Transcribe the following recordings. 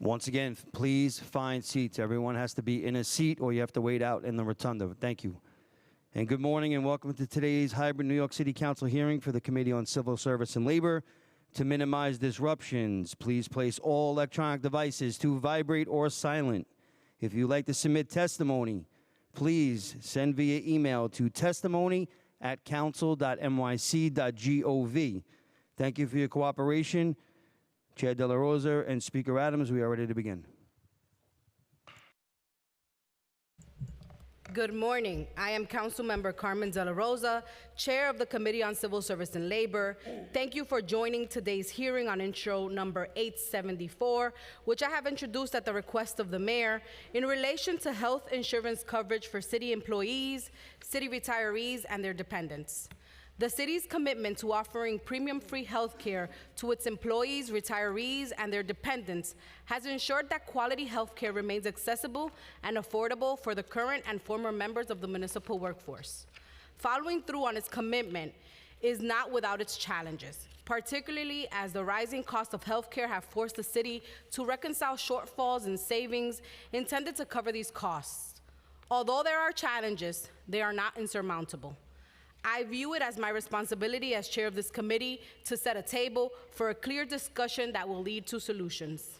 Once again, please find seats. Everyone has to be in a seat or you have to wait out in the rotunda. Thank you. And good morning and welcome to today's hybrid New York City Council hearing for the Committee on Civil Service and Labor. To minimize disruptions, please place all electronic devices to vibrate or silent. If you'd like to submit testimony, please send via email to testimony@council.nyc.gov. Thank you for your cooperation. Chair De La Rosa and Speaker Adams, we are ready to begin. Good morning. I am Councilmember Carmen De La Rosa, Chair of the Committee on Civil Service and Labor. Thank you for joining today's hearing on intro number 874, which I have introduced at the request of the mayor in relation to health insurance coverage for city employees, city retirees, and their dependents. The city's commitment to offering premium-free health care to its employees, retirees, and their dependents has ensured that quality health care remains accessible and affordable for the current and former members of the municipal workforce. Following through on its commitment is not without its challenges, particularly as the rising cost of health care have forced the city to reconcile shortfalls in savings intended to cover these costs. Although there are challenges, they are not insurmountable. I view it as my responsibility as chair of this committee to set a table for a clear discussion that will lead to solutions.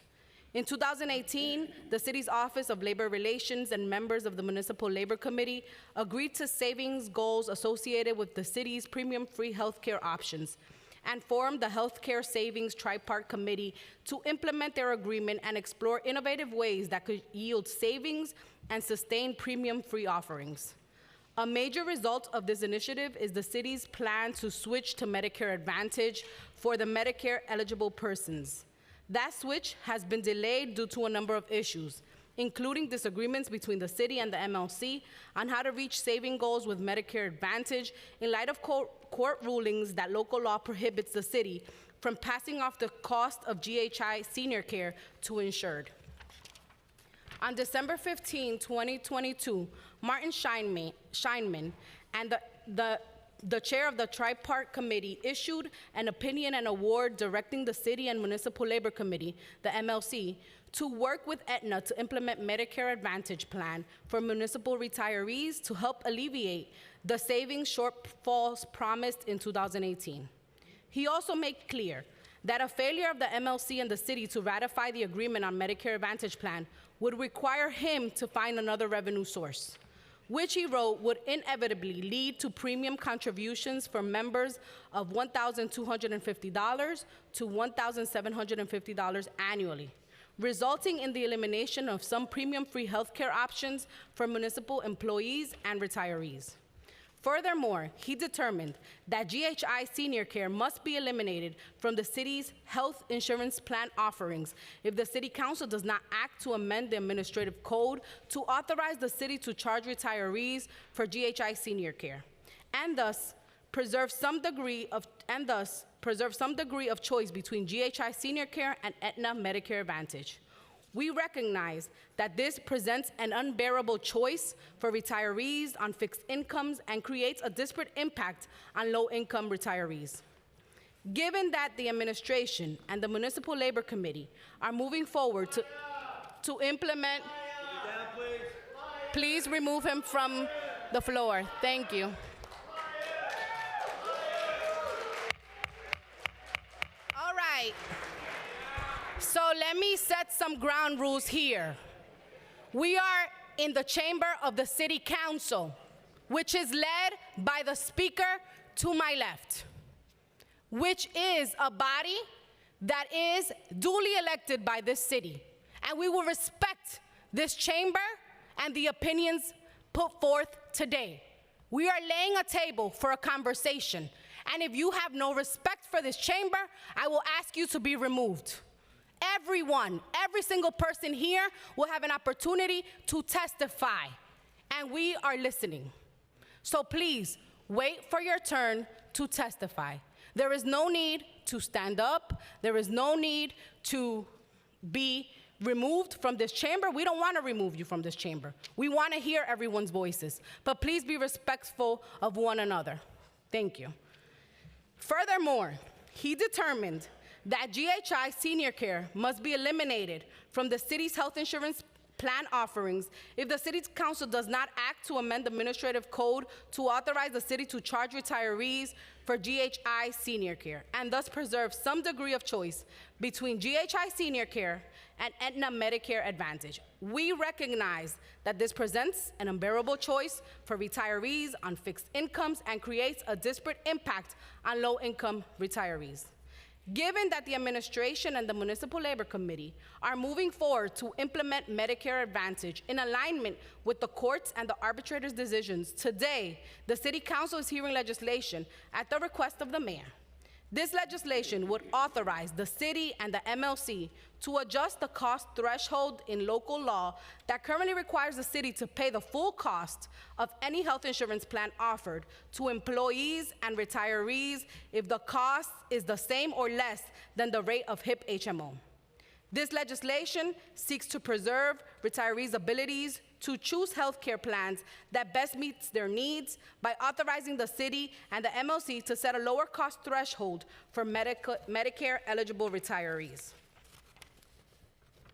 In 2018, the city's Office of Labor Relations and members of the Municipal Labor Committee agreed to savings goals associated with the city's premium-free healthcare options and formed the Healthcare Savings Tripart Committee to implement their agreement and explore innovative ways that could yield savings and sustain premium-free offerings. A major result of this initiative is the city's plan to switch to Medicare Advantage for the Medicare-eligible persons. That switch has been delayed due to a number of issues, including disagreements between the city and the MLC on how to reach saving goals with Medicare Advantage in light of court rulings that local law prohibits the city from passing off the cost of GHI senior care to insured. On December 15, 2022, Martin Scheinman and the chair of the Tripart Committee issued an opinion and award directing the City and Municipal Labor Committee, the MLC, to work with Aetna to implement Medicare Advantage plan for municipal retirees to help alleviate the savings shortfalls promised in 2018. He also made clear that a failure of the MLC and the city to ratify the agreement on Medicare Advantage plan would require him to find another revenue source, which he wrote would inevitably lead to premium contributions for members of $1,250 to $1,750 annually, resulting in the elimination of some premium-free healthcare options for municipal employees and retirees. Furthermore, he determined that GHI senior care must be eliminated from the city's health insurance plan offerings if the city council does not act to amend the administrative code to authorize the city to charge retirees for GHI senior care, and thus preserve some degree of choice between GHI senior care and Aetna Medicare Advantage. We recognize that this presents an unbearable choice for retirees on fixed incomes and creates a disparate impact on low-income retirees. Given that the administration and the Municipal Labor Committee are moving forward to implement, please remove him from the floor. Thank you. All right. So let me set some ground rules here. We are in the chamber of the City Council, which is led by the Speaker to my left, which is a body that is duly elected by this city. And we will respect this chamber and the opinions put forth today. We are laying a table for a conversation. And if you have no respect for this chamber, I will ask you to be removed. Everyone, every single person here will have an opportunity to testify, and we are listening. So please, wait for your turn to testify. There is no need to stand up. There is no need to be removed from this chamber. We don't want to remove you from this chamber. We want to hear everyone's voices, but please be respectful of one another. Thank you. Furthermore, he determined that GHI Senior Care must be eliminated from the city's health insurance plan offerings if the city council does not act to amend the administrative code to authorize the city to charge retirees for GHI Senior Care and thus preserve some degree of choice between GHI Senior Care and Aetna Medicare Advantage. We recognize that this presents an unbearable choice for retirees on fixed incomes and creates a disparate impact on low-income retirees. Given that the administration and the Municipal Labor Committee are moving forward to implement Medicare Advantage in alignment with the courts and the arbitrator's decisions, today, the City Council is hearing legislation at the request of the mayor. This legislation would authorize the city and the MLC to adjust the cost threshold in local law that currently requires the city to pay the full cost of any health insurance plan offered to employees and retirees if the cost is the same or less than the rate of HIP HMO. This legislation seeks to preserve retirees' abilities to choose health care plans that best meets their needs by authorizing the city and the MLC to set a lower cost threshold for Medicare-eligible retirees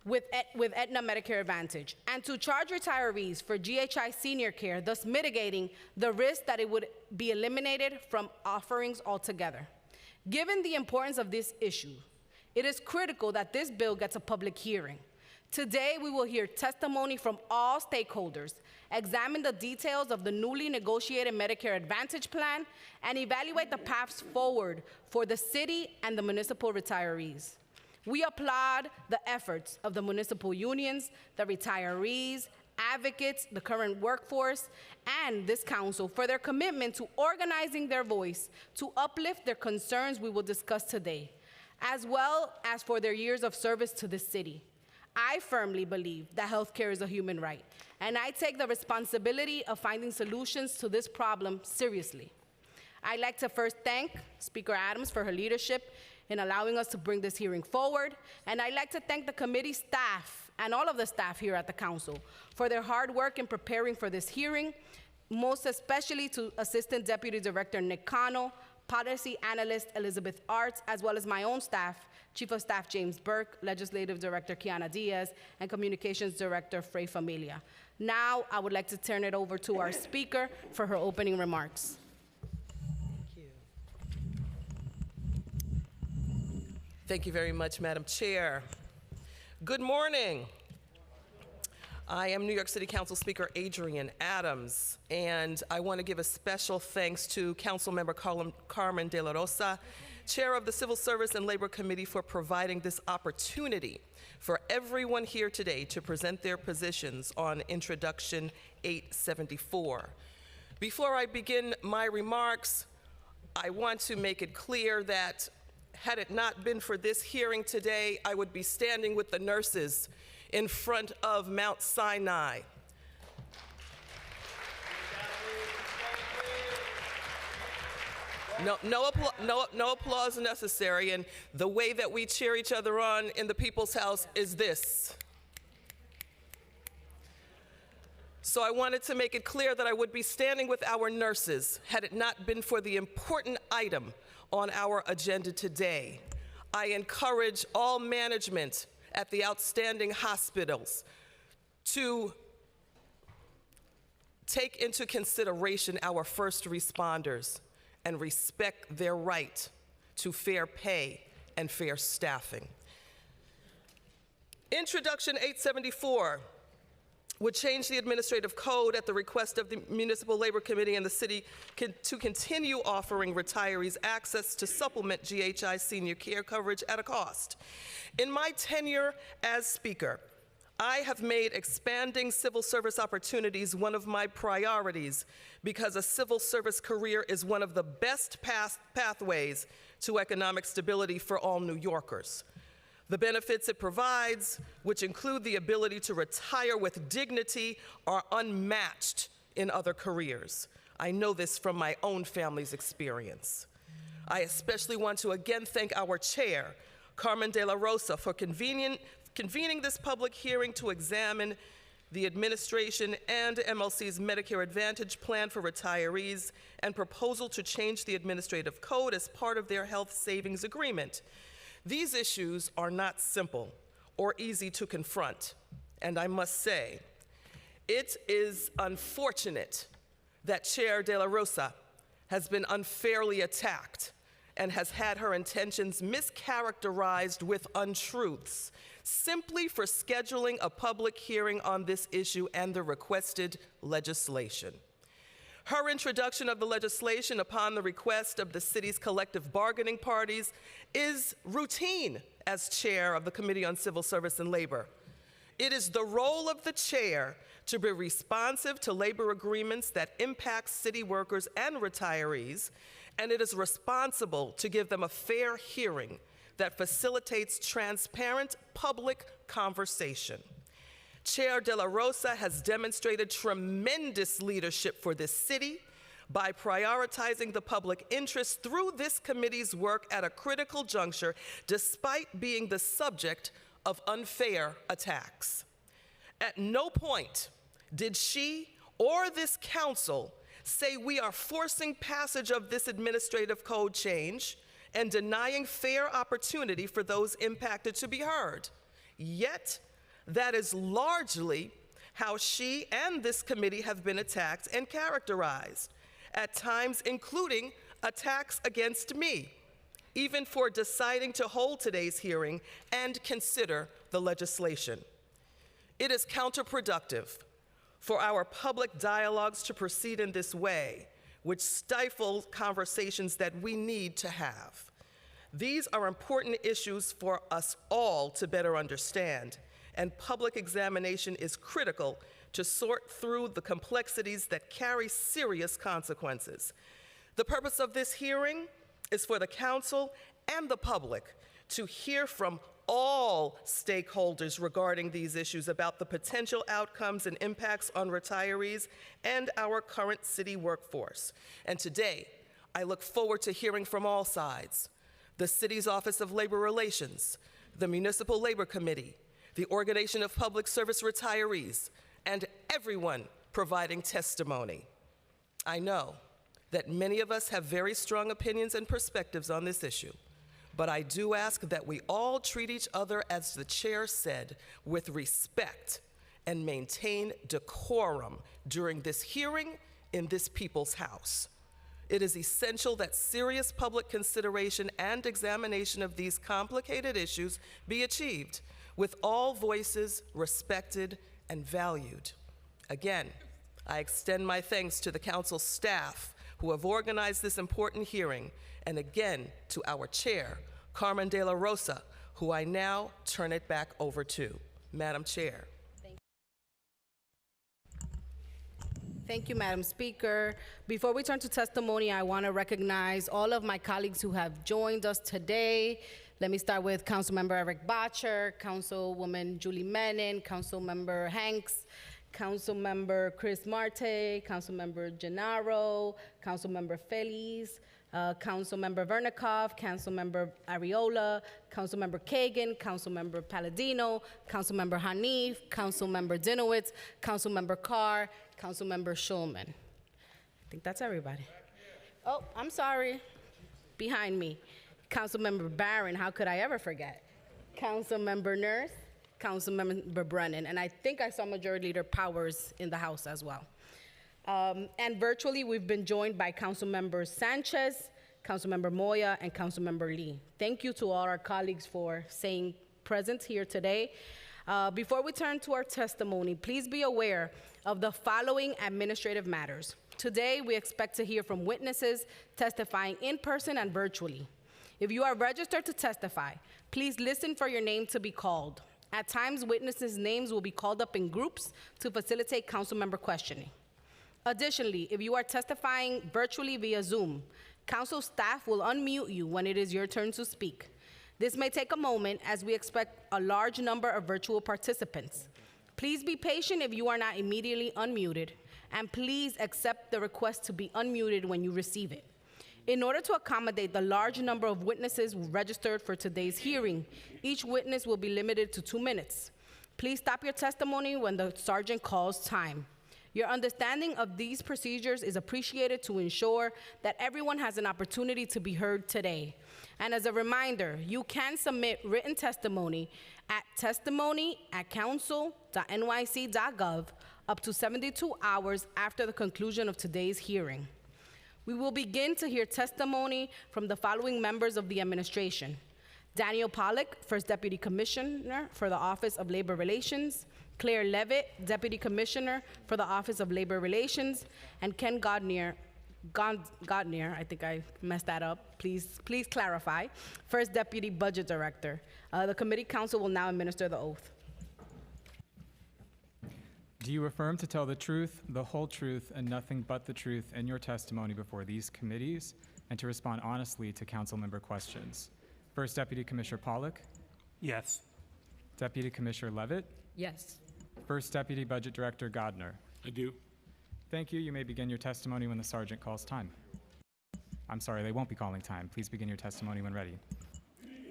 with Aetna Medicare Advantage, and to charge retirees for GHI Senior Care, thus mitigating the risk that it would be eliminated from offerings altogether. Given the importance of this issue, it is critical that this bill gets a public hearing. Today, we will hear testimony from all stakeholders, examine the details of the newly negotiated Medicare Advantage plan, and evaluate the paths forward for the city and the municipal retirees. We applaud the efforts of the municipal unions, the retirees, advocates, the current workforce, and this council for their commitment to organizing their voice to uplift their concerns we will discuss today, as well as for their years of service to this city. I firmly believe that healthcare is a human right, and I take the responsibility of finding solutions to this problem seriously. I'd like to first thank Speaker Adams for her leadership in allowing us to bring this hearing forward, and I'd like to thank the committee staff and all of the staff here at the council for their hard work in preparing for this hearing, most especially to Assistant Deputy Director Nick Cano, Policy Analyst Elizabeth Arts, as well as my own staff, Chief of Staff James Burke, Legislative Director Kiana Diaz, and Communications Director Frey Familia. Now, I would like to turn it over to our speaker for her opening remarks. Thank you very much, Madam Chair. Good morning. I am New York City Council Speaker Adrienne Adams, and I want to give a special thanks to Councilmember Carmen De La Rosa, Chair of the Civil Service and Labor Committee, for providing this opportunity for everyone here today to present their positions on Introduction 874. Before I begin my remarks, I want to make it clear that had it not been for this hearing today, I would be standing with the nurses in front of Mount Sinai. No applause necessary, and the way that we cheer each other on in the People's House is this. So I wanted to make it clear that I would be standing with our nurses had it not been for the important item on our agenda today. I encourage all management at the outstanding hospitals to take into consideration our first responders and respect their right to fair pay and fair staffing. Introduction 874 would change the administrative code at the request of the Municipal Labor Committee and the city to continue offering retirees access to supplement GHI senior care coverage at a cost. In my tenure as Speaker, I have made expanding civil service opportunities one of my priorities because a civil service career is one of the best pathways to economic stability for all New Yorkers. The benefits it provides, which include the ability to retire with dignity, are unmatched in other careers. I know this from my own family's experience. I especially want to again thank our chair, Carmen De La Rosa, for convening this public hearing to examine the administration and MLC's Medicare Advantage plan for retirees and proposal to change the administrative code as part of their health savings agreement. These issues are not simple or easy to confront, and I must say, it is unfortunate that Chair De La Rosa has been unfairly attacked and has had her intentions mischaracterized with untruths simply for scheduling a public hearing on this issue and the requested legislation. Her introduction of the legislation upon the request of the city's collective bargaining parties is routine as chair of the Committee on Civil Service and Labor. It is the role of the chair to be responsive to labor agreements that impact city workers and retirees, and it is responsible to give them a fair hearing that facilitates transparent public conversation. Chair De La Rosa has demonstrated tremendous leadership for this city by prioritizing the public interest through this committee's work at a critical juncture, despite being the subject of unfair attacks. At no point did she or this council say we are forcing passage of this administrative code change and denying fair opportunity for those impacted to be heard. Yet, that is largely how she and this committee have been attacked and characterized, at times including attacks against me, even for deciding to hold today's hearing and consider the legislation. It is counterproductive for our public dialogues to proceed in this way, which stifles conversations that we need to have. These are important issues for us all to better understand, and public examination is critical to sort through the complexities that carry serious consequences. The purpose of this hearing is for the council and the public to hear from all stakeholders regarding these issues about the potential outcomes and impacts on retirees and our current city workforce. And today, I look forward to hearing from all sides: the city's Office of Labor Relations, the Municipal Labor Committee, the Organization of Public Service Retirees, and everyone providing testimony. I know that many of us have very strong opinions and perspectives on this issue, but I do ask that we all treat each other, as the chair said, with respect and maintain decorum during this hearing in this people's house. It is essential that serious public consideration and examination of these complicated issues be achieved, with all voices respected and valued. Again, I extend my thanks to the council staff who have organized this important hearing, and again to our chair, Carmen De La Rosa, who I now turn it back over to. Madam Chair. Thank you, Madam Speaker. Before we turn to testimony, I want to recognize all of my colleagues who have joined us today. Let me start with Councilmember Eric Bottcher, Councilwoman Julie Menin, Councilmember Hanks, Councilmember Chris Marte, Councilmember Gennaro, Councilmember Feliz, Councilmember Vernikov, Councilmember Ariola, Councilmember Kagan, Councilmember Palladino, Councilmember Hanif, Councilmember Dinowitz, Councilmember Carr, Councilmember Schulman. I think that's everybody. Oh, I'm sorry. Behind me. Councilmember Barron, how could I ever forget? Councilmember Nurse, Councilmember Brennan, and I think I saw Majority Leader Powers in the House as well. And virtually, we've been joined by Councilmember Sanchez, Councilmember Moya, and Councilmember Lee. Thank you to all our colleagues for staying present here today. Before we turn to our testimony, please be aware of the following administrative matters. Today, we expect to hear from witnesses testifying in person and virtually. If you are registered to testify, please listen for your name to be called. At times, witnesses' names will be called up in groups to facilitate council member questioning. Additionally, if you are testifying virtually via Zoom, council staff will unmute you when it is your turn to speak. This may take a moment as we expect a large number of virtual participants. Please be patient if you are not immediately unmuted, and please accept the request to be unmuted when you receive it. In order to accommodate the large number of witnesses registered for today's hearing, each witness will be limited to 2 minutes. Please stop your testimony when the sergeant calls time. Your understanding of these procedures is appreciated to ensure that everyone has an opportunity to be heard today. And as a reminder, you can submit written testimony at testimony@council.nyc.gov up to 72 hours after the conclusion of today's hearing. We will begin to hear testimony from the following members of the administration: Daniel Pollack, First Deputy Commissioner for the Office of Labor Relations; Claire Levitt, Deputy Commissioner for the Office of Labor Relations; and Ken Godnier, I think I messed that up, please clarify, First Deputy Budget Director. The committee council will now administer the oath. Do you affirm to tell the truth, the whole truth, and nothing but the truth in your testimony before these committees, and to respond honestly to council member questions? First Deputy Commissioner Pollack, Yes. Deputy Commissioner Levitt, Yes. First Deputy Budget Director Godner. I do. Thank you. You may begin your testimony when the sergeant calls time. I'm sorry, they won't be calling time. Please begin your testimony when ready.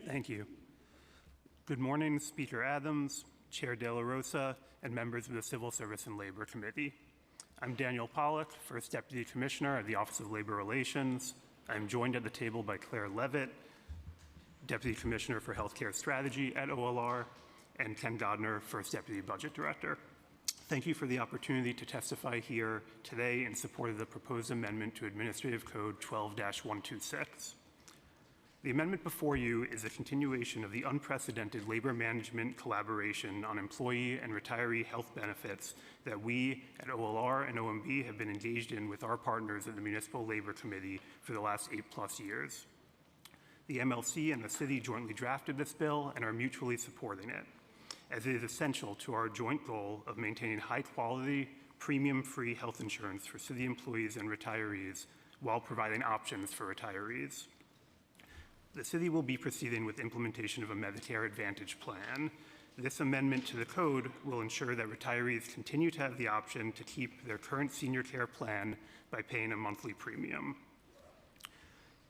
Thank you. Good morning, Speaker Adams, Chair De La Rosa, and members of the Civil Service and Labor Committee. I'm Daniel Pollack, First Deputy Commissioner of the Office of Labor Relations. I'm joined at the table by Claire Levitt, Deputy Commissioner for Healthcare Strategy at OLR, and Ken Godner, First Deputy Budget Director. Thank you for the opportunity to testify here today in support of the proposed amendment to Administrative Code 12-126. The amendment before you is a continuation of the unprecedented labor management collaboration on employee and retiree health benefits that we at OLR and OMB have been engaged in with our partners at the Municipal Labor Committee for the last 8+ years. The MLC and the city jointly drafted this bill and are mutually supporting it, as it is essential to our joint goal of maintaining high-quality, premium-free health insurance for city employees and retirees while providing options for retirees. The city will be proceeding with implementation of a Medicare Advantage plan. This amendment to the code will ensure that retirees continue to have the option to keep their current senior care plan by paying a monthly premium.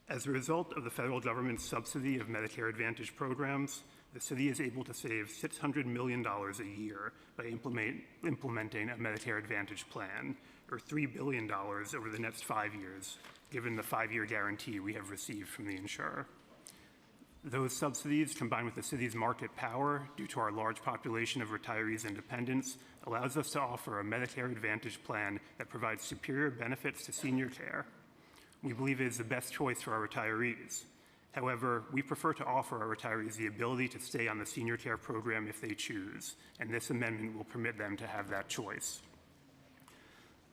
As a result of the federal government's subsidy of Medicare Advantage programs, the city is able to save $600 million a year by implementing a Medicare Advantage plan, or $3 billion over the next 5 years, given the 5-year guarantee we have received from the insurer. Those subsidies, combined with the city's market power due to our large population of retirees and dependents, allows us to offer a Medicare Advantage plan that provides superior benefits to senior care. We believe it is the best choice for our retirees. However, we prefer to offer our retirees the ability to stay on the senior care program if they choose, and this amendment will permit them to have that choice.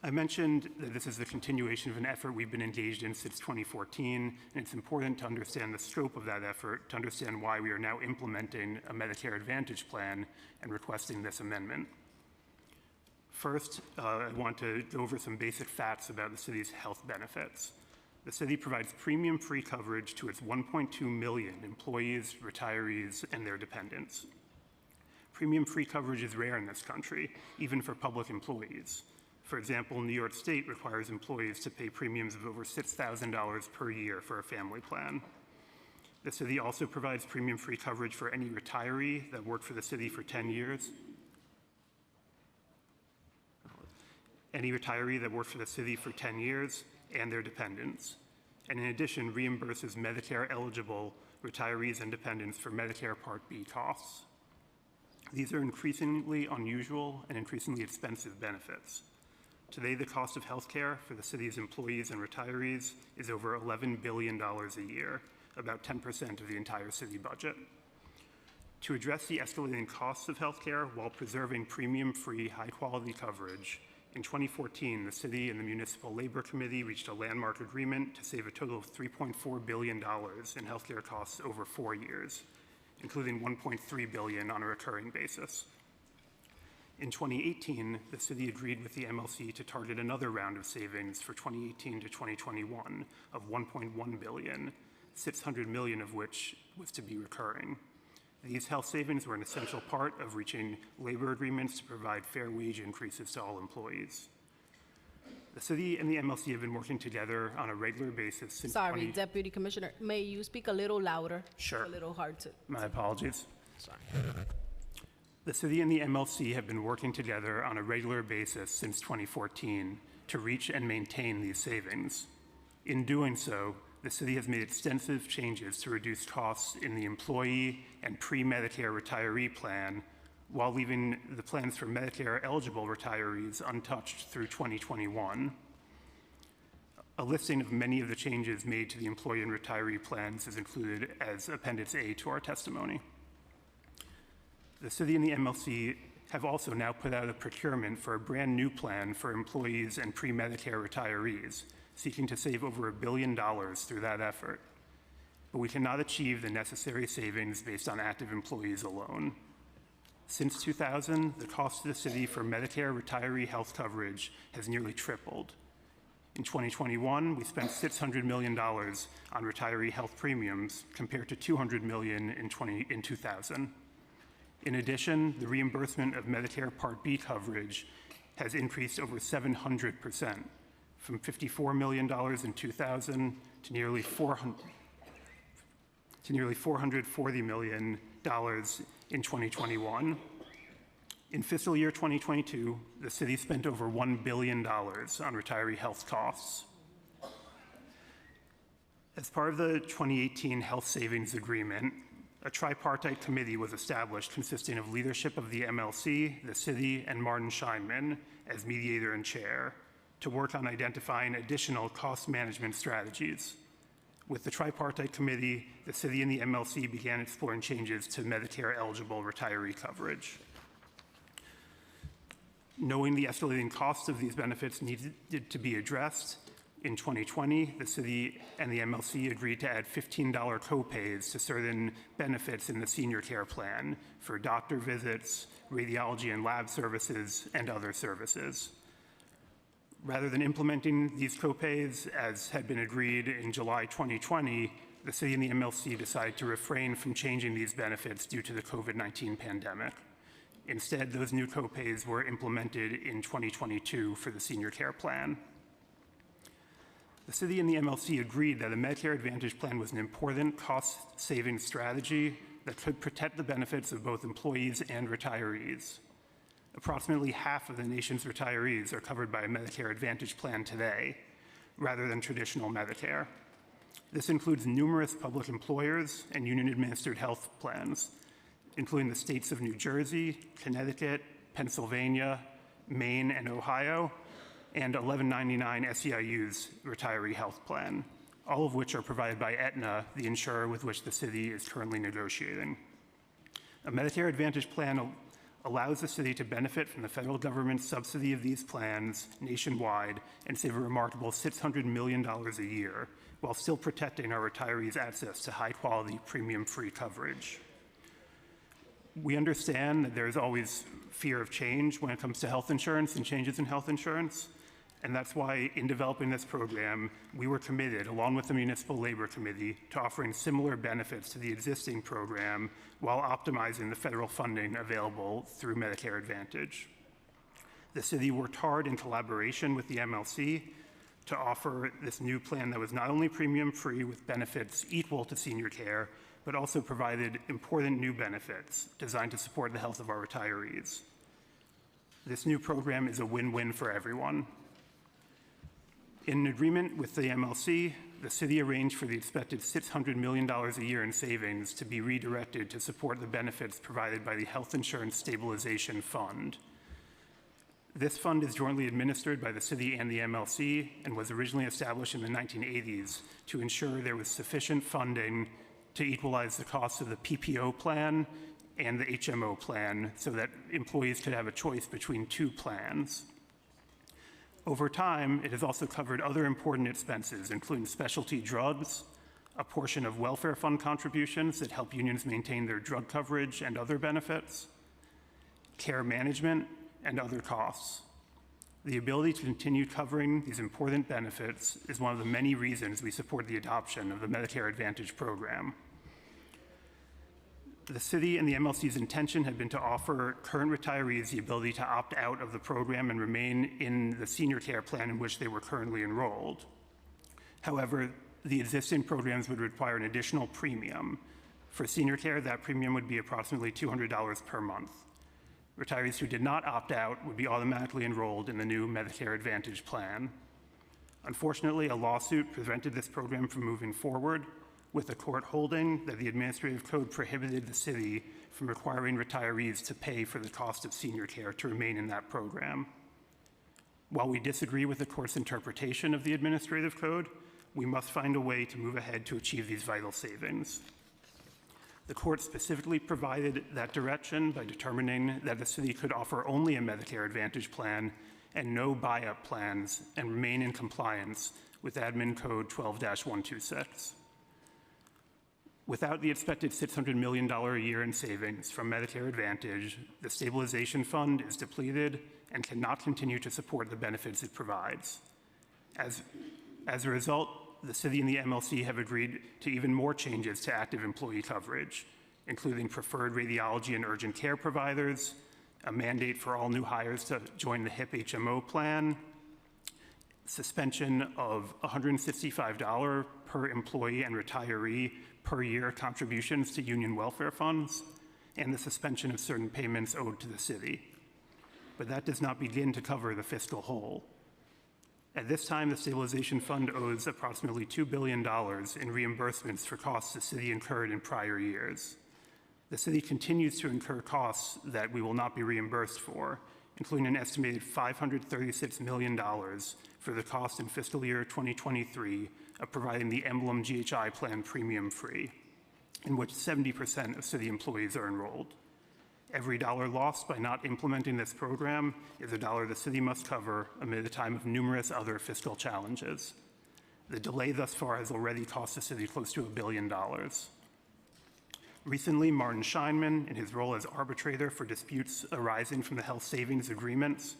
I mentioned that this is the continuation of an effort we've been engaged in since 2014, and it's important to understand the scope of that effort to understand why we are now implementing a Medicare Advantage plan and requesting this amendment. First, I want to go over some basic facts about the city's health benefits. The city provides premium-free coverage to its 1.2 million employees, retirees, and their dependents. Premium-free coverage is rare in this country, even for public employees. For example, New York State requires employees to pay premiums of over $6,000 per year for a family plan. The city also provides premium-free coverage for any retiree that worked for the city for 10 years. Any retiree that worked for the city for 10 years and their dependents. And in addition, reimburses Medicare-eligible retirees and dependents for Medicare Part B costs. These are increasingly unusual and increasingly expensive benefits. Today, the cost of health care for the city's employees and retirees is over $11 billion a year, about 10% of the entire city budget. To address the escalating costs of health care while preserving premium-free, high-quality coverage, in 2014, the city and the Municipal Labor Committee reached a landmark agreement to save a total of $3.4 billion in healthcare costs over 4 years, including $1.3 billion on a recurring basis. In 2018, the city agreed with the MLC to target another round of savings for 2018 to 2021 of $1.1 billion, $600 million of which was to be recurring. These health savings were an essential part of reaching labor agreements to provide fair wage increases to all employees. The city and the MLC have been working together on a regular basis since Sorry, Deputy Commissioner, may you speak a little louder? Sure. It's a little hard to. My apologies. Sorry. The city and the MLC have been working together on a regular basis since 2014 to reach and maintain these savings. In doing so, the city has made extensive changes to reduce costs in the employee and pre-Medicare retiree plan, while leaving the plans for Medicare-eligible retirees untouched through 2021. A listing of many of the changes made to the employee and retiree plans is included as Appendix A to our testimony. The city and the MLC have also now put out a procurement for a brand new plan for employees and pre-Medicare retirees, seeking to save over $1 billion through that effort. But we cannot achieve the necessary savings based on active employees alone. Since 2000, the cost to the city for Medicare retiree health coverage has nearly tripled. In 2021, we spent $600 million on retiree health premiums compared to $200 million in 2000. In addition, the reimbursement of Medicare Part B coverage has increased over 700%, from $54 million in 2000 to nearly $440 million in 2021. In fiscal year 2022, the city spent over $1 billion on retiree health costs. As part of the 2018 Health Savings Agreement, a tripartite committee was established consisting of leadership of the MLC, the city, and Martin Scheinman as mediator and chair to work on identifying additional cost management strategies. With the tripartite committee, the city and the MLC began exploring changes to Medicare-eligible retiree coverage. Knowing the escalating costs of these benefits needed to be addressed, in 2020, the city and the MLC agreed to add $15 copays to certain benefits in the senior care plan for doctor visits, radiology and lab services, and other services. Rather than implementing these copays as had been agreed in July 2020, the city and the MLC decided to refrain from changing these benefits due to the COVID-19 pandemic. Instead, those new copays were implemented in 2022 for the senior care plan. The city and the MLC agreed that a Medicare Advantage plan was an important cost-saving strategy that could protect the benefits of both employees and retirees. Approximately half of the nation's retirees are covered by a Medicare Advantage plan today, rather than traditional Medicare. This includes numerous public employers and union-administered health plans, including the states of New Jersey, Connecticut, Pennsylvania, Maine, and Ohio, and 1199 SEIU's retiree health plan, all of which are provided by Aetna, the insurer with which the city is currently negotiating. A Medicare Advantage plan allows the city to benefit from the federal government's subsidy of these plans nationwide and save a remarkable $600 million a year, while still protecting our retirees' access to high-quality, premium-free coverage. We understand that there is always fear of change when it comes to health insurance and changes in health insurance, and that's why in developing this program, we were committed, along with the Municipal Labor Committee, to offering similar benefits to the existing program while optimizing the federal funding available through Medicare Advantage. The city worked hard in collaboration with the MLC to offer this new plan that was not only premium-free with benefits equal to senior care, but also provided important new benefits designed to support the health of our retirees. This new program is a win-win for everyone. In agreement with the MLC, the city arranged for the expected $600 million a year in savings to be redirected to support the benefits provided by the Health Insurance Stabilization Fund. This fund is jointly administered by the city and the MLC and was originally established in the 1980s to ensure there was sufficient funding to equalize the costs of the PPO plan and the HMO plan so that employees could have a choice between two plans. Over time, it has also covered other important expenses, including specialty drugs, a portion of welfare fund contributions that help unions maintain their drug coverage and other benefits, care management, and other costs. The ability to continue covering these important benefits is one of the many reasons we support the adoption of the Medicare Advantage program. The city and the MLC's intention had been to offer current retirees the ability to opt out of the program and remain in the senior care plan in which they were currently enrolled. However, the existing programs would require an additional premium. For senior care, that premium would be approximately $200 per month. Retirees who did not opt out would be automatically enrolled in the new Medicare Advantage plan. Unfortunately, a lawsuit prevented this program from moving forward, with the court holding that the administrative code prohibited the city from requiring retirees to pay for the cost of senior care to remain in that program. While we disagree with the court's interpretation of the administrative code, we must find a way to move ahead to achieve these vital savings. The court specifically provided that direction by determining that the city could offer only a Medicare Advantage plan and no buy-up plans and remain in compliance with Admin Code 12-126. Without the expected $600 million a year in savings from Medicare Advantage, the stabilization fund is depleted and cannot continue to support the benefits it provides. As a result, the city and the MLC have agreed to even more changes to active employee coverage, including preferred radiology and urgent care providers, a mandate for all new hires to join the HIP HMO plan, suspension of $165 per employee and retiree per year contributions to union welfare funds, and the suspension of certain payments owed to the city. But that does not begin to cover the fiscal hole. At this time, the stabilization fund owes approximately $2 billion in reimbursements for costs the city incurred in prior years. The city continues to incur costs that we will not be reimbursed for, including an estimated $536 million for the cost in fiscal year 2023 of providing the Emblem GHI plan premium free, in which 70% of city employees are enrolled. Every dollar lost by not implementing this program is a dollar the city must cover amid a time of numerous other fiscal challenges. The delay thus far has already cost the city close to $1 billion. Recently, Martin Scheinman, in his role as arbitrator for disputes arising from the health savings agreements,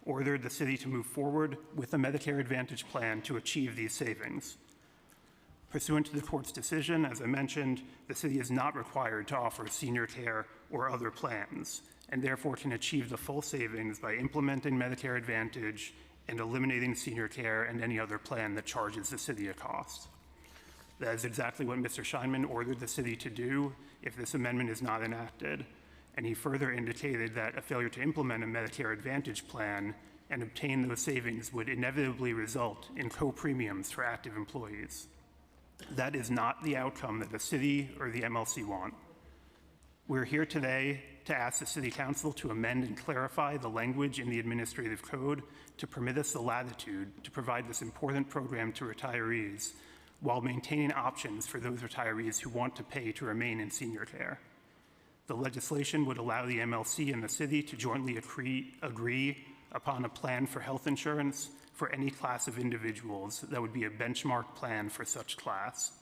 ordered the city to move forward with a Medicare Advantage plan to achieve these savings. Pursuant to the court's decision, as I mentioned, the city is not required to offer senior care or other plans, and therefore can achieve the full savings by implementing Medicare Advantage and eliminating senior care and any other plan that charges the city a cost. That is exactly what Mr. Scheinman ordered the city to do if this amendment is not enacted, and he further indicated that a failure to implement a Medicare Advantage plan and obtain those savings would inevitably result in co-premiums for active employees. That is not the outcome that the city or the MLC want. We're here today to ask the City Council to amend and clarify the language in the administrative code to permit us the latitude to provide this important program to retirees while maintaining options for those retirees who want to pay to remain in senior care. The legislation would allow the MLC and the city to jointly agree upon a plan for health insurance for any class of individuals that would be a benchmark plan for such class.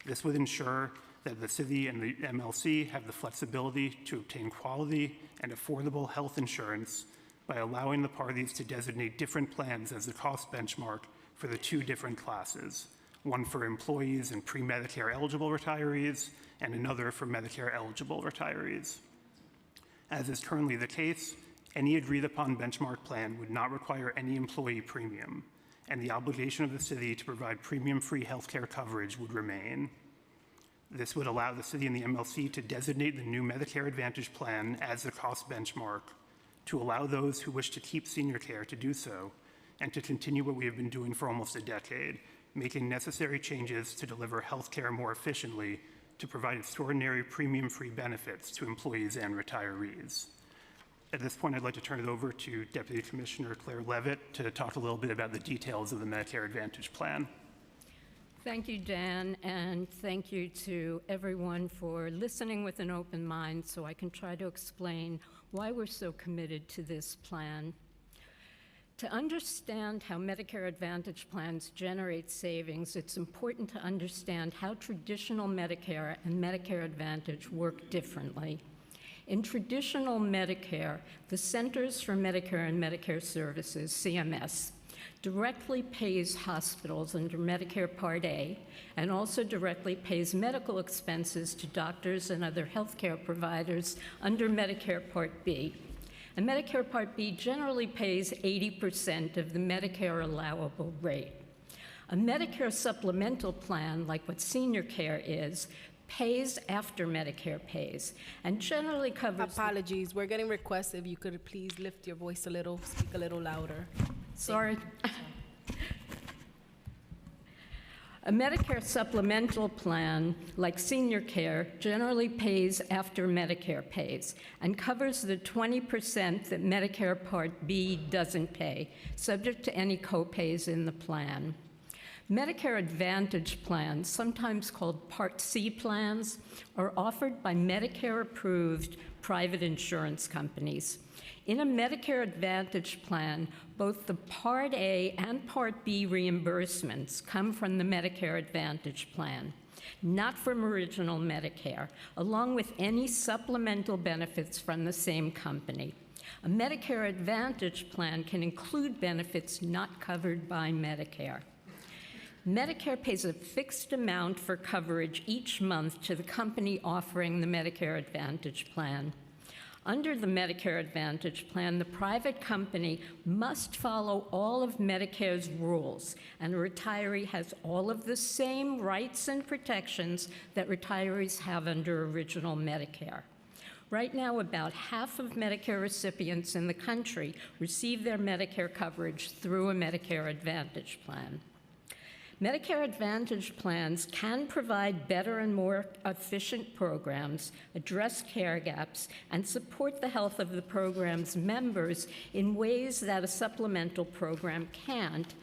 This would ensure that the city and the MLC have the flexibility to obtain quality and affordable health insurance by allowing the parties to designate different plans as the cost benchmark for the two different classes, one for employees and pre-Medicare eligible retirees and another for Medicare eligible retirees. As is currently the case, any agreed upon benchmark plan would not require any employee premium, and the obligation of the city to provide premium-free healthcare coverage would remain. This would allow the city and the MLC to designate the new Medicare Advantage plan as the cost benchmark, to allow those who wish to keep senior care to do so, and to continue what we have been doing for almost a decade, making necessary changes to deliver healthcare more efficiently to provide extraordinary premium-free benefits to employees and retirees. At this point, I'd like to turn it over to Deputy Commissioner Claire Levitt to talk a little bit about the details of the Medicare Advantage plan. Thank you, Dan, and thank you to everyone for listening with an open mind so I can try to explain why we're so committed to this plan. To understand how Medicare Advantage plans generate savings, it's important to understand how traditional Medicare and Medicare Advantage work differently. In traditional Medicare, the Centers for Medicare and Medicare Services, CMS, directly pays hospitals under Medicare Part A and also directly pays medical expenses to doctors and other healthcare providers under Medicare Part B. And Medicare Part B generally pays 80% of the Medicare allowable rate. A Medicare supplemental plan, like what senior care is, pays after Medicare pays, and generally covers... Apologies, we're getting requests if you could please lift your voice a little, speak a little louder. Sorry. A Medicare supplemental plan, like senior care, generally pays after Medicare pays and covers the 20% that Medicare Part B doesn't pay, subject to any copays in the plan. Medicare Advantage plans, sometimes called Part C plans, are offered by Medicare-approved private insurance companies. In a Medicare Advantage plan, both the Part A and Part B reimbursements come from the Medicare Advantage plan, not from original Medicare, along with any supplemental benefits from the same company. A Medicare Advantage plan can include benefits not covered by Medicare. Medicare pays a fixed amount for coverage each month to the company offering the Medicare Advantage plan. Under the Medicare Advantage plan, the private company must follow all of Medicare's rules, and a retiree has all of the same rights and protections that retirees have under original Medicare. Right now, about half of Medicare recipients in the country receive their Medicare coverage through a Medicare Advantage plan. Medicare Advantage plans can provide better and more efficient programs, address care gaps, and support the health of the program's members in ways that a supplemental program can't,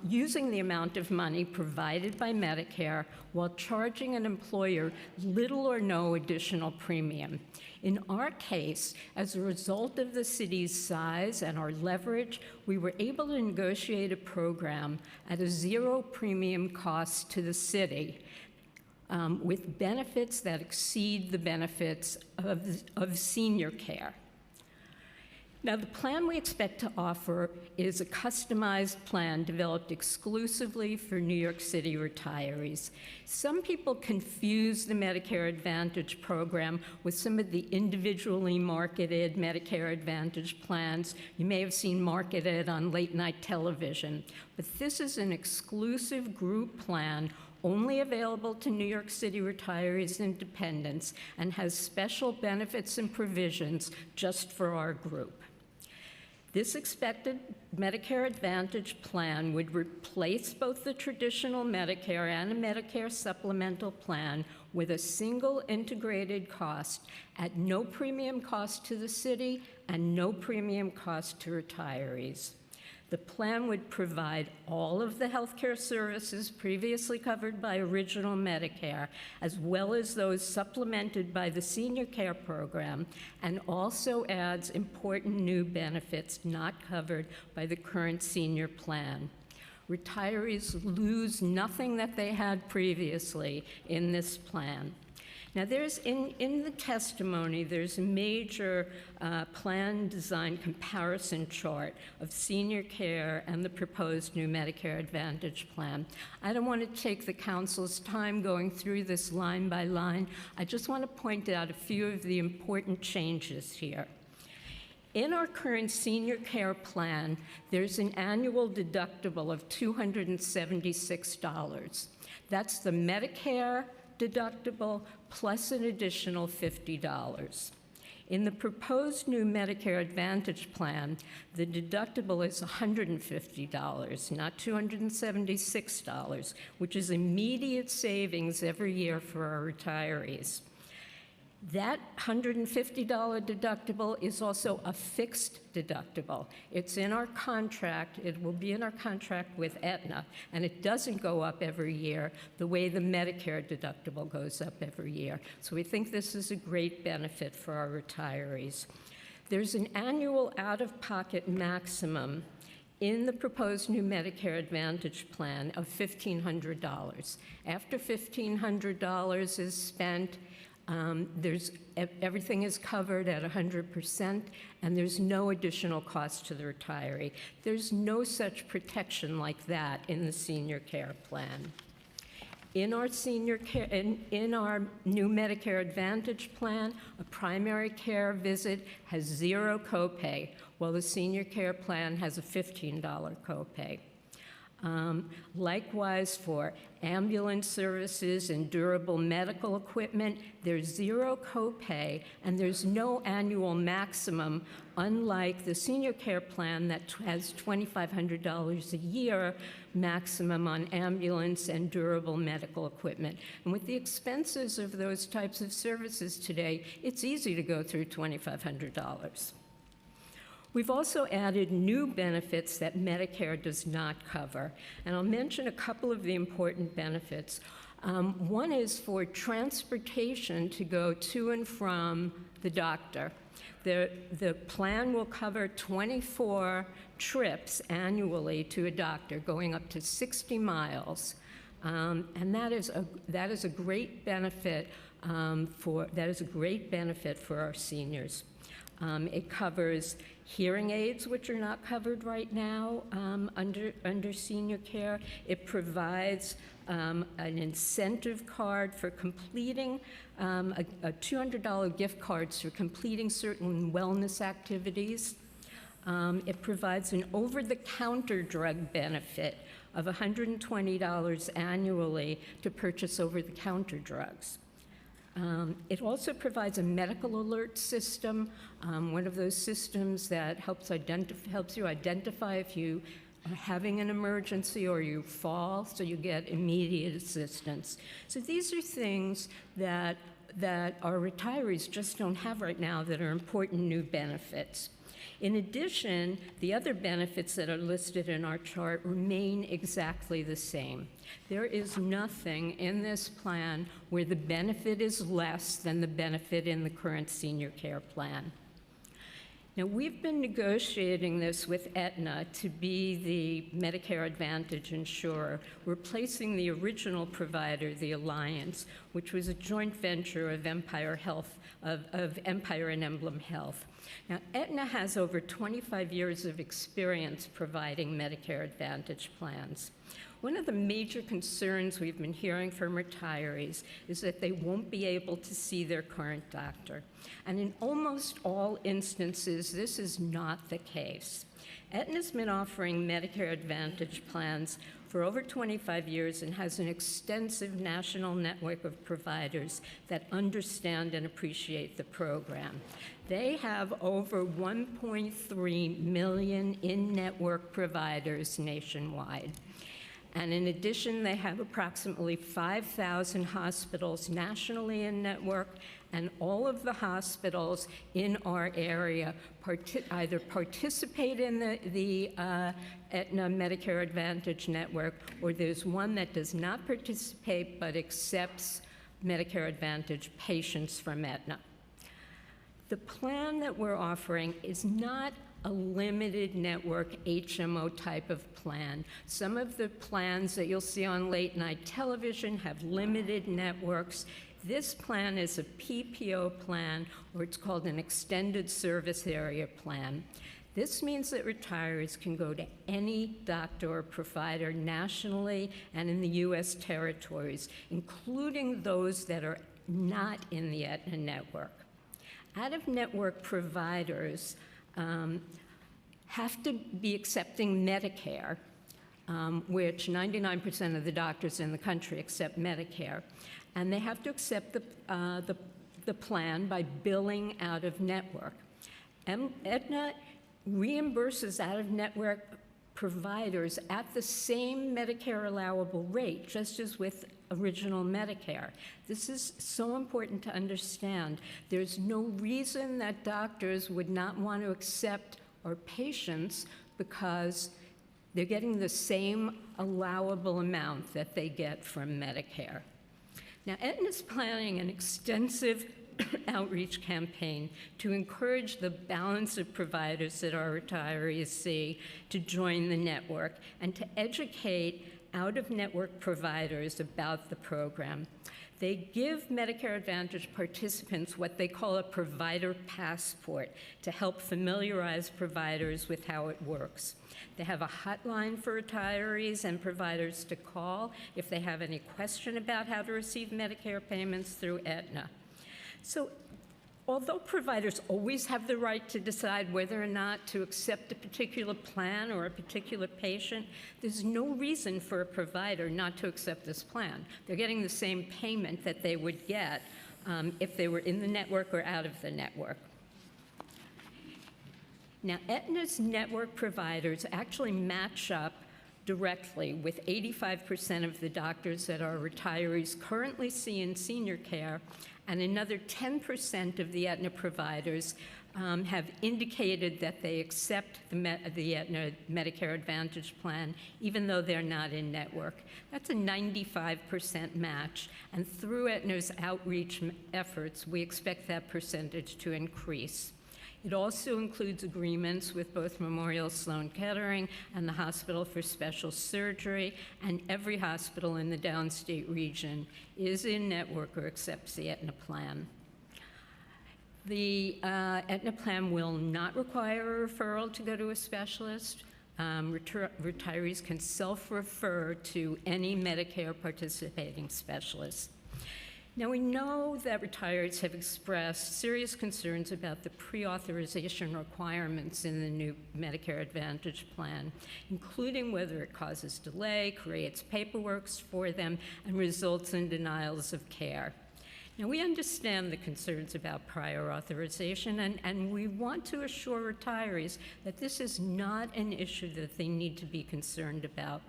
using the amount of money provided by Medicare while charging an employer little or no additional premium. In our case, as a result of the city's size and our leverage, we were able to negotiate a program at a zero premium cost to the city, with benefits that exceed the benefits of senior care. Now, the plan we expect to offer is a customized plan developed exclusively for New York City retirees. Some people confuse the Medicare Advantage program with some of the individually marketed Medicare Advantage plans you may have seen marketed on late-night television. But this is an exclusive group plan only available to New York City retirees and dependents, and has special benefits and provisions just for our group. This expected Medicare Advantage plan would replace both the traditional Medicare and a Medicare supplemental plan with a single integrated cost at no premium cost to the city and no premium cost to retirees. The plan would provide all of the healthcare services previously covered by original Medicare, as well as those supplemented by the senior care program, and also adds important new benefits not covered by the current senior plan. Retirees lose nothing that they had previously in this plan. Now, there's in the testimony, there's a major plan design comparison chart of senior care and the proposed new Medicare Advantage plan. I don't want to take the council's time going through this line by line. I just want to point out a few of the important changes here. In our current senior care plan, there's an annual deductible of $276. That's the Medicare deductible plus an additional $50. In the proposed new Medicare Advantage plan, the deductible is $150, not $276, which is immediate savings every year for our retirees. That $150 deductible is also a fixed deductible. It's in our contract. It will be in our contract with Aetna, and it doesn't go up every year the way the Medicare deductible goes up every year. So we think this is a great benefit for our retirees. There's an annual out-of-pocket maximum in the proposed new Medicare Advantage plan of $1,500. After $1,500 is spent, everything is covered at 100%, and there's no additional cost to the retiree. There's no such protection like that in the senior care plan. In our senior care, in our new Medicare Advantage plan, a primary care visit has zero copay, while the senior care plan has a $15 copay. Likewise, for ambulance services and durable medical equipment, there's zero copay and there's no annual maximum, unlike the senior care plan that has $2,500 a year maximum on ambulance and durable medical equipment. And with the expenses of those types of services today, it's easy to go through $2,500. We've also added new benefits that Medicare does not cover, and I'll mention a couple of the important benefits. One is for transportation to go to and from the doctor. The plan will cover 24 trips annually to a doctor, going up to 60 miles, and that is a great benefit for our seniors. It covers hearing aids, which are not covered right now under senior care. It provides an incentive card for completing, a $200 gift cards for completing certain wellness activities. It provides an over-the-counter drug benefit of $120 annually to purchase over-the-counter drugs. It also provides a medical alert system, one of those systems that helps you identify if you are having an emergency or you fall, so you get immediate assistance. So these are things that our retirees just don't have right now that are important new benefits. In addition, the other benefits that are listed in our chart remain exactly the same. There is nothing in this plan where the benefit is less than the benefit in the current senior care plan. Now, we've been negotiating this with Aetna to be the Medicare Advantage insurer, replacing the original provider, the Alliance, which was a joint venture of Empire and Emblem Health. Now, Aetna has over 25 years of experience providing Medicare Advantage plans. One of the major concerns we've been hearing from retirees is that they won't be able to see their current doctor. And in almost all instances, this is not the case. Aetna's been offering Medicare Advantage plans for over 25 years and has an extensive national network of providers that understand and appreciate the program. They have over 1.3 million in-network providers nationwide. And in addition, they have approximately 5,000 hospitals nationally in network, and all of the hospitals in our area either participate in the Aetna Medicare Advantage network, or there's one that does not participate but accepts Medicare Advantage patients from Aetna. The plan that we're offering is not a limited network HMO type of plan. Some of the plans that you'll see on late night television have limited networks. This plan is a PPO plan, or it's called an extended service area plan. This means that retirees can go to any doctor or provider nationally and in the U.S. territories, including those that are not in the Aetna network. Out-of-network providers have to be accepting Medicare, which 99% of the doctors in the country accept Medicare, and they have to accept the plan by billing out-of-network. Aetna reimburses out-of-network providers at the same Medicare allowable rate, just as with original Medicare. This is so important to understand. There's no reason that doctors would not want to accept our patients because they're getting the same allowable amount that they get from Medicare. Now, Aetna's planning an extensive outreach campaign to encourage the balance of providers that our retirees see to join the network and to educate out-of-network providers about the program. They give Medicare Advantage participants what they call a provider passport to help familiarize providers with how it works. They have a hotline for retirees and providers to call if they have any question about how to receive Medicare payments through Aetna. So Although providers always have the right to decide whether or not to accept a particular plan or a particular patient, there's no reason for a provider not to accept this plan. They're getting the same payment that they would get if they were in the network or out of the network. Now, Aetna's network providers actually match up directly with 85% of the doctors that our retirees currently see in senior care, and another 10% of the Aetna providers have indicated that they accept the Aetna Medicare Advantage plan, even though they're not in network. That's a 95% match, and through Aetna's outreach efforts, we expect that percentage to increase. It also includes agreements with both Memorial Sloan Kettering and the Hospital for Special Surgery, and every hospital in the downstate region is in network or accepts the Aetna plan. The Aetna plan will not require a referral to go to a specialist. Retirees can self-refer to any Medicare participating specialist. Now, we know that retirees have expressed serious concerns about the pre-authorization requirements in the new Medicare Advantage plan, including whether it causes delay, creates paperwork for them, and results in denials of care. Now, we understand the concerns about prior authorization, and we want to assure retirees that this is not an issue that they need to be concerned about.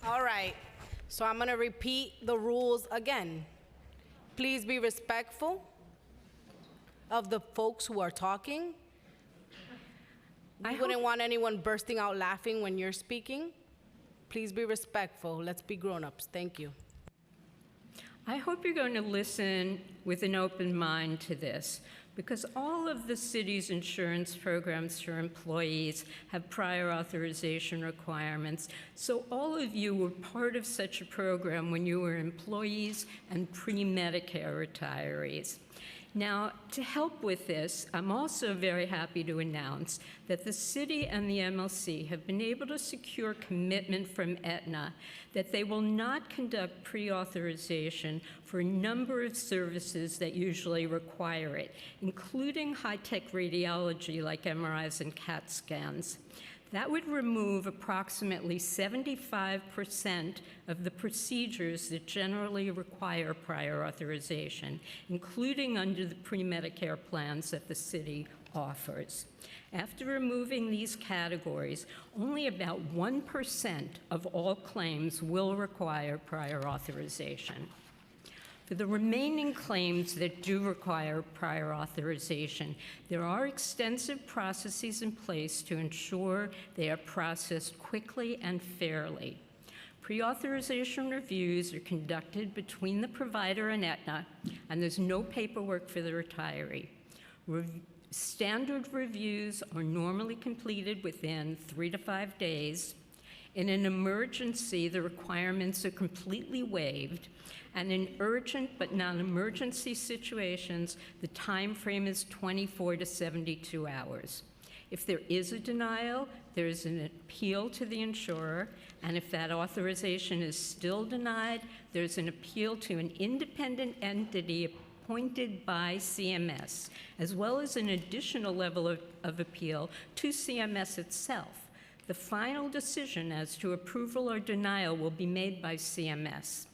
All right, so I'm gonna repeat the rules again. Please be respectful of the folks who are talking. I wouldn't want anyone bursting out laughing when you're speaking. Please be respectful. Let's be grown-ups. Thank you. I hope you're going to listen with an open mind to this, because all of the city's insurance programs for employees have prior authorization requirements. So all of you were part of such a program when you were employees and pre-Medicare retirees. Now, to help with this, I'm also very happy to announce that the city and the MLC have been able to secure commitment from Aetna that they will not conduct pre-authorization for a number of services that usually require it, including high-tech radiology like MRIs and CAT scans. That would remove approximately 75% of the procedures that generally require prior authorization, including under the pre-Medicare plans that the city offers. After removing these categories, only about 1% of all claims will require prior authorization. For the remaining claims that do require prior authorization, there are extensive processes in place to ensure they are processed quickly and fairly. Pre-authorization reviews are conducted between the provider and Aetna, and there's no paperwork for the retiree. Standard reviews are normally completed within 3 to 5 days. In an emergency, the requirements are completely waived, and in urgent but non-emergency situations, the time frame is 24 to 72 hours. If there is a denial, there is an appeal to the insurer, and if that authorization is still denied, there's an appeal to an independent entity appointed by CMS, as well as an additional level of appeal to CMS itself. The final decision as to approval or denial will be made by CMS.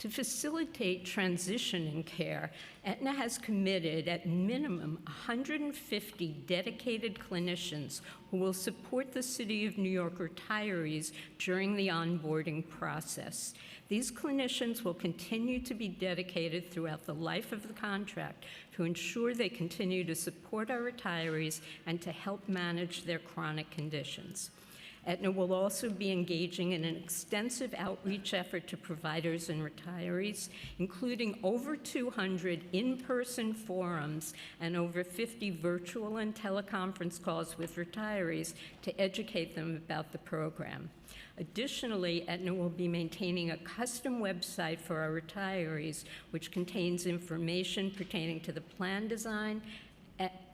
To facilitate transition in care, Aetna has committed at minimum 150 dedicated clinicians who will support the City of New York retirees during the onboarding process. These clinicians will continue to be dedicated throughout the life of the contract to ensure they continue to support our retirees and to help manage their chronic conditions. Aetna will also be engaging in an extensive outreach effort to providers and retirees, including over 200 in-person forums and over 50 virtual and teleconference calls with retirees to educate them about the program. Additionally, Aetna will be maintaining a custom website for our retirees, which contains information pertaining to the plan design,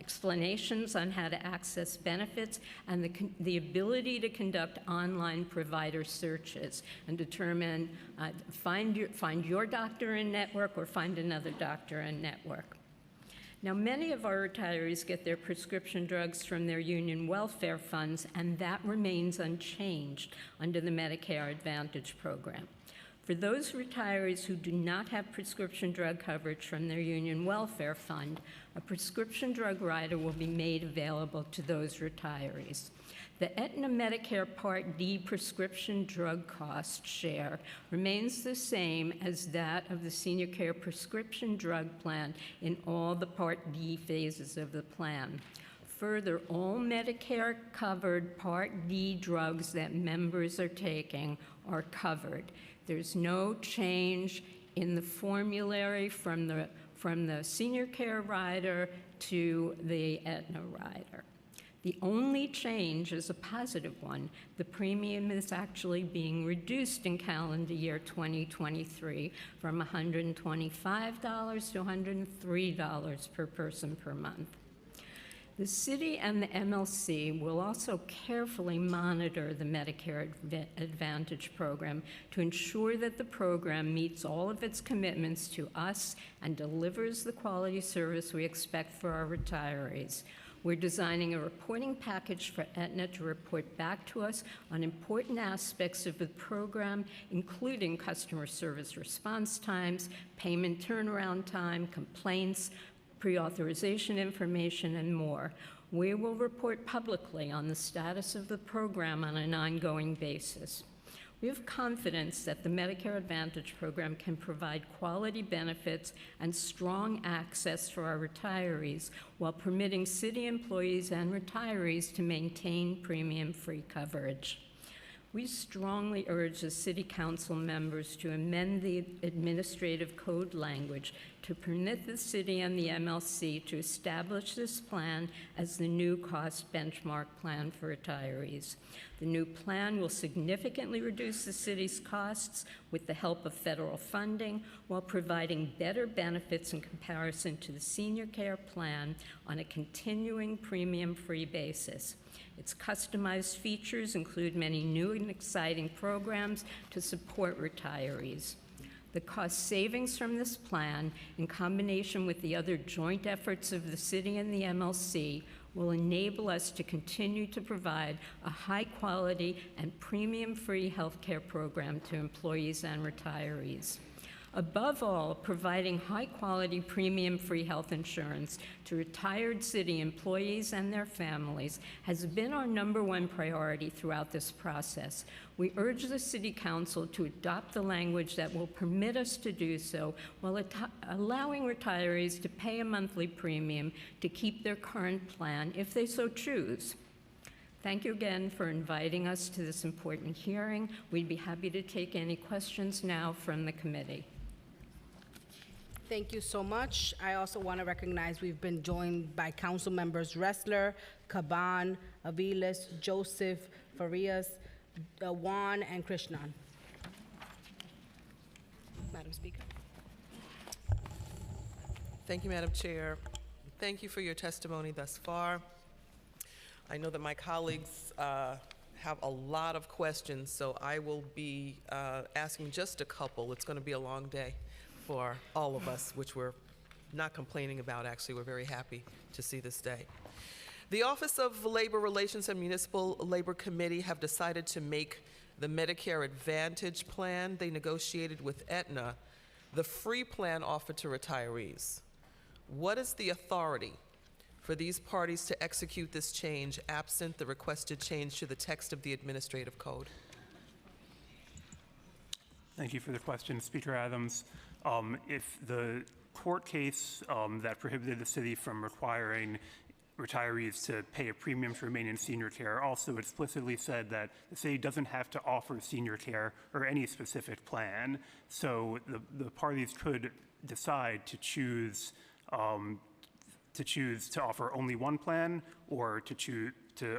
explanations on how to access benefits, and the ability to conduct online provider searches and determine, find your doctor in network or find another doctor in network. Now, many of our retirees get their prescription drugs from their union welfare funds, and that remains unchanged under the Medicare Advantage program. For those retirees who do not have prescription drug coverage from their union welfare fund, a prescription drug rider will be made available to those retirees. The Aetna Medicare Part D prescription drug cost share remains the same as that of the Senior Care Prescription Drug Plan in all the Part D phases of the plan. Further, all Medicare-covered Part D drugs that members are taking are covered. There's no change in the formulary from the Senior Care rider to the Aetna rider. The only change is a positive one. The premium is actually being reduced in calendar year 2023 from $125 to $103 per person per month. The city and the MLC will also carefully monitor the Medicare Advantage program to ensure that the program meets all of its commitments to us and delivers the quality service we expect for our retirees. We're designing a reporting package for Aetna to report back to us on important aspects of the program, including customer service response times, payment turnaround time, complaints, pre-authorization information, and more. We will report publicly on the status of the program on an ongoing basis. We have confidence that the Medicare Advantage program can provide quality benefits and strong access for our retirees while permitting city employees and retirees to maintain premium-free coverage. We strongly urge the City Council members to amend the administrative code language to permit the city and the MLC to establish this plan as the new cost benchmark plan for retirees. The new plan will significantly reduce the city's costs with the help of federal funding while providing better benefits in comparison to the senior care plan on a continuing premium-free basis. Its customized features include many new and exciting programs to support retirees. The cost savings from this plan, in combination with the other joint efforts of the city and the MLC, will enable us to continue to provide a high-quality and premium-free healthcare program to employees and retirees. Above all, providing high-quality premium-free health insurance to retired city employees and their families has been our #1 priority throughout this process. We urge the City Council to adopt the language that will permit us to do so while allowing retirees to pay a monthly premium to keep their current plan if they so choose. Thank you again for inviting us to this important hearing. We'd be happy to take any questions now from the committee. Thank you so much. I also want to recognize we've been joined by council members Ressler, Caban, Aviles, Joseph, Farias, Juan, and Krishnan. Madam Speaker. Thank you, Madam Chair. Thank you for your testimony thus far. I know that my colleagues have a lot of questions, so I will be asking just a couple. It's going to be a long day for all of us, which we're not complaining about, actually. We're very happy to see this day. The Office of Labor Relations and Municipal Labor Committee have decided to make the Medicare Advantage plan they negotiated with Aetna the free plan offered to retirees. What is the authority for these parties to execute this change absent the requested change to the text of the administrative code? Thank you for the question, Speaker Adams. If the court case that prohibited the city from requiring retirees to pay a premium to remain in senior care also explicitly said that the city doesn't have to offer senior care or any specific plan. So the parties could decide to choose to offer only one plan or to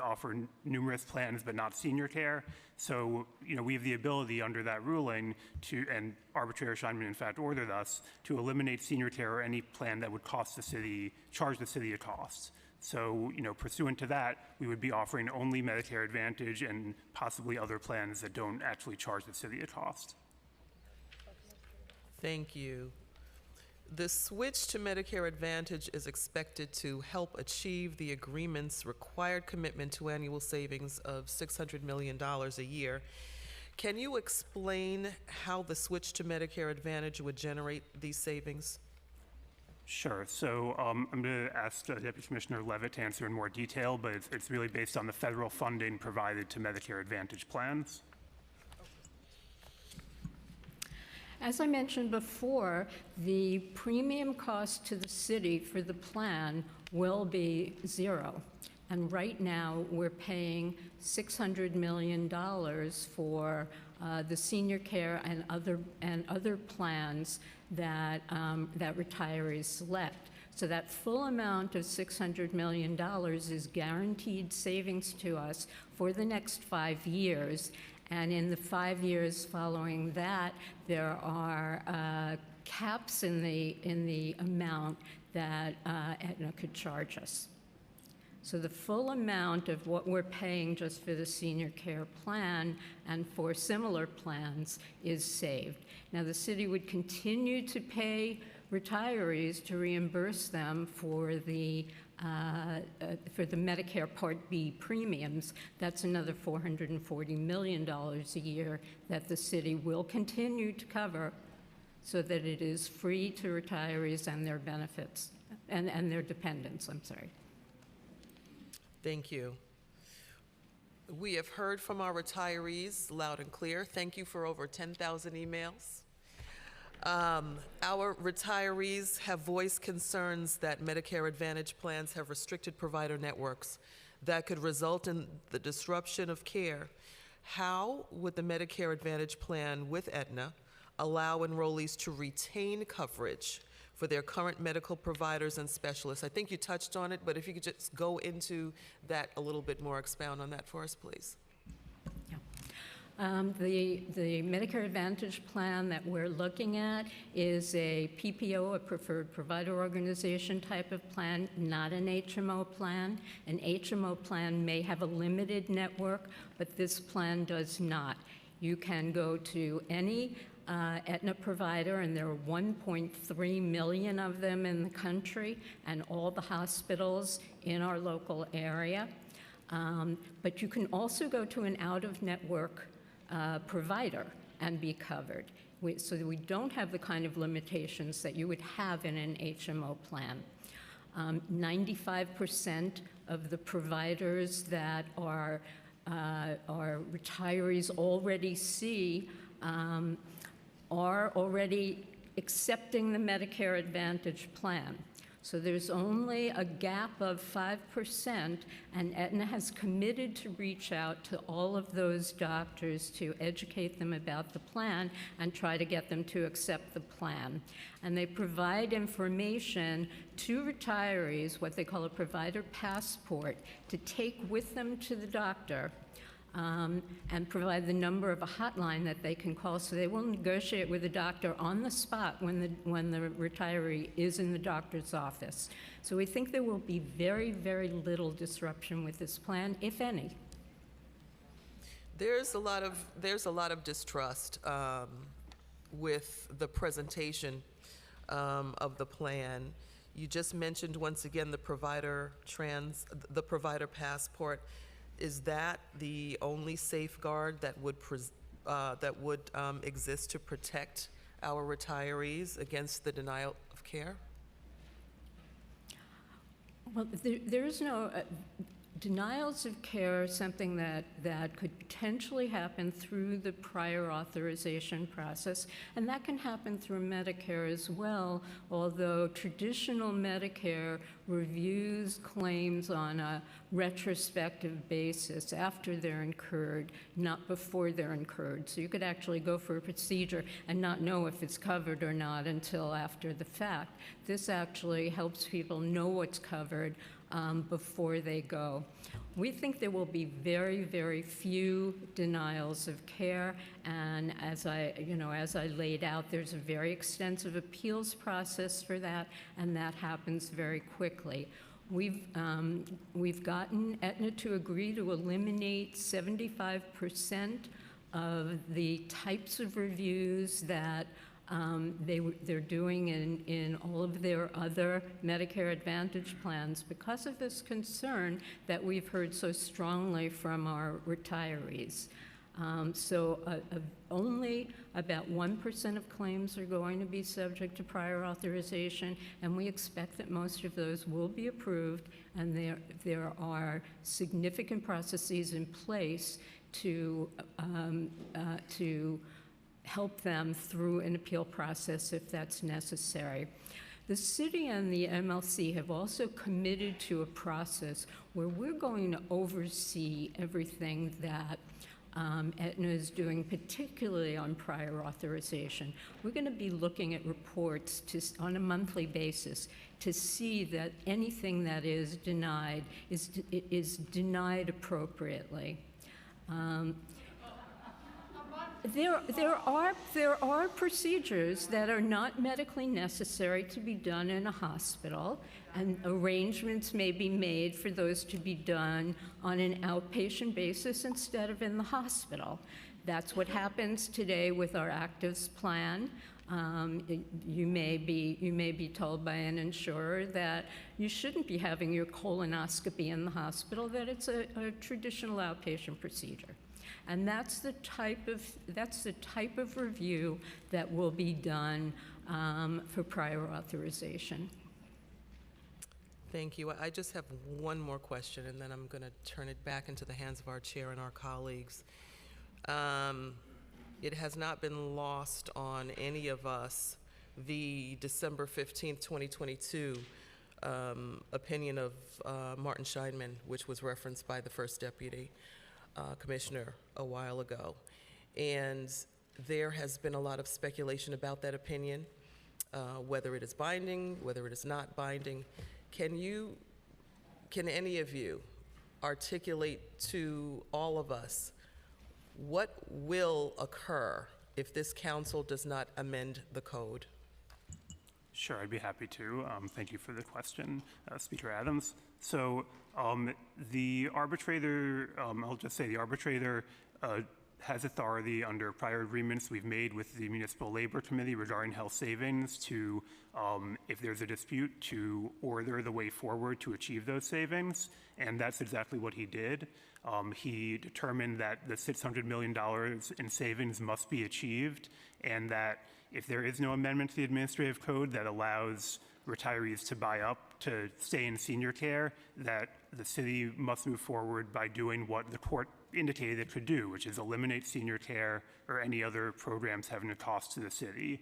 offer numerous plans but not senior care. So, we have the ability under that ruling to, and arbitrary assignment in fact ordered us, to eliminate senior care or any plan that would charge the city a cost. So, pursuant to that, we would be offering only Medicare Advantage and possibly other plans that don't actually charge the city a cost. Thank you. The switch to Medicare Advantage is expected to help achieve the agreement's required commitment to annual savings of $600 million a year. Can you explain how the switch to Medicare Advantage would generate these savings? Sure. So I'm going to ask Deputy Commissioner Levitt to answer in more detail, but it's really based on the federal funding provided to Medicare Advantage plans. As I mentioned before, the premium cost to the city for the plan will be zero. And right now, we're paying $600 million for the senior care and other plans that retirees select. So that full amount of $600 million is guaranteed savings to us for the next 5 years. And in the 5 years following that, there are caps in the amount that Aetna could charge us. So the full amount of what we're paying just for the senior care plan and for similar plans is saved. Now, the city would continue to pay retirees to reimburse them for the Medicare Part B premiums. That's another $440 million a year that the city will continue to cover so that it is free to retirees and their benefits, and their dependents, I'm sorry. Thank you. We have heard from our retirees loud and clear. Thank you for over 10,000 emails. Our retirees have voiced concerns that Medicare Advantage plans have restricted provider networks that could result in the disruption of care. How would the Medicare Advantage plan with Aetna allow enrollees to retain coverage for their current medical providers and specialists? I think you touched on it, but if you could just go into that a little bit more, expound on that for us, please. The Medicare Advantage plan that we're looking at is a PPO, a preferred provider organization type of plan, not an HMO plan. An HMO plan may have a limited network, but this plan does not. You can go to any Aetna provider, and there are 1.3 million of them in the country, and all the hospitals in our local area. But you can also go to an out-of-network provider and be covered. So that we don't have the kind of limitations that you would have in an HMO plan. 95% of the providers that our retirees already see are already accepting the Medicare Advantage plan. So there's only a gap of 5%, and Aetna has committed to reach out to all of those doctors to educate them about the plan and try to get them to accept the plan. And they provide information to retirees, what they call a provider passport, to take with them to the doctor. And provide the number of a hotline that they can call, so they will negotiate with the doctor on the spot when the retiree is in the doctor's office. So we think there will be very, very little disruption with this plan, if any. There's a lot of distrust with the presentation of the plan. You just mentioned once again the provider passport. Is that the only safeguard that would exist to protect our retirees against the denial of care? Well, there is no denials of care, something that could potentially happen through the prior authorization process, and that can happen through Medicare as well, although traditional Medicare reviews claims on a retrospective basis after they're incurred, not before they're incurred. So you could actually go for a procedure and not know if it's covered or not until after the fact. This actually helps people know what's covered before they go. We think there will be very, very few denials of care, and as I laid out, there's a very extensive appeals process for that, and that happens very quickly. We've gotten Aetna to agree to eliminate 75% of the types of reviews that they're doing in all of their other Medicare Advantage plans because of this concern that we've heard so strongly from our retirees. Only about 1% of claims are going to be subject to prior authorization, and we expect that most of those will be approved, and there are significant processes in place to help them through an appeal process if that's necessary. The city and the MLC have also committed to a process where we're going to oversee everything that Aetna is doing, particularly on prior authorization. We're going to be looking at reports on a monthly basis to see that anything that is denied is denied appropriately. There are procedures that are not medically necessary to be done in a hospital, and arrangements may be made for those to be done on an outpatient basis instead of in the hospital. That's what happens today with our Actives plan. You may be told by an insurer that you shouldn't be having your colonoscopy in the hospital, that it's a traditional outpatient procedure. And that's the type of review that will be done for prior authorization. Thank you. I just have one more question, and then I'm going to turn it back into the hands of our chair and our colleagues. It has not been lost on any of us the December 15th, 2022 opinion of Martin Scheinman, which was referenced by the first deputy commissioner a while ago. And there has been a lot of speculation about that opinion, whether it is binding, whether it is not binding. Can any of you articulate to all of us what will occur if this council does not amend the code? Sure, I'd be happy to. Thank you for the question, Speaker Adams. So the arbitrator, I'll just say the arbitrator has authority under prior agreements we've made with the Municipal Labor Committee regarding health savings to, if there's a dispute, to order the way forward to achieve those savings. And that's exactly what he did. He determined that the $600 million in savings must be achieved, and that if there is no amendment to the administrative code that allows retirees to buy up to stay in senior care, that the city must move forward by doing what the court indicated it could do, which is eliminate senior care or any other programs having a cost to the city.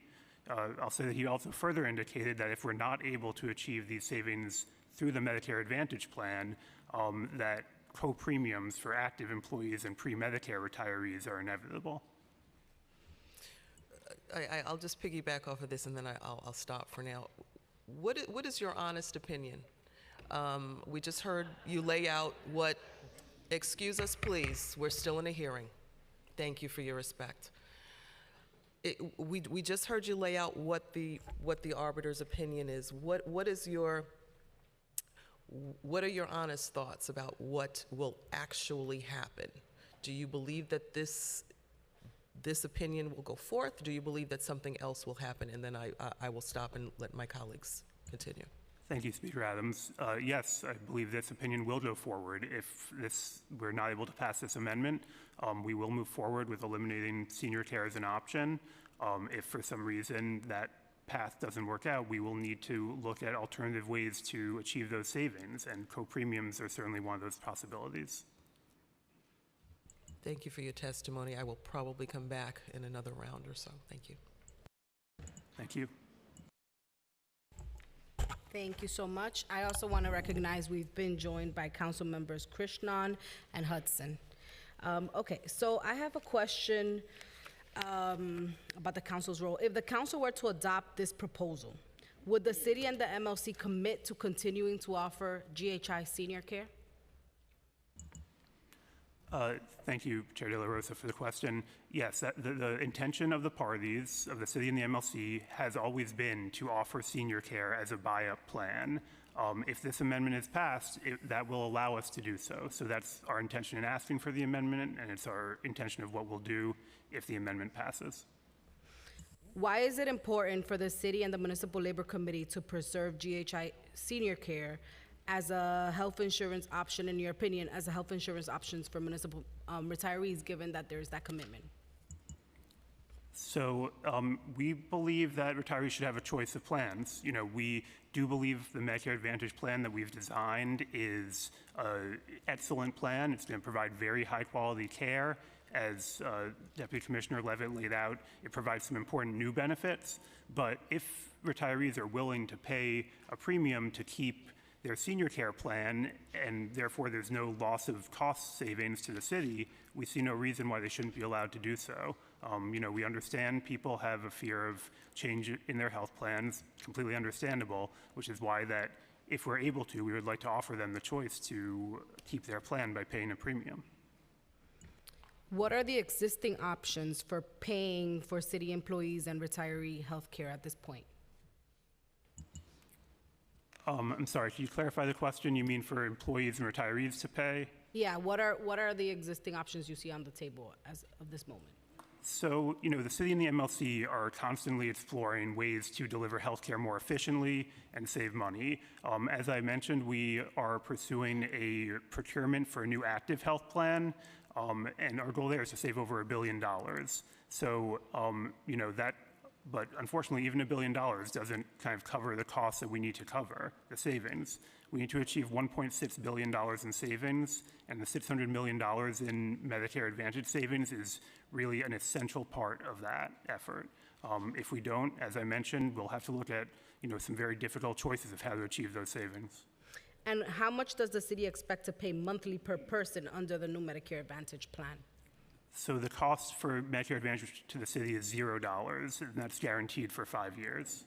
I'll say that he also further indicated that if we're not able to achieve these savings through the Medicare Advantage plan, that co-premiums for active employees and pre-Medicare retirees are inevitable. I'll just piggyback off of this, and then I'll stop for now. What is your honest opinion? We just heard you lay out what, excuse us please, we're still in a hearing. Thank you for your respect. We just heard you lay out what the arbiter's opinion is. What are your honest thoughts about what will actually happen? Do you believe that this opinion will go forth? Do you believe that something else will happen? And then I will stop and let my colleagues continue. Thank you, Speaker Adams. Yes, I believe this opinion will go forward. If we're not able to pass this amendment, we will move forward with eliminating senior care as an option. If for some reason that path doesn't work out, we will need to look at alternative ways to achieve those savings, and co-premiums are certainly one of those possibilities. Thank you for your testimony. I will probably come back in another round or so. Thank you. Thank you. Thank you so much. I also want to recognize we've been joined by Council Members Krishnan and Hudson. Okay, so I have a question about the council's role. If the council were to adopt this proposal, would the city and the MLC commit to continuing to offer GHI senior care? Thank you, Chair De La Rosa, for the question. Yes, the intention of the parties, of the city and the MLC, has always been to offer senior care as a buy-up plan. If this amendment is passed, that will allow us to do so. So that's our intention in asking for the amendment, and it's our intention of what we'll do if the amendment passes. Why is it important for the city and the Municipal Labor Committee to preserve GHI senior care as a health insurance option, in your opinion, as a health insurance options for municipal retirees, given that there's that commitment? So we believe that retirees should have a choice of plans. You know, we do believe the Medicare Advantage plan that we've designed is an excellent plan. It's going to provide very high quality care. As Deputy Commissioner Levitt laid out, it provides some important new benefits. But if retirees are willing to pay a premium to keep their senior care plan, and therefore there's no loss of cost savings to the city, we see no reason why they shouldn't be allowed to do so. You know, we understand people have a fear of change in their health plans, completely understandable, which is why that if we're able to, we would like to offer them the choice to keep their plan by paying a premium. What are the existing options for paying for city employees and retiree health care at this point? I'm sorry, can you clarify the question? You mean for employees and retirees to pay? Yeah, what are the existing options you see on the table as of this moment? So, you know, the city and the MLC are constantly exploring ways to deliver healthcare more efficiently and save money. As I mentioned, we are pursuing a procurement for a new active health plan, and our goal there is to save over $1 billion. So, you know, but unfortunately, even $1 billion doesn't kind of cover the costs that we need to cover, the savings. We need to achieve $1.6 billion in savings, and the $600 million in Medicare Advantage savings is really an essential part of that effort. If we don't, as I mentioned, we'll have to look at, you know, some very difficult choices of how to achieve those savings. And how much does the city expect to pay monthly per person under the new Medicare Advantage plan? So the cost for Medicare Advantage to the city is $0, and that's guaranteed for 5 years.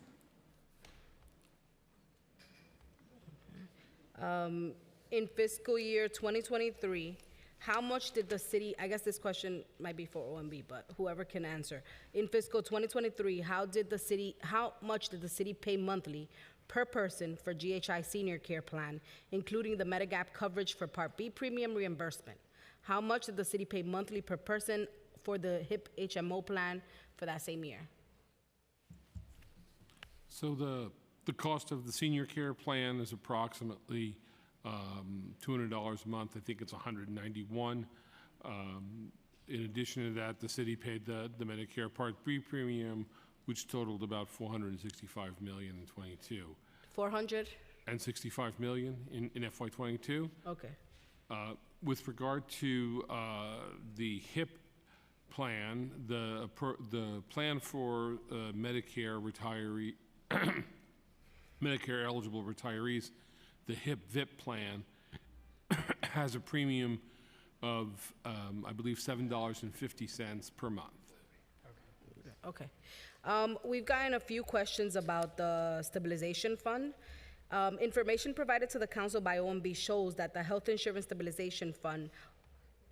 In fiscal year 2023, how much did the city, I guess this question might be for OMB, but whoever can answer. In fiscal 2023, how much did the city pay monthly per person for GHI senior care plan, including the Medigap coverage for Part B premium reimbursement? How much did the city pay monthly per person for the HIP HMO plan for that same year? So the cost of the senior care plan is approximately $200 a month. I think it's $191. In addition to that, the city paid the Medicare Part B premium, which totaled about $465 million in '22. 400? And $65 million in FY22. Okay. With regard to the HIP plan, the plan for Medicare retiree, Medicare eligible retirees, the HIP VIP plan has a premium of, I believe, $7.50 per month. Okay. We've gotten a few questions about the stabilization fund. Information provided to the council by OMB shows that the Health Insurance Stabilization Fund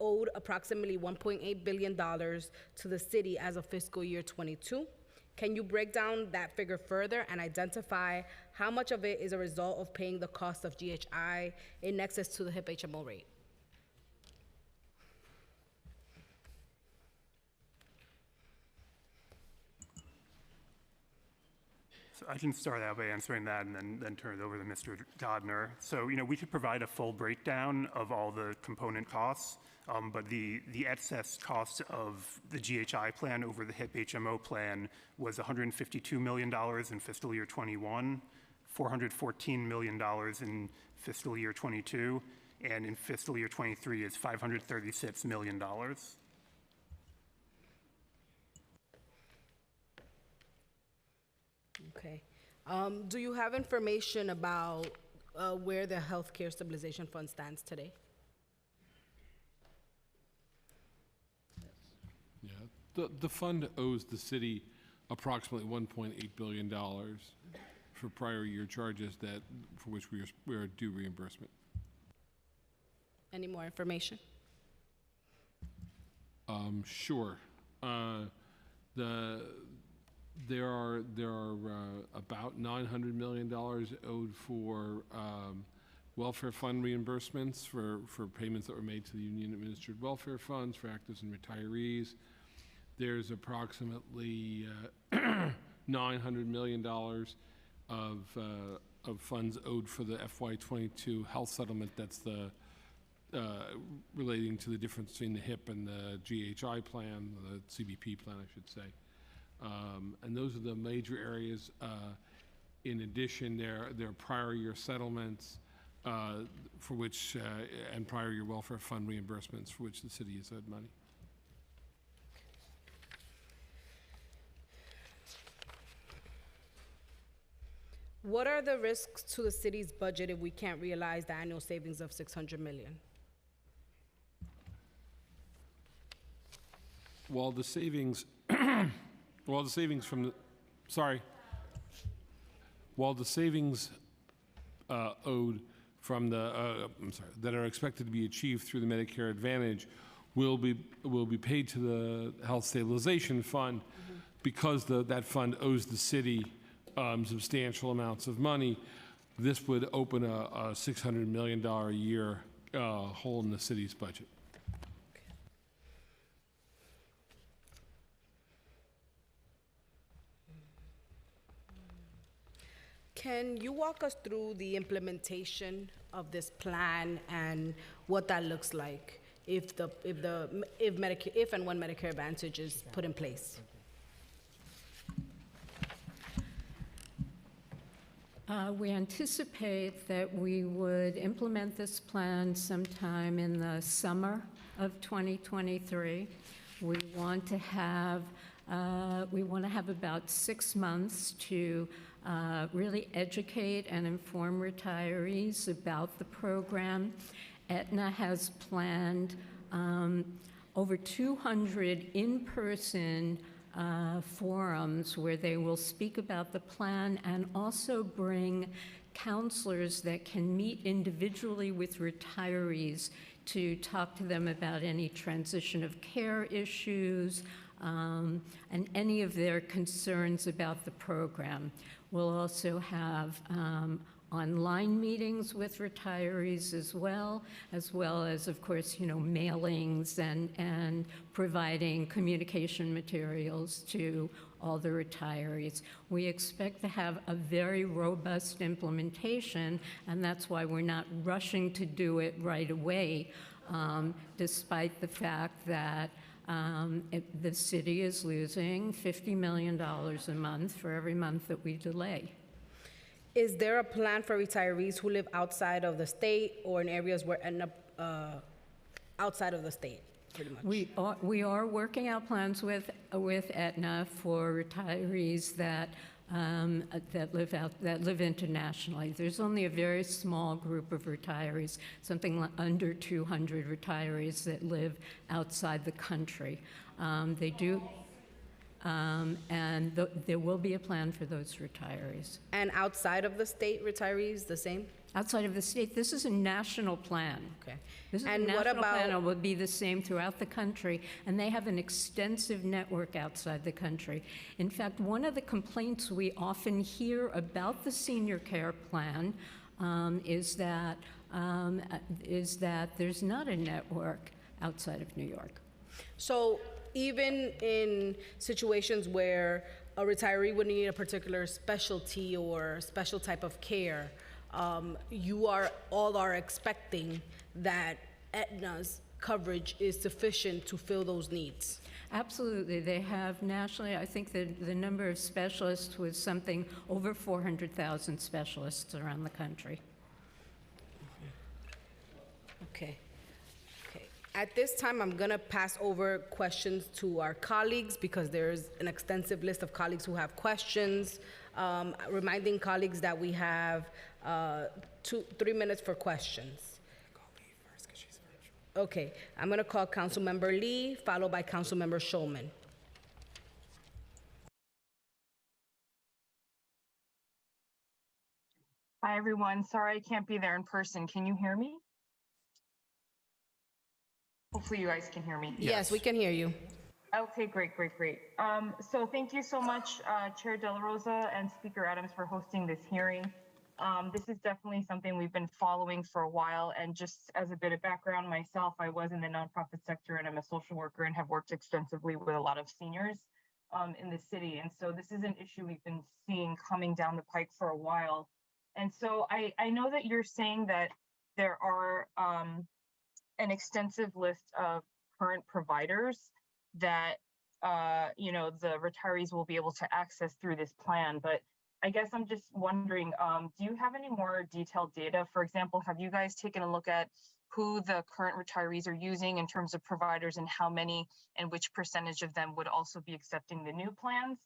owed approximately $1.8 billion to the city as of fiscal year 22. Can you break down that figure further and identify how much of it is a result of paying the cost of GHI in excess to the HIP HMO rate? So I can start out by answering that and then turn it over to Mr. Godner. So, you know, we could provide a full breakdown of all the component costs, but the excess cost of the GHI plan over the HIP HMO plan was $152 million in fiscal year 21, $414 million in fiscal year 22, and in fiscal year 23 is $536 million. Okay. Do you have information about where the Healthcare Stabilization Fund stands today? Yeah, the fund owes the city approximately $1.8 billion for prior year charges for which we are due reimbursement. Any more information? Sure. There are about $900 million owed for welfare fund reimbursements for payments that were made to the union-administered welfare funds for actives and retirees. There's approximately $900 million of funds owed for the FY22 health settlement. That's the relating to the difference between the HIP and the GHI plan, the CBP plan, I should say. And those are the major areas. In addition, there are prior year settlements for which, and prior year welfare fund reimbursements for which the city has owed money. What are the risks to the city's budget if we can't realize the annual savings of $600 million? While the savings, while the savings owed from the, that are expected to be achieved through the Medicare Advantage will be paid to the Health Stabilization Fund, because that fund owes the city substantial amounts of money. This would open a $600 million a year hole in the city's budget. Can you walk us through the implementation of this plan and what that looks like if and when Medicare Advantage is put in place? We anticipate that we would implement this plan sometime in the summer of 2023. We want to have about 6 months to really educate and inform retirees about the program. Aetna has planned over 200 in-person forums where they will speak about the plan and also bring counselors that can meet individually with retirees to talk to them about any transition of care issues and any of their concerns about the program. We'll also have online meetings with retirees as well as, of course, mailings and providing communication materials to all the retirees. We expect to have a very robust implementation, and that's why we're not rushing to do it right away, despite the fact that the city is losing $50 million a month for every month that we delay. Is there a plan for retirees who live outside of the state or in areas where end up outside of the state, pretty much? We are working out plans with Aetna for retirees that live internationally. There's only a very small group of retirees, something like under 200 retirees that live outside the country. They do. And there will be a plan for those retirees. And outside of the state retirees, the same? Outside of the state, this is a national plan. Okay. This is And a what national about- plan. It will be the same throughout the country, and they have an extensive network outside the country. In fact, one of the complaints we often hear about the senior care plan is that there's not a network outside of New York. So even in situations where a retiree would need a particular specialty or special type of care, you all are expecting that Aetna's coverage is sufficient to fill those needs. Absolutely. They have nationally, I think the number of specialists was something over 400,000 specialists around the country. Okay. At this time, I'm going to pass over questions to our colleagues because there's an extensive list of colleagues who have questions. Reminding colleagues that we have 3 minutes for questions. Okay, I'm going to call Councilmember Lee, followed by Councilmember Schulman. Hi, everyone. Sorry I can't be there in person. Can you hear me? Hopefully you guys can hear me. Yes, we can hear you. Okay, great. So thank you so much, Chair De La Rosa and Speaker Adams, for hosting this hearing. This is definitely something we've been following for a while. And just as a bit of background, myself, I was in the nonprofit sector and I'm a social worker and have worked extensively with a lot of seniors in the city. And so this is an issue we've been seeing coming down the pike for a while. And so I know that you're saying that there are an extensive list of current providers that the retirees will be able to access through this plan. But I guess I'm just wondering, do you have any more detailed data? For example, have you guys taken a look at who the current retirees are using in terms of providers and how many and which percentage of them would also be accepting the new plans?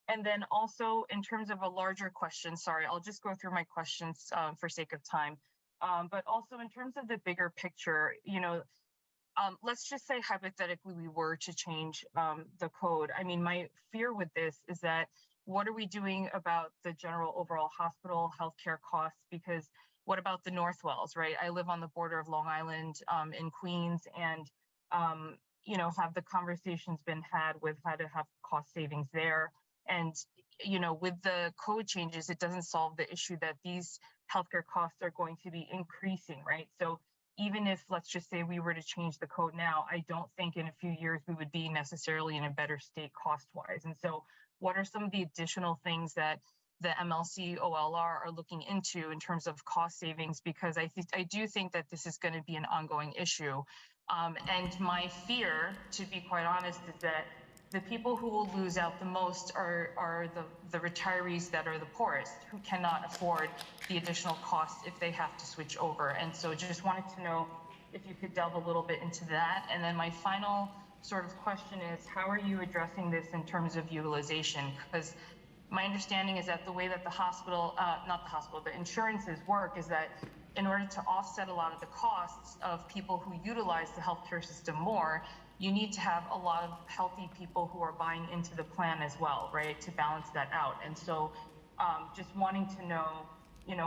And then also in terms of a larger question, sorry, I'll just go through my questions for sake of time. But also in terms of the bigger picture, let's just say hypothetically we were to change the code. I mean, my fear with this is that what are we doing about the general overall hospital healthcare costs? Because what about the Northwells, right? I live on the border of Long Island in Queens, and have the conversations been had with how to have cost savings there? And with the code changes, it doesn't solve the issue that these healthcare costs are going to be increasing, right? So even if, let's just say, we were to change the code now, I don't think in a few years we would be necessarily in a better state cost-wise. And so what are some of the additional things that the MLC OLR are looking into in terms of cost savings? Because I do think that this is going to be an ongoing issue. And my fear, to be quite honest, is that the people who will lose out the most are the retirees that are the poorest, who cannot afford the additional costs if they have to switch over. And so just wanted to know if you could delve a little bit into that. And then my final sort of question is, how are you addressing this in terms of utilization? Because my understanding is that the way that the insurances work is that in order to offset a lot of the costs of people who utilize the healthcare system more, you need to have a lot of healthy people who are buying into the plan as well, right, to balance that out. And so just wanting to know,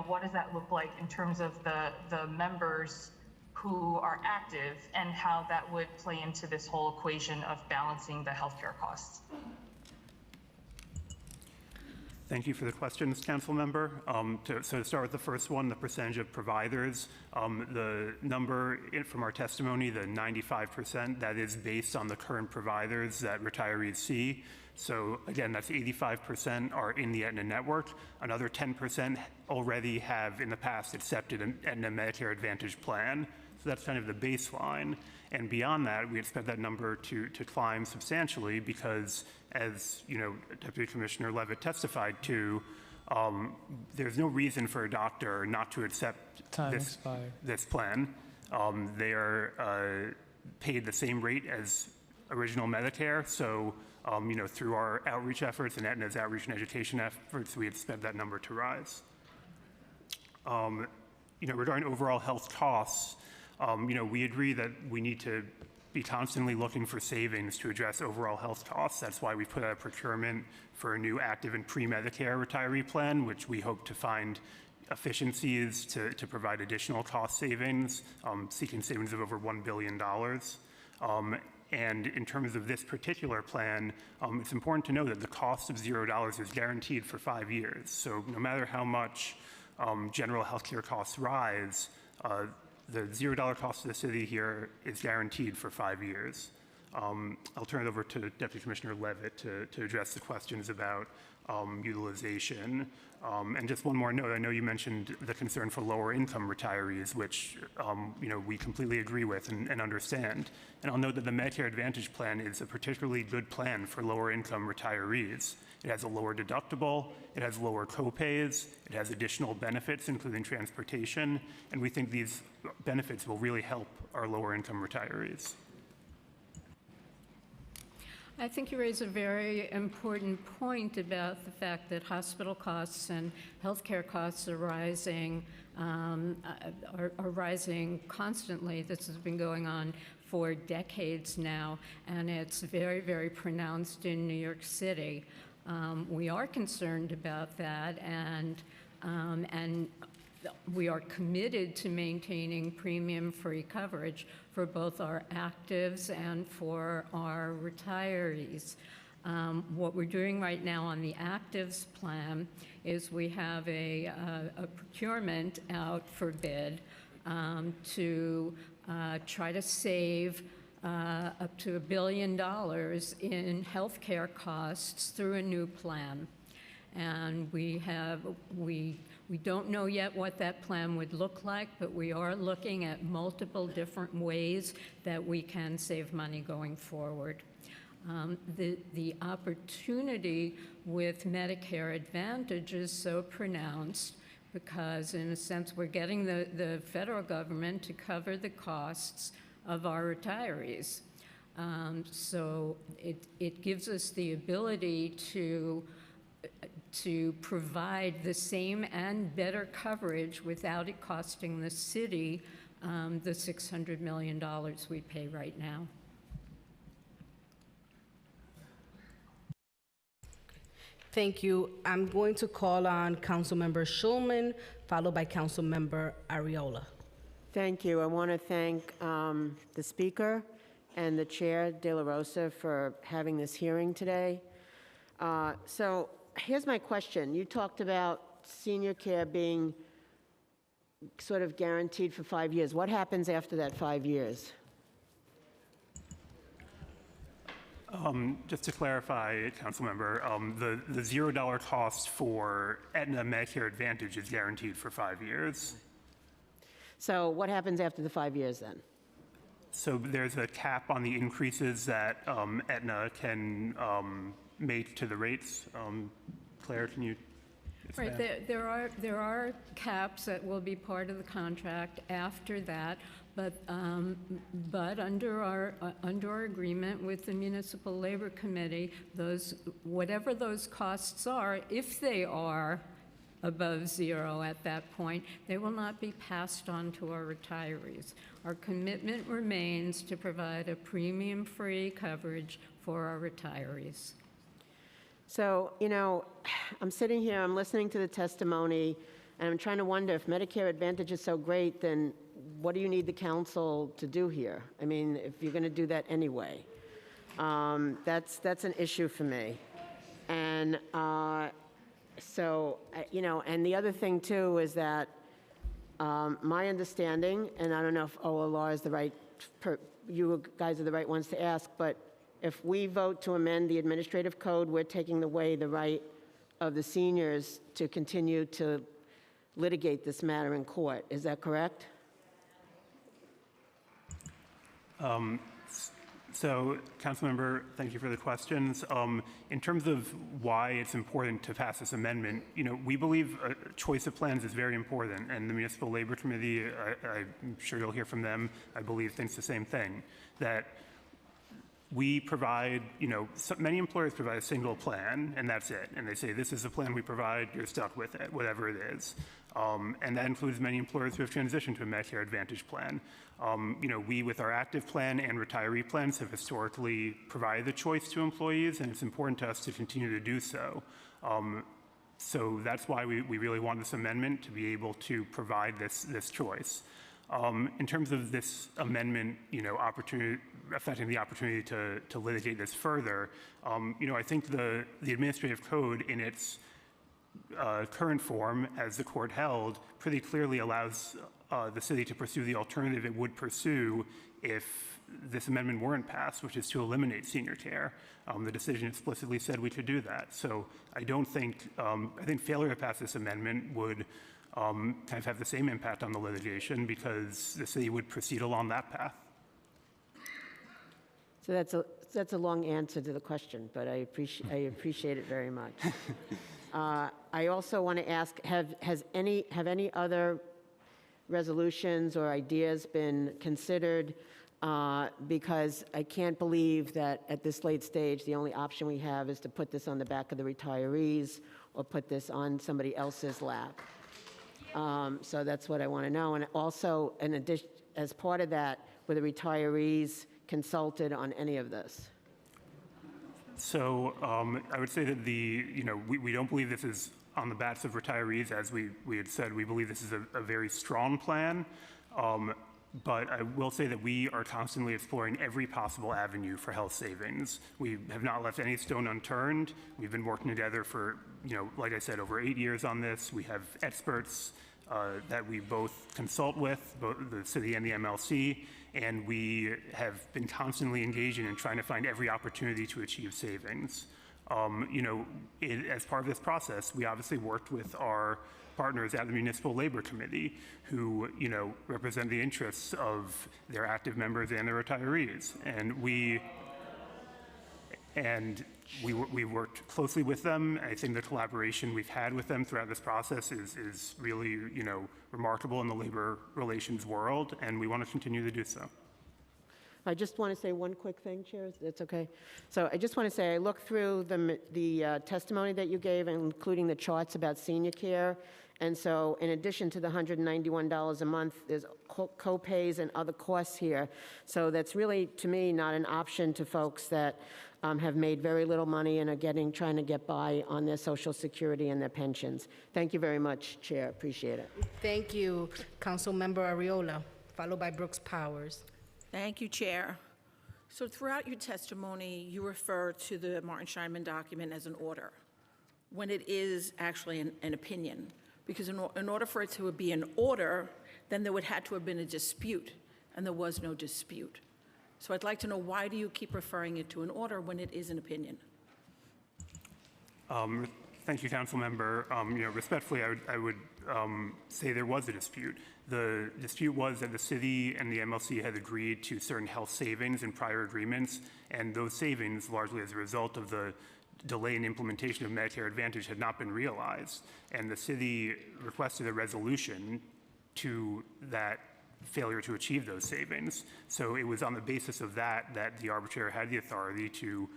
what does that look like in terms of the members who are active and how that would play into this whole equation of balancing the healthcare costs? Thank you for the questions, Council Member. So to start with the first one, the percentage of providers, the number from our testimony, the 95%, that is based on the current providers that retirees see. So again, that's 85% are in the Aetna network. Another 10% already have in the past accepted an Aetna Medicare Advantage plan. So that's kind of the baseline. And beyond that, we expect that number to climb substantially because, as Deputy Commissioner Levitt testified to, there's no reason for a doctor not to accept this plan. They are paid the same rate as original Medicare. So, through our outreach efforts and Aetna's outreach and education efforts, we expect that number to rise. Regarding overall health costs, we agree that we need to be constantly looking for savings to address overall health costs. That's why we put out a procurement for a new active and pre-Medicare retiree plan, which we hope to find efficiencies to provide additional cost savings, seeking savings of over $1 billion. And in terms of this particular plan, it's important to know that the cost of $0 is guaranteed for 5 years. So no matter how much general healthcare costs rise, the $0 cost to the city here is guaranteed for 5 years. I'll turn it over to Deputy Commissioner Levitt to address the questions about utilization. And just one more note, I know you mentioned the concern for lower income retirees, which we completely agree with and understand. And I'll note that the Medicare Advantage plan is a particularly good plan for lower income retirees. It has a lower deductible, it has lower copays, it has additional benefits, including transportation, and we think these benefits will really help our lower income retirees. I think you raise a very important point about the fact that hospital costs and healthcare costs are rising constantly. This has been going on for decades now, and it's very, very pronounced in New York City. We are concerned about that, and we are committed to maintaining premium-free coverage for both our actives and for our retirees. What we're doing right now on the actives plan is we have a procurement out for bid to try to save up to $1 billion in healthcare costs through a new plan. And we don't know yet what that plan would look like, but we are looking at multiple different ways that we can save money going forward. The opportunity with Medicare Advantage is so pronounced because, in a sense, we're getting the federal government to cover the costs of our retirees. So it gives us the ability to provide the same and better coverage without it costing the city the $600 million we pay right now. Thank you. I'm going to call on Councilmember Schulman, followed by Councilmember Ariola. Thank you. I want to thank the Speaker and the Chair, De La Rosa, for having this hearing today. So here's my question. You talked about senior care being sort of guaranteed for 5 years. What happens after that 5 years? Just to clarify, Councilmember, the $0 cost for Aetna Medicare Advantage is guaranteed for 5 years. So what happens after the 5 years then? So there's a cap on the increases that Aetna can make to the rates. Claire, can you expand? Right, there are caps that will be part of the contract after that, but under our agreement with the Municipal Labor Committee, whatever those costs are, if they are above zero at that point, they will not be passed on to our retirees. Our commitment remains to provide a premium-free coverage for our retirees. So, you know, I'm sitting here, I'm listening to the testimony, and I'm trying to wonder if Medicare Advantage is so great, then what do you need the council to do here? I mean, if you're going to do that anyway. That's an issue for me. And so, you know, and the other thing, too, is that my understanding, and I don't know if OLR is the right, you guys are the right ones to ask, but if we vote to amend the administrative code, we're taking away the right of the seniors to continue to litigate this matter in court. Is that correct? So, Councilmember, thank you for the questions. In terms of why it's important to pass this amendment, you know, we believe a choice of plans is very important, and the Municipal Labor Committee, I'm sure you'll hear from them, I believe thinks the same thing, that we provide, you know, many employers provide a single plan, and that's it. And they say, this is the plan we provide, you're stuck with it, whatever it is. And that includes many employers who have transitioned to a Medicare Advantage plan. You know, we, with our active plan and retiree plans, have historically provided the choice to employees, and it's important to us to continue to do so. So that's why we really want this amendment, to be able to provide this choice. In terms of this amendment, you know, affecting the opportunity to litigate this further, you know, I think the administrative code in its current form, as the court held, pretty clearly allows the city to pursue the alternative it would pursue if this amendment weren't passed, which is to eliminate senior care. The decision explicitly said we should do that. So I don't think, I think failure to pass this amendment would kind of have the same impact on the litigation, because the city would proceed along that path. So that's a long answer to the question, but I appreciate it very much. I also want to ask, have any other resolutions or ideas been considered? Because I can't believe that at this late stage, the only option we have is to put this on the back of the retirees or put this on somebody else's lap. So that's what I want to know. And also, in addition, as part of that, were the retirees consulted on any of this? So I would say that we don't believe this is on the backs of retirees. As we had said, we believe this is a very strong plan. But I will say that we are constantly exploring every possible avenue for health savings. We have not left any stone unturned. We've been working together for, like I said, over 8 years on this. We have experts that we both consult with, both the city and the MLC, and we have been constantly engaging in trying to find every opportunity to achieve savings. As part of this process, we obviously worked with our partners at the Municipal Labor Committee who, represent the interests of their active members and their retirees. And we worked closely with them. I think the collaboration we've had with them throughout this process is really, remarkable in the labor relations world, and we want to continue to do so. I just want to say one quick thing, Chair, if that's okay. So I just want to say, I looked through the testimony that you gave, including the charts about senior care. And so in addition to the $191 a month, there's co-pays and other costs here. So that's really, to me, not an option to folks that have made very little money and are trying to get by on their Social Security and their pensions. Thank you very much, Chair. Appreciate it. Thank you, Councilmember Arreola, followed by Brooks Powers. Thank you, Chair. So throughout your testimony, you refer to the Martin Scheinman document as an order, when it is actually an opinion. Because in order for it to be an order, then there would have to have been a dispute, and there was no dispute. So I'd like to know, why do you keep referring it to an order when it is an opinion? Thank you, Council Member. Respectfully, I would say there was a dispute. The dispute was that the city and the MLC had agreed to certain health savings in prior agreements, and those savings, largely as a result of the delay in implementation of Medicare Advantage, had not been realized. And the city requested a resolution to that failure to achieve those savings. So it was on the basis of that the arbitrator had the authority to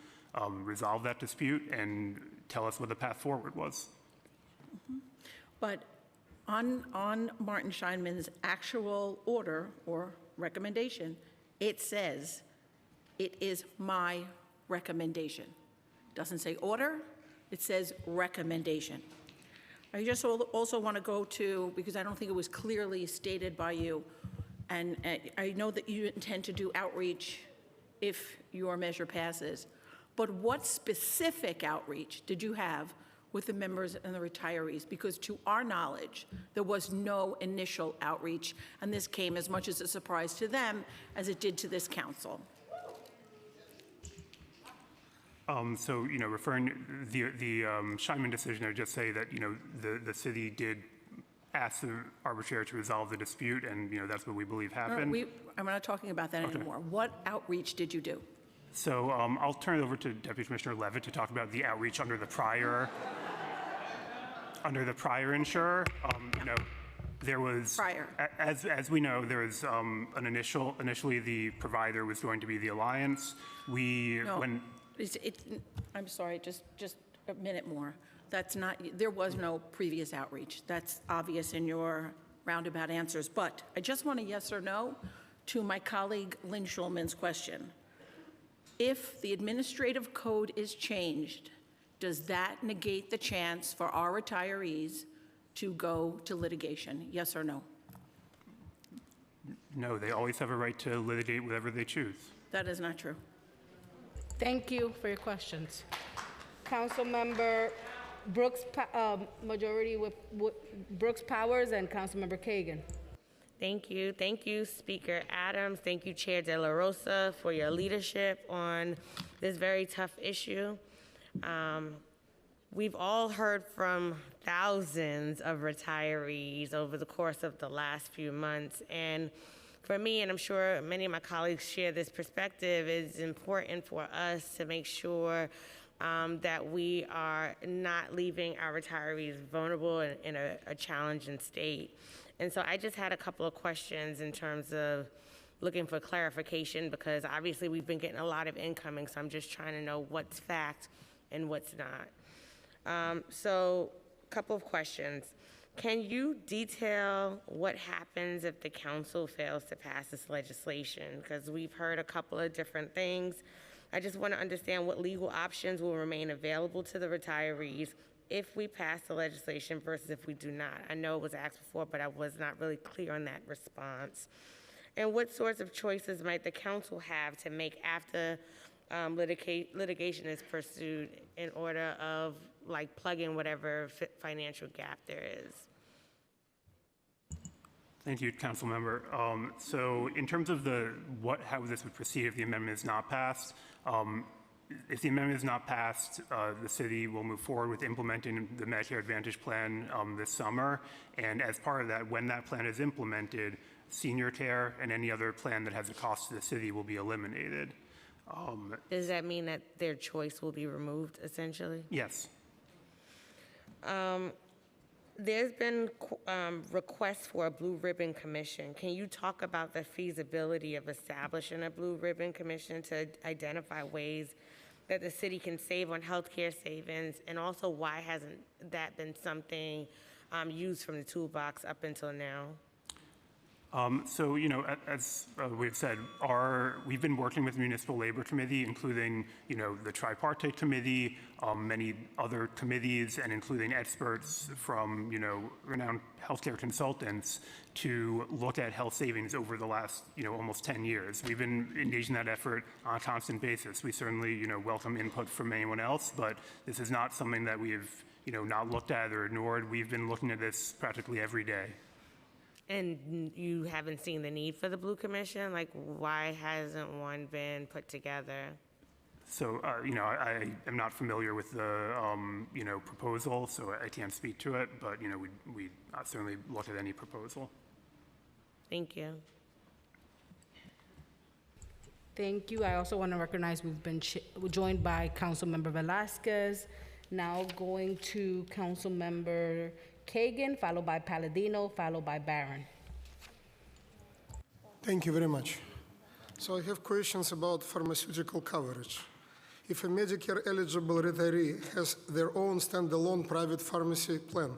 resolve that dispute and tell us what the path forward was. But on Martin Scheinman's actual order or recommendation, it says, it is my recommendation. Doesn't say order, it says recommendation. I just also want to go to, because I don't think it was clearly stated by you, and I know that you intend to do outreach if your measure passes, but what specific outreach did you have with the members and the retirees? Because to our knowledge, there was no initial outreach, and this came as much as a surprise to them as it did to this council. So, referring the Scheinman decision, I would just say that, the city did ask the arbitrator to resolve the dispute, and, that's what we believe happened. I'm not talking about that anymore. What outreach did you do? So I'll turn it over to Deputy Commissioner Levitt to talk about the outreach under the prior insurer. There was Prior. As we know, there was initially the provider was going to be the Alliance. I'm sorry, just a minute more. That's not, there was no previous outreach. That's obvious in your roundabout answers. But I just want a yes or no to my colleague Lynn Schulman's question. If the administrative code is changed, does that negate the chance for our retirees to go to litigation? Yes or no? No, they always have a right to litigate whatever they choose. That is not true. Thank you for your questions. Councilmember Brooks, majority with Brooks Powers, and Councilmember Kagan. Thank you. Thank you, Speaker Adams. Thank you, Chair De La Rosa, for your leadership on this very tough issue. We've all heard from thousands of retirees over the course of the last few months, and for me, and I'm sure many of my colleagues share this perspective, it's important for us to make sure that we are not leaving our retirees vulnerable in a challenging state. And so I just had a couple of questions in terms of looking for clarification, because obviously we've been getting a lot of incoming, so I'm just trying to know what's fact and what's not. So a couple of questions. Can you detail what happens if the council fails to pass this legislation? Because we've heard a couple of different things. I just want to understand what legal options will remain available to the retirees if we pass the legislation versus if we do not? I know it was asked before, but I was not really clear on that response. And what sorts of choices might the council have to make after litigation is pursued in order of like plugging whatever financial gap there is? Thank you, Council Member. So in terms of how this would proceed if the amendment is not passed, if the amendment is not passed, the city will move forward with implementing the Medicare Advantage plan this summer. And as part of that, when that plan is implemented, senior care and any other plan that has a cost to the city will be eliminated. Does that mean that their choice will be removed, essentially? Yes. There's been requests for a Blue Ribbon Commission. Can you talk about the feasibility of establishing a Blue Ribbon Commission to identify ways that the city can save on healthcare savings, and also why hasn't that been something used from the toolbox up until now? So, you know, as we've said, we've been working with the Municipal Labor Committee, including, you know, the Tripartite Committee, many other committees, and including experts from, you know, renowned healthcare consultants to look at health savings over the last, you know, almost 10 years. We've been engaged in that effort on a constant basis. We certainly, you know, welcome input from anyone else, but this is not something that we've, you know, not looked at or ignored. We've been looking at this practically every day. And you haven't seen the need for the Blue Commission? Like, why hasn't one been put together? So, you know, I am not familiar with the, you know, proposal, so I can't speak to it, but, you know, we certainly look at any proposal. Thank you. Thank you. I also want to recognize we've been joined by Councilmember Velasquez, now going to Councilmember Kagan, followed by Palladino, followed by Barron. Thank you very much. So I have questions about pharmaceutical coverage. If a Medicare-eligible retiree has their own standalone private pharmacy plan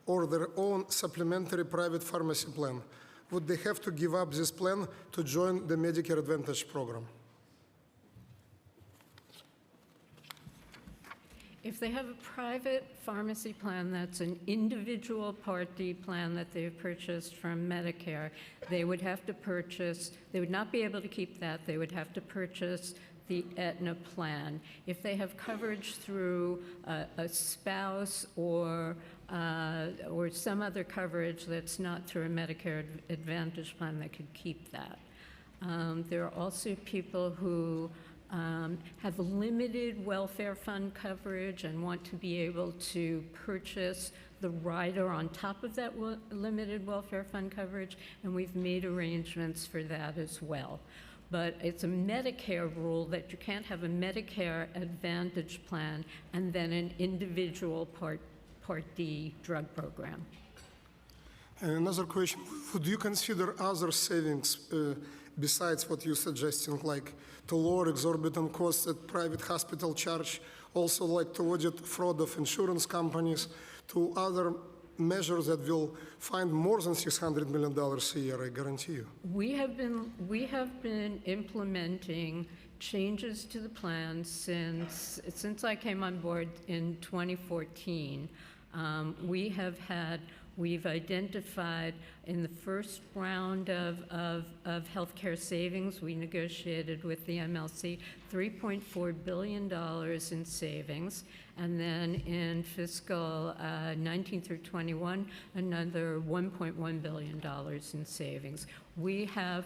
or their own supplementary private pharmacy plan, would they have to give up this plan to join the Medicare Advantage program? If they have a private pharmacy plan that's an individual Part D plan that they've purchased from Medicare, they would have to purchase, they would not be able to keep that, they would have to purchase the Aetna plan. If they have coverage through a spouse or some other coverage that's not through a Medicare Advantage plan, they could keep that. There are also people who have limited welfare fund coverage and want to be able to purchase the rider on top of that limited welfare fund coverage, and we've made arrangements for that as well. But it's a Medicare rule that you can't have a Medicare Advantage plan and then an individual Part D drug program. And another question, would you consider other savings besides what you're suggesting, like to lower exorbitant costs at private hospital charge, also like to audit fraud of insurance companies, to other measures that will find more than $600 million a year, I guarantee you? We have been implementing changes to the plan since I came on board in 2014. We've identified in the first round of healthcare savings, we negotiated with the MLC $3.4 billion in savings. And then in fiscal 19 through 21, another $1.1 billion in savings. We have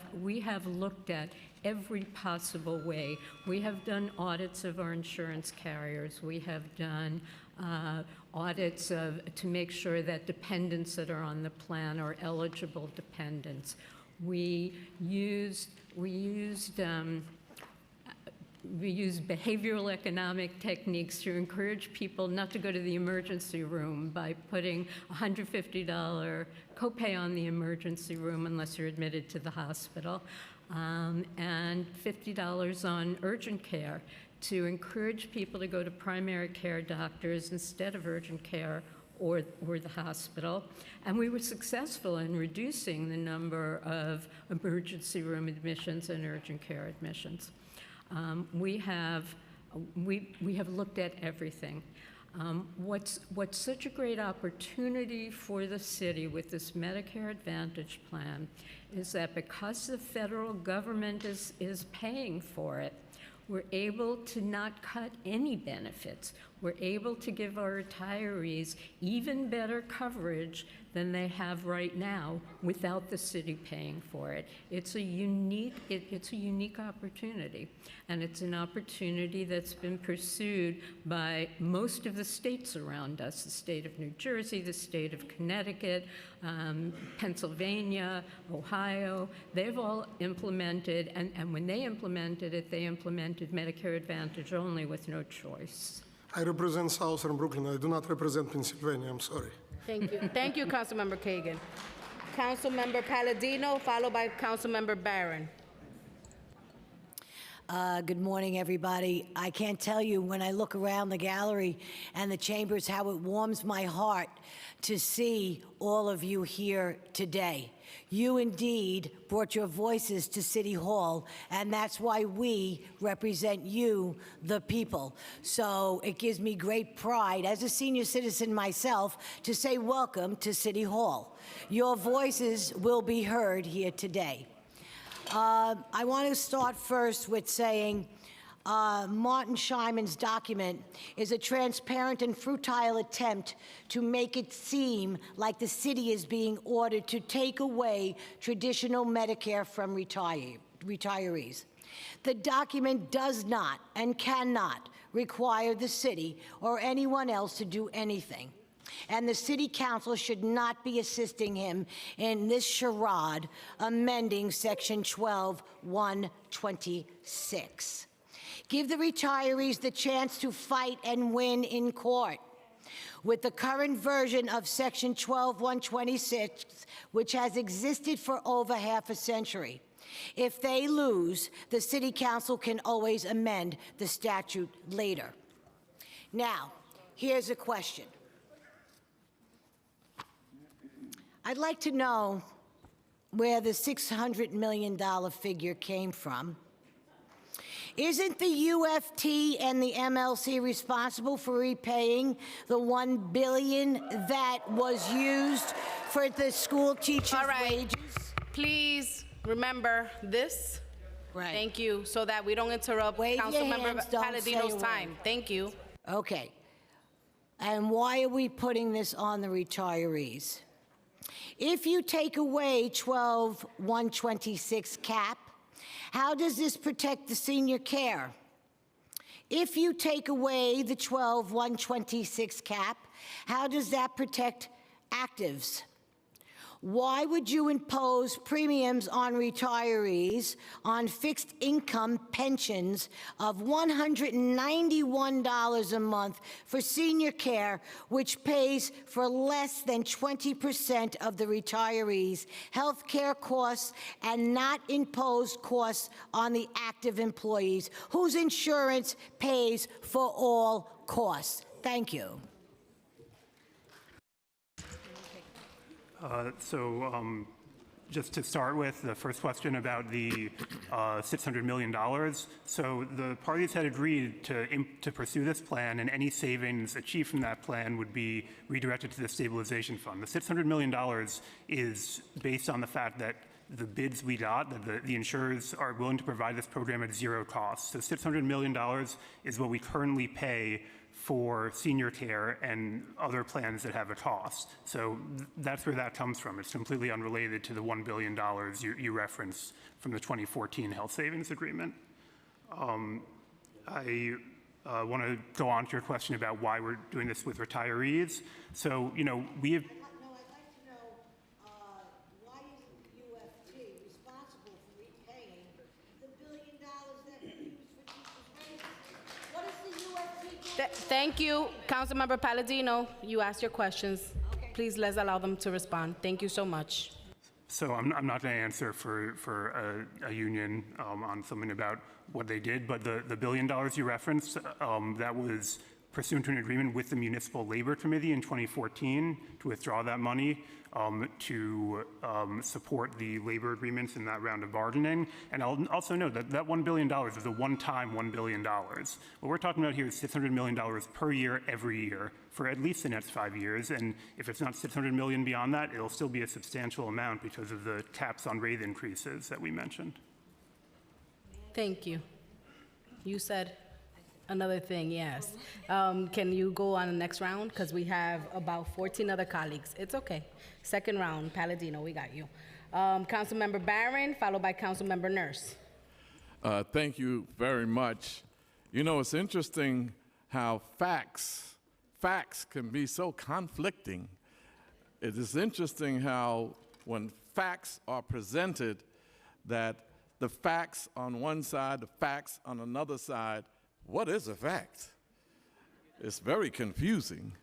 looked at every possible way. We have done audits of our insurance carriers. We have done audits to make sure that dependents that are on the plan are eligible dependents. We used behavioral economic techniques to encourage people not to go to the emergency room by putting $150 copay on the emergency room unless you're admitted to the hospital, and $50 on urgent care, to encourage people to go to primary care doctors instead of urgent care or the hospital. And we were successful in reducing the number of emergency room admissions and urgent care admissions. We have looked at everything. What's such a great opportunity for the city with this Medicare Advantage plan is that because the federal government is paying for it, we're able to not cut any benefits. We're able to give our retirees even better coverage than they have right now without the city paying for it. It's a unique opportunity, and it's an opportunity that's been pursued by most of the states around us, the state of New Jersey, the state of Connecticut, Pennsylvania, Ohio. They've all implemented, and when they implemented it, they implemented Medicare Advantage only with no choice. I represent Southern Brooklyn. I do not represent Pennsylvania. I'm sorry. Thank you. Thank you, Councilmember Kagan. Councilmember Palladino, followed by Councilmember Barron. Good morning, everybody. I can't tell you, when I look around the gallery and the chambers, how it warms my heart to see all of you here today. You indeed brought your voices to City Hall, and that's why we represent you, the people. So it gives me great pride, as a senior citizen myself, to say welcome to City Hall. Your voices will be heard here today. I want to start first with saying Martin Scheinman's document is a transparent and futile attempt to make it seem like the city is being ordered to take away traditional Medicare from retirees. The document does not and cannot require the city or anyone else to do anything. And the city council should not be assisting him in this charade amending section 12-126. Give the retirees the chance to fight and win in court. With the current version of section 12-126, which has existed for over half a century, if they lose, the city council can always amend the statute later. Now, here's a question. I'd like to know where the $600 million figure came from. Isn't the UFT and the MLC responsible for repaying the $1 billion that was used for the school teachers' wages? Please remember this. Right. Thank you, so that we don't interrupt Councilmember Palladino's time. Thank you. Okay. And why are we putting this on the retirees? If you take away 12-126 cap, how does this protect the senior care? If you take away the 12-126 cap, how does that protect actives? Why would you impose premiums on retirees on fixed income pensions of $191 a month for senior care, which pays for less than 20% of the retirees' health care costs and not impose costs on the active employees, whose insurance pays for all costs? Thank you. Just to start with, the first question about the $600 million. So the parties had agreed to pursue this plan, and any savings achieved from that plan would be redirected to the stabilization fund. The $600 million is based on the fact that the bids we got, that the insurers are willing to provide this program at zero cost. So $600 million is what we currently pay for senior care and other plans that have a cost. So that's where that comes from. It's completely unrelated to the $1 billion you referenced from the 2014 health savings agreement. I want to go on to your question about why we're doing this with retirees. So, you know, we have... Thank you, Councilmember Palladino. You asked your questions. Please let's allow them to respond. Thank you so much. So I'm not going to answer for a union on something about what they did, but the $1 billion you referenced, that was pursuant to an agreement with the Municipal Labor Committee in 2014 to withdraw that money to support the labor agreements in that round of bargaining. And I'll also note that that $1 billion is a one-time $1 billion. What we're talking about here is $600 million per year, every year, for at least the next 5 years. And if it's not $600 million beyond that, it'll still be a substantial amount because of the caps on rate increases that we mentioned. Thank you. You said another thing, yes. Can you go on the next round? Because we have about 14 other colleagues. It's okay. Second round, Palladino, we got you. Councilmember Barron, followed by Councilmember Nurse. Thank you very much. You know, it's interesting how facts can be so conflicting. It is interesting how when facts are presented, that the facts on one side, the facts on another side, what is a fact? It's very confusing.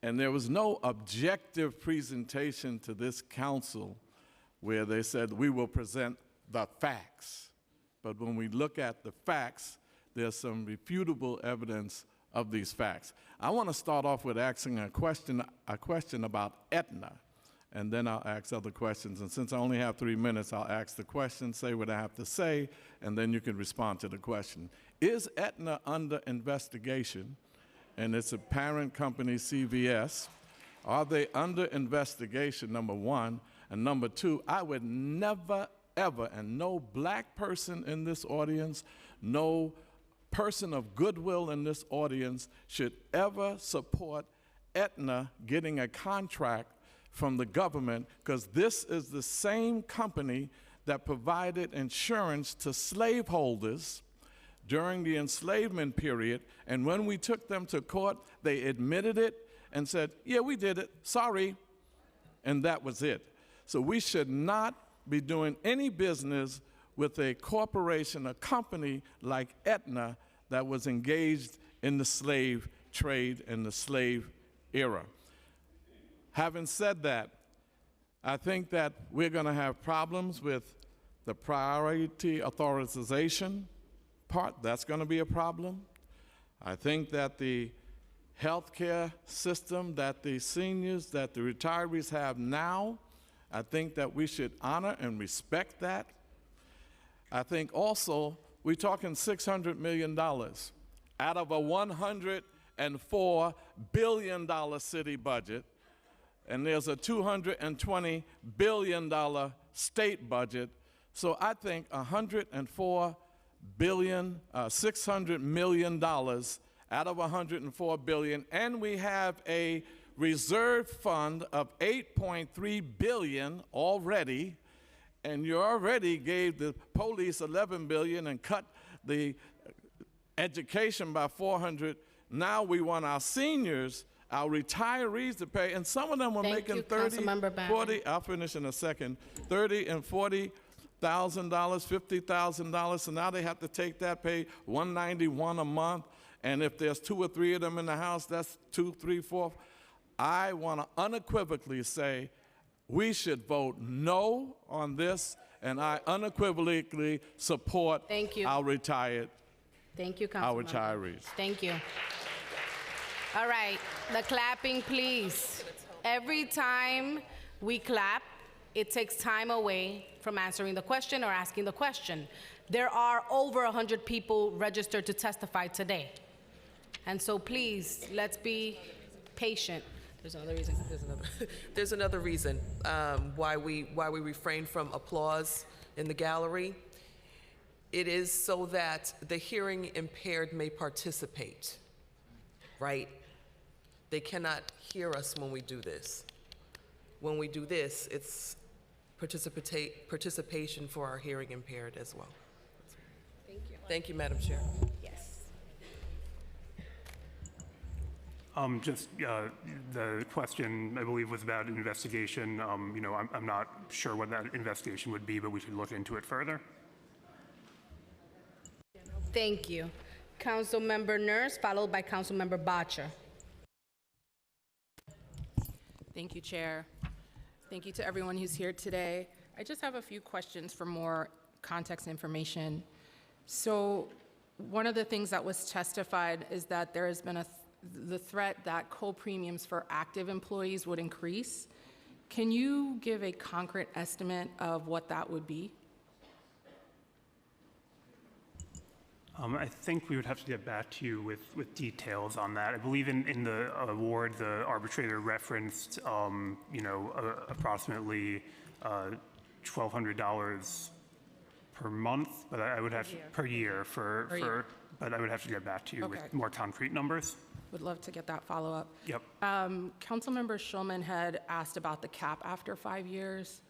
And there was no objective presentation to this council where they said, we will present the facts. But when we look at the facts, there's some refutable evidence of these facts. I want to start off with asking a question about Aetna, and then I'll ask other questions. And since I only have 3 minutes, I'll ask the question, say what I have to say, and then you can respond to the question. Is Aetna under investigation? And it's a parent company, CVS. Are they under investigation, number one? And number two, I would never, ever, and no black person in this audience, no person of goodwill in this audience should ever support Aetna getting a contract from the government, because this is the same company that provided insurance to slaveholders during the enslavement period, and when we took them to court, they admitted it and said, yeah, we did it, sorry, and that was it. So we should not be doing any business with a corporation, a company like Aetna that was engaged in the slave trade and the slave era. Having said that, I think that we're going to have problems with the priority authorization part. That's going to be a problem. I think that the healthcare system that the seniors, that the retirees have now, I think that we should honor and respect that. I think also we're talking $600 million out of a $104 billion city budget, and there's a $220 billion state budget. So I think $600 million out of $104 billion, and we have a reserve fund of $8.3 billion already, and you already gave the police $11 billion and cut the education by $400. Now we want our seniors, our retirees to pay, and some of them were making $30,000, $40,000. I'll finish in a second. $30,000 and $40,000, $50,000. So now they have to take that, pay $191 a month, and if there's 2 or 3 of them in the house, that's 2, 3, 4. I want to unequivocally say we should vote no on this, and I unequivocally support our retired, our retirees. Thank you. All right, the clapping, please. Every time we clap, it takes time away from answering the question or asking the question. There are over 100 people registered to testify today. And so please, let's be patient. There's another reason. There's another reason why we refrain from applause in the gallery. It is so that the hearing impaired may participate, right? They cannot hear us when we do this. When we do this, it's participation for our hearing impaired as well. Thank you. Thank you, Madam Chair. Yes. The question, I believe, was about an investigation. I'm not sure what that investigation would be, but we should look into it further. Thank you. Councilmember Nurse, followed by Councilmember Bottcher. Thank you, Chair. Thank you to everyone who's here today. I just have a few questions for more context information. So one of the things that was testified is that there has been the threat that co-premiums for active employees would increase. Can you give a concrete estimate of what that would be? I think we would have to get back to you with details on that. I believe in the award, the arbitrator referenced, approximately $1,200 per month, but I would have per year but I would have to get back to you with more concrete numbers. Would love to get that follow-up. Yep. Councilmember Schulman had asked about the cap after 5 years.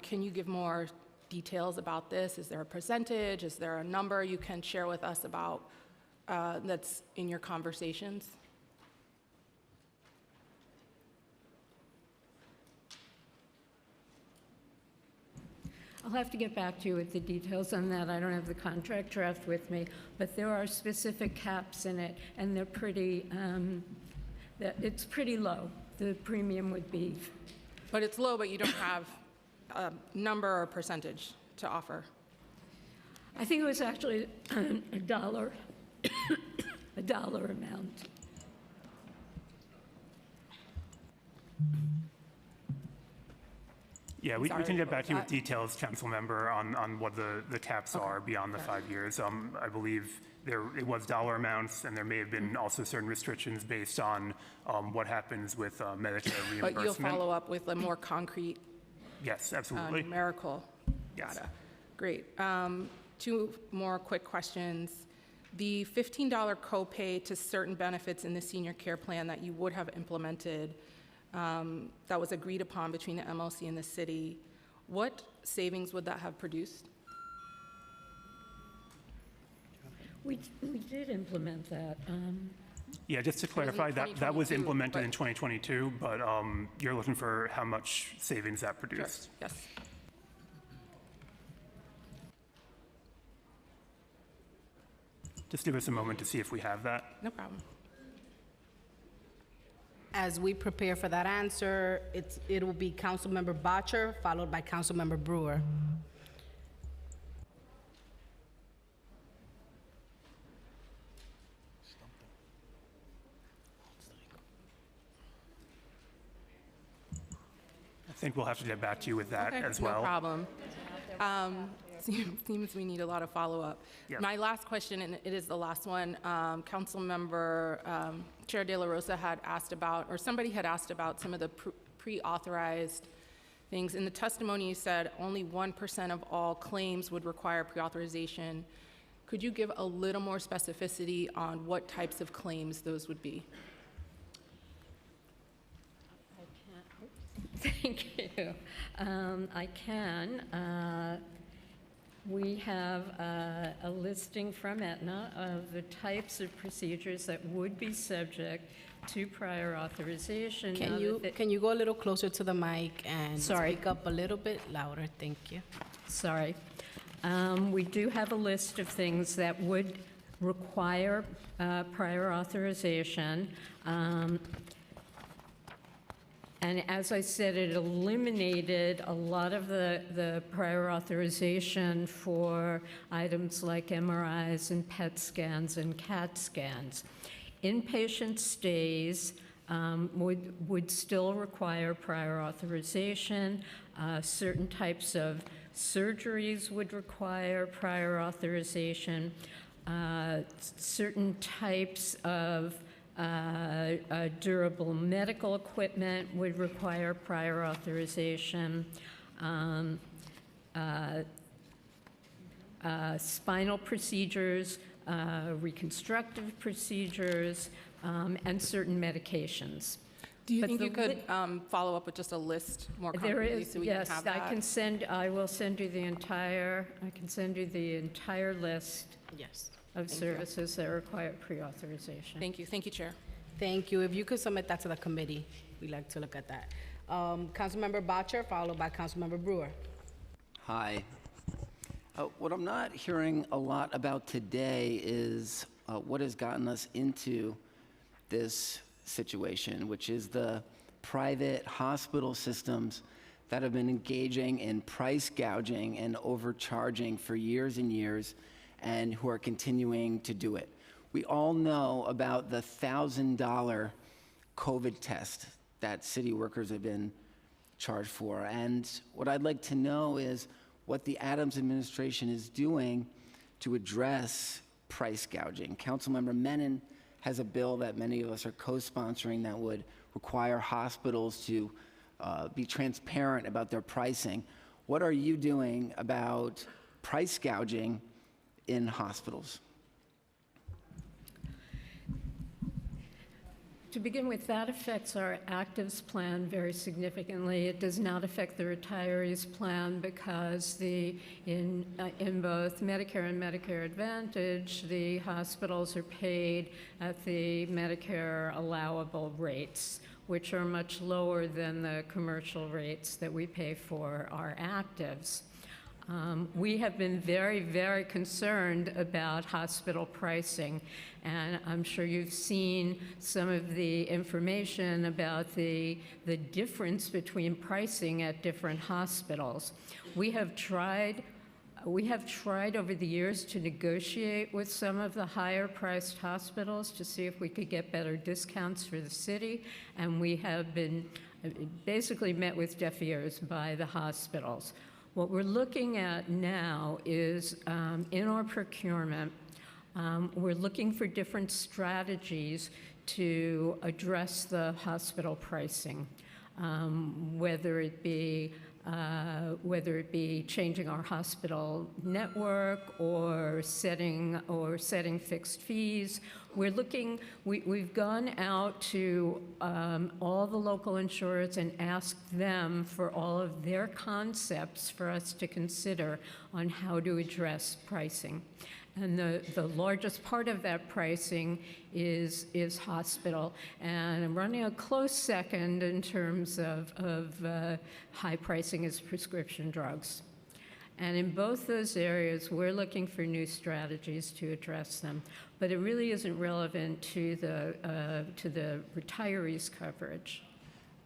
Can you give more details about this? Is there a percentage? Is there a number you can share with us about that's in your conversations? I'll have to get back to you with the details on that. I don't have the contract draft with me, but there are specific caps in it, and they're pretty, it's pretty low. The premium would be. But it's low, but you don't have a number or percentage to offer. I think it was actually a dollar, a dollar amount. Yeah, we Sorry, can get what back was to you with that? details, council member, on what the caps are beyond the 5 years. I believe it was dollar amounts, and there may have been also certain restrictions based on what happens with Medicare reimbursement. But you'll follow up with a more concrete Yes, absolutely. numerical Yes. data. Great. 2 more quick questions. The $15 copay to certain benefits in the senior care plan that you would have implemented, that was agreed upon between the MLC and the city, what savings would that have produced? We did implement that. Yeah, just to was in clarify, that was 2022, implemented but- in 2022, but you're looking for how much savings that produced. Yes. Just give us a moment to see if we have that. No problem. As we prepare for that answer, it will be Councilmember Bottcher, followed by Councilmember Brewer. I think we'll have to get back to you with that Okay, as well. No problem. Seems we need a lot of follow-up. Yep. My last question, and it is the last one, Councilmember Chair De La Rosa had asked about, or somebody had asked about some of the pre-authorized things. In the testimony, you said only 1% of all claims would require pre-authorization. Could you give a little more specificity on what types of claims those would be? Thank you. I can. We have a listing from Aetna of the types of procedures that would be subject to prior authorization. Now Can you go a little closer to the mic and Sorry. speak up a little bit louder? Thank you. Sorry. We do have a list of things that would require prior authorization. And as I said, it eliminated a lot of the prior authorization for items like MRIs and PET scans and CAT scans. Inpatient stays would still require prior authorization. Certain types of surgeries would require prior authorization. Certain types of durable medical equipment would require prior authorization. Spinal procedures, reconstructive procedures, and certain medications. Do you But think the you could follow up with just a list more There concretely is, so we yes, can have that? I will send you the entire list Yes. of Thank you. services that require pre-authorization. Thank you, Chair. Thank you. If you could submit that to the committee, we'd like to look at that. Councilmember Bottcher, followed by Councilmember Brewer. Hi. What I'm not hearing a lot about today is what has gotten us into this situation, which is the private hospital systems that have been engaging in price gouging and overcharging for years and years, and who are continuing to do it. We all know about the $1,000 COVID test that city workers have been charged for. And what I'd like to know is what the Adams administration is doing to address price gouging. Councilmember Menon has a bill that many of us are co-sponsoring that would require hospitals to be transparent about their pricing. What are you doing about price gouging in hospitals? To begin with, that affects our actives plan very significantly. It does not affect the retirees plan because in both Medicare and Medicare Advantage, the hospitals are paid at the Medicare allowable rates, which are much lower than the commercial rates that we pay for our actives. We have been very, very concerned about hospital pricing, and I'm sure you've seen some of the information about the difference between pricing at different hospitals. We have tried over the years to negotiate with some of the higher-priced hospitals to see if we could get better discounts for the city, and we have been basically met with deaf ears by the hospitals. What we're looking at now is in our procurement, we're looking for different strategies to address the hospital pricing, whether it be changing our hospital network or setting fixed fees. We've gone out to all the local insurers and asked them for all of their concepts for us to consider on how to address pricing. And the largest part of that pricing is hospital. And I'm running a close second in terms of high pricing is prescription drugs. And in both those areas, we're looking for new strategies to address them. But it really isn't relevant to the retirees' coverage.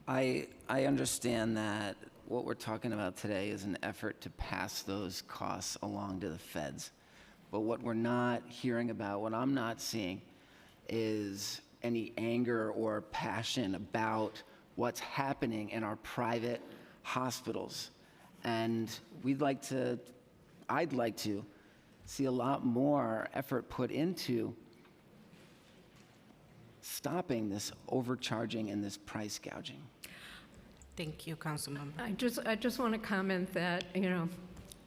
I understand that what we're talking about today is an effort to pass those costs along to the feds. But what we're not hearing about, what I'm not seeing, is any anger or passion about what's happening in our private hospitals. And I'd like to see a lot more effort put into stopping this overcharging and this price gouging. Thank you, Councilmember. I just want to comment that,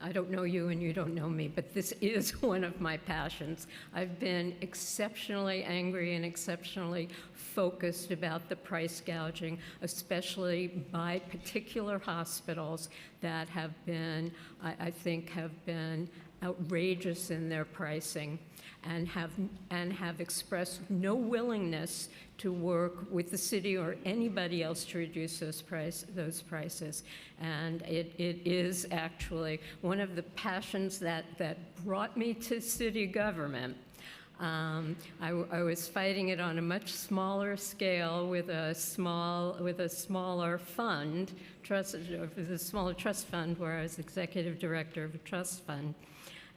I don't know you and you don't know me, but this is one of my passions. I've been exceptionally angry and exceptionally focused about the price gouging, especially by particular hospitals that have been, I think, have been outrageous in their pricing and have expressed no willingness to work with the city or anybody else to reduce those prices. And it is actually one of the passions that brought me to city government. I was fighting it on a much smaller scale with a smaller fund, with a smaller trust fund, where I was executive director of a trust fund.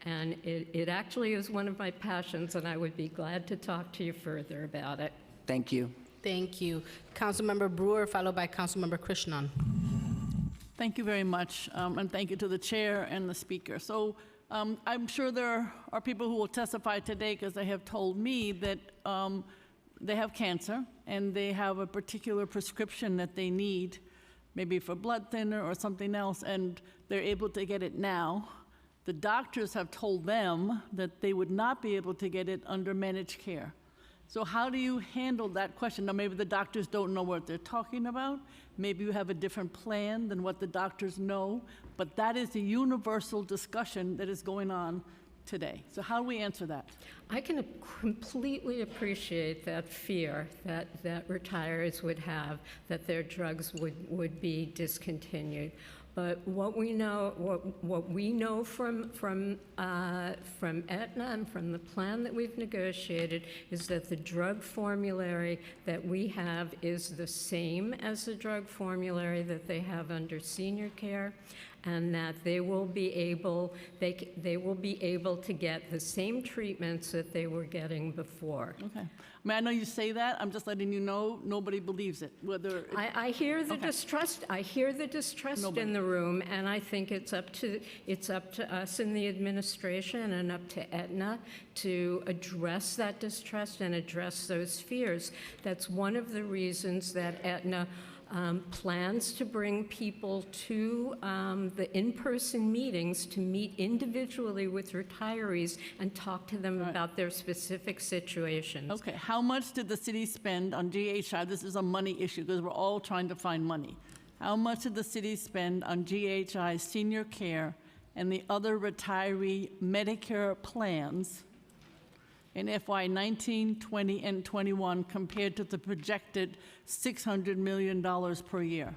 And it actually is one of my passions, and I would be glad to talk to you further about it. Thank you. Thank you. Councilmember Brewer, followed by Councilmember Krishnan. Thank you very much, and thank you to the chair and the speaker. So I'm sure there are people who will testify today because they have told me that they have cancer and they have a particular prescription that they need, maybe for blood thinner or something else, and they're able to get it now. The doctors have told them that they would not be able to get it under managed care. So how do you handle that question? Now, maybe the doctors don't know what they're talking about. Maybe you have a different plan than what the doctors know, but that is the universal discussion that is going on today. So how do we answer that? I can completely appreciate that fear that retirees would have, that their drugs would be discontinued. But what we know from Aetna and from the plan that we've negotiated is that the drug formulary that we have is the same as the drug formulary that they have under senior care, and that they will be able to get the same treatments that they were getting before. Okay. I mean, I know you say that, I'm just letting you know, nobody believes it, whether. I hear the Okay. distrust. I hear the distrust Nobody. in the room, and I think it's up to us in the administration and up to Aetna to address that distrust and address those fears. That's one of the reasons that Aetna plans to bring people to the in-person meetings to meet individually with retirees and talk to them about their specific situations. Okay, how much did the city spend on GHI? This is a money issue because we're all trying to find money. How much did the city spend on GHI senior care and the other retiree Medicare plans in FY 19, 20, and 21 compared to the projected $600 million per year?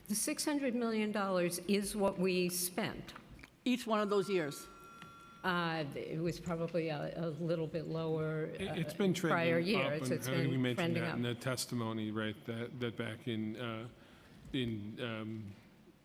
The $600 million is what we spent. Each one of those years? It was probably a little bit lower It's been prior trending up, years. and It's I think we been mentioned trending that up. in the testimony, right, that back in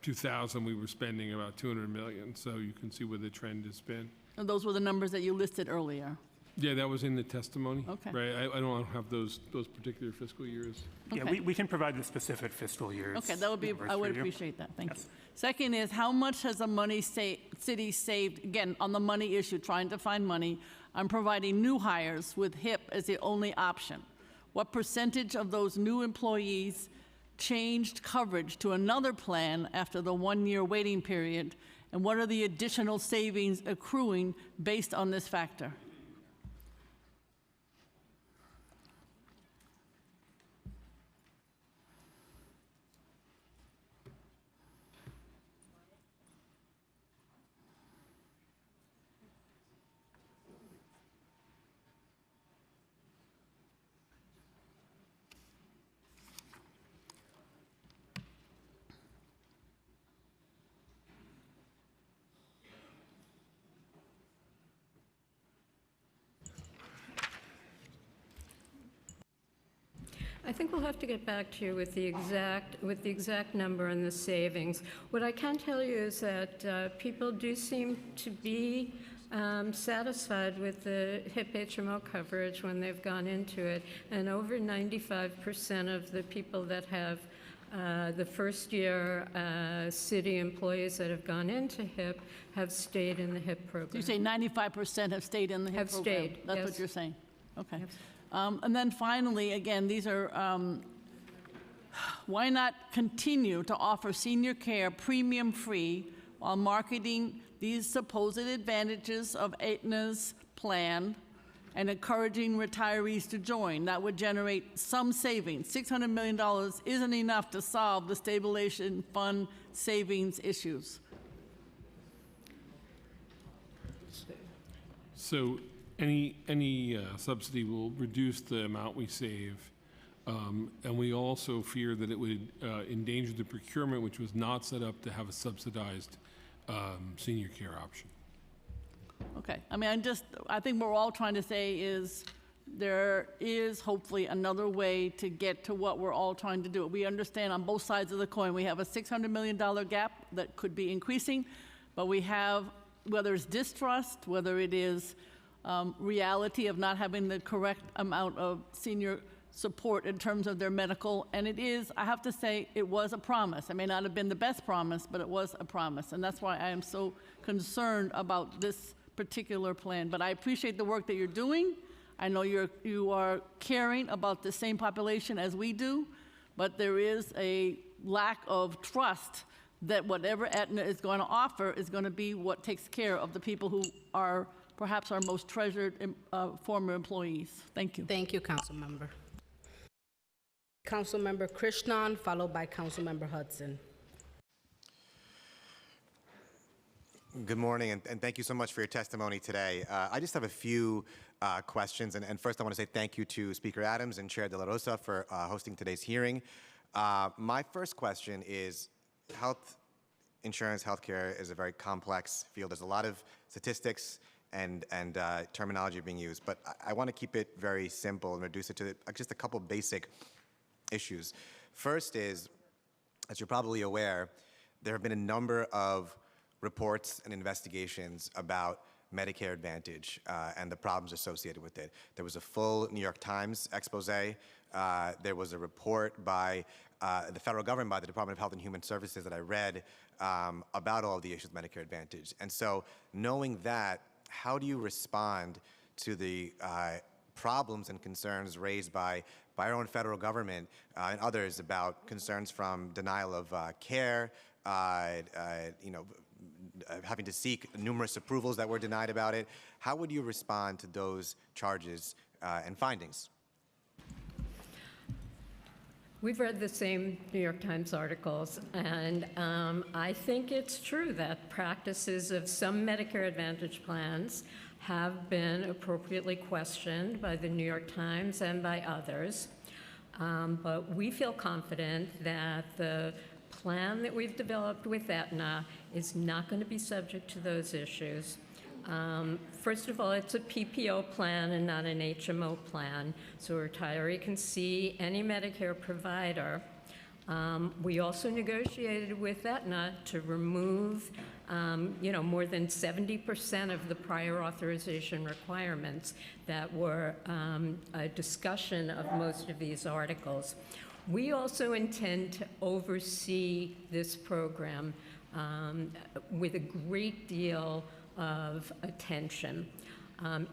2000, we were spending about $200 million, so you can see where the trend has been. And those were the numbers that you listed earlier. Yeah, that was in the testimony. Okay. Right, I don't have those particular fiscal years. Yeah, Okay. we can provide the specific fiscal years. Okay, that would be, numbers I would for you. appreciate that, thank you. Yes. Second is, how much has the city saved, again, on the money issue, trying to find money, on providing new hires with HIP as the only option? What percentage of those new employees changed coverage to another plan after the one-year waiting period? And what are the additional savings accruing based on this factor? I think we'll have to get back to you with the exact number and the savings. What I can tell you is that people do seem to be satisfied with the HIP HMO coverage when they've gone into it, and over 95% of the people that have the first-year city employees that have gone into HIP have stayed in the HIP program. So you say 95% have stayed in the HIP Have program? stayed, That's yes. what you're saying? Okay. And then finally, again, these are, why not continue to offer senior care premium-free while marketing these supposed advantages of Aetna's plan and encouraging retirees to join? That would generate some savings. $600 million isn't enough to solve the stabilization fund savings issues. So any subsidy will reduce the amount we save, and we also fear that it would endanger the procurement, which was not set up to have a subsidized senior care option. Okay, I mean, I think what we're all trying to say is there is hopefully another way to get to what we're all trying to do. We understand on both sides of the coin, we have a $600 million gap that could be increasing, but we have, whether it's distrust, whether it is reality of not having the correct amount of senior support in terms of their medical, and it is, I have to say, it was a promise. It may not have been the best promise, but it was a promise, and that's why I am so concerned about this particular plan. But I appreciate the work that you're doing. I know you are caring about the same population as we do, but there is a lack of trust that whatever Aetna is going to offer is going to be what takes care of the people who are perhaps our most treasured former employees. Thank you. Thank you, Council Member. Council Member Krishnan, followed by Council Member Hudson. Good morning, and thank you so much for your testimony today. I just have a few questions, and first I want to say thank you to Speaker Adams and Chair De La Rosa for hosting today's hearing. My first question is, health insurance, healthcare is a very complex field. There's a lot of statistics and terminology being used, but I want to keep it very simple and reduce it to just a couple basic issues. First is, as you're probably aware, there have been a number of reports and investigations about Medicare Advantage and the problems associated with it. There was a full New York Times expose. There was a report by the federal government, by the Department of Health and Human Services that I read about all of the issues with Medicare Advantage. And so knowing that, how do you respond to the problems and concerns raised by our own federal government and others about concerns from denial of care, having to seek numerous approvals that were denied about it? How would you respond to those charges and findings? We've read the same New York Times articles, and I think it's true that practices of some Medicare Advantage plans have been appropriately questioned by the New York Times and by others. But we feel confident that the plan that we've developed with Aetna is not going to be subject to those issues. First of all, it's a PPO plan and not an HMO plan, so a retiree can see any Medicare provider. We also negotiated with Aetna to remove, more than 70% of the prior authorization requirements that were a discussion of most of these articles. We also intend to oversee this program with a great deal of attention.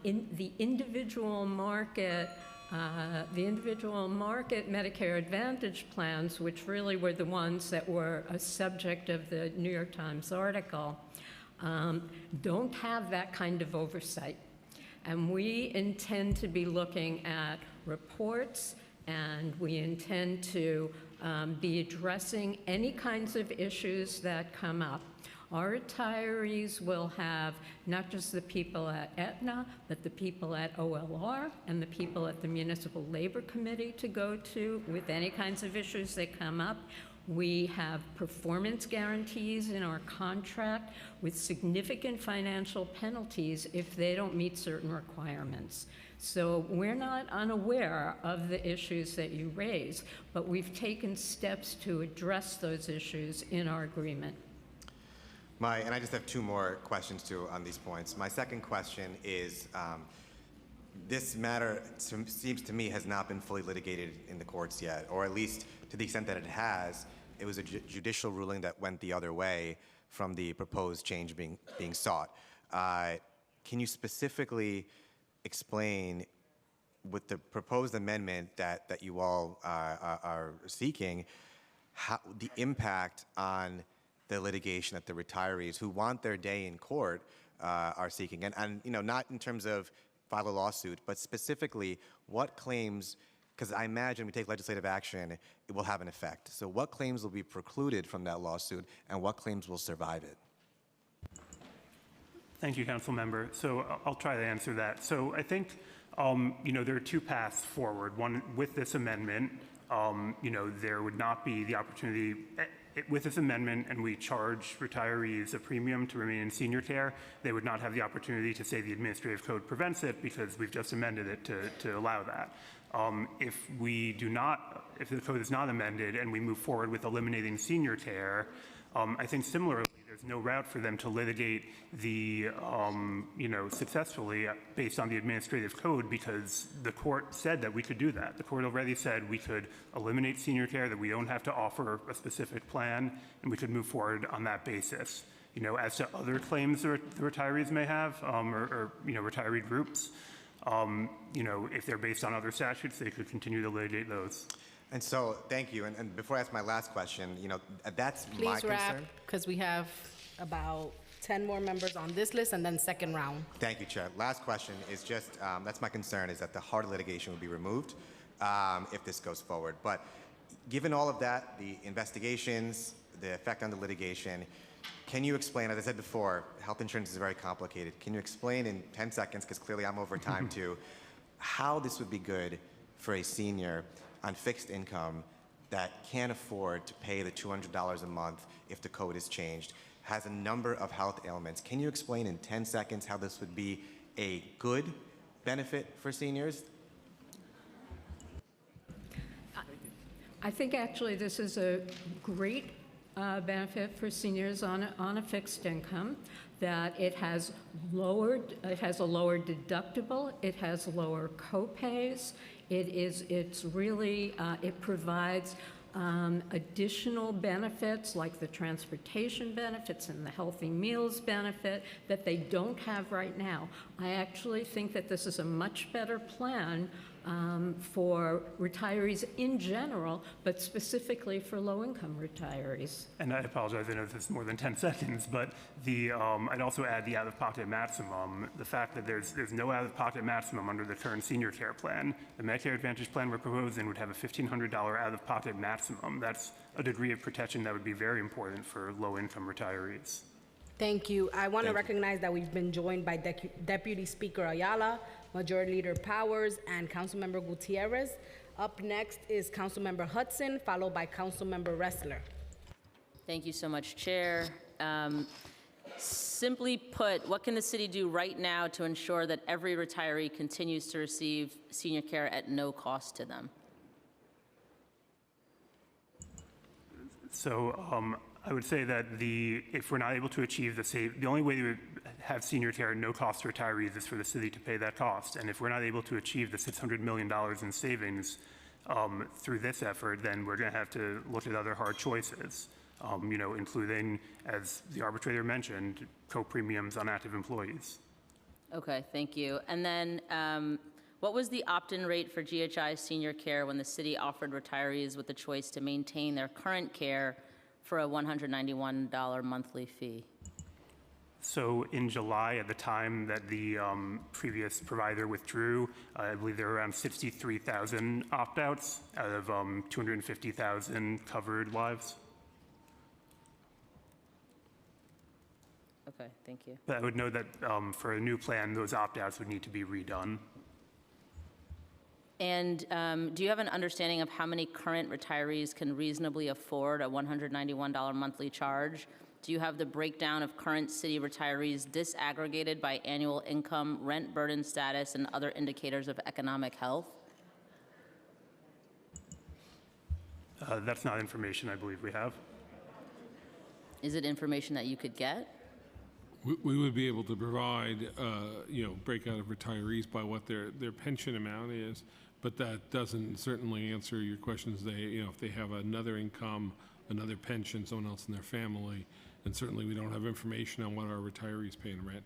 In the individual market Medicare Advantage plans, which really were the ones that were a subject of the New York Times article, don't have that kind of oversight. And we intend to be looking at reports, and we intend to be addressing any kinds of issues that come up. Our retirees will have not just the people at Aetna, but the people at OLR and the people at the Municipal Labor Committee to go to with any kinds of issues that come up. We have performance guarantees in our contract with significant financial penalties if they don't meet certain requirements. So we're not unaware of the issues that you raise, but we've taken steps to address those issues in our agreement. And I just have two more questions too on these points. My second question is, this matter seems to me has not been fully litigated in the courts yet, or at least to the extent that it has, it was a judicial ruling that went the other way from the proposed change being sought. Can you specifically explain, with the proposed amendment that you all are seeking, how the impact on the litigation that the retirees who want their day in court are seeking, and not in terms of file a lawsuit, but specifically what claims, because I imagine we take legislative action, it will have an effect. So what claims will be precluded from that lawsuit, and what claims will survive it? Thank you, Council Member. So I'll try to answer that. So I think, there are two paths forward. One, with this amendment, there would not be the opportunity with this amendment, and we charge retirees a premium to remain in senior care, they would not have the opportunity to say the administrative code prevents it, because we've just amended it to allow that. If the code is not amended and we move forward with eliminating senior care, I think similarly, there's no route for them to litigate the, successfully based on the administrative code, because the court said that we could do that. The court already said we could eliminate senior care, that we don't have to offer a specific plan, and we could move forward on that basis. As to other claims the retirees may have, or retiree groups, if they're based on other statutes, they could continue to litigate those. And so, thank you. And before I ask my last question, that's my Please wrap, concern. because we have about 10 more members on this list, and then second round. Thank you, Chair. Last question is just, that's my concern, is that the hard litigation would be removed if this goes forward. But given all of that, the investigations, the effect on the litigation, can you explain, as I said before, health insurance is very complicated. Can you explain in 10 seconds, because clearly I'm over time too, how this would be good for a senior on fixed income that can't afford to pay the $200 a month if the code is changed, has a number of health ailments? Can you explain in 10 seconds how this would be a good benefit for seniors? I think actually this is a great benefit for seniors on a fixed income, that it has a lower deductible, it has lower copays, it provides additional benefits like the transportation benefits and the healthy meals benefit that they don't have right now. I actually think that this is a much better plan for retirees in general, but specifically for low-income retirees. And I apologize, I know this is more than 10 seconds, but I'd also add the out-of-pocket maximum. The fact that there's no out-of-pocket maximum under the current senior care plan. The Medicare Advantage plan we're proposing would have a $1,500 out-of-pocket maximum. That's a degree of protection that would be very important for low-income retirees. Thank you. I want to recognize that we've been joined by Deputy Speaker Ayala, Majority Leader Powers, and Councilmember Gutierrez. Up next is Councilmember Hudson, followed by Councilmember Ressler. Thank you so much, Chair. Simply put, what can the city do right now to ensure that every retiree continues to receive senior care at no cost to them? So I would say that if we're not able to achieve the only way to have senior care at no cost to retirees is for the city to pay that cost. And if we're not able to achieve the $600 million in savings through this effort, then we're going to have to look at other hard choices, including, as the arbitrator mentioned, co-premiums on active employees. Okay, thank you. And then what was the opt-in rate for GHI senior care when the city offered retirees with the choice to maintain their current care for a $191 monthly fee? So in July, at the time that the previous provider withdrew, I believe there were around 63,000 opt-outs out of 250,000 covered lives. Okay, thank you. But I would note that for a new plan, those opt-outs would need to be redone. And do you have an understanding of how many current retirees can reasonably afford a $191 monthly charge? Do you have the breakdown of current city retirees disaggregated by annual income, rent burden status, and other indicators of economic health? That's not information I believe we have. Is it information that you could get? We would be able to provide, breakout of retirees by what their pension amount is, but that doesn't certainly answer your questions. If they have another income, another pension, someone else in their family, and certainly we don't have information on what our retirees pay in rent.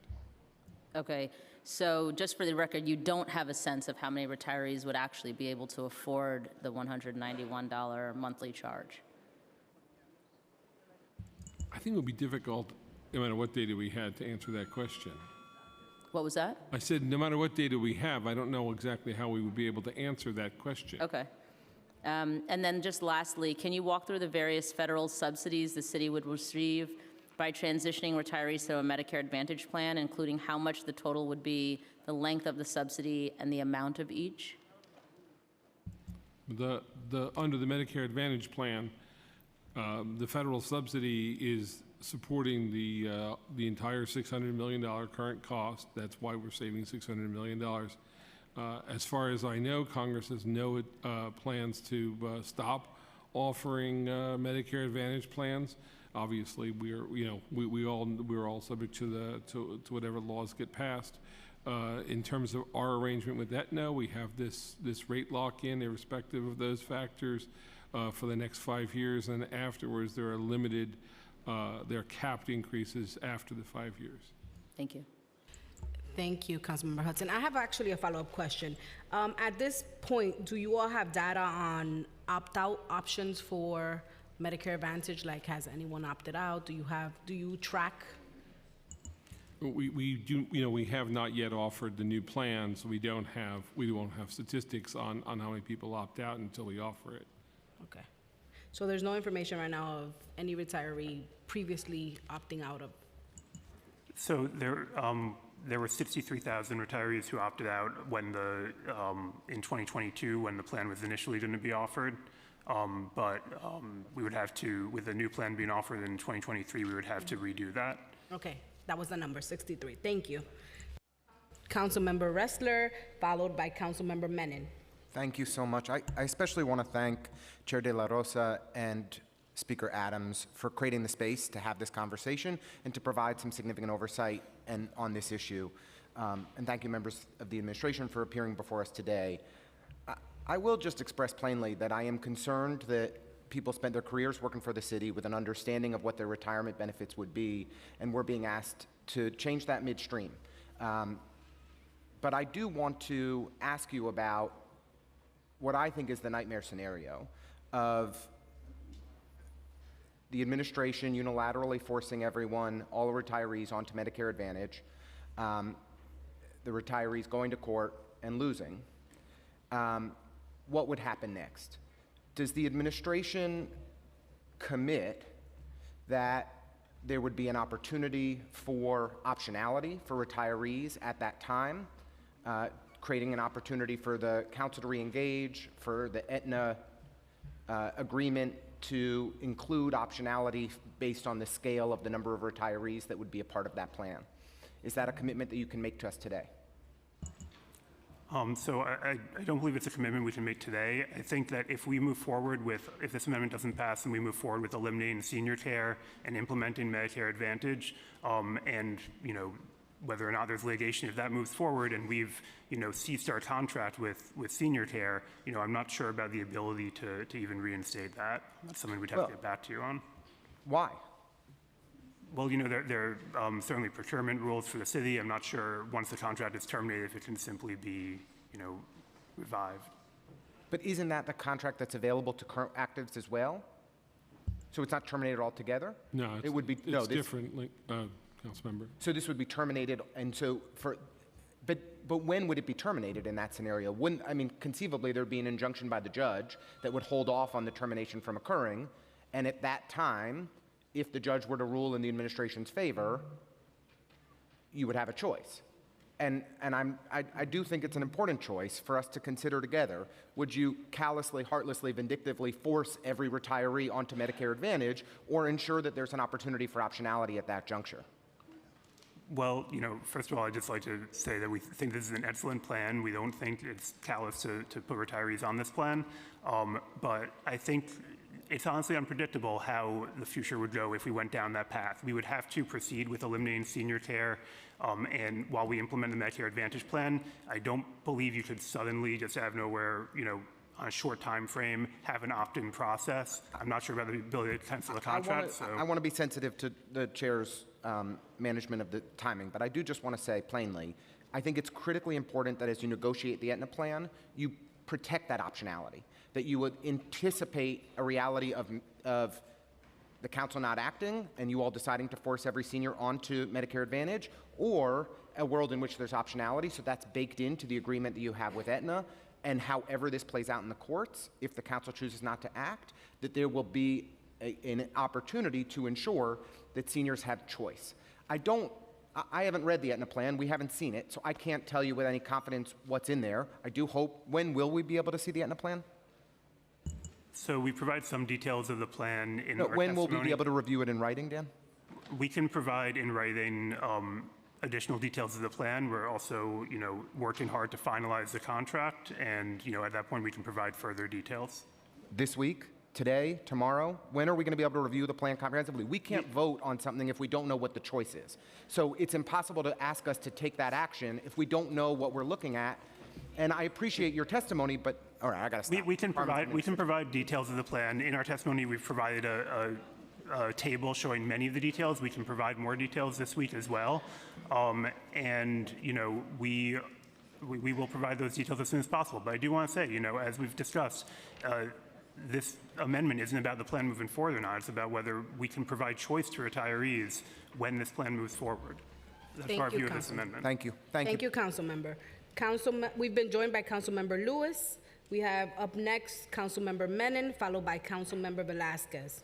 Okay, so just for the record, you don't have a sense of how many retirees would actually be able to afford the $191 monthly charge? I think it would be difficult, no matter what data we had, to answer that question. What was that? I said, no matter what data we have, I don't know exactly how we would be able to answer that question. Okay. And then just lastly, can you walk through the various federal subsidies the city would receive by transitioning retirees to a Medicare Advantage plan, including how much the total would be, the length of the subsidy, and the amount of each? Under the Medicare Advantage plan, the federal subsidy is supporting the entire $600 million current cost. That's why we're saving $600 million. As far as I know, Congress has no plans to stop offering Medicare Advantage plans. Obviously, we're all subject to whatever laws get passed. In terms of our arrangement with Aetna, we have this rate lock-in, irrespective of those factors, for the next 5 years, and afterwards there are limited, there are capped increases after the 5 years. Thank you. Thank you, Councilmember Hudson. I have actually a follow-up question. At this point, do you all have data on opt-out options for Medicare Advantage? Like, has anyone opted out? Do you track? We do, we have not yet offered the new plan, so we won't have statistics on how many people opt out until we offer it. Okay. So there's no information right now of any retiree previously opting out of? So there were 63,000 retirees who opted out when in 2022 when the plan was initially going to be offered. But we would have to, with the new plan being offered in 2023, we would have to redo that. Okay, that was the number, 63. Thank you. Councilmember Ressler, followed by Councilmember Menon. Thank you so much. I especially want to thank Chair De La Rosa and Speaker Adams for creating the space to have this conversation and to provide some significant oversight on this issue. And thank you, members of the administration, for appearing before us today. I will just express plainly that I am concerned that people spent their careers working for the city with an understanding of what their retirement benefits would be, and we're being asked to change that midstream. But I do want to ask you about what I think is the nightmare scenario of the administration unilaterally forcing everyone, all retirees, onto Medicare Advantage, the retirees going to court and losing. What would happen next? Does the administration commit that there would be an opportunity for optionality for retirees at that time, creating an opportunity for the council to re-engage, for the Aetna agreement to include optionality based on the scale of the number of retirees that would be a part of that plan? Is that a commitment that you can make to us today? So I don't believe it's a commitment we can make today. I think that if we move forward with, if this amendment doesn't pass and we move forward with eliminating senior care and implementing Medicare Advantage, and whether or not there's litigation, if that moves forward and we've ceased our contract with senior care, I'm not sure about the ability to even reinstate that. That's something we'd have to get back to you on. Why? Well, there are certainly procurement rules for the city. I'm not sure once the contract is terminated if it can simply be, revived. But isn't that the contract that's available to current actives as well? So it's not terminated altogether? No, it would be it's different, Councilmember. So this would be terminated, and so but when would it be terminated in that scenario? Conceivably there'd be an injunction by the judge that would hold off on the termination from occurring, and at that time, if the judge were to rule in the administration's favor, you would have a choice. And I do think it's an important choice for us to consider together. Would you callously, heartlessly, vindictively force every retiree onto Medicare Advantage, or ensure that there's an opportunity for optionality at that juncture? Well, first of all, I'd just like to say that we think this is an excellent plan. We don't think it's callous to put retirees on this plan. But I think it's honestly unpredictable how the future would go if we went down that path. We would have to proceed with eliminating senior care, and while we implement the Medicare Advantage plan, I don't believe you could suddenly, just out of nowhere, on a short time frame, have an opt-in process. I'm not sure about the ability to cancel the contract. I want to be sensitive to the chair's management of the timing, but I do just want to say plainly, I think it's critically important that as you negotiate the Aetna plan, you protect that optionality, that you would anticipate a reality of the council not acting and you all deciding to force every senior onto Medicare Advantage, or a world in which there's optionality, so that's baked into the agreement that you have with Aetna, and however this plays out in the courts, if the council chooses not to act, that there will be an opportunity to ensure that seniors have choice. I haven't read the Aetna plan. We haven't seen it, so I can't tell you with any confidence what's in there. I do hope. When will we be able to see the Aetna plan? So we provide some details of the plan in our When will testimony. we be able to review it in writing, Dan? We can provide in writing additional details of the plan. We're also, working hard to finalize the contract, and at that point we can provide further details. This week? Today? Tomorrow? When are we going to be able to review the plan comprehensively? We can't vote on something if we don't know what the choice is. So it's impossible to ask us to take that action if we don't know what we're looking at. And I appreciate your testimony, but all right, I got to stop. We can provide details of the plan. In our testimony, we've provided a table showing many of the details. We can provide more details this week as well. And we will provide those details as soon as possible. But I do want to say, as we've discussed, this amendment isn't about the plan moving forward or not. It's about whether we can provide choice to retirees when this plan moves forward. That's our view of this amendment. Thank you. Thank you, Councilmember. We've been joined by Councilmember Lewis. We have up next Councilmember Menon, followed by Councilmember Velasquez.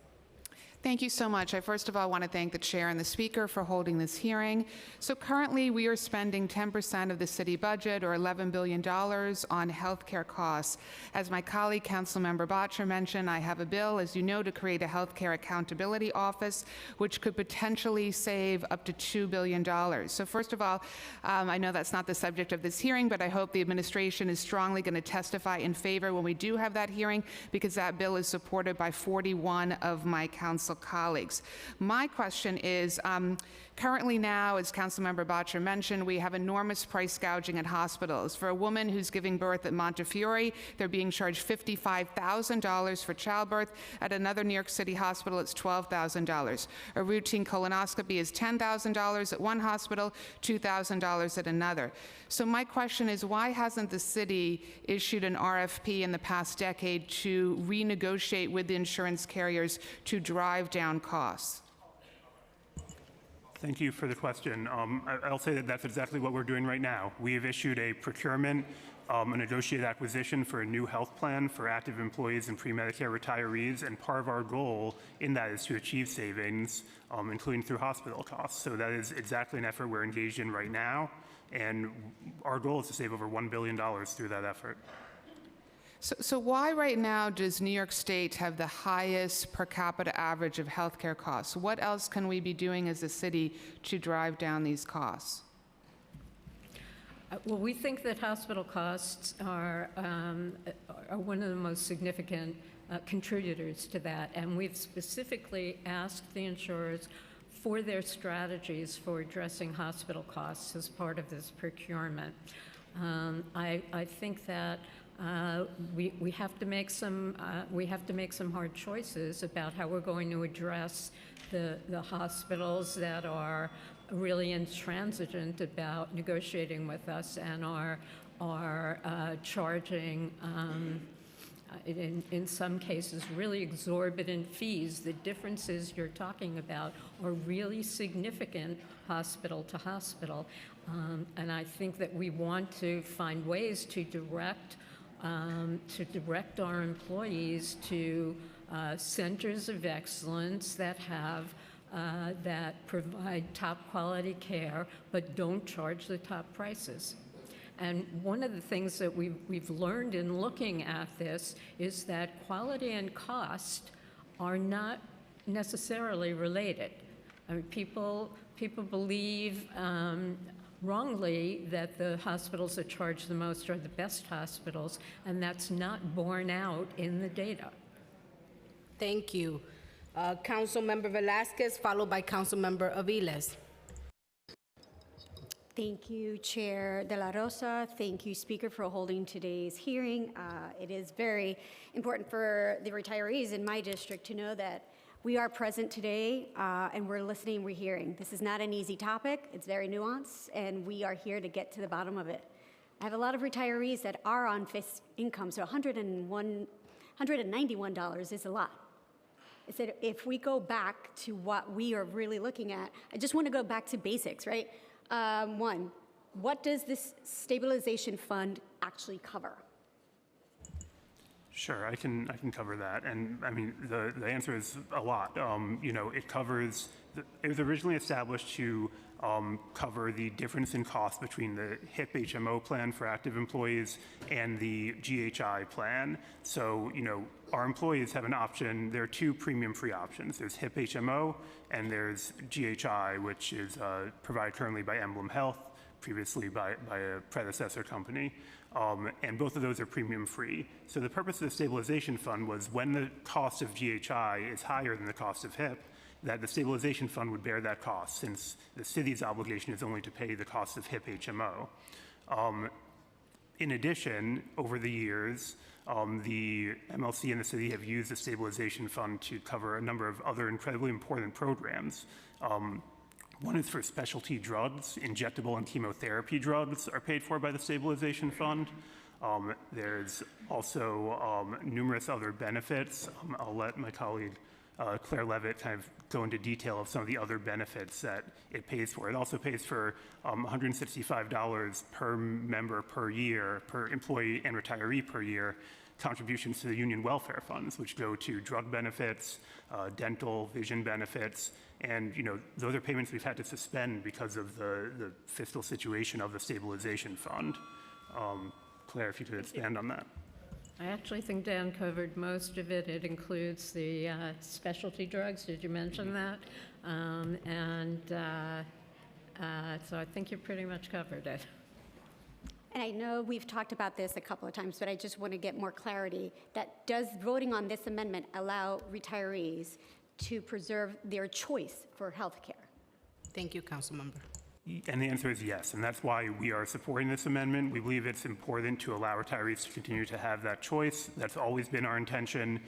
Thank you so much. I first of all want to thank the chair and the speaker for holding this hearing. So currently we are spending 10% of the city budget, or $11 billion, on healthcare costs. As my colleague, Councilmember Bottcher, mentioned, I have a bill, as you know, to create a healthcare accountability office, which could potentially save up to $2 billion. So first of all, I know that's not the subject of this hearing, but I hope the administration is strongly going to testify in favor when we do have that hearing, because that bill is supported by 41 of my council colleagues. My question is, currently now, as Councilmember Bottcher mentioned, we have enormous price gouging at hospitals. For a woman who's giving birth at Montefiore, they're being charged $55,000 for childbirth. At another New York City hospital, it's $12,000. A routine colonoscopy is $10,000 at one hospital, $2,000 at another. So my question is, why hasn't the city issued an RFP in the past decade to renegotiate with the insurance carriers to drive down costs? Thank you for the question. I'll say that that's exactly what we're doing right now. We have issued a procurement, a negotiated acquisition for a new health plan for active employees and pre-Medicare retirees, and part of our goal in that is to achieve savings, including through hospital costs. So that is exactly an effort we're engaged in right now, and our goal is to save over $1 billion through that effort. So why right now does New York State have the highest per capita average of healthcare costs? What else can we be doing as a city to drive down these costs? Well, we think that hospital costs are one of the most significant contributors to that, and we've specifically asked the insurers for their strategies for addressing hospital costs as part of this procurement. I think that we have to make some hard choices about how we're going to address the hospitals that are really intransigent about negotiating with us and are charging in some cases really exorbitant fees. The differences you're talking about are really significant hospital to hospital, and I think that we want to find ways to direct our employees to centers of excellence that have that provide top quality care but don't charge the top prices. And one of the things that we've learned in looking at this is that quality and cost are not necessarily related. I mean, people believe wrongly that the hospitals that charge the most are the best hospitals, and that's not borne out in the data. Thank you. Councilmember Velasquez, followed by Councilmember Aviles. Thank you, Chair De La Rosa. Thank you, Speaker, for holding today's hearing. It is very important for the retirees in my district to know that we are present today and we're listening, we're hearing. This is not an easy topic. It's very nuanced, and we are here to get to the bottom of it. I have a lot of retirees that are on fixed income, so $191 is a lot. I said, if we go back to what we are really looking at, I just want to go back to basics, right? One, what does this stabilization fund actually cover? Sure, I can cover that, and I mean the answer is a lot. You know, it covers. It was originally established to cover the difference in cost between the HIP HMO plan for active employees and the GHI plan. So, you know, our employees have an option. There are two premium-free options. There's HIP HMO and there's GHI, which is provided currently by Emblem Health, previously by a predecessor company. And both of those are premium-free. So the purpose of the stabilization fund was when the cost of GHI is higher than the cost of HIP, that the stabilization fund would bear that cost, since the city's obligation is only to pay the cost of HIP HMO. In addition, over the years, the MLC and the city have used the stabilization fund to cover a number of other incredibly important programs. One is for specialty drugs. Injectable and chemotherapy drugs are paid for by the stabilization fund. There's also numerous other benefits. I'll let my colleague Claire Levitt kind of go into detail of some of the other benefits that it pays for. It also pays for $165 per member per year, per employee and retiree per year, contributions to the union welfare funds, which go to drug benefits, dental, vision benefits, and those are payments we've had to suspend because of the fiscal situation of the stabilization fund. Claire, if you could expand on that. I actually think Dan covered most of it. It includes the specialty drugs. Did you mention that? So I think you pretty much covered it. And I know we've talked about this a couple of times, but I just want to get more clarity. That does voting on this amendment allow retirees to preserve their choice for health care? Thank you, Councilmember. And the answer is yes, and that's why we are supporting this amendment. We believe it's important to allow retirees to continue to have that choice. That's always been our intention,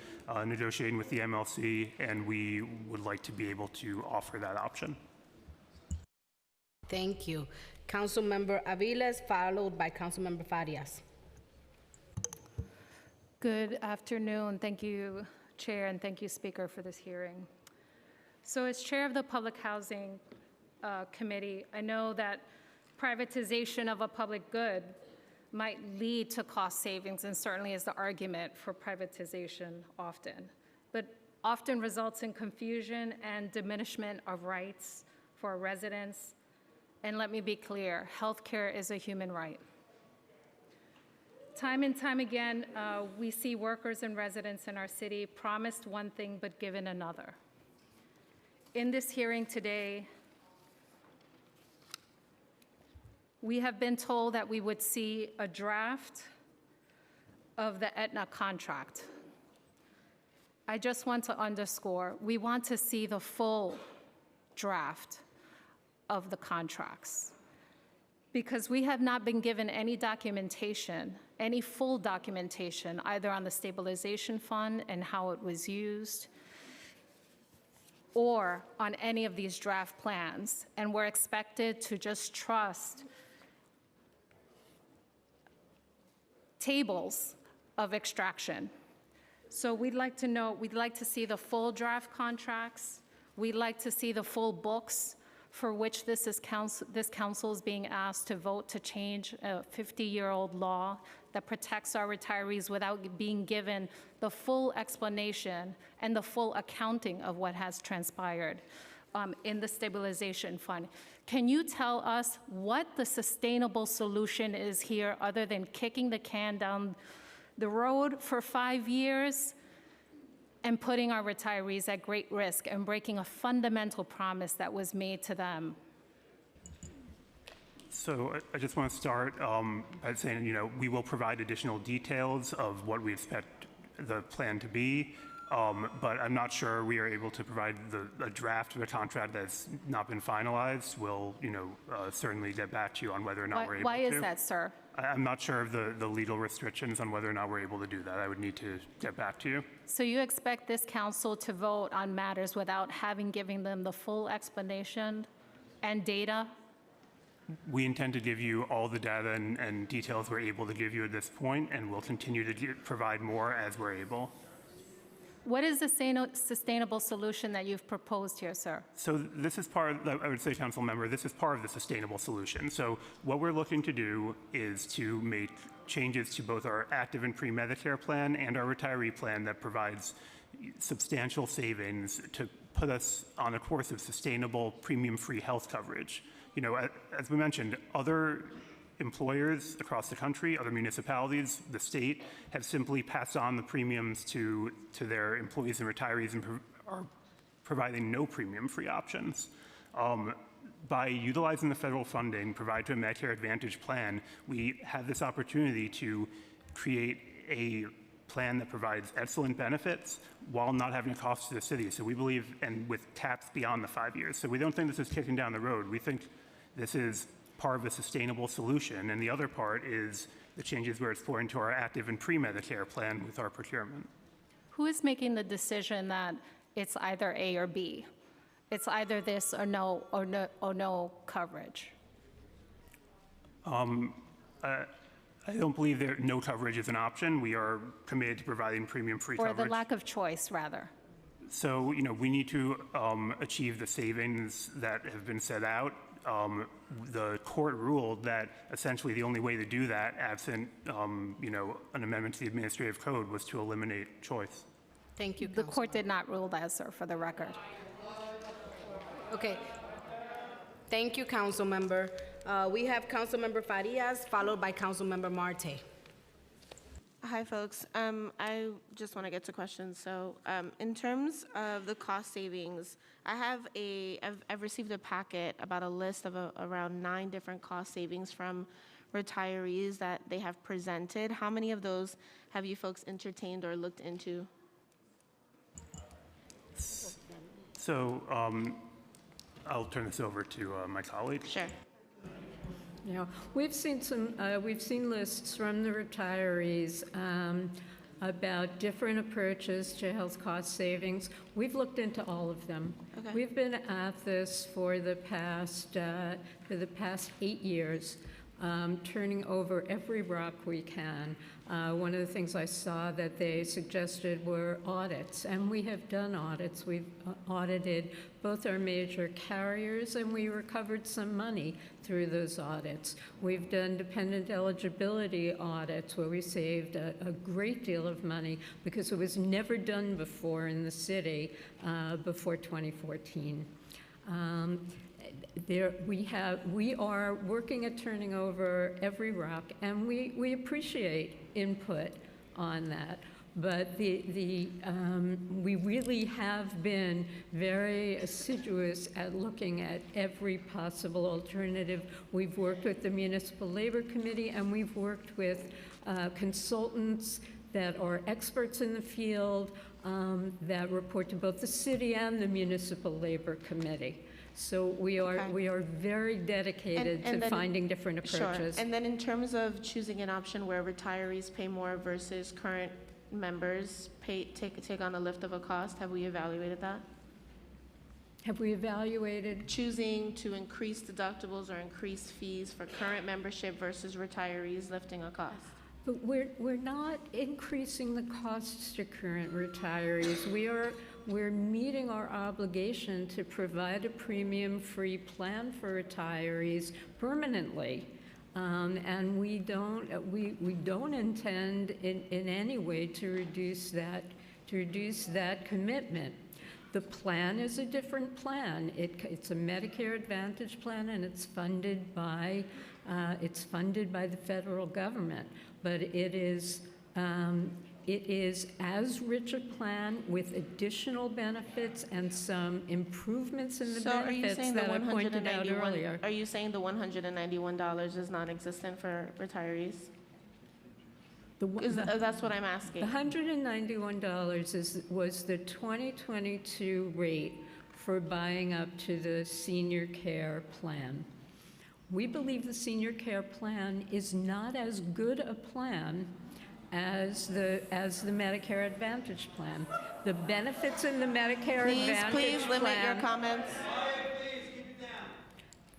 negotiating with the MLC, and we would like to be able to offer that option. Thank you. Councilmember Aviles, followed by Councilmember Farias. Good afternoon. Thank you, Chair, and thank you, Speaker, for this hearing. So as Chair of the Public Housing Committee, I know that privatization of a public good might lead to cost savings, and certainly is the argument for privatization often, but often results in confusion and diminishment of rights for residents. And let me be clear, healthcare is a human right. Time and time again, we see workers and residents in our city promised one thing but given another. In this hearing today, we have been told that we would see a draft of the Aetna contract. I just want to underscore, we want to see the full draft of the contracts, because we have not been given any documentation, any full documentation, either on the stabilization fund and how it was used, or on any of these draft plans. And we're expected to just trust tables of extraction. So we'd like to know, we'd like to see the full draft contracts. We'd like to see the full books for which this council is being asked to vote to change a 50-year-old law that protects our retirees without being given the full explanation and the full accounting of what has transpired in the stabilization fund. Can you tell us what the sustainable solution is here, other than kicking the can down the road for 5 years and putting our retirees at great risk and breaking a fundamental promise that was made to them? So I just want to start by saying, we will provide additional details of what we expect the plan to be, but I'm not sure we are able to provide a draft of the contract that's not been finalized. We'll, certainly get back to you on whether or not we're able to. Why is that, sir? I'm not sure of the legal restrictions on whether or not we're able to do that. I would need to get back to you. So you expect this council to vote on matters without having given them the full explanation and data? We intend to give you all the data and details we're able to give you at this point, and we'll continue to provide more as we're able. What is the sustainable solution that you've proposed here, sir? So this is part of, I would say, Council Member, this is part of the sustainable solution. So what we're looking to do is to make changes to both our active and pre-Medicare plan and our retiree plan that provides substantial savings to put us on a course of sustainable premium-free health coverage. As we mentioned, other employers across the country, other municipalities, the state, have simply passed on the premiums to their employees and retirees and are providing no premium-free options. By utilizing the federal funding provided to a Medicare Advantage plan, we have this opportunity to create a plan that provides excellent benefits while not having a cost to the city. So we believe, and with caps beyond the 5 years. So we don't think this is kicking down the road. We think this is part of a sustainable solution, and the other part is the changes we're exploring to our active and pre-Medicare plan with our procurement. Who is making the decision that it's either A or B? It's either this or no coverage? I don't believe no coverage is an option. We are committed to providing premium-free Or coverage. the lack of choice, rather? So, we need to achieve the savings that have been set out. The court ruled that essentially the only way to do that, absent, an amendment to the administrative code, was to eliminate choice. Thank you, The court did not rule that, sir, for the record. Okay. Thank you, council member. We have council member Farias, followed by council member Marte. Hi, folks. I just want to get to questions. So, in terms of the cost savings, I've received a packet about a list of around 9 different cost savings from retirees that they have presented. How many of those have you folks entertained or looked into? So I'll turn this over to my colleague. Sure. Yeah, we've seen lists from the retirees about different approaches to health cost savings. We've looked into all of them. Okay. We've been at this for the past 8 years, turning over every rock we can. One of the things I saw that they suggested were audits, and we have done audits. We've audited both our major carriers, and we recovered some money through those audits. We've done dependent eligibility audits where we saved a great deal of money because it was never done before in the city before 2014. We are working at turning over every rock, and we appreciate input on that. But we really have been very assiduous at looking at every possible alternative. We've worked with the Municipal Labor Committee, and we've worked with consultants that are experts in the field that report to both the city and the Municipal Labor Committee. So we are very dedicated to then- finding different approaches. Sure. And then in terms of choosing an option where retirees pay more versus current members take on a lift of a cost, have we evaluated that? Have we evaluated? Choosing to increase deductibles or increase fees for current membership versus retirees lifting a cost? But we're not increasing the costs to current retirees. We're meeting our obligation to provide a premium-free plan for retirees permanently. And we don't intend in any way to reduce that commitment. The plan is a different plan. It's a Medicare Advantage plan, and it's funded by the federal government. But it is as rich a plan with additional benefits and some improvements in the benefits that I pointed out earlier. Are you saying the $191 is non-existent for retirees? That's what I'm asking. The $191 was the 2022 rate for buying up to the senior care plan. We believe the senior care plan is not as good a plan as the Medicare Advantage plan. The benefits in the Medicare Advantage Please limit your comments.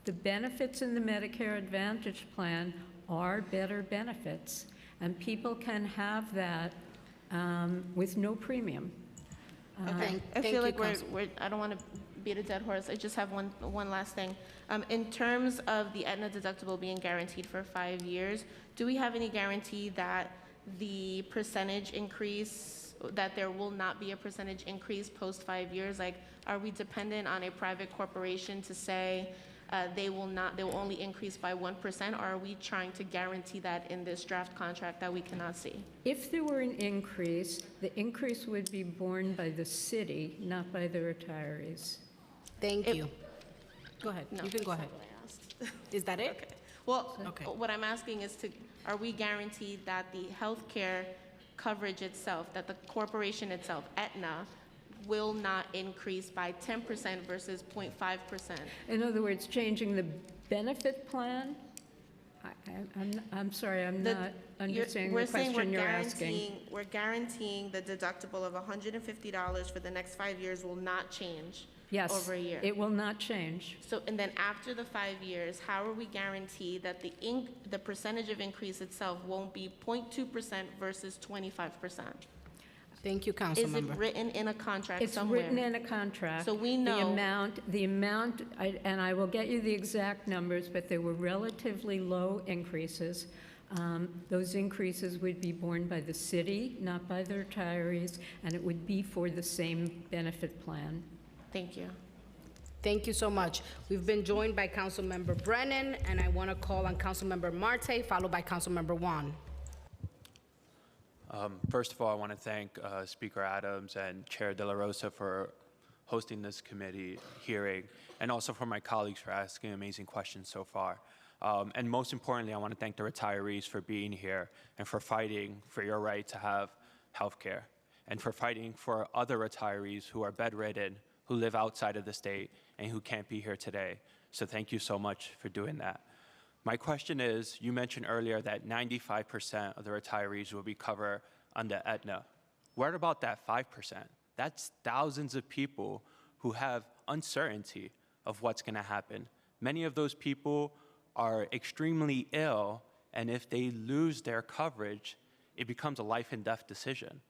The benefits in the Medicare Advantage plan are better benefits, and people can have that with no premium. Okay. I feel like I don't want to beat a dead horse. I just have one last thing. In terms of the Aetna deductible being guaranteed for 5 years, do we have any guarantee that the percentage increase, that there will not be a percentage increase post 5 years? Like, are we dependent on a private corporation to say they will only increase by 1%, or are we trying to guarantee that in this draft contract that we cannot see? If there were an increase, the increase would be borne by the city, not by the retirees. Thank you. Go ahead. No, You can go that's ahead. not what I asked. Is that it? Okay. Well, Okay. what I'm asking is are we guaranteed that the healthcare coverage itself, that the corporation itself, Aetna, will not increase by 10% versus 0.5%? In other words, changing the benefit plan? I'm sorry, I'm not understanding the question you're asking. We're guaranteeing the deductible of $150 for the next 5 years will not change Yes, over a year. it will not change. So, and then after the 5 years, how are we guaranteed that the percentage of increase itself won't be 0.2% versus 25%? Thank you, Is Councilmember. it written in a contract It's somewhere? written in a contract. So we The know- amount, and I will get you the exact numbers, but they were relatively low increases. Those increases would be borne by the city, not by the retirees, and it would be for the same benefit plan. Thank you. Thank you so much. We've been joined by Councilmember Brennan, and I want to call on Councilmember Marte, followed by Councilmember Juan. First of all, I want to thank Speaker Adams and Chair De La Rosa for hosting this committee hearing, and also for my colleagues for asking amazing questions so far. And most importantly, I want to thank the retirees for being here and for fighting for your right to have health care, and for fighting for other retirees who are bedridden, who live outside of the state, and who can't be here today. So thank you so much for doing that. My question is, you mentioned earlier that 95% of the retirees will be covered under Aetna. What about that 5%? That's thousands of people who have uncertainty of what's going to happen. Many of those people are extremely ill, and if they lose their coverage, it becomes a life and death decision.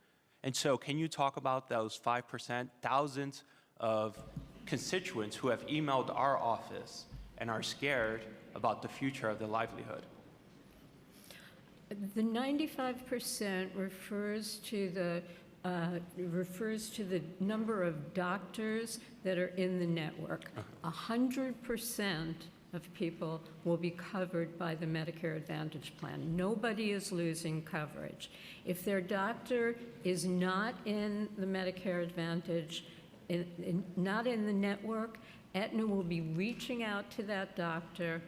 And so can you talk about those 5%, thousands of constituents who have emailed our office and are scared about the future of their livelihood? The 95% refers to the number of doctors that are in the network. 100% of people will be covered by the Medicare Advantage plan. Nobody is losing coverage. If their doctor is not in the Medicare Advantage, not in the network, Aetna will be reaching out to that doctor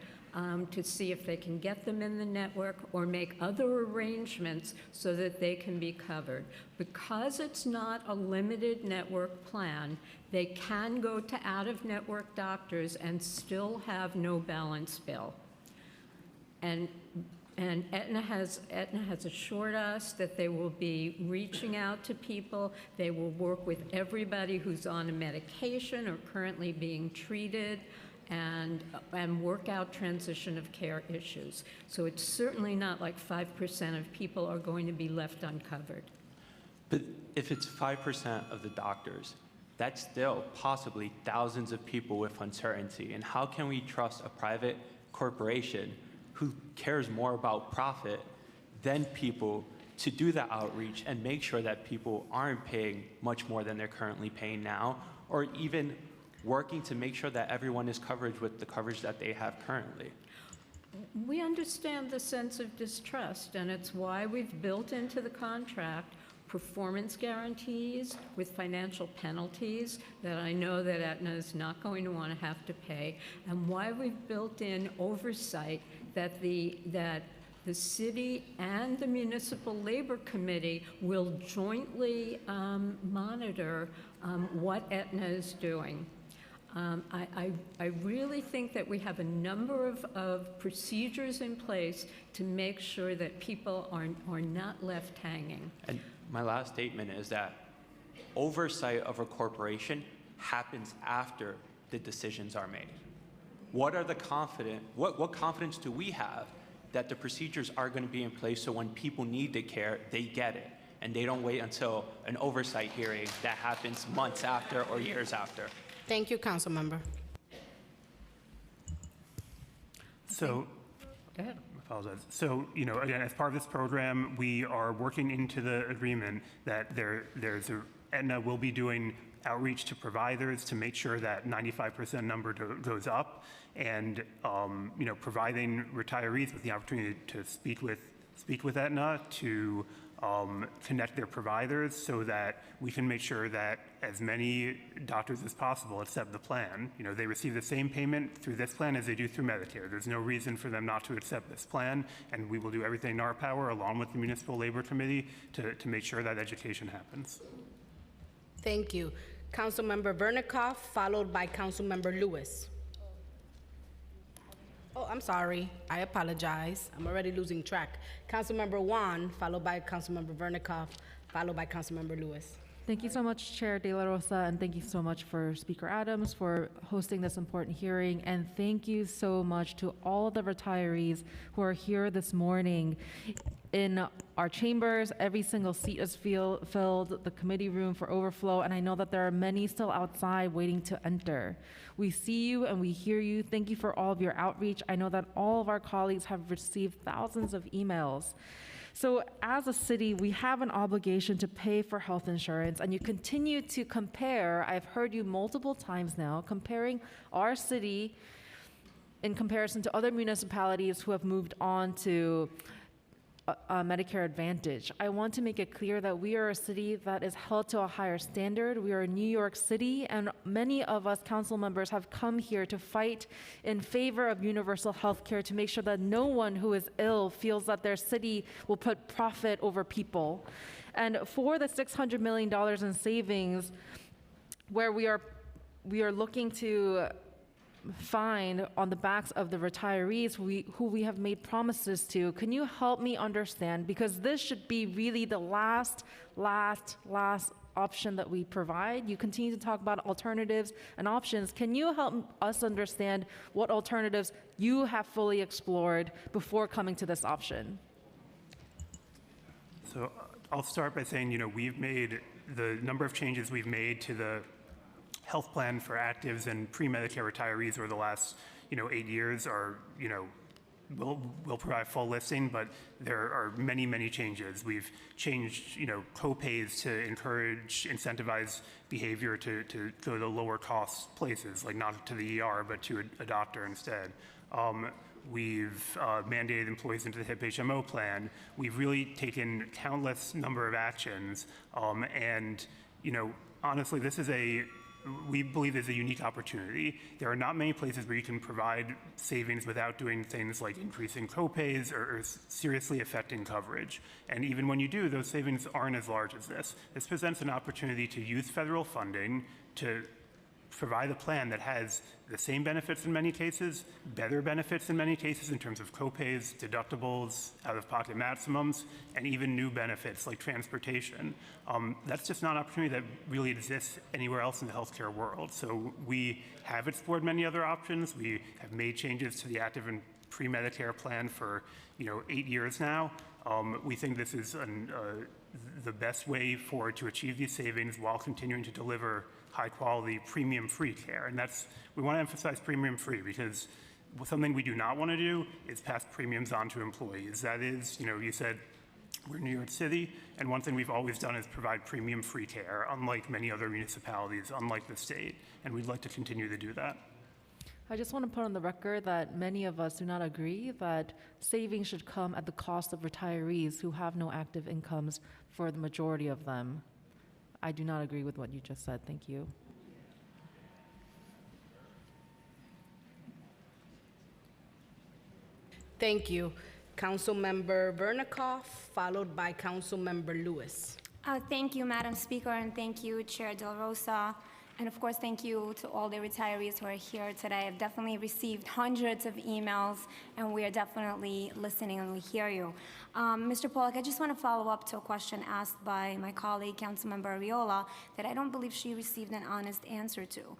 to see if they can get them in the network or make other arrangements so that they can be covered. Because it's not a limited network plan, they can go to out-of-network doctors and still have no balance bill. And Aetna has assured us that they will be reaching out to people. They will work with everybody who's on a medication or currently being treated, and work out transition of care issues. So it's certainly not like 5% of people are going to be left uncovered. But if it's 5% of the doctors, that's still possibly thousands of people with uncertainty. And how can we trust a private corporation who cares more about profit than people to do the outreach and make sure that people aren't paying much more than they're currently paying now, or even working to make sure that everyone is covered with the coverage that they have currently? We understand the sense of distrust, and it's why we've built into the contract performance guarantees with financial penalties that I know that Aetna is not going to want to have to pay, and why we've built in oversight that the city and the Municipal Labor Committee will jointly monitor what Aetna is doing. I really think that we have a number of procedures in place to make sure that people are not left hanging. And my last statement is that oversight of a corporation happens after the decisions are made. What confidence do we have that the procedures are going to be in place so when people need the care, they get it, and they don't wait until an oversight hearing that happens months after or years after? Thank you, Councilmember. So, go ahead. Apologize. So, again, as part of this program, we are working into the agreement that Aetna will be doing outreach to providers to make sure that 95% number goes up, and providing retirees with the opportunity to speak with Aetna to connect their providers so that we can make sure that as many doctors as possible accept the plan. They receive the same payment through this plan as they do through Medicare. There's no reason for them not to accept this plan, and we will do everything in our power, along with the Municipal Labor Committee, to make sure that education happens. Thank you. Councilmember Vernikoff, followed by Councilmember Lewis. Oh, I'm sorry. I apologize. I'm already losing track. Councilmember Juan, followed by Councilmember Vernikoff, followed by Councilmember Lewis. Thank you so much, Chair De La Rosa, and thank you so much for Speaker Adams for hosting this important hearing. And thank you so much to all of the retirees who are here this morning. in our chambers. Every single seat is filled, the committee room for overflow, and I know that there are many still outside waiting to enter. We see you and we hear you. Thank you for all of your outreach. I know that all of our colleagues have received thousands of emails. So as a city, we have an obligation to pay for health insurance, and you continue to compare. I've heard you multiple times now, comparing our city in comparison to other municipalities who have moved on to Medicare Advantage. I want to make it clear that we are a city that is held to a higher standard. We are New York City, and many of us council members have come here to fight in favor of universal health care, to make sure that no one who is ill feels that their city will put profit over people. And for the $600 million in savings, where we are looking to find on the backs of the retirees who we have made promises to, can you help me understand, because this should be really the last option that we provide. You continue to talk about alternatives and options. Can you help us understand what alternatives you have fully explored before coming to this option? So I'll start by saying, we've made the number of changes we've made to the health plan for actives and pre-Medicare retirees over the last, 8 years are, we'll provide full listing, but there are many, many changes. We've changed, co-pays to incentivize behavior to go to lower cost places, like not to the ER, but to a doctor instead. We've mandated employees into the HIP HMO plan. We've really taken countless number of actions, and, honestly, we believe there's a unique opportunity. There are not many places where you can provide savings without doing things like increasing co-pays or seriously affecting coverage. And even when you do, those savings aren't as large as this. This presents an opportunity to use federal funding to provide a plan that has the same benefits in many cases, better benefits in many cases in terms of co-pays, deductibles, out-of-pocket maximums, and even new benefits like transportation. That's just not an opportunity that really exists anywhere else in the healthcare world. So we have explored many other options. We have made changes to the active and pre-Medicare plan for 8 years now. We think this is the best way forward to achieve these savings while continuing to deliver high-quality, premium-free care. And we want to emphasize premium-free, because something we do not want to do is pass premiums on to employees. That is, you said we're New York City, and one thing we've always done is provide premium-free care, unlike many other municipalities, unlike the state, and we'd like to continue to do that. I just want to put on the record that many of us do not agree that savings should come at the cost of retirees who have no active incomes for the majority of them. I do not agree with what you just said. Thank you. Thank you. Councilmember Vernikoff, followed by Councilmember Lewis. Thank you, Madam Speaker, and thank you, Chair Del Rosa. And of course, thank you to all the retirees who are here today. I've definitely received hundreds of emails, and we are definitely listening, and we hear you. Mr. Pollack, I just want to follow up to a question asked by my colleague, Councilmember Arriola, that I don't believe she received an honest answer to.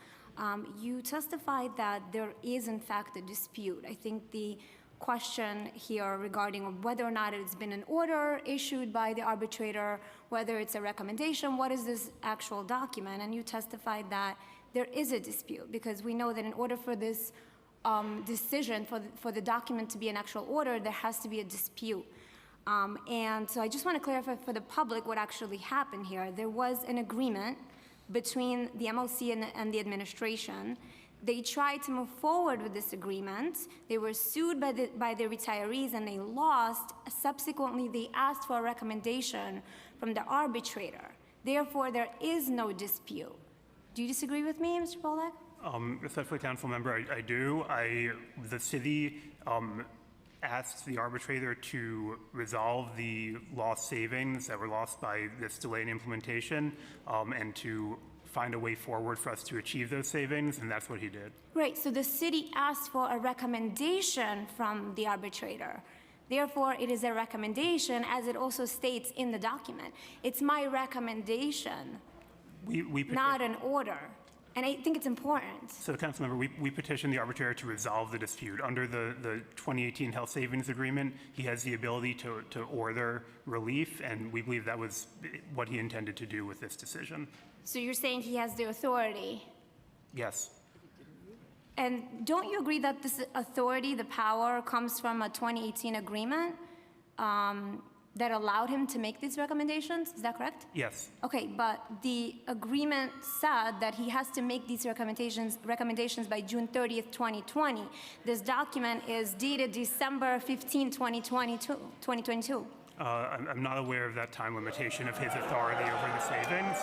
You testified that there is, in fact, a dispute. I think the question here regarding whether or not it's been an order issued by the arbitrator, whether it's a recommendation, what is this actual document? And you testified that there is a dispute, because we know that in order for this decision, for the document to be an actual order, there has to be a dispute. And so I just want to clarify for the public what actually happened here. There was an agreement between the MOC and the administration. They tried to move forward with this agreement. They were sued by the retirees, and they lost. Subsequently, they asked for a recommendation from the arbitrator. Therefore, there is no dispute. Do you disagree with me, Mr. Pollack? Respectfully, council member, I do. The city asked the arbitrator to resolve the lost savings that were lost by this delay in implementation, and to find a way forward for us to achieve those savings, and that's what he did. Right, so the city asked for a recommendation from the arbitrator. Therefore, it is a recommendation, as it also states in the document. It's my recommendation, not an order. And I think it's important. So, Councilmember, we petitioned the arbitrator to resolve the dispute. Under the 2018 Health Savings Agreement, he has the ability to order relief, and we believe that was what he intended to do with this decision. So you're saying he has the authority. Yes. And don't you agree that this authority, the power, comes from a 2018 agreement that allowed him to make these recommendations? Is that correct? Yes. Okay, but the agreement said that he has to make these recommendations by June 30th, 2020. This document is dated December 15, 2022. I'm not aware of that time limitation of his authority over the savings.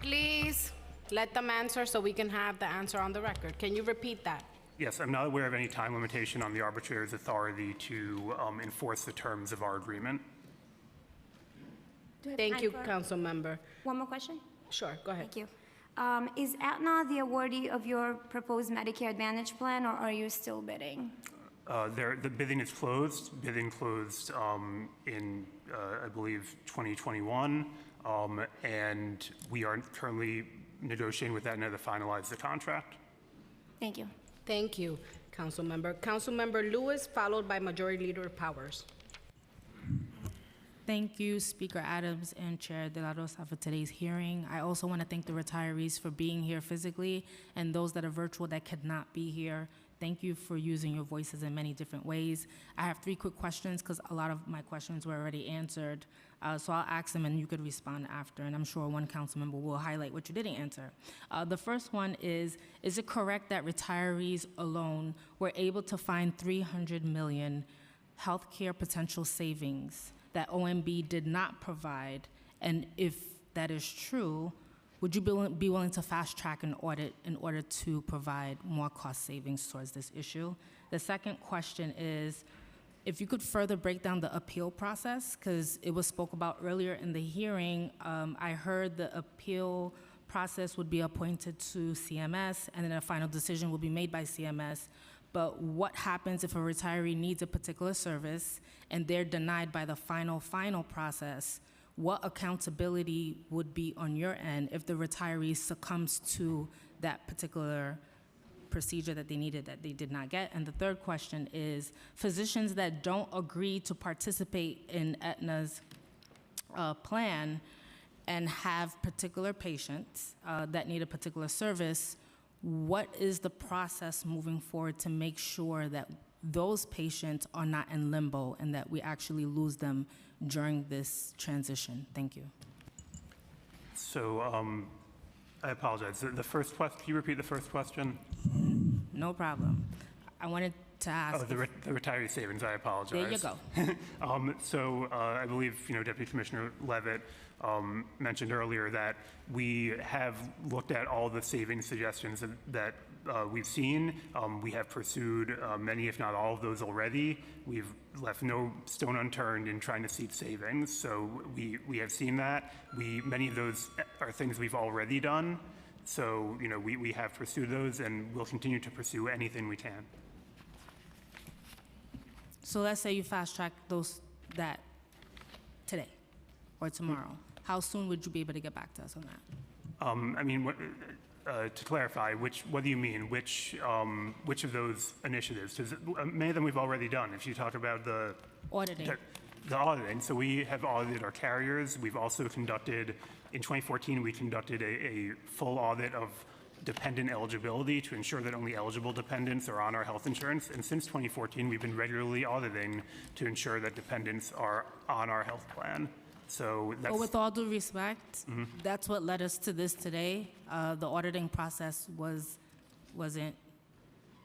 Please let them answer so we can have the answer on the record. Can you repeat that? Yes, I'm not aware of any time limitation on the arbitrator's authority to enforce the terms of our agreement. Do I have Thank time you, for Council Member. one more question? Sure, go ahead. Thank you. Is Aetna the awardee of your proposed Medicare Advantage plan, or are you still bidding? The bidding is closed. Bidding closed in, I believe, 2021, and we are currently negotiating with Aetna to finalize the contract. Thank you. Thank you, Council Member. Council Member Lewis, followed by Majority Leader Powers. Thank you, Speaker Adams and Chair De La Rosa, for today's hearing. I also want to thank the retirees for being here physically and those that are virtual that could not be here. Thank you for using your voices in many different ways. I have 3 quick questions because a lot of my questions were already answered. So I'll ask them and you could respond after, and I'm sure one council member will highlight what you didn't answer. The first one is it correct that retirees alone were able to find $300 million healthcare potential savings that OMB did not provide? And if that is true, would you be willing to fast track an audit in order to provide more cost savings towards this issue? The second question is, if you could further break down the appeal process, because it was spoke about earlier in the hearing. I heard the appeal process would be appointed to CMS, and then a final decision will be made by CMS. But what happens if a retiree needs a particular service and they're denied by the final process? What accountability would be on your end if the retiree succumbs to that particular procedure that they needed that they did not get? And the third question is, physicians that don't agree to participate in Aetna's plan and have particular patients that need a particular service, what is the process moving forward to make sure that those patients are not in limbo and that we actually lose them during this transition? Thank you. So I apologize. The first question, can you repeat the first question? No problem. I wanted to ask. Oh, the retiree savings, I apologize. There you go. So I believe, Deputy Commissioner Levitt mentioned earlier that we have looked at all the savings suggestions that we've seen. We have pursued many, if not all of those already. We've left no stone unturned in trying to seek savings. So we have seen that. Many of those are things we've already done. So, we have pursued those and we'll continue to pursue anything we can. So let's say you fast track that today or tomorrow. How soon would you be able to get back to us on that? To clarify, what do you mean? Which of those initiatives? Because many of them we've already done. If you talk about the auditing. The auditing. So we have audited our carriers. We've also conducted, in 2014, we conducted a full audit of dependent eligibility to ensure that only eligible dependents are on our health insurance. And since 2014, we've been regularly auditing to ensure that dependents are on our health plan. So that's... But with all due respect, that's what led us to this today. The auditing process wasn't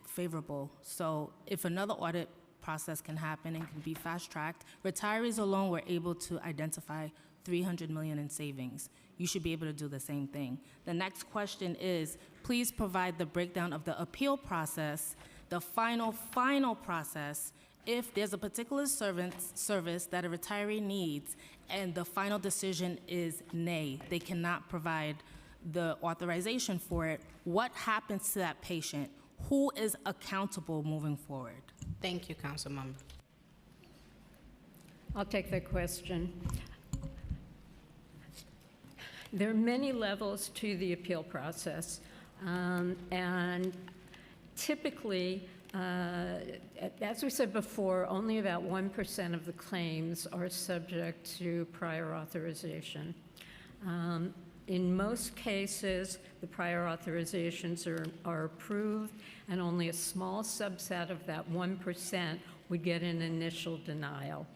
favorable. So if another audit process can happen and can be fast-tracked, retirees alone were able to identify $300 million in savings. You should be able to do the same thing. The next question is, please provide the breakdown of the appeal process, the final process, if there's a particular service that a retiree needs and the final decision is nay, they cannot provide the authorization for it, what happens to that patient? Who is accountable moving forward? Thank you, Councilmember. I'll take that question. There are many levels to the appeal process, and typically, as we said before, only about 1% of the claims are subject to prior authorization. In most cases, the prior authorizations are approved, and only a small subset of that 1% would get an initial denial.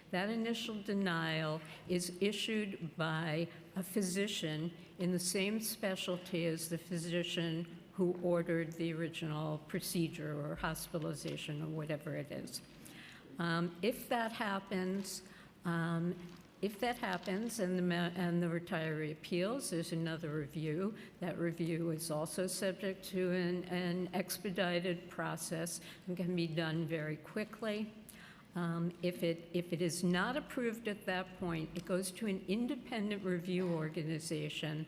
That initial denial is issued by a physician in the same specialty as the physician who ordered the original procedure or hospitalization or whatever it is. If that happens, and the retiree appeals, there's another review. That review is also subject to an expedited process and can be done very quickly. If it is not approved at that point, it goes to an independent review organization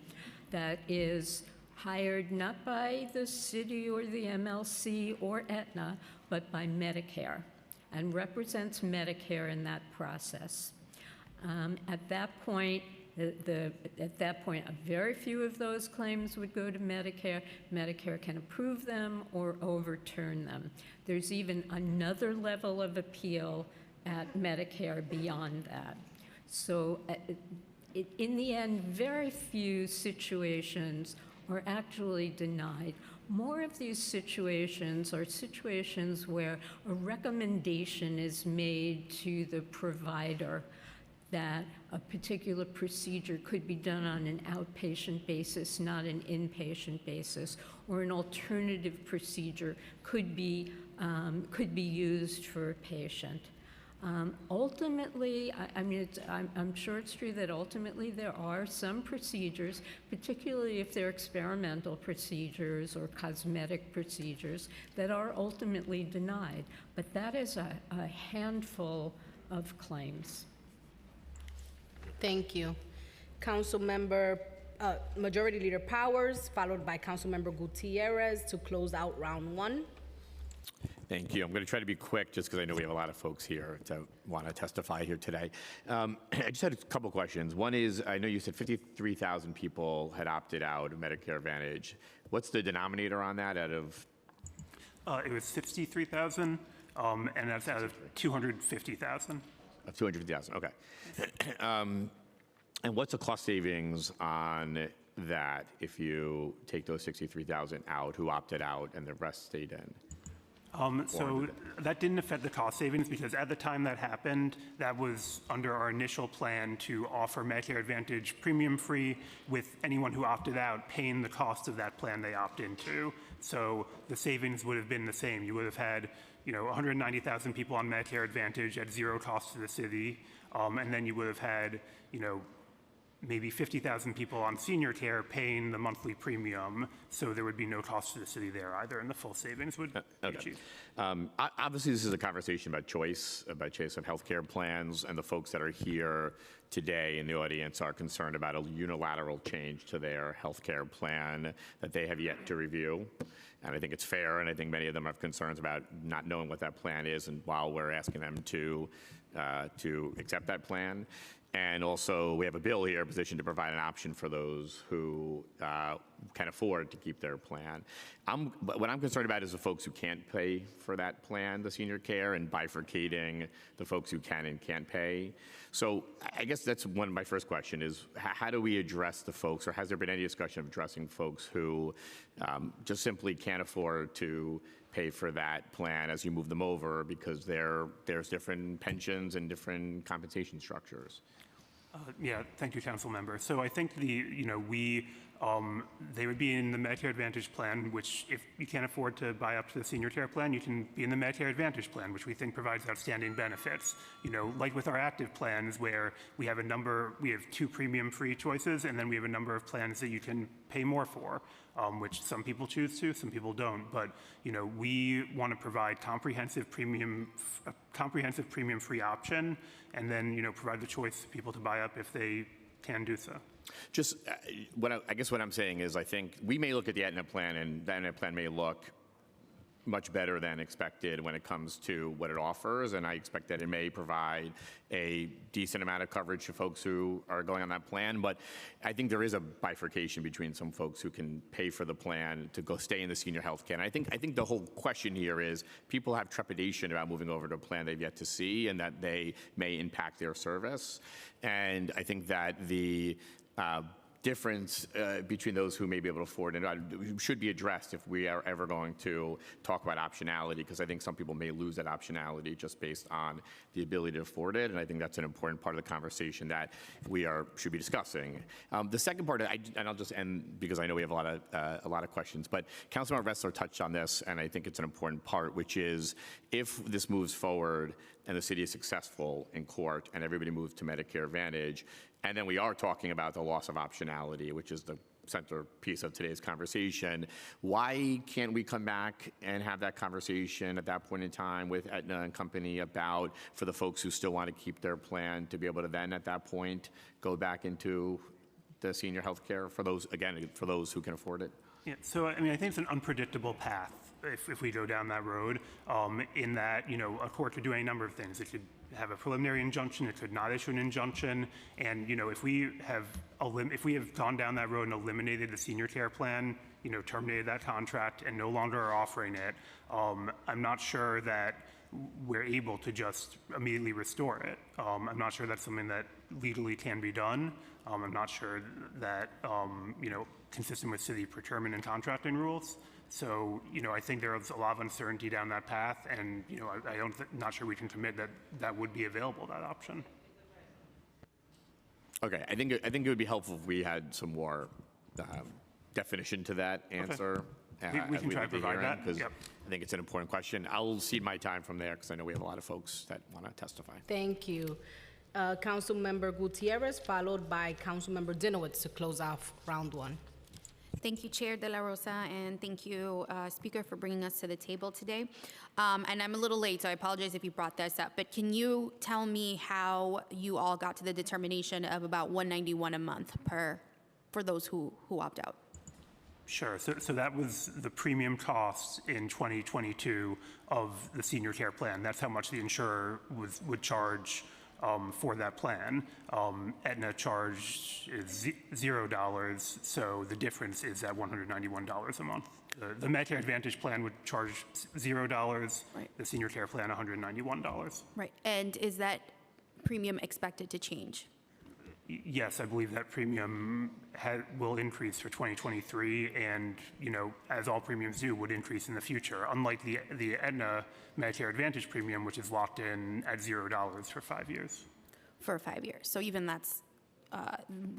that is hired not by the city or the MLC or Aetna, but by Medicare, and represents Medicare in that process. At that point, a very few of those claims would go to Medicare. Medicare can approve them or overturn them. There's even another level of appeal at Medicare beyond that. So in the end, very few situations are actually denied. More of these situations are situations where a recommendation is made to the provider that a particular procedure could be done on an outpatient basis, not an inpatient basis, or an alternative procedure could be used for a patient. Ultimately, I'm sure it's true that ultimately there are some procedures, particularly if they're experimental procedures or cosmetic procedures, that are ultimately denied. But that is a handful of claims. Thank you. Majority Leader Powers, followed by Councilmember Gutierrez to close out round one. Thank you. I'm going to try to be quick just because I know we have a lot of folks here that want to testify here today. I just had a couple questions. One is, I know you said 53,000 people had opted out of Medicare Advantage. What's the denominator on that out of? It was 63,000, and that's out of 250,000. Of 250,000, okay. And what's the cost savings on that if you take those 63,000 out who opted out and the rest stayed in? So that didn't affect the cost savings because at the time that happened, that was under our initial plan to offer Medicare Advantage premium free with anyone who opted out paying the cost of that plan they opt into. So the savings would have been the same. You would have had 190,000 people on Medicare Advantage at zero cost to the city, and then you would have had, maybe 50,000 people on senior care paying the monthly premium, so there would be no cost to the city there either, and the full savings would be achieved. Obviously, this is a conversation about choice of healthcare plans, and the folks that are here today in the audience are concerned about a unilateral change to their healthcare plan that they have yet to review. And I think it's fair, and I think many of them have concerns about not knowing what that plan is, and while we're asking them to accept that plan. And also, we have a bill here positioned to provide an option for those who can afford to keep their plan. But what I'm concerned about is the folks who can't pay for that plan, the senior care, and bifurcating the folks who can and can't pay. So I guess that's my first question is, how do we address the folks, or has there been any discussion of addressing folks who just simply can't afford to pay for that plan as you move them over because there's different pensions and different compensation structures? Yeah, thank you, Council Member. So I think they would be in the Medicare Advantage plan, which if you can't afford to buy up to the senior care plan, you can be in the Medicare Advantage plan, which we think provides outstanding benefits. Like with our active plans where we have 2 premium-free choices, and then we have a number of plans that you can pay more for, which some people choose to, some people don't. But we want to provide comprehensive premium-free option, and then provide the choice for people to buy up if they can do so. Just I guess what I'm saying is I think we may look at the Aetna plan, and the Aetna plan may look much better than expected when it comes to what it offers, and I expect that it may provide a decent amount of coverage to folks who are going on that plan. But I think there is a bifurcation between some folks who can pay for the plan to go stay in the senior health care. And I think the whole question here is people have trepidation about moving over to a plan they've yet to see, and that they may impact their service. And I think that the difference between those who may be able to afford it should be addressed if we are ever going to talk about optionality, because I think some people may lose that optionality just based on the ability to afford it, and I think that's an important part of the conversation that we should be discussing. The second part, and I'll just end because I know we have a lot of questions, but Councilmember Ressler touched on this, and I think it's an important part, which is if this moves forward and the city is successful in court and everybody moves to Medicare Advantage, and then we are talking about the loss of optionality, which is the centerpiece of today's conversation. Why can't we come back and have that conversation at that point in time with Aetna and company about, for the folks who still want to keep their plan, to be able to then at that point go back into the senior health care for those, again, for those who can afford it? Yeah, so I mean, I think it's an unpredictable path if we go down that road, in that, a court could do any number of things. It could have a preliminary injunction, it could not issue an injunction, and if we have gone down that road and eliminated the senior care plan, terminated that contract and no longer are offering it, I'm not sure that we're able to just immediately restore it. I'm not sure that's something that legally can be done. I'm not sure that, consistent with city procurement and contracting rules. So, I think there's a lot of uncertainty down that path, and, I'm not sure we can commit that that would be available, that option. Okay, I think it would be helpful if we had some more definition to that answer. Okay. We can try to provide that. Because Yep. I think it's an important question. I'll cede my time from there because I know we have a lot of folks that want to testify. Thank you. Councilmember Gutierrez, followed by Councilmember Dinowitz to close off round one. Thank you, Chair De La Rosa, and thank you, Speaker, for bringing us to the table today. And I'm a little late, so I apologize if you brought this up, but can you tell me how you all got to the determination of about $191 a month for those who opt out? Sure. So that was the premium cost in 2022 of the senior care plan. That's how much the insurer would charge for that plan. Aetna charge is $0, so the difference is at $191 a month. The Medicare Advantage plan would charge $0. Right. The senior care plan, $191. Right. And is that premium expected to change? Yes, I believe that premium will increase for 2023, and as all premiums do, would increase in the future. Unlike the Aetna Medicare Advantage premium, which is locked in at $0 for 5 years. For 5 years. So even that's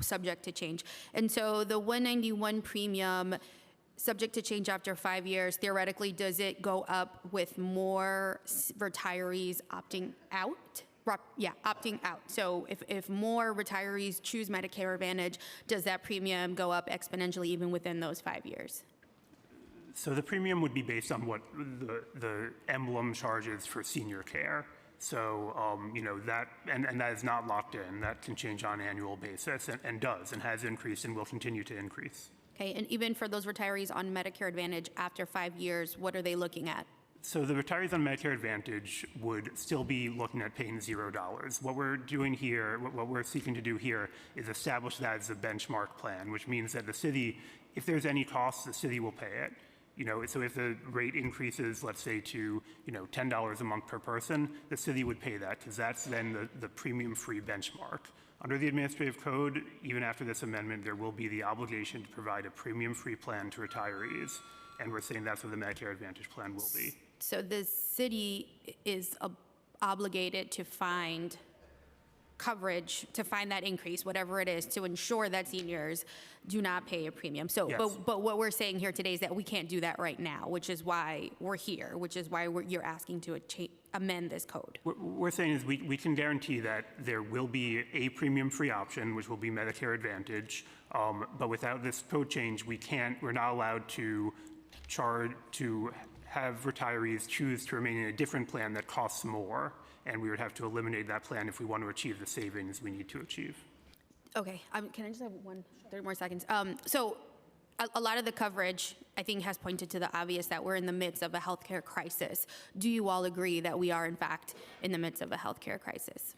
subject to change. And so the 191 premium, subject to change after 5 years, theoretically, does it go up with more retirees opting out? Yeah, opting out. So if more retirees choose Medicare Advantage, does that premium go up exponentially even within those 5 years? So the premium would be based on what the emblem charges for senior care. So, that, and that is not locked in. That can change on an annual basis and does and has increased and will continue to increase. Okay, and even for those retirees on Medicare Advantage after 5 years, what are they looking at? So the retirees on Medicare Advantage would still be looking at paying $0. What we're doing here, what we're seeking to do here is establish that as a benchmark plan, which means that the city, if there's any costs, the city will pay it. So if the rate increases, let's say to, $10 a month per person, the city would pay that because that's then the premium-free benchmark. Under the administrative code, even after this amendment, there will be the obligation to provide a premium-free plan to retirees. And we're saying that's what the Medicare Advantage plan will be. So the city is obligated to find coverage, to find that increase, whatever it is, to ensure that seniors do not pay a premium. So, yes. but what we're saying here today is that we can't do that right now, which is why we're here, which is why you're asking to amend this code. What we're saying is we can guarantee that there will be a premium-free option, which will be Medicare Advantage. But without this code change, we're not allowed to have retirees choose to remain in a different plan that costs more, and we would have to eliminate that plan if we want to achieve the savings we need to achieve. Okay, can I just have 30 more seconds? So a lot of the coverage, I think, has pointed to the obvious that we're in the midst of a healthcare crisis. Do you all agree that we are, in fact, in the midst of a healthcare crisis?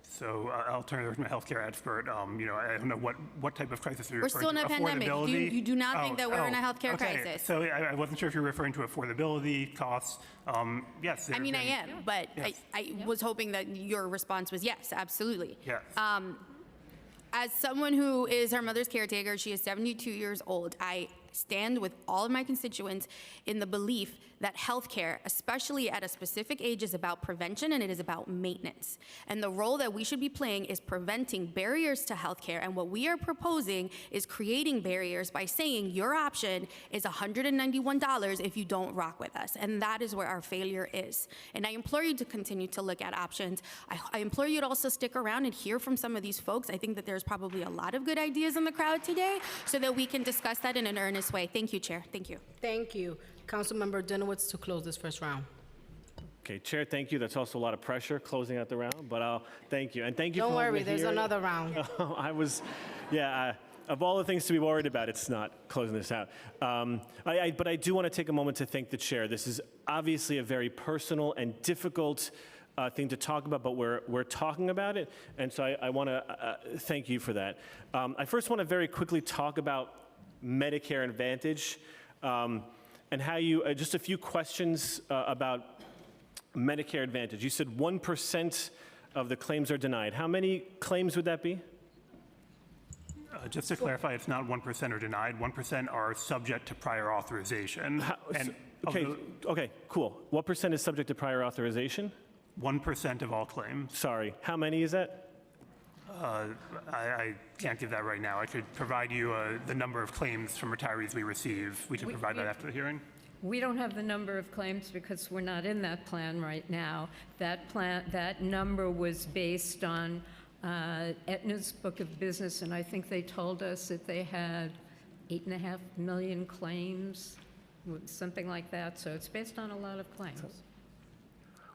So I'll turn it over to my healthcare expert. I don't know what type of crisis you're We're referring still in to. a pandemic. You do not think that we're in a healthcare okay. crisis? So I wasn't sure if you're referring to affordability, costs. Yes. I mean, I am, but Yes. I was hoping that your response was yes, absolutely. Yes. As someone who is her mother's caretaker, she is 72 years old. I stand with all of my constituents in the belief that healthcare, especially at a specific age, is about prevention and it is about maintenance. And the role that we should be playing is preventing barriers to healthcare. And what we are proposing is creating barriers by saying your option is $191 if you don't rock with us. And that is where our failure is. And I implore you to continue to look at options. I implore you to also stick around and hear from some of these folks. I think that there's probably a lot of good ideas in the crowd today so that we can discuss that in an earnest way. Thank you, Chair. Thank you. Thank you. Councilmember Dinowitz to close this first round. Okay, Chair, thank you. That's also a lot of pressure closing out the round, but I'll thank you. And thank you Don't for holding worry, the there's hearing. another round. Of all the things to be worried about, it's not closing this out. But I do want to take a moment to thank the Chair. This is obviously a very personal and difficult thing to talk about, but we're talking about it, and so I want to thank you for that. I first want to very quickly talk about Medicare Advantage. And how you, just a few questions about Medicare Advantage. You said 1% of the claims are denied. How many claims would that be? Just to clarify, it's not 1% are denied. 1% are subject to prior authorization. Okay, cool. What percent is subject to prior authorization? 1% of all claims. Sorry, how many is that? I can't give that right now. I could provide you the number of claims from retirees we receive. We can provide that after the hearing. We don't have the number of claims because we're not in that plan right now. That number was based on Aetna's book of business, and I think they told us that they had 8.5 million claims, something like that. So it's based on a lot of claims.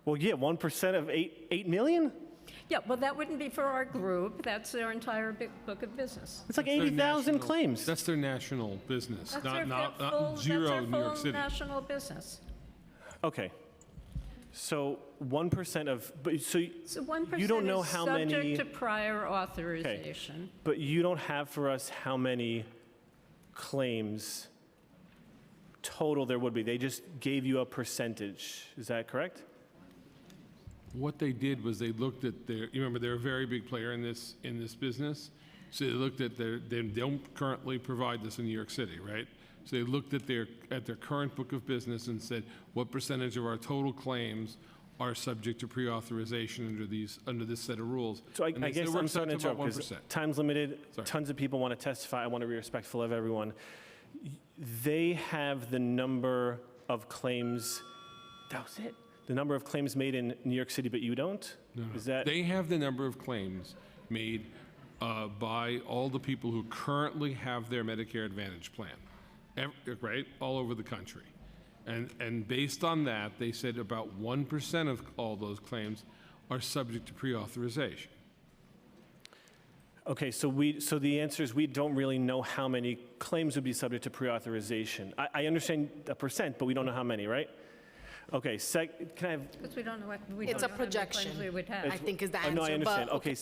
Well, yeah, 1% of 8 million? Yeah, well, that wouldn't be for our group. That's their entire big book of business. It's like 80,000 claims. That's their national business, That's not full, zero that's New their York full City. national business. Okay. So 1% of, but so 1% you don't know is how subject many. to prior authorization. But you don't have for us how many claims total there would be. They just gave you a percentage. Is that correct? What they did was they looked at their, you remember they're a very big player in this business. So they looked at they don't currently provide this in New York City, right? So they looked at their current book of business and said, what percentage of our total claims are subject to pre-authorization under this set of rules? So I And they guess said, I'm starting to about interrupt because 1%. time's limited. Tons of people want to testify. I want to be respectful of everyone. They have the number of claims. That was it. The number of claims made in New York City, but you don't? No. Is that? They have the number of claims made by all the people who currently have their Medicare Advantage plan, right? All over the country. And based on that, they said about 1% of all those claims are subject to pre-authorization. Okay, so the answer is we don't really know how many claims would be subject to pre-authorization. I understand a percent, but we don't know how many, right? Okay, can I have? Because we don't know what It's a projection. we would have. I think is the answer. No, I understand. But, Okay,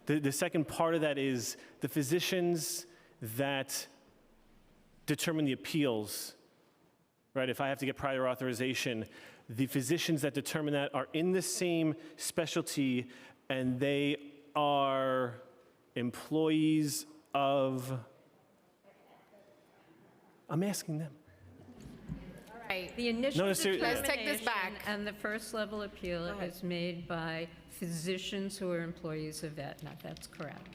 the second part of that is the physicians that determine the appeals, right? If I have to get prior authorization, the physicians that determine that are in the same specialty and they are employees of, I'm asking them. The initial Let's take this determination back. and the first level appeal is made by physicians who are employees of Aetna. That's correct.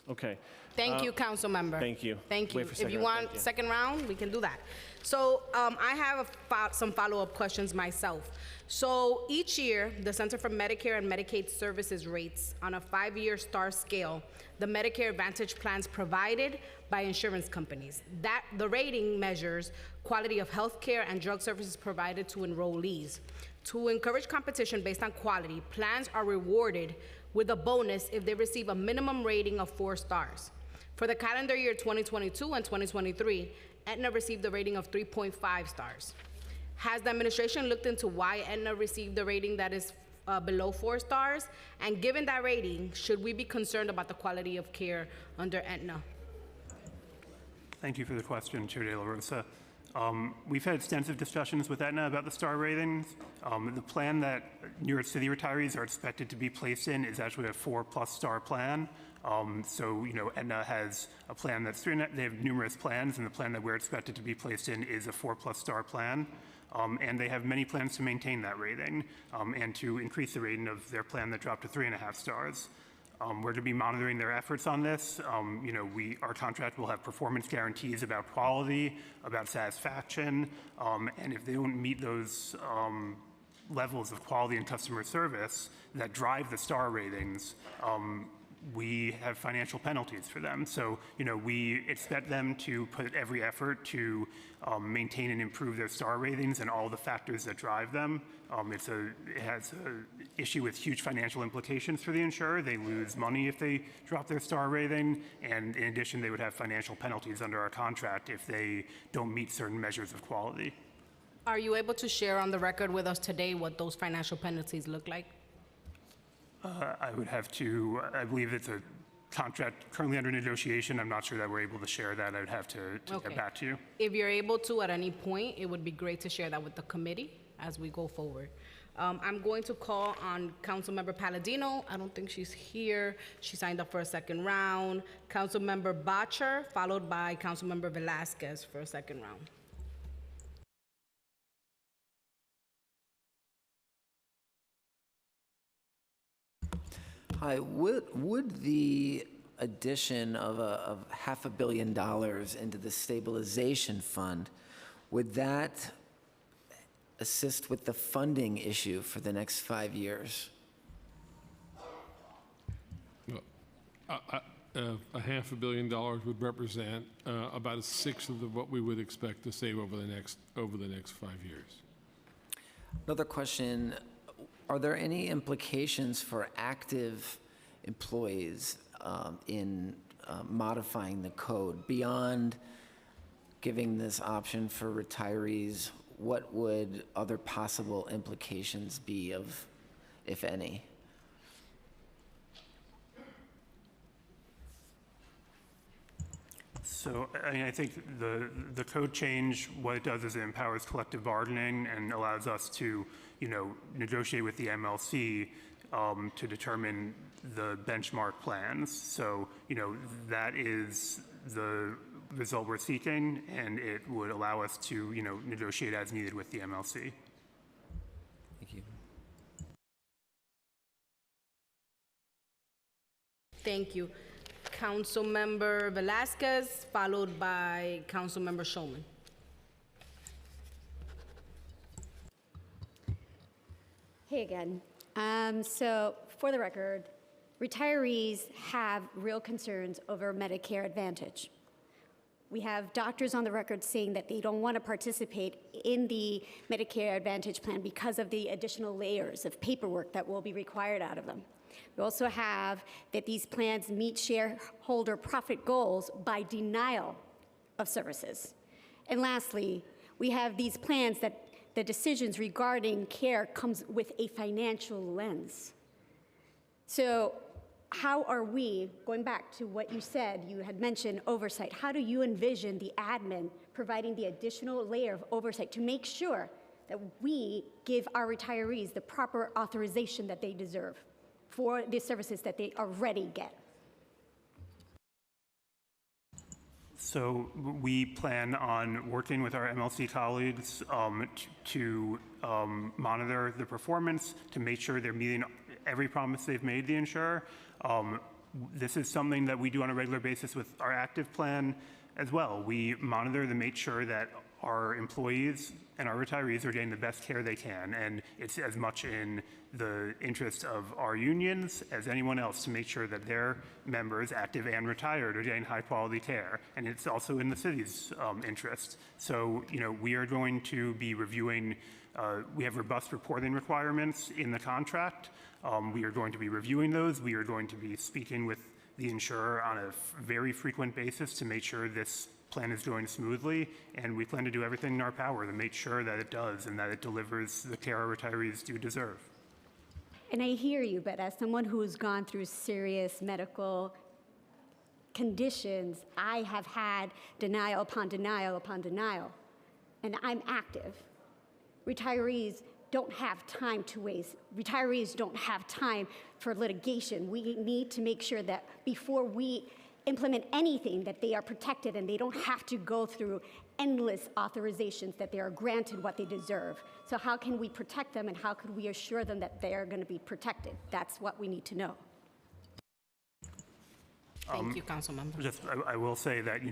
Okay. Thank you, council member. Thank you. Thank you. Wait for If second you round. want Thank you. second round, we can do that. So I have some follow-up questions myself. So each year, the Center for Medicare and Medicaid Services rates on a 5-year star scale the Medicare Advantage plans provided by insurance companies. The rating measures quality of health care and drug services provided to enrollees. To encourage competition based on quality, plans are rewarded with a bonus if they receive a minimum rating of 4 stars. For the calendar year 2022 and 2023, Aetna received a rating of 3.5 stars. Has the administration looked into why Aetna received a rating that is below 4 stars? And given that rating, should we be concerned about the quality of care under Aetna? Thank you for the question, Chair De La Rosa. We've had extensive discussions with Aetna about the star ratings. The plan that New York City retirees are expected to be placed in is actually a 4+ star plan. So, Aetna has a plan that's they have numerous plans, and the plan that we're expected to be placed in is a 4+ star plan. And they have many plans to maintain that rating and to increase the rating of their plan that dropped to 3.5 stars. We're going to be monitoring their efforts on this. Our contract will have performance guarantees about quality, about satisfaction, and if they don't meet those levels of quality and customer service that drive the star ratings, we have financial penalties for them. So, we expect them to put every effort to maintain and improve their star ratings and all the factors that drive them. It has an issue with huge financial implications for the insurer. They lose money if they drop their star rating, and in addition, they would have financial penalties under our contract if they don't meet certain measures of quality. Are you able to share on the record with us today what those financial penalties look like? I would have to, I believe it's a contract currently under negotiation. I'm not sure that we're able to share that. I would have to get back to you. If you're able to at any point, it would be great to share that with the committee as we go forward. I'm going to call on Councilmember Palladino. I don't think she's here. She signed up for a second round. Councilmember Bottcher, followed by Councilmember Velasquez for a second round. Hi, would the addition of $500 million into the stabilization fund, would that assist with the funding issue for the next 5 years? $500 million would represent about 1/6 of what we would expect to save over the next 5 years. Another question. Are there any implications for active employees in modifying the code? Beyond giving this option for retirees, what would other possible implications be of, if any? So I think the code change, what it does is it empowers collective bargaining and allows us to, negotiate with the MLC to determine the benchmark plans. So, that is the result we're seeking, and it would allow us to, negotiate as needed with the MLC. Thank you. Thank you. Councilmember Velasquez, followed by Councilmember Shulman. Hey again. So for the record, retirees have real concerns over Medicare Advantage. We have doctors on the record saying that they don't want to participate in the Medicare Advantage plan because of the additional layers of paperwork that will be required out of them. We also have that these plans meet shareholder profit goals by denial of services. And lastly, we have these plans that the decisions regarding care comes with a financial lens. So how are we, going back to what you said, you had mentioned oversight, how do you envision the admin providing the additional layer of oversight to make sure that we give our retirees the proper authorization that they deserve for the services that they already get? So we plan on working with our MLC colleagues to monitor the performance, to make sure they're meeting every promise they've made the insurer. This is something that we do on a regular basis with our active plan as well. We monitor to make sure that our employees and our retirees are getting the best care they can, and it's as much in the interest of our unions as anyone else to make sure that their members, active and retired, are getting high quality care, and it's also in the city's interest. So, we are going to be reviewing We have robust reporting requirements in the contract. We are going to be reviewing those. We are going to be speaking with the insurer on a very frequent basis to make sure this plan is going smoothly, and we plan to do everything in our power to make sure that it does and that it delivers the care our retirees do deserve. And I hear you, but as someone who's gone through serious medical conditions, I have had denial upon denial upon denial, and I'm active. Retirees don't have time to waste. Retirees don't have time for litigation. We need to make sure that before we implement anything, that they are protected and they don't have to go through endless authorizations, that they are granted what they deserve. So how can we protect them, and how could we assure them that they are going to be protected? That's what we need to know. Thank you, Councilmember. Just, I will say that,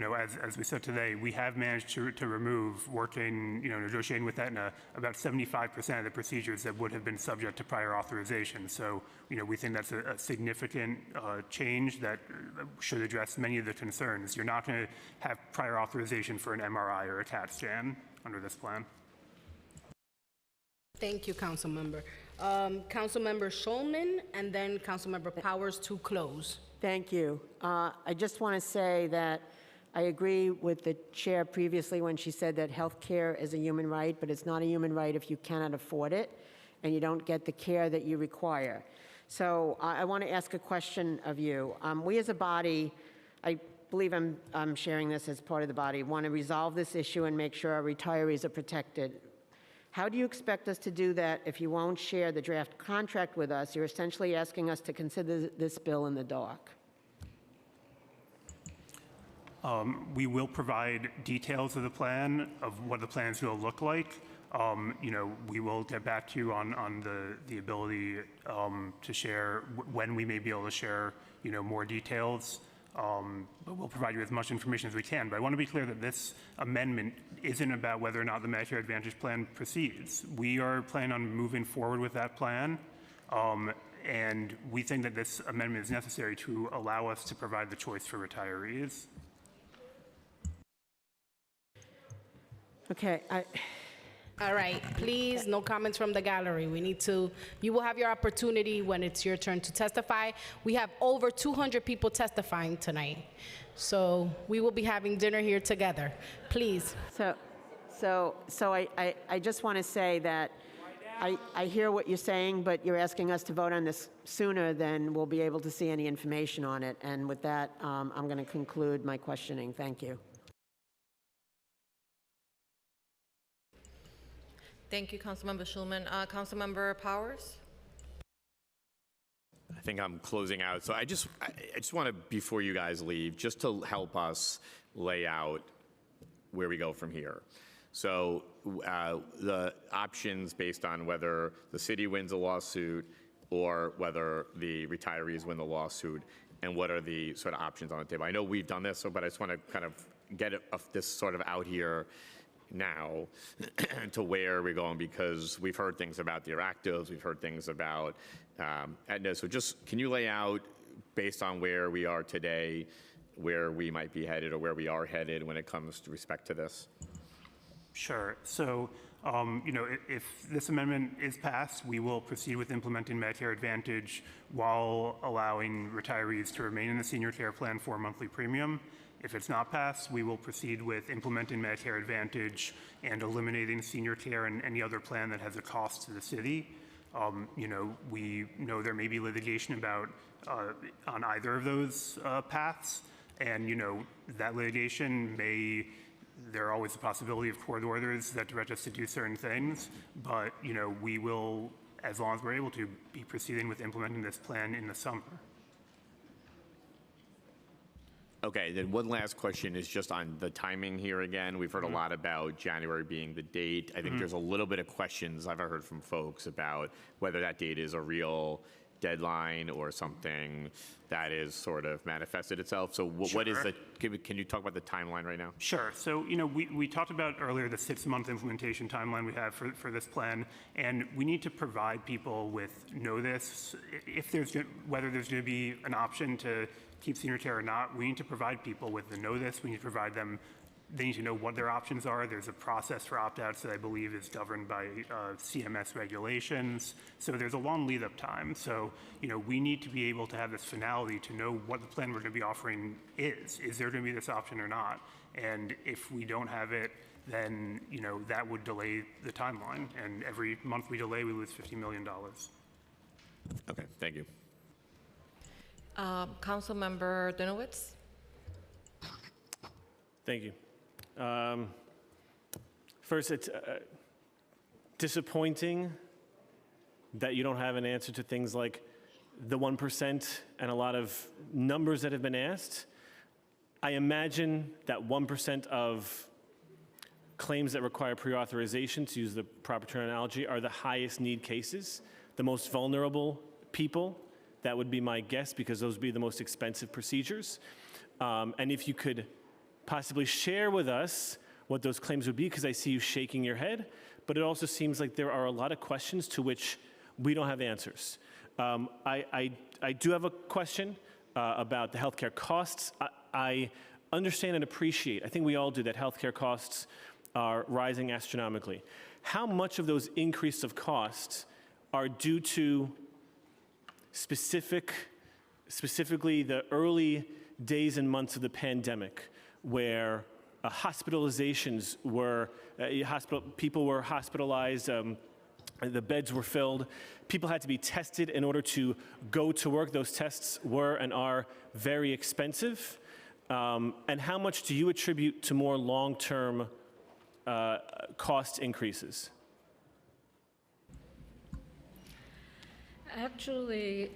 as we said today, we have managed to remove, working, negotiating with Aetna, about 75% of the procedures that would have been subject to prior authorization. So, we think that's a significant change that should address many of the concerns. You're not going to have prior authorization for an MRI or a CAT scan under this plan. Thank you, Councilmember. Councilmember Schulman, and then Councilmember Powers to close. Thank you. I just want to say that I agree with the chair previously when she said that health care is a human right, but it's not a human right if you cannot afford it and you don't get the care that you require. So I want to ask a question of you. We as a body, I believe I'm sharing this as part of the body, want to resolve this issue and make sure our retirees are protected. How do you expect us to do that if you won't share the draft contract with us? You're essentially asking us to consider this bill in the dark. We will provide details of the plan, of what the plan is going to look like. We will get back to you on the ability to share when we may be able to share, more details. But we'll provide you as much information as we can. But I want to be clear that this amendment isn't about whether or not the Medicare Advantage plan proceeds. We are planning on moving forward with that plan, and we think that this amendment is necessary to allow us to provide the choice for retirees. Okay. All right, please, no comments from the gallery. You will have your opportunity when it's your turn to testify. We have over 200 people testifying tonight, so we will be having dinner here together. Please. So I just want to say that I hear what you're saying, but you're asking us to vote on this sooner than we'll be able to see any information on it. And with that, I'm going to conclude my questioning. Thank you. Thank you, Councilmember Schulman. Councilmember Powers? I think I'm closing out. So I just want to, before you guys leave, just to help us lay out where we go from here. So the options based on whether the city wins a lawsuit or whether the retirees win the lawsuit, and what are the sort of options on the table. I know we've done this, but I just want to kind of get this sort of out here now to where we're going, because we've heard things about the Actives, we've heard things about Aetna. So just, can you lay out, based on where we are today, where we might be headed or where we are headed when it comes to respect to this? Sure. So, if this amendment is passed, we will proceed with implementing Medicare Advantage while allowing retirees to remain in the senior care plan for a monthly premium. If it's not passed, we will proceed with implementing Medicare Advantage and eliminating senior care and any other plan that has a cost to the city. We know there may be litigation about on either of those paths, and that litigation there are always the possibility of court orders that direct us to do certain things, but we will, as long as we're able to, be proceeding with implementing this plan in the summer. Okay, then one last question is just on the timing here again. We've heard a lot about January being the date. I think there's a little bit of questions I've heard from folks about whether that date is a real deadline or something that is sort of manifested itself. So what is can you talk about the timeline right now? Sure. So, we talked about earlier the 6-month implementation timeline we have for this plan, and we need to provide people with notice. Whether there's going to be an option to keep senior care or not, we need to provide people with the notice. We need to provide them they need to know what their options are. There's a process for opt-outs that I believe is governed by CMS regulations. So there's a long lead-up time. So, we need to be able to have this finality to know what the plan we're going to be offering is. Is there going to be this option or not? And if we don't have it, then, that would delay the timeline. And every month we delay, we lose $50 million. Okay, thank you. Councilmember Dinowitz? Thank you. First, it's disappointing that you don't have an answer to things like the 1% and a lot of numbers that have been asked. I imagine that 1% of claims that require pre-authorization, to use the proper terminology, are the highest need cases, the most vulnerable people. That would be my guess, because those would be the most expensive procedures. And if you could possibly share with us what those claims would be, because I see you shaking your head, but it also seems like there are a lot of questions to which we don't have answers. I do have a question about the healthcare costs. I understand and appreciate, I think we all do, that healthcare costs are rising astronomically. How much of those increases of costs are due to specifically the early days and months of the pandemic, where hospitalizations were, people were hospitalized, the beds were filled, people had to be tested in order to go to work. Those tests were and are very expensive. And how much do you attribute to more long-term cost increases? Actually,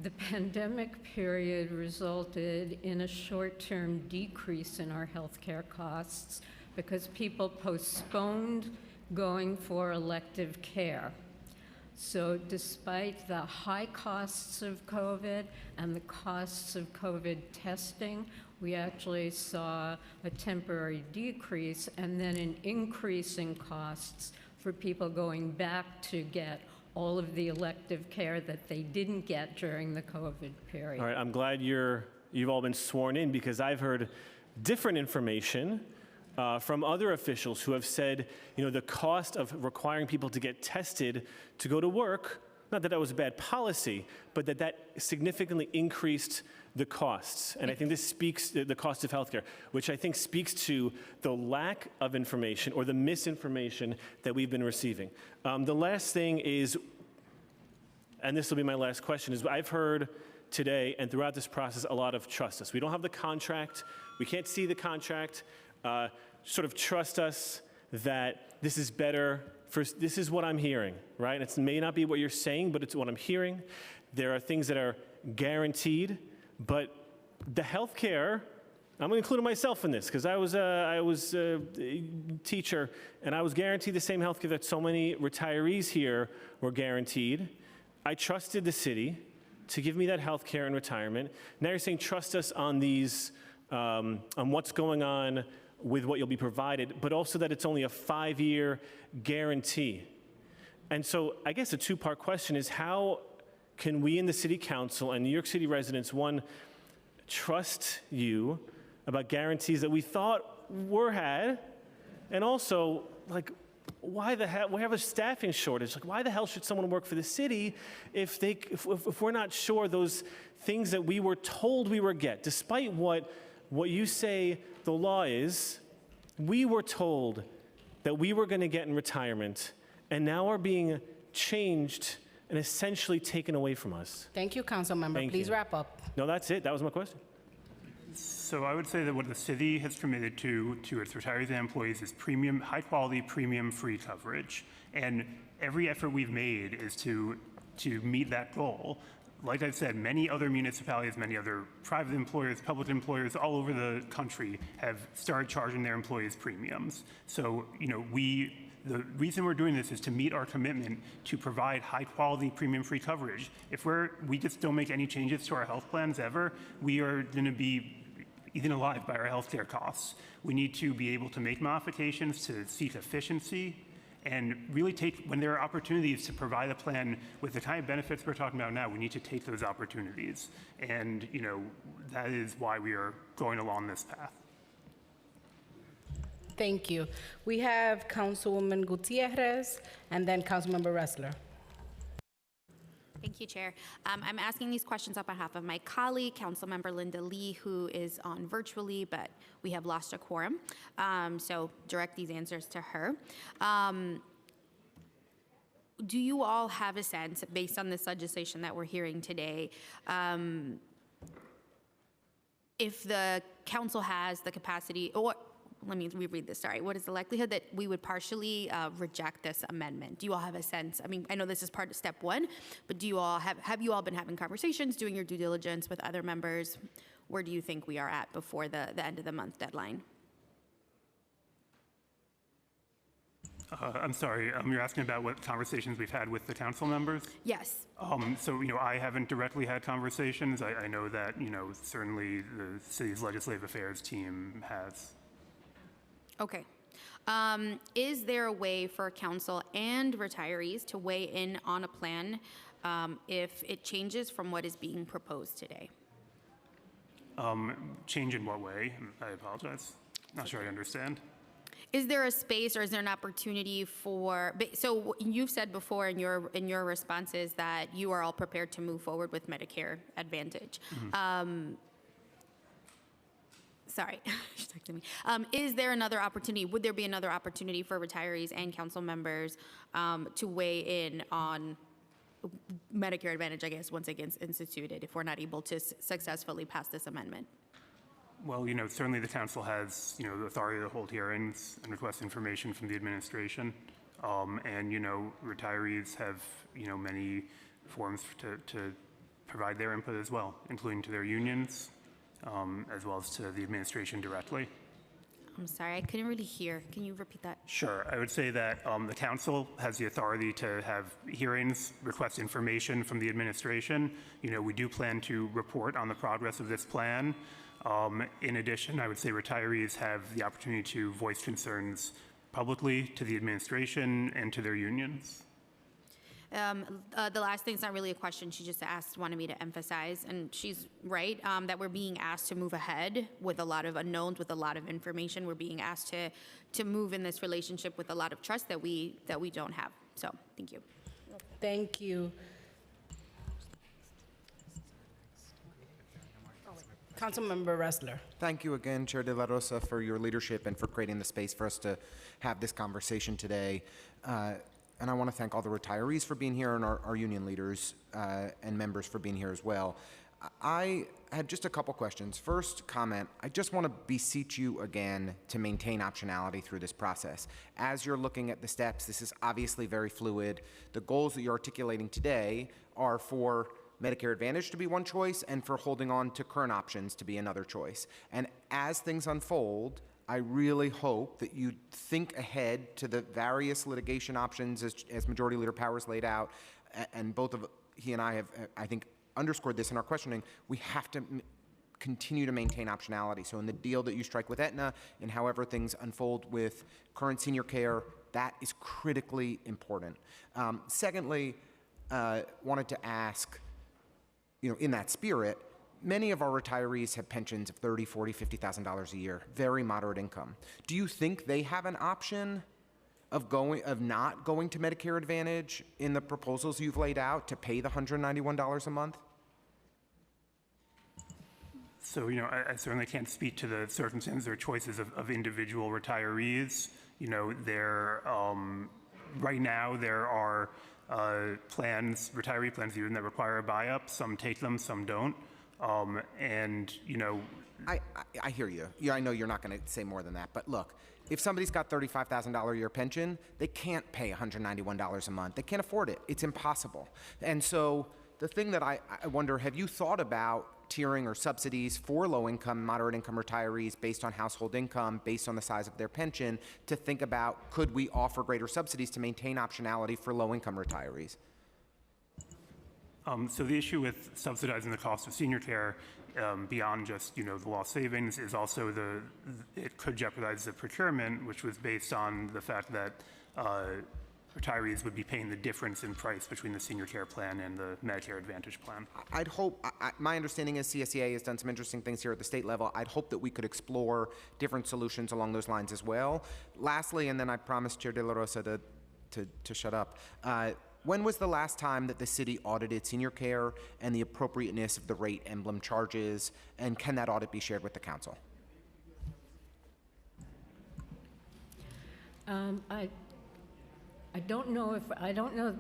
the pandemic period resulted in a short-term decrease in our healthcare costs because people postponed going for elective care. So despite the high costs of COVID and the costs of COVID testing, we actually saw a temporary decrease and then an increase in costs for people going back to get all of the elective care that they didn't get during the COVID period. All right, I'm glad you've all been sworn in, because I've heard different information from other officials who have said, the cost of requiring people to get tested to go to work, not that that was a bad policy, but that significantly increased the costs. And I think this speaks to the cost of healthcare, which I think speaks to the lack of information or the misinformation that we've been receiving. The last thing is, and this will be my last question, is I've heard today and throughout this process a lot of trust us. We don't have the contract. We can't see the contract. Sort of trust us that this is better. This is what I'm hearing, right? It may not be what you're saying, but it's what I'm hearing. There are things that are guaranteed, but the healthcare, I'm including myself in this, because I was a teacher, and I was guaranteed the same healthcare that so many retirees here were guaranteed. I trusted the city to give me that healthcare in retirement. Now you're saying trust us on these, on what's going on with what you'll be provided, but also that it's only a 5-year guarantee. And so I guess a two-part question is, how can we in the City Council and New York City residents, one, trust you about guarantees that we thought were had, and also, like, why the hell, we have a staffing shortage. Like, why the hell should someone work for the city if we're not sure those things that we were told we would get, despite what you say the law is, we were told that we were going to get in retirement, and now are being changed and essentially taken away from us. Thank you, Councilmember. Please wrap up. No, that's it. That was my question. So I would say that what the city has committed to its retirees and employees is premium, high-quality, premium-free coverage. And every effort we've made is to meet that goal. Like I've said, many other municipalities, many other private employers, public employers all over the country have started charging their employees premiums. So, the reason we're doing this is to meet our commitment to provide high-quality, premium-free coverage. If we just don't make any changes to our health plans ever, we are going to be eaten alive by our healthcare costs. We need to be able to make modifications to seek efficiency and really when there are opportunities to provide a plan with the kind of benefits we're talking about now, we need to take those opportunities. And, that is why we are going along this path. Thank you. We have Councilwoman Gutierrez and then Councilmember Ressler. Thank you, Chair. I'm asking these questions on behalf of my colleague, Councilmember Linda Lee, who is on virtually, but we have lost a quorum. So direct these answers to her. Do you all have a sense, based on this legislation that we're hearing today, if the council has the capacity, or let me reread this, sorry. What is the likelihood that we would partially reject this amendment? Do you all have a sense? I mean, I know this is part of step one, but do you all have you all been having conversations, doing your due diligence with other members? Where do you think we are at before the end of the month deadline? I'm sorry, you're asking about what conversations we've had with the council members? Yes. So, I haven't directly had conversations. I know that, certainly the city's legislative affairs team has. Okay. Is there a way for council and retirees to weigh in on a plan if it changes from what is being proposed today? Change in what way? I apologize. Not sure I understand. Is there a space or is there an opportunity for, so you've said before in your responses that you are all prepared to move forward with Medicare Advantage. Sorry, she's texting me. Is there another opportunity, would there be another opportunity for retirees and council members to weigh in on Medicare Advantage, I guess, once it gets instituted, if we're not able to successfully pass this amendment? Well, certainly the council has, the authority to hold hearings and request information from the administration. And, retirees have, many forms to provide their input as well, including to their unions, as well as to the administration directly. I'm sorry, I couldn't really hear. Can you repeat that? Sure. I would say that the council has the authority to have hearings, request information from the administration. We do plan to report on the progress of this plan. In addition, I would say retirees have the opportunity to voice concerns publicly to the administration and to their unions. The last thing's not really a question. She just wanted me to emphasize, and she's right, that we're being asked to move ahead with a lot of unknowns, with a lot of information. We're being asked to move in this relationship with a lot of trust that we don't have. So, thank you. Thank you. Councilmember Ressler. Thank you again, Chair De La Rosa, for your leadership and for creating the space for us to have this conversation today. And I want to thank all the retirees for being here and our union leaders and members for being here as well. I had just a couple questions. First comment, I just want to beseech you again to maintain optionality through this process. As you're looking at the steps, this is obviously very fluid. The goals that you're articulating today are for Medicare Advantage to be one choice and for holding on to current options to be another choice. And as things unfold, I really hope that you think ahead to the various litigation options as Majority Leader Powers laid out, and both of he and I have, I think, underscored this in our questioning. We have to continue to maintain optionality. So in the deal that you strike with Aetna and however things unfold with current senior care, that is critically important. Secondly, wanted to ask, in that spirit, many of our retirees have pensions of $30,000, $40,000, $50,000 a year, very moderate income. Do you think they have an option of not going to Medicare Advantage in the proposals you've laid out to pay the $191 a month? So, I certainly can't speak to the circumstances or choices of individual retirees. Right now there are retiree plans even that require a buy-up. Some take them, some don't. I hear you. Yeah, I know you're not going to say more than that, but look, if somebody's got $35,000 a year pension, they can't pay $191 a month. They can't afford it. It's impossible. And so the thing that I wonder, have you thought about tiering or subsidies for low-income, moderate-income retirees based on household income, based on the size of their pension, to think about, could we offer greater subsidies to maintain optionality for low-income retirees? So the issue with subsidizing the cost of senior care beyond just, the lost savings is also it could jeopardize the procurement, which was based on the fact that retirees would be paying the difference in price between the senior care plan and the Medicare Advantage plan. I'd hope, my understanding is CSEA has done some interesting things here at the state level. I'd hope that we could explore different solutions along those lines as well. Lastly, and then I promised Chair De La Rosa to shut up. When was the last time that the city audited senior care and the appropriateness of the rate emblem charges, and can that audit be shared with the council? I don't know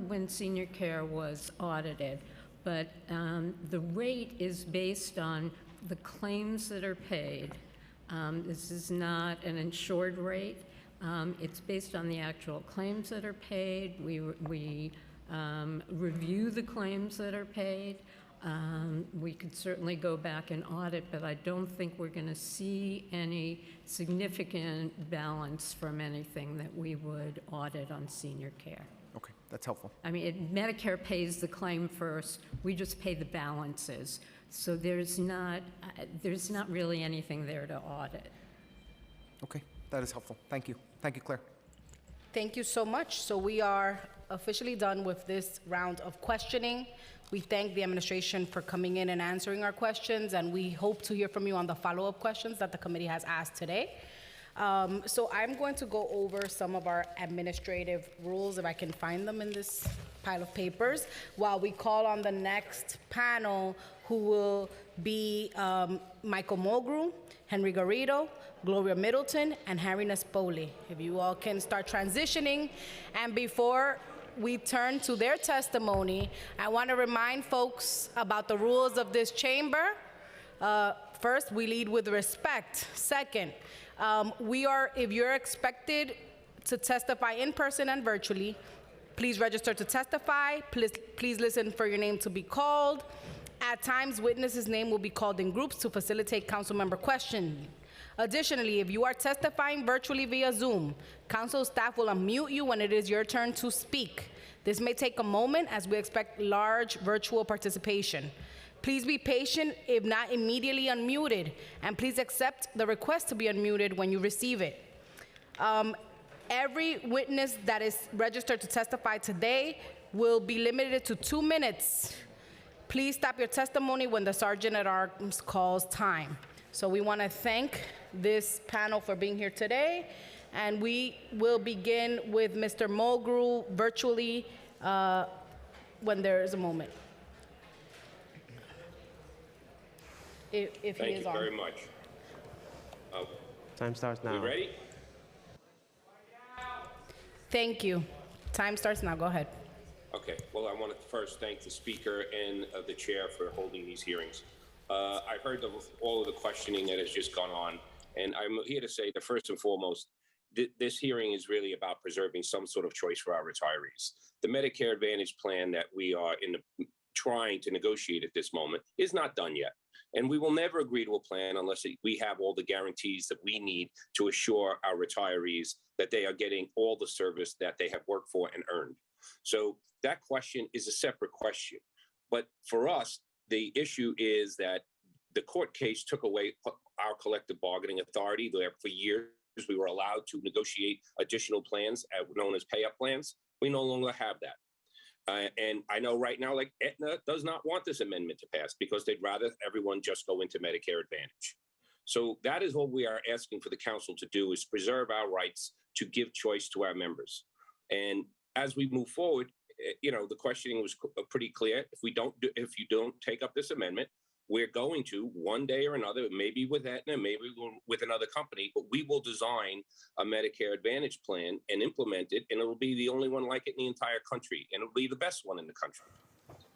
when senior care was audited, but the rate is based on the claims that are paid. This is not an insured rate. It's based on the actual claims that are paid. We review the claims that are paid. We could certainly go back and audit, but I don't think we're going to see any significant balance from anything that we would audit on senior care. Okay, that's helpful. I mean, Medicare pays the claim first. We just pay the balances. So there's not really anything there to audit. Okay, that is helpful. Thank you. Thank you, Claire. Thank you so much. So we are officially done with this round of questioning. We thank the administration for coming in and answering our questions, and we hope to hear from you on the follow-up questions that the committee has asked today. So I'm going to go over some of our administrative rules, if I can find them in this pile of papers, while we call on the next panel, who will be Michael Mulgrew, Henry Garrido, Gloria Middleton, and Harry Nespoli. If you all can start transitioning. And before we turn to their testimony, I want to remind folks about the rules of this chamber. First, we lead with respect. Second, if you're expected to testify in person and virtually, please register to testify. Please listen for your name to be called. At times, witnesses' name will be called in groups to facilitate council member questioning. Additionally, if you are testifying virtually via Zoom, council staff will unmute you when it is your turn to speak. This may take a moment as we expect large virtual participation. Please be patient if not immediately unmuted, and please accept the request to be unmuted when you receive it. Every witness that is registered to testify today will be limited to 2 minutes. Please stop your testimony when the Sergeant at Arms calls time. So we want to thank this panel for being here today, and we will begin with Mr. Mulgrew virtually when there is a moment. If he is on. Thank you very much. Time starts now. We ready? Thank you. Time starts now. Go ahead. Okay. Well, I want to first thank the speaker and the chair for holding these hearings. I've heard all of the questioning that has just gone on, and I'm here to say that first and foremost, this hearing is really about preserving some sort of choice for our retirees. The Medicare Advantage plan that we are trying to negotiate at this moment is not done yet. And we will never agree to a plan unless we have all the guarantees that we need to assure our retirees that they are getting all the service that they have worked for and earned. So that question is a separate question. But for us, the issue is that the court case took away our collective bargaining authority. There for years, we were allowed to negotiate additional plans known as pay-up plans. We no longer have that. And I know right now, like Aetna does not want this amendment to pass because they'd rather everyone just go into Medicare Advantage. So that is what we are asking for the council to do, is preserve our rights to give choice to our members. And as we move forward, the questioning was pretty clear. If you don't take up this amendment, we're going to one day or another, maybe with Aetna, maybe with another company, but we will design a Medicare Advantage plan and implement it, and it'll be the only one like it in the entire country, and it'll be the best one in the country.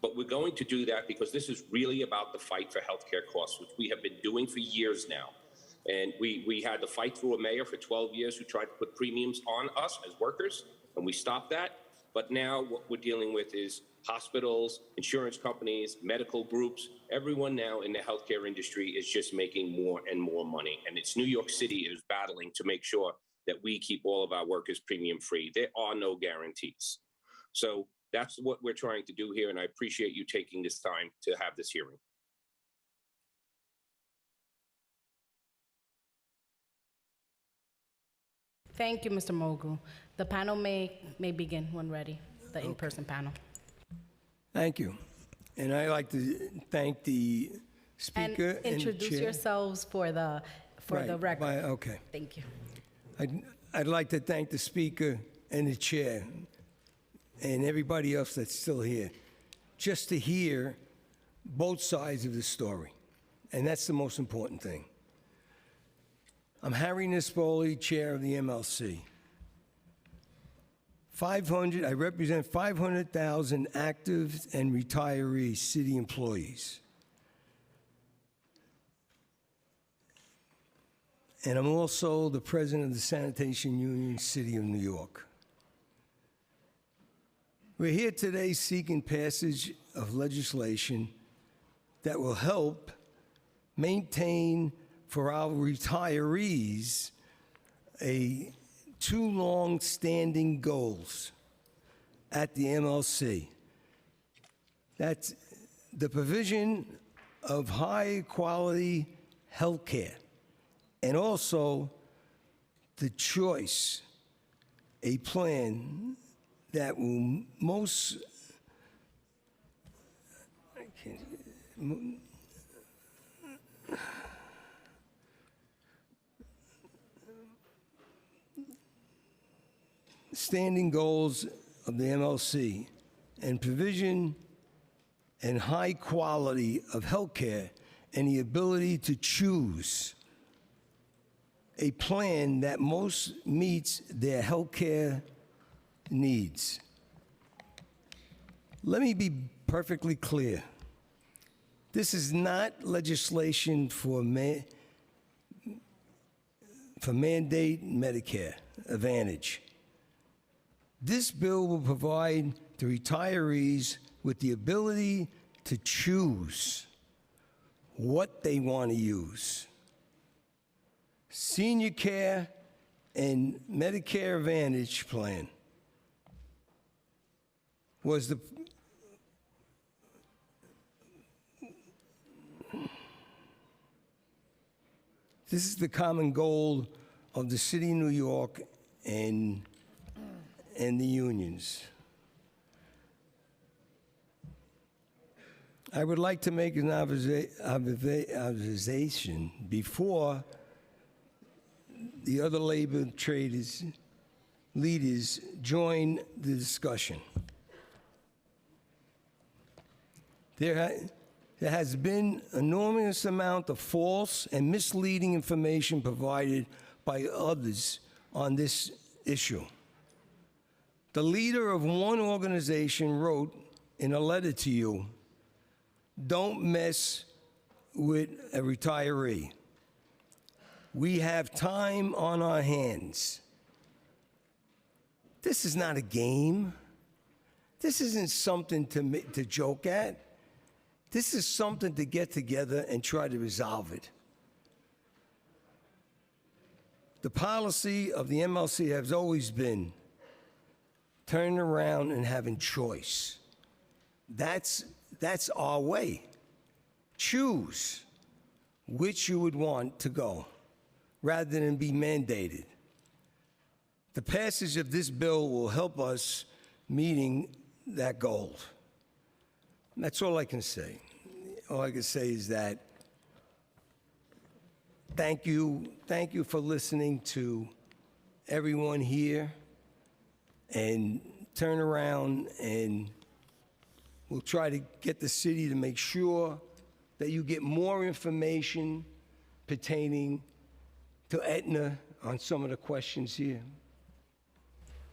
But we're going to do that because this is really about the fight for healthcare costs, which we have been doing for years now. And we had to fight through a mayor for 12 years who tried to put premiums on us as workers, and we stopped that. But now what we're dealing with is hospitals, insurance companies, medical groups. Everyone now in the healthcare industry is just making more and more money. And it's New York City is battling to make sure that we keep all of our workers premium free. There are no guarantees. So that's what we're trying to do here. And I appreciate you taking this time to have this hearing. Thank you, Mr. Mulgrew. The panel may begin when ready, the in-person panel. Thank you. And I'd like to thank the speaker and the Introduce chair. yourselves for the record. Okay. Thank you. I'd like to thank the speaker and the chair and everybody else that's still here, just to hear both sides of the story. And that's the most important thing. I'm Harry Nispoli, chair of the MLC. I represent 500,000 active and retiree city employees. And I'm also the president of the Sanitation Union, City of New York. We're here today seeking passage of legislation that will help maintain for our retirees two long-standing goals at the MLC. That's the provision of high-quality health care, and also the choice, a plan that will standing goals of the MLC and provision and high quality of health care and the ability to choose a plan that most meets their health care needs. Let me be perfectly clear. This is not legislation for mandate Medicare Advantage. This bill will provide the retirees with the ability to choose what they want to use. Senior care and Medicare Advantage plan was this is the common goal of the City of New York and the unions. I would like to make an observation before the other labor traders leaders join the discussion. There has been enormous amount of false and misleading information provided by others on this issue. The leader of one organization wrote in a letter to you, "Don't mess with a retiree. We have time on our hands." This is not a game. This isn't something to joke at. This is something to get together and try to resolve it. The policy of the MLC has always been turning around and having choice. That's our way. Choose which you would want to go rather than be mandated. The passage of this bill will help us meeting that goal. That's all I can say. All I can say is that thank you for listening to everyone here, and turn around and we'll try to get the city to make sure that you get more information pertaining to Aetna on some of the questions here.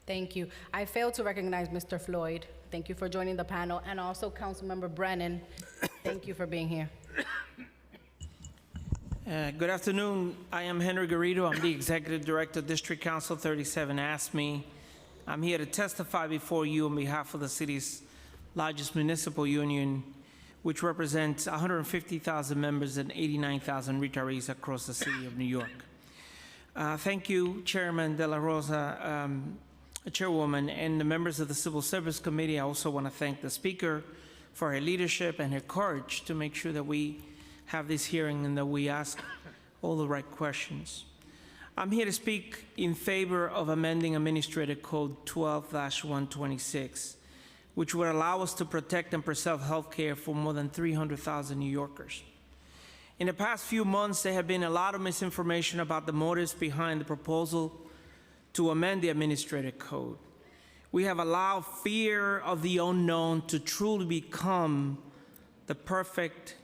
Thank you. I failed to recognize Mr. Floyd. Thank you for joining the panel, and also Councilmember Brennan. Thank you for being here. Good afternoon. I am Henry Garrido. I'm the Executive Director, District Council 37 ASME. I'm here to testify before you on behalf of the city's largest municipal union, which represents 150,000 members and 89,000 retirees across the city of New York. Thank you, Chairman De La Rosa, Chairwoman, and the members of the Civil Service Committee. I also want to thank the Speaker for her leadership and her courage to make sure that we have this hearing and that we ask all the right questions. I'm here to speak in favor of amending Administrative Code 12-126, which would allow us to protect and preserve health care for more than 300,000 New Yorkers. In the past few months, there have been a lot of misinformation about the motives behind the proposal to amend the Administrative Code. We have allowed fear of the unknown to truly become the perfect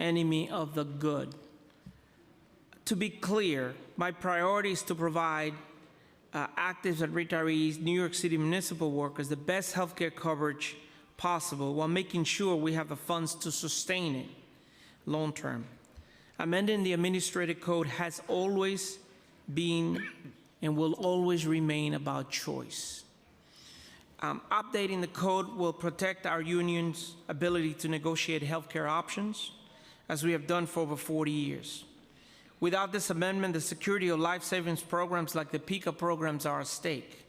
enemy of the good. To be clear, my priority is to provide actives and retirees, New York City municipal workers, the best healthcare coverage possible while making sure we have the funds to sustain it long term. Amending the Administrative Code has always been and will always remain about choice. Updating the code will protect our union's ability to negotiate healthcare options, as we have done for over 40 years. Without this amendment, the security of life savings programs like the PICA programs are at stake.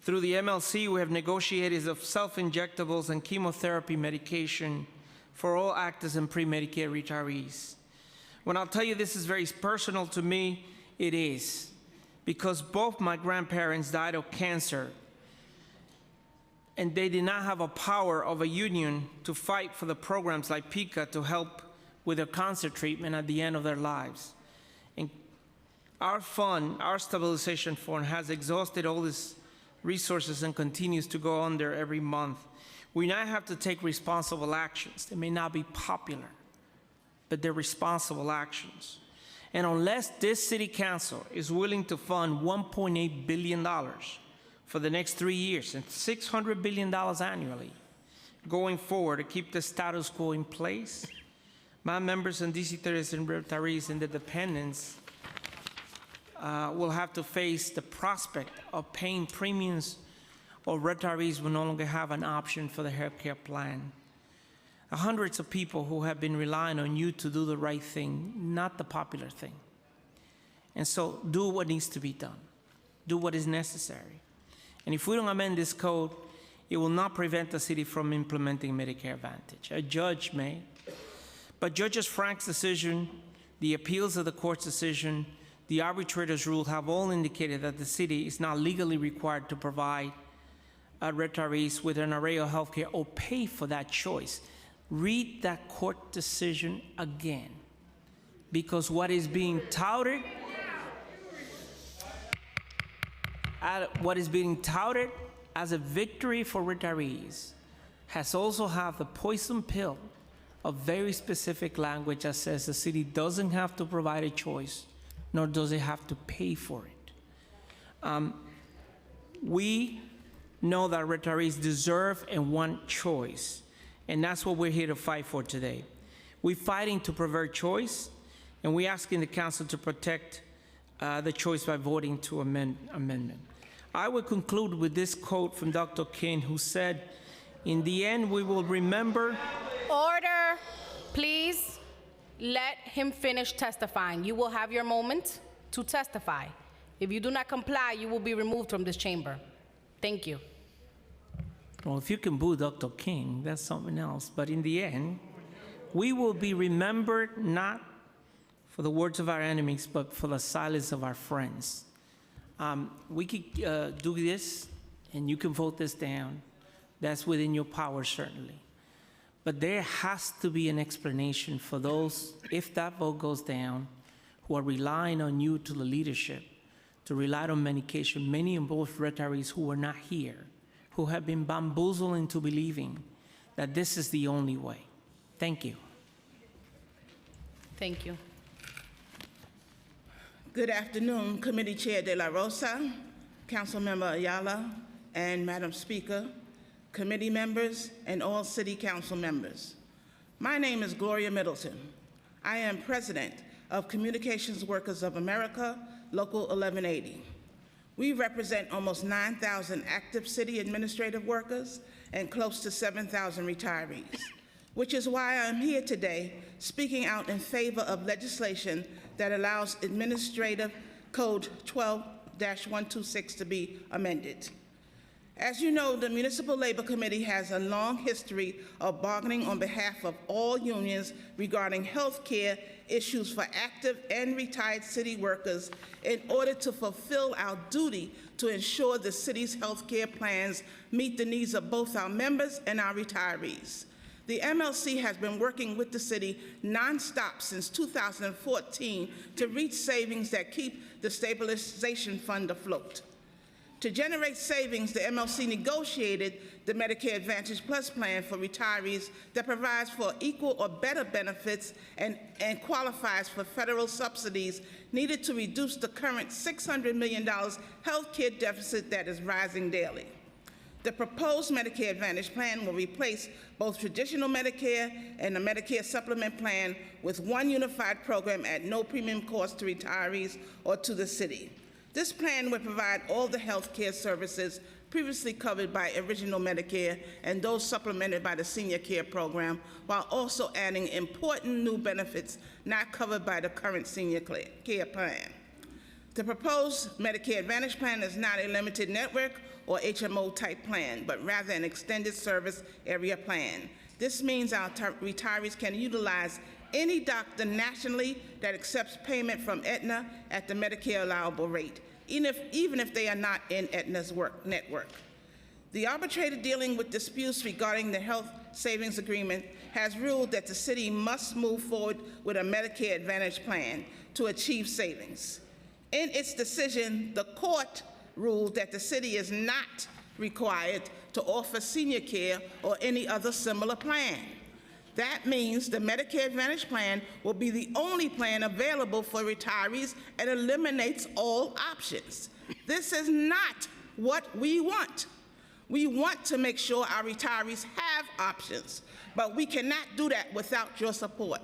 Through the MLC, we have negotiated of self-injectables and chemotherapy medication for all actors and pre-Medicare retirees. When I'll tell you this is very personal to me, it is, because both my grandparents died of cancer, and they did not have a power of a union to fight for the programs like PICA to help with their cancer treatment at the end of their lives. And our fund, our stabilization fund, has exhausted all these resources and continues to go under every month. We now have to take responsible actions. They may not be popular, but they're responsible actions. And unless this city council is willing to fund $1.8 billion for the next 3 years and $600 billion annually going forward to keep the status quo in place, my members and DC 37 retirees and their dependents will have to face the prospect of paying premiums, or retirees will no longer have an option for the health care plan. Hundreds of people who have been relying on you to do the right thing, not the popular thing. And so do what needs to be done. Do what is necessary. And if we don't amend this code, it will not prevent the city from implementing Medicare Advantage. A judge may. But Judge Frank's decision, the appeals of the court's decision, the arbitrator's rule have all indicated that the city is not legally required to provide retirees with an array of health care or pay for that choice. Read that court decision again, because what is being touted, as a victory for retirees has also had the poison pill of very specific language that says the city doesn't have to provide a choice, nor does it have to pay for it. We know that retirees deserve and want choice, and that's what we're here to fight for today. We're fighting to prevent choice, and we're asking the council to protect the choice by voting to amendment. I will conclude with this quote from Dr. King, who said, "In the end, we will remember..." Order, please. Let him finish testifying. You will have your moment to testify. If you do not comply, you will be removed from this chamber. Thank you. Well, if you can boo Dr. King, that's something else. But in the end, we will be remembered not for the words of our enemies, but for the silence of our friends. We could do this, and you can vote this down. That's within your power, certainly. But there has to be an explanation for those, if that vote goes down, who are relying on you to the leadership, to rely on medication, many of both retirees who are not here, who have been bamboozled into believing that this is the only way. Thank you. Thank you. Good afternoon, Committee Chair De La Rosa, Councilmember Ayala, and Madam Speaker, committee members, and all City Council members. My name is Gloria Middleton. I am President of Communications Workers of America, Local 1180. We represent almost 9,000 active city administrative workers and close to 7,000 retirees, which is why I'm here today speaking out in favor of legislation that allows Administrative Code 12-126 to be amended. As you know, the Municipal Labor Committee has a long history of bargaining on behalf of all unions regarding health care issues for active and retired city workers in order to fulfill our duty to ensure the city's health care plans meet the needs of both our members and our retirees. The MLC has been working with the city nonstop since 2014 to reach savings that keep the stabilization fund afloat. To generate savings, the MLC negotiated the Medicare Advantage Plus plan for retirees that provides for equal or better benefits and qualifies for federal subsidies needed to reduce the current $600 million health care deficit that is rising daily. The proposed Medicare Advantage plan will replace both traditional Medicare and the Medicare Supplement plan with one unified program at no premium cost to retirees or to the city. This plan would provide all the health care services previously covered by original Medicare and those supplemented by the Senior Care Program, while also adding important new benefits not covered by the current Senior Care Plan. The proposed Medicare Advantage plan is not a limited network or HMO type plan, but rather an extended service area plan. This means our retirees can utilize any doctor nationally that accepts payment from Aetna at the Medicare allowable rate, even if they are not in Aetna's network. The arbitrator dealing with disputes regarding the health savings agreement has ruled that the city must move forward with a Medicare Advantage plan to achieve savings. In its decision, the court ruled that the city is not required to offer senior care or any other similar plan. That means the Medicare Advantage plan will be the only plan available for retirees and eliminates all options. This is not what we want. We want to make sure our retirees have options, but we cannot do that without your support.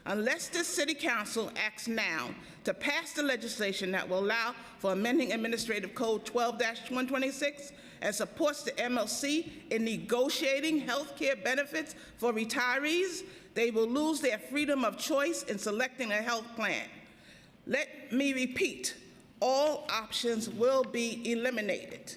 Unless the City Council acts now to pass the legislation that will allow for amending Administrative Code 12-126 and supports the MLC in negotiating health care benefits for retirees, they will lose their freedom of choice in selecting a health plan. Let me repeat, all options will be eliminated.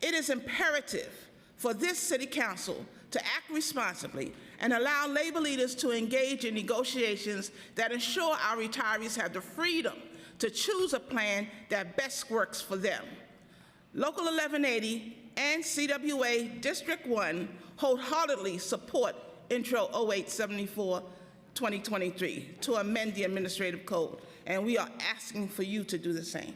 It is imperative for this City Council to act responsibly and allow labor leaders to engage in negotiations that ensure our retirees have the freedom to choose a plan that best works for them. Local 1180 and CWA District 1 wholeheartedly support Intro 0874-2023 to amend the Administrative Code, and we are asking for you to do the same.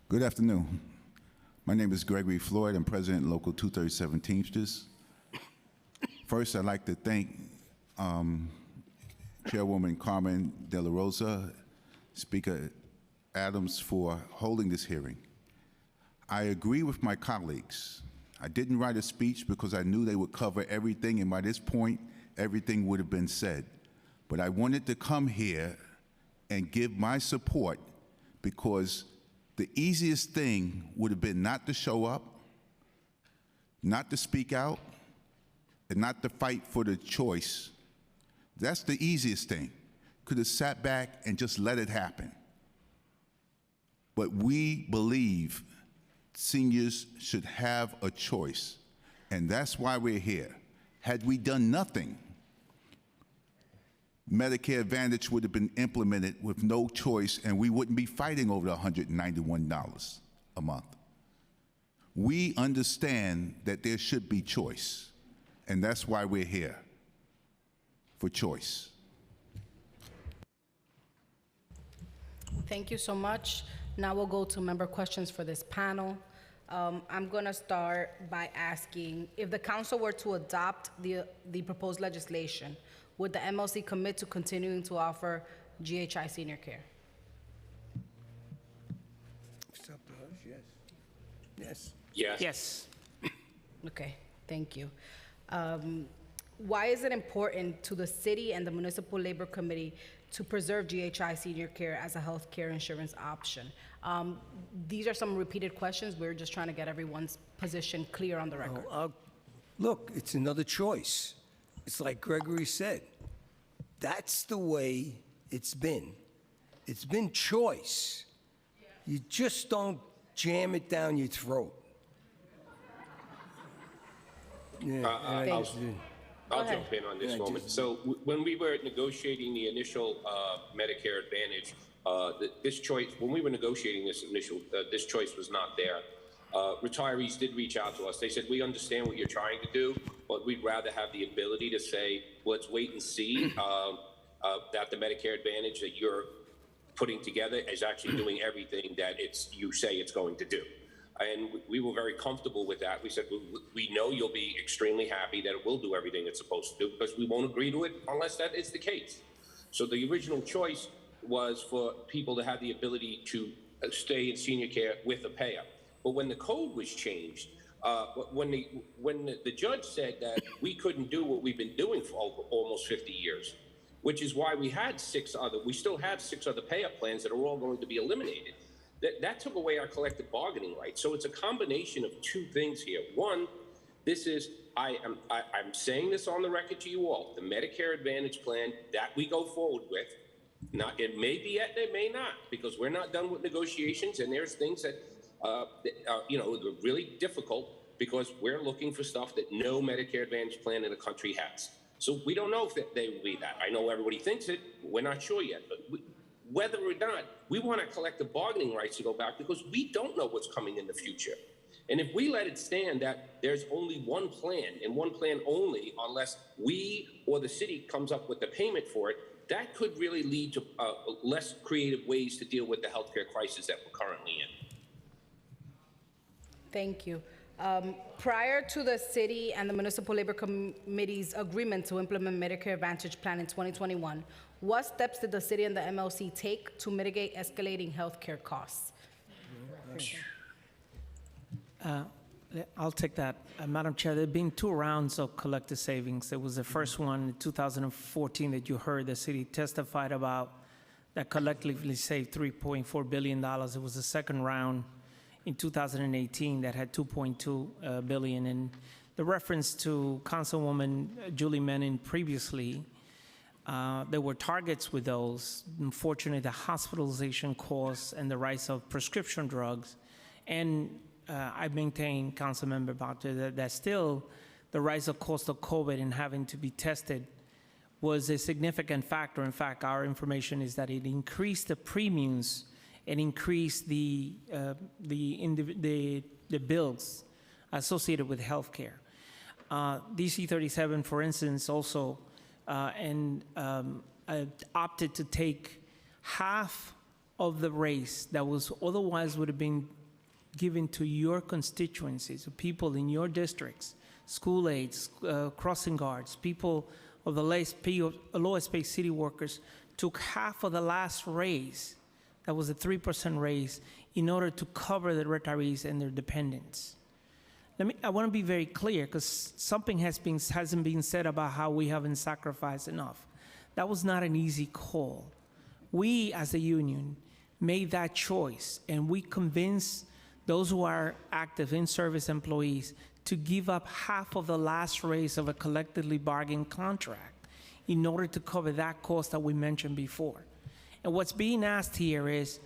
Good afternoon. My name is Gregory Floyd. I'm President of Local 237 Teamsters. First, I'd like to thank Chairwoman Carmen De La Rosa, Speaker Adams for holding this hearing. I agree with my colleagues. I didn't write a speech because I knew they would cover everything, and by this point, everything would have been said. But I wanted to come here and give my support because the easiest thing would have been not to show up, not to speak out, and not to fight for the choice. That's the easiest thing. Could have sat back and just let it happen. But we believe seniors should have a choice, and that's why we're here. Had we done nothing, Medicare Advantage would have been implemented with no choice, and we wouldn't be fighting over the $191 a month. We understand that there should be choice, and that's why we're here, for choice. Thank you so much. Now we'll go to member questions for this panel. I'm going to start by asking, if the council were to adopt the proposed legislation, would the MLC commit to continuing to offer GHI senior care? It's up to us, yes. Yes. Yes. Okay, thank you. Why is it important to the city and the Municipal Labor Committee to preserve GHI senior care as a health care insurance option? These are some repeated questions. We're just trying to get everyone's position clear on the record. Look, it's another choice. It's like Gregory said. That's the way it's been. It's been choice. You just don't jam it down your throat. Yeah, I'll jump in on this moment. So when we were negotiating the initial Medicare Advantage, this choice, when we were negotiating this choice was not there. Retirees did reach out to us. They said, we understand what you're trying to do, but we'd rather have the ability to say, let's wait and see that the Medicare Advantage that you're putting together is actually doing everything that you say it's going to do. And we were very comfortable with that. We said, we know you'll be extremely happy that it will do everything it's supposed to do, because we won't agree to it unless that is the case. So the original choice was for people to have the ability to stay in senior care with a payer. But when the code was changed, when the judge said that we couldn't do what we've been doing for almost 50 years, which is why we still have 6 other payer plans that are all going to be eliminated. That took away our collective bargaining rights. So it's a combination of 2 things here. One, I'm saying this on the record to you all, the Medicare Advantage plan that we go forward with, it may be Aetna, it may not, because we're not done with negotiations, and there's things that they're really difficult because we're looking for stuff that no Medicare Advantage plan in the country has. So we don't know if they will be that. I know everybody thinks it. We're not sure yet. But whether or not, we want our collective bargaining rights to go back because we don't know what's coming in the future. And if we let it stand that there's only one plan and one plan only, unless we or the city comes up with the payment for it, that could really lead to less creative ways to deal with the healthcare crisis that we're currently in. Thank you. Prior to the city and the Municipal Labor Committee's agreement to implement Medicare Advantage Plan in 2021, what steps did the city and the MLC take to mitigate escalating healthcare costs? I'll take that. Madam Chair, there have been 2 rounds of collective savings. There was the first one in 2014 that you heard the city testified about that collectively saved $3.4 billion. It was the second round in 2018 that had $2.2 billion. And the reference to Councilwoman Julie Menin previously, there were targets with those. Unfortunately, the hospitalization costs and the rise of prescription drugs. And I maintain, Councilmember Bacter, that still the rise of cost of COVID and having to be tested was a significant factor. In fact, our information is that it increased the premiums and increased the bills associated with healthcare. DC 37, for instance, also opted to take half of the raise that was otherwise would have been given to your constituencies, people in your districts, school aides, crossing guards, people of the lowest paid city workers, took half of the last raise. That was a 3% raise in order to cover the retirees and their dependents. I want to be very clear because something hasn't been said about how we haven't sacrificed enough. That was not an easy call. We, as a union, made that choice, and we convinced those who are active in-service employees to give up half of the last raise of a collectively bargained contract in order to cover that cost that we mentioned before. And what's being asked here is,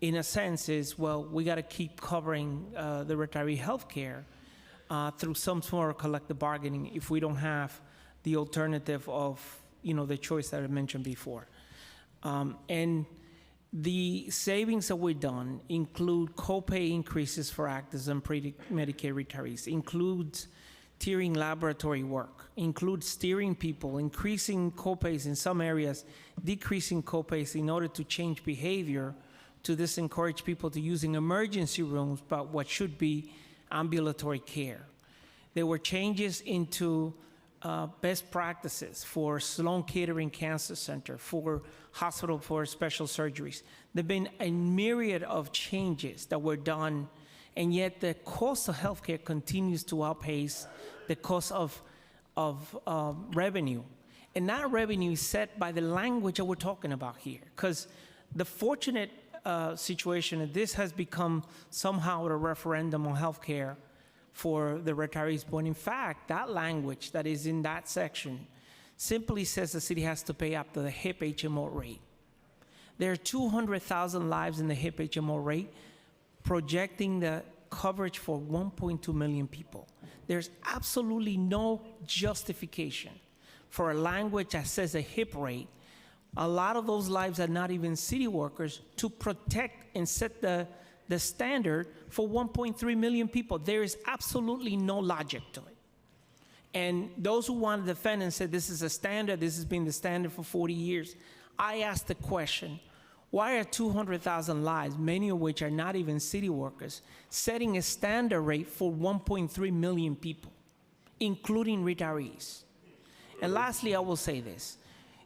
in a sense, we got to keep covering the retiree health care through some sort of collective bargaining if we don't have the alternative of, the choice that I mentioned before. And the savings that we've done include copay increases for actives and pre-Medicare retirees, includes tiering laboratory work, includes steering people, increasing copays in some areas, decreasing copays in order to change behavior to disencourage people to using emergency rooms, but what should be ambulatory care. There were changes into best practices for Sloan Kettering Cancer Center, for Hospital for Special Surgeries. There have been a myriad of changes that were done, and yet the cost of healthcare continues to outpace the cost of revenue. And that revenue is set by the language that we're talking about here. Because the fortunate situation that this has become somehow a referendum on healthcare for the retirees, but in fact, that language that is in that section simply says the city has to pay up to the HIP HMO rate. There are 200,000 lives in the HIP HMO rate, projecting the coverage for 1.2 million people. There's absolutely no justification for a language that says a HIP rate. A lot of those lives are not even city workers to protect and set the standard for 1.3 million people. There is absolutely no logic to it. And those who want to defend and say this is a standard, this has been the standard for 40 years, I ask the question, why are 200,000 lives, many of which are not even city workers, setting a standard rate for 1.3 million people, including retirees? And lastly, I will say this.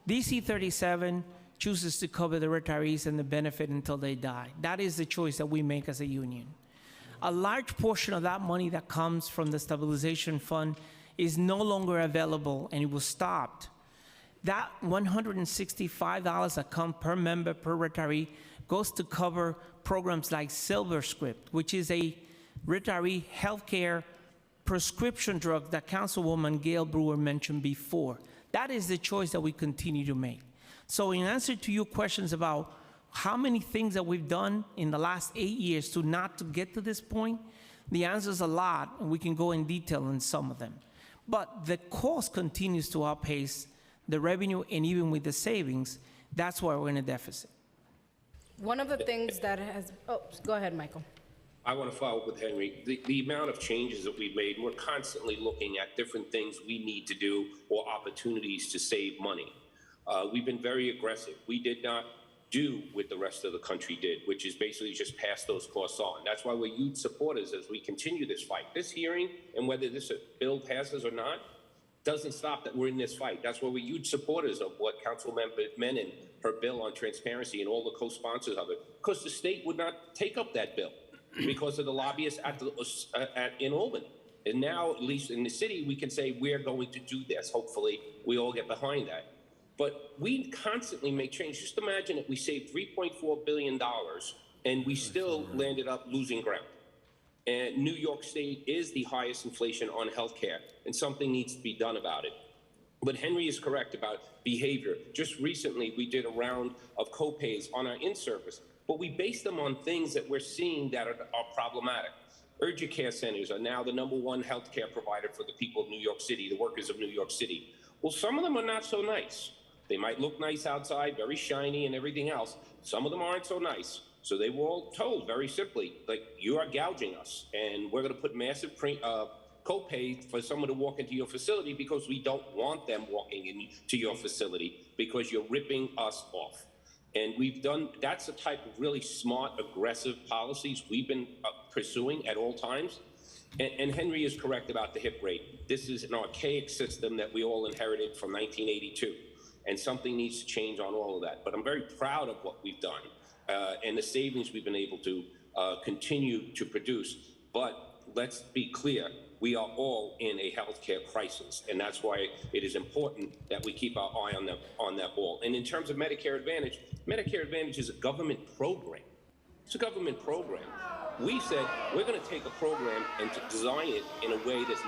DC 37 chooses to cover the retirees and the benefit until they die. That is the choice that we make as a union. A large portion of that money that comes from the stabilization fund is no longer available, and it was stopped. That $165 that comes per member per retiree goes to cover programs like SilverScript, which is a retiree healthcare prescription drug that Councilwoman Gail Brewer mentioned before. That is the choice that we continue to make. So in answer to your questions about how many things that we've done in the last 8 years to get to this point, the answer is a lot, and we can go in detail on some of them. But the cost continues to outpace the revenue, and even with the savings, that's why we're in a deficit. One of the things that has, go ahead, Michael. I want to follow up with Henry. The amount of changes that we've made, we're constantly looking at different things we need to do or opportunities to save money. We've been very aggressive. We did not do what the rest of the country did, which is basically just pass those costs on. That's why we're huge supporters as we continue this fight. This hearing, and whether this bill passes or not, doesn't stop that we're in this fight. That's why we're huge supporters of what Councilmember Menon, her bill on transparency, and all the co-sponsors of it, because the state would not take up that bill because of the lobbyists in Albany. And now, at least in the city, we can say we're going to do this. Hopefully, we all get behind that. But we constantly make change. Just imagine if we saved $3.4 billion and we still landed up losing ground. And New York State is the highest inflation on healthcare, and something needs to be done about it. But Henry is correct about behavior. Just recently, we did a round of copays on our in-service, but we based them on things that we're seeing that are problematic. Urgent care centers are now the #1 healthcare provider for the people of New York City, the workers of New York City. Well, some of them are not so nice. They might look nice outside, very shiny and everything else. Some of them aren't so nice. So they were all told very simply, like, you are gouging us, and we're going to put massive copay for someone to walk into your facility because we don't want them walking into your facility because you're ripping us off. And we've done, that's the type of really smart, aggressive policies we've been pursuing at all times. And Henry is correct about the HIP rate. This is an archaic system that we all inherited from 1982. And something needs to change on all of that. But I'm very proud of what we've done and the savings we've been able to continue to produce. But let's be clear, we are all in a healthcare crisis. And that's why it is important that we keep our eye on that ball. And in terms of Medicare Advantage is a government program. It's a government program. We said we're going to take a program and to design it in a way that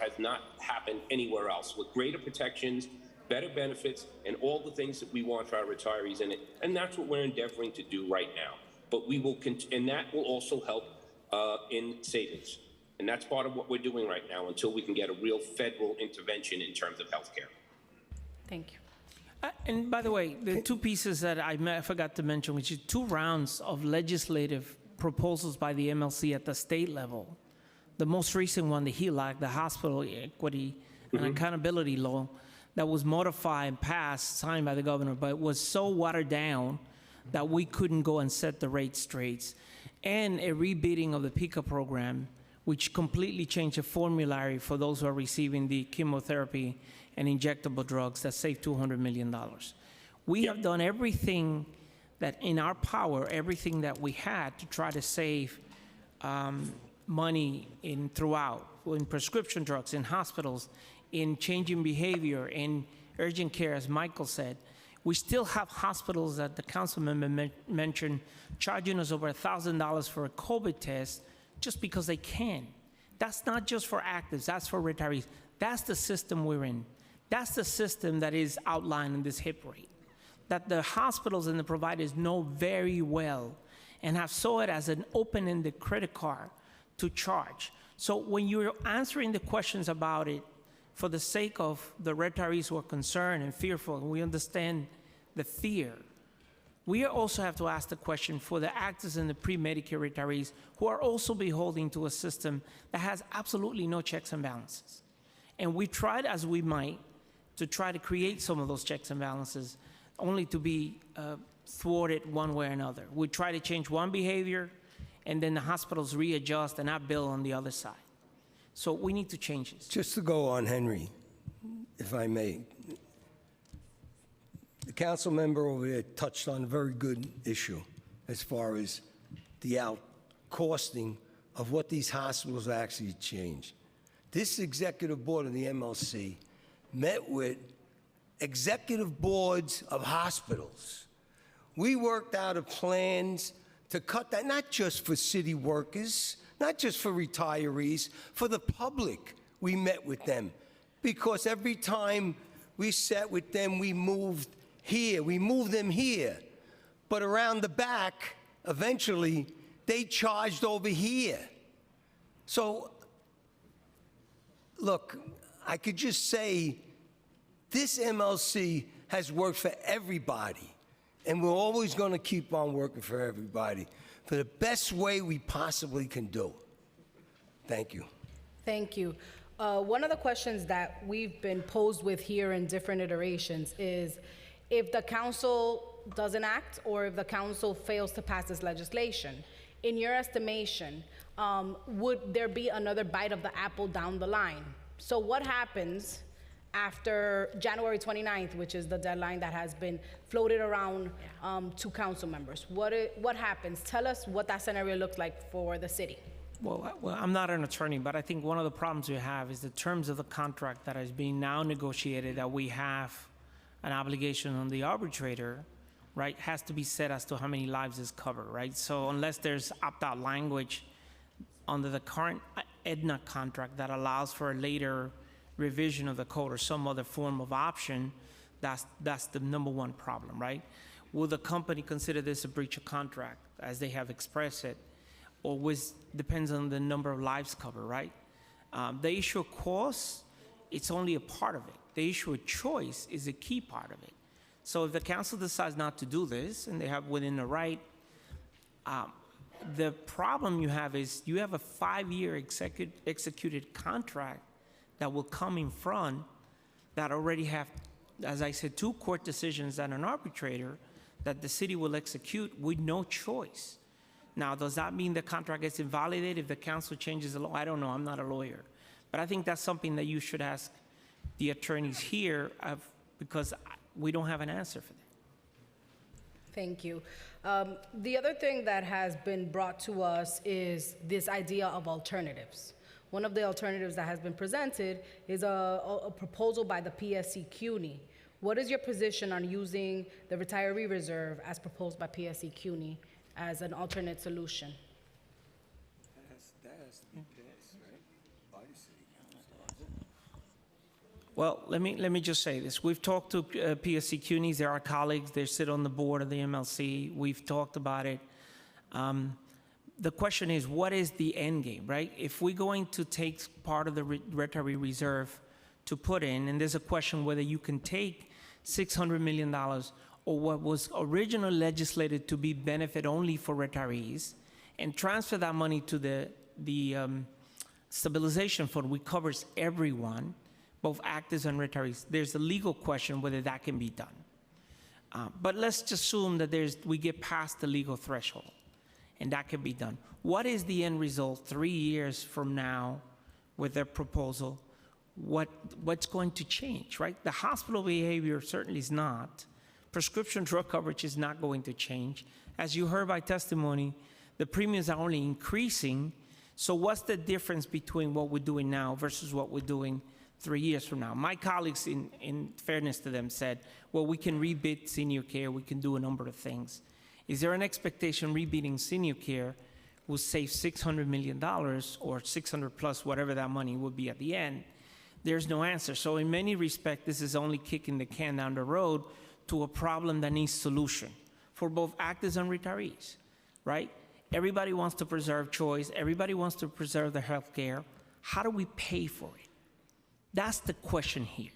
has not happened anywhere else, with greater protections, better benefits, and all the things that we want for our retirees in it. And that's what we're endeavoring to do right now. But we will, and that will also help in savings. And that's part of what we're doing right now until we can get a real federal intervention in terms of health care. Thank you. And by the way, the two pieces that I forgot to mention, which is 2 rounds of legislative proposals by the MLC at the state level. The most recent one, the HELAC, the Hospital Equity and Accountability Law, that was modified and passed, signed by the governor, but it was so watered down that we couldn't go and set the rate straight. And a rebidding of the PICA program, which completely changed the formulary for those who are receiving the chemotherapy and injectable drugs that save $200 million. We have done everything that in our power, everything that we had to try to save money throughout, in prescription drugs, in hospitals, in changing behavior, in urgent care, as Michael said. We still have hospitals that the council member mentioned charging us over $1,000 for a COVID test just because they can. That's not just for actives, that's for retirees. That's the system we're in. That's the system that is outlined in this HIP rate. that the hospitals and the providers know very well and have saw it as an open-ended credit card to charge. So when you're answering the questions about it, for the sake of the retirees who are concerned and fearful, and we understand the fear, we also have to ask the question for the actors and the pre-Medicare retirees who are also beholden to a system that has absolutely no checks and balances. And we tried as we might to try to create some of those checks and balances, only to be thwarted one way or another. We try to change one behavior, and then the hospitals readjust and not bill on the other side. So we need to change this. Just to go on, Henry, if I may. The council member over there touched on a very good issue as far as the outcosting of what these hospitals actually change. This executive board of the MLC met with executive boards of hospitals. We worked out plans to cut that, not just for city workers, not just for retirees, for the public. We met with them because every time we sat with them, we moved here, we moved them here. But around the back, eventually, they charged over here. So, look, I could just say this MLC has worked for everybody, and we're always going to keep on working for everybody for the best way we possibly can do. Thank you. Thank you. One of the questions that we've been posed with here in different iterations is if the council doesn't act or if the council fails to pass this legislation, in your estimation, would there be another bite of the apple down the line? So what happens after January 29th, which is the deadline that has been floated around to council members? What happens? Tell us what that scenario looks like for the city. Well, I'm not an attorney, but I think one of the problems we have is the terms of the contract that is being now negotiated, that we have an obligation on the arbitrator, right, has to be set as to how many lives is covered, right? So unless there's opt-out language under the current Aetna contract that allows for a later revision of the code or some other form of option, that's the number one problem, right? Will the company consider this a breach of contract, as they have expressed it, or depends on the number of lives covered, right? The issue of cost, it's only a part of it. The issue of choice is a key part of it. So if the council decides not to do this, and they have within the right, the problem you have is you have a 5-year executed contract that will come in front that already have, as I said, 2 court decisions and an arbitrator that the city will execute with no choice. Now, does that mean the contract gets invalidated if the council changes the law? I don't know, I'm not a lawyer. But I think that's something that you should ask the attorneys here because we don't have an answer for that. Thank you. The other thing that has been brought to us is this idea of alternatives. One of the alternatives that has been presented is a proposal by the PSC CUNY. What is your position on using the retiree reserve as proposed by PSC CUNY as an alternate solution? Well, let me just say this. We've talked to PSC CUNYs. They're our colleagues. They sit on the board of the MLC. We've talked about it. The question is, what is the end game, right? If we're going to take part of the retiree reserve to put in, and there's a question whether you can take $600 million or what was originally legislated to be benefit only for retirees and transfer that money to the stabilization fund, which covers everyone, both actors and retirees. There's a legal question whether that can be done. But let's just assume that we get past the legal threshold and that can be done. What is the end result 3 years from now with their proposal? What's going to change, right? The hospital behavior certainly is not. Prescription drug coverage is not going to change. As you heard by testimony, the premiums are only increasing. So what's the difference between what we're doing now versus what we're doing 3 years from now? My colleagues, in fairness to them, said, well, we can rebid senior care, we can do a number of things. Is there an expectation rebidding senior care will save $600 million or 600 plus whatever that money would be at the end? There's no answer. So in many respects, this is only kicking the can down the road to a problem that needs solution for both actives and retirees, right? Everybody wants to preserve choice. Everybody wants to preserve their health care. How do we pay for it? That's the question here.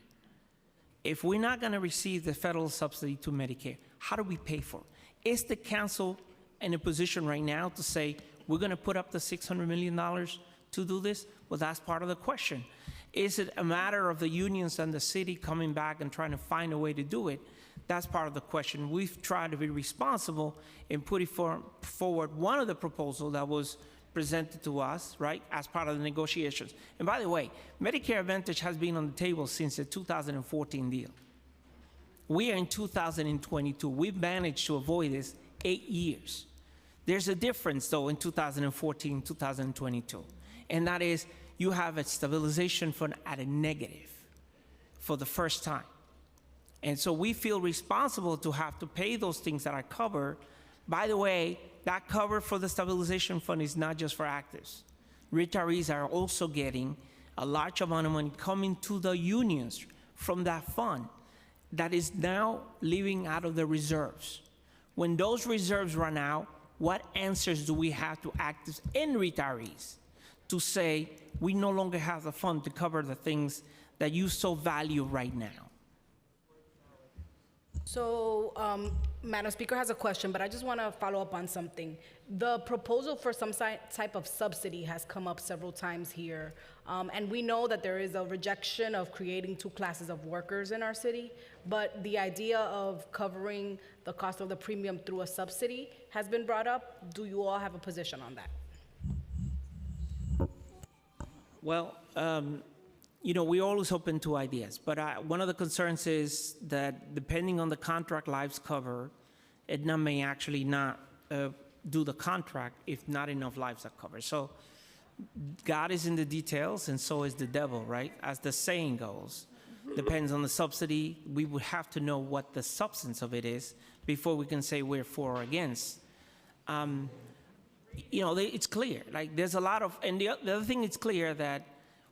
If we're not going to receive the federal subsidy to Medicare, how do we pay for it? Is the council in a position right now to say, we're going to put up the $600 million to do this? Well, that's part of the question. Is it a matter of the unions and the city coming back and trying to find a way to do it? That's part of the question. We've tried to be responsible in putting forward one of the proposals that was presented to us, right, as part of the negotiations. And by the way, Medicare Advantage has been on the table since the 2014 deal. We are in 2022. We've managed to avoid this 8 years. There's a difference, though, in 2014, 2022, and that is you have a stabilization fund at a negative for the first time. And so we feel responsible to have to pay those things that are covered. By the way, that cover for the stabilization fund is not just for actives. Retirees are also getting a large amount of money coming to the unions from that fund that is now living out of the reserves. When those reserves run out, what answers do we have to actives and retirees to say we no longer have the fund to cover the things that you so value right now? So, Madam Speaker has a question, but I just want to follow up on something. The proposal for some type of subsidy has come up several times here, and we know that there is a rejection of creating two classes of workers in our city, but the idea of covering the cost of the premium through a subsidy has been brought up. Do you all have a position on that? Well, you know, we're always open to ideas, but one of the concerns is that depending on the contract lives covered, Aetna may actually not do the contract if not enough lives are covered. So God is in the details, and so is the devil, right? As the saying goes, depends on the subsidy. We would have to know what the substance of it is before we can say we're for or against. You know, it's clear, like there's a lot of, and the other thing it's clear that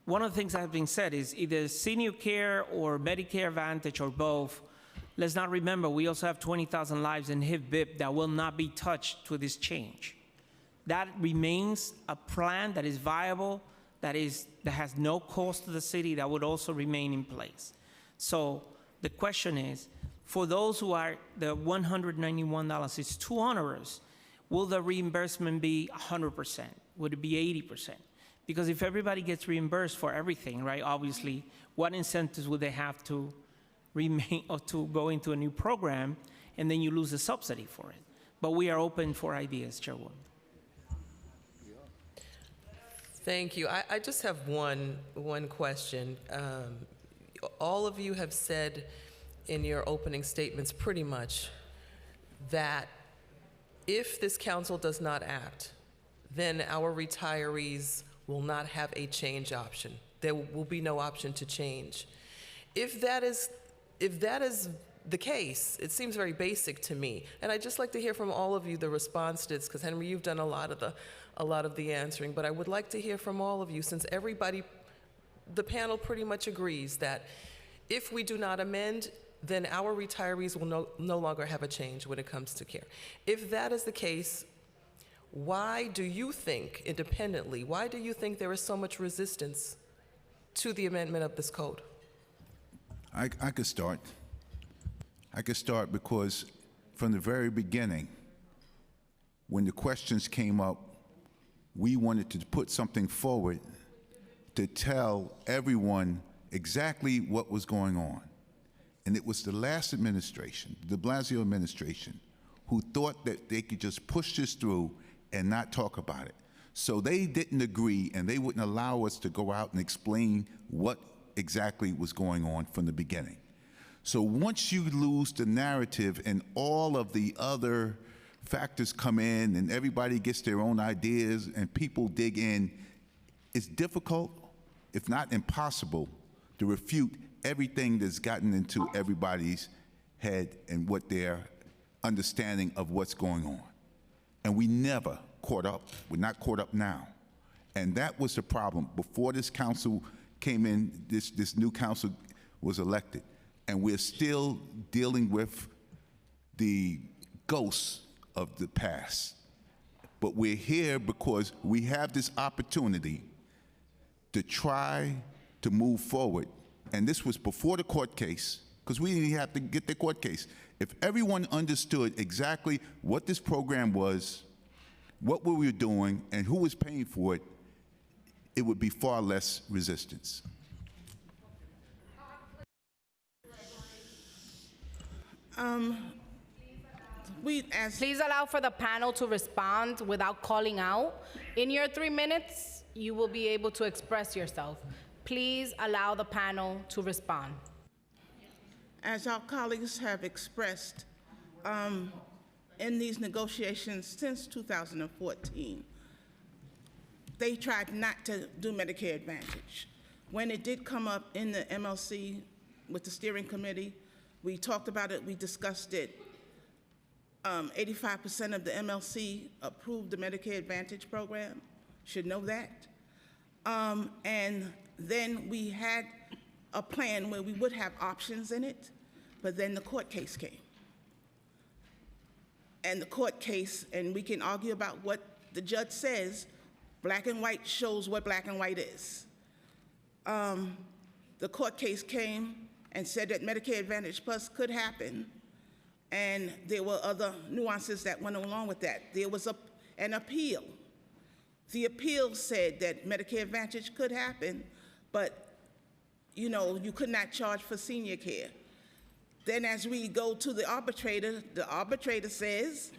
one of the things that has been said is either senior care or Medicare Advantage or both. Let's not remember, we also have 20,000 lives in HIF-BIP that will not be touched with this change. That remains a plan that is viable, that has no cost to the city, that would also remain in place. So the question is, for those who are the $191, it's too onerous, will the reimbursement be 100%? Would it be 80%? Because if everybody gets reimbursed for everything, right, obviously, what incentives would they have to remain or to go into a new program, and then you lose the subsidy for it? But we are open for ideas, Chairwoman. Thank you. I just have one question. All of you have said in your opening statements pretty much that if this council does not act, then our retirees will not have a change option. There will be no option to change. If that is the case, it seems very basic to me. And I'd just like to hear from all of you the response to this, because Henry, you've done a lot of the answering, but I would like to hear from all of you, since everybody, the panel pretty much agrees that if we do not amend, then our retirees will no longer have a change when it comes to care. If that is the case, why do you think, independently, why do you think there is so much resistance to the amendment of this code? I could start. I could start because from the very beginning, when the questions came up, we wanted to put something forward to tell everyone exactly what was going on. And it was the last administration, the de Blasio administration, who thought that they could just push this through and not talk about it. So they didn't agree, and they wouldn't allow us to go out and explain what exactly was going on from the beginning. So once you lose the narrative and all of the other factors come in and everybody gets their own ideas and people dig in, it's difficult, if not impossible, to refute everything that's gotten into everybody's head and what their understanding of what's going on. And we never caught up. We're not caught up now. And that was the problem. Before this council came in, this new council was elected, and we're still dealing with the ghosts of the past. But we're here because we have this opportunity to try to move forward. And this was before the court case, because we didn't have to get the court case. If everyone understood exactly what this program was, what we were doing, and who was paying for it, it would be far less resistance. Please allow for the panel to respond without calling out. In your 3 minutes, you will be able to express yourself. Please allow the panel to respond. As our colleagues have expressed, in these negotiations since 2014, they tried not to do Medicare Advantage. When it did come up in the MLC with the steering committee, we talked about it, we discussed it. 85% of the MLC approved the Medicare Advantage program, should know that. And then we had a plan where we would have options in it, but then the court case came. And the court case, and we can argue about what the judge says, black and white shows what black and white is. The court case came and said that Medicare Advantage Plus could happen, and there were other nuances that went along with that. There was an appeal. The appeal said that Medicare Advantage could happen, but you could not charge for senior care. Then as we go to the arbitrator says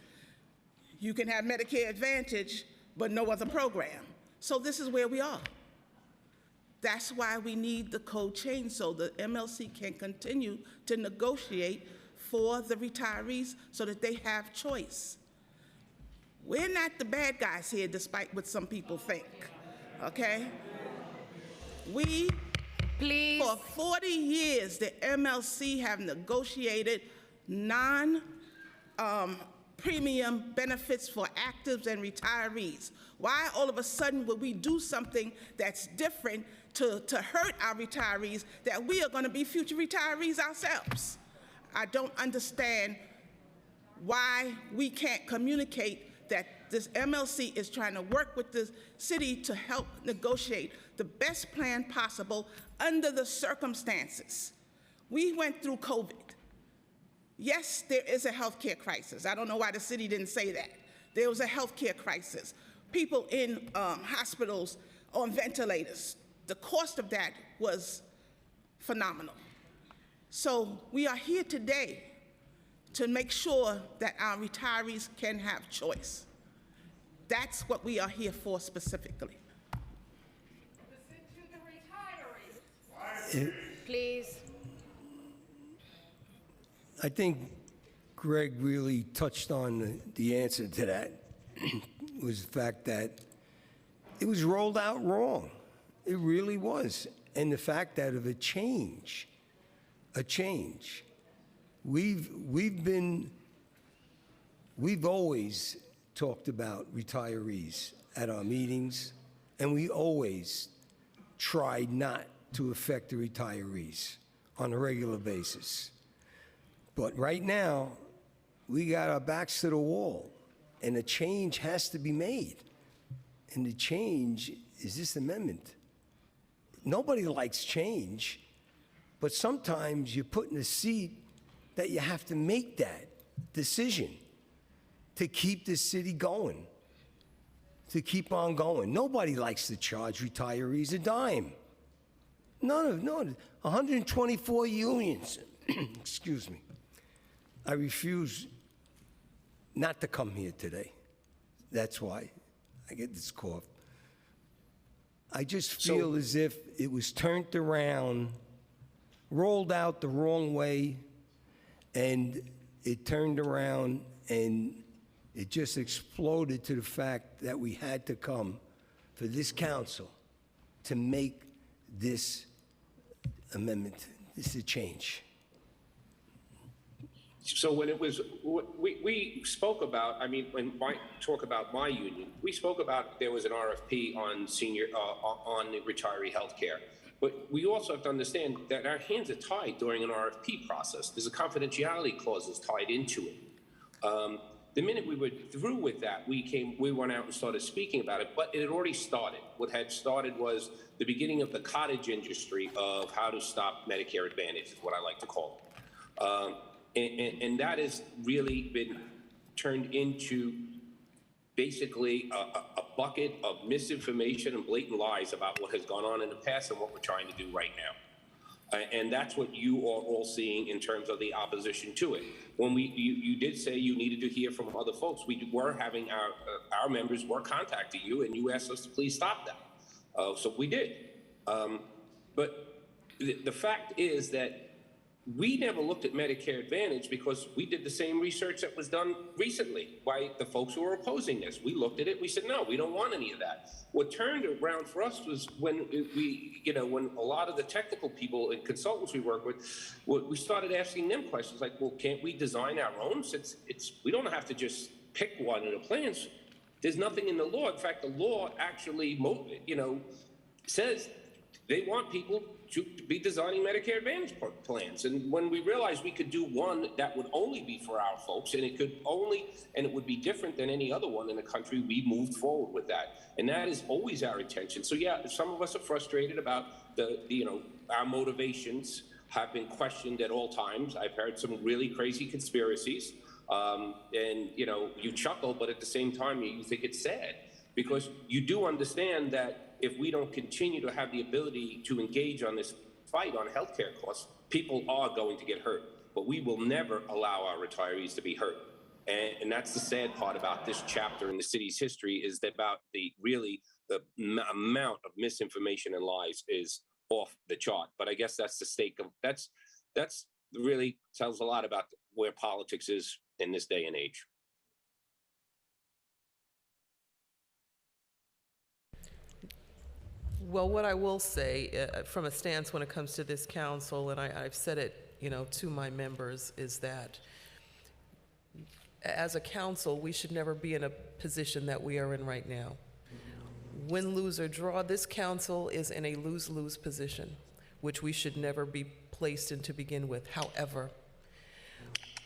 you can have Medicare Advantage, but no other program. So this is where we are. That's why we need the code change so the MLC can continue to negotiate for the retirees so that they have choice. We're not the bad guys here, despite what some people think, okay? For 40 years, the MLC have negotiated non-premium benefits for actives and retirees. Why all of a sudden would we do something that's different to hurt our retirees, that we are going to be future retirees ourselves? I don't understand why we can't communicate that this MLC is trying to work with the city to help negotiate the best plan possible under the circumstances. We went through COVID. Yes, there is a healthcare crisis. I don't know why the city didn't say that. There was a healthcare crisis. People in hospitals on ventilators. The cost of that was phenomenal. So we are here today to make sure that our retirees can have choice. That's what we are here for specifically. Please. I think Greg really touched on the answer to that, was the fact that it was rolled out wrong. It really was. And the fact that of a change. We've always talked about retirees at our meetings, and we always tried not to affect the retirees on a regular basis. But right now, we got our backs to the wall, and a change has to be made. And the change is this amendment. Nobody likes change, but sometimes you're put in a seat that you have to make that decision to keep the city going, to keep on going. Nobody likes to charge retirees a dime. None. 124 unions. Excuse me. I refuse not to come here today. That's why I get this cough. I just feel as if it was turned around, rolled out the wrong way, and it turned around and it just exploded to the fact that we had to come for this council to make this amendment. This is a change. So when it was, we spoke about, I mean, when I talk about my union, we spoke about there was an RFP on on the retiree health care. But we also have to understand that our hands are tied during an RFP process. There's a confidentiality clause tied into it. The minute we were through with that, we went out and started speaking about it, but it had already started. What had started was the beginning of the cottage industry of how to stop Medicare Advantage, is what I like to call it. And that has really been turned into basically a bucket of misinformation and blatant lies about what has gone on in the past and what we're trying to do right now. And that's what you are all seeing in terms of the opposition to it. When you did say you needed to hear from other folks, we were having our members were contacting you, and you asked us to please stop that. So we did. But the fact is that we never looked at Medicare Advantage because we did the same research that was done recently by the folks who were opposing this. We looked at it, we said, no, we don't want any of that. What turned around for us was when when a lot of the technical people and consultants we work with, we started asking them questions like, well, can't we design our own? Since we don't have to just pick one of the plans. There's nothing in the law. In fact, the law actually, says they want people to be designing Medicare Advantage plans. And when we realized we could do one that would only be for our folks, and it would be different than any other one in the country, we moved forward with that. And that is always our intention. So yeah, some of us are frustrated about our motivations have been questioned at all times. I've heard some really crazy conspiracies. And you chuckle, but at the same time, you think it's sad because you do understand that if we don't continue to have the ability to engage on this fight on healthcare costs, people are going to get hurt. But we will never allow our retirees to be hurt. And that's the sad part about this chapter in the city's history is that about the amount of misinformation and lies is off the chart. But I guess that's the stake of that's really tells a lot about where politics is in this day and age. Well, what I will say from a stance when it comes to this council, and I've said it, to my members, is that as a council, we should never be in a position that we are in right now. Win, lose, or draw, this council is in a lose-lose position, which we should never be placed in to begin with. However,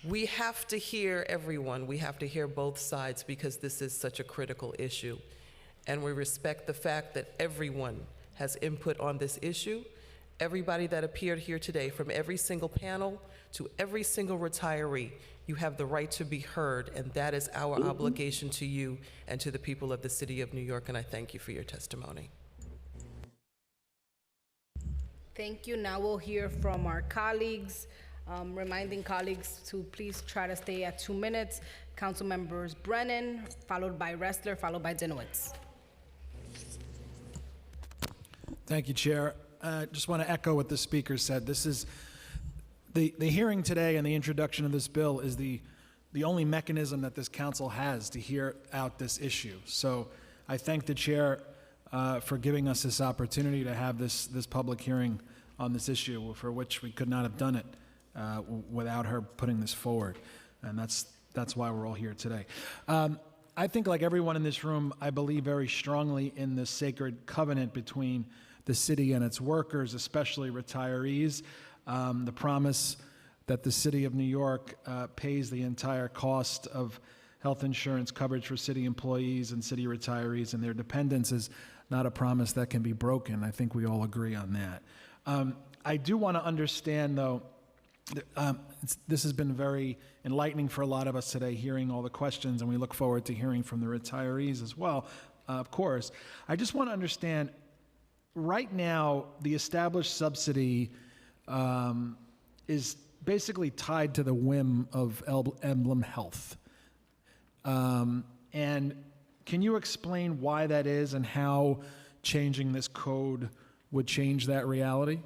we have to hear everyone. We have to hear both sides because this is such a critical issue. And we respect the fact that everyone has input on this issue. Everybody that appeared here today, from every single panel to every single retiree, you have the right to be heard, and that is our obligation to you and to the people of the city of New York, and I thank you for your testimony. Thank you. Now we'll hear from our colleagues. Reminding colleagues to please try to stay at 2 minutes. Council members Brennan, followed by Ressler, followed by Dinowitz. Thank you, Chair. Just want to echo what the speaker said. This is the hearing today and the introduction of this bill is the only mechanism that this council has to hear out this issue. So I thank the chair for giving us this opportunity to have this public hearing on this issue, for which we could not have done it without her putting this forward. And that's why we're all here today. I think, like everyone in this room, I believe very strongly in the sacred covenant between the city and its workers, especially retirees. The promise that the city of New York pays the entire cost of health insurance coverage for city employees and city retirees and their dependents is not a promise that can be broken. I think we all agree on that. I do want to understand, though, this has been very enlightening for a lot of us today, hearing all the questions, and we look forward to hearing from the retirees as well, of course. I just want to understand, right now, the established subsidy is basically tied to the whim of Emblem Health. And can you explain why that is and how changing this code would change that reality?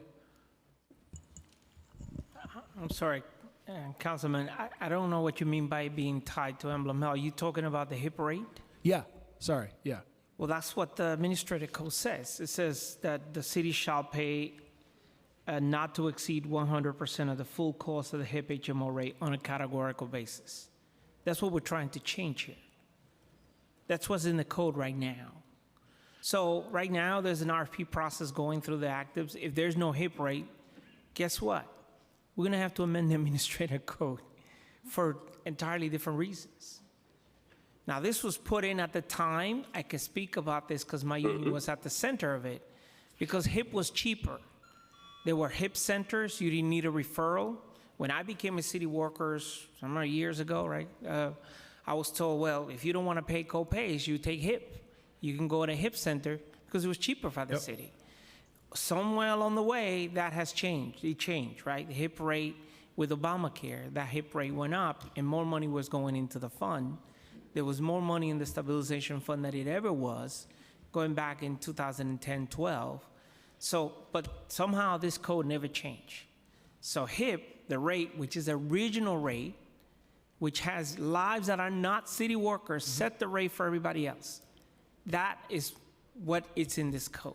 I'm sorry, Councilman, I don't know what you mean by being tied to Emblem Health. Are you talking about the HIP rate? Yeah, sorry, yeah. Well, that's what the administrative code says. It says that the city shall pay not to exceed 100% of the full cost of the HIP HMO rate on a categorical basis. That's what we're trying to change here. That's what's in the code right now. So right now, there's an RFP process going through the actives. If there's no HIP rate, guess what? We're going to have to amend the administrative code for entirely different reasons. Now, this was put in at the time. I can speak about this because my union was at the center of it, because HIP was cheaper. There were HIP centers. You didn't need a referral. When I became a city worker, some years ago, right, I was told, well, if you don't want to pay co-pays, you take HIP. You can go to a HIP center because it was cheaper for the city. Somewhere along the way, that has changed. It changed, right? The HIP rate with Obamacare, that HIP rate went up and more money was going into the fund. There was more money in the stabilization fund than it ever was going back in 2010-12. So, but somehow this code never changed. So HIP, the rate, which is a regional rate, which has lives that are not city workers, set the rate for everybody else. That is what it's in this code.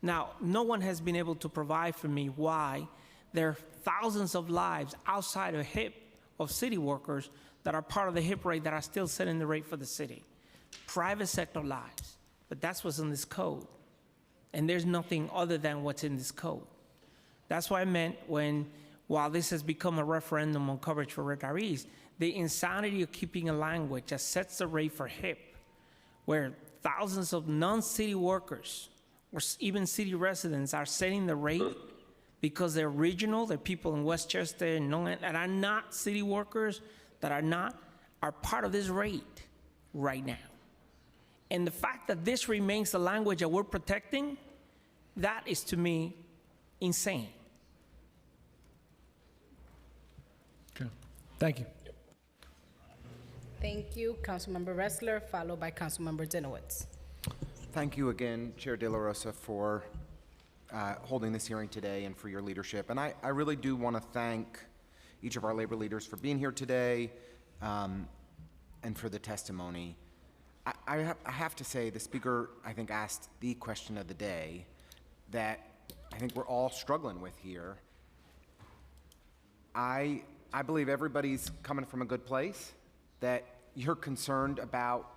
Now, no one has been able to provide for me why there are thousands of lives outside of HIP of city workers that are part of the HIP rate that are still setting the rate for the city. Private sector lives, but that's what's in this code. And there's nothing other than what's in this code. That's what I meant when, while this has become a referendum on coverage for retirees, the insanity of keeping a language that sets the rate for HIP, where thousands of non-city workers or even city residents are setting the rate because they're regional, they're people in Westchester and that are not city workers, that are part of this rate right now. And the fact that this remains the language that we're protecting, that is to me insane. Okay. Thank you. Thank you, Councilmember Ressler, followed by Councilmember Dinowitz. Thank you again, Chair De La Rosa, for holding this hearing today and for your leadership. And I really do want to thank each of our labor leaders for being here today and for the testimony. I have to say, the speaker, I think, asked the question of the day that I think we're all struggling with here. I believe everybody's coming from a good place, that you're concerned about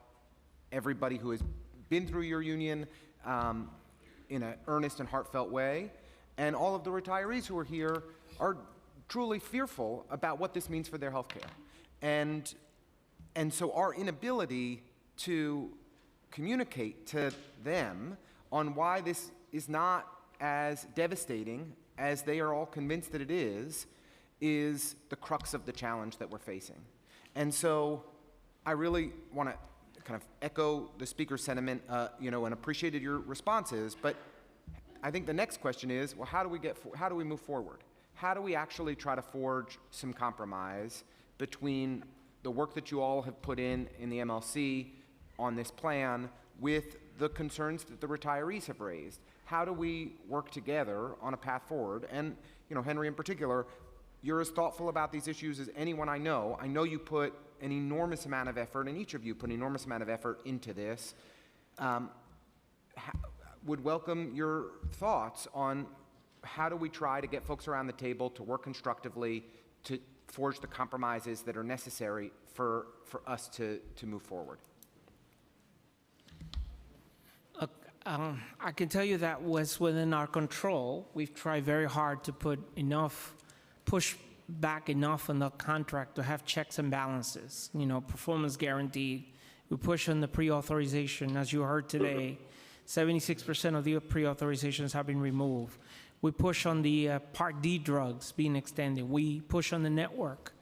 everybody who has been through your union in an earnest and heartfelt way, and all of the retirees who are here are truly fearful about what this means for their health care. And so our inability to communicate to them on why this is not as devastating as they are all convinced that it is the crux of the challenge that we're facing. And so I really want to kind of echo the speaker's sentiment, and appreciated your responses, but I think the next question is, well, how do we move forward? How do we actually try to forge some compromise between the work that you all have put in the MLC on this plan with the concerns that the retirees have raised? How do we work together on a path forward? And, Henry in particular, you're as thoughtful about these issues as anyone I know. I know you put an enormous amount of effort, and each of you put an enormous amount of effort into this. Would welcome your thoughts on how do we try to get folks around the table to work constructively to forge the compromises that are necessary for us to move forward. I can tell you that was within our control. We've tried very hard to push back enough on the contract to have checks and balances, performance guaranteed. We push on the pre-authorization, as you heard today. 76% of the pre-authorizations have been removed. We push on the Part D drugs being extended. We push on the network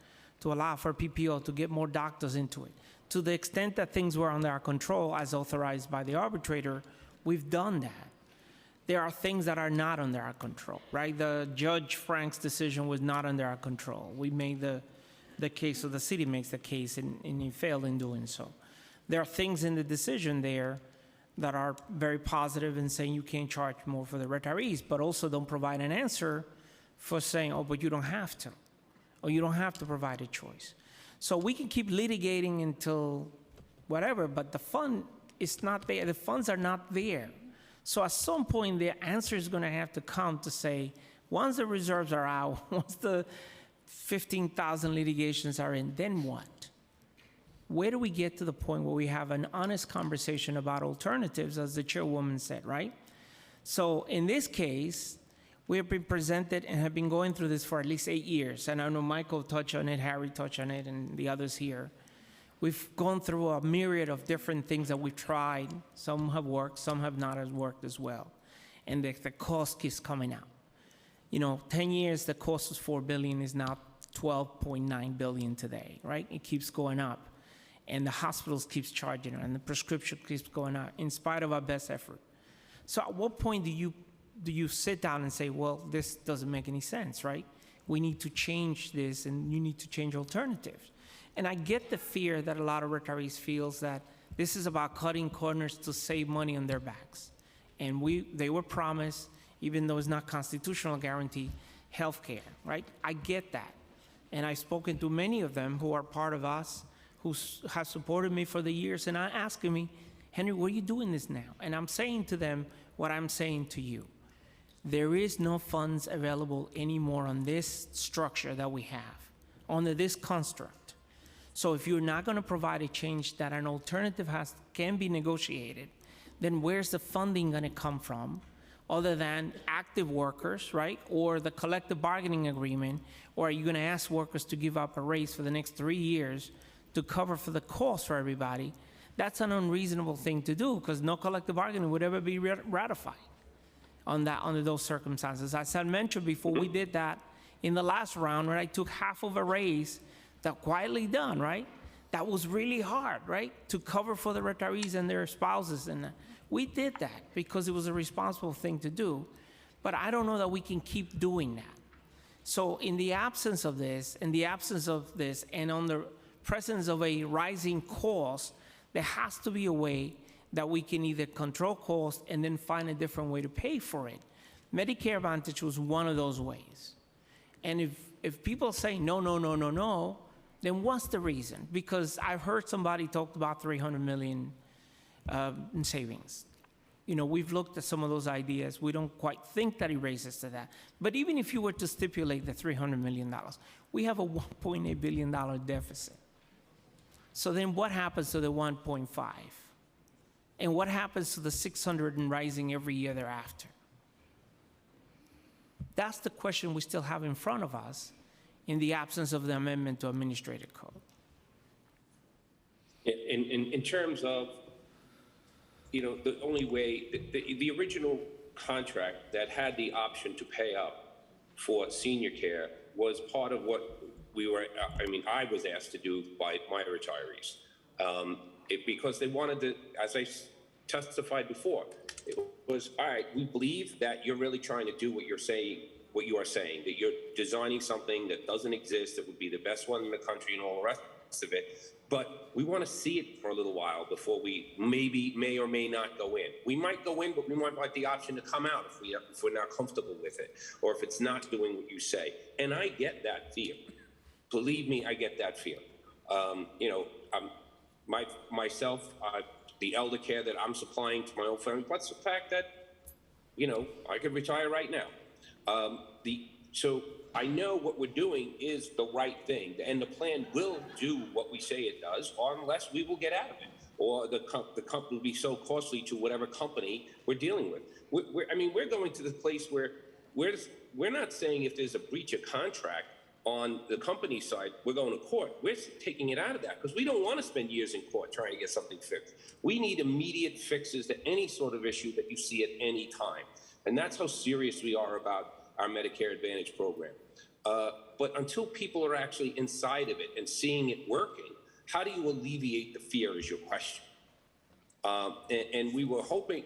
to allow for PPO to get more doctors into it. To the extent that things were under our control, as authorized by the arbitrator, we've done that. There are things that are not under our control, right? The Judge Frank's decision was not under our control. We made the case, or the city makes the case, and he failed in doing so. There are things in the decision there that are very positive in saying you can't charge more for the retirees, but also don't provide an answer for saying, oh, but you don't have to, or you don't have to provide a choice. So we can keep litigating until whatever, but the fund is not there. The funds are not there. So at some point, the answer is going to have to come to say, once the reserves are out, once the 15,000 litigations are in, then what? Where do we get to the point where we have an honest conversation about alternatives, as the chairwoman said, right? So in this case, we have been presented and have been going through this for at least 8 years. And I know Michael touched on it, Harry touched on it, and the others here. We've gone through a myriad of different things that we've tried. Some have worked, some have not as worked as well. And the cost keeps coming out. 10 years, the cost was $4 billion, is now $12.9 billion today, right? It keeps going up. And the hospitals keeps charging it, and the prescription keeps going up, in spite of our best effort. So at what point do you sit down and say, well, this doesn't make any sense, right? We need to change this, and you need to change alternatives. And I get the fear that a lot of retirees feels that this is about cutting corners to save money on their backs. And they were promised, even though it's not constitutional guarantee, health care, right? I get that. And I've spoken to many of them who are part of us, who have supported me for the years, and are asking me, Henry, what are you doing this now? And I'm saying to them what I'm saying to you. There is no funds available anymore on this structure that we have, under this construct. So if you're not going to provide a change that an alternative can be negotiated, then where's the funding going to come from, other than active workers, right, or the collective bargaining agreement, or are you going to ask workers to give up a raise for the next 3 years to cover for the cost for everybody? That's an unreasonable thing to do, because no collective bargaining would ever be ratified under those circumstances. As I mentioned before, we did that in the last round, where I took half of a raise, that quietly done, right? That was really hard, right, to cover for the retirees and their spouses. And we did that because it was a responsible thing to do. But I don't know that we can keep doing that. So in the absence of this, and on the presence of a rising cost, there has to be a way that we can either control cost and then find a different way to pay for it. Medicare Advantage was one of those ways. And if people say no, then what's the reason? Because I've heard somebody talk about $300 million in savings. We've looked at some of those ideas. We don't quite think that it raises to that. But even if you were to stipulate the $300 million, we have a $1.8 billion deficit. So then what happens to the 1.5? And what happens to the 600 and rising every year thereafter? That's the question we still have in front of us in the absence of the amendment to Administrative Code. In terms of, the only way, the original contract that had the option to pay up for senior care was part of what I was asked to do by my retirees. Because they wanted to, as I testified before, it was, all right, we believe that you're really trying to do what you are saying, that you're designing something that doesn't exist, that would be the best one in the country and all the rest of it. But we want to see it for a little while before we may or may not go in. We might go in, but we might like the option to come out if we're not comfortable with it, or if it's not doing what you say. And I get that fear. Believe me, I get that fear. Myself, the elder care that I'm supplying to my own family, plus the fact that, I could retire right now. So I know what we're doing is the right thing, and the plan will do what we say it does, unless we will get out of it, or the company will be so costly to whatever company we're dealing with. We're going to the place where we're not saying if there's a breach of contract on the company side, we're going to court. We're taking it out of that because we don't want to spend years in court trying to get something fixed. We need immediate fixes to any sort of issue that you see at any time. And that's how serious we are about our Medicare Advantage program. But until people are actually inside of it and seeing it working, how do you alleviate the fear is your question. And we were hoping,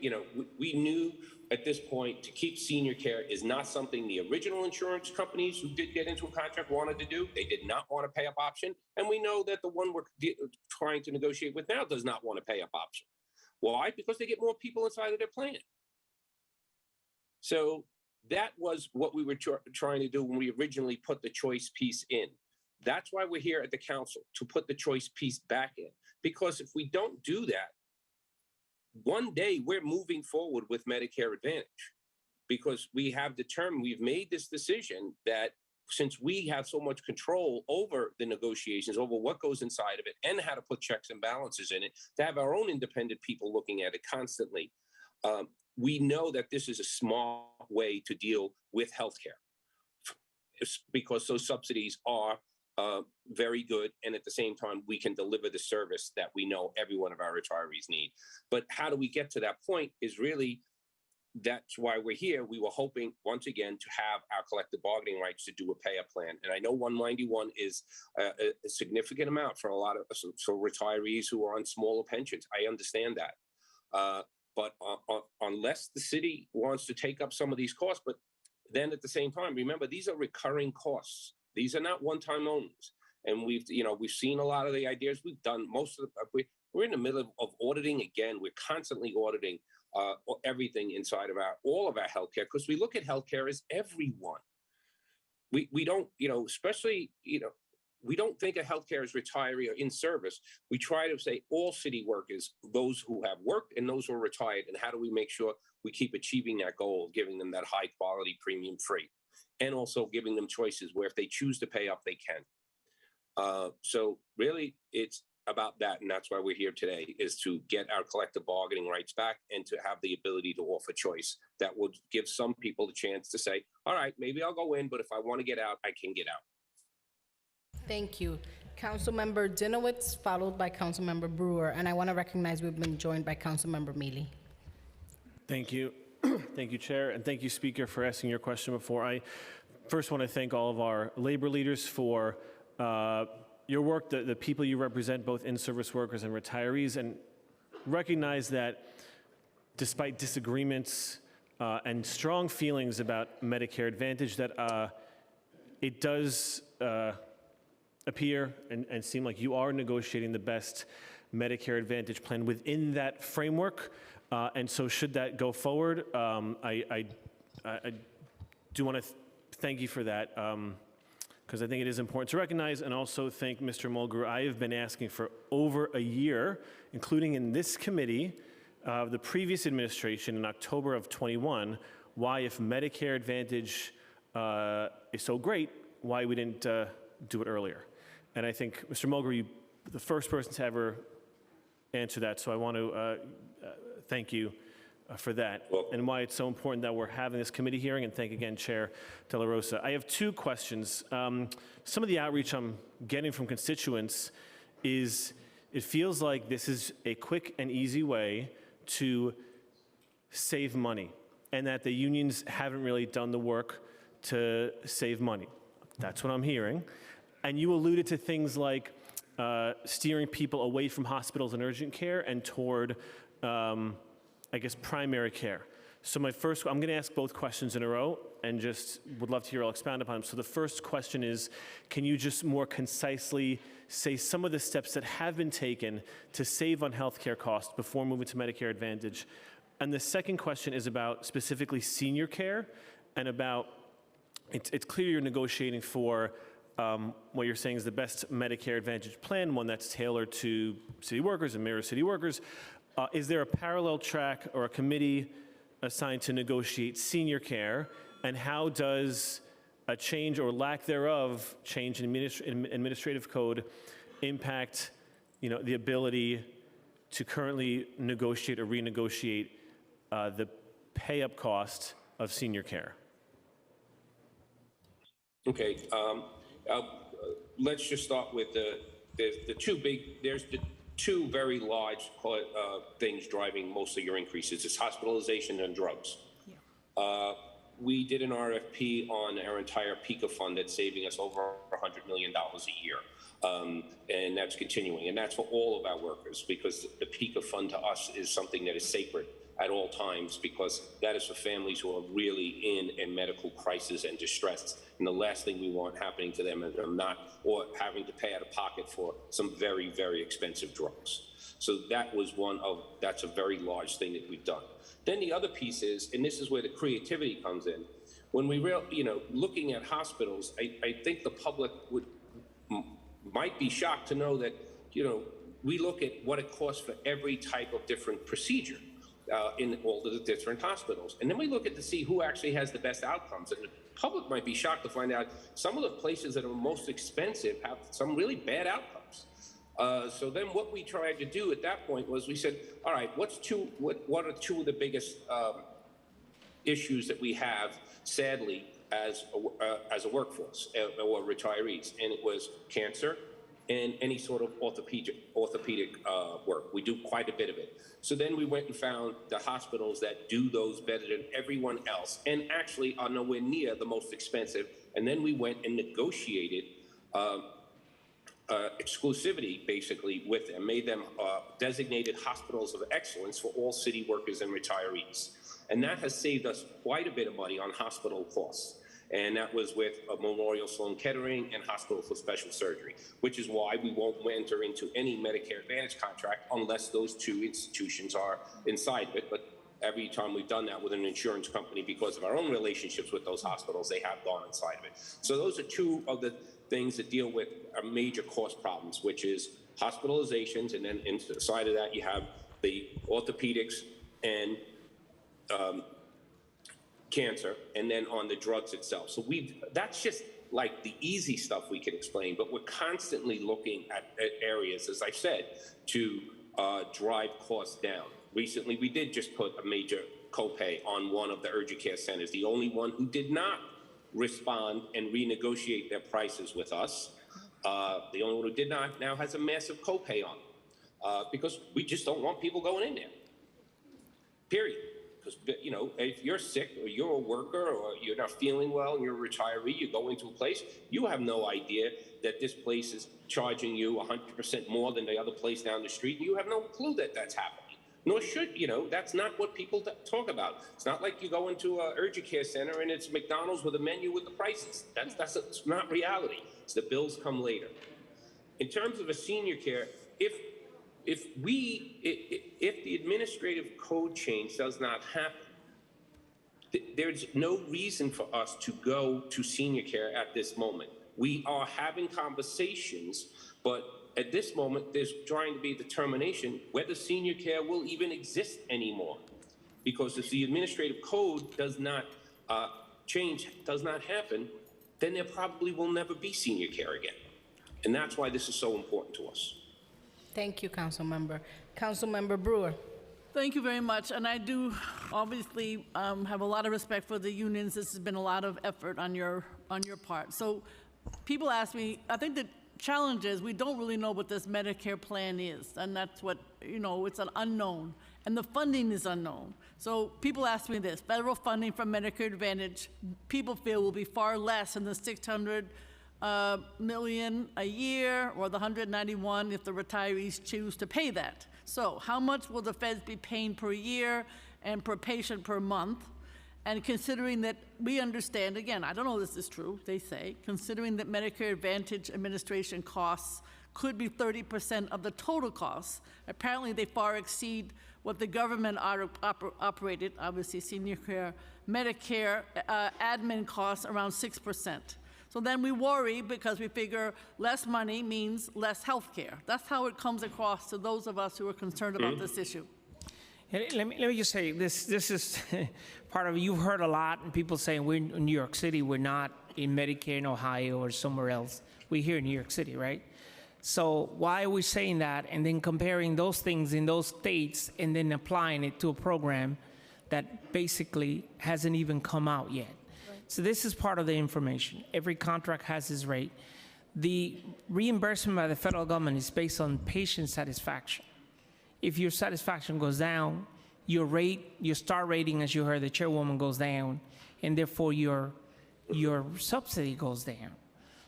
we knew at this point to keep senior care is not something the original insurance companies who did get into a contract wanted to do. They did not want a pay-up option. And we know that the one we're trying to negotiate with now does not want a pay-up option. Why? Because they get more people inside of their plan. So that was what we were trying to do when we originally put the choice piece in. That's why we're here at the council, to put the choice piece back in. Because if we don't do that, one day we're moving forward with Medicare Advantage because we've made this decision that since we have so much control over the negotiations, over what goes inside of it and how to put checks and balances in it, to have our own independent people looking at it constantly, we know that this is a smart way to deal with healthcare because those subsidies are very good. And at the same time, we can deliver the service that we know every one of our retirees need. But how do we get to that point is really, that's why we're here. We were hoping, once again, to have our collective bargaining rights to do a pay-up plan. And I know 191 is a significant amount for a lot of so retirees who are on smaller pensions. I understand that. But unless the city wants to take up some of these costs, but then at the same time, remember, these are recurring costs. These are not one-time loans. And we've seen a lot of the ideas. We've done most of we're in the middle of auditing again. We're constantly auditing everything inside of all of our healthcare, because we look at healthcare as everyone. We don't, especially, we don't think of healthcare as retiree or in service. We try to say all city workers, those who have worked and those who are retired, and how do we make sure we keep achieving that goal of giving them that high quality premium free, and also giving them choices where if they choose to pay up, they can. So really, it's about that, and that's why we're here today, is to get our collective bargaining rights back and to have the ability to offer choice that would give some people the chance to say, all right, maybe I'll go in, but if I want to get out, I can get out. Thank you. Councilmember Dinowitz, followed by Councilmember Brewer. And I want to recognize we've been joined by Councilmember Mealy. Thank you. Thank you, Chair, and thank you, Speaker, for asking your question before. I first want to thank all of our labor leaders for your work, the people you represent, both in-service workers and retirees, and recognize that despite disagreements and strong feelings about Medicare Advantage, that it does appear and seem like you are negotiating the best Medicare Advantage plan within that framework. And so should that go forward, I do want to thank you for that, because I think it is important to recognize, and also thank Mr. Mulgrew. I have been asking for over a year, including in this committee, the previous administration in October of 21, why, if Medicare Advantage is so great, why we didn't do it earlier. And I think, Mr. Mulgrew, you're the first person to ever answer that, so I want to thank you for that, and why it's so important that we're having this committee hearing, and thank again Chair De La Rosa. I have two questions. Some of the outreach I'm getting from constituents is it feels like this is a quick and easy way to save money, and that the unions haven't really done the work to save money. That's what I'm hearing. And you alluded to things like steering people away from hospitals and urgent care and toward I guess, primary care. So I'm going to ask both questions in a row and just would love to hear you all expound upon them. So the first question is, can you just more concisely say some of the steps that have been taken to save on healthcare costs before moving to Medicare Advantage? And the second question is about specifically senior care and about, it's clear you're negotiating for what you're saying is the best Medicare Advantage plan, one that's tailored to city workers and mirrors city workers. Is there a parallel track or a committee assigned to negotiate senior care? And how does a change or lack thereof, change in administrative code, impact the ability to currently negotiate or renegotiate the pay-up cost of senior care? Okay, let's just start with the two very large things driving most of your increases. It's hospitalization and drugs. Yeah. We did an RFP on our entire PICA fund that's saving us over $100 million a year. And that's continuing. And that's for all of our workers, because the PICA fund to us is something that is sacred at all times, because that is for families who are really in a medical crisis and distress. And the last thing we want happening to them is or having to pay out of pocket for some very, very expensive drugs. So that's a very large thing that we've done. Then the other piece is, and this is where the creativity comes in, when we looking at hospitals, I think the public might be shocked to know that, we look at what it costs for every type of different procedure in all of the different hospitals. And then we look at to see who actually has the best outcomes. And the public might be shocked to find out some of the places that are most expensive have some really bad outcomes. So then what we tried to do at that point was we said, all right, what are two of the biggest issues that we have, sadly, as a workforce or retirees? And it was cancer and any sort of orthopedic work. We do quite a bit of it. So then we went and found the hospitals that do those better than everyone else and actually are nowhere near the most expensive. And then we went and negotiated exclusivity basically with them, made them designated hospitals of excellence for all city workers and retirees. And that has saved us quite a bit of money on hospital costs. And that was with Memorial Sloan Kettering and Hospital for Special Surgery, which is why we won't enter into any Medicare Advantage contract unless those two institutions are inside of it. But every time we've done that with an insurance company, because of our own relationships with those hospitals, they have gone inside of it. So those are two of the things that deal with our major cost problems, which is hospitalizations, and then inside of that you have the orthopedics and cancer, and then on the drugs itself. So that's just like the easy stuff we can explain, but we're constantly looking at areas, as I said, to drive costs down. Recently, we did just put a major copay on one of the urgent care centers, the only one who did not respond and renegotiate their prices with us. The only one who did not now has a massive copay on because we just don't want people going in there, period. Because, you know, if you're sick or you're a worker or you're not feeling well and you're a retiree, you go into a place, you have no idea that this place is charging you 100% more than the other place down the street. You have no clue that that's happening. Nor should, you know, that's not what people talk about. It's not like you go into an urgent care center and it's McDonald's with a menu with the prices. That's not reality. It's the bills come later. In terms of a senior care, if the administrative code change does not happen, there's no reason for us to go to senior care at this moment. We are having conversations, but at this moment, there's trying to be a determination whether senior care will even exist anymore. Because if the administrative code does not change, does not happen, then there probably will never be senior care again. And that's why this is so important to us. Thank you, Councilmember. Councilmember Brewer. Thank you very much. And I do obviously have a lot of respect for the unions. This has been a lot of effort on your part. So people ask me, I think the challenge is we don't really know what this Medicare plan is. And that's what, you know, it's an unknown. And the funding is unknown. So people ask me this, federal funding from Medicare Advantage, people feel will be far less than the $600 million a year or the 191 if the retirees choose to pay that. So how much will the feds be paying per year and per patient per month? And considering that we understand, again, I don't know if this is true, they say, considering that Medicare Advantage administration costs could be 30% of the total costs, apparently they far exceed what the government operated, obviously senior care, Medicare admin costs around 6%. So then we worry because we figure less money means less health care. That's how it comes across to those of us who are concerned about this issue. Let me just say, this is part of it. You've heard a lot, and people saying we're in New York City, we're not in Medicare in Ohio or somewhere else. We're here in New York City, right? So why are we saying that and then comparing those things in those states and then applying it to a program that basically hasn't even come out yet? So this is part of the information. Every contract has its rate. The reimbursement by the federal government is based on patient satisfaction. If your satisfaction goes down, your rate, your star rating, as you heard the chairwoman, goes down, and therefore your subsidy goes down.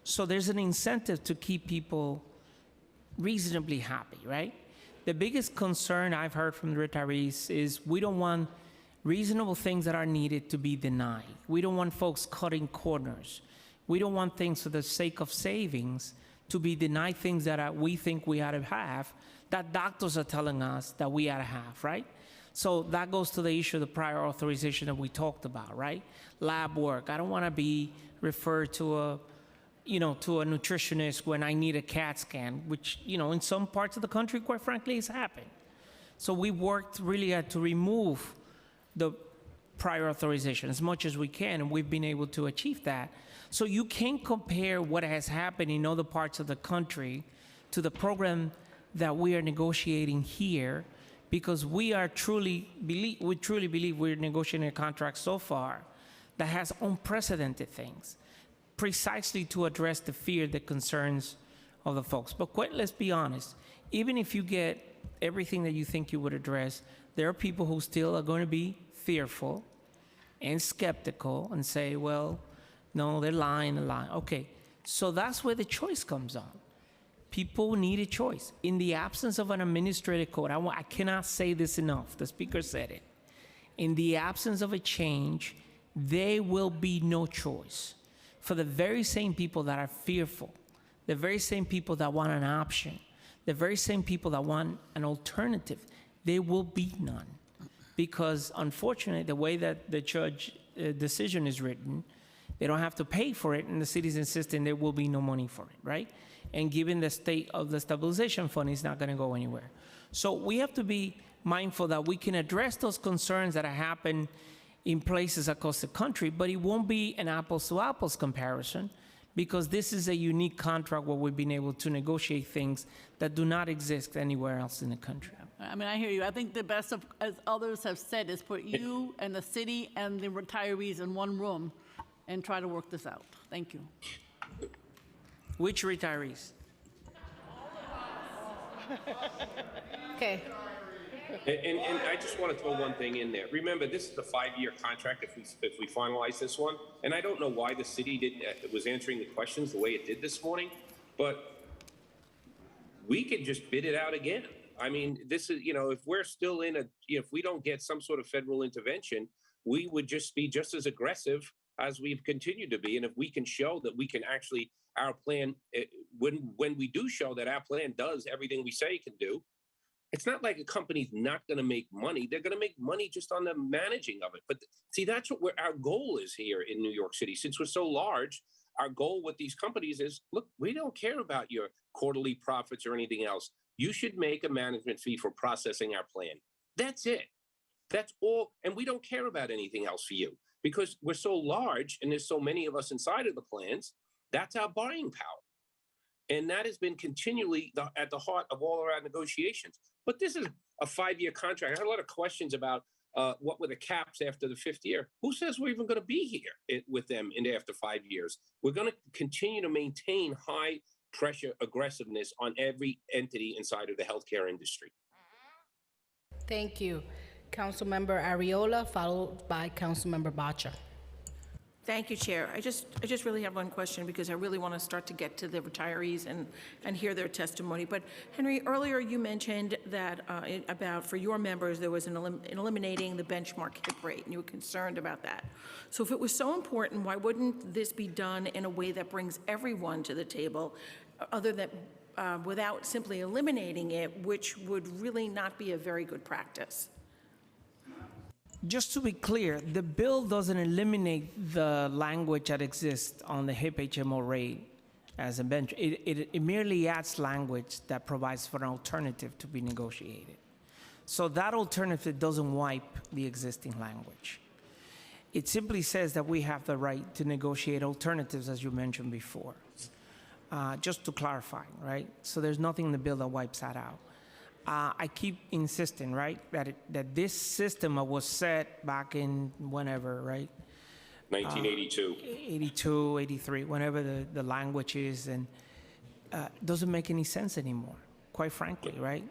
So there's an incentive to keep people reasonably happy, right? The biggest concern I've heard from the retirees is we don't want reasonable things that are needed to be denied. We don't want folks cutting corners. We don't want things for the sake of savings to be denied things that we think we ought to have, that doctors are telling us that we ought to have, right? So that goes to the issue of the prior authorization that we talked about, right? Lab work. I don't want to be referred to to a nutritionist when I need a CAT scan, which, in some parts of the country, quite frankly, has happened. So we worked really hard to remove the prior authorization as much as we can, and we've been able to achieve that. So you can't compare what has happened in other parts of the country to the program that we are negotiating here, because we truly believe we're negotiating a contract so far that has unprecedented things, precisely to address the fear, the concerns of the folks. But let's be honest, even if you get everything that you think you would address, there are people who still are going to be fearful and skeptical and say, well, no, they're lying. Okay, so that's where the choice comes on. People need a choice. In the absence of an administrative code, I cannot say this enough, the speaker said it. In the absence of a change, there will be no choice. For the very same people that are fearful, the very same people that want an option, the very same people that want an alternative, there will be none. Because unfortunately, the way that the judge decision is written, they don't have to pay for it, and the city's insisting there will be no money for it, right? And given the state of the stabilization fund, it's not going to go anywhere. So we have to be mindful that we can address those concerns that happen in places across the country, but it won't be an apples to apples comparison, because this is a unique contract where we've been able to negotiate things that do not exist anywhere else in the country. I mean, I hear you. I think the best of, as others have said, is put you and the city and the retirees in one room and try to work this out. Thank you. Which retirees? Okay. And I just want to throw one thing in there. Remember, this is a 5-year contract if we finalize this one. And I don't know why the city was answering the questions the way it did this morning, but we could just bid it out again. I mean, this is, if we're still if we don't get some sort of federal intervention, we would just be just as aggressive as we've continued to be. And if we can show that we can actually, our plan, when we do show that our plan does everything we say it can do, it's not like a company's not going to make money. They're going to make money just on the managing of it. But see, that's what our goal is here in New York City. Since we're so large, our goal with these companies is, look, we don't care about your quarterly profits or anything else. You should make a management fee for processing our plan. That's it. That's all. And we don't care about anything else for you, because we're so large and there's so many of us inside of the plans. That's our buying power. And that has been continually at the heart of all of our negotiations. But this is a 5-year contract. I had a lot of questions about what were the caps after the 5th year. Who says we're even going to be here with them after 5 years? We're going to continue to maintain high pressure aggressiveness on every entity inside of the healthcare industry. Thank you. Councilmember Ariola, followed by Councilmember Bacha. Thank you, Chair. I just really have one question, because I really want to start to get to the retirees and hear their testimony. But Henry, earlier you mentioned that about for your members there was an eliminating the benchmark HIP rate, and you were concerned about that. So if it was so important, why wouldn't this be done in a way that brings everyone to the table, other than without simply eliminating it, which would really not be a very good practice? Just to be clear, the bill doesn't eliminate the language that exists on the HIP HMO rate as a bench. It merely adds language that provides for an alternative to be negotiated. So that alternative doesn't wipe the existing language. It simply says that we have the right to negotiate alternatives, as you mentioned before. Just to clarify, right? So there's nothing in the bill that wipes that out. I keep insisting, right, that this system was set back in whenever, right? 1982. 82, 83, whenever the language is, and doesn't make any sense anymore, quite frankly, right?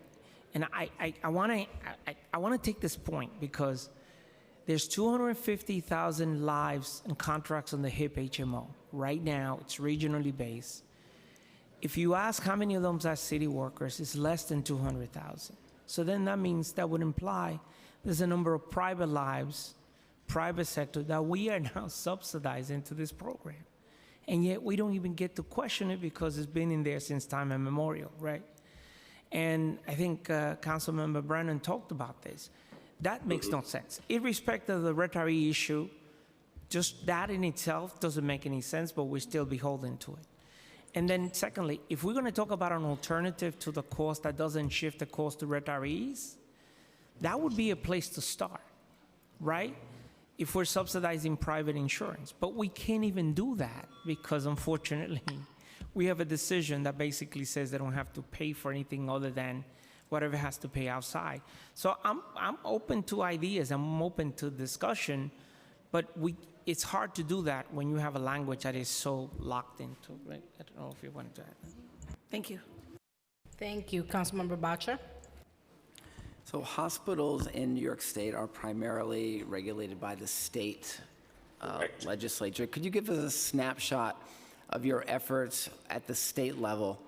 And I want to take this point, because there's 250,000 lives and contracts on the HIP HMO. Right now, it's regionally based. If you ask how many of them are city workers, it's less than 200,000. So then that means that would imply there's a number of private lives, private sector, that we are now subsidizing into this program. And yet we don't even get to question it, because it's been in there since time immemorial, right? And I think Councilmember Brennan talked about this. That makes no sense. Irrespective of the retiree issue, just that in itself doesn't make any sense, but we're still beholden to it. And then secondly, if we're going to talk about an alternative to the cost that doesn't shift the cost to retirees, that would be a place to start, right? If we're subsidizing private insurance. But we can't even do that because unfortunately, we have a decision that basically says they don't have to pay for anything other than whatever has to pay outside. So I'm open to ideas, I'm open to discussion, but it's hard to do that when you have a language that is so locked into, right? I don't know if you wanted to add that. Thank you. Thank you. Councilmember Bottcher. So hospitals in New York State are primarily regulated by the state legislature. Could you give us a snapshot of your efforts at the state level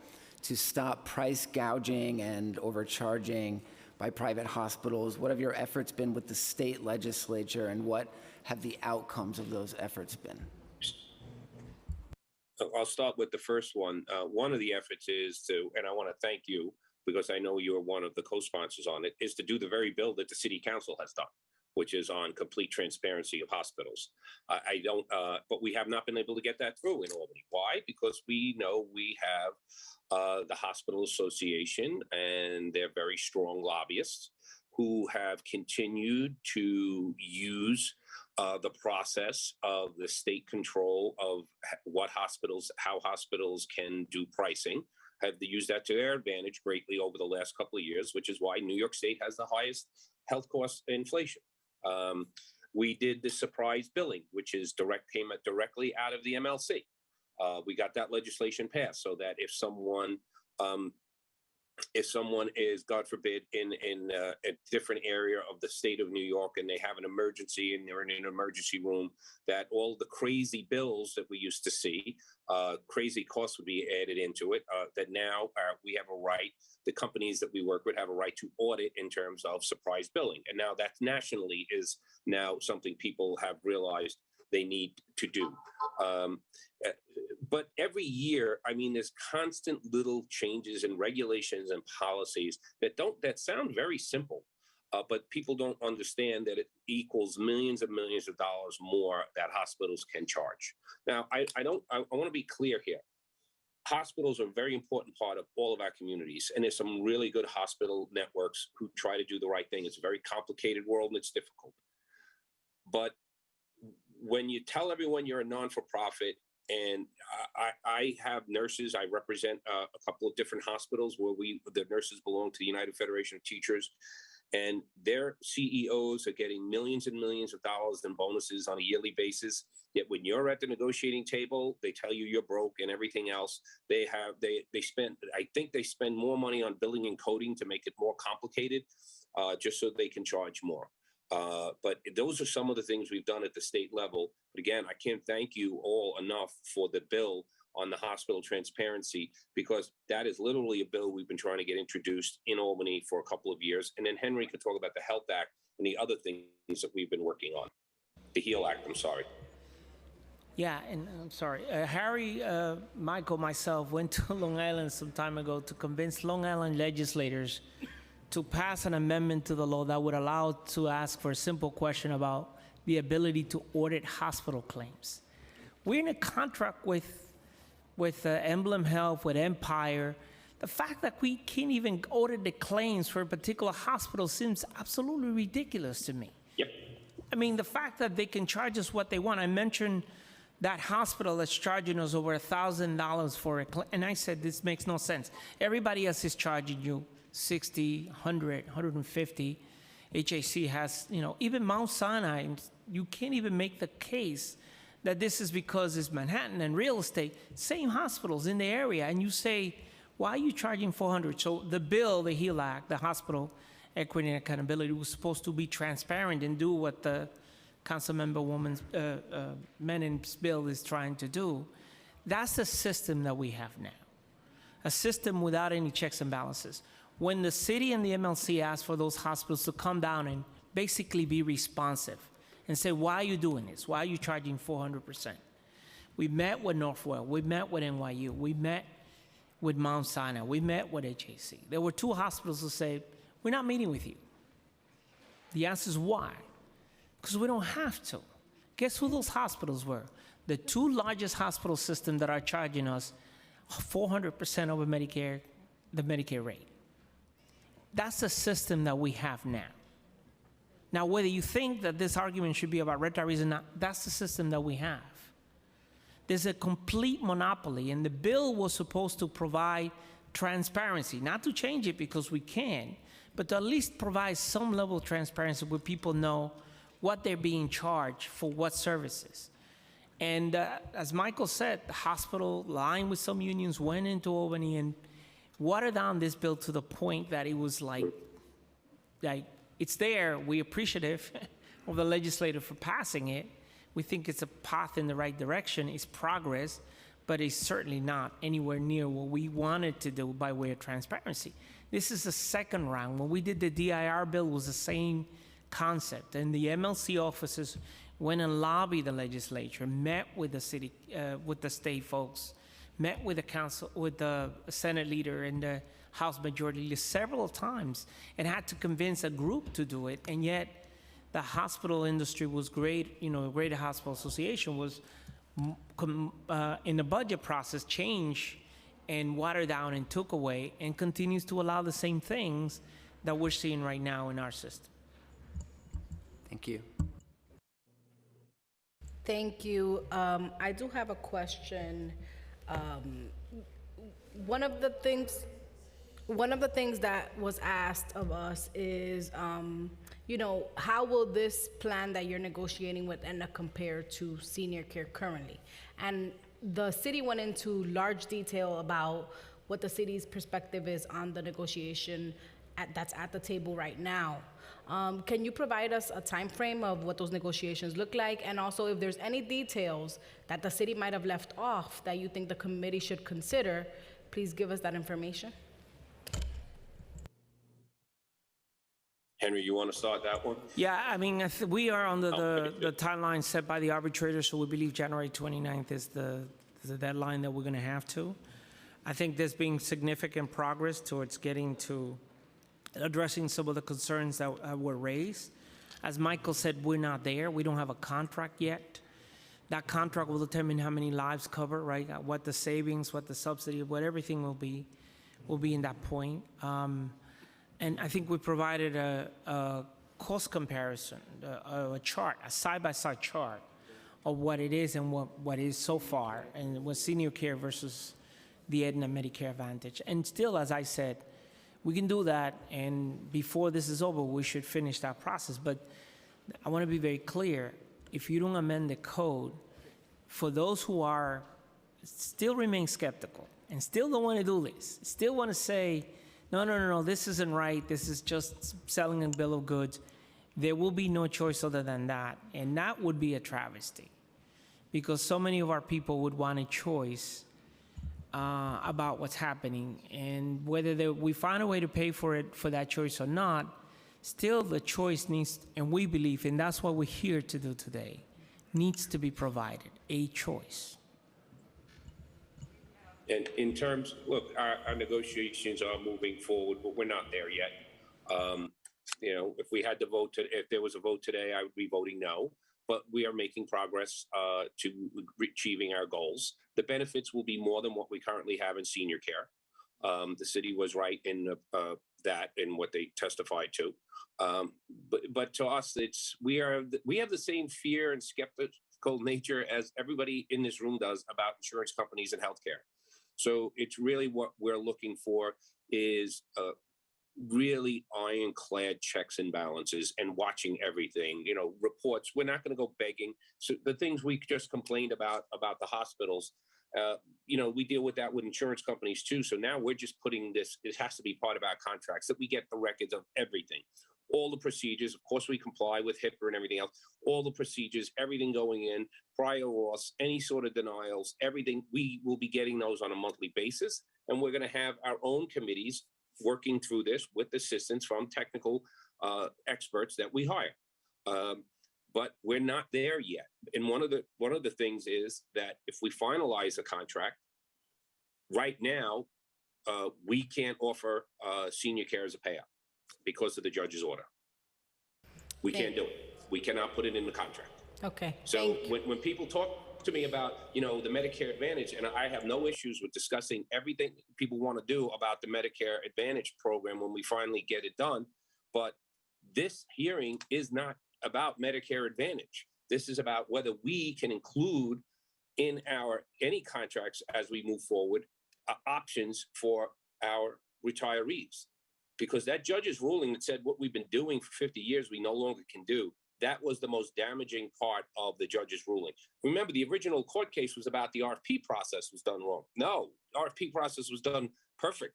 to stop price gouging and overcharging by private hospitals? What have your efforts been with the state legislature, and what have the outcomes of those efforts been? I'll start with the first one. One of the efforts is to, and I want to thank you because I know you're one of the co-sponsors on it, is to do the very bill that the city council has done, which is on complete transparency of hospitals. But we have not been able to get that through in Albany. Why? Because we know we have the Hospital Association, and they're very strong lobbyists who have continued to use the process of the state control of how hospitals can do pricing, have used that to their advantage greatly over the last couple of years, which is why New York State has the highest health cost inflation. We did the surprise billing, which is direct payment directly out of the MLC. We got that legislation passed so that if someone is, God forbid, in a different area of the state of New York and they have an emergency and they're in an emergency room, that all the crazy bills that we used to see, crazy costs would be added into it, that now we have a right, the companies that we work with have a right to audit in terms of surprise billing. And now that nationally is now something people have realized they need to do. But every year, I mean, there's constant little changes in regulations and policies that sound very simple, but people don't understand that it equals millions and millions of dollars more that hospitals can charge. Now, I want to be clear here. Hospitals are a very important part of all of our communities, and there's some really good hospital networks who try to do the right thing. It's a very complicated world and it's difficult. But when you tell everyone you're a non-for-profit, and I have nurses, I represent a couple of different hospitals where the nurses belong to the United Federation of Teachers, and their CEOs are getting millions and millions of dollars in bonuses on a yearly basis. Yet when you're at the negotiating table, they tell you you're broke and everything else. They spend more money on billing and coding to make it more complicated, just so they can charge more. But those are some of the things we've done at the state level. But again, I can't thank you all enough for the bill on the hospital transparency, because that is literally a bill we've been trying to get introduced in Albany for a couple of years. And then Henry could talk about the Health Act and the other things that we've been working on. The HEAL Act, I'm sorry. Yeah, and I'm sorry. Harry, Michael, myself went to Long Island some time ago to convince Long Island legislators to pass an amendment to the law that would allow to ask for a simple question about the ability to audit hospital claims. We're in a contract with Emblem Health, with Empire. The fact that we can't even audit the claims for a particular hospital seems absolutely ridiculous to me. Yep. I mean, the fact that they can charge us what they want. I mentioned that hospital that's charging us over $1,000 for a claim, and I said, this makes no sense. Everybody else is charging you 60, 100, 150. HAC has, even Mount Sinai, you can't even make the case that this is because it's Manhattan and real estate, same hospitals in the area, and you say, why are you charging $400? So the bill, the HEAL Act, the Hospital Equity and Accountability, was supposed to be transparent and do what the Councilmember Menin's bill is trying to do. That's the system that we have now, a system without any checks and balances. When the city and the MLC asked for those hospitals to come down and basically be responsive and say, why are you doing this? Why are you charging 400%? We met with Northwell, we met with NYU, we met with Mount Sinai, we met with HAC. There were two hospitals who said, we're not meeting with you. The answer is why? Because we don't have to. Guess who those hospitals were? The two largest hospital systems that are charging us 400% over Medicare, the Medicare rate. That's the system that we have now. Now, whether you think that this argument should be about retirees or not, that's the system that we have. There's a complete monopoly, and the bill was supposed to provide transparency, not to change it because we can, but to at least provide some level of transparency where people know what they're being charged for what services. And as Michael said, the hospital, aligned with some unions, went into Albany and watered down this bill to the point that it was like it's there. We're appreciative of the legislator for passing it. We think it's a path in the right direction. It's progress, but it's certainly not anywhere near what we wanted to do by way of transparency. This is the second round. When we did the DIR bill, it was the same concept. And the MLC officers went and lobbied the legislature, met with the city, with the state folks, met with the council, with the Senate leader and the House Majority Leader several times, and had to convince a group to do it. And yet, the hospital industry was great. You know, the Greater Hospital Association was in the budget process changed and watered down and took away, and continues to allow the same things that we're seeing right now in our system. Thank you. Thank you. I do have a question. One of the things that was asked of us is, you know, how will this plan that you're negotiating with Aetna compare to senior care currently? And the city went into large detail about what the city's perspective is on the negotiation that's at the table right now. Can you provide us a time frame of what those negotiations look like? And also, if there's any details that the city might have left off that you think the committee should consider, please give us that information. Henry, you want to start that one? Yeah, I mean, we are under the timeline set by the arbitrator, so we believe January 29th is the deadline that we're going to have to. I think there's been significant progress towards getting to addressing some of the concerns that were raised. As Michael said, we're not there. We don't have a contract yet. That contract will determine how many lives covered, right? What the savings, what the subsidy, what everything will be in that point. And I think we provided a cost comparison, a chart, a side-by-side chart of what it is and what is so far, and what senior care versus the Aetna Medicare Advantage. And still, as I said, we can do that, and before this is over, we should finish that process. But I want to be very clear, if you don't amend the code, for those who are still remain skeptical and still don't want to do this, still want to say, no, this isn't right, this is just selling a bill of goods, there will be no choice other than that. And that would be a travesty, because so many of our people would want a choice about what's happening, and whether we find a way to pay for it for that choice or not, still the choice needs, and we believe, and that's what we're here to do today, needs to be provided, a choice. And in terms, look, our negotiations are moving forward, but we're not there yet. You know, if we had to vote, if there was a vote today, I would be voting no. But we are making progress to achieving our goals. The benefits will be more than what we currently have in senior care. The city was right in that, in what they testified to. But to us, we have the same fear and skeptical nature as everybody in this room does about insurance companies and healthcare. So it's really what we're looking for is really ironclad checks and balances and watching everything, you know, reports. We're not going to go begging. So the things we just complained about the hospitals, you know, we deal with that with insurance companies too. So now we're just putting this, it has to be part of our contracts that we get the records of everything. All the procedures, of course, we comply with HIPAA and everything else, all the procedures, everything going in, prior loss, any sort of denials, everything, we will be getting those on a monthly basis. And we're going to have our own committees working through this with assistance from technical experts that we hire. But we're not there yet. And one of the things is that if we finalize a contract, right now, we can't offer senior care as a payout because of the judge's order. We can't do it. We cannot put it in the contract. Okay. So when people talk to me about, the Medicare Advantage, and I have no issues with discussing everything people want to do about the Medicare Advantage program when we finally get it done. But this hearing is not about Medicare Advantage. This is about whether we can include in any contracts as we move forward options for our retirees. Because that judge's ruling that said what we've been doing for 50 years, we no longer can do. That was the most damaging part of the judge's ruling. Remember, the original court case was about the RFP process was done wrong. No, RFP process was done perfect.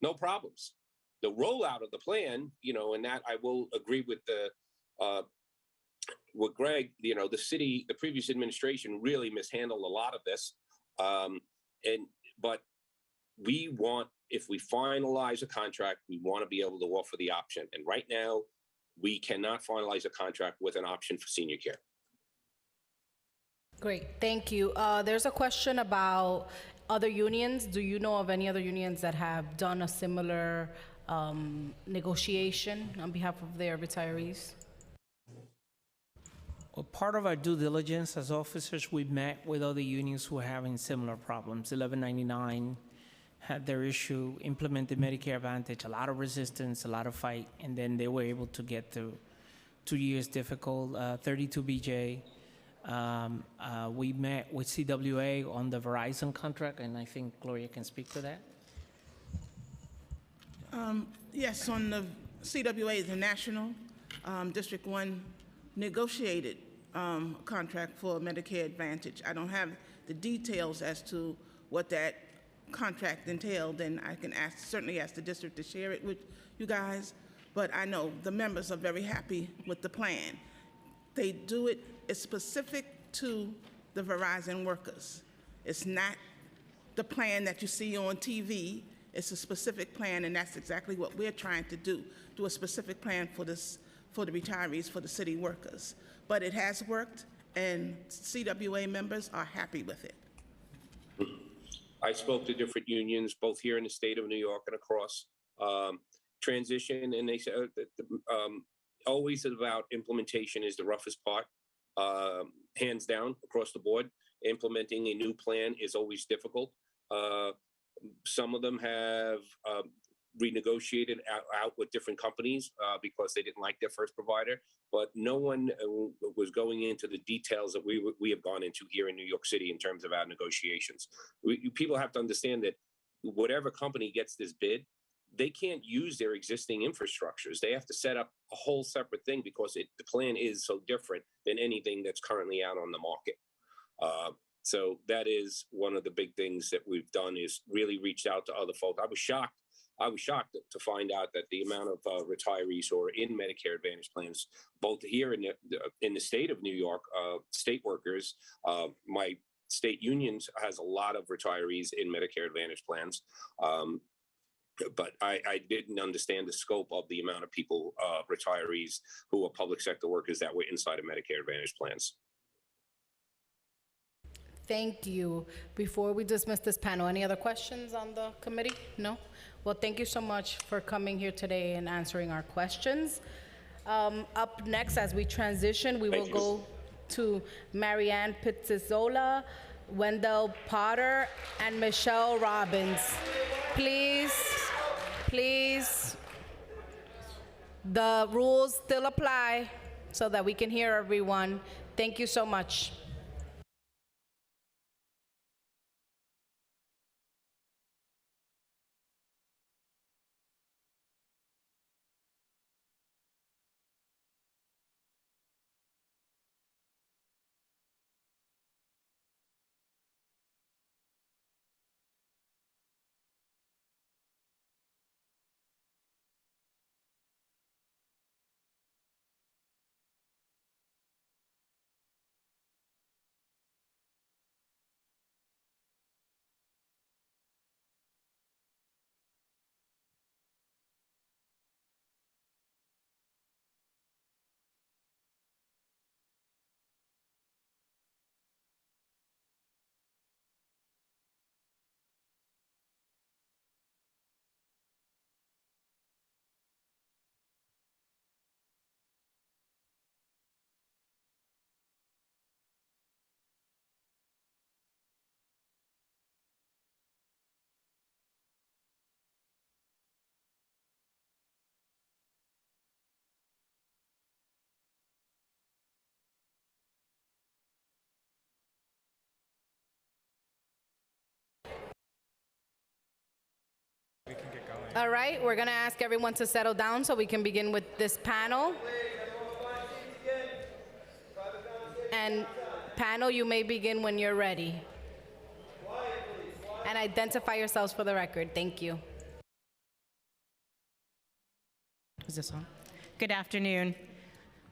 No problems. The rollout of the plan, and that I will agree with with Greg, the previous administration really mishandled a lot of this. But we want, if we finalize a contract, we want to be able to offer the option. And right now, we cannot finalize a contract with an option for senior care. Great, thank you. There's a question about other unions. Do you know of any other unions that have done a similar negotiation on behalf of their retirees? Well, part of our due diligence as officers, we met with other unions who are having similar problems. 1199 had their issue, implemented Medicare Advantage, a lot of resistance, a lot of fight, and then they were able to get through 2 years difficult. 32BJ, we met with CWA on the Verizon contract, and I think Gloria can speak to that. Yes, on the CWA, the National District 1 negotiated contract for Medicare Advantage. I don't have the details as to what that contract entailed, and I can certainly ask the district to share it with you guys, but I know the members are very happy with the plan. They do it, it's specific to the Verizon workers. It's not the plan that you see on TV. It's a specific plan, and that's exactly what we're trying to do a specific plan for the retirees, for the city workers. But it has worked, and CWA members are happy with it. I spoke to different unions, both here in the state of New York and across transition, and they said always about implementation is the roughest part, hands down across the board. Implementing a new plan is always difficult. Some of them have renegotiated out with different companies because they didn't like their first provider, but no one was going into the details that we have gone into here in New York City in terms of our negotiations. People have to understand that whatever company gets this bid, they can't use their existing infrastructures. They have to set up a whole separate thing because the plan is so different than anything that's currently out on the market. So that is one of the big things that we've done, is really reached out to other folks. I was shocked to find out that the amount of retirees who are in Medicare Advantage plans, both here in the state of New York, state workers, my state unions has a lot of retirees in Medicare Advantage plans. But I didn't understand the scope of the amount of people, retirees who are public sector workers that were inside of Medicare Advantage plans. Thank you. Before we dismiss this panel, any other questions on the committee? No? Well, thank you so much for coming here today and answering our questions. Up next, as we transition, we will go to Marianne Pizzola, Wendell Potter, and Michelle Robbins. Please, please. The rules still apply so that we can hear everyone. Thank you so much. All right, we're going to ask everyone to settle down so we can begin with this panel. And panel, you may begin when you're ready. And identify yourselves for the record. Thank you. Is this on? Good afternoon.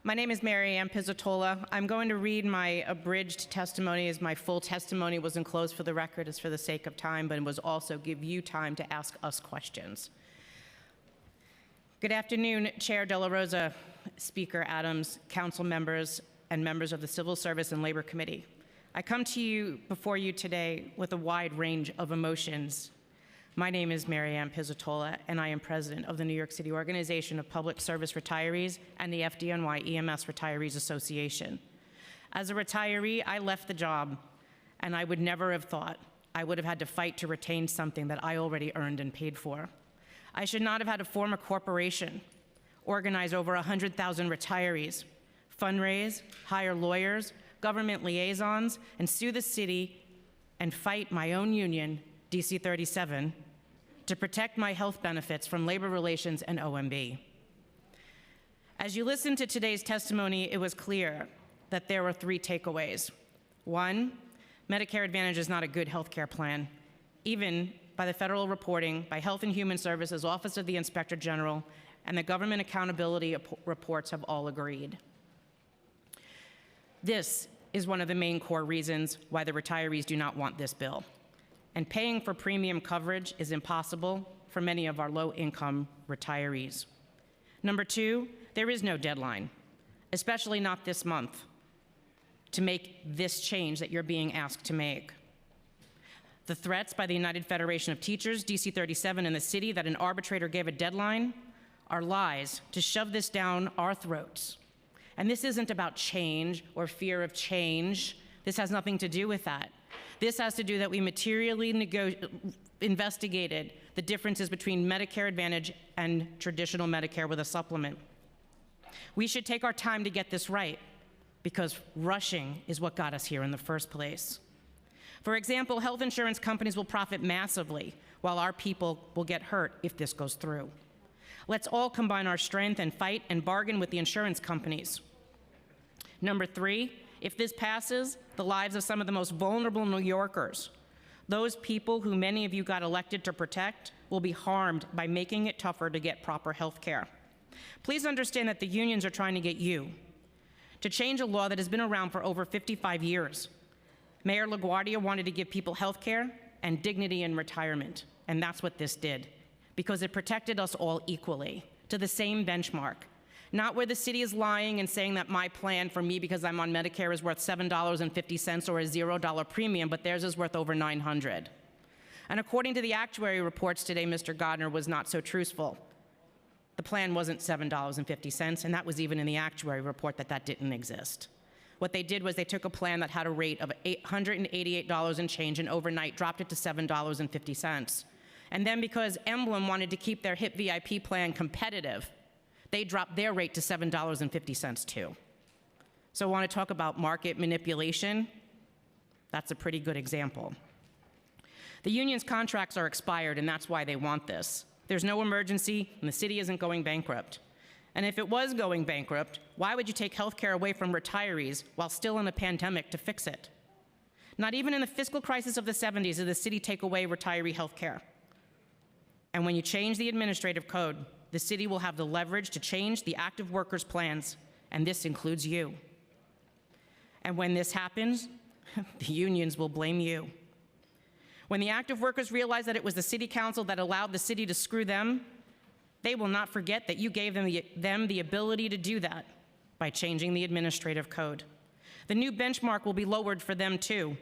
My name is Mary Ann Pizzatola. I'm going to read my abridged testimony, as my full testimony was enclosed for the record, as for the sake of time, but it was also give you time to ask us questions. Good afternoon, Chair De La Rosa, Speaker Adams, council members, and members of the Civil Service and Labor Committee. I come to you before you today with a wide range of emotions. My name is Mary Ann Pizzatola, and I am president of the New York City Organization of Public Service Retirees and the FDNY EMS Retirees Association. As a retiree, I left the job, and I would never have thought I would have had to fight to retain something that I already earned and paid for. I should not have had to form a corporation, organize over 100,000 retirees, fundraise, hire lawyers, government liaisons, and sue the city and fight my own union, DC 37, to protect my health benefits from labor relations and OMB. As you listened to today's testimony, it was clear that there were 3 takeaways. 1, Medicare Advantage is not a good health care plan, even by the federal reporting by Health and Human Services, Office of the Inspector General, and the government accountability reports have all agreed. This is one of the main core reasons why the retirees do not want this bill. And paying for premium coverage is impossible for many of our low-income retirees. Number 2, there is no deadline, especially not this month, to make this change that you're being asked to make. The threats by the United Federation of Teachers, DC 37, and the city that an arbitrator gave a deadline are lies to shove this down our throats. And this isn't about change or fear of change. This has nothing to do with that. This has to do that we materially investigated the differences between Medicare Advantage and traditional Medicare with a supplement. We should take our time to get this right, because rushing is what got us here in the first place. For example, health insurance companies will profit massively, while our people will get hurt if this goes through. Let's all combine our strength and fight and bargain with the insurance companies. Number 3, if this passes, the lives of some of the most vulnerable New Yorkers, those people who many of you got elected to protect, will be harmed by making it tougher to get proper health care. Please understand that the unions are trying to get you to change a law that has been around for over 55 years. Mayor LaGuardia wanted to give people health care and dignity in retirement, and that's what this did, because it protected us all equally, to the same benchmark. Not where the city is lying and saying that my plan for me, because I'm on Medicare, is worth $7.50 or a $0 premium, but theirs is worth over $900. And according to the actuary reports today, Mr. Godner was not so truthful. The plan wasn't $7.50, and that was even in the actuary report that didn't exist. What they did was they took a plan that had a rate of $888 and change, and overnight dropped it to $7.50. And then because Emblem wanted to keep their HIP VIP plan competitive, they dropped their rate to $7.50 too. So want to talk about market manipulation? That's a pretty good example. The union's contracts are expired, and that's why they want this. There's no emergency, and the city isn't going bankrupt. And if it was going bankrupt, why would you take health care away from retirees while still in a pandemic to fix it? Not even in the fiscal crisis of the 70s did the city take away retiree health care. And when you change the administrative code, the city will have the leverage to change the active workers' plans, and this includes you. And when this happens, the unions will blame you. When the active workers realize that it was the city council that allowed the city to screw them, they will not forget that you gave them the ability to do that by changing the administrative code. The new benchmark will be lowered for them too,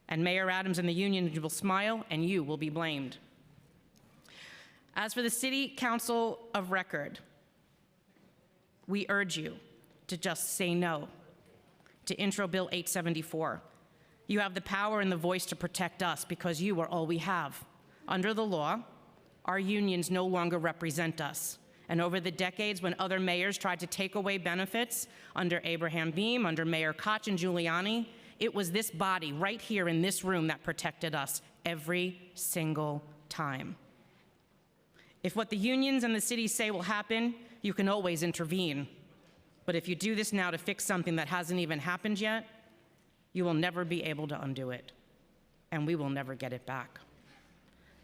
and Mayor Adams and the union will smile, and you will be blamed. As for the City Council of Record, we urge you to just say no to Intro Bill 874. You have the power and the voice to protect us because you are all we have. Under the law, our unions no longer represent us. And over the decades, when other mayors tried to take away benefits under Abraham Beam, under Mayor Koch and Giuliani, it was this body right here in this room that protected us every single time. If what the unions and the city say will happen, you can always intervene. But if you do this now to fix something that hasn't even happened yet, you will never be able to undo it, and we will never get it back.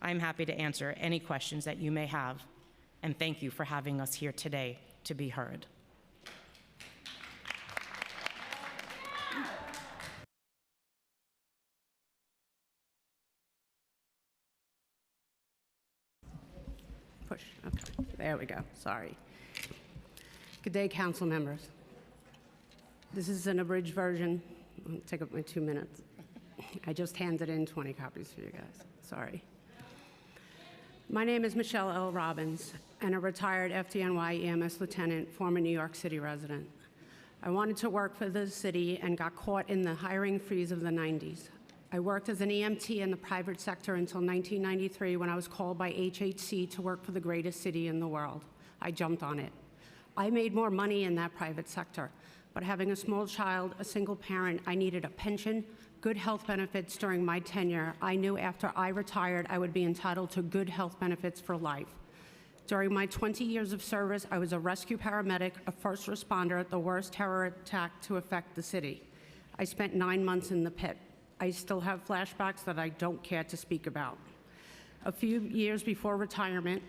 I'm happy to answer any questions that you may have, and thank you for having us here today to be heard. Push. Okay. There we go. Sorry. Good day, council members. This is an abridged version. I'll take up my 2 minutes. I just handed in 20 copies for you guys. Sorry. My name is Michelle L. Robbins, and a retired FDNY EMS lieutenant, former New York City resident. I wanted to work for the city and got caught in the hiring freeze of the 90s. I worked as an EMT in the private sector until 1993 when I was called by HHC to work for the greatest city in the world. I jumped on it. I made more money in that private sector, but having a small child, a single parent, I needed a pension, good health benefits during my tenure. I knew after I retired, I would be entitled to good health benefits for life. During my 20 years of service, I was a rescue paramedic, a first responder at the worst terror attack to affect the city. I spent 9 months in the pit. I still have flashbacks that I don't care to speak about. A few years before retirement,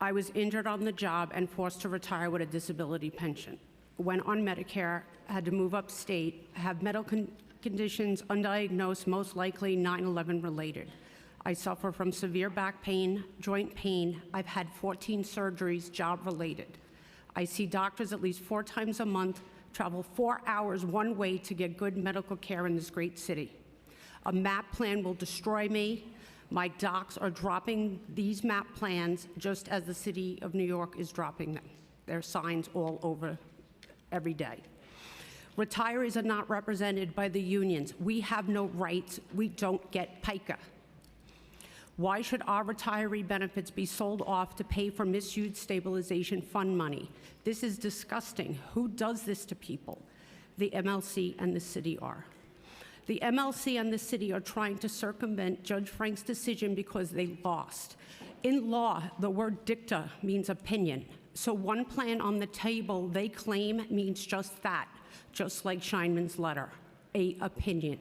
I was injured on the job and forced to retire with a disability pension. Went on Medicare, had to move upstate, have medical conditions undiagnosed, most likely 9/11 related. I suffer from severe back pain, joint pain. I've had 14 surgeries, job related. I see doctors at least 4 times a month, travel 4 hours one way to get good medical care in this great city. A MAP plan will destroy me. My docs are dropping these MAP plans just as the city of New York is dropping them. There are signs all over every day. Retirees are not represented by the unions. We have no rights. We don't get PICA. Why should our retiree benefits be sold off to pay for misused stabilization fund money? This is disgusting. Who does this to people? The MLC and the city are. The MLC and the city are trying to circumvent Judge Frank's decision because they lost. In law, the word dicta means opinion. So one plan on the table they claim means just that, just like Scheinman's letter, a opinion.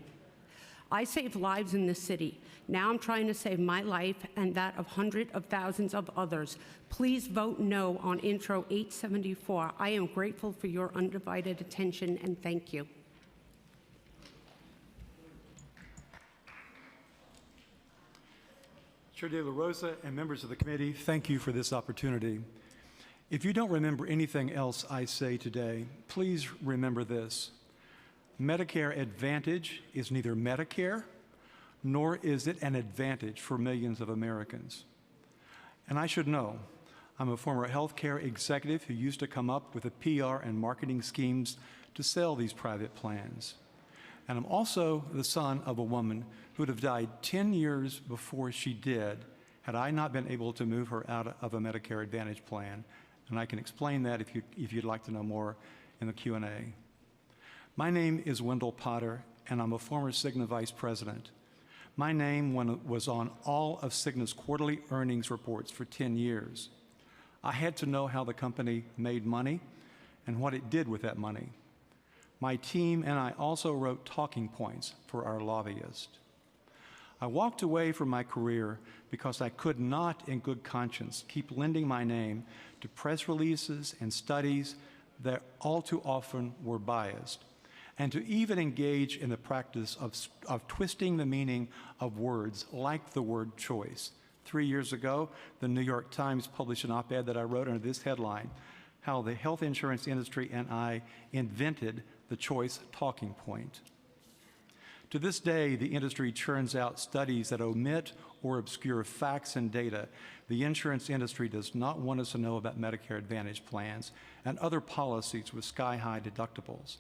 I saved lives in this city. Now I'm trying to save my life and that of hundreds of thousands of others. Please vote no on Intro 874. I am grateful for your undivided attention, and thank you. Chair De La Rosa and members of the committee, thank you for this opportunity. If you don't remember anything else I say today, please remember this. Medicare Advantage is neither Medicare, nor is it an advantage for millions of Americans. And I should know, I'm a former healthcare executive who used to come up with the PR and marketing schemes to sell these private plans. And I'm also the son of a woman who would have died 10 years before she did had I not been able to move her out of a Medicare Advantage plan. And I can explain that if you'd like to know more in the Q&A. My name is Wendell Potter, and I'm a former Cigna vice president. My name was on all of Cigna's quarterly earnings reports for 10 years. I had to know how the company made money and what it did with that money. My team and I also wrote talking points for our lobbyists. I walked away from my career because I could not, in good conscience, keep lending my name to press releases and studies that all too often were biased, and to even engage in the practice of twisting the meaning of words like the word choice. 3 years ago, the New York Times published an op-ed that I wrote under this headline, How the Health Insurance Industry and I Invented the Choice Talking Point. To this day, the industry churns out studies that omit or obscure facts and data. The insurance industry does not want us to know about Medicare Advantage plans and other policies with sky-high deductibles.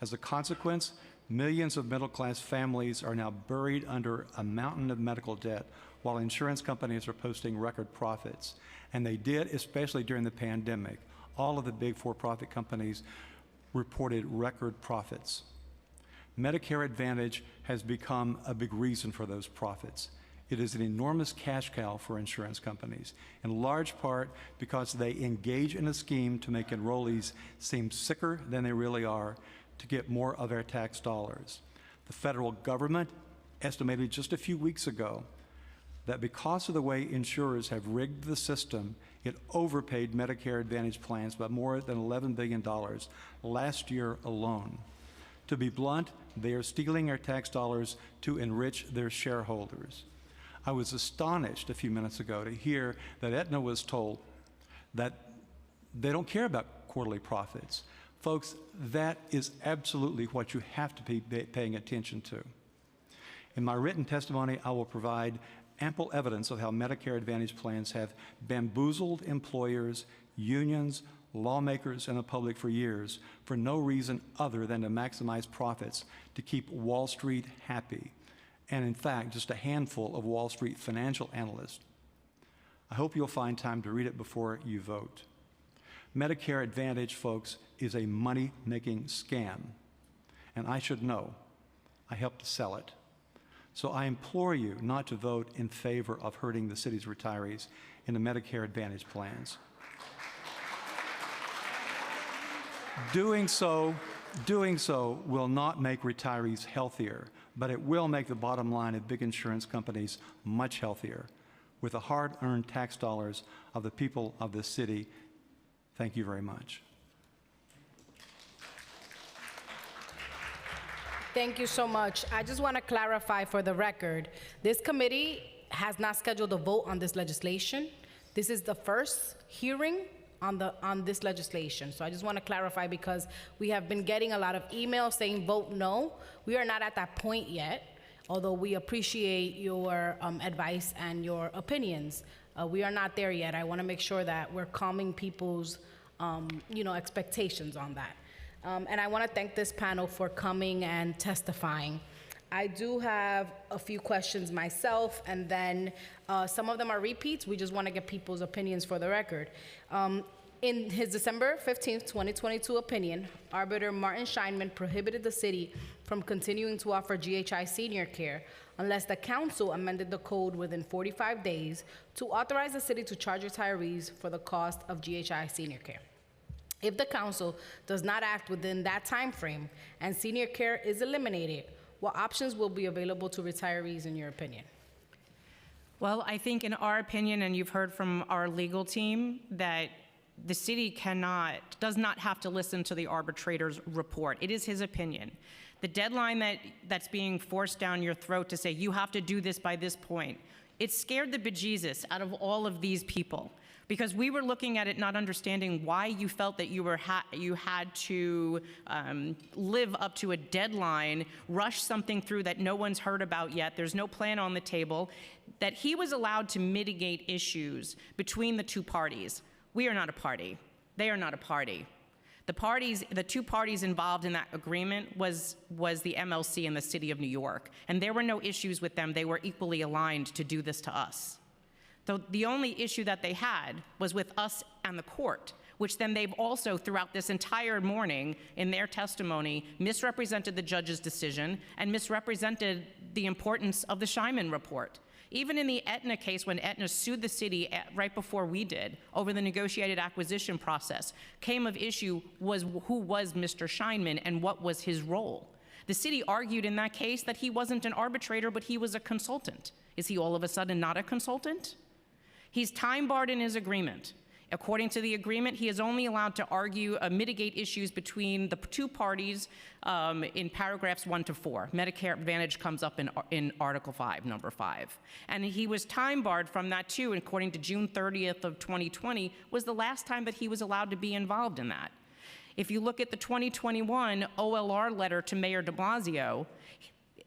As a consequence, millions of middle-class families are now buried under a mountain of medical debt while insurance companies are posting record profits. And they did, especially during the pandemic. All of the big for-profit companies reported record profits. Medicare Advantage has become a big reason for those profits. It is an enormous cash cow for insurance companies, in large part because they engage in a scheme to make enrollees seem sicker than they really are to get more of their tax dollars. The federal government estimated just a few weeks ago that because of the way insurers have rigged the system, it overpaid Medicare Advantage plans by more than $11 billion last year alone. To be blunt, they are stealing our tax dollars to enrich their shareholders. I was astonished a few minutes ago to hear that Aetna was told that they don't care about quarterly profits. Folks, that is absolutely what you have to be paying attention to. In my written testimony, I will provide ample evidence of how Medicare Advantage plans have bamboozled employers, unions, lawmakers, and the public for years for no reason other than to maximize profits to keep Wall Street happy, and in fact, just a handful of Wall Street financial analysts. I hope you'll find time to read it before you vote. Medicare Advantage, folks, is a money-making scam, and I should know. I helped to sell it. So I implore you not to vote in favor of hurting the city's retirees in the Medicare Advantage plans. Doing so will not make retirees healthier, but it will make the bottom line of big insurance companies much healthier with the hard-earned tax dollars of the people of this city. Thank you very much. Thank you so much. I just want to clarify for the record, this committee has not scheduled a vote on this legislation. This is the first hearing on this legislation. So I just want to clarify because we have been getting a lot of emails saying vote no. We are not at that point yet, although we appreciate your advice and your opinions. We are not there yet. I want to make sure that we're calming people's expectations on that. And I want to thank this panel for coming and testifying. I do have a few questions myself, and then some of them are repeats. We just want to get people's opinions for the record. In his December 15th, 2022 opinion, Arbiter Martin Scheinman prohibited the city from continuing to offer GHI senior care unless the council amended the code within 45 days to authorize the city to charge retirees for the cost of GHI senior care. If the council does not act within that time frame and senior care is eliminated, what options will be available to retirees in your opinion? Well, I think in our opinion, and you've heard from our legal team, that the city does not have to listen to the arbitrator's report. It is his opinion. The deadline that's being forced down your throat to say you have to do this by this point, it scared the bejesus out of all of these people. Because we were looking at it not understanding why you felt that you had to live up to a deadline, rush something through that no one's heard about yet, there's no plan on the table, that he was allowed to mitigate issues between the two parties. We are not a party. They are not a party. The two parties involved in that agreement was the MLC and the City of New York, and there were no issues with them. They were equally aligned to do this to us. So the only issue that they had was with us and the court, which then they've also, throughout this entire morning, in their testimony, misrepresented the judge's decision and misrepresented the importance of the Scheinman report. Even in the Aetna case, when Aetna sued the city right before we did over the negotiated acquisition process, came of issue was who was Mr. Scheinman and what was his role. The city argued in that case that he wasn't an arbitrator, but he was a consultant. Is he all of a sudden not a consultant? He's time barred in his agreement. According to the agreement, he is only allowed to argue, mitigate issues between the two parties in paragraphs 1 to 4. Medicare Advantage comes up in Article 5, number 5. And he was time barred from that too, and according to June 30th of 2020, was the last time that he was allowed to be involved in that. If you look at the 2021 OLR letter to Mayor de Blasio,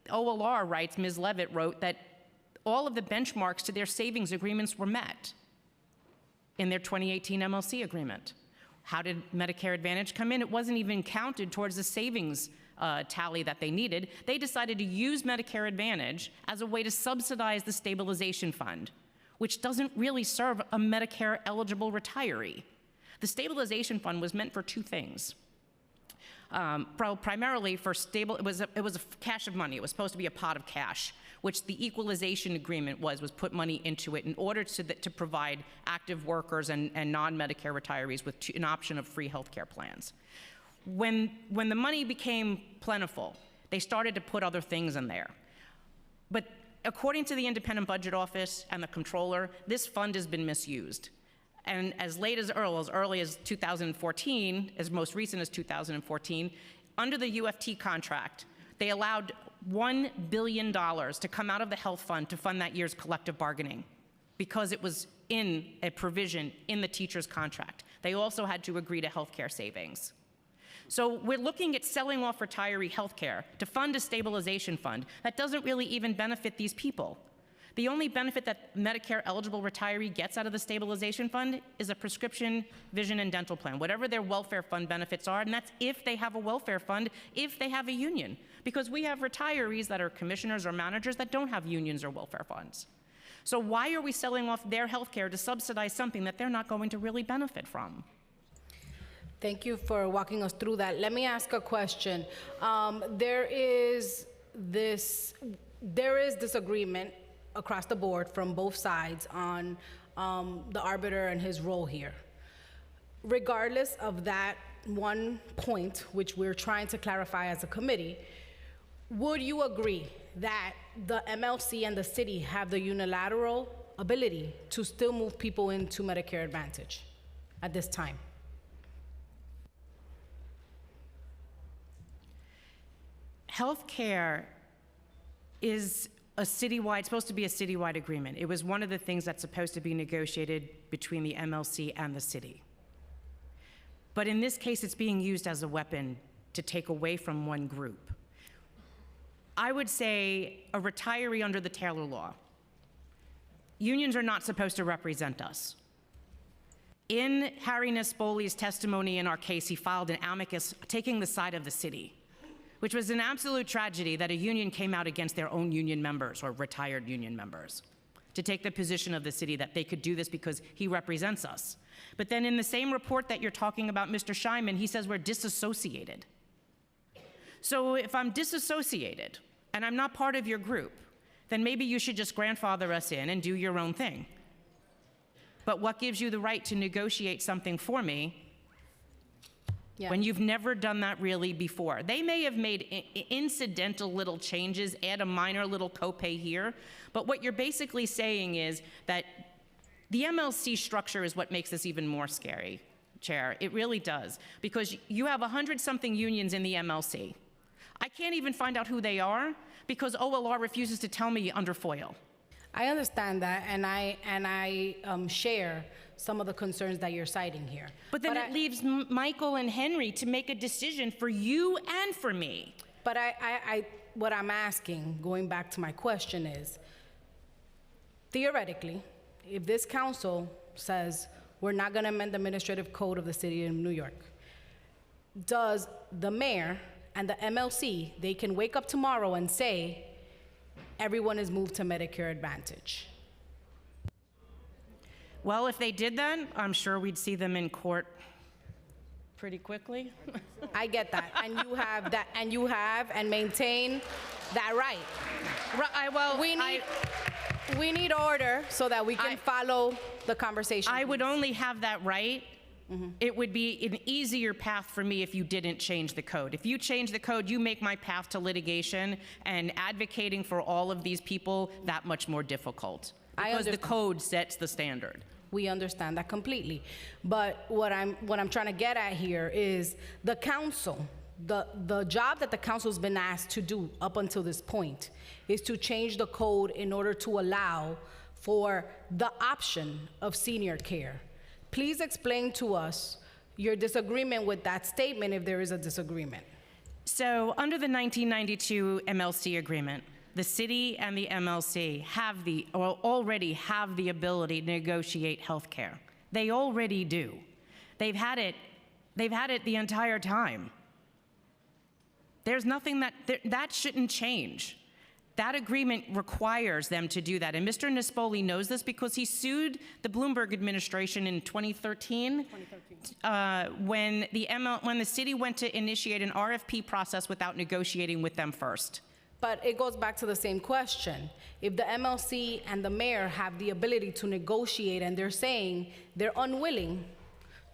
OLR writes, Ms. Levitt wrote that all of the benchmarks to their savings agreements were met in their 2018 MLC agreement. How did Medicare Advantage come in? It wasn't even counted towards the savings tally that they needed. They decided to use Medicare Advantage as a way to subsidize the stabilization fund, which doesn't really serve a Medicare-eligible retiree. The stabilization fund was meant for two things. primarily for stable, it was a cache of money. It was supposed to be a pot of cash, which the equalization agreement was put money into it in order to provide active workers and non-Medicare retirees with an option of free health care plans. When the money became plentiful, they started to put other things in there. But according to the Independent Budget Office and the Comptroller, this fund has been misused. And as early as 2014, as most recent as 2014, under the UFT contract, they allowed $1 billion to come out of the health fund to fund that year's collective bargaining because it was in a provision in the teacher's contract. They also had to agree to health care savings. So we're looking at selling off retiree health care to fund a stabilization fund that doesn't really even benefit these people. The only benefit that Medicare-eligible retiree gets out of the stabilization fund is a prescription, vision, and dental plan, whatever their welfare fund benefits are, and that's if they have a welfare fund, if they have a union. Because we have retirees that are commissioners or managers that don't have unions or welfare funds. So why are we selling off their health care to subsidize something that they're not going to really benefit from? Thank you for walking us through that. Let me ask a question. There is disagreement across the board from both sides on the arbiter and his role here. Regardless of that one point, which we're trying to clarify as a committee, would you agree that the MLC and the city have the unilateral ability to still move people into Medicare Advantage at this time? Healthcare is supposed to be a citywide agreement. It was one of the things that's supposed to be negotiated between the MLC and the city. But in this case, it's being used as a weapon to take away from one group. I would say a retiree under the Taylor Law. Unions are not supposed to represent us. In Harry Nespoli's testimony in our case, he filed an amicus taking the side of the city, which was an absolute tragedy that a union came out against their own union members or retired union members to take the position of the city that they could do this because he represents us. But then in the same report that you're talking about, Mr. Scheinman, he says we're disassociated. So if I'm disassociated and I'm not part of your group, then maybe you should just grandfather us in and do your own thing. But what gives you the right to negotiate something for me when you've never done that really before? They may have made incidental little changes, add a minor little copay here, but what you're basically saying is that the MLC structure is what makes this even more scary, Chair. It really does, because you have 100-something unions in the MLC. I can't even find out who they are because OLR refuses to tell me under FOIL. I understand that, and I share some of the concerns that you're citing here. But then it leaves Michael and Henry to make a decision for you and for me. But what I'm asking, going back to my question is, theoretically, if this council says we're not going to amend the administrative code of the city of New York, does the mayor and the MLC, they can wake up tomorrow and say, everyone is moved to Medicare Advantage? Well, if they did that, I'm sure we'd see them in court pretty quickly. I get that, and you have that, and you have and maintain that right. Well, we need order so that we can follow the conversation. I would only have that right. It would be an easier path for me if you didn't change the code. If you change the code, you make my path to litigation and advocating for all of these people that much more difficult. Because the code sets the standard. We understand that completely. But what I'm trying to get at here is the council, the job that the council's been asked to do up until this point is to change the code in order to allow for the option of senior care. Please explain to us your disagreement with that statement, if there is a disagreement. So under the 1992 MLC agreement, the city and the MLC already have the ability to negotiate health care. They already do. They've had it the entire time. There's nothing that shouldn't change. That agreement requires them to do that. And Mr. Nespoli knows this because he sued the Bloomberg administration in 2013 when the city went to initiate an RFP process without negotiating with them first. But it goes back to the same question. If the MLC and the mayor have the ability to negotiate and they're saying they're unwilling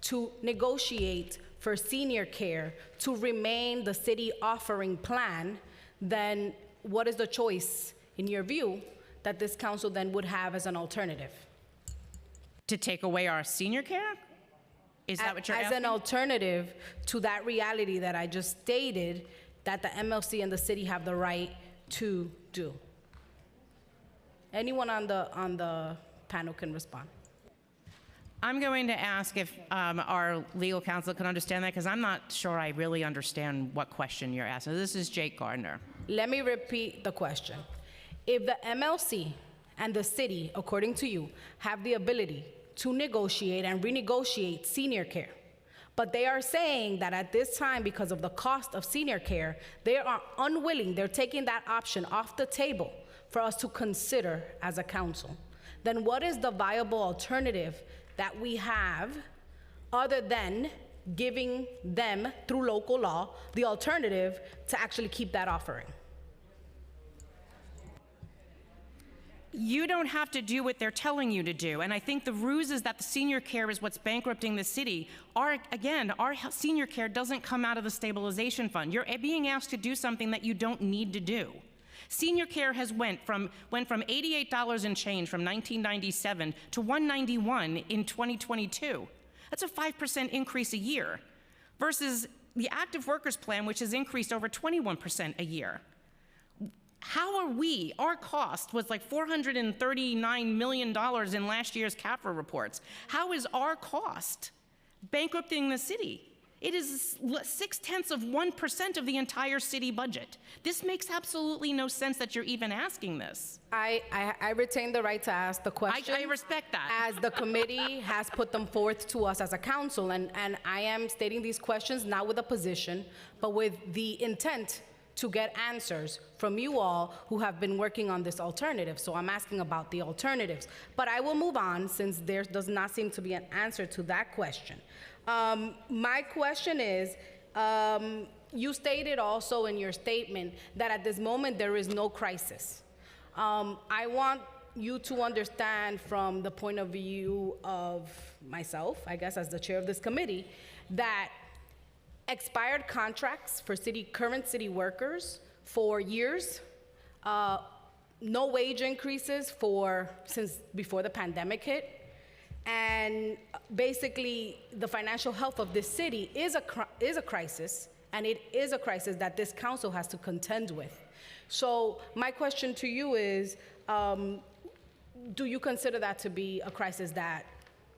to negotiate for senior care to remain the city offering plan, then what is the choice, in your view, that this council then would have as an alternative? To take away our senior care? Is that what you're asking? As an alternative to that reality that I just stated, that the MLC and the city have the right to do. Anyone on the panel can respond. I'm going to ask if our legal counsel can understand that, because I'm not sure I really understand what question you're asking. This is Jake Gardner. Let me repeat the question. If the MLC and the city, according to you, have the ability to negotiate and renegotiate senior care, but they are saying that at this time, because of the cost of senior care, they are unwilling, they're taking that option off the table for us to consider as a council, then what is the viable alternative that we have other than giving them, through local law, the alternative to actually keep that offering? You don't have to do what they're telling you to do. And I think the ruse is that the senior care is what's bankrupting the city. Our senior care doesn't come out of the stabilization fund. You're being asked to do something that you don't need to do. Senior care has went from $88 and change from 1997 to $191 in 2022. That's a 5% increase a year versus the active workers plan, which has increased over 21% a year. How are we? Our cost was like $439 million in last year's CAFRA reports. How is our cost bankrupting the city? It is 0.6% of the entire city budget. This makes absolutely no sense that you're even asking this. I retain the right to ask the question. I respect that. As the committee has put them forth to us as a council, and I am stating these questions not with a position, but with the intent to get answers from you all who have been working on this alternative. So I'm asking about the alternatives. But I will move on since there does not seem to be an answer to that question. My question is, you stated also in your statement that at this moment there is no crisis. I want you to understand from the point of view of myself, I guess as the chair of this committee, that expired contracts for current city workers for years, no wage increases since before the pandemic hit, and basically the financial health of this city is a crisis, and it is a crisis that this council has to contend with. So my question to you is, do you consider that to be a crisis that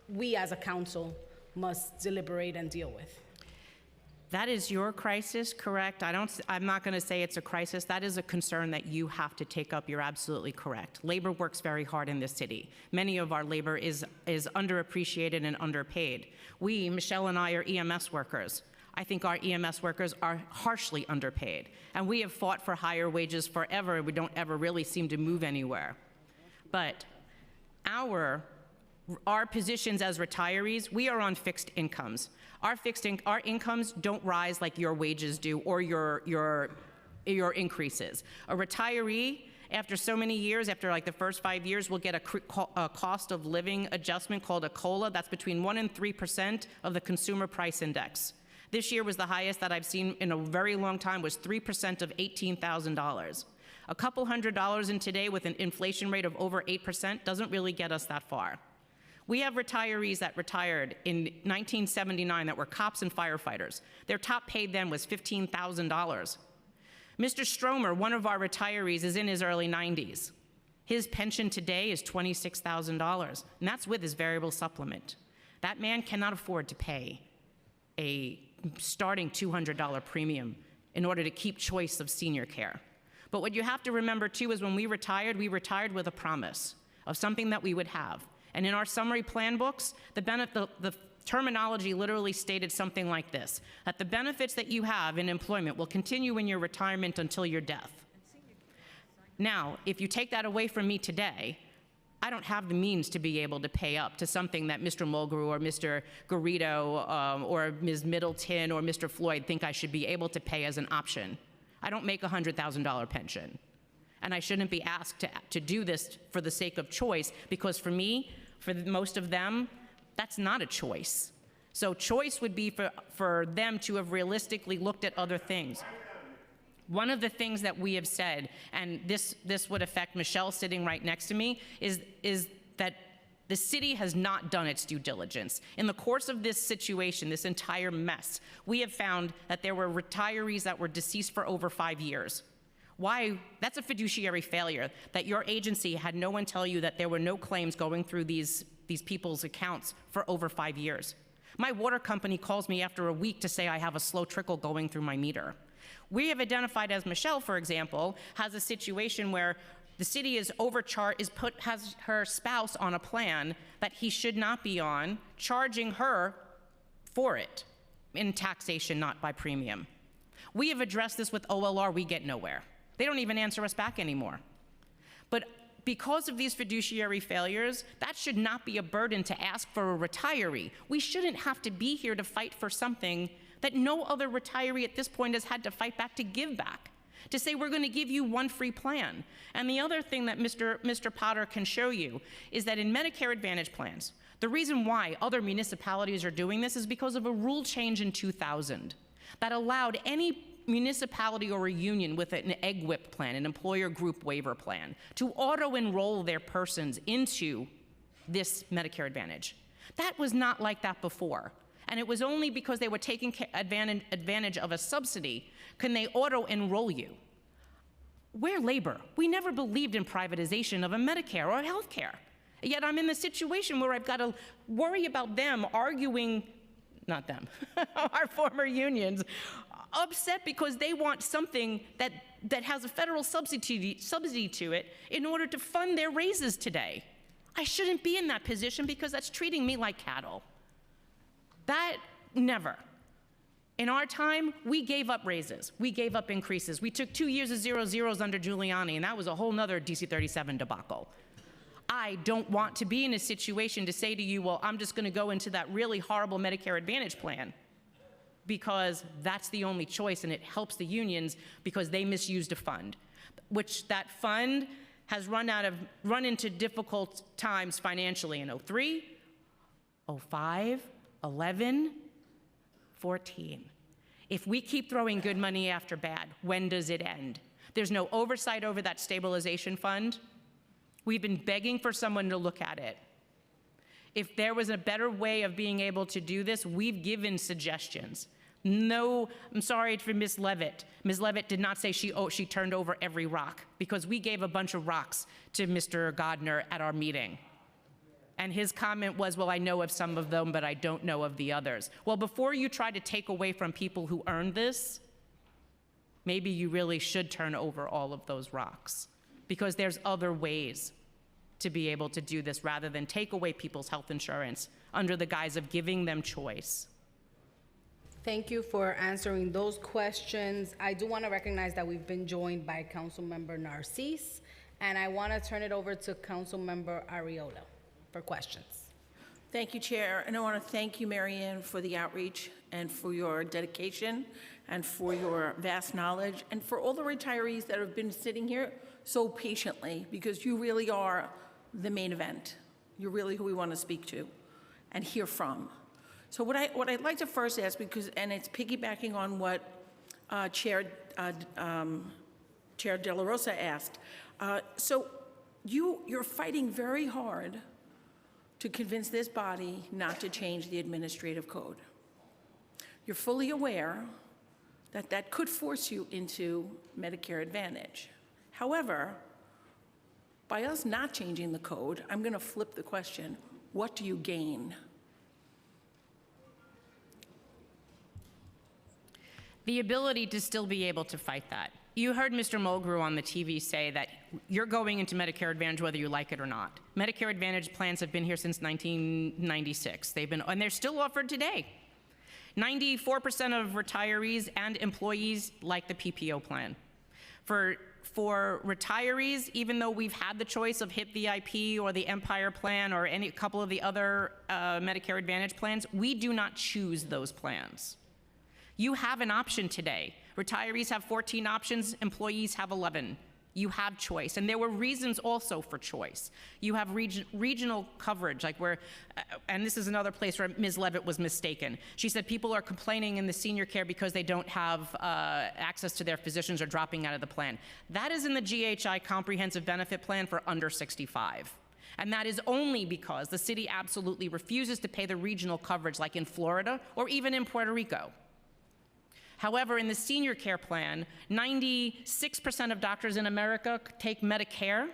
we as a council must deliberate and deal with? That is your crisis, correct? I'm not going to say it's a crisis. That is a concern that you have to take up. You're absolutely correct. Labor works very hard in this city. Many of our labor is underappreciated and underpaid. We, Michelle and I, are EMS workers. I think our EMS workers are harshly underpaid. And we have fought for higher wages forever, and we don't ever really seem to move anywhere. But our positions as retirees, we are on fixed incomes. Our incomes don't rise like your wages do or your increases. A retiree, after so many years, after like the first 5 years, will get a cost of living adjustment called a COLA. That's between 1% and 3% of the consumer price index. This year was the highest that I've seen in a very long time, was 3% of $18,000. A couple $100 in today with an inflation rate of over 8% doesn't really get us that far. We have retirees that retired in 1979 that were cops and firefighters. Their top paid then was $15,000. Mr. Stromer, one of our retirees, is in his early 90s. His pension today is $26,000, and that's with his variable supplement. That man cannot afford to pay a starting $200 premium in order to keep choice of senior care. But what you have to remember too is when we retired with a promise of something that we would have. And in our summary plan books, the terminology literally stated something like this, that the benefits that you have in employment will continue in your retirement until your death. Now, if you take that away from me today, I don't have the means to be able to pay up to something that Mr. Mulgrew or Mr. Garrido or Ms. Middleton or Mr. Floyd think I should be able to pay as an option. I don't make a $100,000 pension. And I shouldn't be asked to do this for the sake of choice, because for me, for most of them, that's not a choice. So choice would be for them to have realistically looked at other things. One of the things that we have said, and this would affect Michelle sitting right next to me, is that the city has not done its due diligence. In the course of this situation, this entire mess, we have found that there were retirees that were deceased for over 5 years. Why? That's a fiduciary failure, that your agency had no one tell you that there were no claims going through these people's accounts for over 5 years. My water company calls me after a week to say I have a slow trickle going through my meter. We have identified, as Michelle, for example, has a situation where the city is has her spouse on a plan that he should not be on, charging her for it in taxation, not by premium. We have addressed this with OLR, we get nowhere. They don't even answer us back anymore. But because of these fiduciary failures, that should not be a burden to ask for a retiree. We shouldn't have to be here to fight for something that no other retiree at this point has had to fight back to give back, to say we're going to give you one free plan. And the other thing that Mr. Potter can show you is that in Medicare Advantage plans, the reason why other municipalities are doing this is because of a rule change in 2000 that allowed any municipality or a union with an EGWIP plan, an employer group waiver plan, to auto-enroll their persons into this Medicare Advantage. That was not like that before. And it was only because they were taking advantage of a subsidy can they auto-enroll you. We're labor. We never believed in privatization of a Medicare or health care. Yet I'm in the situation where I've got to worry about them arguing, not them, our former unions, upset because they want something that has a federal subsidy to it in order to fund their raises today. I shouldn't be in that position because that's treating me like cattle. That, never. In our time, we gave up raises. We gave up increases. We took 2 years of 0 zeros under Giuliani, and that was a whole nother DC 37 debacle. I don't want to be in a situation to say to you, well, I'm just going to go into that really horrible Medicare Advantage plan, because that's the only choice, and it helps the unions because they misused a fund, which that fund has run into difficult times financially in 03, 05, 11, 14. If we keep throwing good money after bad, when does it end? There's no oversight over that stabilization fund. We've been begging for someone to look at it. If there was a better way of being able to do this, we've given suggestions. No, I'm sorry for Ms. Levitt. Ms. Levitt did not say she turned over every rock, because we gave a bunch of rocks to Mr. Godner at our meeting. And his comment was, well, I know of some of them, but I don't know of the others. Well, before you try to take away from people who earned this, maybe you really should turn over all of those rocks, because there's other ways to be able to do this rather than take away people's health insurance under the guise of giving them choice. Thank you for answering those questions. I do want to recognize that we've been joined by Councilmember Narcisse, and I want to turn it over to Councilmember Arreola for questions. Thank you, Chair. And I want to thank you, Marianne, for the outreach and for your dedication and for your vast knowledge and for all the retirees that have been sitting here so patiently, because you really are the main event. You're really who we want to speak to and hear from. So what I'd like to first ask, and it's piggybacking on what Chair De La Rosa asked. So you're fighting very hard to convince this body not to change the administrative code. You're fully aware that that could force you into Medicare Advantage. However, by us not changing the code, I'm going to flip the question, what do you gain? The ability to still be able to fight that. You heard Mr. Mulgrew on the TV say that you're going into Medicare Advantage whether you like it or not. Medicare Advantage plans have been here since 1996. And they're still offered today. 94% of retirees and employees like the PPO plan. For for retirees, even though we've had the choice of HIP VIP or the Empire Plan or any couple of the other Medicare Advantage plans, we do not choose those plans. You have an option today. Retirees have 14 options, employees have 11. You have choice, and there were reasons also for choice. You have regional coverage, like where, and this is another place where Ms. Levitt was mistaken. She said people are complaining in the senior care because they don't have access to their physicians or dropping out of the plan. That is in the GHI Comprehensive Benefit Plan for under 65. And that is only because the city absolutely refuses to pay the regional coverage like in Florida or even in Puerto Rico. However, in the senior care plan, 96% of doctors in America take Medicare,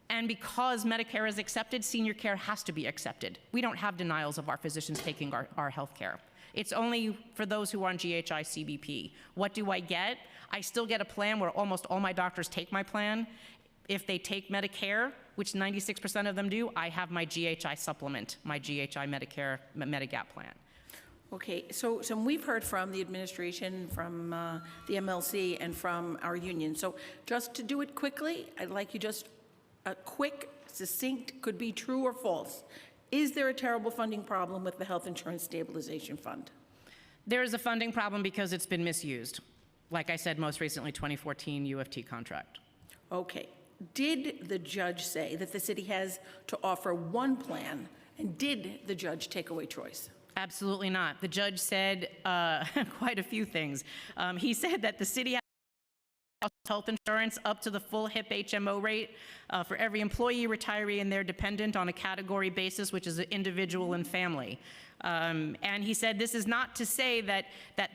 and because Medicare is accepted, senior care has to be accepted. We don't have denials of our physicians taking our health care. It's only for those who are on GHI CBP. What do I get? I still get a plan where almost all my doctors take my plan. If they take Medicare, which 96% of them do, I have my GHI supplement, my GHI Medicare Medigap plan. Okay, so we've heard from the administration, from the MLC, and from our union. So just to do it quickly, I'd like you just a quick, succinct, could be true or false. Is there a terrible funding problem with the Health Insurance Stabilization Fund? There is a funding problem because it's been misused. Like I said, most recently, 2014 UFT contract. Okay. Did the judge say that the city has to offer one plan, and did the judge take away choice? Absolutely not. The judge said quite a few things. He said that the city has health insurance up to the full HIP HMO rate for every employee, retiree, and their dependent on a category basis, which is an individual and family. And he said this is not to say that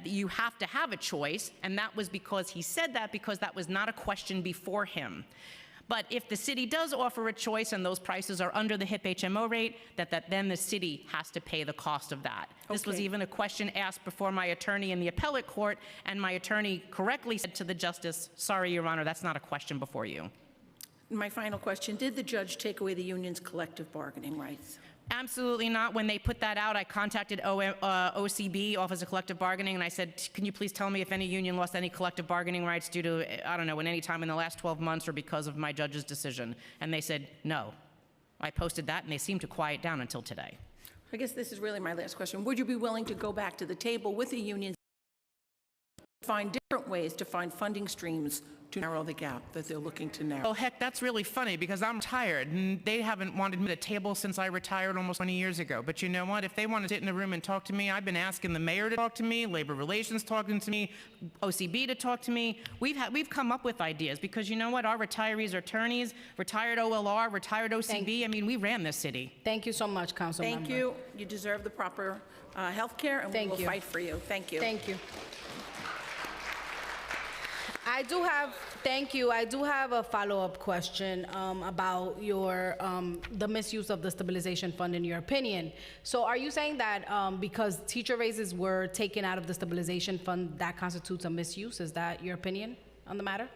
you have to have a choice, and that was because he said that because that was not a question before him. But if the city does offer a choice and those prices are under the HIP HMO rate, then the city has to pay the cost of that. Okay. This was even a question asked before my attorney in the appellate court, and my attorney correctly said to the justice, sorry, Your Honor, that's not a question before you. My final question, did the judge take away the union's collective bargaining rights? Absolutely not. When they put that out, I contacted OCB, Office of Collective Bargaining, and I said, can you please tell me if any union lost any collective bargaining rights due to, I don't know, in any time in the last 12 months or because of my judge's decision? And they said, no. I posted that, and they seemed to quiet down until today. I guess this is really my last question. Would you be willing to go back to the table with the unions, find different ways to find funding streams to narrow the gap that they're looking to narrow? Well, heck, that's really funny because I'm tired, and they haven't wanted me at a table since I retired almost 20 years ago. But you know what? If they want to sit in a room and talk to me, I've been asking the mayor to talk to me, labor relations talking to me, OCB to talk to me. We've come up with ideas because you know what? Our retirees are attorneys, retired OLR, retired OCB. I mean, we ran this city. Thank you so much, Councilmember. Thank you. You deserve the proper health care, and we will fight for you. Thank you. Thank you. Thank you. I do have a follow-up question about the misuse of the stabilization fund in your opinion. So are you saying that because teacher raises were taken out of the stabilization fund, that constitutes a misuse? Is that your opinion on the matter?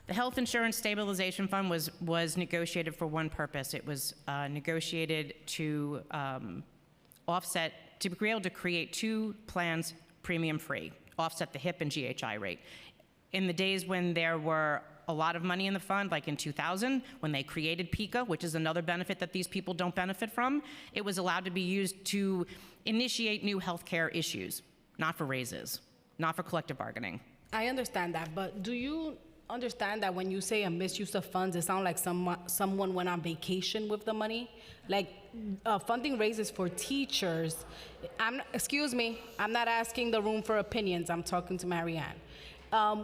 The Health Insurance Stabilization Fund was negotiated for one purpose. It was negotiated to offset, to be able to create two plans premium-free, offset the HIP and GHI rate. In the days when there were a lot of money in the fund, like in 2000, when they created PICA, which is another benefit that these people don't benefit from, it was allowed to be used to initiate new healthcare issues, not for raises, not for collective bargaining. I understand that, but do you understand that when you say a misuse of funds, it sounds like someone went on vacation with the money? Like funding raises for teachers, excuse me, I'm not asking the room for opinions, I'm talking to Marianne.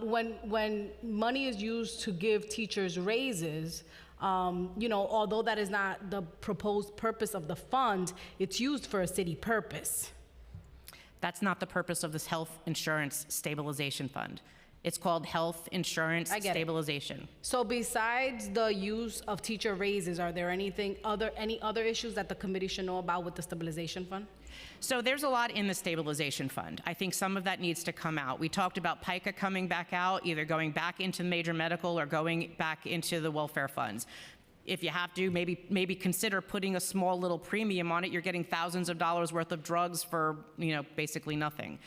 When money is used to give teachers raises, although that is not the proposed purpose of the fund, it's used for a city purpose. That's not the purpose of this Health Insurance Stabilization Fund. It's called Health Insurance Stabilization. So besides the use of teacher raises, are there any other issues that the committee should know about with the stabilization fund? So there's a lot in the stabilization fund. I think some of that needs to come out. We talked about PICA coming back out, either going back into major medical or going back into the welfare funds. If you have to, maybe consider putting a small little premium on it. You're getting thousands of dollars worth of drugs for, basically nothing.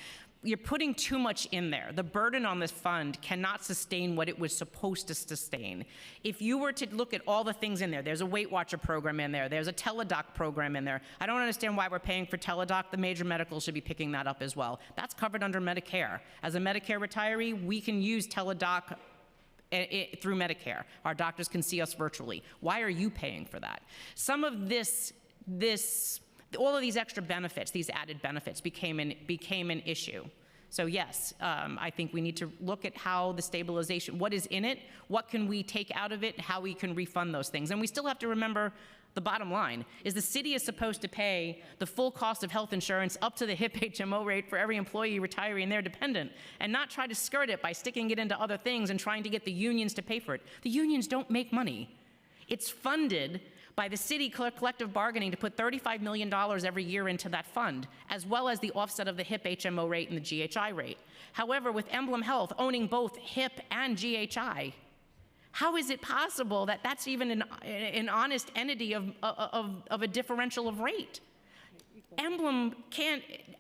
you're putting too much in there. The burden on this fund cannot sustain what it was supposed to sustain. If you were to look at all the things in there's a Weight Watcher program in there, there's a Teladoc program in there. I don't understand why we're paying for Teladoc. The major medicals should be picking that up as well. That's covered under Medicare. As a Medicare retiree, we can use Teladoc through Medicare. Our doctors can see us virtually. Why are you paying for that? Some of all of these extra benefits, these added benefits became an issue. So yes, I think we need to look at how the stabilization, what is in it, what can we take out of it, how we can refund those things. And we still have to remember the bottom line is the city is supposed to pay the full cost of health insurance up to the HIP HMO rate for every employee, retiree, and their dependent, and not try to skirt it by sticking it into other things and trying to get the unions to pay for it. The unions don't make money. It's funded by the city collective bargaining to put $35 million every year into that fund, as well as the offset of the HIP HMO rate and the GHI rate. However, with Emblem Health owning both HIP and GHI, how is it possible that that's even an honest entity of a differential of rate? Emblem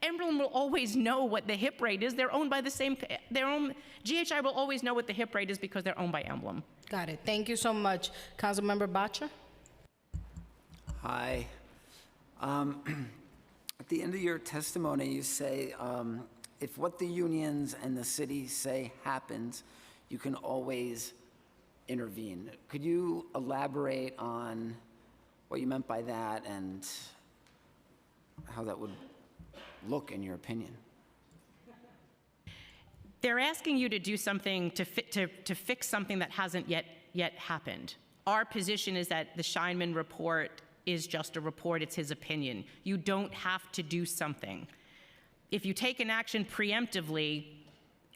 will always know what the HIP rate is. They're owned by GHI will always know what the HIP rate is because they're owned by Emblem. Got it. Thank you so much. Councilmember Bacha? Hi. At the end of your testimony, you say, if what the unions and the city say happens, you can always intervene. Could you elaborate on what you meant by that and how that would look in your opinion? They're asking you to do something to fix something that hasn't yet happened. Our position is that the Scheinman report is just a report, it's his opinion. You don't have to do something. If you take an action preemptively,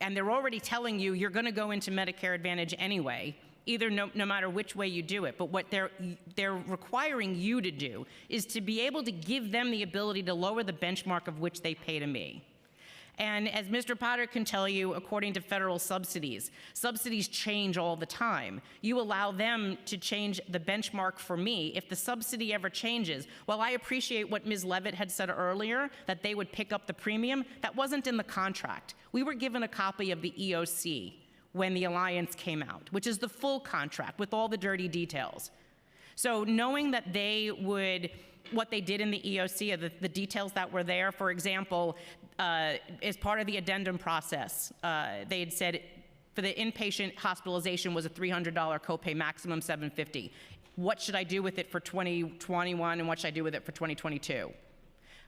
and they're already telling you you're gonna go into Medicare Advantage anyway, either no matter which way you do it, but what they're requiring you to do is to be able to give them the ability to lower the benchmark of which they pay to me. And as Mr. Potter can tell you, according to federal subsidies change all the time. You allow them to change the benchmark for me. If the subsidy ever changes, while I appreciate what Ms. Levitt had said earlier, that they would pick up the premium, that wasn't in the contract. We were given a copy of the EOC when the alliance came out, which is the full contract with all the dirty details. So knowing that what they did in the EOC, or the details that were there, for example, as part of the addendum process, they had said for the inpatient hospitalization was a $300 copay, maximum $750. What should I do with it for 2021 and what should I do with it for 2022?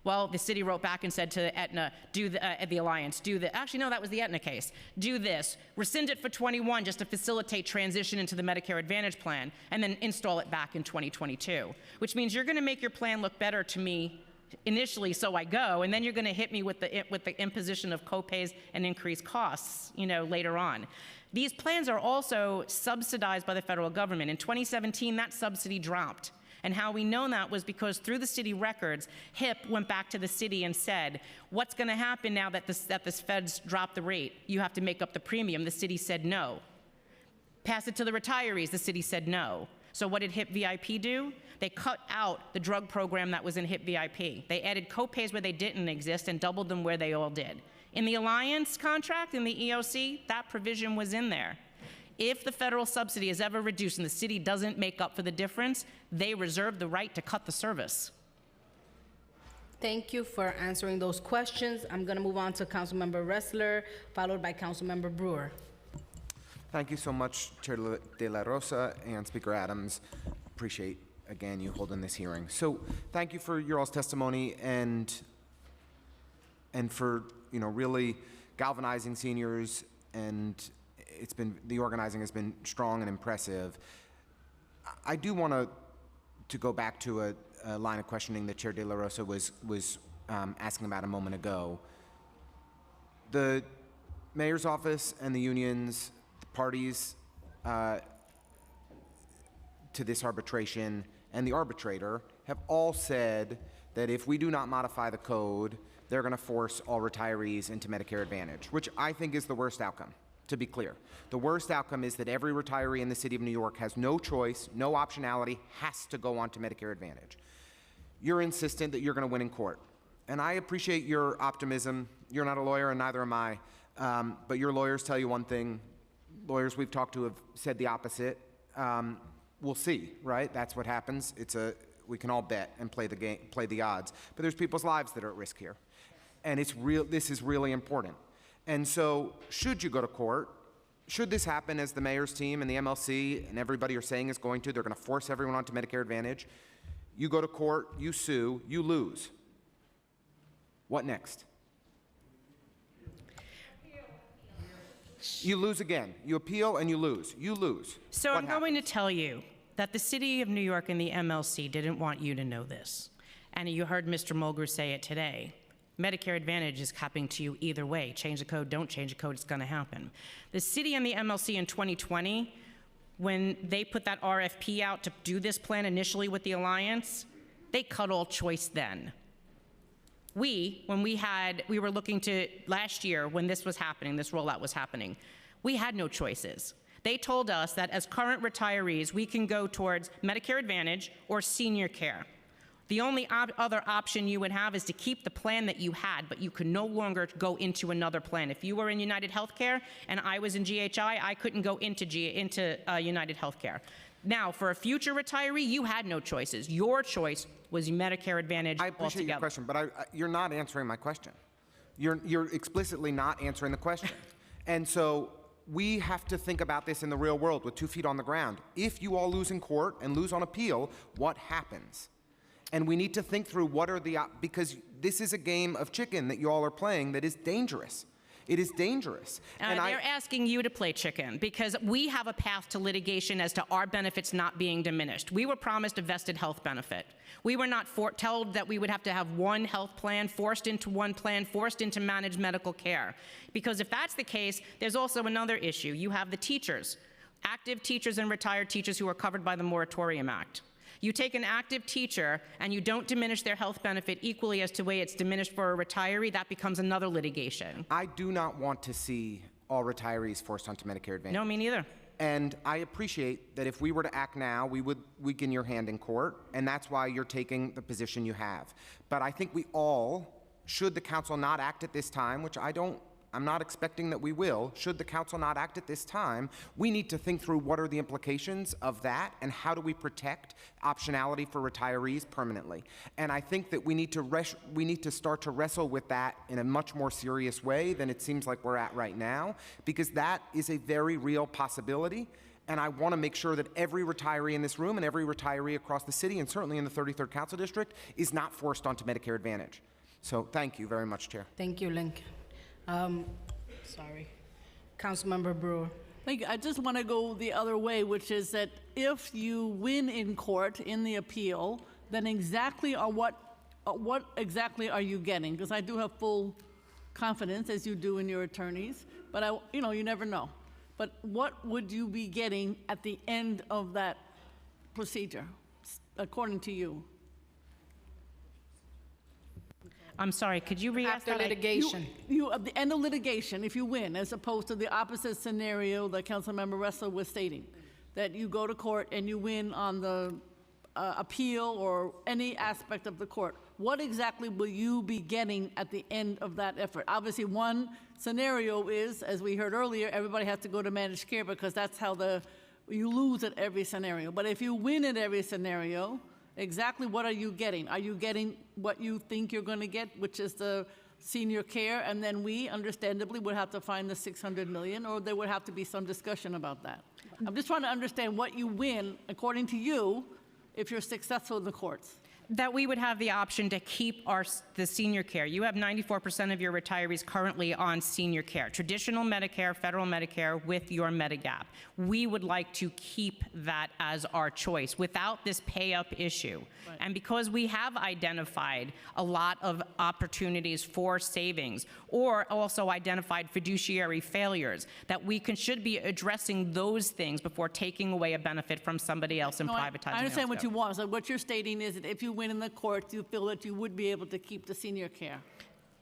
Well, the city wrote back and said to Aetna, the Alliance, actually no, that was the Aetna case, do this, rescind it for 21 just to facilitate transition into the Medicare Advantage plan, and then install it back in 2022, which means you're gonna make your plan look better to me initially, so I go, and then you're gonna hit me with the imposition of copays and increased costs, later on. These plans are also subsidized by the federal government. In 2017, that subsidy dropped. And how we know that was because through the city records, HIP went back to the city and said, what's gonna happen now that this feds dropped the rate? You have to make up the premium. The city said no. Pass it to the retirees, the city said no. So what did HIP VIP do? They cut out the drug program that was in HIP VIP. They added copays where they didn't exist and doubled them where they all did. In the Alliance contract, in the EOC, that provision was in there. If the federal subsidy is ever reduced and the city doesn't make up for the difference, they reserve the right to cut the service. Thank you for answering those questions. I'm going to move on to Councilmember Ressler, followed by Councilmember Brewer. Thank you so much, Chair De La Rosa and Speaker Adams. Appreciate, again, you holding this hearing. So thank you for your all's testimony and for, really galvanizing seniors, and the organizing has been strong and impressive. I do want to go back to a line of questioning that Chair De La Rosa was asking about a moment ago. The mayor's office and the unions, the parties to this arbitration, and the arbitrator have all said that if we do not modify the code, they're going to force all retirees into Medicare Advantage, which I think is the worst outcome. To be clear, the worst outcome is that every retiree in the city of New York has no choice, no optionality, has to go on to Medicare Advantage. You're insistent that you're going to win in court. And I appreciate your optimism You're not a lawyer, and neither am I. But your lawyers tell you one thing. Lawyers we've talked to have said the opposite. We'll see, right? That's what happens. We can all bet and play the game, play the odds. But there's people's lives that are at risk here, and this is really important. And so, should you go to court? Should this happen, as the mayor's team and the MLC and everybody are saying is going to? They're going to force everyone onto Medicare Advantage. You go to court, you sue, you lose. What next? You lose again. You appeal and you lose. You lose. So I'm going to tell you that the City of New York and the MLC didn't want you to know this. And you heard Mr. Mulgrew say it today. Medicare Advantage is happening to you either way. Change the code, don't change the code, it's going to happen. The city and the MLC in 2020, when they put that RFP out to do this plan initially with the Alliance, they cut all choice then. When we were looking to, last year when this was happening, this rollout was happening, we had no choices. They told us that as current retirees, we can go towards Medicare Advantage or senior care. The only other option you would have is to keep the plan that you had, but you could no longer go into another plan. If you were in United Healthcare and I was in GHI, I couldn't go into United Healthcare. Now, for a future retiree, you had no choices. Your choice was Medicare Advantage altogether. I appreciate your question, but you're not answering my question. You're explicitly not answering the question. And so we have to think about this in the real world with 2 feet on the ground. If you all lose in court and lose on appeal, what happens? And we need to think through what are because this is a game of chicken that you all are playing that is dangerous. It is dangerous. And they're asking you to play chicken because we have a path to litigation as to our benefits not being diminished. We were promised a vested health benefit. We were not told that we would have to have one health plan, forced into one plan, forced into managed medical care. Because if that's the case, there's also another issue. You have the teachers, active teachers and retired teachers who are covered by the Moratorium Act. You take an active teacher and you don't diminish their health benefit equally as to the way it's diminished for a retiree, that becomes another litigation. I do not want to see all retirees forced onto Medicare Advantage. No, me neither. And I appreciate that if we were to act now, we would weaken your hand in court, and that's why you're taking the position you have. But I think we all, should the council not act at this time, which I'm not expecting that we will, should the council not act at this time, we need to think through what are the implications of that and how do we protect optionality for retirees permanently. And I think that we need to start to wrestle with that in a much more serious way than it seems like we're at right now, because that is a very real possibility. And I want to make sure that every retiree in this room and every retiree across the city, and certainly in the 33rd Council District, is not forced onto Medicare Advantage. So thank you very much, Chair. Thank you, Lincoln. Councilmember Brewer. Thank you. I just want to go the other way, which is that if you win in court in the appeal, then exactly what exactly are you getting? Because I do have full confidence, as you do in your attorneys, but you never know. But what would you be getting at the end of that procedure, according to you? I'm sorry, could you re-ask that? After litigation. You at the end of litigation, if you win, as opposed to the opposite scenario that Councilmember Ressler was stating, that you go to court and you win on the appeal or any aspect of the court, what exactly will you be getting at the end of that effort? Obviously, one scenario is, as we heard earlier, everybody has to go to managed care because that's how you lose at every scenario. But if you win at every scenario, exactly what are you getting? Are you getting what you think you're going to get, which is the senior care, and then we, understandably, would have to find the $600 million, or there would have to be some discussion about that? I'm just trying to understand what you win, according to you, if you're successful in the courts. That we would have the option to keep the senior care. You have 94% of your retirees currently on senior care, traditional Medicare, federal Medicare with your Medigap. We would like to keep that as our choice without this pay-up issue. Right. And because we have identified a lot of opportunities for savings, or also identified fiduciary failures, that we should be addressing those things before taking away a benefit from somebody else and privatizing it. I understand what you want. So what you're stating is that if you win in the courts, you feel that you would be able to keep the senior care.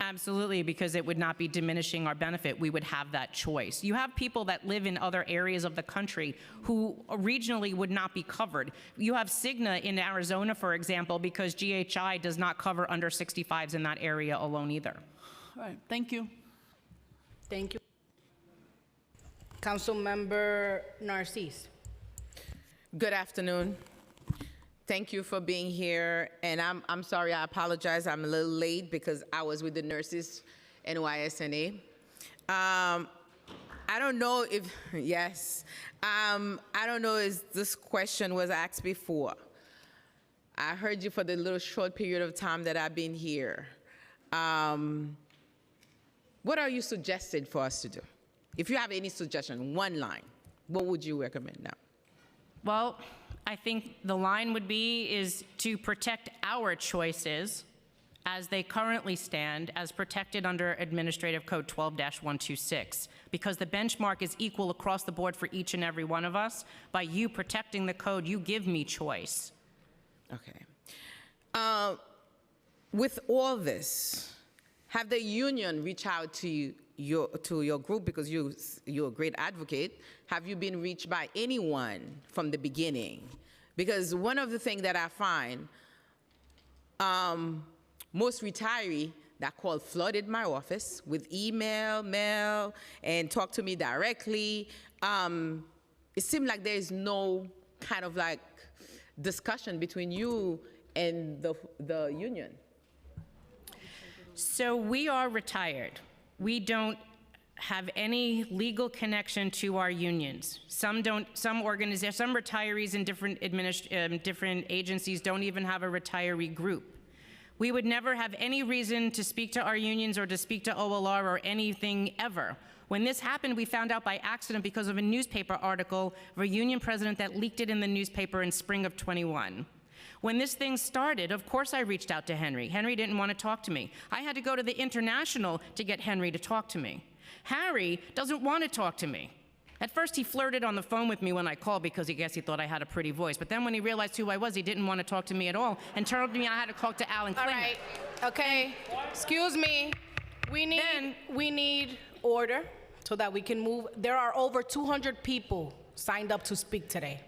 Absolutely, because it would not be diminishing our benefit. We would have that choice. You have people that live in other areas of the country who regionally would not be covered. You have Cigna in Arizona, for example, because GHI does not cover under 65s in that area alone either. All right, thank you. Thank you. Councilmember Narcisse. Good afternoon. Thank you for being here. And I'm sorry, I apologize. I'm a little late because I was with the nurses NYSNA. I don't know if, yes, I don't know if this question was asked before. I heard you for the little short period of time that I've been here. What are you suggesting for us to do? If you have any suggestion, one line, what would you recommend now? Well, I think the line would be is to protect our choices as they currently stand, as protected under Administrative Code 12-126, because the benchmark is equal across the board for each and every one of us. By you protecting the code, you give me choice. Okay. With all this, have the union reached out to your group, because you're a great advocate? Have you been reached by anyone from the beginning? Because one of the things that I find, most retirees that called flooded my office with email, mail, and talk to me directly. It seemed like there is no kind of like discussion between you and the union. So we are retired. We don't have any legal connection to our unions. Some don't, some organizations, some retirees in different agencies don't even have a retiree group. We would never have any reason to speak to our unions or to speak to OLR or anything ever. When this happened, we found out by accident because of a newspaper article of a union president that leaked it in the newspaper in spring of '21. When this thing started, of course I reached out to Henry. Henry didn't want to talk to me. I had to go to the International to get Henry to talk to me. Harry doesn't want to talk to me. At first, he flirted on the phone with me when I called because he thought I had a pretty voice. But then when he realized who I was, he didn't want to talk to me at all and told me I had to talk to Alan Klinger. All right, okay, excuse me. We need order so that we can move. There are over 200 people signed up to speak today.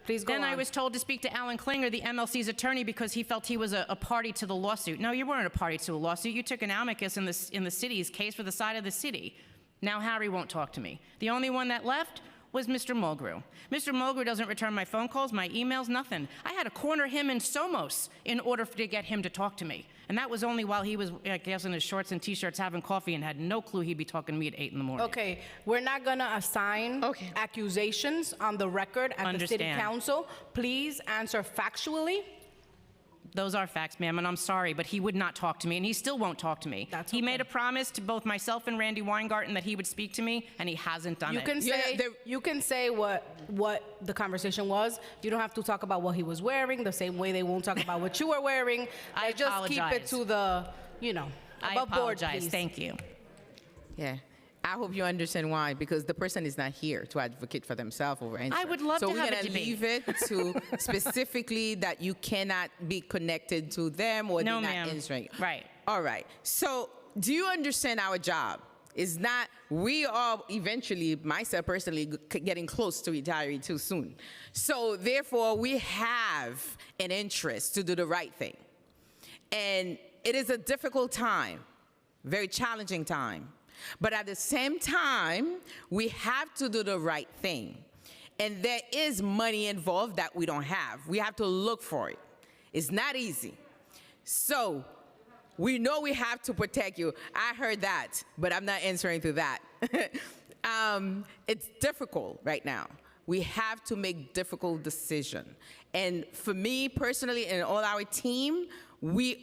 Please go on. Then I was told to speak to Alan Klinger, the MLC's attorney, because he felt he was a party to the lawsuit. No, you weren't a party to the lawsuit. You took an amicus in the city's case for the side of the city. Now Harry won't talk to me. The only one that left was Mr. Mulgrew. Mr. Mulgrew doesn't return my phone calls, my emails, nothing. I had to corner him in Somos in order to get him to talk to me. And that was only while he was, I guess, in his shorts and t-shirts having coffee and had no clue he'd be talking to me at 8 in the morning. Okay, we're not gonna assign accusations on the record at the city council. Please answer factually. Those are facts, ma'am, and I'm sorry, but he would not talk to me, and he still won't talk to me. He made a promise to both myself and Randy Weingarten that he would speak to me, and he hasn't done it. You can say what the conversation was. You don't have to talk about what he was wearing, the same way they won't talk about what you were wearing. I just apologize. keep it to the, I above board, apologize. please. Thank you. Yeah. I hope you understand why, because the person is not here to advocate for themselves or answer. I would love to have a So we're debate. going to leave it to specifically that you cannot be connected to them or No, they're not ma'am. answering. Right. All right. So do you understand our job? Is not, we are eventually, myself personally, getting close to retiree too soon. So therefore, we have an interest to do the right thing. And it is a difficult time, very challenging time. But at the same time, we have to do the right thing. And there is money involved that we don't have. We have to look for it. It's not easy. So we know we have to protect you. I heard that, but I'm not answering to that. It's difficult right now. We have to make difficult decisions. And for me personally and all our team, we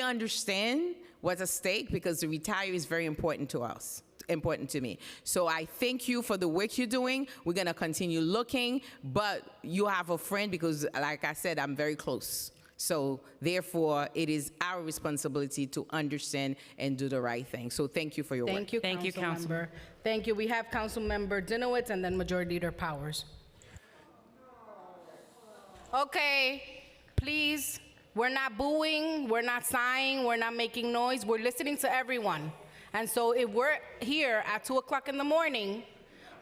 understand what's at stake because the retiree is very important to us, important to me. So I thank you for the work you're doing. We're gonna continue looking, but you have a friend because, like I said, I'm very close. So therefore, it is our responsibility to understand and do the right thing. So thank you for your work. Thank you, Councilmember. Thank you. We have Councilmember Dinowitz and then Majority Leader Powers. Okay, please. We're not booing, we're not sighing, we're not making noise, we're listening to everyone. And so if we're here at 2 o'clock in the morning,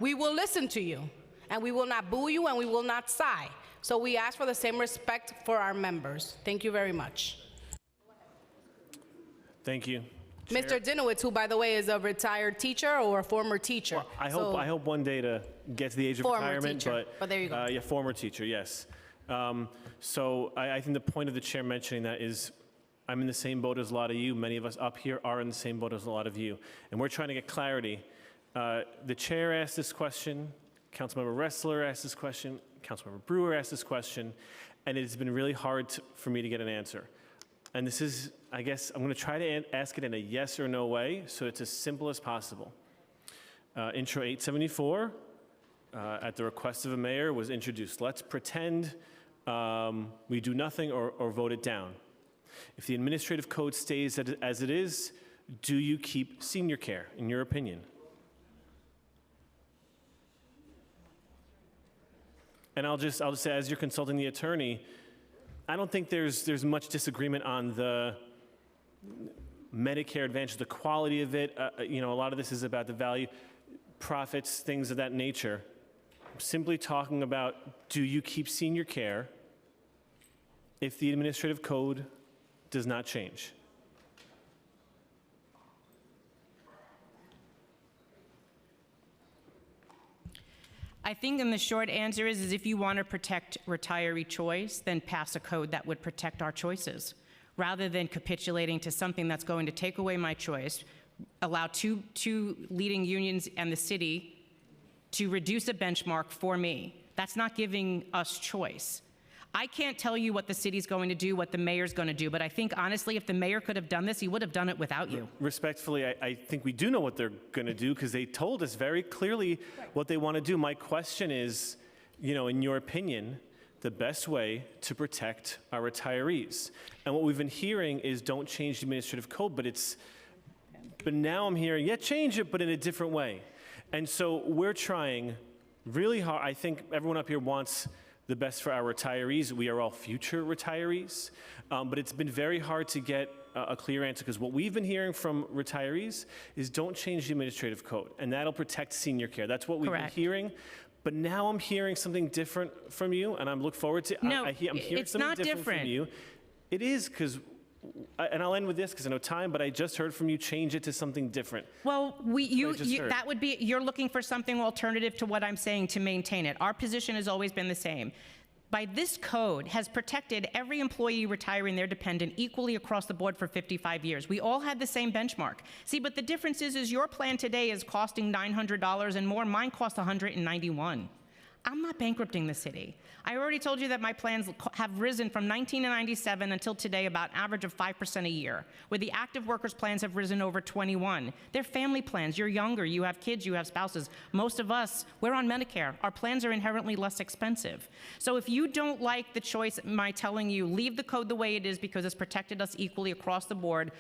we will listen to you. And we will not boo you and we will not sigh. So we ask for the same respect for our members. Thank you very much. Thank you, Mr. Dinowitz, who, by the way, is a retired teacher or a former teacher. I So- hope one day to get to the age of Former retirement, teacher, but there you go. Yeah, former teacher, yes. So I think the point of the chair mentioning that is, I'm in the same boat as a lot of you. Many of us up here are in the same boat as a lot of you, and we're trying to get clarity. The chair asked this question, Councilmember Ressler asked this question, Councilmember Brewer asked this question, and it's been really hard for me to get an answer. And this is, I guess, I'm going to try to ask it in a yes or no way, so it's as simple as possible. Intro 874, at the request of a mayor, was introduced. Let's pretend we do nothing or vote it down. If the administrative code stays as it is, do you keep senior care, in your opinion? And I'll just say, as you're consulting the attorney, I don't think there's much disagreement on the Medicare Advantage, the quality of it. A lot of this is about the value, profits, things of that nature. I'm simply talking about, do you keep senior care if the administrative code does not change? I think in the short answer is if you want to protect retiree choice, then pass a code that would protect our choices, rather than capitulating to something that's going to take away my choice, allow two leading unions and the city to reduce a benchmark for me. That's not giving us choice. I can't tell you what the city's going to do, what the mayor's going to do, but I think honestly, if the mayor could have done this, he would have done it without you. Respectfully, I think we do know what they're going to do because they told us very clearly what they want to do. My question is, in your opinion, the best way to protect our retirees? And what we've been hearing is don't change the administrative code, but now I'm hearing, yeah, change it, but in a different way. And so we're trying really hard. I think everyone up here wants the best for our retirees. We are all future retirees, but it's been very hard to get a clear answer because what we've been hearing from retirees is don't change the administrative code, and that'll protect senior care. That's what we've Correct. been hearing. But now I'm hearing something different from you, and I'm looking forward to. No, I'm hearing it's something not different different. from you. It is because. And I'll end with this because I know time, but I just heard from you change it to something different. Well, heard. that would be, you're looking for something alternative to what I'm saying to maintain it. Our position has always been the same. By this code has protected every employee retiring their dependent equally across the board for 55 years. We all had the same benchmark. See, but the difference is your plan today is costing $900 and more. Mine costs $191. I'm not bankrupting the city. I already told you that my plans have risen from 1997 until today about average of 5% a year, where the active workers plans have risen over 21. They're family plans. You're younger, you have kids, you have spouses. Most of us, we're on Medicare. Our plans are inherently less expensive. So if you don't like the choice, my telling you, leave the code the way it is because it's protected us equally across the board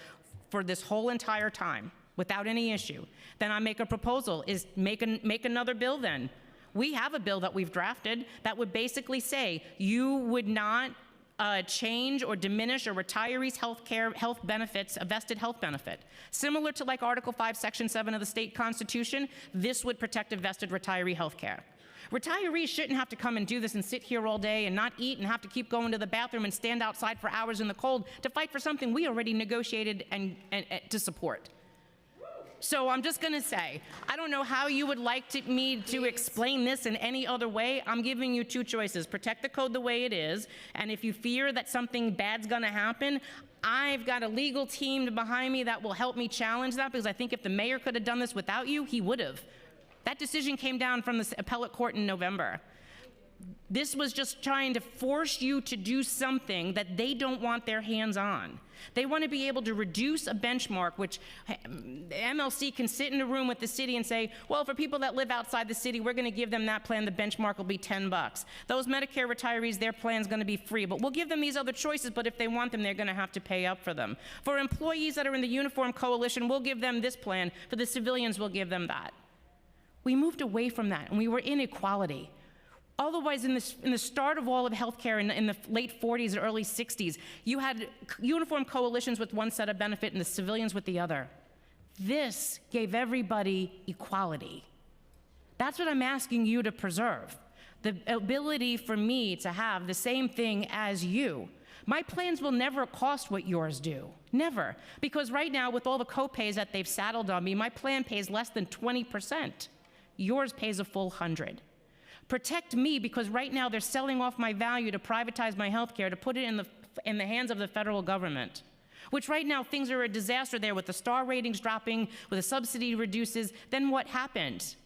for this whole entire time without any issue, then I make a proposal, is make another bill then. We have a bill that we've drafted that would basically say you would not change or diminish a retiree's health benefits, a vested health benefit. Similar to like Article 5, Section 7 of the state constitution, this would protect a vested retiree health care. Retirees shouldn't have to come and do this and sit here all day and not eat and have to keep going to the bathroom and stand outside for hours in the cold to fight for something we already negotiated and to support. So I'm just going to say, I don't know how you would like me to explain this in any other way. I'm giving you two choices. Protect the code the way it is, and if you fear that something bad's going to happen, I've got a legal team behind me that will help me challenge that, because I think if the mayor could have done this without you, he would have. That decision came down from the appellate court in November. This was just trying to force you to do something that they don't want their hands on. They want to be able to reduce a benchmark, which the MLC can sit in a room with the city and say, well, for people that live outside the city, we're going to give them that plan. The benchmark will be $10. Those Medicare retirees, their plan's going to be free, but we'll give them these other choices, but if they want them, they're going to have to pay up for them. For employees that are in the Uniform Coalition, we'll give them this plan. For the civilians, we'll give them that. We moved away from that, and we were in equality. Otherwise, in the start of all of healthcare in the late 40s and early 60s, you had uniform coalitions with one set of benefit and the civilians with the other. This gave everybody equality. That's what I'm asking you to preserve. the ability for me to have the same thing as you. My plans will never cost what yours do, never. Because right now, with all the copays that they've saddled on me, my plan pays less than 20%. Yours pays a full 100. Protect me, because right now they're selling off my value to privatize my health care, to put it in the hands of the federal government, which right now things are a disaster there with the star ratings dropping, with the subsidy reduces. Then what happens?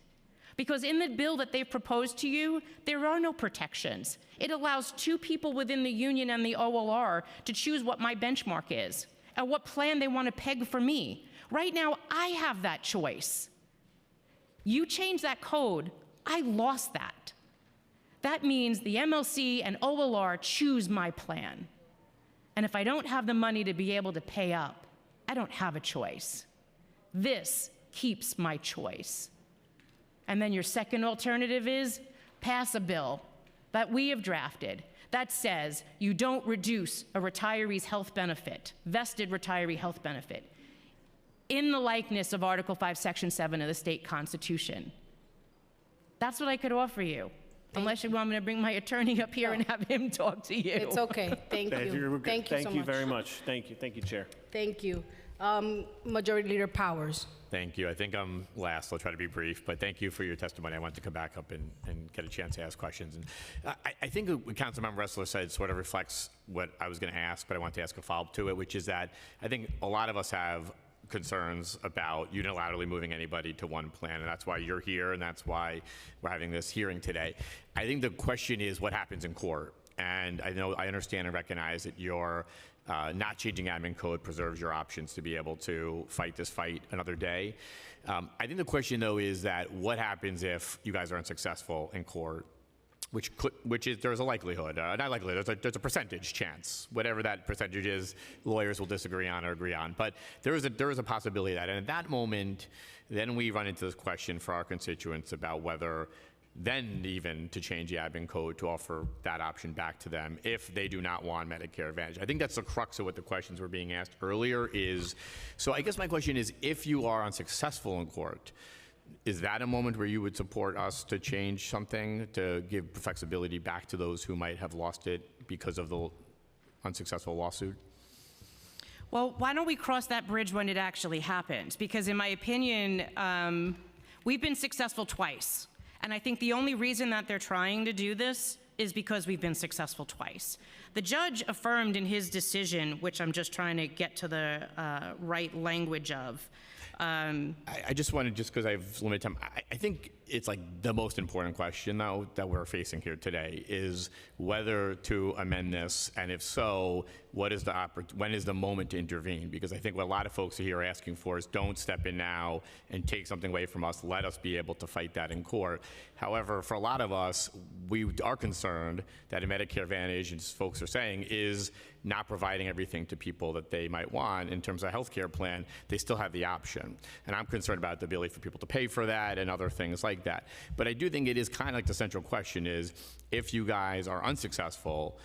Because in the bill that they've proposed to you, there are no protections. It allows two people within the union and the OLR to choose what my benchmark is and what plan they want to peg for me. Right now, I have that choice. You change that code, I lost that. That means the MLC and OLR choose my plan. And if I don't have the money to be able to pay up, I don't have a choice. This keeps my choice. And then your second alternative is pass a bill that we have drafted that says you don't reduce a retiree's health benefit, vested retiree health benefit, in the likeness of Article 5, Section 7 of the state constitution. That's what I could offer you. Unless you want me to bring my attorney up here and have him talk to you. It's okay. Thank you. Thank you so much. Thank you very much. Thank you, Chair. Thank you. Majority Leader Powers. Thank you. I think I'm last. I'll try to be brief, but thank you for your testimony. I want to come back up and get a chance to ask questions. And I think what Councilmember Ressler said sort of reflects what I was going to ask, but I want to ask a follow-up to it, which is that I think a lot of us have concerns about unilaterally moving anybody to one plan, and that's why you're here, and that's why we're having this hearing today. I think the question is what happens in court, and I understand and recognize that you're not changing admin code preserves your options to be able to fight this fight another day. I think the question, though, is that what happens if you guys are unsuccessful in court, which is there's a likelihood, not likelihood, there's a percentage chance, whatever that percentage is, lawyers will disagree on or agree on, but there is a possibility of that, and at that moment, then we run into this question for our constituents about whether then even to change the admin code to offer that option back to them if they do not want Medicare Advantage. I think that's the crux of what the questions were being asked earlier is, so I guess my question is, if you are unsuccessful in court, is that a moment where you would support us to change something to give flexibility back to those who might have lost it because of the unsuccessful lawsuit? Well, why don't we cross that bridge when it actually happens? Because in my opinion, we've been successful twice. And I think the only reason that they're trying to do this is because we've been successful twice. The judge affirmed in his decision, which I'm just trying to get to the right language of. I just wanted, just because I have limited time, I think it's like the most important question, though, that we're facing here today is whether to amend this, and if so, when is the moment to intervene? Because I think what a lot of folks here are asking for is don't step in now and take something away from us. Let us be able to fight that in court. However, for a lot of us, we are concerned that a Medicare Advantage, as folks are saying, is not providing everything to people that they might want in terms of a health care plan. They still have the option. And I'm concerned about the ability for people to pay for that and other things like that. But I do think it is kind of like the central question is, if you guys are unsuccessful,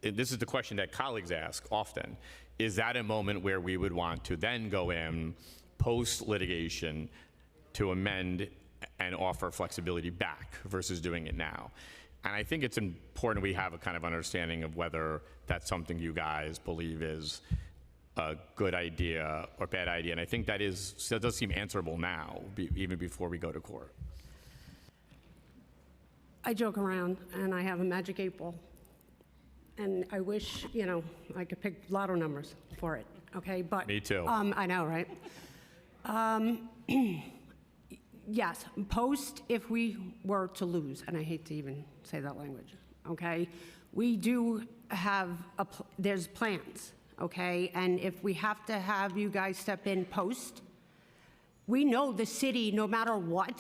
this is the question that colleagues ask often, is that a moment where we would want to then go in post-litigation to amend and offer flexibility back versus doing it now? And I think it's important we have a kind of understanding of whether that's something you guys believe is a good idea or bad idea. And I think that does seem answerable now, even before we go to court. I joke around, and I have a magic 8 ball. And I wish, I could pick lotto numbers for it, okay? But me too. I know, right? Yes, post if we were to lose, and I hate to even say that language, okay? We do have, there's plans, okay? And if we have to have you guys step in post, we know the city, no matter what,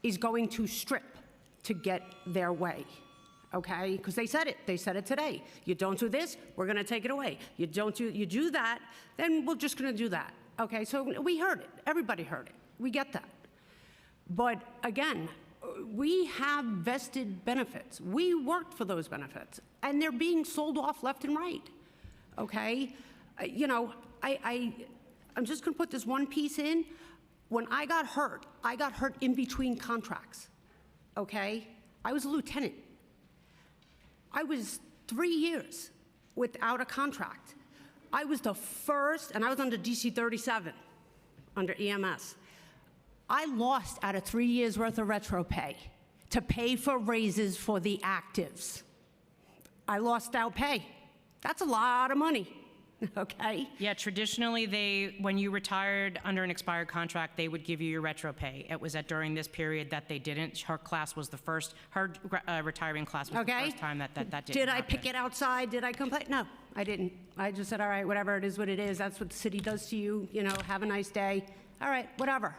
is going to strip to get their way, okay? Because they said it today. You don't do this, we're gonna take it away. You do that, then we're just gonna do that, okay? So we heard it, everybody heard it, we get that. But again, we have vested benefits. We worked for those benefits, and they're being sold off left and right, okay? I'm just gonna put this one piece in. When I got hurt in between contracts, okay? I was a lieutenant. I was 3 years without a contract. I was the first, and I was under DC 37, under EMS. I lost out of 3 years worth of retro pay to pay for raises for the actives. I lost out pay. That's a lot of money, okay? Yeah, traditionally, when you retired under an expired contract, they would give you your retro pay. It was during this period that they didn't. Her class was the first, her retiring class was the first time that didn't Did I happen. pick it outside? Did I complain? No, I didn't. I just said, all right, whatever, it is what it is. That's what the city does to you, you know, have a nice day. All right, whatever.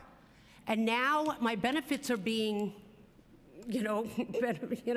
And now my benefits are being, you know, benefited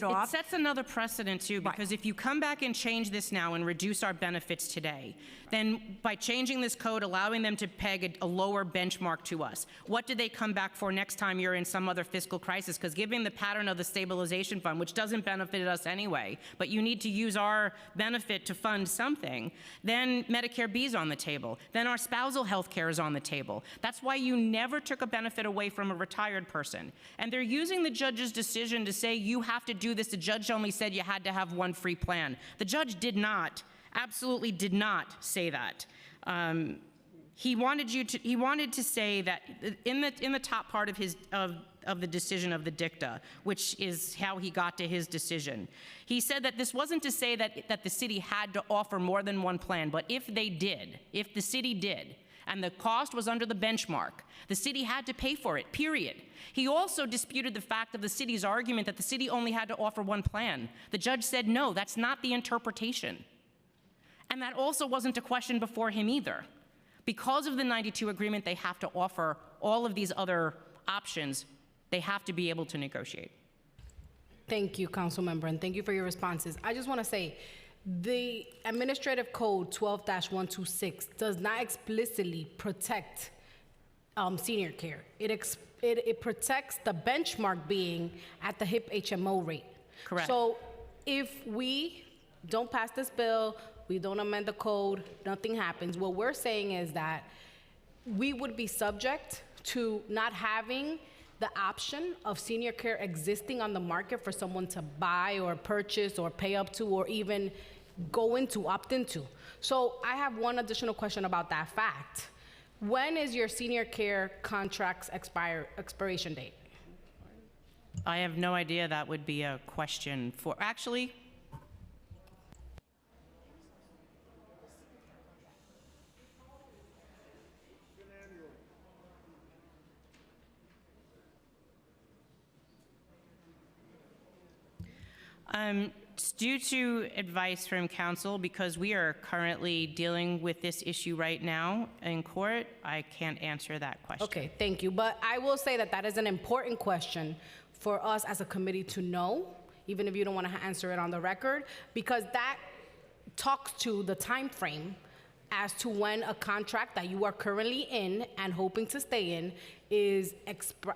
And off. it sets another precedent, too, because if you come back and change this now and reduce our benefits today, then by changing this code, allowing them to peg a lower benchmark to us, what do they come back for next time you're in some other fiscal crisis? Because given the pattern of the stabilization fund, which doesn't benefit us anyway, but you need to use our benefit to fund something, then Medicare B is on the table. Then our spousal health care is on the table. That's why you never took a benefit away from a retired person. And they're using the judge's decision to say you have to do this. The judge only said you had to have one free plan. The judge did not, absolutely did not say that. He wanted to say that in the top part of his of the decision of the dicta, which is how he got to his decision. He said that this wasn't to say that the city had to offer more than one plan, but if the city did, and the cost was under the benchmark, the city had to pay for it, period. He also disputed the fact of the city's argument that the city only had to offer one plan. The judge said, no, that's not the interpretation. And that also wasn't a question before him either. Because of the 92 agreement, they have to offer all of these other options. They have to be able to negotiate. Thank you, Councilmember, and thank you for your responses. I just want to say, the Administrative Code 12-126 does not explicitly protect senior care. It protects the benchmark being at the HIP HMO rate. Correct. So if we don't pass this bill, we don't amend the code, nothing happens. What we're saying is that we would be subject to not having the option of senior care existing on the market for someone to buy or purchase or pay up to or even go into, opt into. So I have one additional question about that fact. When is your senior care contract's expiration date? I have no idea. That would be a question for, actually, due to advice from counsel, because we are currently dealing with this issue right now in court, I can't answer that question. Okay, thank you. But I will say that that is an important question for us as a committee to know, even if you don't want to answer it on the record, because that talks to the time frame as to when a contract that you are currently in and hoping to stay in is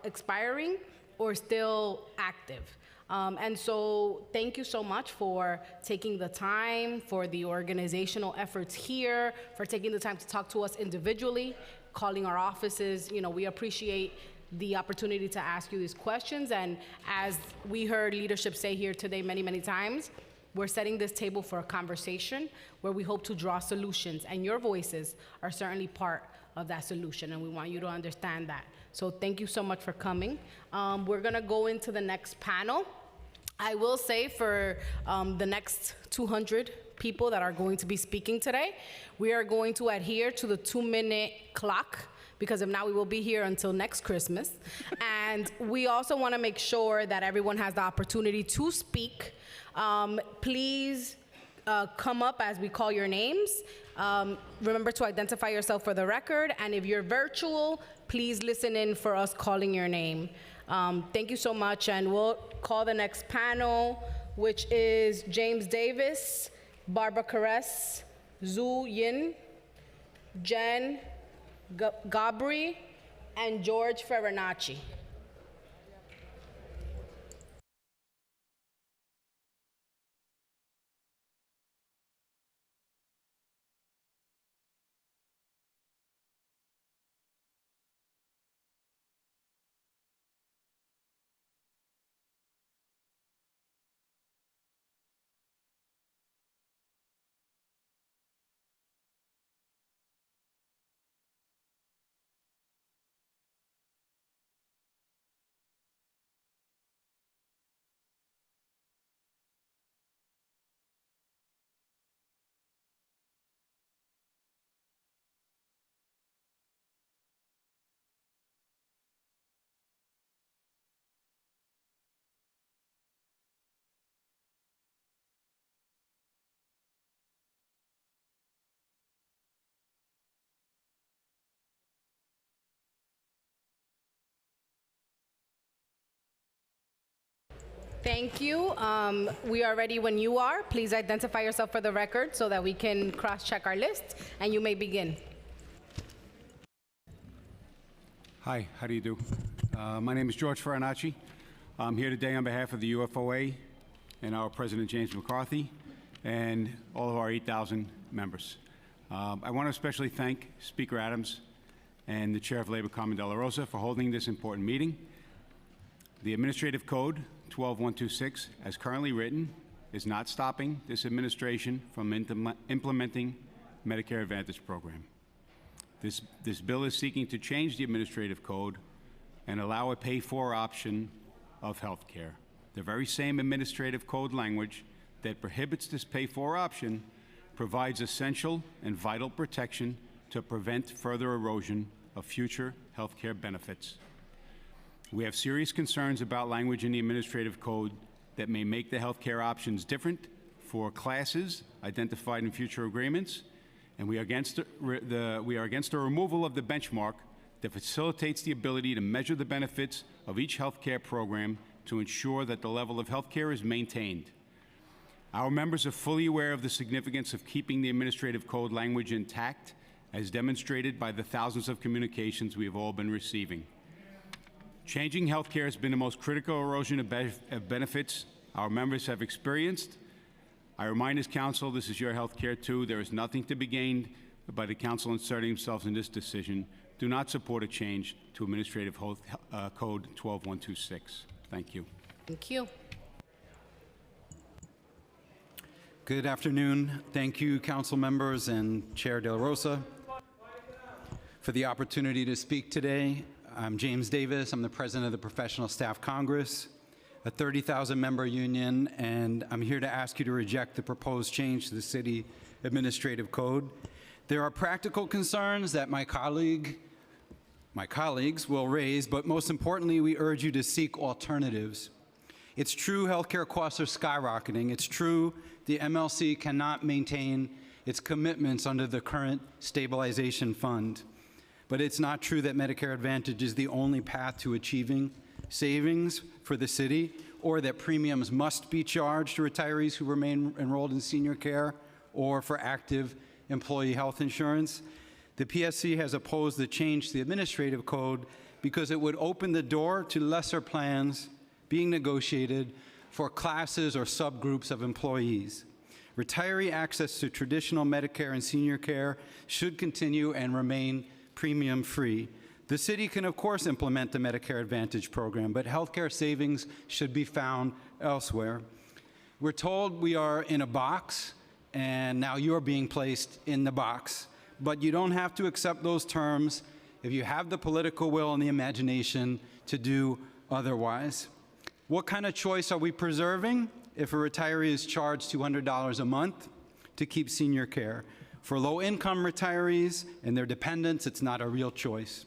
expiring or still active. And so thank you so much for taking the time, for the organizational efforts here, for taking the time to talk to us individually, calling our offices. You know, we appreciate the opportunity to ask you these questions. And as we heard leadership say here today many, many times, we're setting this table for a conversation where we hope to draw solutions. And your voices are certainly part of that solution, and we want you to understand that. So thank you so much for coming. We're gonna go into the next panel. I will say for the next 200 people that are going to be speaking today, we are going to adhere to the 2-minute clock, because if not, we will be here until next Christmas. And we also wanna make sure that everyone has the opportunity to speak. Please come up as we call your names. Remember to identify yourself for the record, and if you're virtual, please listen in for us calling your name. Thank you so much, and we'll call the next panel, which is James Davis, Barbara Caress, Zhu Yin, Jen Gabri, and George Ferranacci. Thank you. We are ready when you are. Please identify yourself for the record so that we can cross-check our list, and you may begin. Hi, how do you do? My name is George Farinacci. I'm here today on behalf of the UFOA and our President James McCarthy and all of our 8,000 members. I want to especially thank Speaker Adams and the Chair of Labor, Carmen De La Rosa, for holding this important meeting. The Administrative Code 12126, as currently written, is not stopping this administration from implementing Medicare Advantage program. This bill is seeking to change the Administrative Code and allow a pay-for option of health care. The very same Administrative Code language that prohibits this pay-for option provides essential and vital protection to prevent further erosion of future health care benefits. We have serious concerns about language in the Administrative Code that may make the health care options different for classes identified in future agreements, and we are against the removal of the benchmark that facilitates the ability to measure the benefits of each health care program to ensure that the level of health care is maintained. Our members are fully aware of the significance of keeping the Administrative Code language intact, as demonstrated by the thousands of communications we have all been receiving. Changing health care has been the most critical erosion of benefits our members have experienced. I remind this council, this is your health care too. There is nothing to be gained by the council inserting themselves in this decision. Do not support a change to Administrative Code 12126. Thank you. Thank you. Good afternoon. Thank you, council members and Chair De La Rosa, for the opportunity to speak today. I'm James Davis. I'm the president of the Professional Staff Congress, a 30,000-member union, and I'm here to ask you to reject the proposed change to the city administrative code. There are practical concerns that my colleagues will raise, but most importantly, we urge you to seek alternatives. It's true healthcare costs are skyrocketing. It's true the MLC cannot maintain its commitments under the current stabilization fund. But it's not true that Medicare Advantage is the only path to achieving savings for the city, or that premiums must be charged to retirees who remain enrolled in senior care or for active employee health insurance. The PSC has opposed the change to the administrative code because it would open the door to lesser plans being negotiated for classes or subgroups of employees. Retiree access to traditional Medicare and senior care should continue and remain premium-free. The city can, of course, implement the Medicare Advantage program, but healthcare savings should be found elsewhere. We're told we are in a box, and now you're being placed in the box. But you don't have to accept those terms if you have the political will and the imagination to do otherwise. What kind of choice are we preserving if a retiree is charged $200 a month to keep senior care? For low-income retirees and their dependents, it's not a real choice.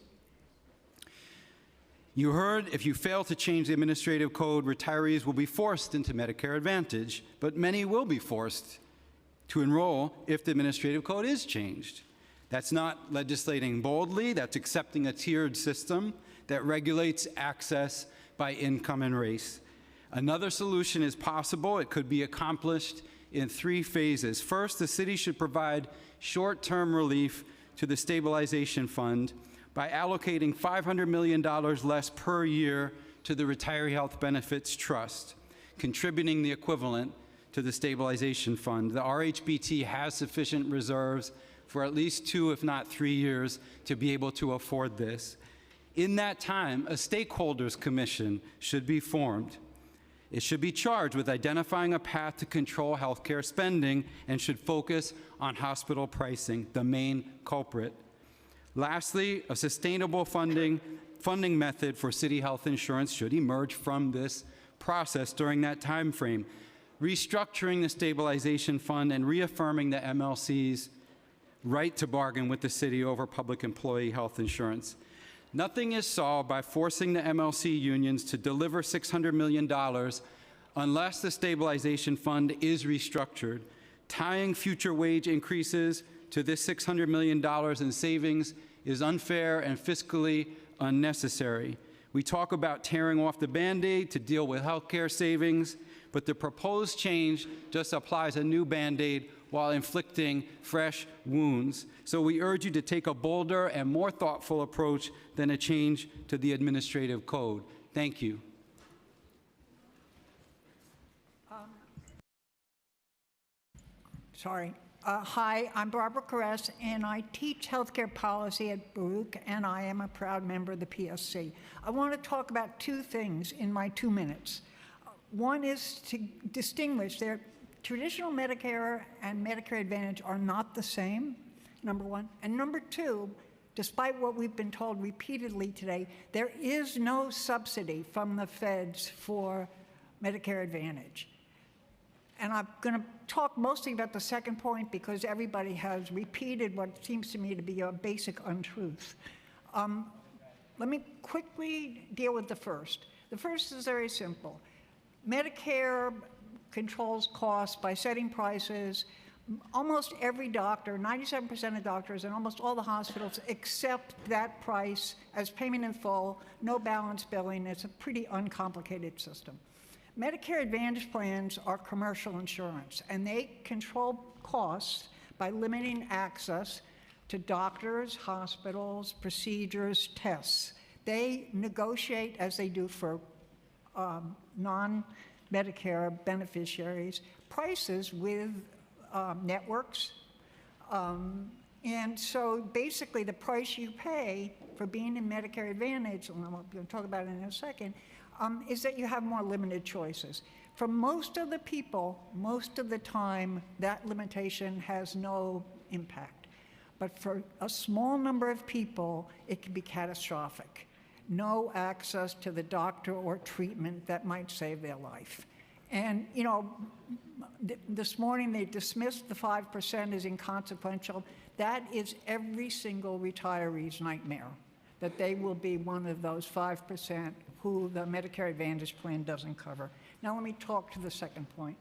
You heard if you fail to change the administrative code, retirees will be forced into Medicare Advantage, but many will be forced to enroll if the administrative code is changed. That's not legislating boldly, that's accepting a tiered system that regulates access by income and race. Another solution is possible. It could be accomplished in 3 phases. First, the city should provide short-term relief to the stabilization fund by allocating $500 million less per year to the Retiree Health Benefits Trust, contributing the equivalent to the stabilization fund. The RHBT has sufficient reserves for at least 2, if not 3 years, to be able to afford this. In that time, a stakeholders commission should be formed. It should be charged with identifying a path to control healthcare spending and should focus on hospital pricing, the main culprit. Lastly, a sustainable funding method for city health insurance should emerge from this process during that time frame, restructuring the stabilization fund and reaffirming the MLC's right to bargain with the city over public employee health insurance. Nothing is solved by forcing the MLC unions to deliver $600 million unless the stabilization fund is restructured. Tying future wage increases to this $600 million in savings is unfair and fiscally unnecessary. We talk about tearing off the Band-Aid to deal with healthcare savings, but the proposed change just applies a new Band-Aid while inflicting fresh wounds. So we urge you to take a bolder and more thoughtful approach than a change to the administrative code. Thank you. Sorry. Hi, I'm Barbara Caress, and I teach healthcare policy at Baruch, and I am a proud member of the PSC. I want to talk about two things in my 2 minutes. One is to distinguish their traditional Medicare and Medicare Advantage are not the same, number one. And number two, despite what we've been told repeatedly today, there is no subsidy from the feds for Medicare Advantage. And I'm going to talk mostly about the second point because everybody has repeated what seems to me to be a basic untruth. Let me quickly deal with the first. The first is very simple. Medicare controls costs by setting prices. Almost every doctor, 97% of doctors and almost all the hospitals accept that price as payment in full, no balance billing. It's a pretty uncomplicated system. Medicare Advantage plans are commercial insurance, and they control costs by limiting access to doctors, hospitals, procedures, tests. They negotiate, as they do for non-Medicare beneficiaries, prices with networks. And so basically the price you pay for being in Medicare Advantage, and I'm going to talk about it in a second, is that you have more limited choices. For most of the people, most of the time, that limitation has no impact. But for a small number of people, it can be catastrophic. No access to the doctor or treatment that might save their life. And, you know, this morning they dismissed the 5% as inconsequential. That is every single retiree's nightmare, that they will be one of those 5% who the Medicare Advantage plan doesn't cover. Now let me talk to the second point.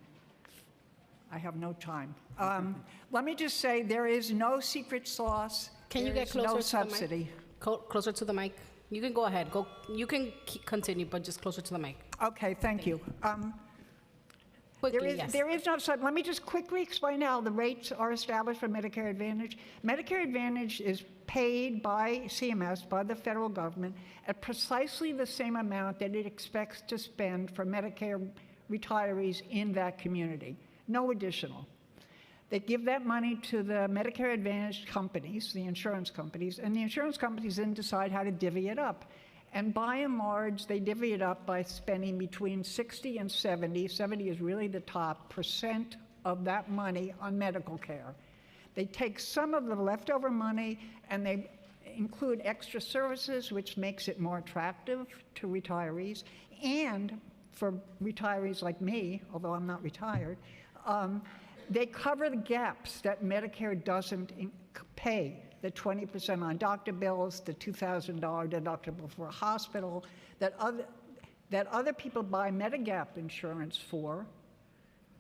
I have no time. Let me just say there is no secret sauce. Can you There get is closer no to subsidy. the mic? Closer to the mic. You can go ahead. You can continue, but just closer to the mic. Okay, thank you. Quickly, yes. There is no sub. Let me just quickly explain how the rates are established for Medicare Advantage. Medicare Advantage is paid by CMS, by the federal government, at precisely the same amount that it expects to spend for Medicare retirees in that community. No additional. They give that money to the Medicare Advantage companies, the insurance companies, and the insurance companies then decide how to divvy it up. And by and large, they divvy it up by spending between 60 and 70 is really the top, % of that money on medical care. They take some of the leftover money and they include extra services, which makes it more attractive to retirees. And for retirees like me, although I'm not retired, they cover the gaps that Medicare doesn't pay. The 20% on doctor bills, the $2,000 deductible for a hospital, that other people buy Medigap insurance for,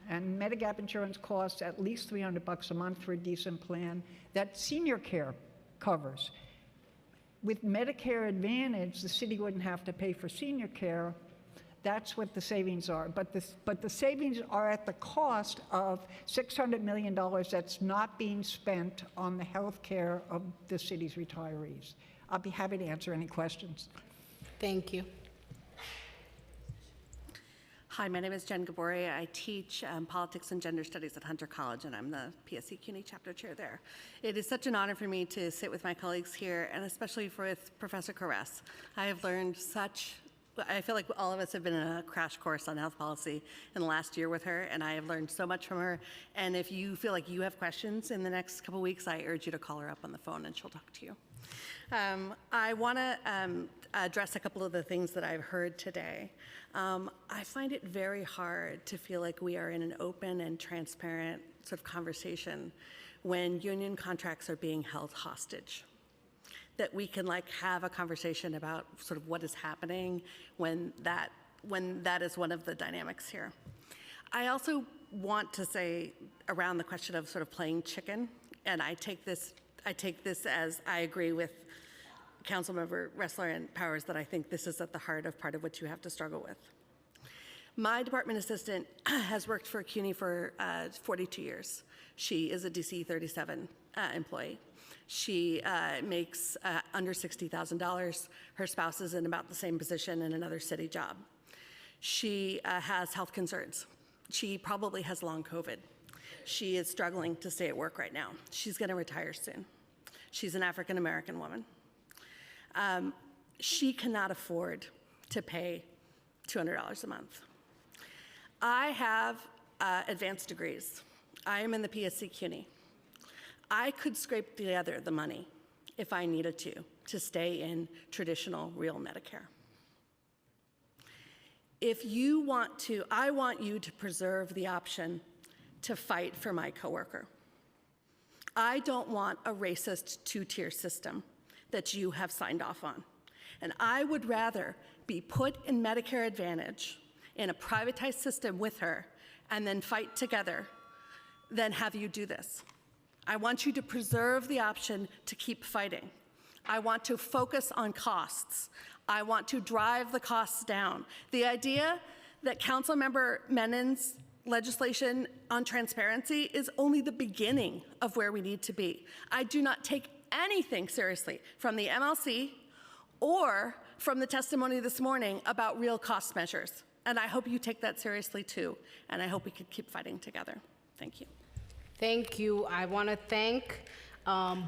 and Medigap insurance costs at least $300 a month for a decent plan, that senior care covers. With Medicare Advantage, the city wouldn't have to pay for senior care. That's what the savings are. But the savings are at the cost of $600 million that's not being spent on the health care of the city's retirees. I'll be happy to answer any questions. Thank you. Hi, my name is Jen Gabori. I teach politics and gender studies at Hunter College, and I'm the PSC CUNY chapter chair there. It is such an honor for me to sit with my colleagues here, and especially with Professor Caress. I have learned I feel like all of us have been in a crash course on health policy in the last year with her, and I have learned so much from her. And if you feel like you have questions in the next couple weeks, I urge you to call her up on the phone and she'll talk to you. I want to address a couple of the things that I've heard today. I find it very hard to feel like we are in an open and transparent sort of conversation when union contracts are being held hostage. That we can have a conversation about sort of what is happening when that is one of the dynamics here. I also want to say around the question of sort of playing chicken, and I take this as I agree with Councilmember Ressler and Powers that I think this is at the heart of part of what you have to struggle with. My department assistant has worked for CUNY for 42 years. She is a DC 37 employee. She makes under $60,000. Her spouse is in about the same position in another city job. She has health concerns. She probably has long COVID. She is struggling to stay at work right now. She's going to retire soon. She's an African-American woman. She cannot afford to pay $200 a month. I have advanced degrees. I am in the PSC CUNY. I could scrape together the money if I needed to stay in traditional real Medicare. If you want to, I want you to preserve the option to fight for my coworker. I don't want a racist two-tier system that you have signed off on. And I would rather be put in Medicare Advantage in a privatized system with her and then fight together than have you do this. I want you to preserve the option to keep fighting. I want to focus on costs. I want to drive the costs down. The idea that Councilmember Menon's legislation on transparency is only the beginning of where we need to be. I do not take anything seriously from the MLC or from the testimony this morning about real cost measures. And I hope you take that seriously too. And I hope we could keep fighting together. Thank you. Thank you. I want to thank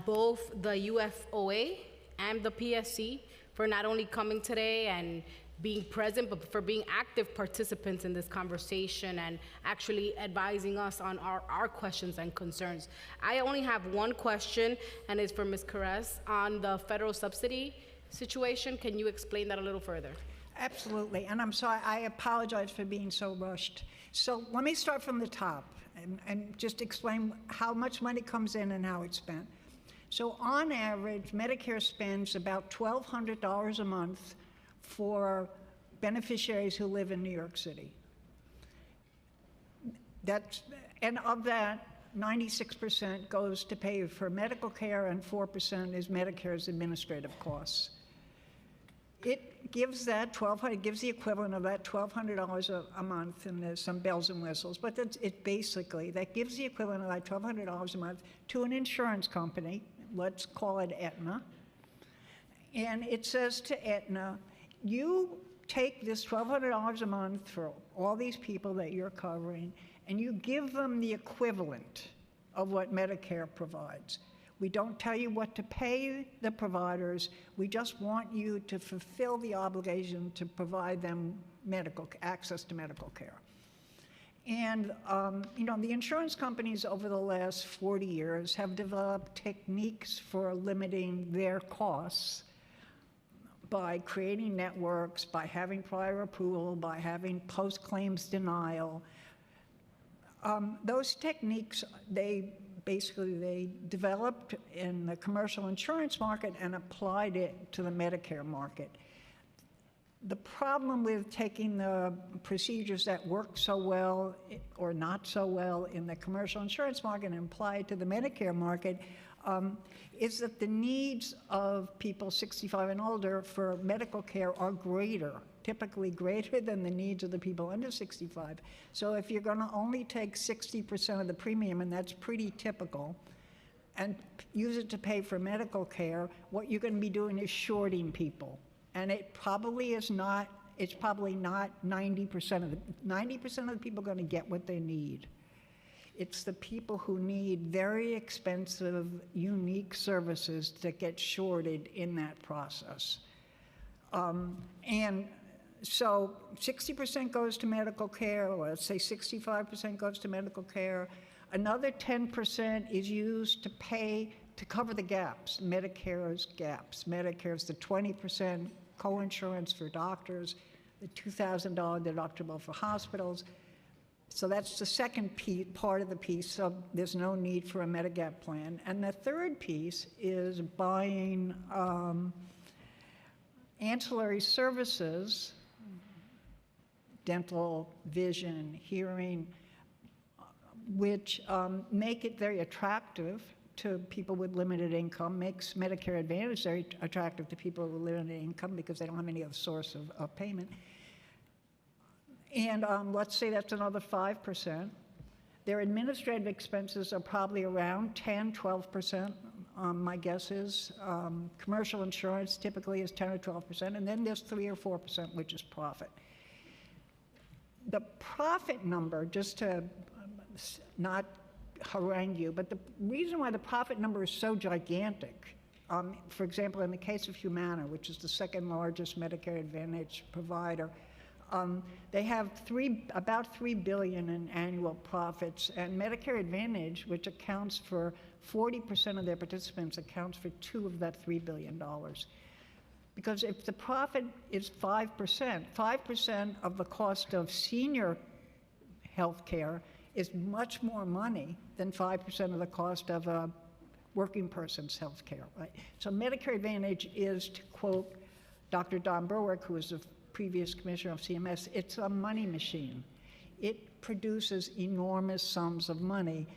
both the UFOA and the PSC for not only coming today and being present, but for being active participants in this conversation and actually advising us on our questions and concerns. I only have one question, and it's for Ms. Caress on the federal subsidy situation. Can you explain that a little further? Absolutely, and I'm sorry, I apologize for being so rushed. So let me start from the top and just explain how much money comes in and how it's spent. So on average, Medicare spends about $1,200 a month for beneficiaries who live in New York City. And of that, 96% goes to pay for medical care and 4% is Medicare's administrative costs. It gives that $1,200, gives the equivalent of that $1,200 a month, and there's some bells and whistles, but it basically, that gives the equivalent of that $1,200 a month to an insurance company, let's call it Aetna, and it says to Aetna, you take this $1,200 a month for all these people that you're covering, and you give them the equivalent of what Medicare provides. We don't tell you what to pay the providers. We just want you to fulfill the obligation to provide them access to medical care. And the insurance companies over the last 40 years have developed techniques for limiting their costs by creating networks, by having prior approval, by having post-claims denial. Those techniques, they developed in the commercial insurance market and applied it to the Medicare market. The problem with taking the procedures that work so well or not so well in the commercial insurance market and apply it to the Medicare market is that the needs of people 65 and older for medical care are greater, typically greater than the needs of the people under 65. So if you're going to only take 60% of the premium, and that's pretty typical, and use it to pay for medical care, what you're going to be doing is shorting people. And it probably is not, it's probably not 90% of the people going to get what they need. It's the people who need very expensive, unique services that get shorted in that process. And so 60% goes to medical care, or let's say 65% goes to medical care. Another 10% is used to cover the gaps, Medicare's gaps. Medicare's the 20% coinsurance for doctors, the $2,000 deductible for hospitals. So that's the second part of the piece, so there's no need for a Medigap plan. And the third piece is buying ancillary services, dental, vision, hearing, which make it very attractive to people with limited income, makes Medicare Advantage very attractive to people with limited income because they don't have any other source of payment. And let's say that's another 5%. Their administrative expenses are probably around 10, 12%. My guess is commercial insurance typically is 10 or 12%, and then there's 3 or 4%, which is profit. The profit number, just to not harangue you, but the reason why the profit number is so gigantic, for example, in the case of Humana, which is the second largest Medicare Advantage provider, they have about $3 billion in annual profits, and Medicare Advantage, which accounts for 40% of their participants, accounts for $2 of that $3 billion. Because if the profit is 5% of the cost of senior health care is much more money than 5% of the cost of a working person's health care, right? So Medicare Advantage is, to quote Dr. Don Berwick, who was the previous commissioner of CMS, it's a money machine. It produces enormous sums of money,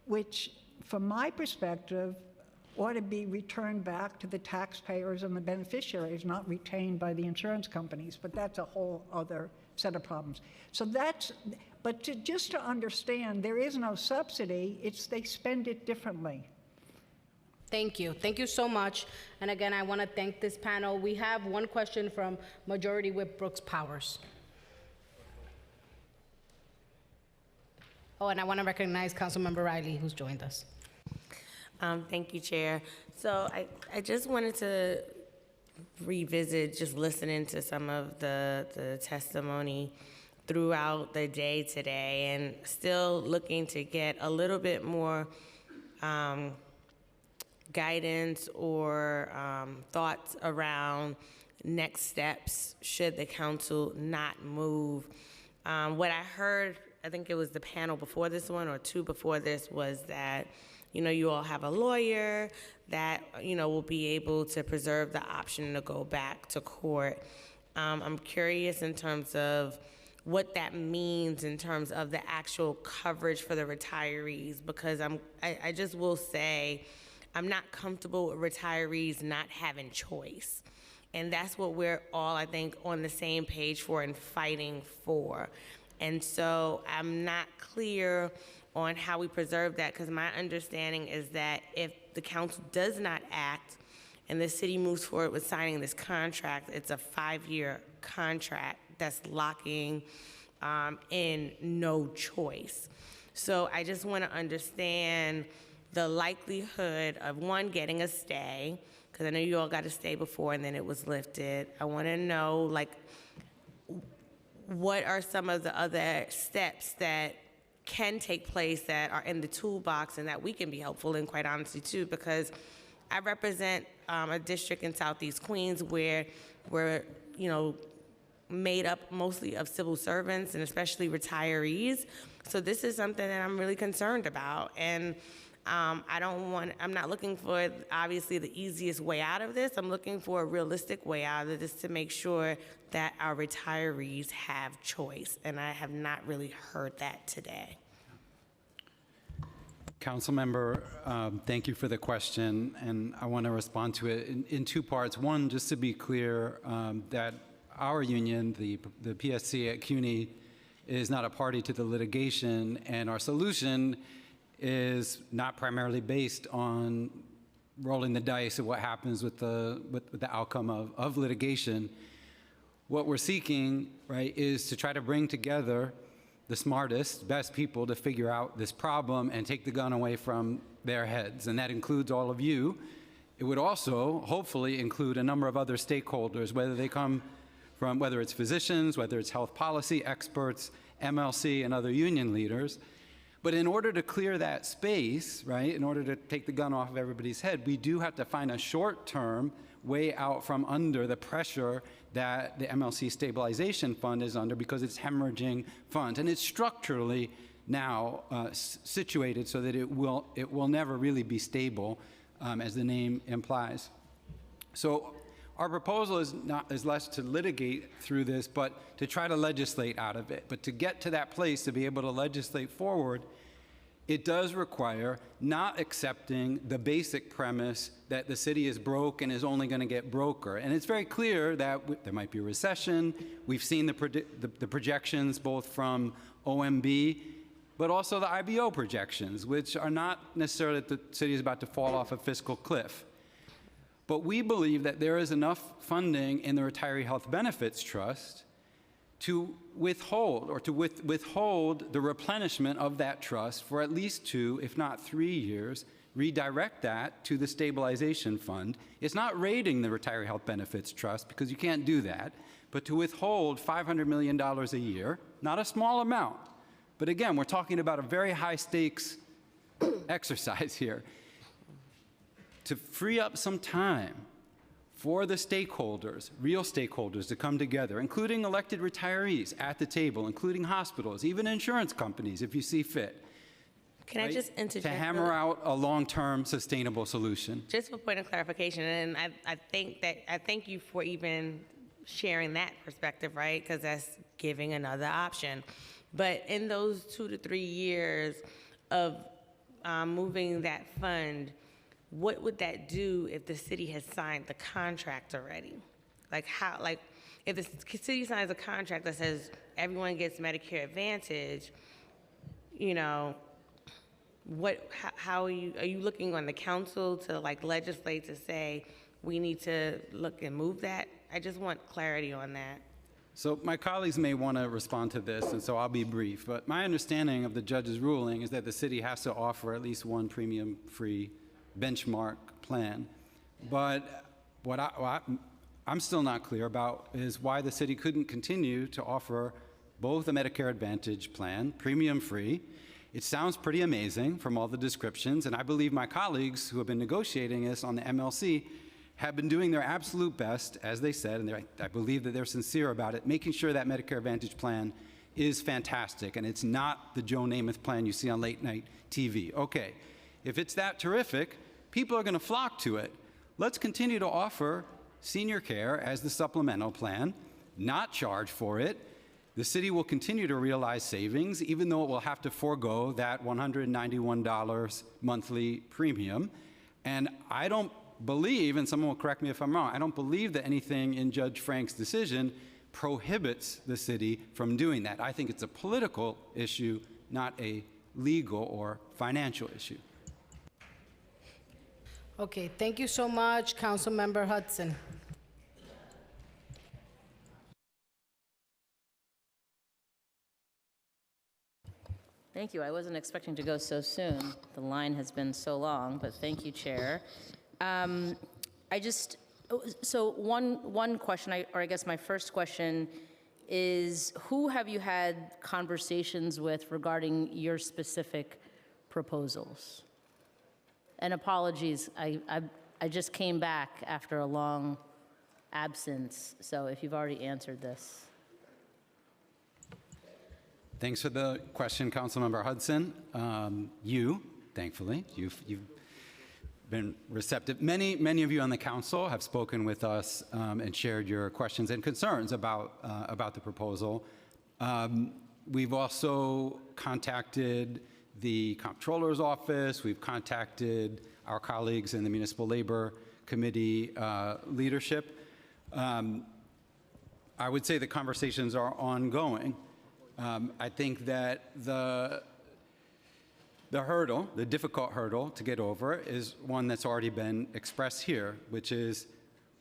which, from my perspective, ought to be returned back to the taxpayers and the beneficiaries, not retained by the insurance companies. But that's a whole other set of problems. So that's, but just to understand, there is no subsidy, it's they spend it differently. Thank you. Thank you so much. And again, I want to thank this panel. We have one question from Majority Whip Brooks Powers. Oh, and I want to recognize Councilmember Riley, who's joined us. Thank you, Chair. So I just wanted to revisit just listening to some of the testimony throughout the day today, and still looking to get a little bit more guidance or thoughts around next steps should the council not move. What I heard, I think it was the panel before this one or two before this, was that you all have a lawyer that, will be able to preserve the option to go back to court. I'm curious in terms of what that means in terms of the actual coverage for the retirees, because I just will say I'm not comfortable with retirees not having choice. And that's what we're all, I think, on the same page for and fighting for. And so I'm not clear on how we preserve that, because my understanding is that if the council does not act and the city moves forward with signing this contract, it's a 5-year contract that's locking in no choice. So I just want to understand the likelihood of, one, getting a stay, because I know you all got a stay before and then it was lifted. I want to know, what are some of the other steps that can take place that are in the toolbox and that we can be helpful in, quite honestly, too, because I represent a district in Southeast Queens where we're, made up mostly of civil servants and especially retirees. So this is something that I'm really concerned about. And I'm not looking for, obviously, the easiest way out of this. I'm looking for a realistic way out of this to make sure that our retirees have choice. And I have not really heard that today. Councilmember, thank you for the question, and I want to respond to it in two parts. One, just to be clear, that our union, the PSC at CUNY, is not a party to the litigation, and our solution is not primarily based on rolling the dice of what happens with the outcome of litigation. What we're seeking, right, is to try to bring together the smartest, best people to figure out this problem and take the gun away from their heads. And that includes all of you. It would also, hopefully, include a number of other stakeholders, whether they come from, whether it's physicians, whether it's health policy experts, MLC, and other union leaders. But in order to clear that space, right, in order to take the gun off of everybody's head, we do have to find a short-term way out from under the pressure that the MLC Stabilization Fund is under, because it's hemorrhaging funds. And it's structurally now situated so that it will never really be stable, as the name implies. So our proposal is less to litigate through this, but to try to legislate out of it. But to get to that place, to be able to legislate forward, it does require not accepting the basic premise that the city is broke and is only going to get broker. And it's very clear that there might be a recession. We've seen the projections both from OMB, but also the IBO projections, which are not necessarily that the city is about to fall off a fiscal cliff. But we believe that there is enough funding in the Retiree Health Benefits Trust to withhold the replenishment of that trust for at least 2, if not 3 years, redirect that to the stabilization fund. It's not raiding the Retiree Health Benefits Trust, because you can't do that, but to withhold $500 million a year, not a small amount. But again, we're talking about a very high stakes exercise here. To free up some time for the stakeholders, real stakeholders, to come together, including elected retirees at the table, including hospitals, even insurance companies, if you see fit. Can I just interject? To hammer out a long-term sustainable solution. Just for point of clarification, and I thank you for even sharing that perspective, right? Because that's giving another option. But in those 2 to 3 years of moving that fund, what would that do if the city has signed the contract already? Like if the city signs a contract that says everyone gets Medicare Advantage, you know, how are you looking on the council to legislate to say we need to look and move that? I just want clarity on that. So my colleagues may want to respond to this, and so I'll be brief. But my understanding of the judge's ruling is that the city has to offer at least one premium-free benchmark plan. But what I'm still not clear about is why the city couldn't continue to offer both a Medicare Advantage plan, premium-free. It sounds pretty amazing from all the descriptions, and I believe my colleagues who have been negotiating this on the MLC have been doing their absolute best, as they said, and I believe that they're sincere about it, making sure that Medicare Advantage plan is fantastic, and it's not the Joe Namath plan you see on late night TV. Okay, if it's that terrific, people are going to flock to it. Let's continue to offer senior care as the supplemental plan, not charge for it. The city will continue to realize savings, even though it will have to forego that $191 monthly premium. And I don't believe, and someone will correct me if I'm wrong, I don't believe that anything in Judge Frank's decision prohibits the city from doing that. I think it's a political issue, not a legal or financial issue. Okay, thank you so much, Councilmember Hudson. Thank you. I wasn't expecting to go so soon. The line has been so long, but thank you, Chair. So one question, or I guess my first question is, who have you had conversations with regarding your specific proposals? And apologies, I just came back after a long absence, so if you've already answered this. Thanks for the question, Councilmember Hudson. Thankfully, you've been receptive. Many of you on the council have spoken with us and shared your questions and concerns about the proposal. We've also contacted the comptroller's office. We've contacted our colleagues in the Municipal Labor Committee leadership. I would say the conversations are ongoing. I think that the difficult hurdle to get over is one that's already been expressed here, which is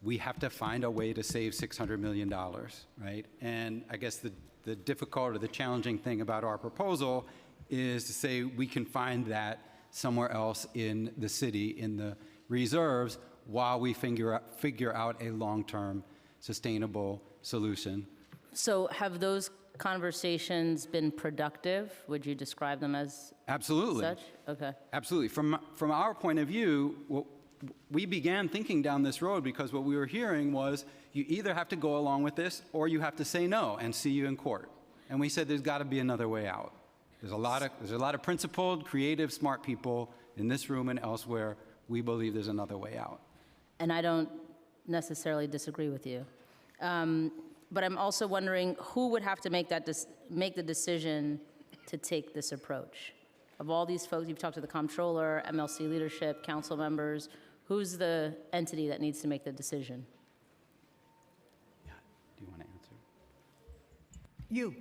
we have to find a way to save $600 million, right? And I guess the difficult or the challenging thing about our proposal is to say we can find that somewhere else in the city, in the reserves, while we figure out a long-term sustainable solution. So have those conversations been productive? Would you describe them as Absolutely. such? Okay. Absolutely. From our point of view, we began thinking down this road because what we were hearing was you either have to go along with this or you have to say no and see you in court. And we said there's got to be another way out. There's a lot of principled, creative, smart people in this room and elsewhere. We believe there's another way out. And I don't necessarily disagree with you. But I'm also wondering who would have to make the decision to take this approach. Of all these folks, you've talked to the comptroller, MLC leadership, council members. Who's the entity that needs to make the decision? Do you want to answer? You.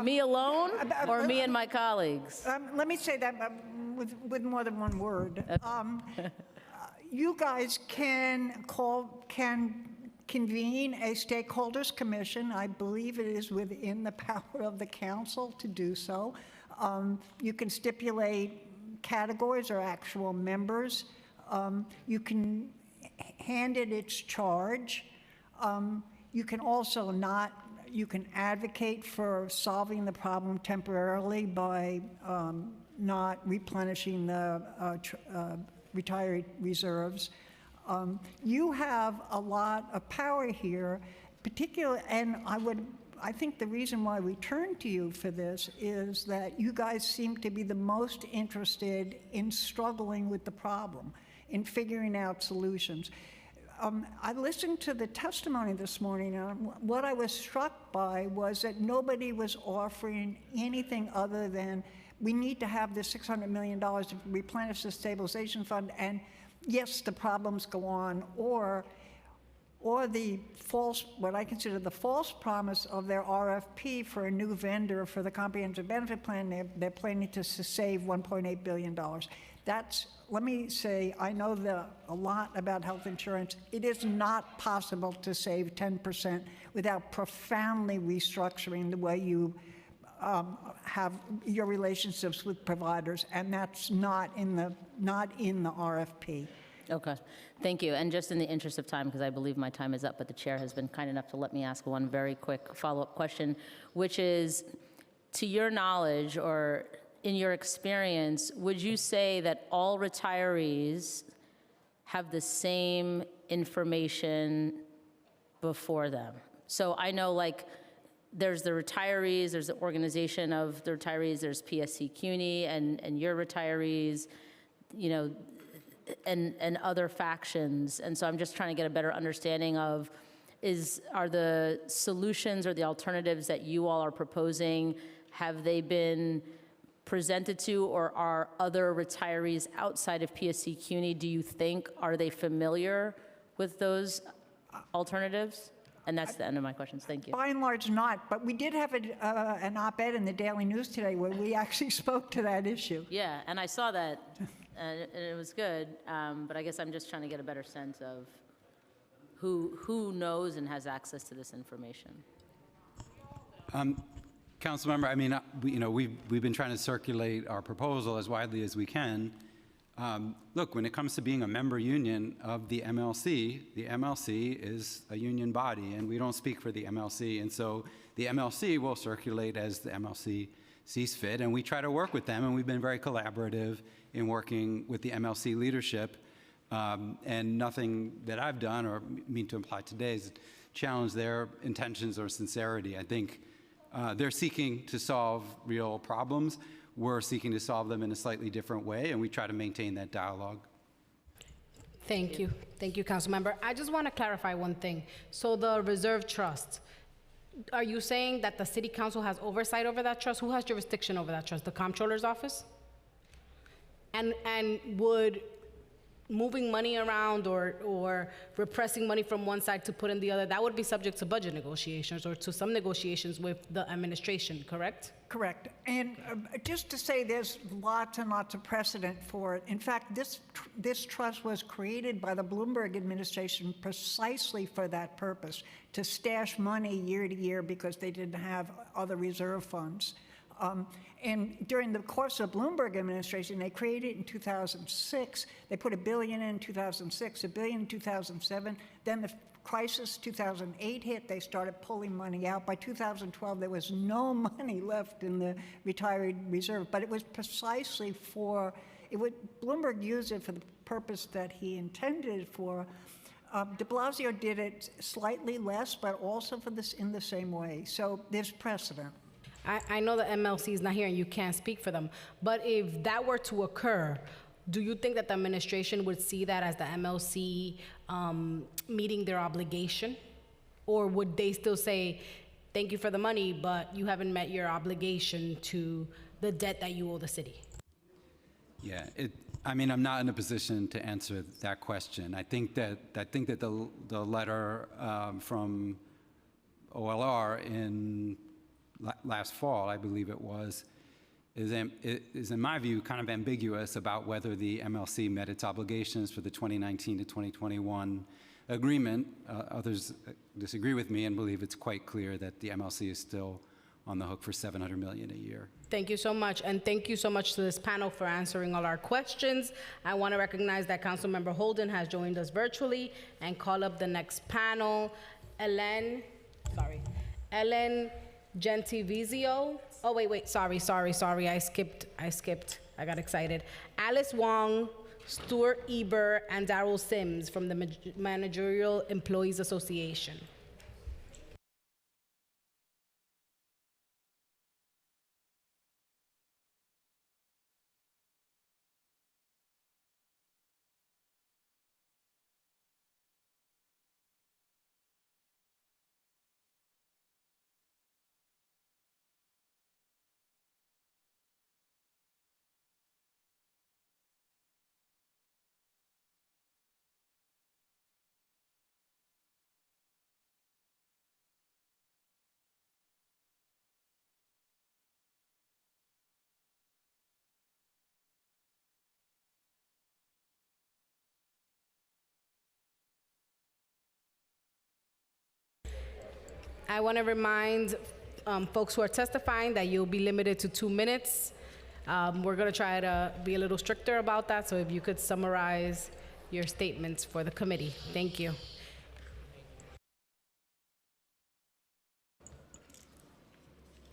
Me alone or me and my colleagues? Let me say that with more than one word. You guys can convene a stakeholders commission. I believe it is within the power of the council to do so. You can stipulate categories or actual members. You can hand it its charge. You can also you can advocate for solving the problem temporarily by not replenishing the retiree reserves. You have a lot of power here, particularly, and I think the reason why we turn to you for this is that you guys seem to be the most interested in struggling with the problem, in figuring out solutions. I listened to the testimony this morning, and what I was struck by was that nobody was offering anything other than we need to have this $600 million to replenish the stabilization fund, and yes, the problems go on, or the false, what I consider the false promise of their RFP for a new vendor for the comprehensive benefit plan. They're planning to save $1.8 billion. Let me say, I know a lot about health insurance. It is not possible to save 10% without profoundly restructuring the way you have your relationships with providers, and that's not in the RFP. Okay, thank you. And just in the interest of time, because I believe my time is up, but the chair has been kind enough to let me ask one very quick follow-up question, which is, to your knowledge or in your experience, would you say that all retirees have the same information before them? So I know, like, there's the retirees, there's the organization of the retirees, there's PSC CUNY and your retirees, you know, and other factions. And so I'm just trying to get a better understanding of, are the solutions or the alternatives that you all are proposing, have they been presented to, or are other retirees outside of PSC CUNY, do you think, are they familiar with those alternatives? And that's the end of my questions. Thank you. By and large, not. But we did have an op-ed in the Daily News today where we actually spoke to that issue. Yeah, and I saw that, and it was good. But I guess I'm just trying to get a better sense of who knows and has access to this information. Councilmember, I mean, we've been trying to circulate our proposal as widely as we can. Look, when it comes to being a member union of the MLC is a union body, and we don't speak for the MLC. And so the MLC will circulate as the MLC sees fit, and we try to work with them, and we've been very collaborative in working with the MLC leadership. And nothing that I've done or mean to imply today is challenge their intentions or sincerity. I think they're seeking to solve real problems. We're seeking to solve them in a slightly different way, and we try to maintain that dialogue. Thank you. Thank you, Councilmember. I just want to clarify one thing. So the reserve trust, are you saying that the city council has oversight over that trust? Who has jurisdiction over that trust? The comptroller's office? And would moving money around or repressing money from one side to put in the other, that would be subject to budget negotiations or to some negotiations with the administration, correct? Correct. And just to say, there's lots and lots of precedent for it. In fact, this trust was created by the Bloomberg administration precisely for that purpose, to stash money year to year because they didn't have other reserve funds. And during the course of Bloomberg administration, they created it in 2006. They put $1 billion in 2006, $1 billion in 2007. Then the crisis 2008 hit. They started pulling money out. By 2012, there was no money left in the retiree reserve. But it was precisely Bloomberg used it for the purpose that he intended it for. De Blasio did it slightly less, but also in the same way. So there's precedent. I know the MLC is not here and you can't speak for them, but if that were to occur, do you think that the administration would see that as the MLC meeting their obligation? Or would they still say, thank you for the money, but you haven't met your obligation to the debt that you owe the city? Yeah, I mean, I'm not in a position to answer that question. I think that the letter from OLR in last fall, I believe it was, is in my view kind of ambiguous about whether the MLC met its obligations for the 2019 to 2021 agreement. Others disagree with me and believe it's quite clear that the MLC is still on the hook for $700 million a year. Thank you so much, and thank you so much to this panel for answering all our questions. I want to recognize that Councilmember Holden has joined us virtually and call up the next panel. Ellen Gentivizio. Oh, wait, sorry, I skipped, I got excited. Alice Wong, Stuart Eber, and Darrell Sims from the Managerial Employees Association. I want to remind folks who are testifying that you'll be limited to 2 minutes. We're going to try to be a little stricter about that, so if you could summarize your statements for the committee. Thank you.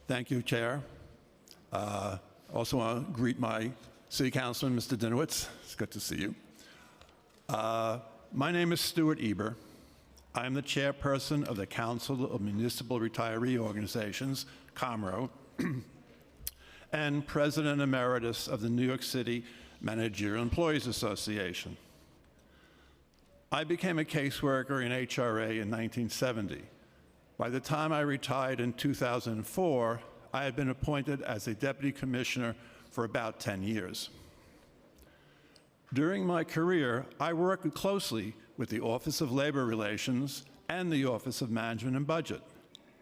Thank you, Chair. Also want to greet my City Councilman, Mr. Dinowitz. It's good to see you. My name is Stuart Eber. I am the chairperson of the Council of Municipal Retiree Organizations, COMRO, and president emeritus of the New York City Managerial Employees Association. I became a caseworker in HRA in 1970. By the time I retired in 2004, I had been appointed as a deputy commissioner for about 10 years. During my career, I worked closely with the Office of Labor Relations and the Office of Management and Budget.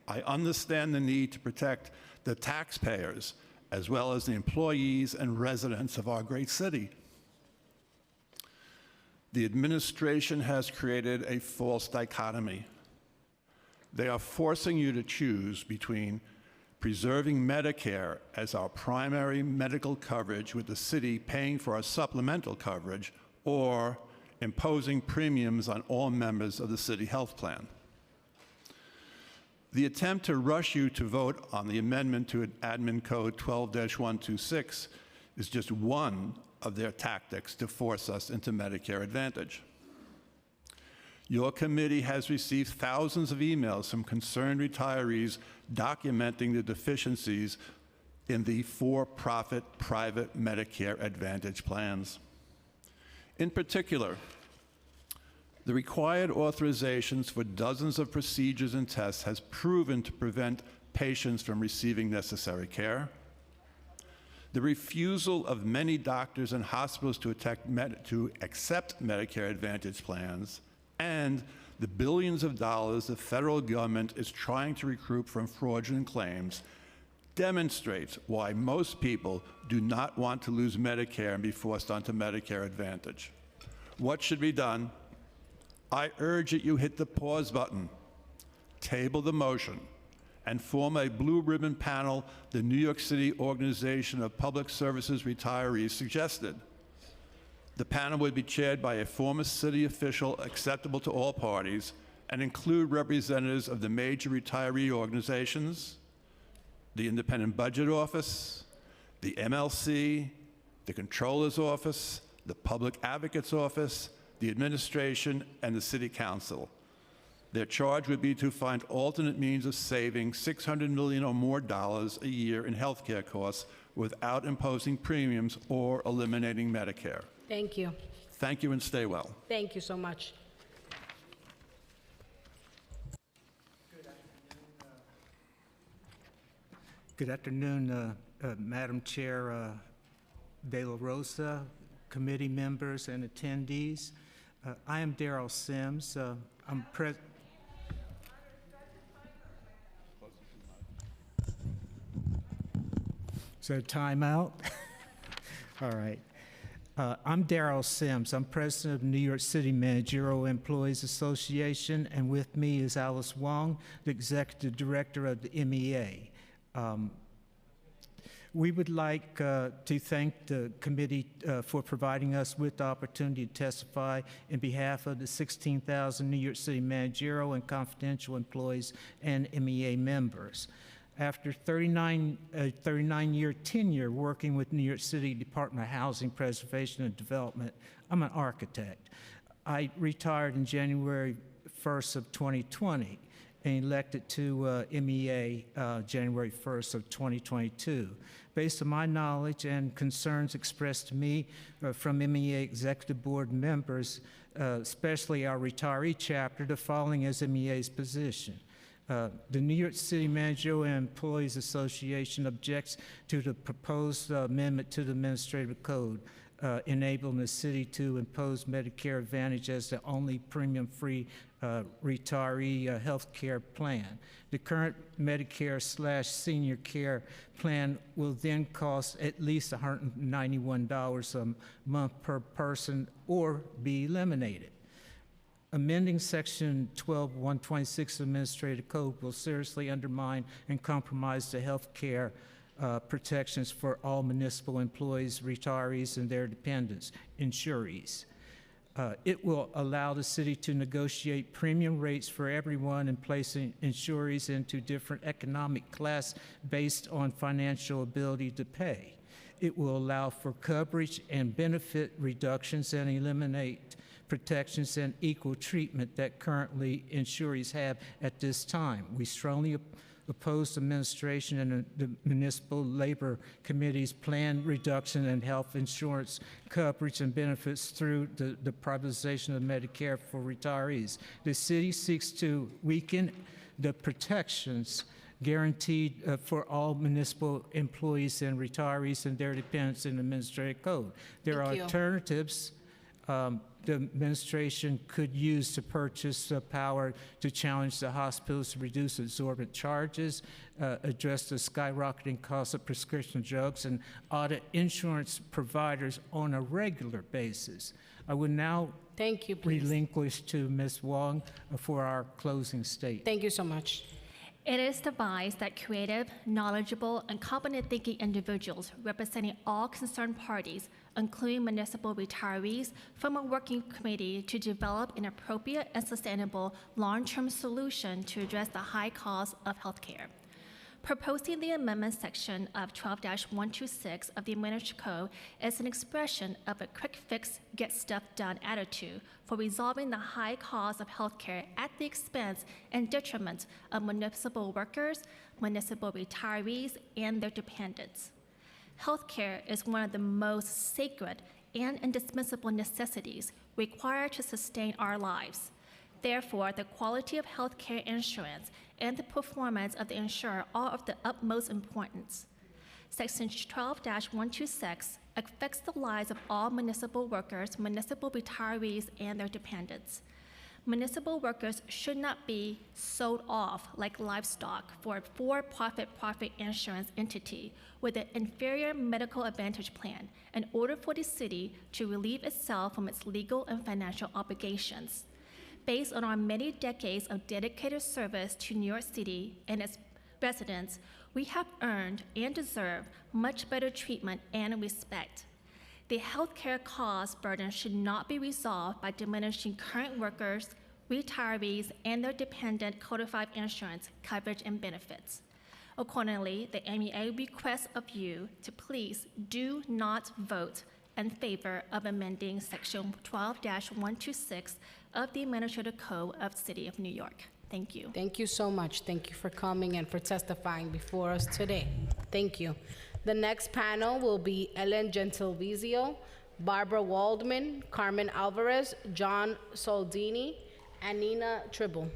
I understand the need to protect the taxpayers as well as the employees and residents of our great city. The administration has created a false dichotomy. They are forcing you to choose between preserving Medicare as our primary medical coverage with the city paying for our supplemental coverage, or imposing premiums on all members of the city health plan. The attempt to rush you to vote on the amendment to Admin Code 12-126 is just one of their tactics to force us into Medicare Advantage. Your committee has received thousands of emails from concerned retirees documenting the deficiencies in the for-profit private Medicare Advantage plans. In particular, the required authorizations for dozens of procedures and tests has proven to prevent patients from receiving necessary care. The refusal of many doctors and hospitals to accept Medicare Advantage plans, and the billions of dollars the federal government is trying to recoup from fraudulent claims demonstrates why most people do not want to lose Medicare and be forced onto Medicare Advantage. What should be done? I urge that you hit the pause button, table the motion, and form a blue ribbon panel the New York City Organization of Public Services Retirees suggested. The panel would be chaired by a former city official acceptable to all parties and include representatives of the major retiree organizations, the Independent Budget Office, the MLC, the Controller's Office, the Public Advocate's Office, the administration, and the City Council. Their charge would be to find alternate means of saving $600 million or more a year in healthcare costs without imposing premiums or eliminating Medicare. Thank you. Thank you and stay well. Thank you so much. Good afternoon, Madam Chair De La Rosa, committee members and attendees. I am Darrell Sims. I'm Is there a timeout? All right. I'm Darrell Sims. I'm president of New York City Managerial Employees Association, and with me is Alice Wong, the executive director of the MEA. We would like to thank the committee for providing us with the opportunity to testify in behalf of the 16,000 New York City managerial and confidential employees and MEA members. After 39-year tenure working with New York City Department of Housing Preservation and Development, I'm an architect. I retired in January 1st of 2020 and elected to MEA January 1st of 2022. Based on my knowledge and concerns expressed to me from MEA Executive Board members, especially our retiree chapter, the following is MEA's position. The New York City Managerial and Employees Association objects to the proposed amendment to the Administrative Code, enabling the city to impose Medicare Advantage as the only premium-free retiree health care plan. The current Medicare/senior care plan will then cost at least $191 a month per person or be eliminated. Amending Section 12-126 Administrative Code will seriously undermine and compromise the health care protections for all municipal employees, retirees, and their dependents, insurees. It will allow the city to negotiate premium rates for everyone and placing insurees into different economic class based on financial ability to pay. It will allow for coverage and benefit reductions and eliminate protections and equal treatment that currently insurees have at this time. We strongly oppose the administration and the Municipal Labor Committee's planned reduction in health insurance coverage and benefits through the privatization of Medicare for retirees. The city seeks to weaken the protections guaranteed for all municipal employees and retirees and their dependents in the Administrative Code. There are alternatives the administration could use to purchase power to challenge the hospitals to reduce exorbitant charges, address the skyrocketing cost of prescription drugs, and audit insurance providers on a regular basis. I would now relinquish to Ms. Wong for our closing statement. Thank you so much. It is devised that creative, knowledgeable, and competent-thinking individuals representing all concerned parties, including municipal retirees, form a working committee to develop an appropriate and sustainable long-term solution to address the high cost of healthcare. Proposing the amendment section of 12-126 of the Administrative Code is an expression of a quick fix, get stuff done attitude for resolving the high cost of healthcare at the expense and detriment of municipal workers, municipal retirees, and their dependents. Healthcare is one of the most sacred and indispensable necessities required to sustain our lives. Therefore, the quality of healthcare insurance and the performance of the insurer are of the utmost importance. Section 12-126 affects the lives of all municipal workers, municipal retirees, and their dependents. Municipal workers should not be sold off like livestock for a for-profit insurance entity with an inferior medical advantage plan in order for the city to relieve itself from its legal and financial obligations. Based on our many decades of dedicated service to New York City and its residents, we have earned and deserve much better treatment and respect. The healthcare cost burden should not be resolved by diminishing current workers, retirees, and their dependent codified insurance coverage and benefits. Accordingly, the MEA requests of you to please do not vote in favor of amending Section 12-126 of the Administrative Code of the City of New York. Thank you. Thank you so much. Thank you for coming and for testifying before us today. Thank you. The next panel will be Ellen Gentilvizio, Barbara Waldman, Carmen Alvarez, John Soldini, and Nina Tribble.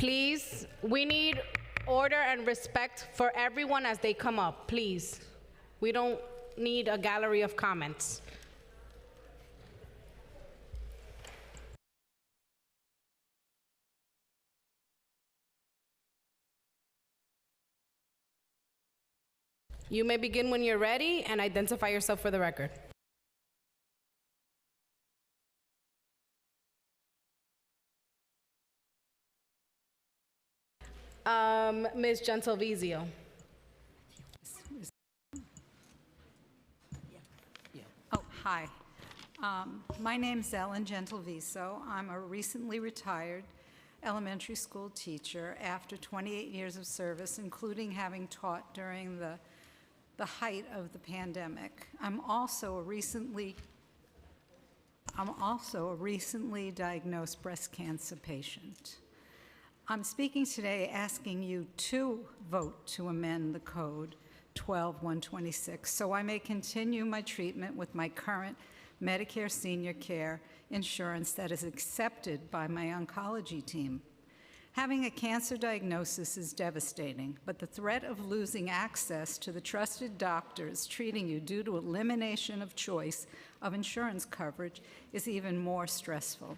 Please, we need order and respect for everyone as they come up, please. We don't need a gallery of comments. You may begin when you're ready and identify yourself for the record. Ms. Gentilvizio. Oh, hi. My name's Ellen Gentilviso. I'm a recently retired elementary school teacher after 28 years of service, including having taught during the height of the pandemic. I'm also a recently diagnosed breast cancer patient. I'm speaking today asking you to vote to amend the code 12126 so I may continue my treatment with my current Medicare senior care insurance that is accepted by my oncology team. Having a cancer diagnosis is devastating, but the threat of losing access to the trusted doctors treating you due to elimination of choice of insurance coverage is even more stressful.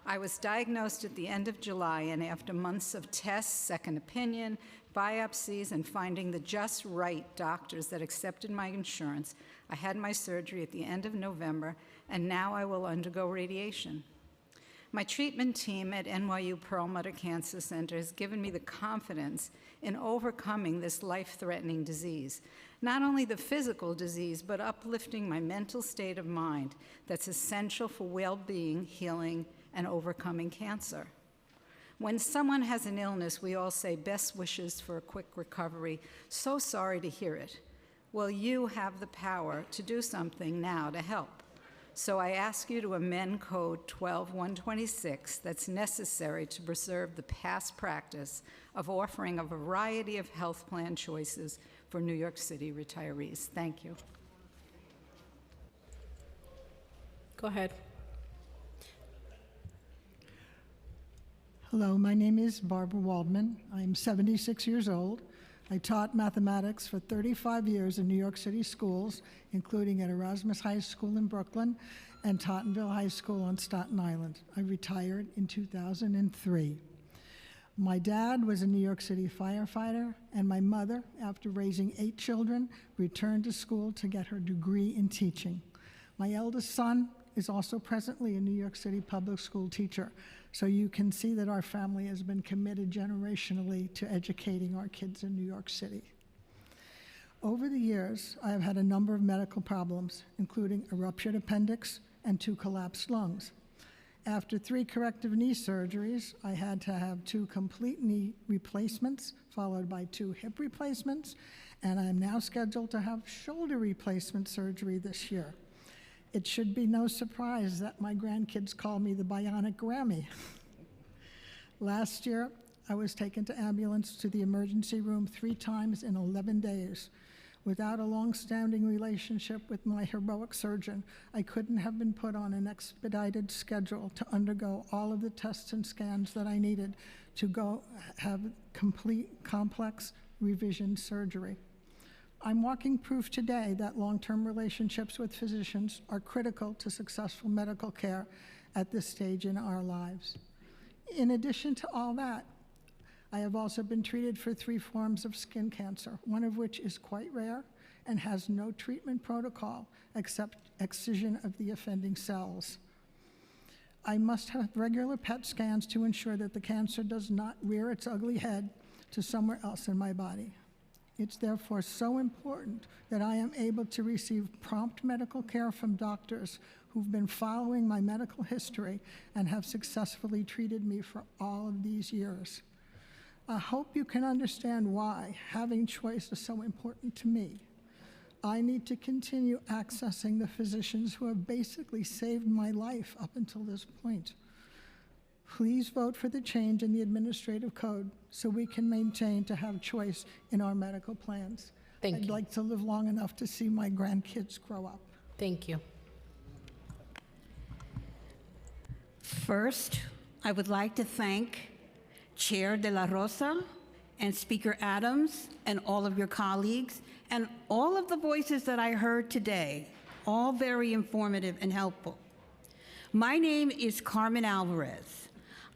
I was diagnosed at the end of July, and after months of tests, second opinion, biopsies, and finding the just right doctors that accepted my insurance, I had my surgery at the end of November, and now I will undergo radiation. My treatment team at NYU Perlmutter Cancer Center has given me the confidence in overcoming this life-threatening disease. Not only the physical disease, but uplifting my mental state of mind that's essential for well-being, healing, and overcoming cancer. When someone has an illness, we all say best wishes for a quick recovery. So sorry to hear it. Well, you have the power to do something now to help. So I ask you to amend Code 12126 that's necessary to preserve the past practice of offering a variety of health plan choices for New York City retirees. Thank you. Go ahead. Hello, my name is Barbara Waldman. I'm 76 years old. I taught mathematics for 35 years in New York City schools, including at Erasmus High School in Brooklyn and Tottenville High School on Staten Island. I retired in 2003. My dad was a New York City firefighter, and my mother, after raising 8 children, returned to school to get her degree in teaching. My eldest son is also presently a New York City public school teacher. So you can see that our family has been committed generationally to educating our kids in New York City. Over the years, I have had a number of medical problems, including a ruptured appendix and 2 collapsed lungs. After 3 corrective knee surgeries, I had to have 2 complete knee replacements, followed by 2 hip replacements, and I'm now scheduled to have shoulder replacement surgery this year. It should be no surprise that my grandkids call me the Bionic Grammy. Last year, I was taken to ambulance to the emergency room 3 times in 11 days. Without a long-standing relationship with my heroic surgeon, I couldn't have been put on an expedited schedule to undergo all of the tests and scans that I needed to go have complete complex revision surgery. I'm walking proof today that long-term relationships with physicians are critical to successful medical care at this stage in our lives. In addition to all that, I have also been treated for 3 forms of skin cancer, one of which is quite rare and has no treatment protocol except excision of the offending cells. I must have regular PET scans to ensure that the cancer does not rear its ugly head to somewhere else in my body. It's therefore so important that I am able to receive prompt medical care from doctors who've been following my medical history and have successfully treated me for all of these years. I hope you can understand why having choice is so important to me. I need to continue accessing the physicians who have basically saved my life up until this point. Please vote for the change in the administrative code so we can maintain to have choice in our medical plans. I'd like to live long enough to see my grandkids grow up. Thank you. First, I would like to thank Chair De La Rosa, and Speaker Adams, and all of your colleagues, and all of the voices that I heard today, all very informative and helpful. My name is Carmen Alvarez.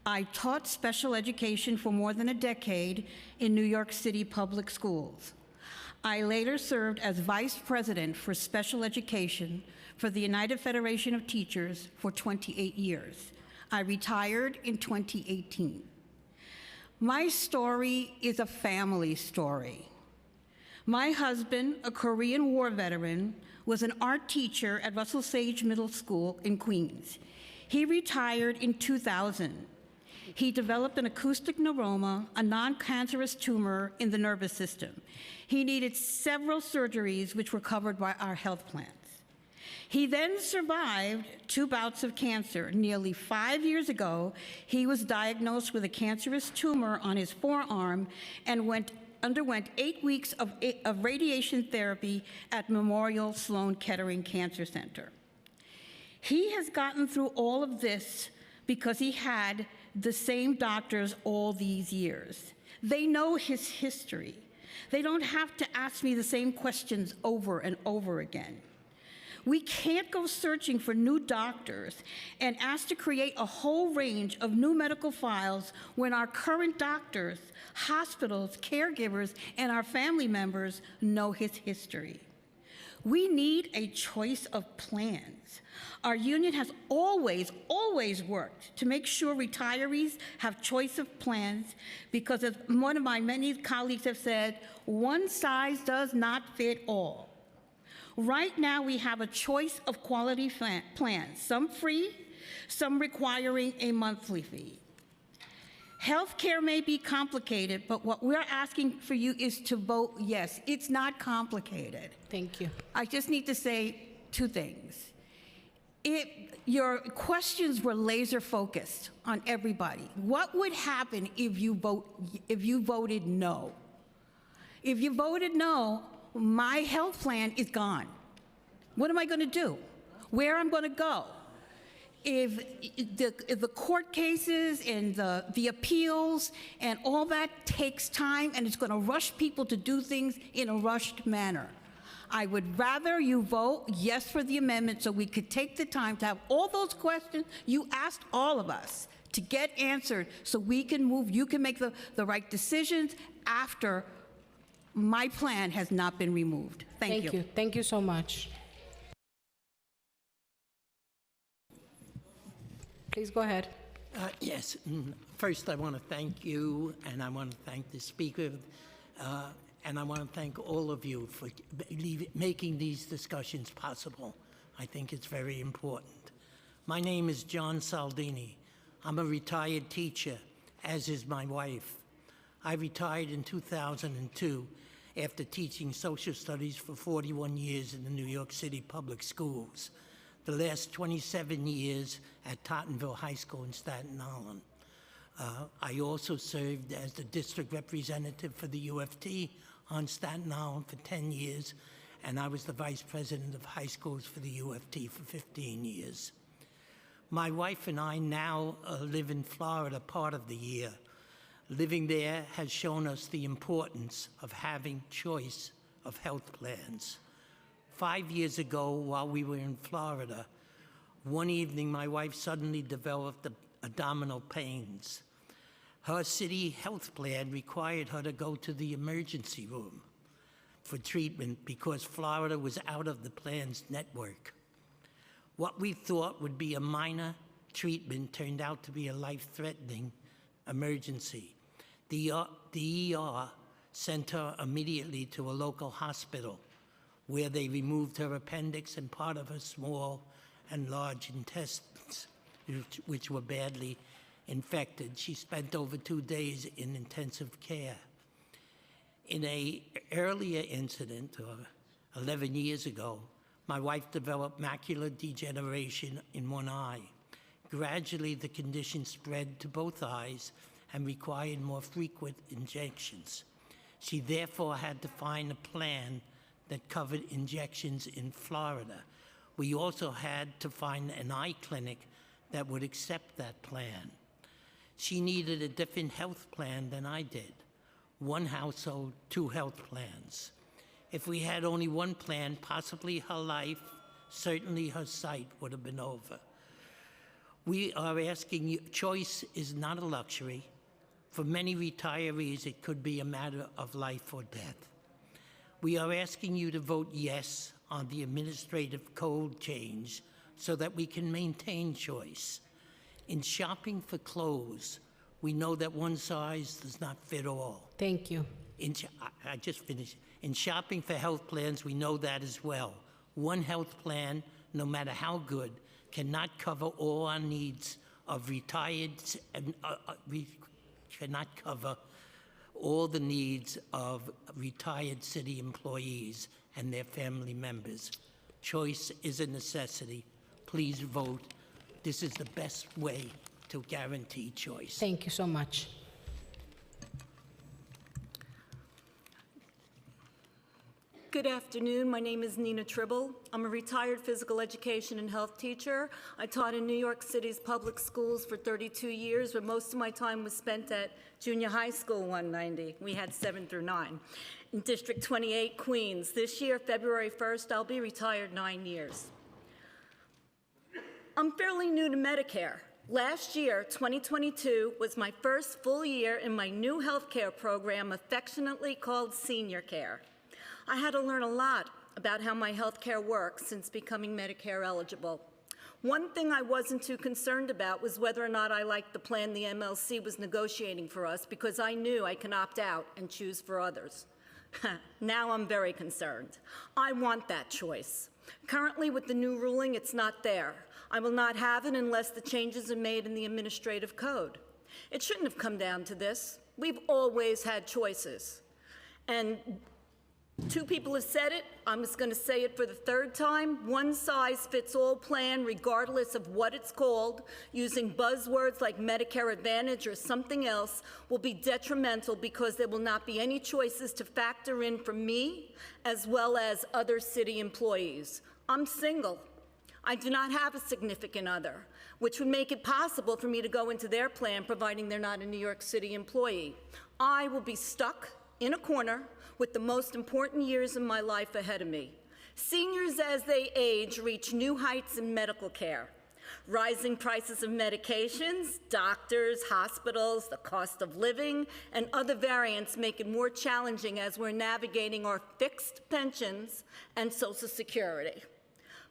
I taught special education for more than a decade in New York City public schools. I later served as Vice President for Special Education for the United Federation of Teachers for 28 years. I retired in 2018. My story is a family story. My husband, a Korean War veteran, was an art teacher at Russell Sage Middle School in Queens. He retired in 2000. He developed an acoustic neuroma, a non-cancerous tumor in the nervous system. He needed several surgeries which were covered by our health plans. He then survived 2 bouts of cancer. Nearly 5 years ago, he was diagnosed with a cancerous tumor on his forearm and underwent 8 weeks of radiation therapy at Memorial Sloan Kettering Cancer Center. He has gotten through all of this because he had the same doctors all these years. They know his history. They don't have to ask me the same questions over and over again. We can't go searching for new doctors and ask to create a whole range of new medical files when our current doctors, hospitals, caregivers, and our family members know his history. We need a choice of plans. Our union has always worked to make sure retirees have choice of plans because, as one of my many colleagues have said, one size does not fit all. Right now, we have a choice of quality plans, some free, some requiring a monthly fee. Healthcare may be complicated, but what we're asking for you is to vote yes. It's not complicated. Thank you. I just need to say 2 things. Your questions were laser focused on everybody. What would happen if you voted no? If you voted no, my health plan is gone. What am I going to do? Where am I going to go? If the court cases and the appeals and all that takes time and it's going to rush people to do things in a rushed manner. I would rather you vote yes for the amendment so we could take the time to have all those questions you asked all of us to get answered so we can move, you can make the right decisions after my plan has not been removed. Thank you. Thank you so much. Please go ahead. Yes. First, I want to thank you, and I want to thank the speaker, and I want to thank all of you for making these discussions possible. I think it's very important. My name is John Saldini. I'm a retired teacher, as is my wife. I retired in 2002 after teaching social studies for 41 years in the New York City public schools, the last 27 years at Tottenville High School in Staten Island. I also served as the district representative for the UFT on Staten Island for 10 years, and I was the vice president of high schools for the UFT for 15 years. My wife and I now live in Florida part of the year. Living there has shown us the importance of having choice of health plans. 5 years ago, while we were in Florida, one evening my wife suddenly developed abdominal pains. Her city health plan required her to go to the emergency room for treatment because Florida was out of the plan's network. What we thought would be a minor treatment turned out to be a life-threatening emergency. The ER sent her immediately to a local hospital where they removed her appendix and part of her small and large intestines, which were badly infected. She spent over 2 days in intensive care. In an earlier incident, 11 years ago, my wife developed macular degeneration in one eye. Gradually, the condition spread to both eyes and required more frequent injections. She therefore had to find a plan that covered injections in Florida. We also had to find an eye clinic that would accept that plan. She needed a different health plan than I did. One household, 2 health plans. If we had only one plan, possibly her life, certainly her sight would have been over. We are asking you, choice is not a luxury. For many retirees, it could be a matter of life or death. We are asking you to vote yes on the administrative code change so that we can maintain choice. In shopping for clothes, we know that one size does not fit all. Thank you. I just finished. In shopping for health plans, we know that as well. One health plan, no matter how good, cannot cover all our needs of retired, cannot cover all the needs of retired city employees and their family members. Choice is a necessity. Please vote. This is the best way to guarantee choice. Thank you so much. Good afternoon. My name is Nina Tribble. I'm a retired physical education and health teacher. I taught in New York City's public schools for 32 years, but most of my time was spent at Junior High School 190. We had 7 through 9. In District 28, Queens. This year, February 1st, I'll be retired 9 years. I'm fairly new to Medicare. Last year, 2022, was my first full year in my new health care program, affectionately called Senior Care. I had to learn a lot about how my health care works since becoming Medicare eligible. One thing I wasn't too concerned about was whether or not I liked the plan the MLC was negotiating for us, because I knew I can opt out and choose for others. Now I'm very concerned. I want that choice. Currently, with the new ruling, it's not there. I will not have it unless the changes are made in the administrative code. It shouldn't have come down to this. We've always had choices. And 2 people have said it. I'm just going to say it for the 3rd time. One-size-fits-all plan, regardless of what it's called, using buzzwords like Medicare Advantage or something else, will be detrimental because there will not be any choices to factor in for me as well as other city employees. I'm single. I do not have a significant other, which would make it possible for me to go into their plan, providing they're not a New York City employee. I will be stuck in a corner with the most important years of my life ahead of me. Seniors, as they age, reach new heights in medical care. Rising prices of medications, doctors, hospitals, the cost of living, and other variants make it more challenging as we're navigating our fixed pensions and Social Security.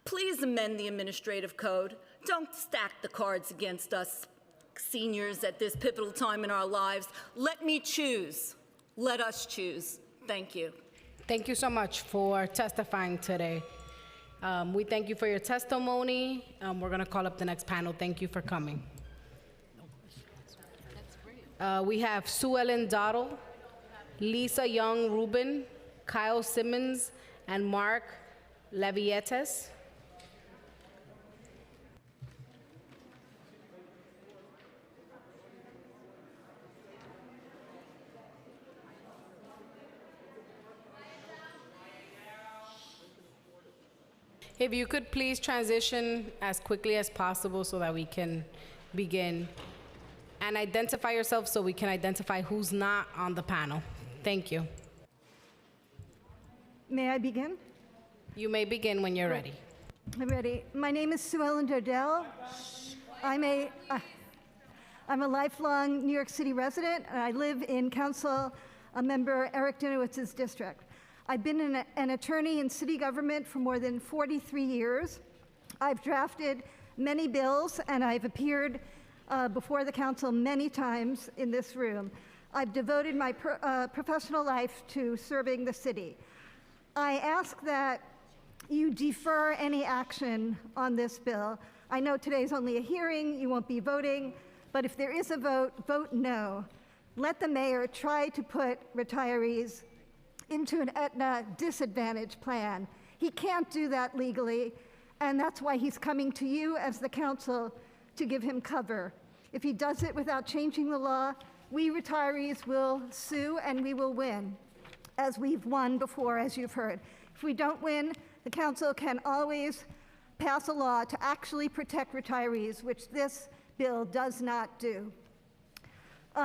Please amend the administrative code. Don't stack the cards against us seniors at this pivotal time in our lives. Let me choose. Let us choose. Thank you. Thank you so much for testifying today. We thank you for your testimony. We're going to call up the next panel. Thank you for coming. We have Sue Ellen Dottle, Lisa Young Rubin, Kyle Simmons, and Mark Levietes. If you could please transition as quickly as possible so that we can begin. And identify yourself so we can identify who's not on the panel. Thank you. May I begin? You may begin when you're ready. I'm ready. My name is Sue Ellen Dardell. I'm a lifelong New York City resident, and I live in Council Member Eric Dinowitz's district. I've been an attorney in city government for more than 43 years. I've drafted many bills, and I've appeared before the council many times in this room. I've devoted my professional life to serving the city. I ask that you defer any action on this bill. I know today's only a hearing, you won't be voting, but if there is a vote, vote no. Let the mayor try to put retirees into an Aetna disadvantage plan. He can't do that legally, and that's why he's coming to you as the council to give him cover. If he does it without changing the law, we retirees will sue and we will win, as we've won before, as you've heard. If we don't win, the council can always pass a law to actually protect retirees, which this bill does not do.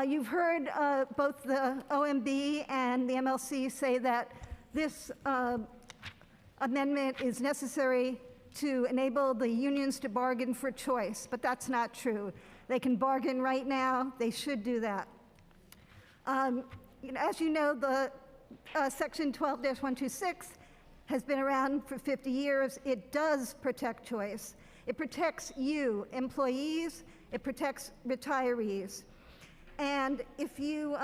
You've heard both the OMB and the MLC say that this amendment is necessary to enable the unions to bargain for choice, but that's not true. They can bargain right now. They should do that. As you know, the Section 12-126 has been around for 50 years. It does protect choice. It protects you, employees. It protects retirees. And if you're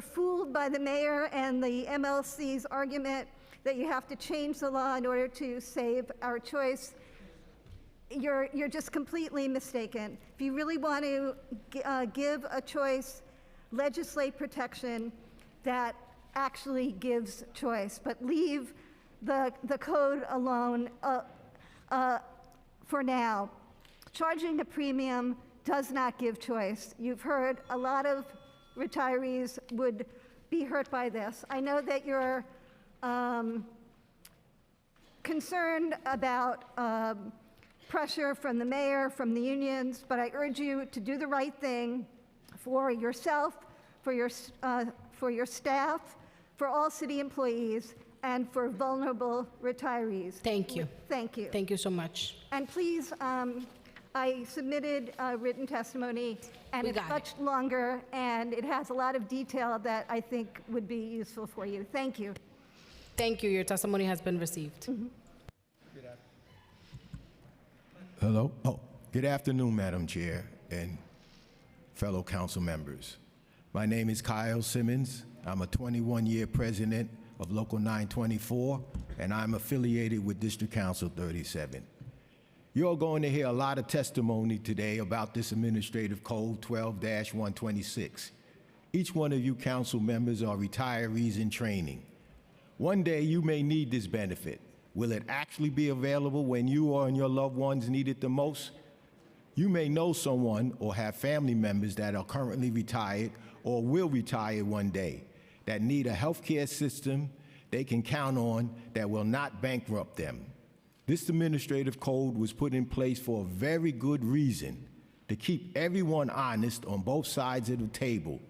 fooled by the mayor and the MLC's argument that you have to change the law in order to save our choice, you're just completely mistaken. If you really want to give a choice, legislate protection that actually gives choice, but leave the code alone for now. Charging a premium does not give choice. You've heard a lot of retirees would be hurt by this. I know that you're concerned about pressure from the mayor, from the unions, but I urge you to do the right thing for yourself, for your staff, for all city employees, and for vulnerable retirees. Thank you. Thank you. Thank you so much. And please, I submitted written testimony, and We it's got much longer, and it has a lot of detail that I think would be useful for you. Thank you. Thank you. Your testimony has been received. Hello. Oh, good afternoon, Madam Chair and fellow council members. My name is Kyle Simmons. I'm a 21-year president of Local 924, and I'm affiliated with District Council 37. You're going to hear a lot of testimony today about this administrative code 12-126. Each one of you council members are retirees in training. One day you may need this benefit. Will it actually be available when you or your loved ones need it the most? You may know someone or have family members that are currently retired or will retire one day that need a healthcare system they can count on that will not bankrupt them. This administrative code was put in place for a very good reason, to keep everyone honest on both sides of the table,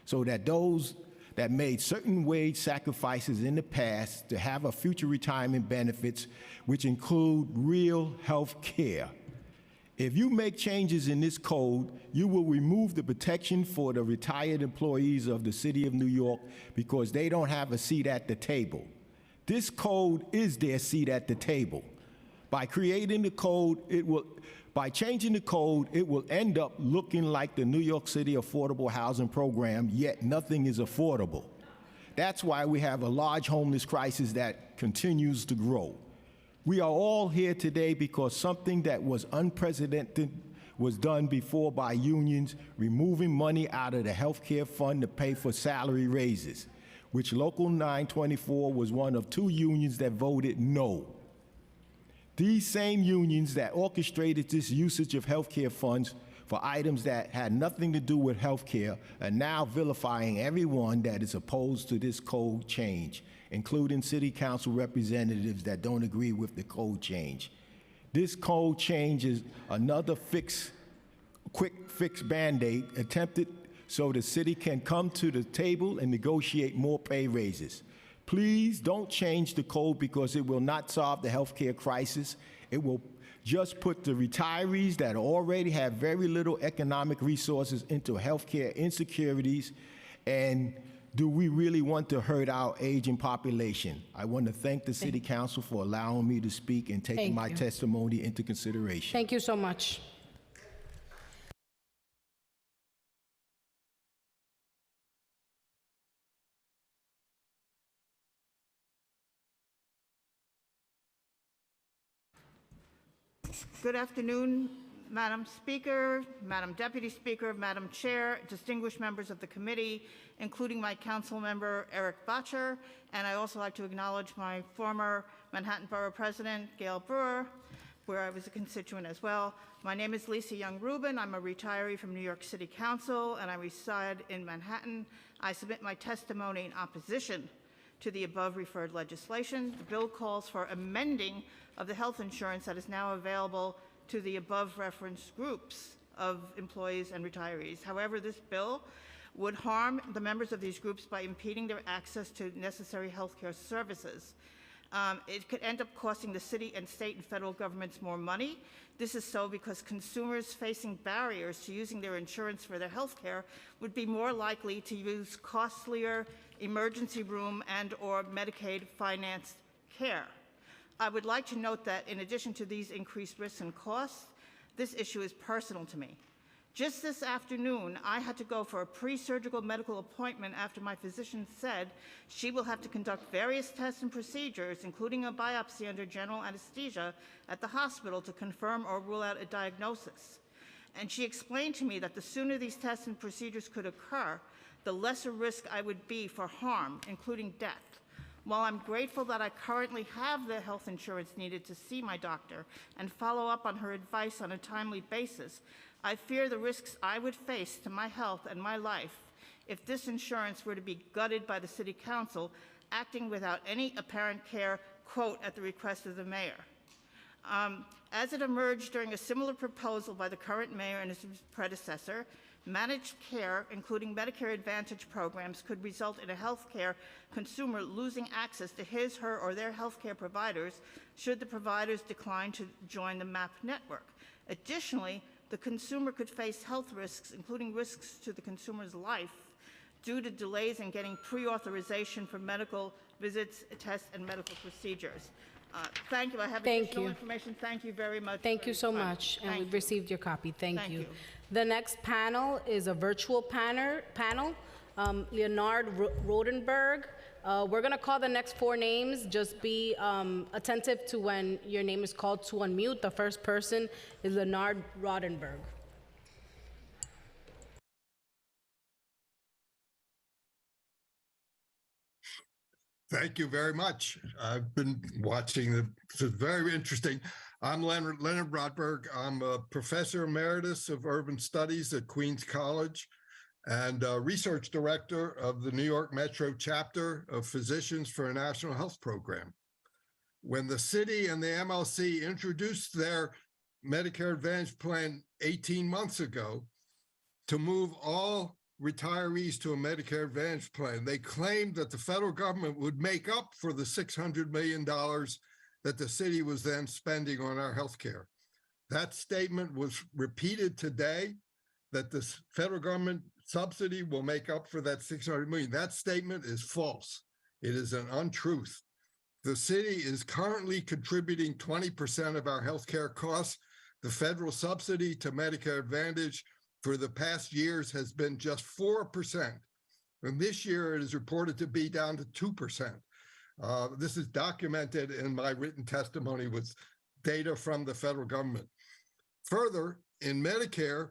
so that those that made certain wage sacrifices in the past to have a future retirement benefits, which include real health care. If you make changes in this code, you will remove the protection for the retired employees of the City of New York because they don't have a seat at the table. This code is their seat at the table. By creating the code, by changing the code, it will end up looking like the New York City Affordable Housing Program, yet nothing is affordable. That's why we have a large homeless crisis that continues to grow. We are all here today because something that was unprecedented was done before by unions, removing money out of the healthcare fund to pay for salary raises, which Local 924 was one of 2 unions that voted no. These same unions that orchestrated this usage of healthcare funds for items that had nothing to do with healthcare are now vilifying everyone that is opposed to this code change, including city council representatives that don't agree with the code change. This code change is another quick fix Band-Aid attempted so the city can come to the table and negotiate more pay raises. Please don't change the code because it will not solve the healthcare crisis. It will just put the retirees that already have very little economic resources into healthcare insecurities. And do we really want to hurt our aging population? I want to thank the City Council for allowing me to speak and taking my testimony into consideration. Thank you so much. Good afternoon, Madam Speaker, Madam Deputy Speaker, Madam Chair, distinguished members of the committee, including my council member, Eric Bottcher, and I also like to acknowledge my former Manhattan Borough President, Gail Brewer, where I was a constituent as well. My name is Lisa Young-Rubin. I'm a retiree from New York City Council, and I reside in Manhattan. I submit my testimony in opposition to the above referred legislation. The bill calls for amending of the health insurance that is now available to the above referenced groups of employees and retirees. However, this bill would harm the members of these groups by impeding their access to necessary health care services. It could end up costing the city and state and federal governments more money. This is so because consumers facing barriers to using their insurance for their health care would be more likely to use costlier emergency room and or Medicaid financed care. I would like to note that in addition to these increased risks and costs, this issue is personal to me. Just this afternoon, I had to go for a pre-surgical medical appointment after my physician said she will have to conduct various tests and procedures, including a biopsy under general anesthesia at the hospital to confirm or rule out a diagnosis. And she explained to me that the sooner these tests and procedures could occur, the lesser risk I would be for harm, including death. While I'm grateful that I currently have the health insurance needed to see my doctor and follow up on her advice on a timely basis, I fear the risks I would face to my health and my life if this insurance were to be gutted by the City Council, acting without any apparent care, quote, at the request of the mayor. As it emerged during a similar proposal by the current mayor and his predecessor, managed care, including Medicare Advantage programs, could result in a healthcare consumer losing access to his, her, or their healthcare providers should the providers decline to join the MAP network. Additionally, the consumer could face health risks, including risks to the consumer's life, due to delays in getting pre-authorization for medical visits, tests, and medical procedures. Thank you. I have additional information. Thank you very much. Thank you so much, and we've received your copy. Thank you. The next panel is a virtual panel. Leonard Rodenberg. We're going to call the next four names. Just be attentive to when your name is called to unmute. The first person is Leonard Rodenberg. Thank you very much. I've been watching this is very interesting. I'm Leonard Rodenberg. I'm a professor emeritus of urban studies at Queens College and research director of the New York Metro chapter of Physicians for a National Health Program. When the city and the MLC introduced their Medicare Advantage plan 18 months ago to move all retirees to a Medicare Advantage plan, they claimed that the federal government would make up for the $600 million that the city was then spending on our health care. That statement was repeated today, that the federal government subsidy will make up for that $600 million. That statement is false. It is an untruth. The city is currently contributing 20% of our health care costs. The federal subsidy to Medicare Advantage for the past years has been just 4%. And this year it is reported to be down to 2%. This is documented in my written testimony with data from the federal government. Further, in Medicare,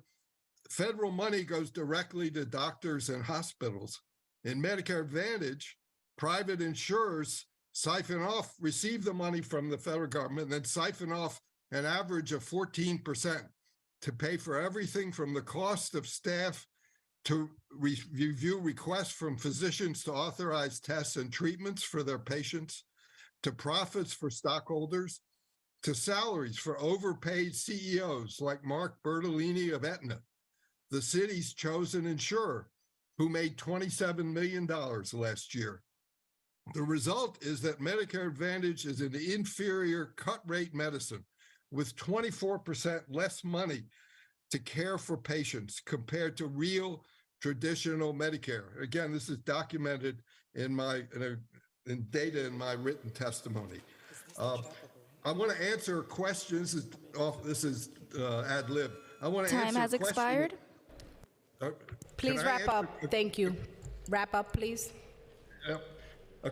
federal money goes directly to doctors and hospitals. In Medicare Advantage, private insurers receive the money from the federal government, and then siphon off an average of 14% to pay for everything from the cost of staff to review requests from physicians to authorize tests and treatments for their patients, to profits for stockholders, to salaries for overpaid CEOs like Mark Bertolini of Aetna, the city's chosen insurer, who made $27 million last year. The result is that Medicare Advantage is an inferior cut-rate medicine with 24% less money to care for patients compared to real traditional Medicare. Again, this is documented in data in my written testimony. I want to answer questions. This is ad lib. I want to answer Time has expired. Please wrap up. Thank you. Wrap up, please. A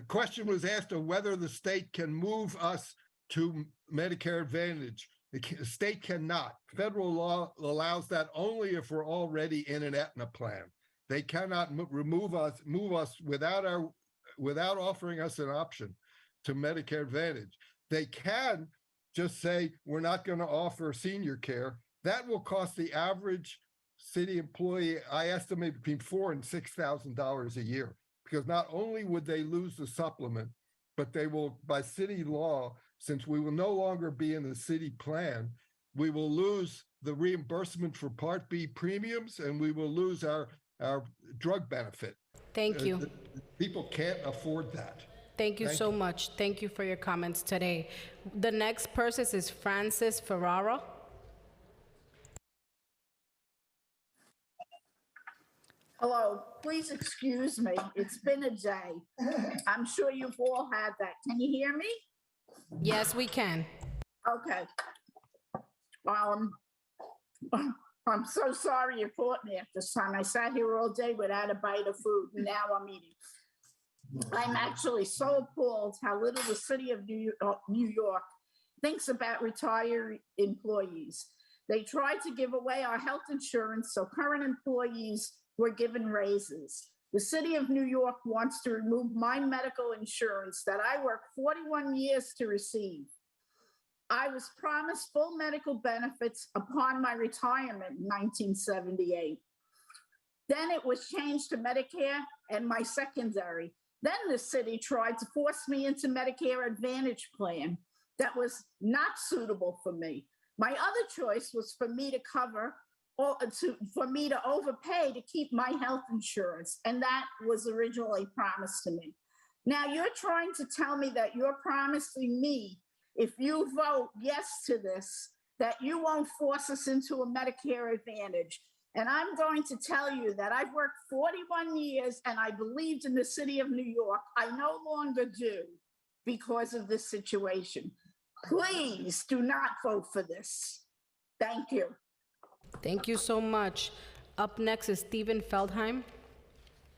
question was asked of whether the state can move us to Medicare Advantage. The state cannot. Federal law allows that only if we're already in an Aetna plan. They cannot move us without offering us an option to Medicare Advantage. They can just say, we're not going to offer senior care. That will cost the average city employee, I estimate, between $4,000 and $6,000 a year, because not only would they lose the supplement, but they will, by city law, since we will no longer be in the city plan, we will lose the reimbursement for Part B premiums, and we will lose our drug benefit. Thank you. People can't afford that. Thank you so much. Thank you for your comments today. The next person is Francis Ferrara. Hello, please excuse me. It's been a day. I'm sure you've all had that. Can you hear me? Yes, we can. Okay. I'm so sorry you caught me at this time. I sat here all day without a bite of food, and now I'm eating. I'm actually so appalled how little the city of New York thinks about retired employees. They tried to give away our health insurance so current employees were given raises. The city of New York wants to remove my medical insurance that I worked 41 years to receive. I was promised full medical benefits upon my retirement in 1978. Then it was changed to Medicare and my secondary. Then the city tried to force me into Medicare Advantage plan that was not suitable for me. My other choice was for me to cover or for me to overpay to keep my health insurance. And that was originally promised to me. Now you're trying to tell me that you're promising me, if you vote yes to this, that you won't force us into a Medicare Advantage. And I'm going to tell you that I've worked 41 years and I believed in the city of New York. I no longer do because of this situation. Please do not vote for this. Thank you. Thank you so much. Up next is Stephen Feldheim.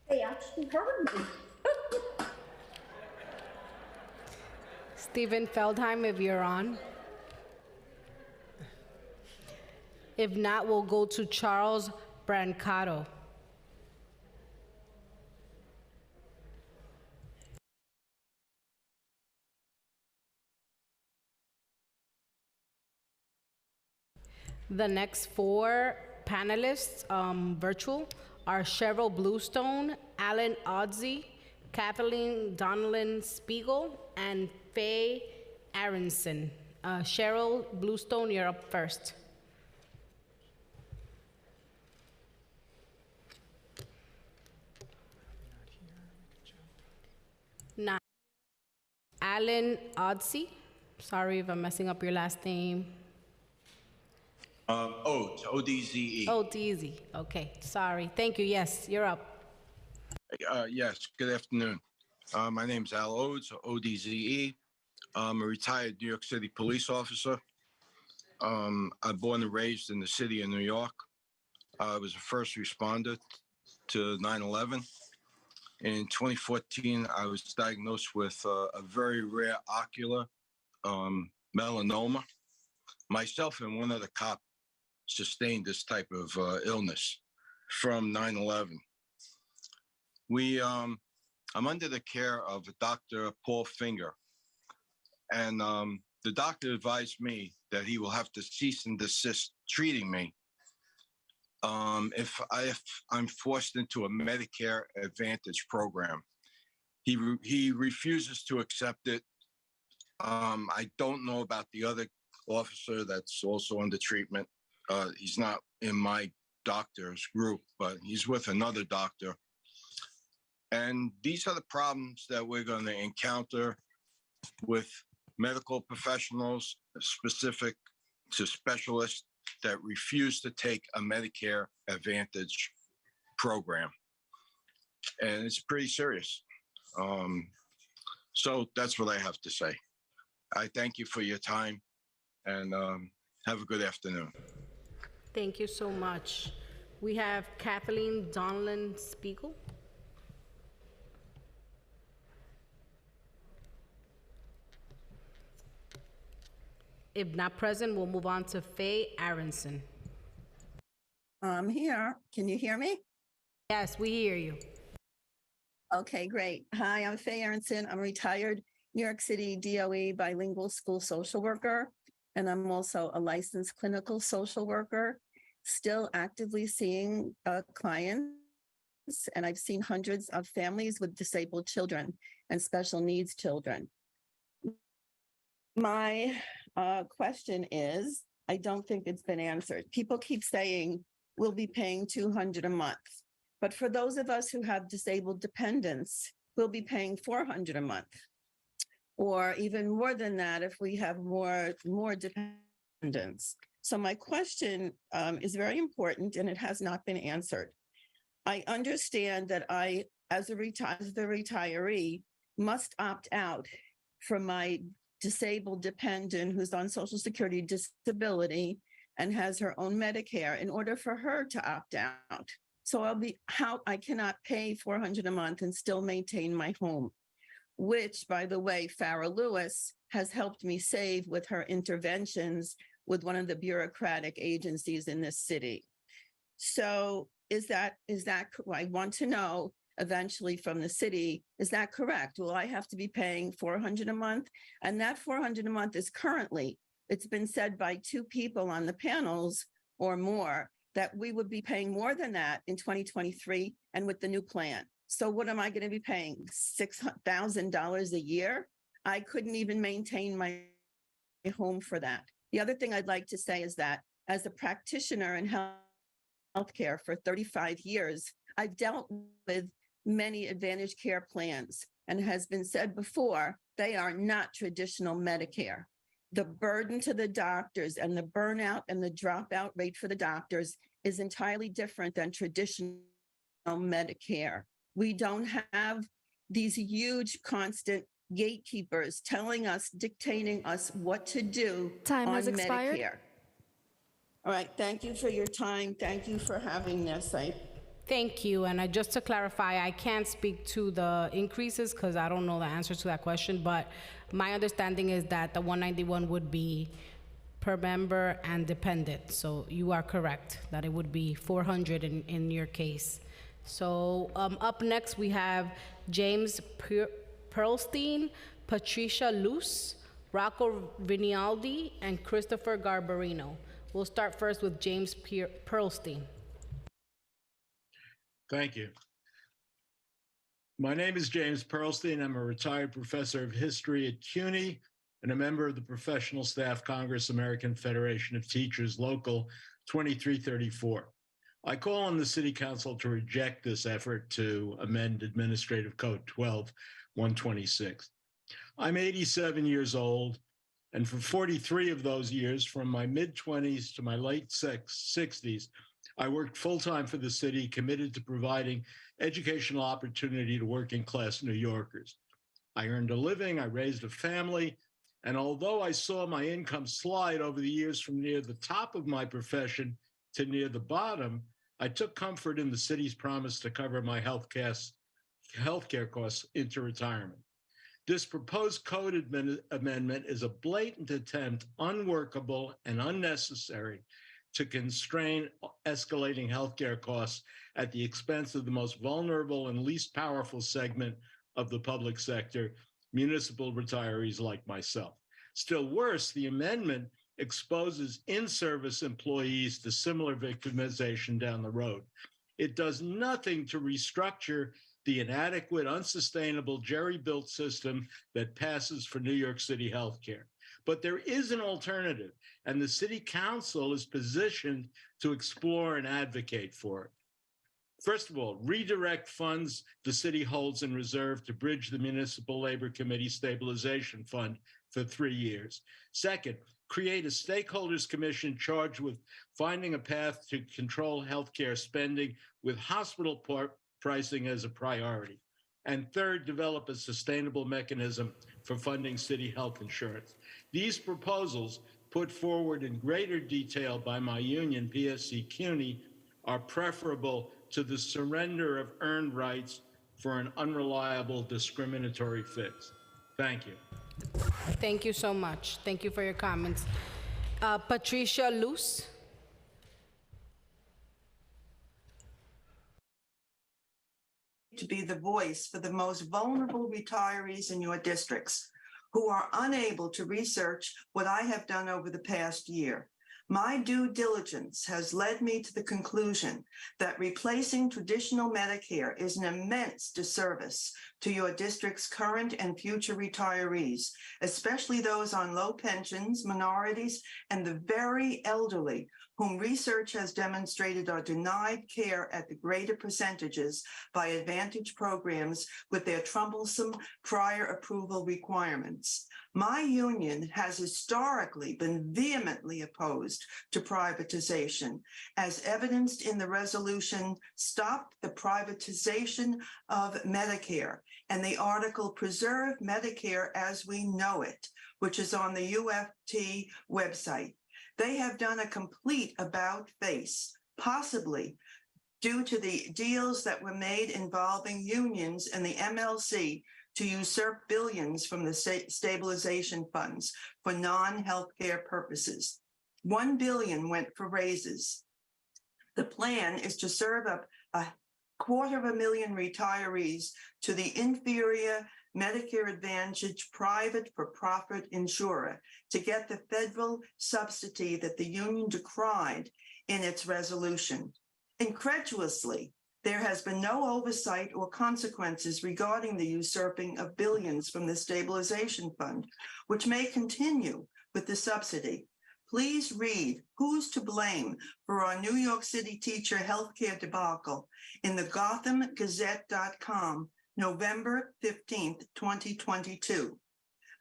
They actually heard me. Stephen Feldheim, if you're on. If not, we'll go to Charles Brancato. The next four panelists, virtual, are Cheryl Bluestone, Alan Odzi, Kathleen Donlin Spiegel, and Faye Aronson. Cheryl Bluestone, you're up first. Now, Alan Odzi, sorry if I'm messing up your last name. Odes, O-D-Z-E. O-D-Z, okay, sorry. Thank you, yes, you're up. Yes, good afternoon. My name's Al Odes, O-D-Z-E. I'm a retired New York City police officer. I'm born and raised in the city of New York. I was a first responder to 9/11. In 2014, I was diagnosed with a very rare ocular melanoma. Myself and one other cop sustained this type of illness from 9/11. I'm under the care of Dr. Paul Finger, and the doctor advised me that he will have to cease and desist treating me if I'm forced into a Medicare Advantage program. He refuses to accept it. I don't know about the other officer that's also under treatment. He's not in my doctor's group, but he's with another doctor. And these are the problems that we're going to encounter with medical professionals, specific to specialists that refuse to take a Medicare Advantage program. And it's pretty serious. So that's what I have to say. I thank you for your time, and have a good afternoon. Thank you so much. We have Kathleen Donlin Spiegel. If not present, we'll move on to Faye Aronson. I'm here. Can you hear me? Yes, we hear you. Okay, great. Hi, I'm Faye Aronson. I'm a retired New York City DOE bilingual school social worker, and I'm also a licensed clinical social worker, still actively seeing clients, and I've seen hundreds of families with disabled children and special needs children. My question is, I don't think it's been answered. People keep saying we'll be paying $200 a month. But for those of us who have disabled dependents, we'll be paying $400 a month, or even more than that if we have more dependents. So my question is very important, and it has not been answered. I understand that I, as the retiree, must opt out from my disabled dependent who's on Social Security disability and has her own Medicare in order for her to opt out. So I cannot pay $400 a month and still maintain my home, which, by the way, Farah Lewis has helped me save with her interventions with one of the bureaucratic agencies in this city. So I want to know eventually from the city, is that correct? Will I have to be paying $400 a month? And that $400 a month is currently, it's been said by 2 people on the panels or more, that we would be paying more than that in 2023 and with the new plan. So what am I going to be paying? $6,000 a year? I couldn't even maintain my home for that. The other thing I'd like to say is that as a practitioner in healthcare for 35 years, I've dealt with many Advantage Care plans, and has been said before, they are not traditional Medicare. The burden to the doctors and the burnout and the dropout rate for the doctors is entirely different than traditional Medicare. We don't have these huge constant gatekeepers telling us, dictating us what to do Time on has expired. Medicare. All right, thank you for your time. Thank you for having this. Thank you. And just to clarify, I can't speak to the increases because I don't know the answer to that question, but my understanding is that the 191 would be per member and dependent. So you are correct that it would be 400 in your case. So up next we have James Perlstein, Patricia Luce, Rocco Rinaldi, and Christopher Garbarino. We'll start first with James Perlstein. Thank you. My name is James Perlstein. I'm a retired professor of history at CUNY and a member of the Professional Staff Congress American Federation of Teachers Local 2334. I call on the City Council to reject this effort to amend Administrative Code 12-126. I'm 87 years old, and for 43 of those years, from my mid-20s to my late 60s, I worked full-time for the city, committed to providing educational opportunity to working-class New Yorkers. I earned a living, I raised a family, and although I saw my income slide over the years from near the top of my profession to near the bottom, I took comfort in the city's promise to cover my healthcare costs into retirement. This proposed code amendment is a blatant attempt, unworkable and unnecessary, to constrain escalating healthcare costs at the expense of the most vulnerable and least powerful segment of the public sector, municipal retirees like myself. Still worse, the amendment exposes in-service employees to similar victimization down the road. It does nothing to restructure the inadequate, unsustainable, jerry-built system that passes for New York City healthcare. But there is an alternative, and the City Council is positioned to explore and advocate for it. First of all, redirect funds the city holds in reserve to bridge the Municipal Labor Committee Stabilization Fund for 3 years. Second, create a stakeholders commission charged with finding a path to control healthcare spending with hospital pricing as a priority. And third, develop a sustainable mechanism for funding city health insurance. These proposals, put forward in greater detail by my union, PSC CUNY, are preferable to the surrender of earned rights for an unreliable discriminatory fix. Thank you. Thank you so much. Thank you for your comments. Patricia Luce. To be the voice for the most vulnerable retirees in your districts who are unable to research what I have done over the past year. My due diligence has led me to the conclusion that replacing traditional Medicare is an immense disservice to your district's current and future retirees, especially those on low pensions, minorities, and the very elderly, whom research has demonstrated are denied care at the greater percentages by Advantage programs with their troublesome prior approval requirements. My union has historically been vehemently opposed to privatization, as evidenced in the resolution Stop the Privatization of Medicare and the article Preserve Medicare as We Know It, which is on the UFT website. They have done a complete about-face, possibly due to the deals that were made involving unions and the MLC to usurp billions from the stabilization funds for non-healthcare purposes. $1 billion went for raises. The plan is to serve up 250,000 retirees to the inferior Medicare Advantage private for-profit insurer to get the federal subsidy that the union decried in its resolution. Incredulously, there has been no oversight or consequences regarding the usurping of billions from the stabilization fund, which may continue with the subsidy. Please read Who's to Blame for Our New York City Teacher Healthcare Debacle in the GothamGazette.com, November 15th, 2022.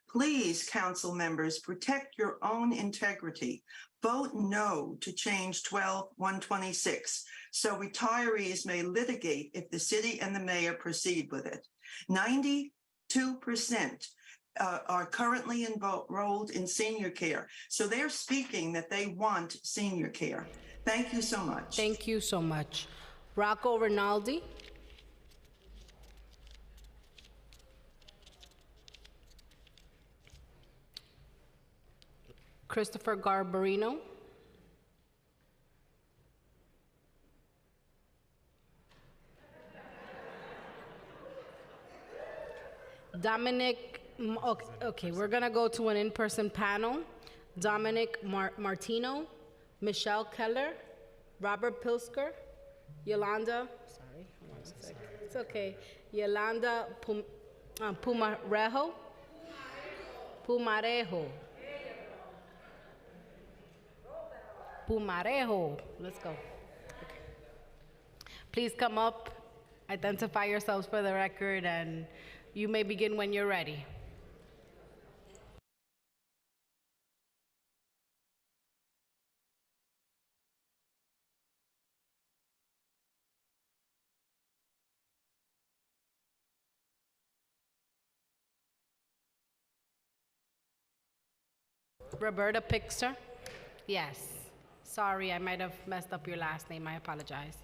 Please, council members, protect your own integrity. Vote no to change 12-126 so retirees may litigate if the city and the mayor proceed with it. 92% are currently enrolled in senior care. So they're speaking that they want senior care. Thank you so much. Thank you so much. Rocco Rinaldi. Christopher Garbarino. Dominic, okay, we're gonna go to an in-person panel. Dominic Martino, Michelle Keller, Robert Pilsker, Yolanda, sorry, hold on a sec. It's okay. Yolanda Pumarejo. Let's go. Okay. Please come up, identify yourselves for the record, and you may begin when you're ready. Roberta Pixter? Yes. Sorry, I might have messed up your last name. I apologize.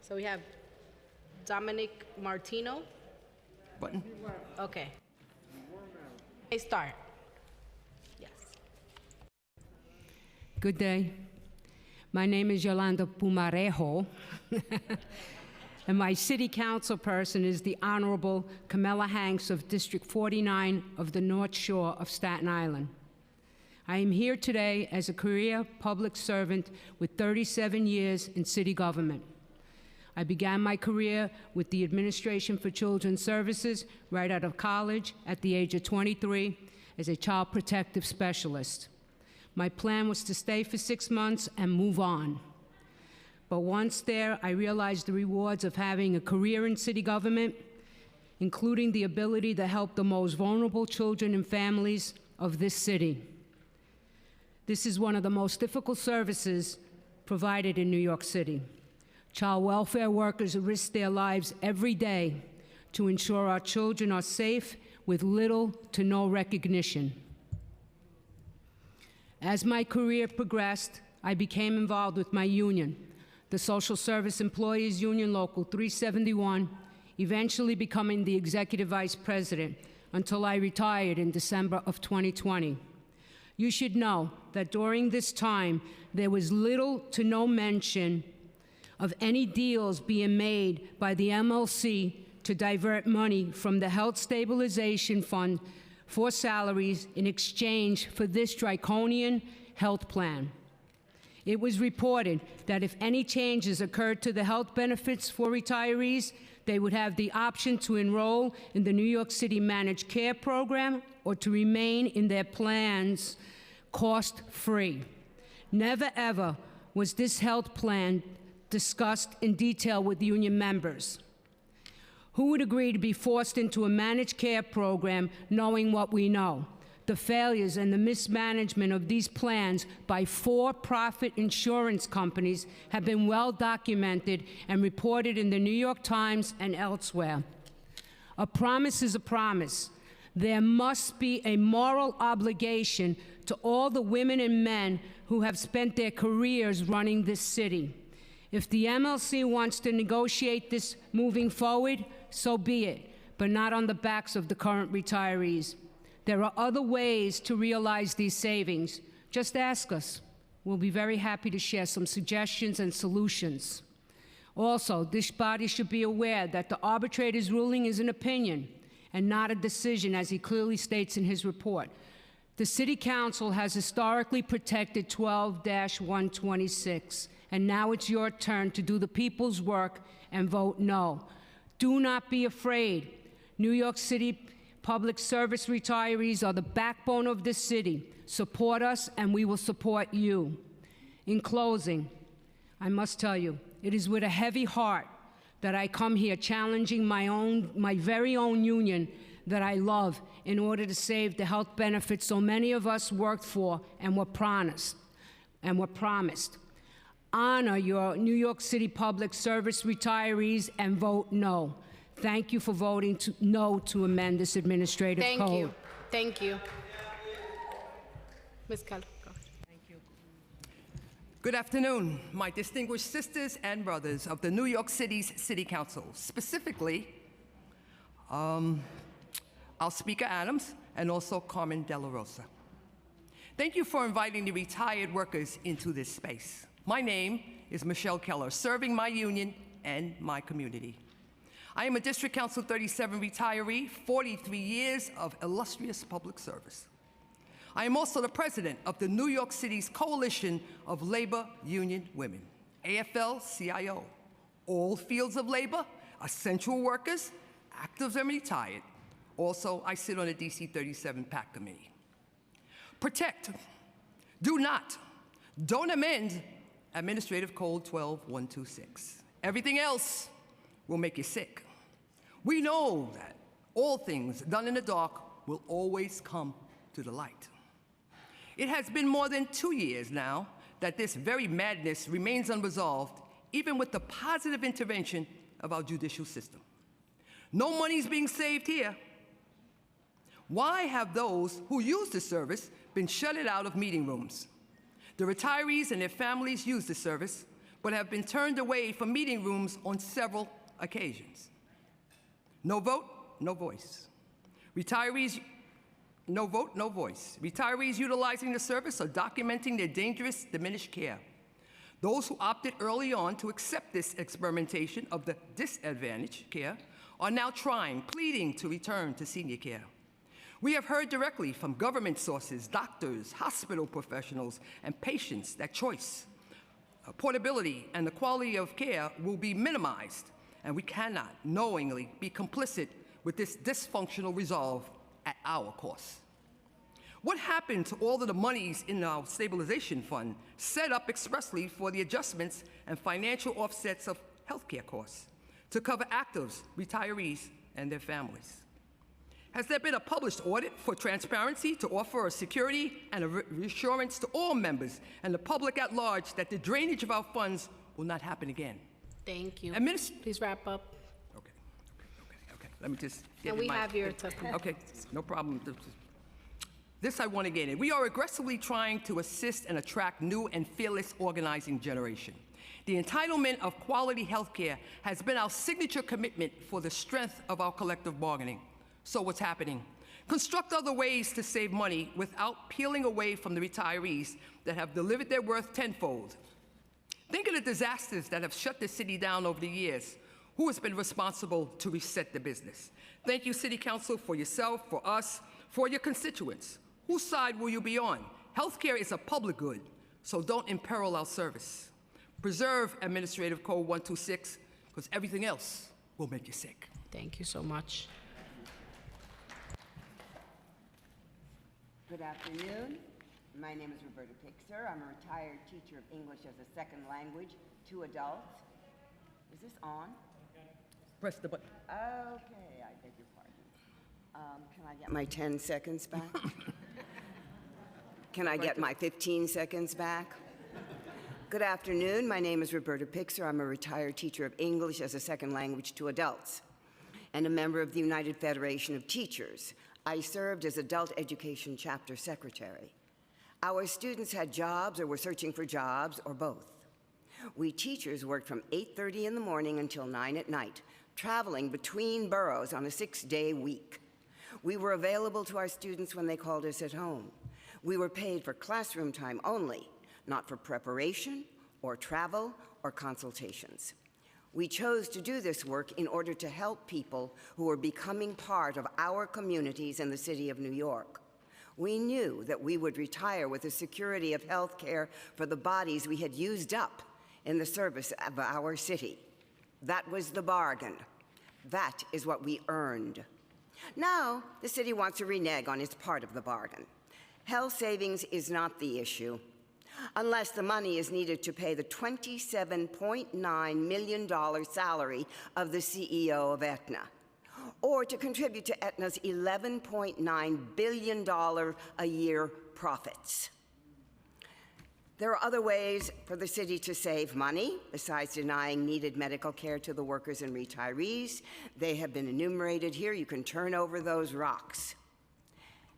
So we have Dominic Martino. Button. Okay. Hey, start. Yes. Good day. My name is Yolanda Pumarejo. And my city council person is the Honorable Camilla Hanks of District 49 of the North Shore of Staten Island. I am here today as a career public servant with 37 years in city government. I began my career with the Administration for Children's Services right out of college at the age of 23 as a child protective specialist. My plan was to stay for 6 months and move on. But once there, I realized the rewards of having a career in city government, including the ability to help the most vulnerable children and families of this city. This is one of the most difficult services provided in New York City. Child welfare workers risk their lives every day to ensure our children are safe with little to no recognition. As my career progressed, I became involved with my union, the Social Service Employees Union Local 371, eventually becoming the executive vice president until I retired in December of 2020. You should know that during this time, there was little to no mention of any deals being made by the MLC to divert money from the Health Stabilization Fund for salaries in exchange for this draconian health plan. It was reported that if any changes occurred to the health benefits for retirees, they would have the option to enroll in the New York City Managed Care Program or to remain in their plans cost-free. Never ever was this health plan discussed in detail with union members. Who would agree to be forced into a managed care program knowing what we know? The failures and the mismanagement of these plans by for-profit insurance companies have been well documented and reported in the New York Times and elsewhere. A promise is a promise. There must be a moral obligation to all the women and men who have spent their careers running this city. If the MLC wants to negotiate this moving forward, so be it, but not on the backs of the current retirees. There are other ways to realize these savings. Just ask us. We'll be very happy to share some suggestions and solutions. Also, this body should be aware that the arbitrator's ruling is an opinion and not a decision, as he clearly states in his report. The City Council has historically protected 12-126, and now it's your turn to do the people's work and vote no. Do not be afraid. New York City Public Service retirees are the backbone of this city. Support us, and we will support you. In closing, I must tell you, it is with a heavy heart that I come here challenging my very own union that I love in order to save the health benefits so many of us worked for and were promised. Honor your New York City Public Service retirees and vote no. Thank you for voting no to amend this administrative code. Thank you. Thank you. Ms. Keller. Thank you. Good afternoon, my distinguished sisters and brothers of the New York City's City Council. Specifically, our Speaker Adams and also Carmen De La Rosa. Thank you for inviting the retired workers into this space. My name is Michelle Keller, serving my union and my community. I am a District Council 37 retiree, 43 years of illustrious public service. I am also the president of the New York City's Coalition of Labor Union Women, AFL-CIO. All fields of labor, essential workers, actives and retired. Also, I sit on the DC 37 PAC committee. Protect, do not, don't amend Administrative Code 12-126. Everything else will make you sick. We know that all things done in the dark will always come to the light. It has been more than 2 years now that this very madness remains unresolved, even with the positive intervention of our judicial system. No money's being saved here. Why have those who use the service been shutted out of meeting rooms? The retirees and their families use the service, but have been turned away from meeting rooms on several occasions. No vote, no voice. Retirees, no vote, no voice. Retirees utilizing the service are documenting their dangerous, diminished care. Those who opted early on to accept this experimentation of the disadvantaged care are now trying, pleading to return to senior care. We have heard directly from government sources, doctors, hospital professionals, and patients that choice, portability, and the quality of care will be minimized, and we cannot knowingly be complicit with this dysfunctional resolve at our cost. What happened to all of the monies in our stabilization fund set up expressly for the adjustments and financial offsets of healthcare costs to cover actives, retirees, and their families? Has there been a published audit for transparency to offer a security and a reassurance to all members and the public at large that the drainage of our funds will not happen again? Thank you. Please wrap up. Okay. Let me just get And we have your testimony. Okay, no problem. This I want to get in. We are aggressively trying to assist and attract new and fearless organizing generation. The entitlement of quality health care has been our signature commitment for the strength of our collective bargaining. So what's happening? Construct other ways to save money without peeling away from the retirees that have delivered their worth tenfold. Think of the disasters that have shut the city down over the years. Who has been responsible to reset the business? Thank you, City Council, for yourself, for us, For your constituents, whose side will you be on? Healthcare is a public good, so don't imperil our service. Preserve Administrative Code 126, because everything else will make you sick. Thank you so much. Good afternoon. My name is Roberta Pixer. I'm a retired teacher of English as a second language to adults. Is this on? Press the button. Okay, I beg your pardon. Can I get my 10 seconds back? Can I get my 15 seconds back? Good afternoon. My name is Roberta Pixer. I'm a retired teacher of English as a second language to adults and a member of the United Federation of Teachers. I served as Adult Education Chapter Secretary. Our students had jobs or were searching for jobs or both. We teachers worked from 8:30 in the morning until 9 at night, traveling between boroughs on a 6-day week. We were available to our students when they called us at home. We were paid for classroom time only, not for preparation or travel or consultations. We chose to do this work in order to help people who were becoming part of our communities in the city of New York. We knew that we would retire with the security of health care for the bodies we had used up in the service of our city. That was the bargain. That is what we earned. Now, the city wants to renege on its part of the bargain. Health savings is not the issue, unless the money is needed to pay the $27.9 million salary of the CEO of Aetna, or to contribute to Aetna's $11.9 billion a year profits. There are other ways for the city to save money besides denying needed medical care to the workers and retirees. They have been enumerated here. You can turn over those rocks.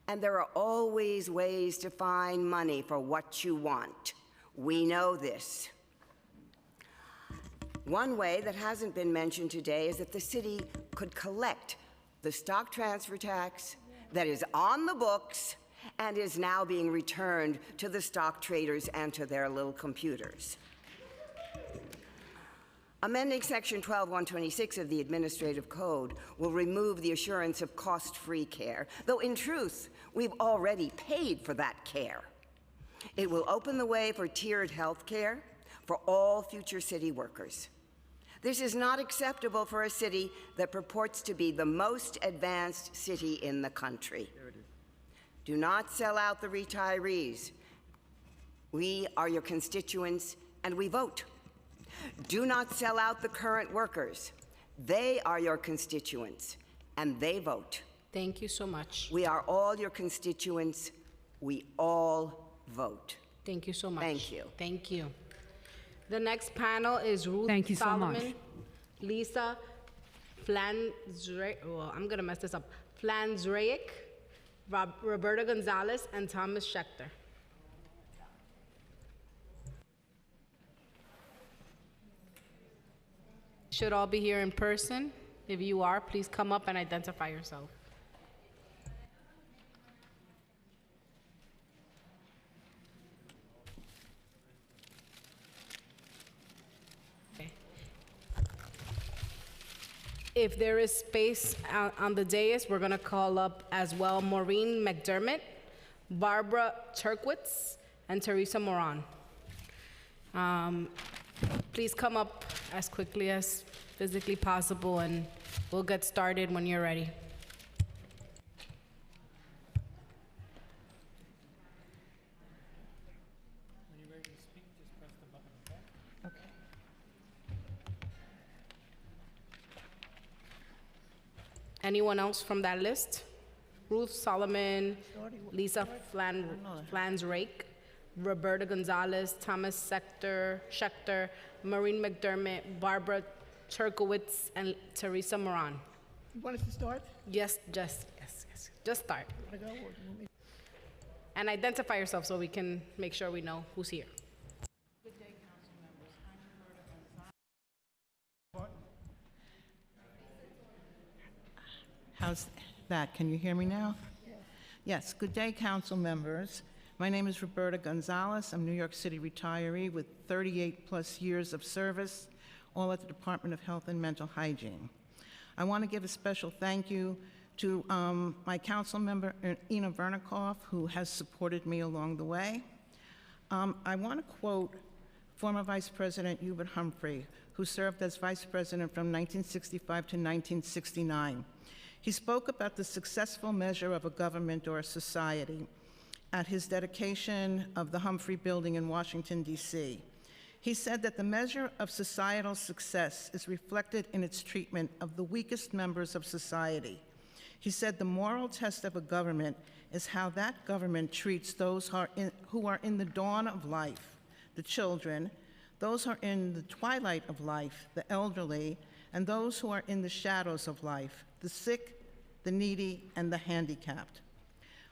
And there are always ways to find money for what you want. We know this. One way that hasn't been mentioned today is that the city could collect the stock transfer tax that is on the books and is now being returned to the stock traders and to their little computers. Amending Section 12126 of the Administrative Code will remove the assurance of cost-free care, though in truth, we've already paid for that care. It will open the way for tiered health care for all future city workers. This is not acceptable for a city that purports to be the most advanced city in the country. Do not sell out the retirees. We are your constituents, and we vote. Do not sell out the current workers. They are your constituents, and they vote. Thank you so much. We are all your constituents. We all vote. Thank you so much. Thank you. Thank you. The next panel is Ruth Thank you so Solomon, much. Lisa Flanzraich, well, I'm gonna mess this up, Flanzraich, Roberta Gonzalez, and Thomas Schechter. Should all be here in person. If you are, please come up and identify yourself. If there is space on the dais, we're going to call up as well Maureen McDermott, Barbara Turkwitz, and Teresa Moran. Please come up as quickly as physically possible, and we'll get started when you're ready. Anyone else from that list? Ruth Solomon, Lisa Flanzraich, Roberta Gonzalez, Thomas Schechter, Maureen McDermott, Barbara Turkowitz, and Teresa Moran. You want us to start? Yes. Just start. And identify yourself so we can make sure we know who's here. Good day, council members. I'm Roberta Gonzalez. How's that? Can you hear me now? Yes. Good day, council members. My name is Roberta Gonzalez. I'm a New York City retiree with 38+ years of service, all at the Department of Health and Mental Hygiene. I want to give a special thank you to my council member, Ina Vernikoff, who has supported me along the way. I want to quote former Vice President Hubert Humphrey, who served as Vice President from 1965 to 1969. He spoke about the successful measure of a government or a society at his dedication of the Humphrey Building in Washington, D.C. He said that the measure of societal success is reflected in its treatment of the weakest members of society. He said the moral test of a government is how that government treats those who are in the dawn of life, the children, those who are in the twilight of life, the elderly, and those who are in the shadows of life, the sick, the needy, and the handicapped.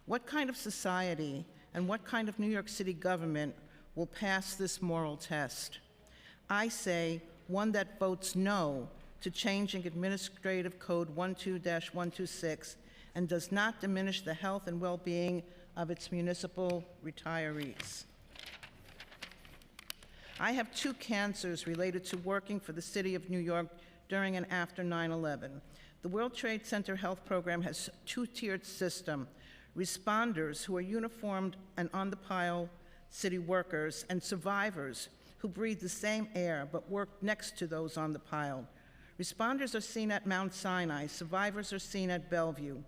What kind of society and what kind of New York City government will pass this moral test? I say one that votes no to changing Administrative Code 12-126 and does not diminish the health and well-being of its municipal retirees. I have 2 cancers related to working for the City of New York during and after 9/11. The World Trade Center Health Program has a 2-tiered system: responders who are uniformed and on-the-pile city workers, and survivors who breathe the same air but work next to those on the pile. Responders are seen at Mount Sinai, survivors are seen at Bellevue.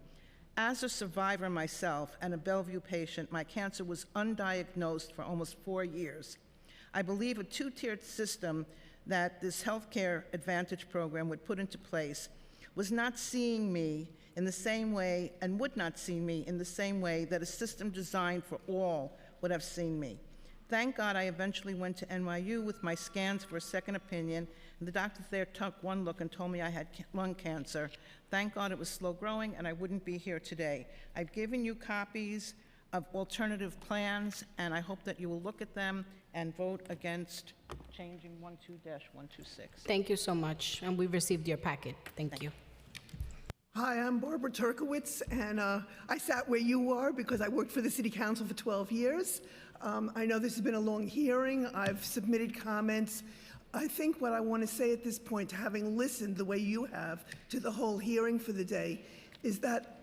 As a survivor myself and a Bellevue patient, my cancer was undiagnosed for almost 4 years. I believe a 2-tiered system that this Healthcare Advantage program would put into place was not seeing me in the same way and would not see me in the same way that a system designed for all would have seen me. Thank God I eventually went to NYU with my scans for a second opinion, and the doctor there took one look and told me I had lung cancer. Thank God it was slow growing and I wouldn't be here today. I've given you copies of alternative plans, and I hope that you will look at them and vote against changing 12-126. Thank you so much, and we've received your packet. Thank you. Hi, I'm Barbara Turkowitz, and I sat where you are because I worked for the City Council for 12 years. I know this has been a long hearing. I've submitted comments. I think what I want to say at this point, having listened the way you have to the whole hearing for the day, is that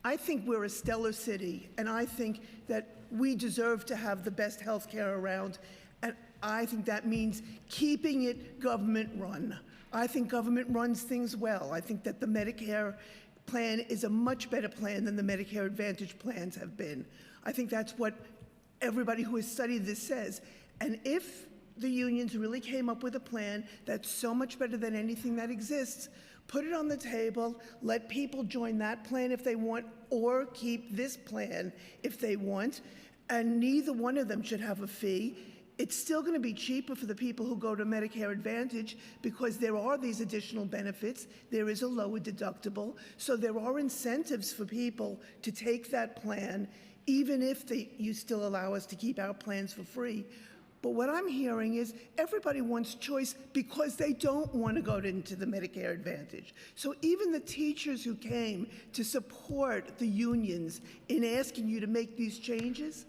I think we're a stellar city, and I think that we deserve to have the best health care around, and I think that means keeping it government-run. I think government runs things well. I think that the Medicare plan is a much better plan than the Medicare Advantage plans have been. I think that's what everybody who has studied this says. And if the unions really came up with a plan that's so much better than anything that exists, put it on the table, let people join that plan if they want, or keep this plan if they want, and neither one of them should have a fee. It's still going to be cheaper for the people who go to Medicare Advantage because there are these additional benefits. There is a lower deductible, so there are incentives for people to take that plan, even if you still allow us to keep our plans for free. But what I'm hearing is everybody wants choice because they don't want to go into the Medicare Advantage. So even the teachers who came to support the unions in asking you to make these changes,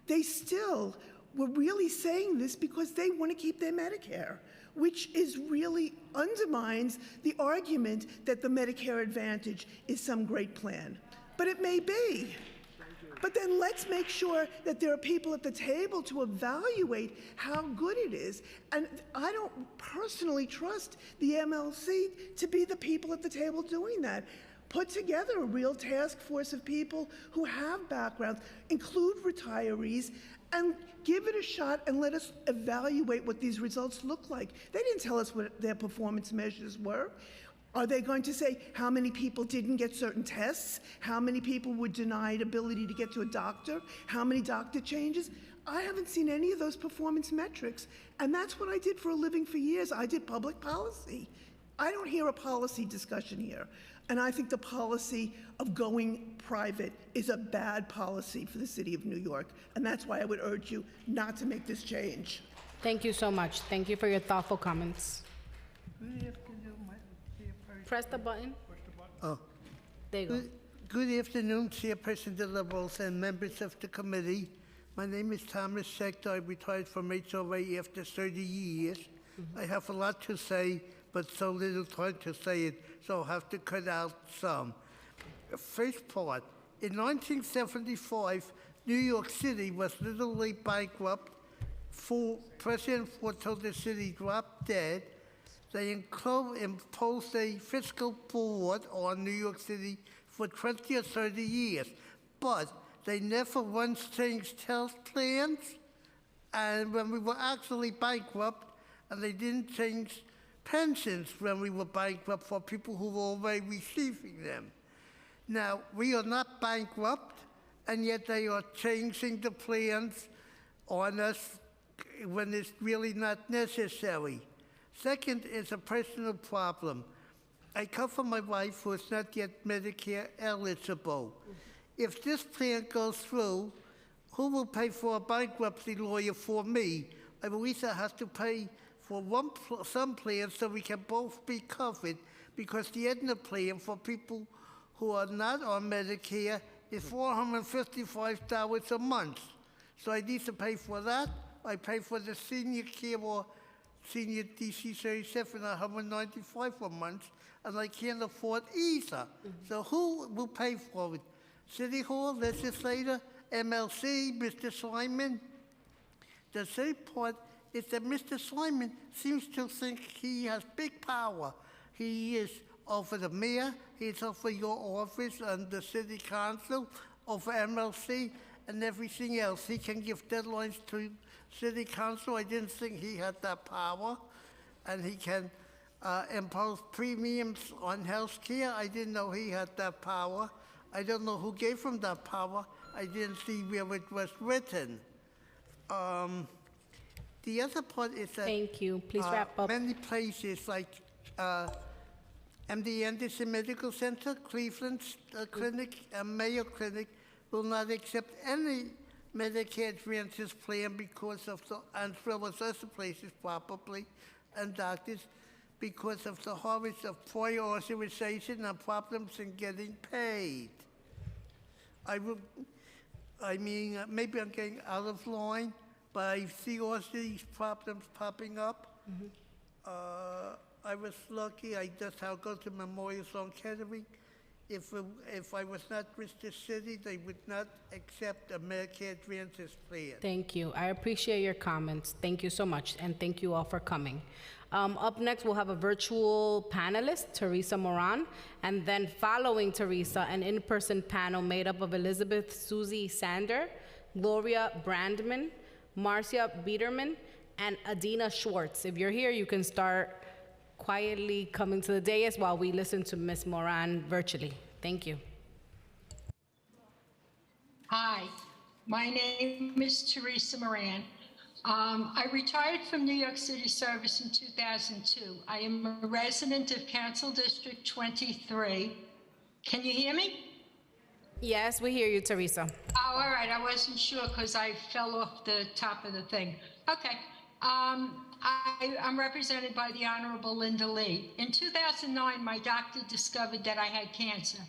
they still were really saying this because they want to keep their Medicare, which is really undermines the argument that the Medicare Advantage is some great plan. But it may be. But then let's make sure that there are people at the table to evaluate how good it is. And I don't personally trust the MLC to be the people at the table doing that. Put together a real task force of people who have backgrounds, include retirees, and give it a shot and let us evaluate what these results look like. They didn't tell us what their performance measures were. Are they going to say how many people didn't get certain tests? How many people were denied ability to get to a doctor? How many doctor changes? I haven't seen any of those performance metrics. And that's what I did for a living for years. I did public policy. I don't hear a policy discussion here. And I think the policy of going private is a bad policy for the city of New York. And that's why I would urge you not to make this change. Thank you so much. Thank you for your thoughtful comments. Press the button. Oh. There you go. Good afternoon, Chairperson De La Rosa and members of the committee. My name is Thomas Schechter. I retired from HOA after 30 years. I have a lot to say, but so little time to say it, so I'll have to cut out some. First part, in 1975, New York City was literally bankrupt. President Ford told the city drop dead. They imposed a fiscal board on New York City for 20 or 30 years, but they never once changed health plans. And when we were actually bankrupt, and they didn't change pensions when we were bankrupt for people who were already receiving them. Now, we are not bankrupt, and yet they are changing the plans on us when it's really not necessary. Second is a personal problem. I cover my wife who is not yet Medicare eligible. If this plan goes through, who will pay for a bankruptcy lawyer for me? I will either have to pay for some plans so we can both be covered, because the Aetna plan for people who are not on Medicare is $455 a month. So I need to pay for that. I pay for the senior care or senior DC 37 at $195 a month, and I can't afford either. So who will pay for it? City Hall, legislator, MLC, Mr. Simon? The third part is that Mr. Simon seems to think he has big power. He is over the mayor, he's over your office and the city council, over MLC and everything else. He can give deadlines to city council. I didn't think he had that power. And he can impose premiums on health care. I didn't know he had that power. I don't know who gave him that power. I didn't see where it was written. The other part is that thank you. Please wrap up. Many places like MD Anderson Medical Center, Cleveland Clinic, and Mayo Clinic will not accept any Medicare Advantage plan because of the, and so as other places probably, and doctors, because of the horrors of prior authorization and problems in getting paid. Maybe I'm getting out of line, but I see all these problems popping up. I was lucky. I just had to go to Memorial Sloan Kettering. If I was not with the city, they would not accept a Medicare Advantage plan. Thank you. I appreciate your comments. Thank you so much, and thank you all for coming. Up next, we'll have a virtual panelist, Teresa Moran, and then following Teresa, an in-person panel made up of Elizabeth Susie Sander, Gloria Brandman, Marcia Biederman, and Adina Schwartz. If you're here, you can start quietly coming to the dais while we listen to Ms. Moran virtually. Thank you. Hi, my name is Teresa Moran. I retired from New York City Service in 2002. I am a resident of Council District 23. Can you hear me? Yes, we hear you, Teresa. Oh, all right. I wasn't sure because I fell off the top of the thing. Okay. I'm represented by the Honorable Linda Lee. In 2009, my doctor discovered that I had cancer.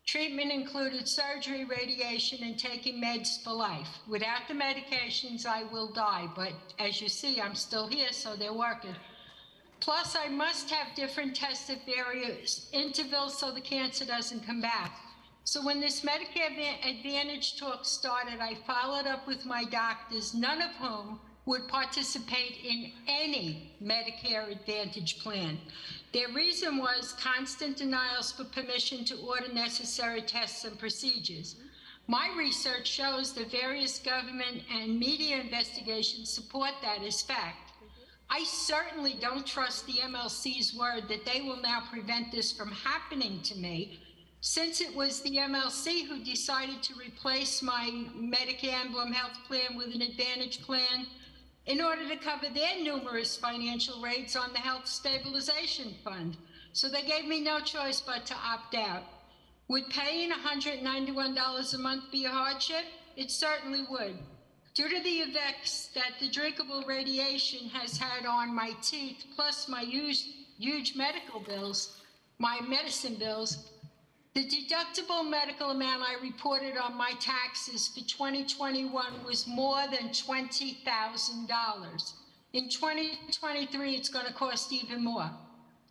Treatment included surgery, radiation, and taking meds for life. Without the medications, I will die. But as you see, I'm still here, so they're working. Plus, I must have different tests at various intervals so the cancer doesn't come back. So when this Medicare Advantage talk started, I followed up with my doctors, none of whom would participate in any Medicare Advantage plan. Their reason was constant denials for permission to order necessary tests and procedures. My research shows that various government and media investigations support that as fact. I certainly don't trust the MLC's word that they will now prevent this from happening to me, since it was the MLC who decided to replace my Medicare Emblem Health Plan with an Advantage plan in order to cover their numerous financial raids on the Health Stabilization Fund. So they gave me no choice but to opt out. Would paying $191 a month be a hardship? It certainly would. Due to the effects that the drinkable radiation has had on my teeth, plus my huge medical bills, my medicine bills, the deductible medical amount I reported on my taxes for 2021 was more than $20,000. In 2023, it's going to cost even more.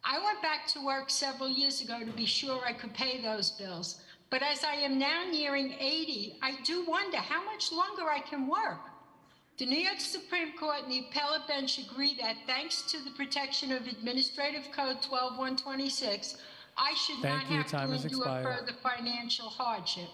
I went back to work several years ago to be sure I could pay those bills. But as I am now nearing 80, I do wonder how much longer I can work. The New York Supreme Court and the appellate bench agree that thanks to the protection of Administrative Code 12126, I should not have to endure further financial hardship.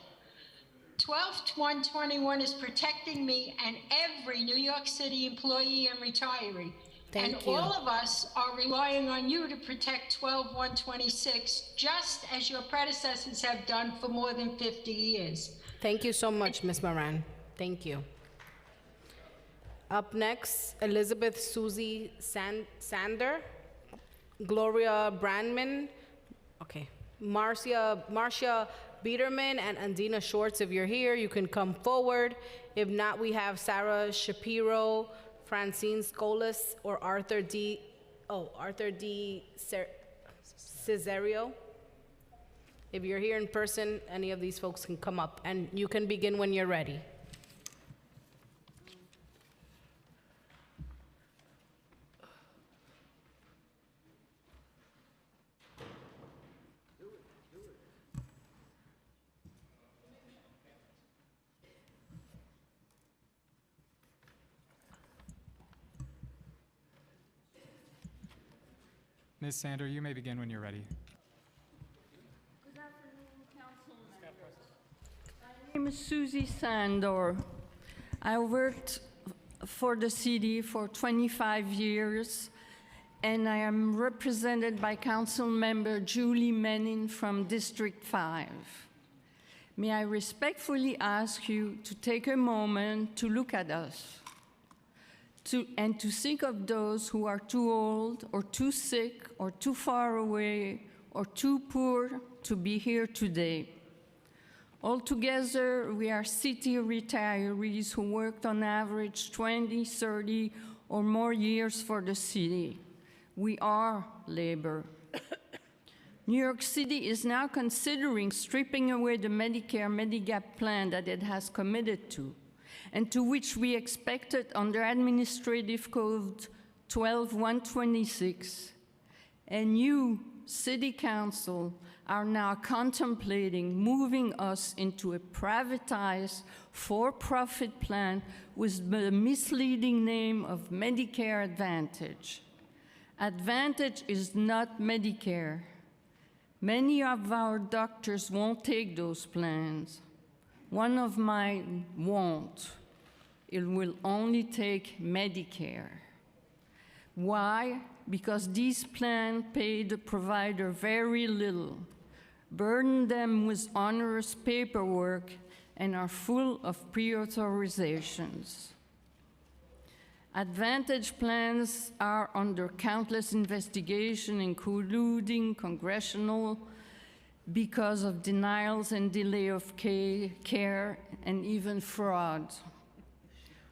12121 is protecting me and every New York City employee and retiree. Thank you. All of us are relying on you to protect 12126, just as your predecessors have done for more than 50 years. Thank you so much, Ms. Moran. Thank you. Up next, Elizabeth Susie Sander, Gloria Brandman, okay, Marcia Biederman, and Andina Schwartz. If you're here, you can come forward. If not, we have Sarah Shapiro, Francine Scolas, or Arthur D. Cesario. If you're here in person, any of these folks can come up, and you can begin when you're ready. Ms. Sander, you may begin when you're ready. Good afternoon, council members. My name is Susie Sander. I worked for the city for 25 years, and I am represented by Council Member Julie Menin from District 5. May I respectfully ask you to take a moment to look at us, and to think of those who are too old or too sick or too far away or too poor to be here today. Altogether, we are city retirees who worked on average 20, 30, or more years for the city. We are labor. New York City is now considering stripping away the Medicare Medigap plan that it has committed to, and to which we expected under Administrative Code 12126. And you, City Council, are now contemplating moving us into a privatized, for-profit plan with the misleading name of Medicare Advantage. Advantage is not Medicare. Many of our doctors won't take those plans. One of mine won't. It will only take Medicare. Why? Because these plans pay the provider very little, burden them with onerous paperwork, and are full of pre-authorizations. Advantage plans are under countless investigation, including congressional, because of denials and delay of care and even fraud.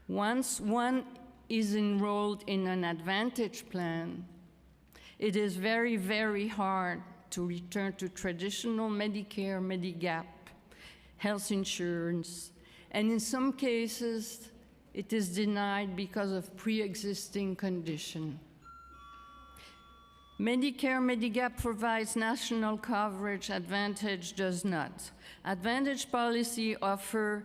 Once one is enrolled in an Advantage plan, it is very, very hard to return to traditional Medicare, Medigap, health insurance, and in some cases, it is denied because of pre-existing condition. Medicare, Medigap provides national coverage, Advantage does not. Advantage policy offer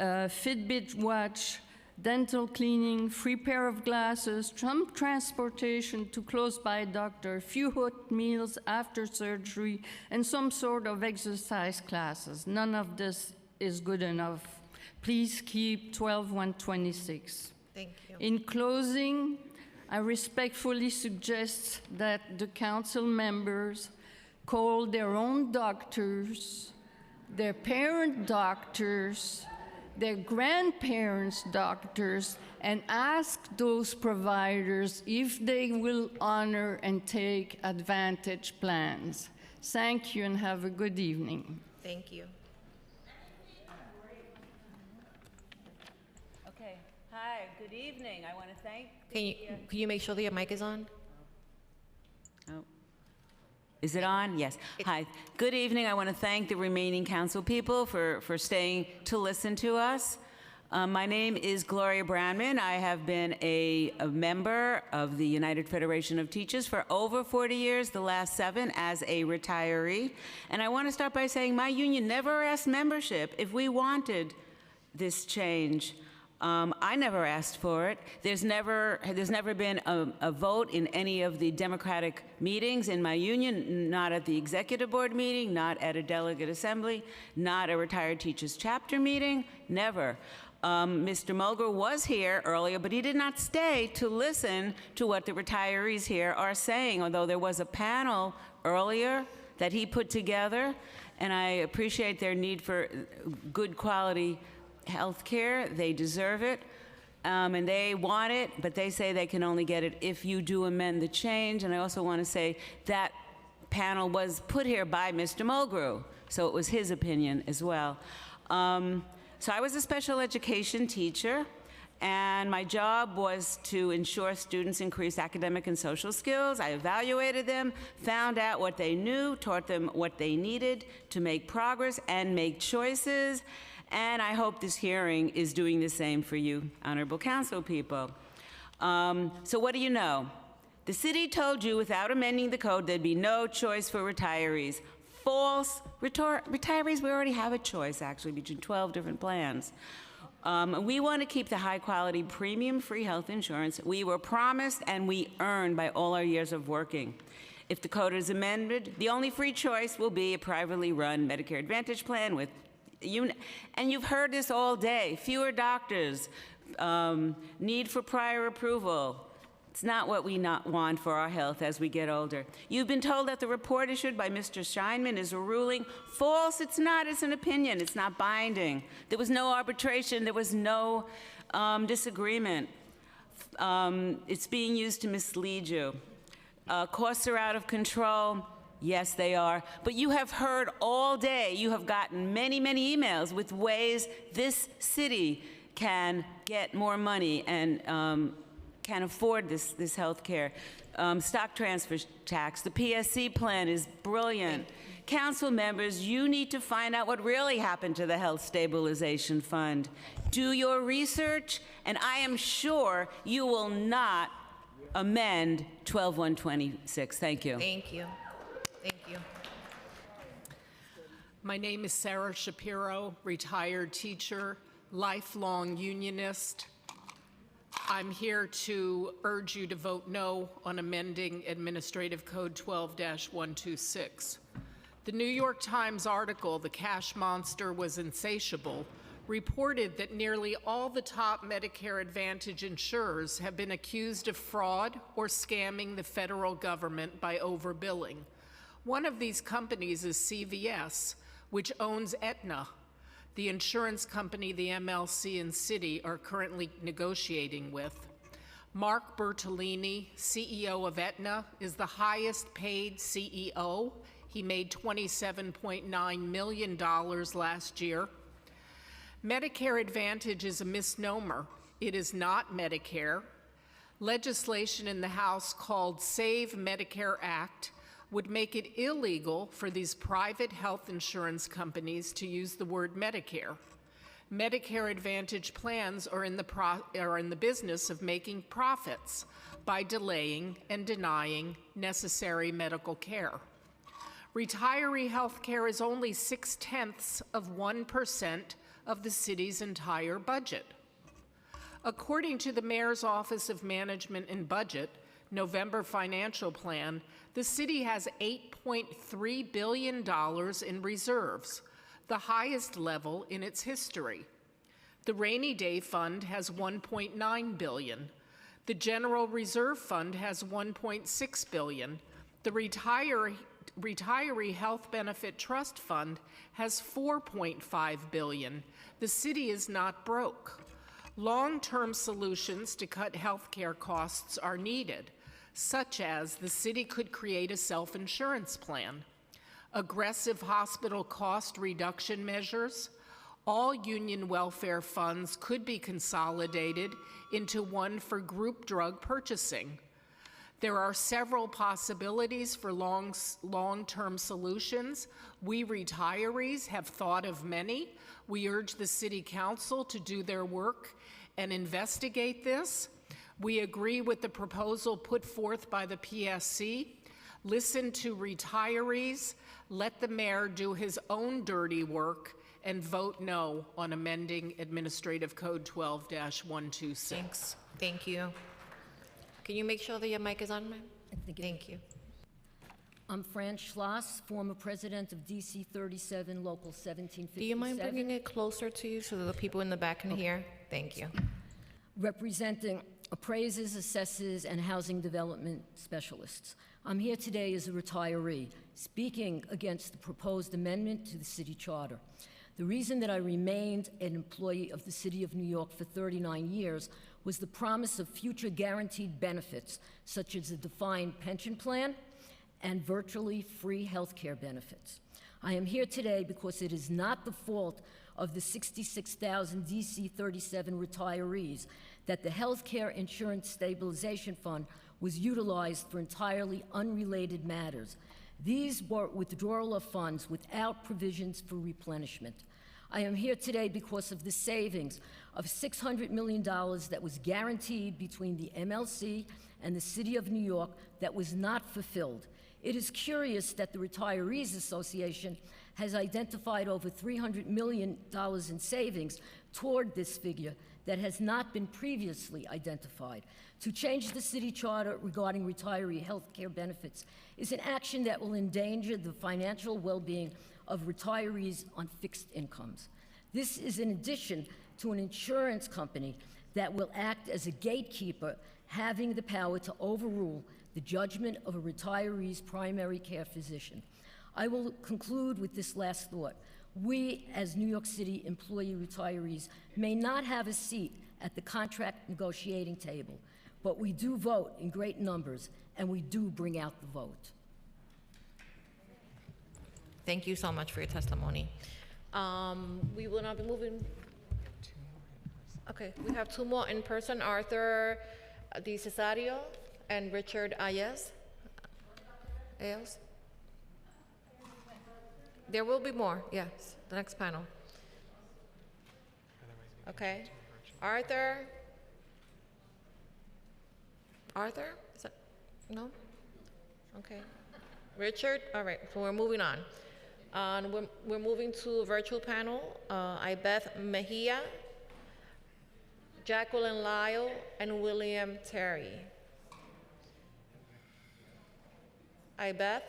Fitbit watch, dental cleaning, free pair of glasses, some transportation to close by doctor, few hot meals after surgery, and some sort of exercise classes. None of this is good enough. Please keep 12126. Thank you. In closing, I respectfully suggest that the council members call their own doctors, their parent doctors, their grandparents' doctors, and ask those providers if they will honor and take Advantage plans. Thank you and have a good evening. Thank you. Okay. Hi, good evening. I want to thank Can you make sure that your mic is on? Oh. Is it on? Yes. Hi. Good evening. I want to thank the remaining council people for staying to listen to us. My name is Gloria Brandman. I have been a member of the United Federation of Teachers for over 40 years, the last 7 as a retiree. And I want to start by saying my union never asked membership if we wanted this change. I never asked for it. There's never been a vote in any of the Democratic meetings in my union, not at the executive board meeting, not at a delegate assembly, not a retired teachers chapter meeting, never. Mr. Mulgrew was here earlier, but he did not stay to listen to what the retirees here are saying, although there was a panel earlier that he put together, and I appreciate their need for good quality health care. They deserve it, and they want it, but they say they can only get it if you do amend the change. And I also want to say that panel was put here by Mr. Mulgrew, so it was his opinion as well. So I was a special education teacher, and my job was to ensure students increased academic and social skills. I evaluated them, found out what they knew, taught them what they needed to make progress and make choices. And I hope this hearing is doing the same for you, honorable council people. So what do you know? The city told you without amending the code there'd be no choice for retirees. False. Retirees, we already have a choice, actually, between 12 different plans. We want to keep the high-quality, premium-free health insurance we were promised and we earned by all our years of working. If the code is amended, the only free choice will be a privately run Medicare Advantage plan with and you've heard this all day, fewer doctors, need for prior approval. It's not what we want for our health as we get older. You've been told that the report issued by Mr. Scheinman is a ruling. False, it's not, it's an opinion, it's not binding. There was no arbitration, there was no disagreement. It's being used to mislead you. Costs are out of control. Yes, they are. But you have heard all day, you have gotten many, many emails with ways this city can get more money and can afford this health care. Stock transfer tax, the PSC plan is brilliant. Council members, you need to find out what really happened to the Health Stabilization Fund. Do your research, and I am sure you will not amend 12-126. Thank you. Thank you. Thank you. My name is Sarah Shapiro, retired teacher, lifelong unionist. I'm here to urge you to vote no on amending Administrative Code 12-126. The New York Times article, "The Cash Monster Was Insatiable," reported that nearly all the top Medicare Advantage insurers have been accused of fraud or scamming the federal government by overbilling. One of these companies is CVS, which owns Aetna. The insurance company the MLC and City are currently negotiating with. Mark Bertolini, CEO of Aetna, is the highest paid CEO. He made $27.9 million last year. Medicare Advantage is a misnomer. It is not Medicare. Legislation in the House called Save Medicare Act would make it illegal for these private health insurance companies to use the word Medicare. Medicare Advantage plans are in the business of making profits by delaying and denying necessary medical care. Retiree health care is only 0.6% of the city's entire budget. According to the Mayor's Office of Management and Budget, November financial plan, the city has $8.3 billion in reserves, the highest level in its history. The Rainy Day Fund has $1.9 billion. The General Reserve Fund has $1.6 billion. The Retiree Health Benefit Trust Fund has $4.5 billion. The city is not broke. Long-term solutions to cut health care costs are needed, such as the city could create a self-insurance plan, aggressive hospital cost reduction measures. All union welfare funds could be consolidated into one for group drug purchasing. There are several possibilities for long-term solutions. We retirees have thought of many. We urge the City Council to do their work and investigate this. We agree with the proposal put forth by the PSC. Listen to retirees, let the mayor do his own dirty work, and vote no on amending Administrative Code 12-126. Thank you. Can you make sure that your mic is on, ma'am? Thank you. I'm Fran Schloss, former president of DC 37, Local 1757. Do you mind bringing it closer to you so that the people in the back can hear? Thank you. Representing appraisers, assessors, and housing development specialists. I'm here today as a retiree, speaking against the proposed amendment to the city charter. The reason that I remained an employee of the City of New York for 39 years was the promise of future guaranteed benefits, such as a defined pension plan and virtually free health care benefits. I am here today because it is not the fault of the 66,000 DC 37 retirees that the Health Care Insurance Stabilization Fund was utilized for entirely unrelated matters. These were withdrawal of funds without provisions for replenishment. I am here today because of the savings of $600 million that was guaranteed between the MLC and the City of New York that was not fulfilled. It is curious that the Retirees Association has identified over $300 million in savings toward this figure that has not been previously identified. To change the city charter regarding retiree health care benefits is an action that will endanger the financial well-being of retirees on fixed incomes. This is in addition to an insurance company that will act as a gatekeeper, having the power to overrule the judgment of a retiree's primary care physician. I will conclude with this last thought. We, as New York City employee retirees, may not have a seat at the contract negotiating table, but we do vote in great numbers, and we do bring out the vote. Thank you so much for your testimony. We will now be moving. Okay, we have two more in person, Arthur Di Cesario and Richard Ayes. There will be more, yes, the next panel. Okay, Arthur? Is that, no? Okay. Richard, all right, so we're moving on. We're moving to a virtual panel. Ibeth Mejia, Jacqueline Lyle, and William Terry. Ibeth?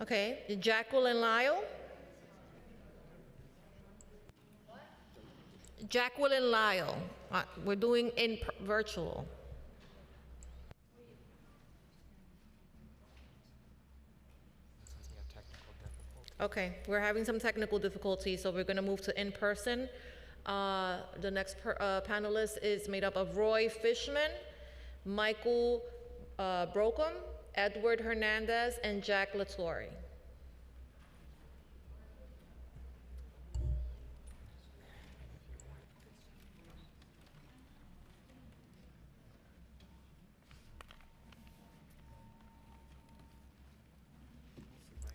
Okay, Jacqueline Lyle? Jacqueline Lyle. We're doing virtual. Okay, we're having some technical difficulties, so we're going to move to in person. The next panelist is made up of Roy Fishman, Michael Brokum, Edward Hernandez, and Jack Latorre.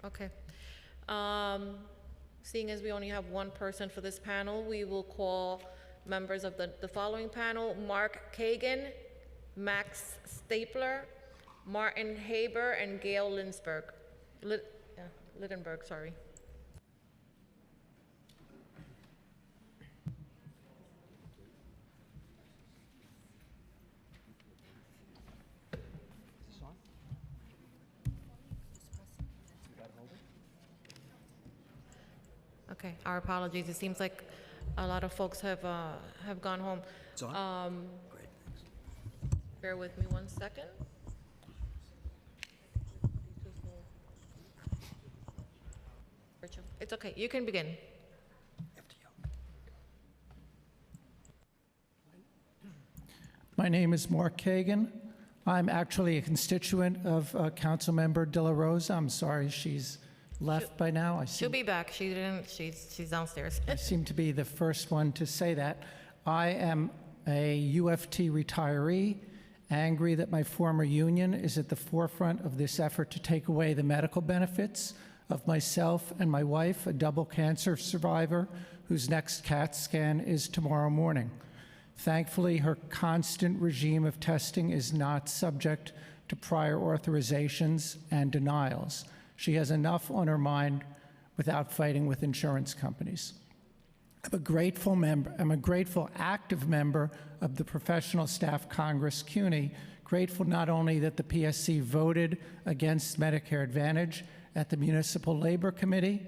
Okay. Seeing as we only have one person for this panel, we will call members of the following panel: Mark Kagan, Max Stapler, Martin Haber, and Gail Littenberg, sorry. Okay, our apologies. It seems like a lot of folks have gone home. It's on? Great, thanks. Bear with me one second. It's okay, you can begin. My name is Mark Kagan. I'm actually a constituent of Councilmember De La Rosa. I'm sorry she's left by now. She'll be back. She didn't. She's downstairs. I seem to be the first one to say that. I am a UFT retiree, angry that my former union is at the forefront of this effort to take away the medical benefits of myself and my wife, a double cancer survivor whose next CAT scan is tomorrow morning. Thankfully, her constant regime of testing is not subject to prior authorizations and denials. She has enough on her mind without fighting with insurance companies. I'm a grateful active member of the Professional Staff Congress CUNY, grateful not only that the PSC voted against Medicare Advantage at the Municipal Labor Committee,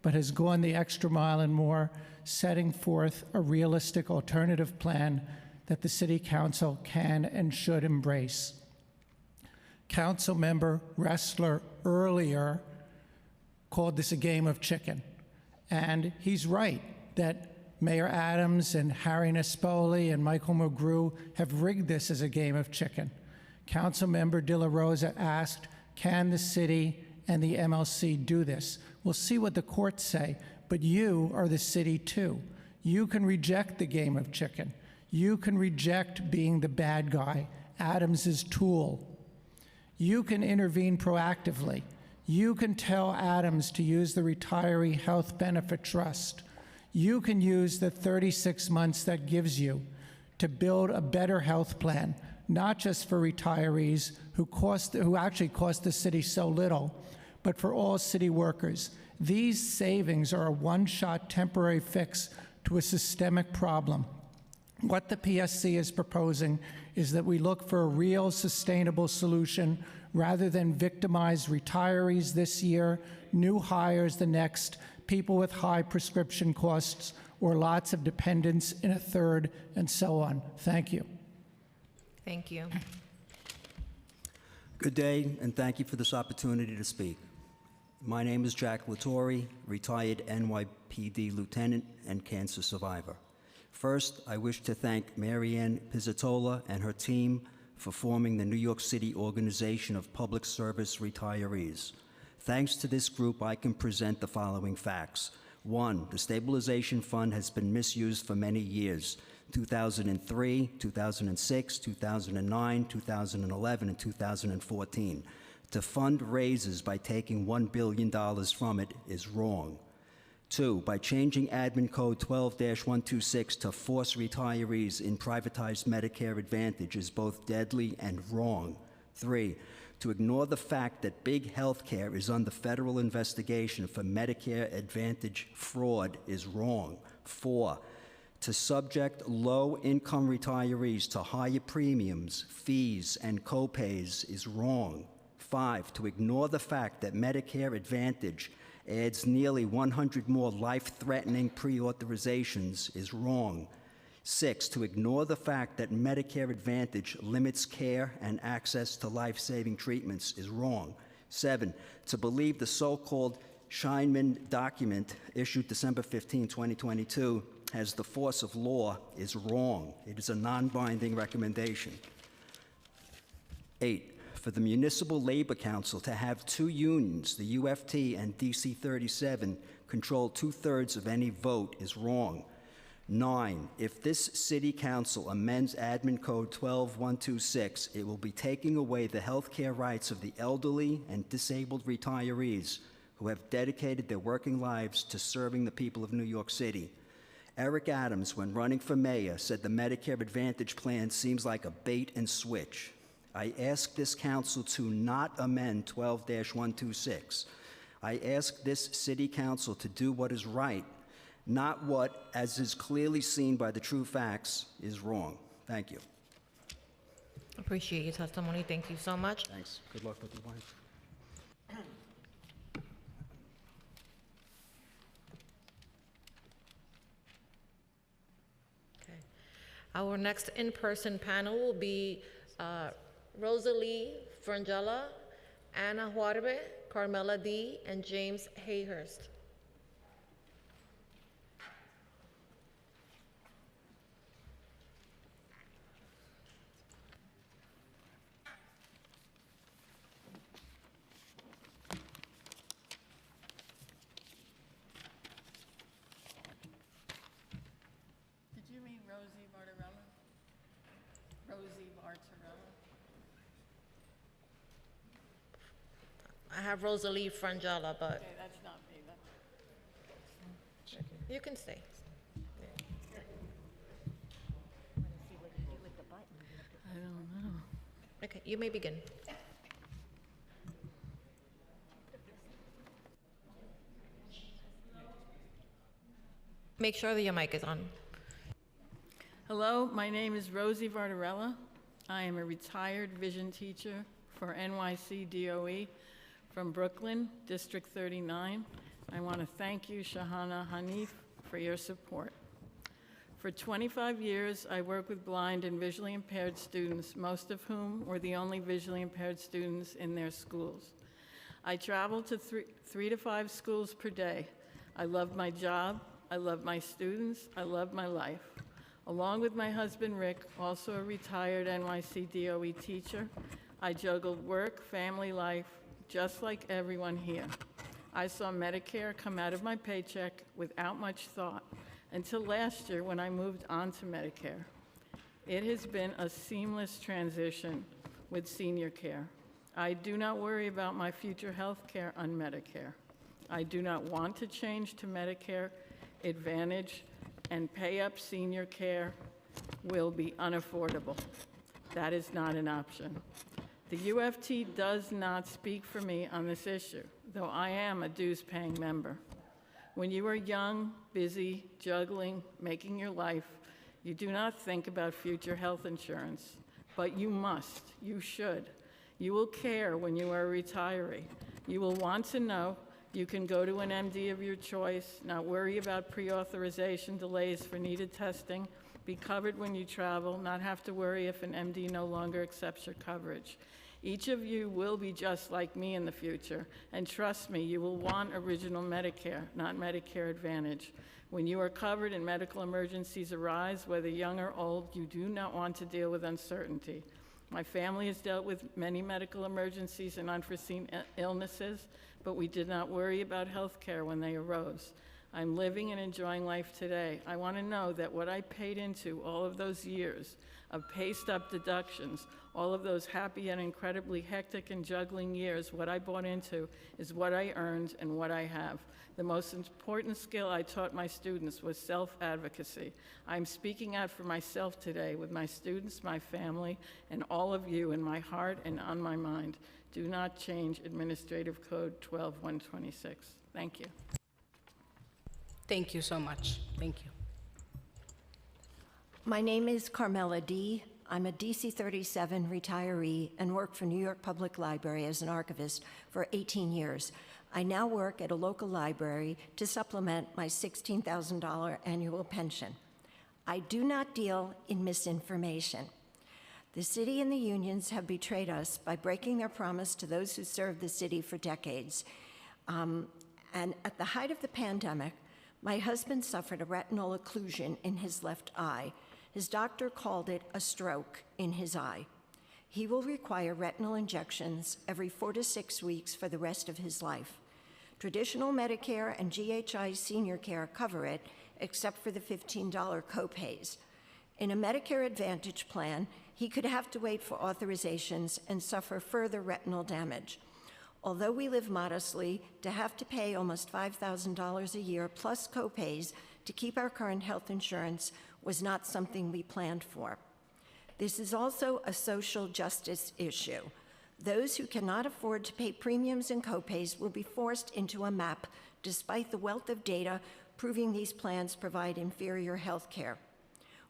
but has gone the extra mile and more, setting forth a realistic alternative plan that the City Council can and should embrace. Councilmember Ressler earlier called this a game of chicken, and he's right that Mayor Adams and Harry Nespoli and Michael McGrew have rigged this as a game of chicken. Councilmember De La Rosa asked, can the city and the MLC do this? We'll see what the courts say, but you are the city too. You can reject the game of chicken. You can reject being the bad guy, Adams's tool. You can intervene proactively. You can tell Adams to use the Retiree Health Benefit Trust. You can use the 36 months that gives you to build a better health plan, not just for retirees who actually cost the city so little, but for all city workers. These savings are a one-shot temporary fix to a systemic problem. What the PSC is proposing is that we look for a real sustainable solution rather than victimize retirees this year, new hires the next, people with high prescription costs, or lots of dependents in a third, and so on. Thank you. Thank you. Good day, and thank you for this opportunity to speak. My name is Jack Latore, retired NYPD lieutenant and cancer survivor. First, I wish to thank Marianne Pizzatola and her team for forming the New York City Organization of Public Service Retirees. Thanks to this group, I can present the following facts. 1, the Stabilization Fund has been misused for many years. 2003, 2006, 2009, 2011, and 2014. To fund raises by taking $1 billion from it is wrong. 2, by changing Admin Code 12-126 to force retirees in privatized Medicare Advantage is both deadly and wrong. 3, to ignore the fact that big health care is under federal investigation for Medicare Advantage fraud is wrong. 4, to subject low-income retirees to higher premiums, fees, and copays is wrong. 5, to ignore the fact that Medicare Advantage adds nearly 100 more life-threatening pre-authorizations is wrong. 6, to ignore the fact that Medicare Advantage limits care and access to life-saving treatments is wrong. 7, to believe the so-called Scheinman document issued December 15, 2022 has the force of law is wrong. It is a non-binding recommendation. 8, for the Municipal Labor Council to have 2 unions, the UFT and DC 37, control 2/3 of any vote is wrong. 9, if this City Council amends Admin Code 12-126, it will be taking away the health care rights of the elderly and disabled retirees who have dedicated their working lives to serving the people of New York City. Eric Adams, when running for mayor, said the Medicare Advantage plan seems like a bait and switch. I ask this council to not amend 12-126. I ask this city council to do what is right, not what, as is clearly seen by the true facts, is wrong. Thank you. Appreciate your testimony. Thank you so much. Thanks. Good luck with your wife. Okay. Our next in-person panel will be Rosalie Frangella, Anna Juarbe, Carmela D., and James Hayhurst. you mean Rosie Bartarella? Rosie Bartarella? I have Rosalie Frangella, but Okay, that's not me. you can stay. I don't know. Okay, you may begin. Make sure that your mic is on. Hello, my name is Rosie Vardarella. I am a retired vision teacher for NYC DOE from Brooklyn, District 39. I want to thank you, Shahana Hanif, for your support. For 25 years, I work with blind and visually impaired students, most of whom were the only visually impaired students in their schools. I travel to three to 5 schools per day. I love my job, I love my students, I love my life. Along with my husband, Rick, also a retired NYC DOE teacher, I juggled work, family life, just like everyone here. I saw Medicare come out of my paycheck without much thought until last year when I moved on to Medicare. It has been a seamless transition with senior care. I do not worry about my future health care on Medicare. I do not want to change to Medicare Advantage, and pay up senior care will be unaffordable. That is not an option. The UFT does not speak for me on this issue, though I am a dues-paying member. When you are young, busy, juggling, making your life, you do not think about future health insurance, but you must, you should. You will care when you are a retiree. You will want to know you can go to an MD of your choice, not worry about pre-authorization delays for needed testing, be covered when you travel, not have to worry if an MD no longer accepts your coverage. Each of you will be just like me in the future, and trust me, you will want original Medicare, not Medicare Advantage. When you are covered and medical emergencies arise, whether young or old, you do not want to deal with uncertainty. My family has dealt with many medical emergencies and unforeseen illnesses, but we did not worry about health care when they arose. I'm living and enjoying life today. I want to know that what I paid into all of those years of pay-stub deductions, all of those happy and incredibly hectic and juggling years, what I bought into is what I earned and what I have. The most important skill I taught my students was self-advocacy. I'm speaking out for myself today with my students, my family, and all of you in my heart and on my mind. Do not change Administrative Code 12126. Thank you. Thank you so much. Thank you. My name is Carmela D. I'm a DC 37 retiree and worked for New York Public Library as an archivist for 18 years. I now work at a local library to supplement my $16,000 annual pension. I do not deal in misinformation. The city and the unions have betrayed us by breaking their promise to those who served the city for decades. And at the height of the pandemic, my husband suffered a retinal occlusion in his left eye. His doctor called it a stroke in his eye. He will require retinal injections every 4 to 6 weeks for the rest of his life. Traditional Medicare and GHI senior care cover it, except for the $15 copays. In a Medicare Advantage plan, he could have to wait for authorizations and suffer further retinal damage. Although we live modestly, to have to pay almost $5,000 a year plus copays to keep our current health insurance was not something we planned for. This is also a social justice issue. Those who cannot afford to pay premiums and copays will be forced into a MAP, despite the wealth of data proving these plans provide inferior health care.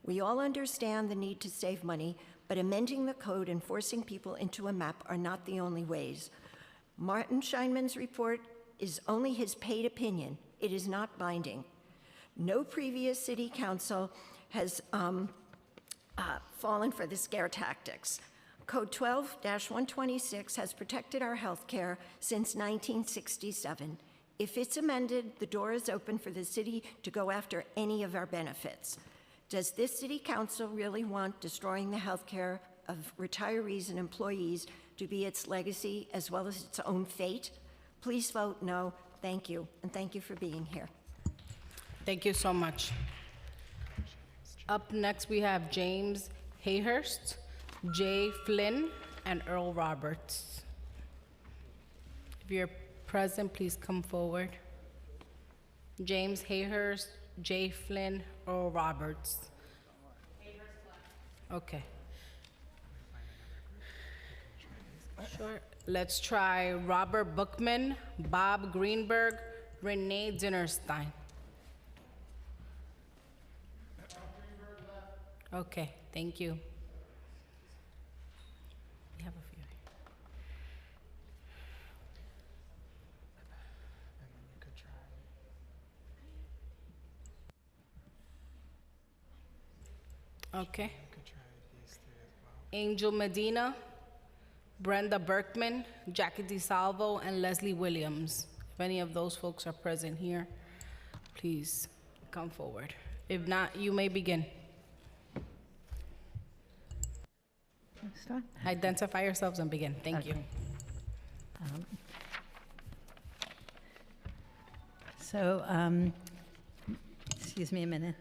We all understand the need to save money, but amending the code and forcing people into a MAP are not the only ways. Martin Scheinman's report is only his paid opinion. It is not binding. No previous city council has fallen for the scare tactics. Code 12-126 has protected our health care since 1967. If it's amended, the door is open for the city to go after any of our benefits. Does this city council really want destroying the health care of retirees and employees to be its legacy as well as its own fate? Please vote no. Thank you, and thank you for being here. Thank you so much. Up next, we have James Hayhurst, Jay Flynn, and Earl Roberts. If you're present, please come forward. James Hayhurst, Jay Flynn, Earl Roberts. Okay. Sure. Let's try Robert Bookman, Bob Greenberg, Renee Dinnerstein. Okay, thank you. We have a few. Okay. Angel Medina, Brenda Berkman, Jackie DeSalvo, and Leslie Williams. If any of those folks are present here, please come forward. If not, you may begin. Start. Identify yourselves and begin. Thank you. Excuse me a minute.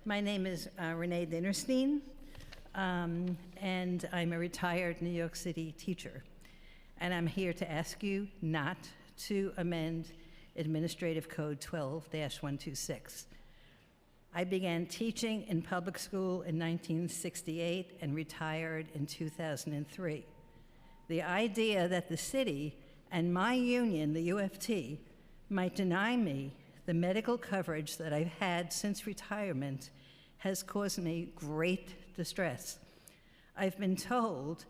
My name is Renee Dinnerstein, and I'm a retired New York City teacher. And I'm here to ask you not to amend Administrative Code 12-126. I began teaching in public school in 1968 and retired in 2003. The idea that the city and my union, the UFT, might deny me the medical coverage that I've had since retirement has caused me great distress. I've been told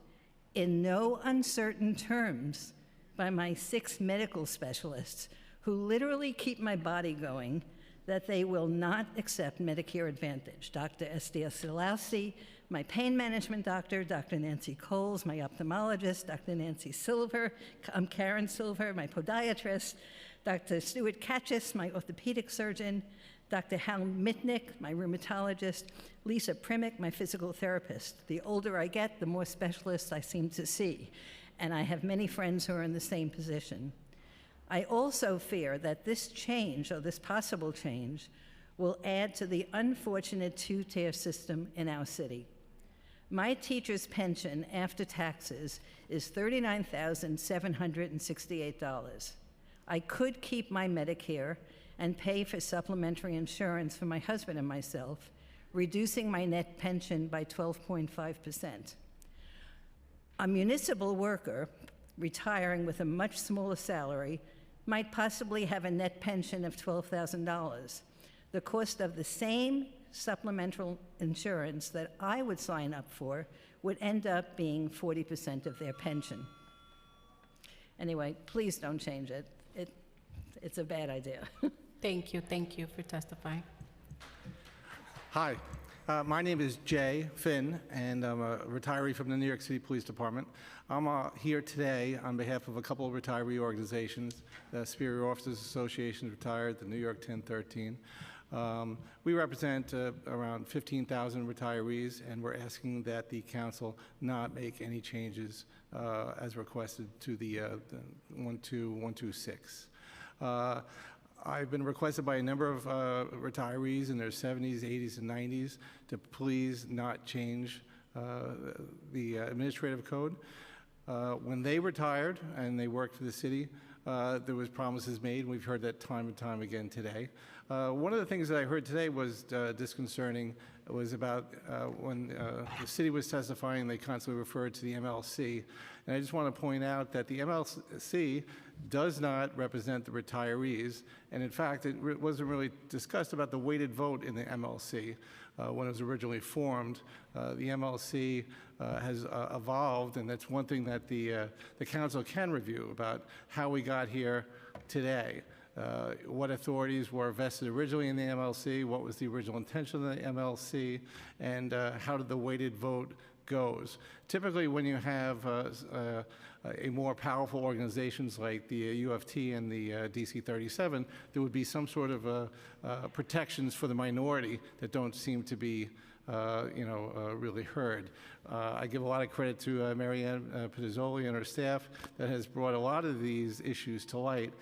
in no uncertain terms by my 6 medical specialists who literally keep my body going that they will not accept Medicare Advantage. Dr. Estia Silausi, my pain management doctor, Dr. Nancy Coles, my ophthalmologist, Dr. Nancy Silver, Karen Silver, my podiatrist, Dr. Stuart Katchis, my orthopedic surgeon, Dr. Hal Mitnick, my rheumatologist, Lisa Primick, my physical therapist. The older I get, the more specialists I seem to see, and I have many friends who are in the same position. I also fear that this change, or this possible change, will add to the unfortunate 2-tier system in our city. My teacher's pension after taxes is $39,768. I could keep my Medicare and pay for supplementary insurance for my husband and myself, reducing my net pension by 12.5%. A municipal worker retiring with a much smaller salary might possibly have a net pension of $12,000. The cost of the same supplemental insurance that I would sign up for would end up being 40% of their pension. Anyway, please don't change it. It's a bad idea. Thank you for testifying. Hi, my name is Jay Finn, and I'm a retiree from the New York City Police Department. I'm here today on behalf of a couple of retiree organizations, the Superior Officers Association Retired, the New York 1013. We represent around 15,000 retirees, and we're asking that the council not make any changes as requested to the 12126. I've been requested by a number of retirees in their 70s, 80s, and 90s to please not change the administrative code. When they retired and they worked for the city, there was promises made, and we've heard that time and time again today. One of the things that I heard today was disconcerting. It was about when the city was testifying, they constantly referred to the MLC. And I just want to point out that the MLC does not represent the retirees. And in fact, it wasn't really discussed about the weighted vote in the MLC. When it was originally formed, the MLC has evolved, and that's one thing that the council can review about how we got here today. What authorities were vested originally in the MLC, what was the original intention of the MLC, and how did the weighted vote goes. Typically, when you have a more powerful organizations like the UFT and the DC 37, there would be some sort of protections for the minority that don't seem to be really heard. I give a lot of credit to Marianne Pizzola and her staff that has brought a lot of these issues to light.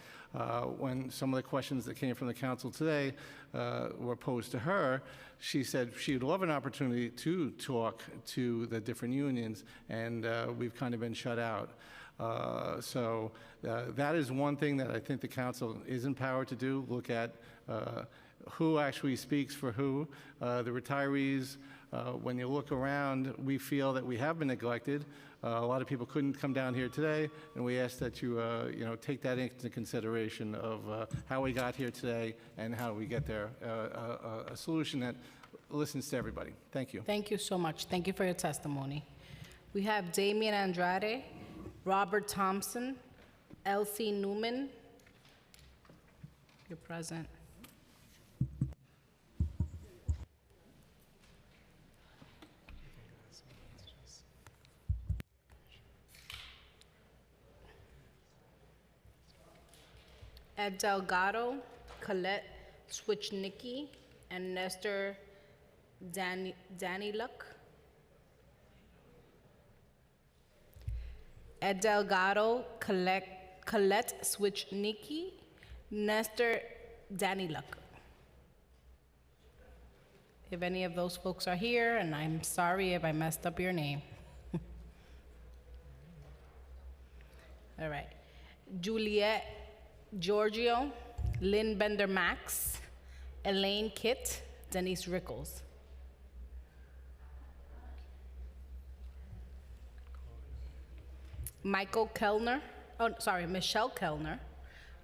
When some of the questions that came from the council today were posed to her, she said she would love an opportunity to talk to the different unions, and we've kind of been shut out. So that is one thing that I think the council is empowered to do, look at who actually speaks for who. The retirees, when you look around, we feel that we have been neglected. A lot of people couldn't come down here today, and we ask that you, take that into consideration of how we got here today and how we get there. A solution that listens to everybody. Thank you. Thank you so much. Thank you for your testimony. We have Damian Andrade, Robert Thompson, Elsie Newman. You're present. Ed Delgado, Colette Switchnicki, and Nestor Daniluk. Ed Delgado, Colette Switchnicki, Nestor Daniluk. If any of those folks are here, and I'm sorry if I messed up your name. All right. Juliet Giorgio, Lynn Bender Max, Elaine Kitt, Denise Rickles. Michelle Kellner,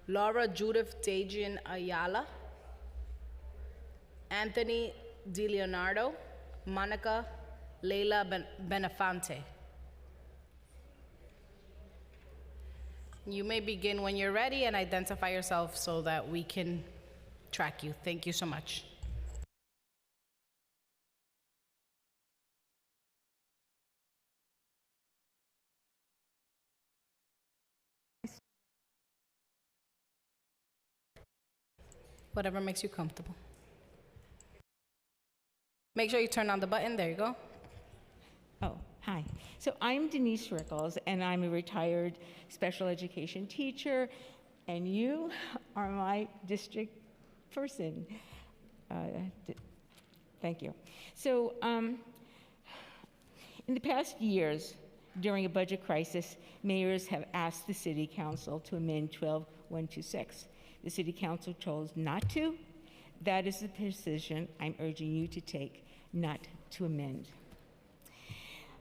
Laura Judith Dajian Ayala, Anthony DiLeonardo, Monica Leila Benefante. You may begin when you're ready and identify yourself so that we can track you. Thank you so much. Whatever makes you comfortable. Make sure you turn on the button. There you go. Oh, hi. So I'm Denise Rickles, and I'm a retired special education teacher, and you are my district person. Thank you. So in the past years, during a budget crisis, mayors have asked the City Council to amend 12126. The City Council chose not to. That is the decision I'm urging you to take, not to amend.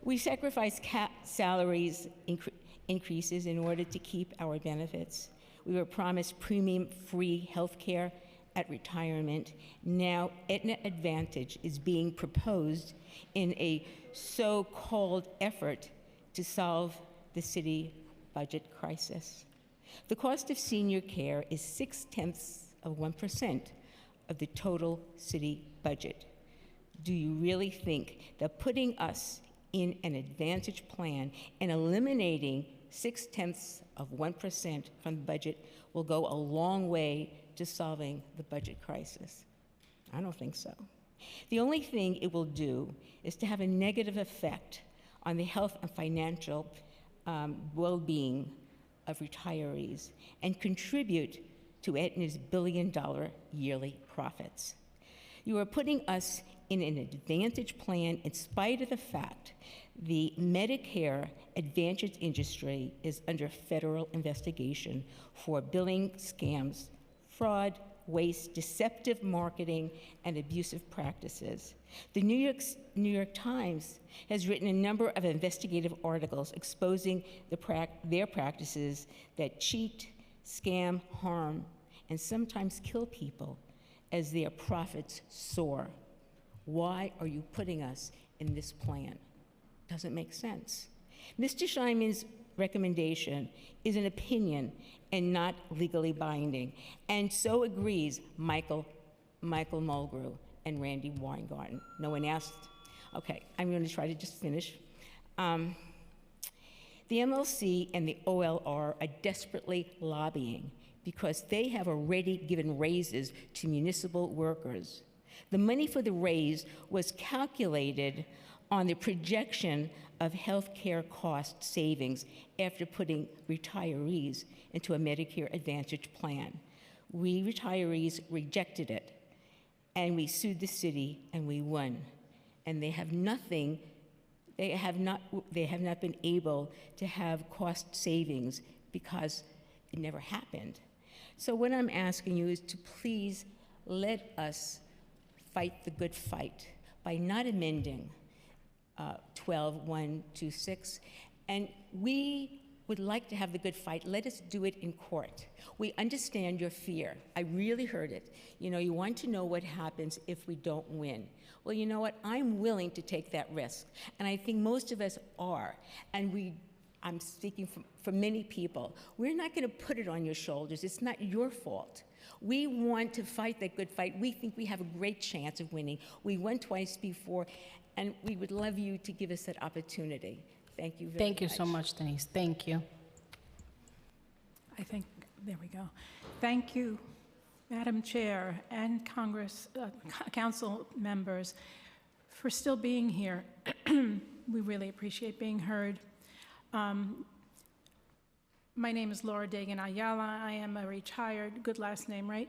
We sacrificed salaries increases in order to keep our benefits. We were promised premium-free health care at retirement. Now, Aetna Advantage is being proposed in a so-called effort to solve the city budget crisis. The cost of senior care is 0.6% of the total city budget. Do you really think that putting us in an advantage plan and eliminating 0.6% from the budget will go a long way to solving the budget crisis? I don't think so. The only thing it will do is to have a negative effect on the health and financial well-being of retirees and contribute to Aetna's billion-dollar yearly profits. You are putting us in an advantage plan in spite of the fact the Medicare Advantage industry is under federal investigation for billing scams, fraud, waste, deceptive marketing, and abusive practices. The New York Times has written a number of investigative articles exposing their practices that cheat, scam, harm, and sometimes kill people as their profits soar. Why are you putting us in this plan? Doesn't make sense. Mr. Scheinman's recommendation is an opinion and not legally binding, and so agrees Michael Mulgrew and Randy Weingarten. No one asked? Okay, I'm going to try to just finish. The MLC and the OLR are desperately lobbying because they have already given raises to municipal workers. The money for the raise was calculated on the projection of health care cost savings after putting retirees into a Medicare Advantage plan. We retirees rejected it, and we sued the city, and we won. And they have not been able to have cost savings because it never happened. So what I'm asking you is to please let us fight the good fight by not amending 12.126. And we would like to have the good fight. Let us do it in court. We understand your fear. I really heard it. You know, you want to know what happens if we don't win. Well, you know what? I'm willing to take that risk. And I think most of us are. And I'm speaking for many people. We're not going to put it on your shoulders. It's not your fault. We want to fight that good fight. We think we have a great chance of winning. We won twice before, and we would love you to give us that opportunity. Thank you very much. Thank you so much, Denise. Thank you. I think, there we go. Thank you, Madam Chair and Council members, for still being here. We really appreciate being heard. My name is Laura Dagan Ayala. I am a retired, good last name, right?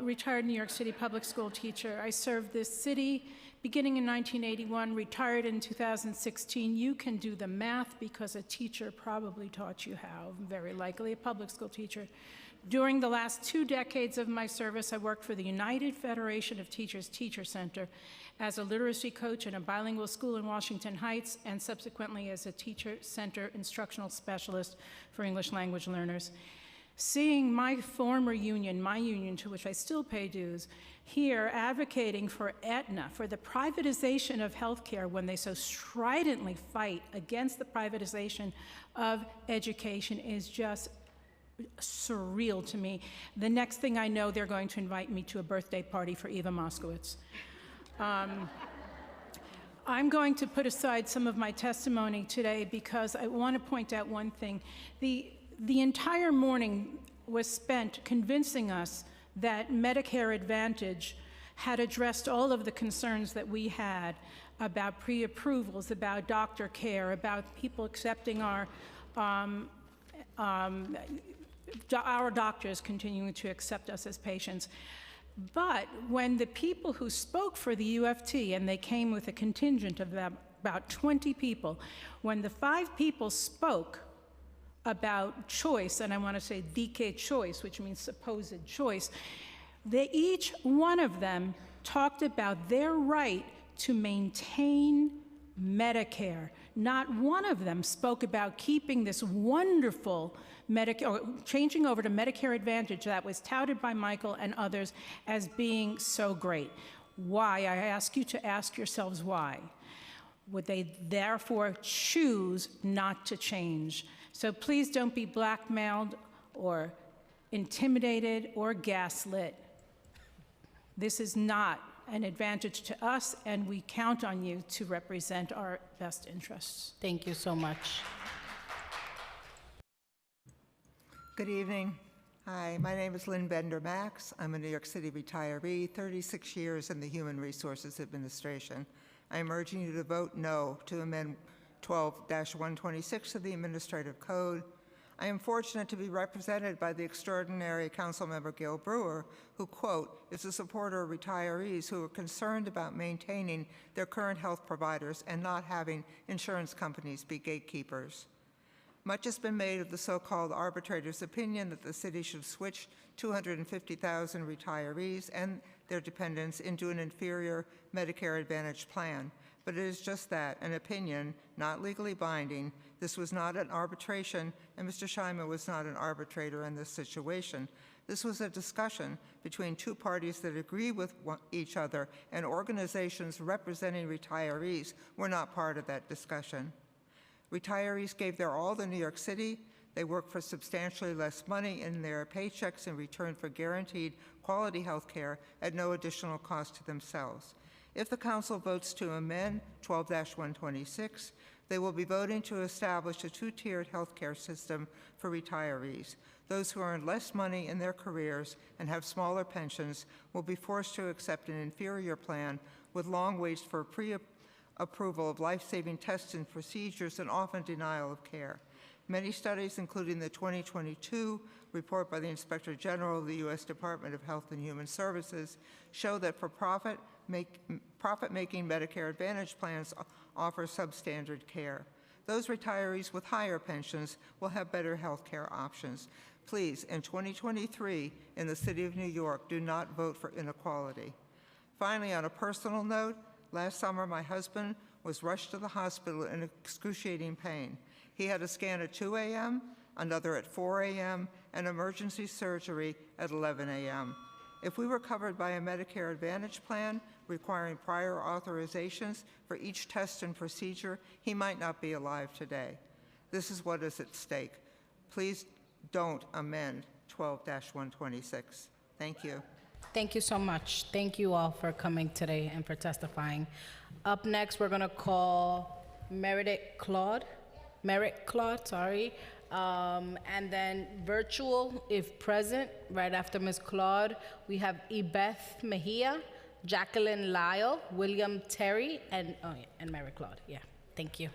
Retired New York City public school teacher. I served this city beginning in 1981, retired in 2016. You can do the math because a teacher probably taught you how, very likely a public school teacher. During the last 2 decades of my service, I worked for the United Federation of Teachers Teacher Center as a literacy coach in a bilingual school in Washington Heights, and subsequently as a teacher center instructional specialist for English language learners. Seeing my former union, my union to which I still pay dues, here advocating for Aetna, for the privatization of healthcare when they so stridently fight against the privatization of education is just surreal to me. The next thing I know, they're going to invite me to a birthday party for Eva Moskowitz. I'm going to put aside some of my testimony today because I want to point out one thing. The entire morning was spent convincing us that Medicare Advantage had addressed all of the concerns that we had about pre-approvals, about doctor care, about people accepting our doctors continuing to accept us as patients. But when the people who spoke for the UFT, and they came with a contingent of about 20 people, when the 5 people spoke about choice, and I want to say dike choice, which means supposed choice, each one of them talked about their right to maintain Medicare. Not one of them spoke about keeping this wonderful Medicare, or changing over to Medicare Advantage that was touted by Michael and others as being so great. Why? I ask you to ask yourselves why. Would they therefore choose not to change? So please don't be blackmailed or intimidated or gaslit. This is not an advantage to us, and we count on you to represent our best interests. Thank you so much. Good evening. Hi, my name is Lynn Bender-Max. I'm a New York City retiree, 36 years in the Human Resources Administration. I am urging you to vote no to amend 12-126 of the Administrative Code. I am fortunate to be represented by the extraordinary Councilmember Gil Brewer, who, quote, is a supporter of retirees who are concerned about maintaining their current health providers and not having insurance companies be gatekeepers. Much has been made of the so-called arbitrator's opinion that the city should switch 250,000 retirees and their dependents into an inferior Medicare Advantage plan. But it is just that, an opinion, not legally binding. This was not an arbitration, and Mr. Scheimer was not an arbitrator in this situation. This was a discussion between 2 parties that agree with each other, and organizations representing retirees were not part of that discussion. Retirees gave their all to New York City. They worked for substantially less money in their paychecks in return for guaranteed quality health care at no additional cost to themselves. If the Council votes to amend 12-126, They will be voting to establish a two-tiered healthcare system for retirees. Those who earn less money in their careers and have smaller pensions will be forced to accept an inferior plan with long waits for pre-approval of life-saving tests and procedures and often denial of care. Many studies, including the 2022 report by the Inspector General of the U.S. Department of Health and Human Services, show that for profit-making Medicare Advantage plans offer substandard care. Those retirees with higher pensions will have better health care options. Please, in 2023, in the City of New York, do not vote for inequality. Finally, on a personal note, last summer my husband was rushed to the hospital in excruciating pain. He had a scan at 2 a.m., another at 4 a.m., and emergency surgery at 11 a.m. If we were covered by a Medicare Advantage plan requiring prior authorizations for each test and procedure, he might not be alive today. This is what is at stake. Please don't amend 12-126. Thank you. Thank you so much. Thank you all for coming today and for testifying. Up next, we're going to call Merrick Claude, and then virtual, if present, right after Ms. Claude, we have Ebeth Mejia, Jacqueline Lyle, William Terry, and Merrick Claude. Yeah, thank you.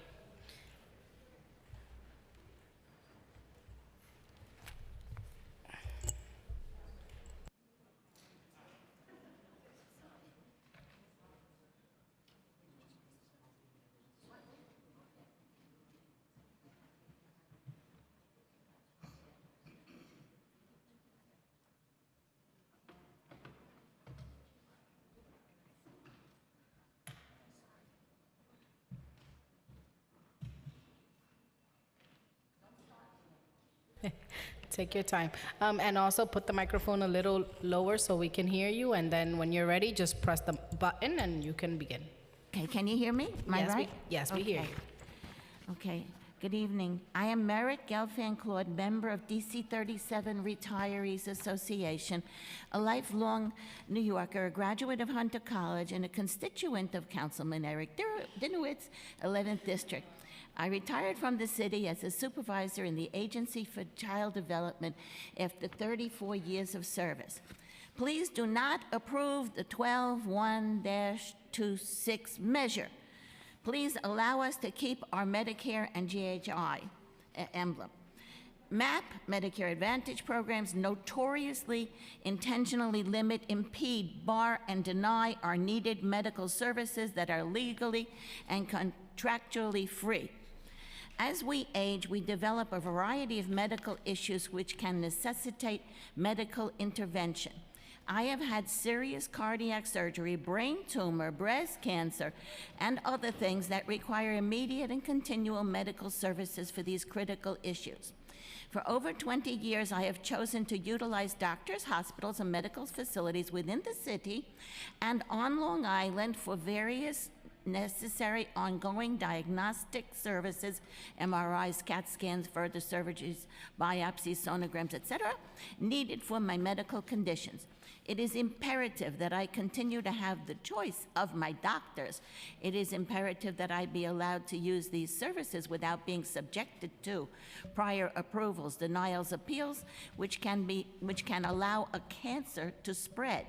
Take your time. And also put the microphone a little lower so we can hear you. And then when you're ready, just press the button and you can begin. Okay, can you hear me? Am I right? We hear you. Okay, good evening. I am Merrick Gelfand Claude, member of DC 37 Retirees Association, a lifelong New Yorker, a graduate of Hunter College, and a constituent of Councilman Eric Dinowitz, 11th District. I retired from the city as a supervisor in the Agency for Child Development after 34 years of service. Please do not approve the 12-1-26 measure. Please allow us to keep our Medicare and GHI emblem. MAP, Medicare Advantage programs, notoriously intentionally limit, impede, bar, and deny our needed medical services that are legally and contractually free. As we age, we develop a variety of medical issues which can necessitate medical intervention. I have had serious cardiac surgery, brain tumor, breast cancer, and other things that require immediate and continual medical services for these critical issues. For over 20 years, I have chosen to utilize doctors, hospitals, and medical facilities within the city and on Long Island for various necessary ongoing diagnostic services, MRIs, CAT scans, further surgeries, biopsies, sonograms, etc., needed for my medical conditions. It is imperative that I continue to have the choice of my doctors. It is imperative that I be allowed to use these services without being subjected to prior approvals, denials, appeals, which can allow a cancer to spread.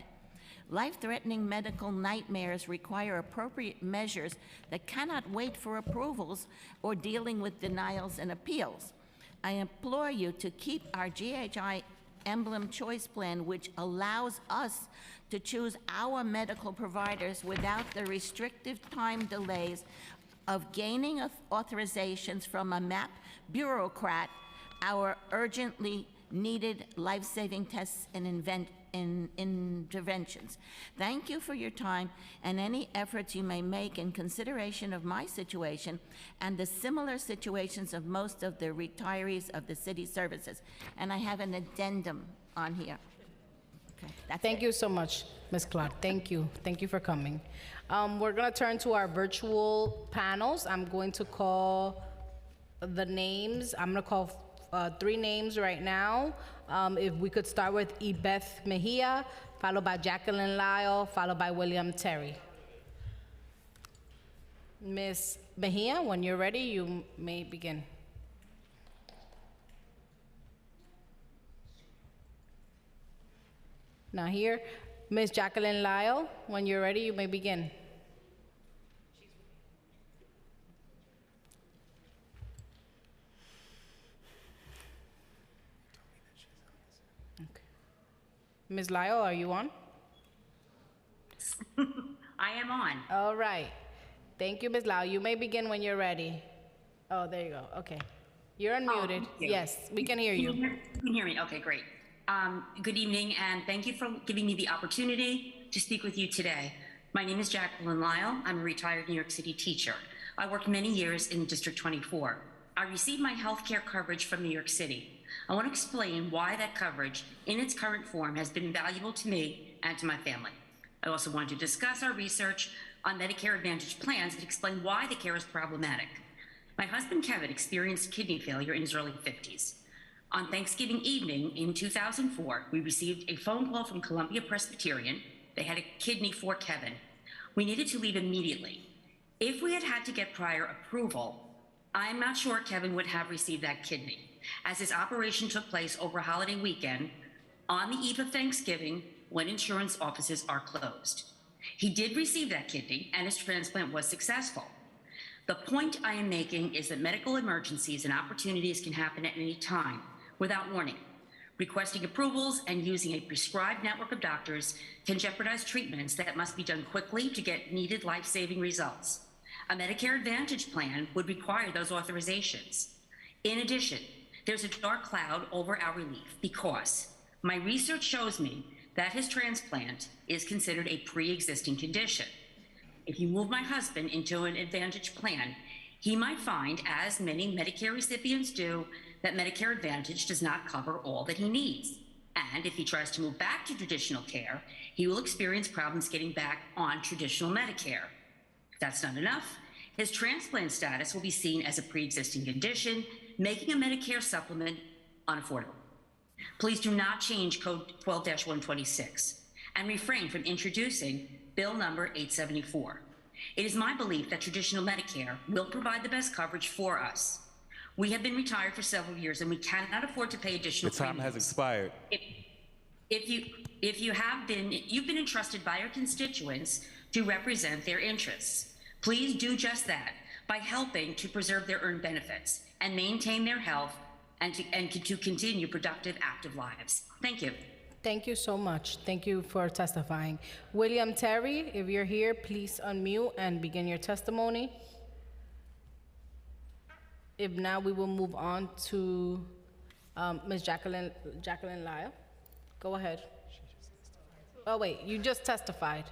Life-threatening medical nightmares require appropriate measures that cannot wait for approvals or dealing with denials and appeals. I implore you to keep our GHI emblem choice plan, which allows us to choose our medical providers without the restrictive time delays of gaining authorizations from a MAP bureaucrat, our urgently needed life-saving tests and interventions. Thank you for your time and any efforts you may make in consideration of my situation and the similar situations of most of the retirees of the city services. And I have an addendum on here. Okay, Thank you so much, Ms. Clark. Thank you. Thank you for coming. We're going to turn to our virtual panels. I'm going to call the names. I'm going to call 3 names right now. If we could start with Ebeth Mejia, followed by Jacqueline Lyle, followed by William Terry. Ms. Mejia, when you're ready, you may begin. Not here. Ms. Jacqueline Lyle, when you're ready, you may begin. Okay. Ms. Lyle, are you on? I am on. All right. Thank you, Ms. Lau. You may begin when you're ready. Oh, there you go. Okay. You're unmuted. thank you. Yes, we can hear you. You can hear me? Okay, great. Good evening, and thank you for giving me the opportunity to speak with you today. My name is Jacqueline Lyle. I'm a retired New York City teacher. I worked many years in District 24. I received my health care coverage from New York City. I want to explain why that coverage, in its current form, has been valuable to me and to my family. I also want to discuss our research on Medicare Advantage plans and explain why the care is problematic. My husband, Kevin, experienced kidney failure in his early 50s. On Thanksgiving evening in 2004, we received a phone call from Columbia Presbyterian. They had a kidney for Kevin. We needed to leave immediately. If we had had to get prior approval, I'm not sure Kevin would have received that kidney, as his operation took place over a holiday weekend on the eve of Thanksgiving when insurance offices are closed. He did receive that kidney, and his transplant was successful. The point I am making is that medical emergencies and opportunities can happen at any time without warning. Requesting approvals and using a prescribed network of doctors can jeopardize treatments that must be done quickly to get needed life-saving results. A Medicare Advantage plan would require those authorizations. In addition, there's a dark cloud over our relief because my research shows me that his transplant is considered a pre-existing condition. If you move my husband into an Advantage plan, he might find, as many Medicare recipients do, that Medicare Advantage does not cover all that he needs. And if he tries to move back to traditional care, he will experience problems getting back on traditional Medicare. If that's not enough, his transplant status will be seen as a pre-existing condition, making a Medicare supplement unaffordable. Please do not change Code 12-126 and refrain from introducing Bill number 874. It is my belief that traditional Medicare will provide the best coverage for us. We have been retired for several years and we cannot afford to pay additional The time has premiums. expired. You've been entrusted by your constituents to represent their interests. Please do just that by helping to preserve their earned benefits and maintain their health and to continue productive, active lives. Thank you. Thank you so much. Thank you for testifying. William Terry, if you're here, please unmute and begin your testimony. If not, we will move on to Ms. Jacqueline Lyle. Go ahead. Oh, wait, you just testified.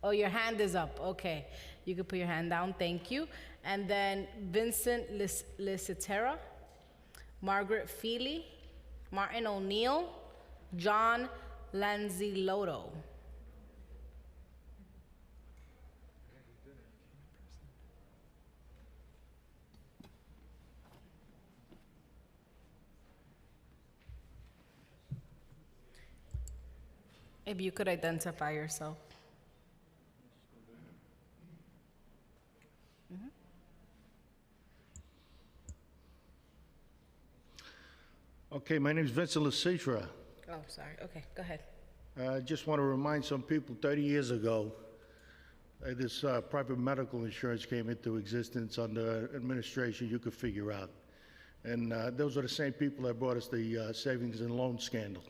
Oh, your hand is up. Okay. You can put your hand down. Thank you. And then Vincent Licitera, Margaret Feely, Martin O'Neill, John Lanzilotto. If you could identify yourself. Okay, my name is Vincent Licitra. Oh, sorry. Okay, go ahead. I just want to remind some people 30 years ago, this private medical insurance came into existence under administration you could figure out. And those are the same people that brought us the savings and loan scandal.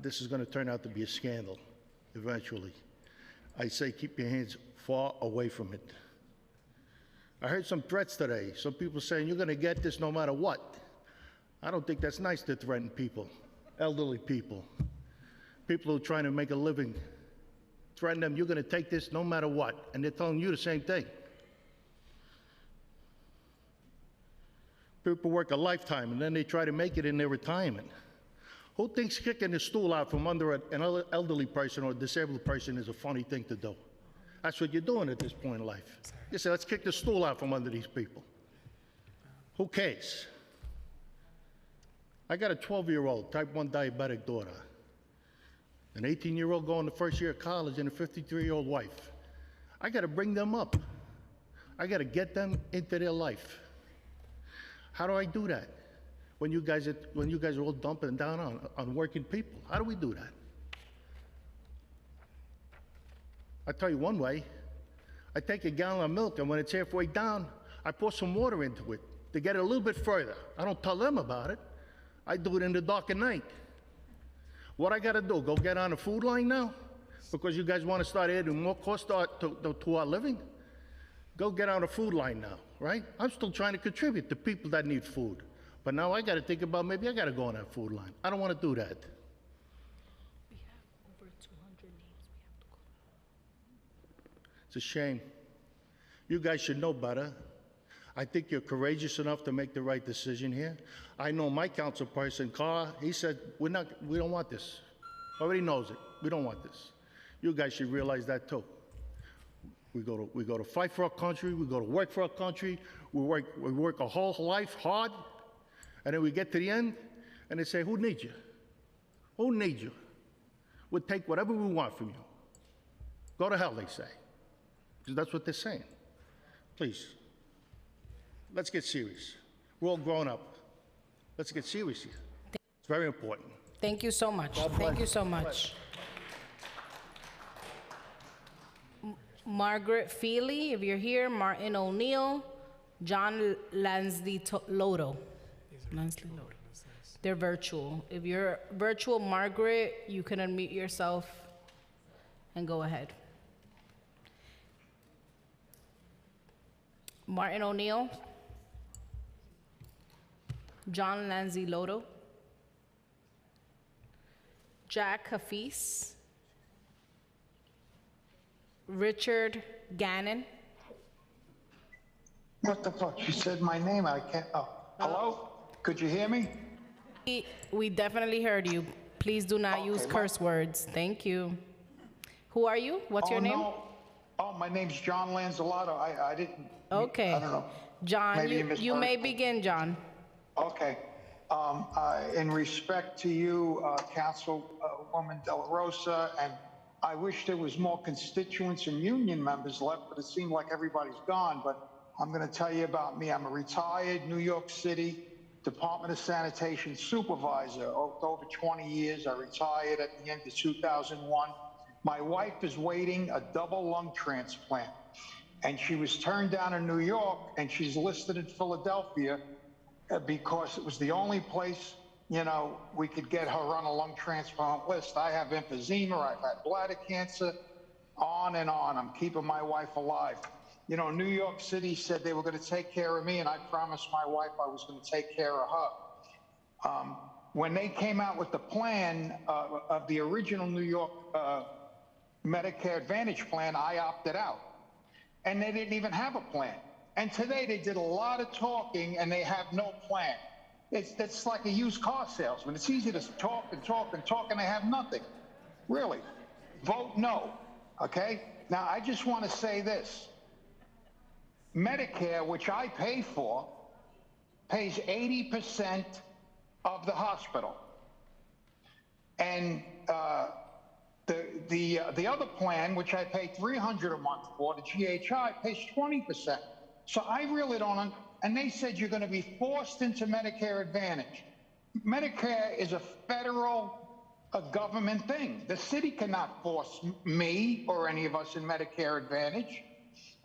This is going to turn out to be a scandal eventually. I say keep your hands far away from it. I heard some threats today. Some people saying you're going to get this no matter what. I don't think that's nice to threaten people, elderly people, people who are trying to make a living. Threaten them, you're going to take this no matter what. And they're telling you the same thing. People work a lifetime and then they try to make it in their retirement. Who thinks kicking the stool out from under an elderly person or a disabled person is a funny thing to do? That's what you're doing at this point in life. You say, let's kick the stool out from under these people. Who cares? I got a 12-year-old type 1 diabetic daughter, an 18-year-old going to first year of college, and a 53-year-old wife. I got to bring them up. I got to get them into their life. How do I do that? When you guys are all dumping down on working people, how do we do that? I tell you one way. I take a gallon of milk, and when it's halfway down, I pour some water into it to get it a little bit further. I don't tell them about it. I do it in the dark of night. What I got to do? Go get on a food line now? Because you guys want to start adding more cost to our living? Go get on a food line now, right? I'm still trying to contribute to people that need food. But now I got to think about maybe I got to go on that food line. I don't want to do that. We have over 200 names we have to call. It's a shame. You guys should know better. I think you're courageous enough to make the right decision here. I know my council person, Carr, he said, we don't want this. Already knows it. We don't want this. You guys should realize that too. We go to fight for our country. We go to work for our country. We work our whole life hard. And then we get to the end, and they say, who needs you? Who needs you? We'll take whatever we want from you. Go to hell, they say. Because that's what they're saying. Please, let's get serious. We're all grown up. Let's get serious here. It's very important. Thank you so much. Thank you so much. Margaret Feely, if you're here, Martin O'Neill, John Lansley Lodo. They're virtual. If you're virtual, Margaret, you can unmute yourself and go ahead. Martin O'Neill, John Lansley Lodo, Jack Hafiz, Richard Gannon. What the fuck? She said my name. I can't. Oh, hello? Could you hear me? We definitely heard you. Please do not use curse words. Thank you. Who are you? What's your name? No. Oh, my name's John Lanzolato. I didn't. Okay. I don't know. John, Maybe you may begin, John. Okay. In respect to you, Councilwoman De La Rosa, and I wish there was more constituents and union members left, but it seemed like everybody's gone. But I'm going to tell you about me. I'm a retired New York City Department of Sanitation supervisor. Over 20 years. I retired at the end of 2001. My wife is waiting a double lung transplant, and she was turned down in New York, and she's listed in Philadelphia because it was the only place, you know, we could get her on a lung transplant list. I have emphysema, I've had bladder cancer, on and on. I'm keeping my wife alive. You know, New York City said they were going to take care of me, and I promised my wife I was going to take care of her. When they came out with the plan of the original New York Medicare Advantage plan, I opted out. And they didn't even have a plan. And today they did a lot of talking, and they have no plan. It's like a used car salesman. It's easy to talk and talk and talk, and they have nothing. Really. Vote no. Okay? Now, I just want to say this. Medicare, which I pay for, pays 80% of the hospital. And the other plan, which I pay $300 a month for, the GHI, pays 20%. So I really don't, and they said you're going to be forced into Medicare Advantage. Medicare is a federal government thing. The city cannot force me or any of us in Medicare Advantage.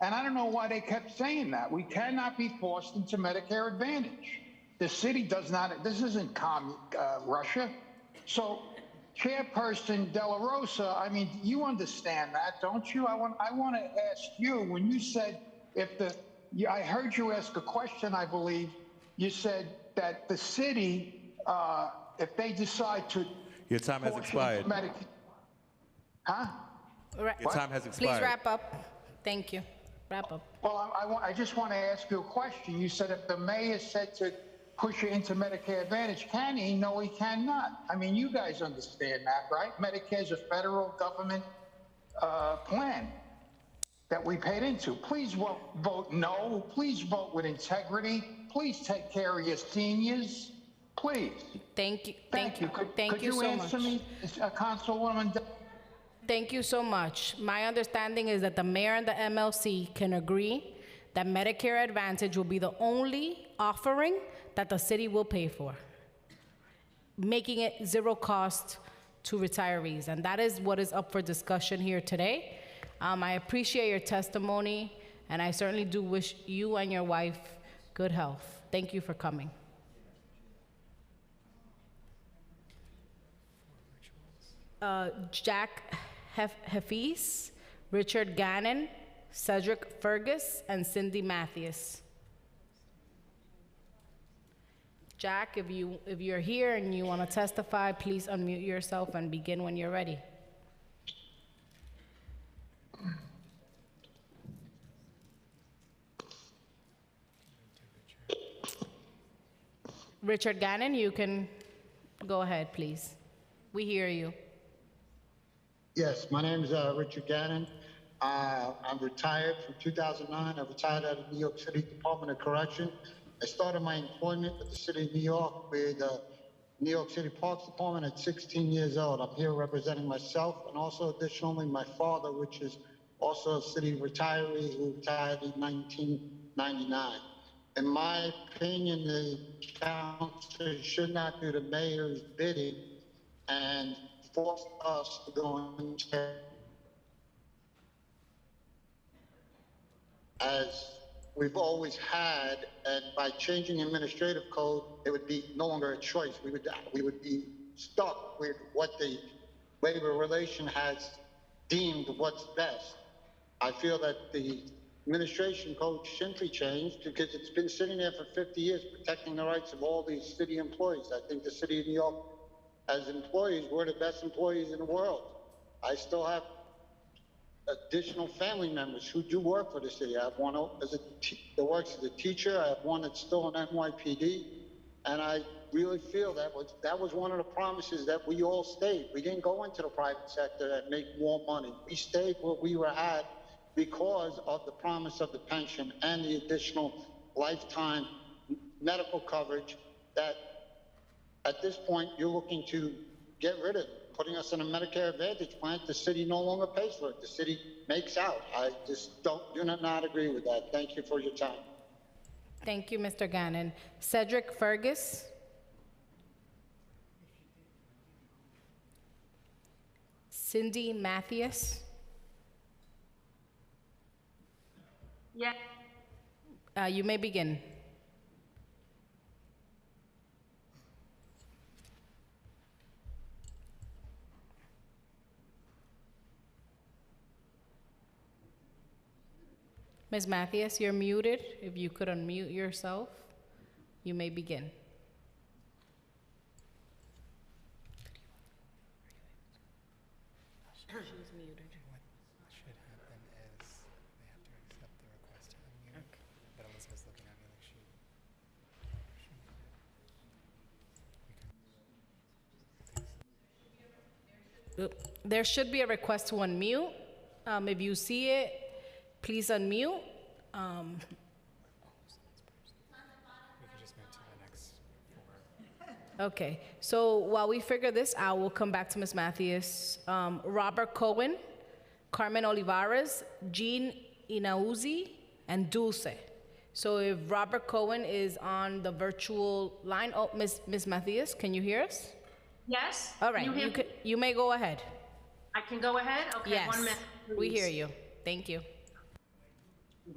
And I don't know why they kept saying that. We cannot be forced into Medicare Advantage. The city does not, this isn't Russia. So Chairperson De La Rosa, I mean, you understand that, don't you? I want to ask you, when you said I heard you ask a question, I believe. You said that the city, if they decide to... Your time has expired. Huh? Your time has expired. Please wrap up. Thank you. Wrap up. Well, I just want to ask you a question. You said if the mayor said to push you into Medicare Advantage, can he? No, he cannot. I mean, you guys understand that, right? Medicare is a federal government plan that we paid into. Please vote no. Please vote with integrity. Please take care of your seniors. Please. Thank you. Thank you. Could you so answer much. me, Councilwoman? Thank you so much. My understanding is that the mayor and the MLC can agree that Medicare Advantage will be the only offering that the city will pay for, making it zero cost to retirees. And that is what is up for discussion here today. I appreciate your testimony, and I certainly do wish you and your wife good health. Thank you for coming. Jack Hafiz, Richard Gannon, Cedric Fergus, and Cindy Matthews. Jack, if you're here and you want to testify, please unmute yourself and begin when you're ready. Richard Gannon, you can go ahead, please. We hear you. Yes, my name is Richard Gannon. I'm retired from 2009. I retired out of New York City Department of Correction. I started my employment with the City of New York with New York City Parks Department at 16 years old. I'm here representing myself and also additionally my father, which is also a city retiree who retired in 1999. In my opinion, the council should not do the mayor's bidding and force us to go into, as we've always had, and by changing administrative code, it would be no longer a choice. We would be stuck with what the labor relation has deemed what's best. I feel that the administration code shouldn't be changed because it's been sitting there for 50 years protecting the rights of all these city employees. I think the City of New York, as employees, we're the best employees in the world. I still have additional family members who do work for the city. I have one that works as a teacher. I have one that's still in NYPD. And I really feel that was one of the promises that we all stayed. We didn't go into the private sector and make more money. We stayed where we were at because of the promise of the pension and the additional lifetime medical coverage that at this point you're looking to get rid of, putting us in a Medicare Advantage plan. The city no longer pays for it. The city makes out. I just do not agree with that. Thank you for your time. Thank you, Mr. Gannon. Cedric Fergus. Cindy Matthews. Yes. You may begin. Ms. Mathias, you're muted. If you could unmute yourself, you may begin. She's muted. What should happen is they have to accept the request to unmute. Okay. But Elizabeth's looking at me like she. There should be a request to unmute. If you see it, please unmute. We can just move to the next four. Okay, so while we figure this out, we'll come back to Ms. Mathias. Robert Cohen, Carmen Olivares, Jean Inauzi, and Dulce. So if Robert Cohen is on the virtual line, oh, Ms. Mathias, can you hear us? Yes. All right, you may go ahead. I can go ahead? Okay, Yes, 1 minute, please. we hear you. Thank you.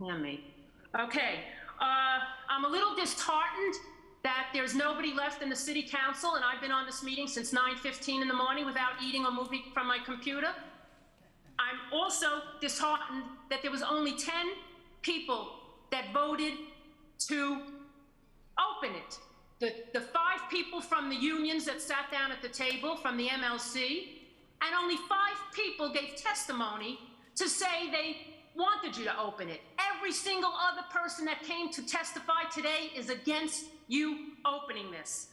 Hear me. Okay, I'm a little disheartened that there's nobody left in the city council, and I've been on this meeting since 9:15 in the morning without eating or moving from my computer. I'm also disheartened that there was only 10 people that voted to open it. The 5 people from the unions that sat down at the table from the MLC, and only 5 people gave testimony to say they wanted you to open it. Every single other person that came to testify today is against you opening this.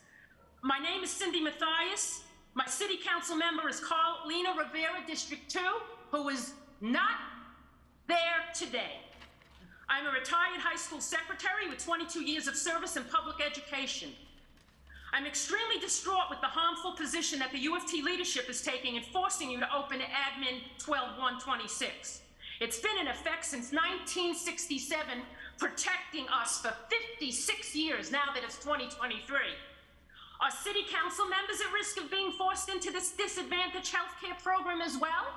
My name is Cindy Mathias. My city council member is Carlina Rivera, District 2, who is not there today. I'm a retired high school secretary with 22 years of service in public education. I'm extremely distraught with the harmful position that the UFT leadership is taking in forcing you to open Admin 12-126. It's been in effect since 1967, protecting us for 56 years now that it's 2023. Are city council members at risk of being forced into this disadvantaged healthcare program as well?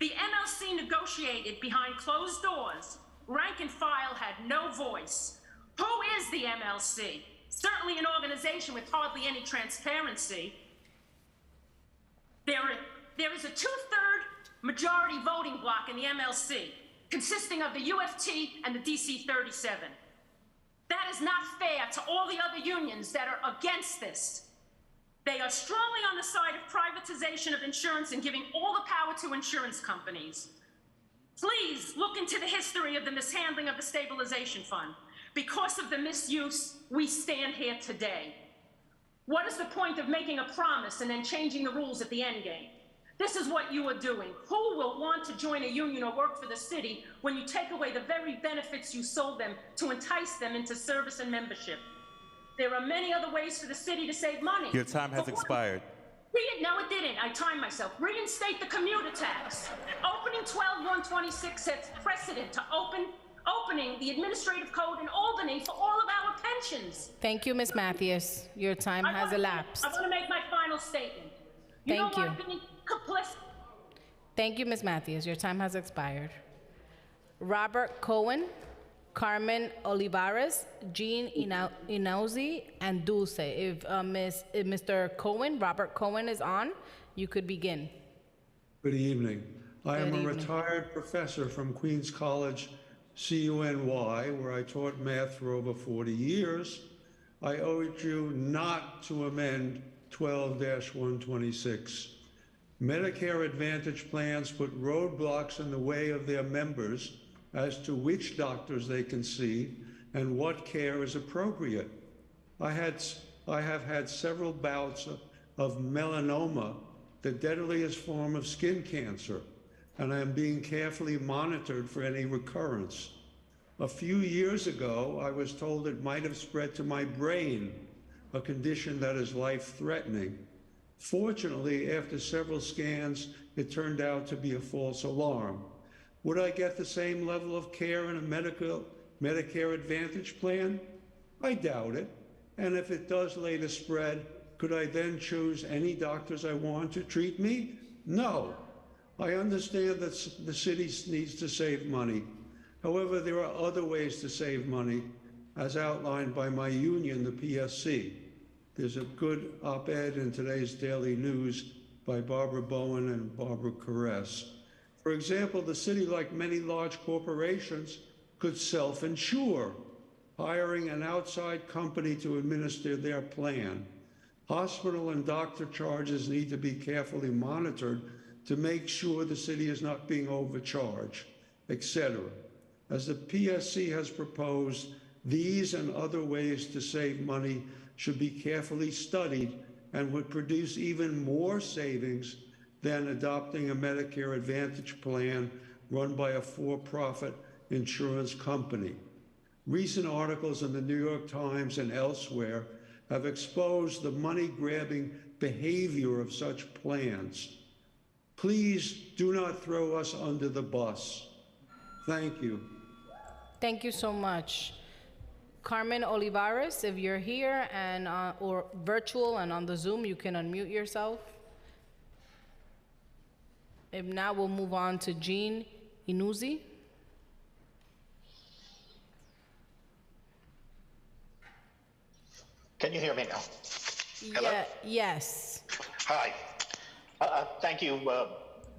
The MLC negotiated behind closed doors. Rank and file had no voice. Who is the MLC? Certainly an organization with hardly any transparency. There is a two-third majority voting bloc in the MLC, consisting of the UFT and the DC 37. That is not fair to all the other unions that are against this. They are strongly on the side of privatization of insurance and giving all the power to insurance companies. Please look into the history of the mishandling of the stabilization fund. Because of the misuse, we stand here today. What is the point of making a promise and then changing the rules at the end game? This is what you are doing. Who will want to join a union or work for the city when you take away the very benefits you sold them to entice them into service and membership? There are many other ways for the city to save money. Your time has expired. No, it didn't. I timed myself. Reinstate the commuter tax. Opening 12-126 sets precedent to opening the administrative code in Albany for all of our pensions. Thank you, Ms. Mathias. Your time has elapsed. I want to make my final statement. Thank you. Don't want to be complicit. Thank you, Ms. Mathias. Your time has expired. Robert Cohen, Carmen Olivares, Jean Inauzi, and Dulce. If Mr. Cohen, Robert Cohen, is on, you could begin. Good evening. I am a retired professor from Queens College, CUNY, where I taught math for over 40 years. I urge you not to amend 12-126. Medicare Advantage plans put roadblocks in the way of their members as to which doctors they can see and what care is appropriate. I have had several bouts of melanoma, the deadliest form of skin cancer, and I am being carefully monitored for any recurrence. A few years ago, I was told it might have spread to my brain, a condition that is life-threatening. Fortunately, after several scans, it turned out to be a false alarm. Would I get the same level of care in a Medicare Advantage plan? I doubt it. And if it does later spread, could I then choose any doctors I want to treat me? No. I understand that the city needs to save money. However, there are other ways to save money, as outlined by my union, the PSC. There's a good op-ed in today's Daily News by Barbara Bowen and Barbara Caress. For example, the city, like many large corporations, could self-insure, hiring an outside company to administer their plan. Hospital and doctor charges need to be carefully monitored to make sure the city is not being overcharged, etc. As the PSC has proposed, these and other ways to save money should be carefully studied and would produce even more savings than adopting a Medicare Advantage plan run by a for-profit insurance company. Recent articles in the New York Times and elsewhere have exposed the money-grabbing behavior of such plans. Please do not throw us under the bus. Thank you. Thank you so much. Carmen Olivares, if you're here and or virtual and on the Zoom, you can unmute yourself. If not, we'll move on to Jean Inauzi. Can you hear me now? Hello? Yeah, yes. Hi. Thank you,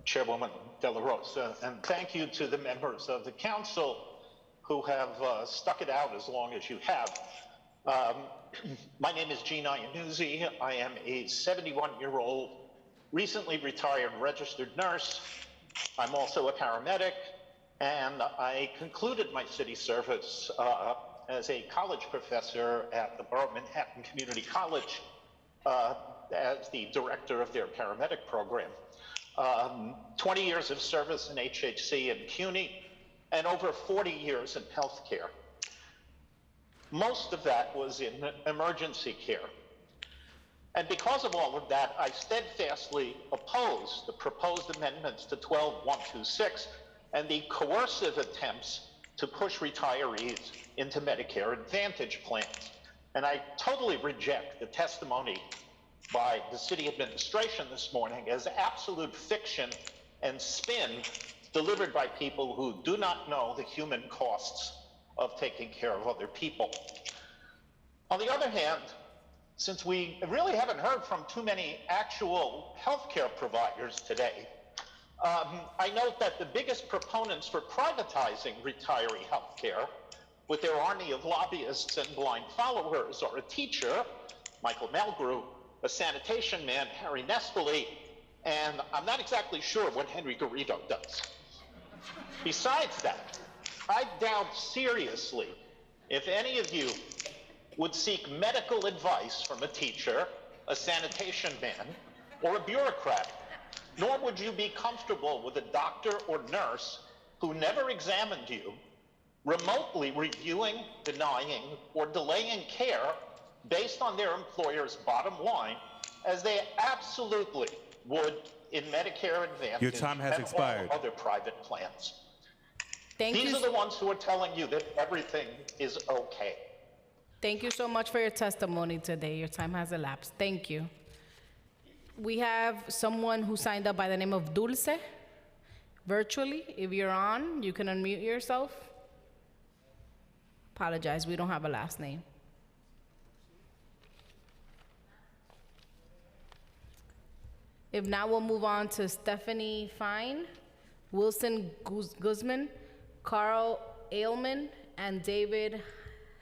Chairwoman De La Rosa, and thank you to the members of the council who have stuck it out as long as you have. My name is Jean Inauzi. I am a 71-year-old, recently retired registered nurse. I'm also a paramedic, and I concluded my city service as a college professor at the Borough of Manhattan Community College as the director of their paramedic program. 20 years of service in HHC and CUNY, and over 40 years in healthcare. Most of that was in emergency care. And because of all of that, I steadfastly opposed the proposed amendments to 12-126 and the coercive attempts to push retirees into Medicare Advantage plans. And I totally reject the testimony by the city administration this morning as absolute fiction and spin delivered by people who do not know the human costs of taking care of other people. On the other hand, since we really haven't heard from too many actual healthcare providers today, I note that the biggest proponents for privatizing retiree healthcare, with their army of lobbyists and blind followers, are a teacher, Michael Melgrew, a sanitation man, Harry Nespoli, and I'm not exactly sure what Henry Garrido does. Besides that, I doubt seriously if any of you would seek medical advice from a teacher, a sanitation man, or a bureaucrat, nor would you be comfortable with a doctor or nurse who never examined you, remotely reviewing, denying, or delaying care based on their employer's bottom line, as they absolutely would in Medicare Advantage Your time has and expired. all other private plans. These are the ones who are telling you that everything is okay. Thank you so much for your testimony today. Your time has elapsed. Thank you. We have someone who signed up by the name of Dulce, virtually. If you're on, you can unmute yourself. Apologize, we don't have a last name. If not, we'll move on to Stephanie Fine, Wilson Guzman, Carl Ailman, and David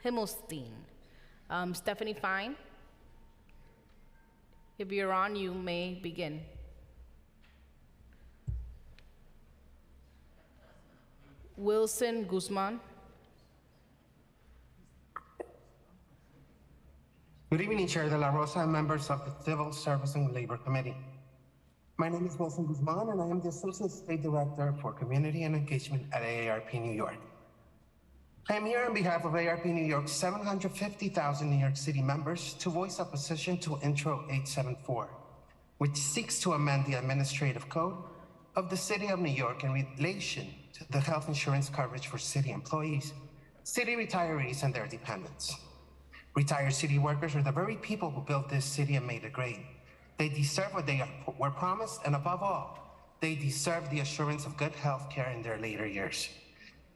Himmelstein. Stephanie Fine, if you're on, you may begin. Wilson Guzman. Good evening, Chair De La Rosa and members of the Civil Service and Labor Committee. My name is Wilson Guzman, and I am the Associate State Director for Community and Engagement at AARP New York. I am here on behalf of AARP New York's 750,000 New York City members to voice opposition to Intro 874, which seeks to amend the administrative code of the City of New York in relation to the health insurance coverage for city employees, city retirees, and their dependents. Retired city workers are the very people who built this city and made it great. They deserve what they were promised, and above all, they deserve the assurance of good health care in their later years.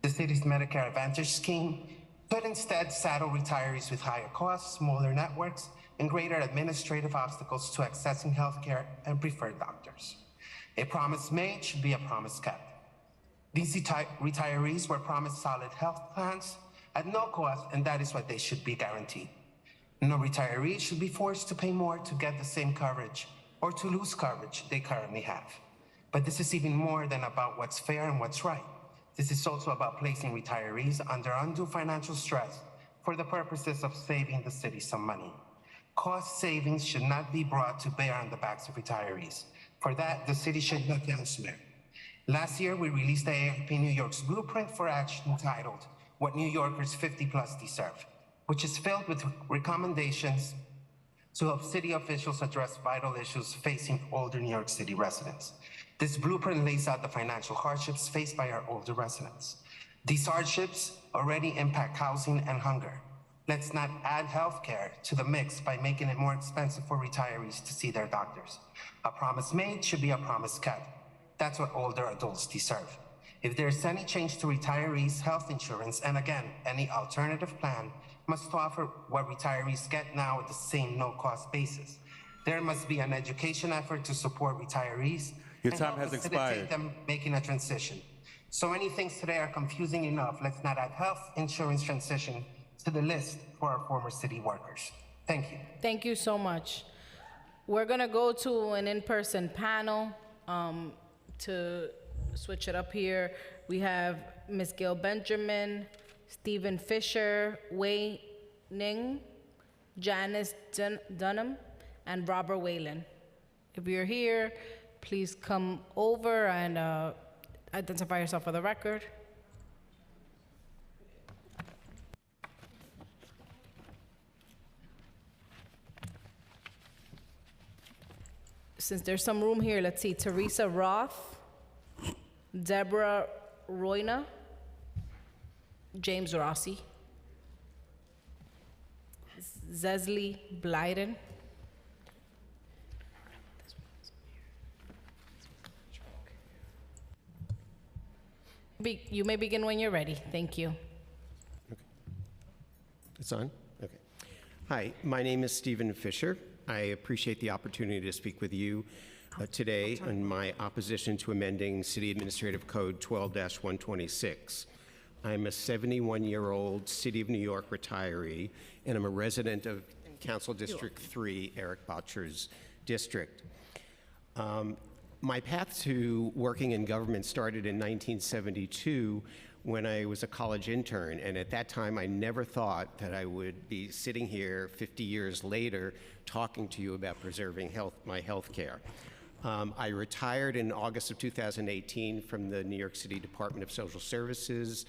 The city's Medicare Advantage scheme could instead saddle retirees with higher costs, smaller networks, and greater administrative obstacles to accessing health care and preferred doctors. A promise made should be a promise kept. These retirees were promised solid health plans at no cost, and that is what they should be guaranteed. No retiree should be forced to pay more to get the same coverage or to lose coverage they currently have. But this is even more than about what's fair and what's right. This is also about placing retirees under undue financial stress for the purposes of saving the city some money. Cost savings should not be brought to bear on the backs of retirees. For that, the city should look elsewhere. Last year, we released AARP New York's Blueprint for Action entitled What New Yorkers 50 Plus Deserve, which is filled with recommendations to help city officials address vital issues facing older New York City residents. This blueprint lays out the financial hardships faced by our older residents. These hardships already impact housing and hunger. Let's not add healthcare to the mix by making it more expensive for retirees to see their doctors. A promise made should be a promise kept. That's what older adults deserve. If there's any change to retirees' health insurance, and again, any alternative plan, must offer what retirees get now at the same no-cost basis. There must be an education effort to support retirees. Your time has expired. Them making a transition. So many things today are confusing enough. Let's not add health insurance transition to the list for our former city workers. Thank you. Thank you so much. We're gonna go to an in-person panel to switch it up here. We have Ms. Gail Benjamin, Stephen Fisher, Wei Ning, Janice Dunham, and Robert Whalen. If you're here, please come over and identify yourself for the record. Since there's some room here, let's see, Teresa Roth, Deborah Royna, James Rossi, Zesley Blyden, you may begin when you're ready. Thank you. It's on? Okay. Hi, my name is Stephen Fisher. I appreciate the opportunity to speak with you today on my opposition to amending City Administrative Code 12-126. I'm a 71-year-old City of New York retiree, and I'm a resident of Council District 3, Eric Botcher's district. My path to working in government started in 1972 when I was a college intern, and at that time I never thought that I would be sitting here 50 years later talking to you about preserving my health care. I retired in August of 2018 from the New York City Department of Social Services,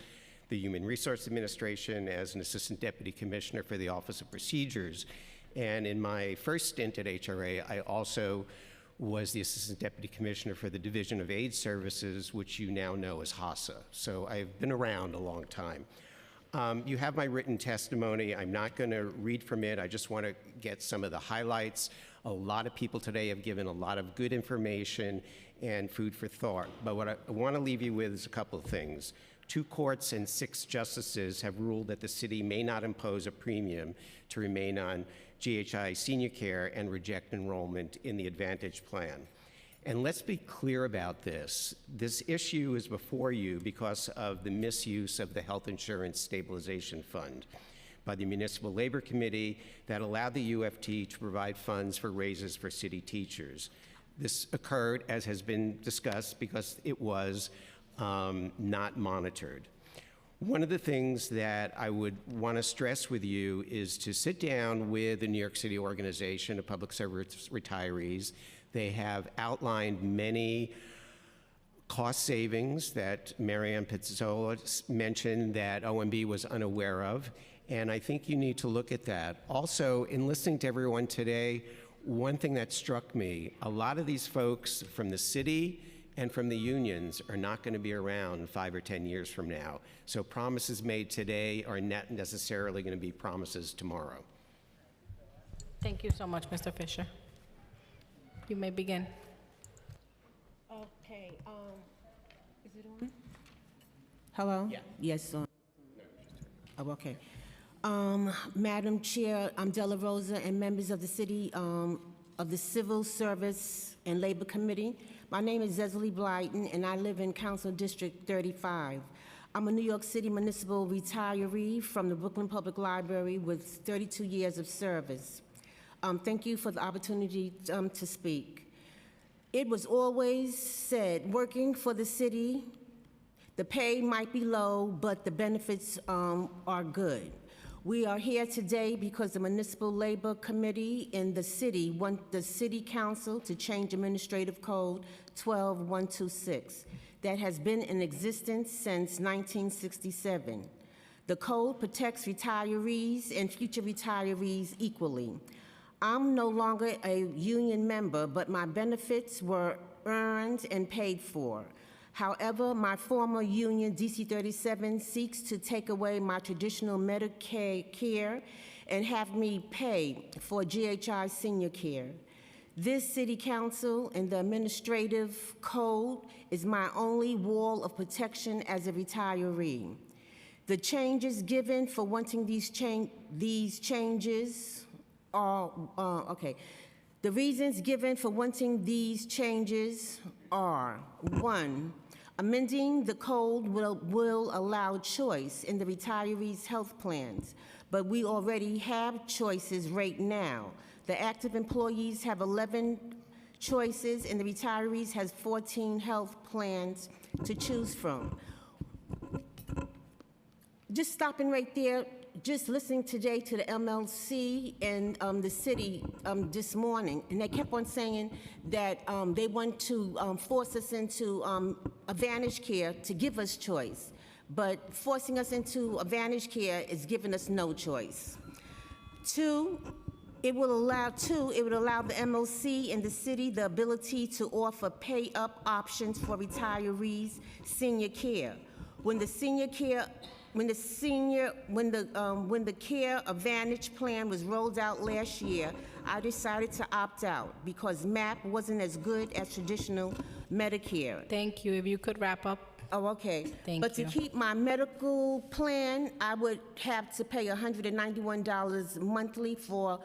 the Human Resource Administration, as an Assistant Deputy Commissioner for the Office of Procedures. And in my first stint at HRA, I also was the Assistant Deputy Commissioner for the Division of AIDS Services, which you now know as HASA. So I've been around a long time. You have my written testimony. I'm not going to read from it. I just want to get some of the highlights. A lot of people today have given a lot of good information and food for thought. But what I want to leave you with is a couple of things. 2 courts and 6 justices have ruled that the city may not impose a premium to remain on GHI senior care and reject enrollment in the Advantage Plan. And let's be clear about this. This issue is before you because of the misuse of the Health Insurance Stabilization Fund by the Municipal Labor Committee that allowed the UFT to provide funds for raises for city teachers. This occurred, as has been discussed, because it was not monitored. One of the things that I would want to stress with you is to sit down with the New York City Organization of Public Service Retirees. They have outlined many cost savings that Marianne Pizzola mentioned that OMB was unaware of, and I think you need to look at that. Also, in listening to everyone today, one thing that struck me, a lot of these folks from the city and from the unions are not going to be around 5 or 10 years from now. So promises made today are not necessarily going to be promises tomorrow. Thank you so much, Mr. Fisher. You may begin. Okay, is it on? Hello? Yeah. Yes, on. Oh, okay. Madam Chair, I'm Della Rosa, and members of the City of the Civil Service and Labor Committee. My name is Zesley Blyden, and I live in Council District 35. I'm a New York City municipal retiree from the Brooklyn Public Library with 32 years of service. Thank you for the opportunity to speak. It was always said, working for the city, the pay might be low, but the benefits are good. We are here today because the Municipal Labor Committee in the city want the City Council to change Administrative Code 12-126 that has been in existence since 1967. The code protects retirees and future retirees equally. I'm no longer a union member, but my benefits were earned and paid for. However, my former union, DC 37, seeks to take away my traditional Medicare care and have me pay for GHI senior care. This City Council and the Administrative Code is my only wall of protection as a retiree. The changes given for wanting these changes are, The reasons given for wanting these changes are, 1, amending the code will allow choice in the retirees' health plans, but we already have choices right now. The active employees have 11 choices, and the retirees has 14 health plans to choose from. Just stopping right there, just listening today to the MLC and the city this morning, and they kept on saying that they want to force us into Advantage Care to give us choice, but forcing us into Advantage Care is giving us no choice. 2, it would allow the MLC and the city the ability to offer pay-up options for retirees' senior care. When the Care Advantage plan was rolled out last year, I decided to opt out because MAP wasn't as good as traditional Medicare. Thank you. If you could wrap up. Oh, okay. Thank But you. to keep my medical plan, I would have to pay $191 monthly for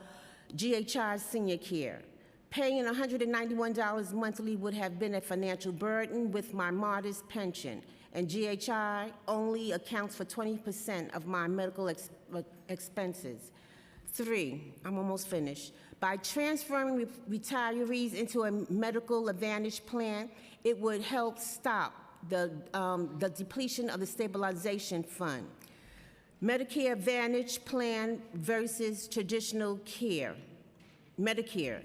GHI Senior Care. Paying $191 monthly would have been a financial burden with my modest pension, and GHI only accounts for 20% of my medical expenses. 3, I'm almost finished. By transferring retirees into a medical advantage plan, it would help stop the depletion of the stabilization fund. Medicare Advantage plan versus traditional care. Medicare.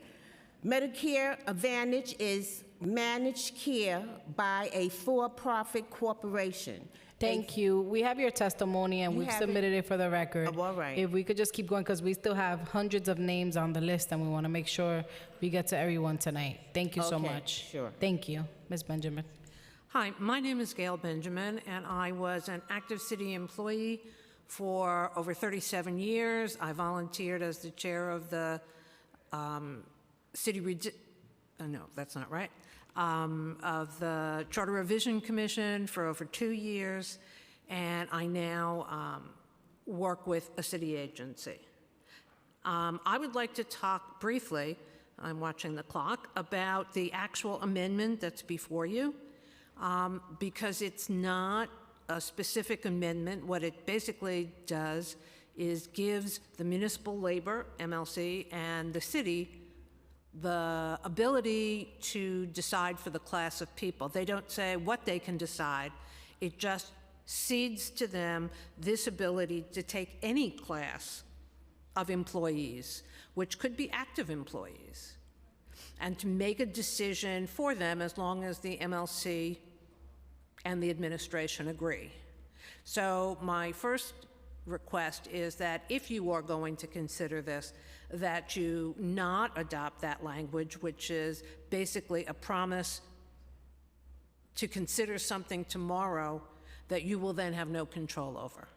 Medicare Advantage is managed care by a for-profit corporation. Thank you. We have your testimony and You we've have submitted it for the record. Oh, all right. If we could just keep going, because we still have hundreds of names on the list and we want to make sure we get to everyone tonight. Thank you so Okay, much. sure. Thank you. Ms. Benjamin. Hi, my name is Gail Benjamin, and I was an active city employee for over 37 years. I volunteered as the chair of the no, that's not right, of the Charter Revision Commission for over 2 years, and I now work with a city agency. I would like to talk briefly, I'm watching the clock, about the actual amendment that's before you, because it's not a specific amendment. What it basically does is gives the municipal labor, MLC, and the city the ability to decide for the class of people. They don't say what they can decide. It just cedes to them this ability to take any class of employees, which could be active employees, and to make a decision for them as long as the MLC and the administration agree. So my first request is that if you are going to consider this, that you not adopt that language, which is basically a promise to consider something tomorrow that you will then have no control over.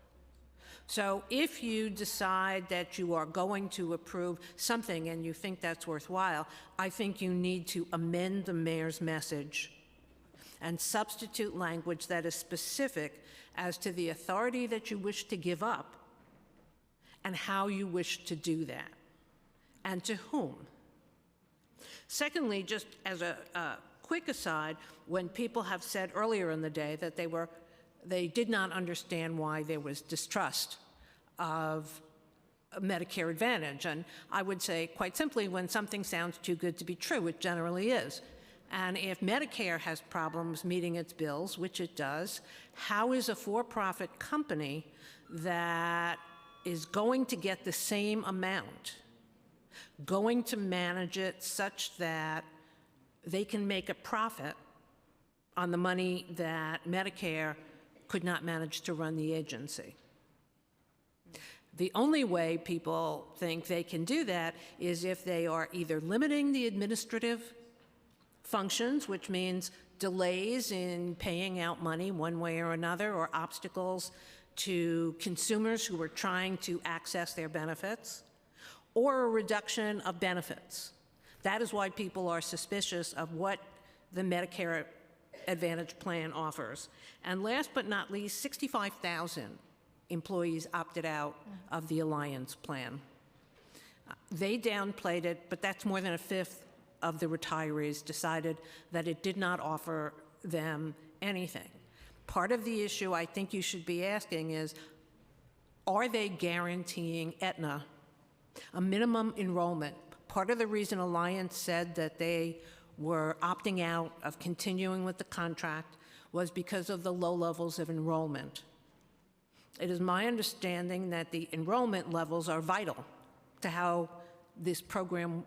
So if you decide that you are going to approve something and you think that's worthwhile, I think you need to amend the mayor's message and substitute language that is specific as to the authority that you wish to give up and how you wish to do that, and to whom. Secondly, just as a quick aside, when people have said earlier in the day that they did not understand why there was distrust of Medicare Advantage, and I would say quite simply, when something sounds too good to be true, it generally is. And if Medicare has problems meeting its bills, which it does, how is a for-profit company that is going to get the same amount going to manage it such that they can make a profit on the money that Medicare could not manage to run the agency? The only way people think they can do that is if they are either limiting the administrative functions, which means delays in paying out money one way or another, or obstacles to consumers who are trying to access their benefits, or a reduction of benefits. That is why people are suspicious of what the Medicare Advantage plan offers. And last but not least, 65,000 employees opted out of the Alliance plan. They downplayed it, but that's more than a fifth of the retirees decided that it did not offer them anything. Part of the issue I think you should be asking is, are they guaranteeing Aetna a minimum enrollment? Part of the reason Alliance said that they were opting out of continuing with the contract was because of the low levels of enrollment. It is my understanding that the enrollment levels are vital to how this program,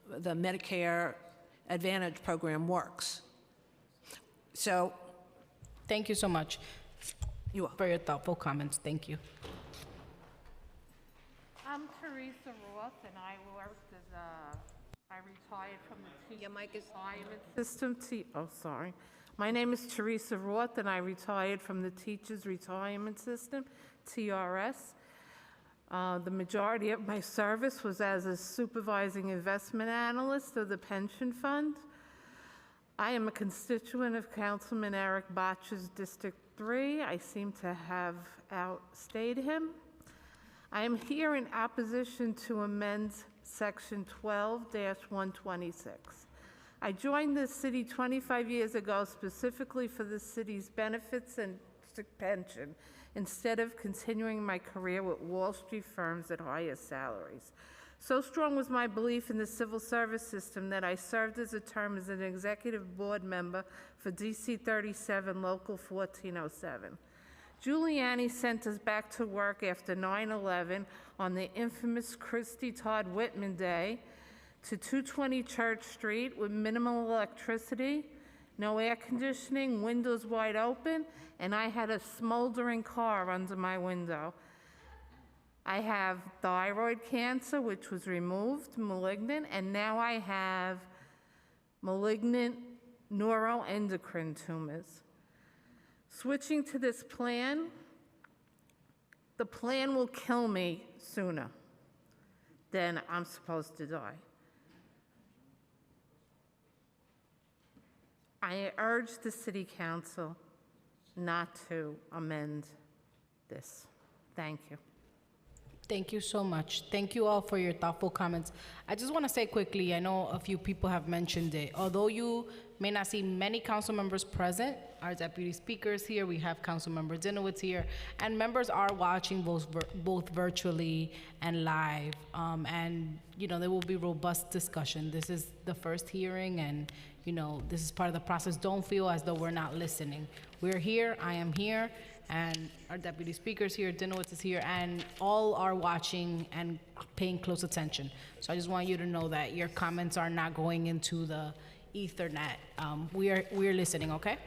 the Medicare Advantage program, works. So, thank you so much for your thoughtful comments. Thank you. I'm Teresa Roth, and I worked I retired from the retirement system. My name is Teresa Roth, and I retired from the Teachers Retirement System, TRS. The majority of my service was as a supervising investment analyst of the pension fund. I am a constituent of Councilman Eric Botch's District 3. I seem to have outstayed him. I am here in opposition to amend Section 12-126. I joined the city 25 years ago specifically for the city's benefits and pension, instead of continuing my career with Wall Street firms at higher salaries. So strong was my belief in the civil service system that I served as a term as an executive board member for DC 37 Local 1407. Giuliani sent us back to work after 9/11 on the infamous Christy Todd Whitman Day to 220 Church Street with minimal electricity, no air conditioning, windows wide open, and I had a smoldering car under my window. I have thyroid cancer, which was removed, malignant, and now I have malignant neuroendocrine tumors. Switching to this plan, the plan will kill me sooner than I'm supposed to die. I urge the City Council not to amend this. Thank you. Thank you so much. Thank you all for your thoughtful comments. I just want to say quickly, I know a few people have mentioned it. Although you may not see many council members present, our deputy speakers here, we have Council Member Dinowitz here, and members are watching both virtually and live. And, there will be robust discussion. This is the first hearing, and, this is part of the process. Don't feel as though we're not listening. We're here, I am here, and our deputy speaker's here, Dinowitz is here, and all are watching and paying close attention. So I just want you to know that your comments are not going into the Ethernet. We're listening, okay?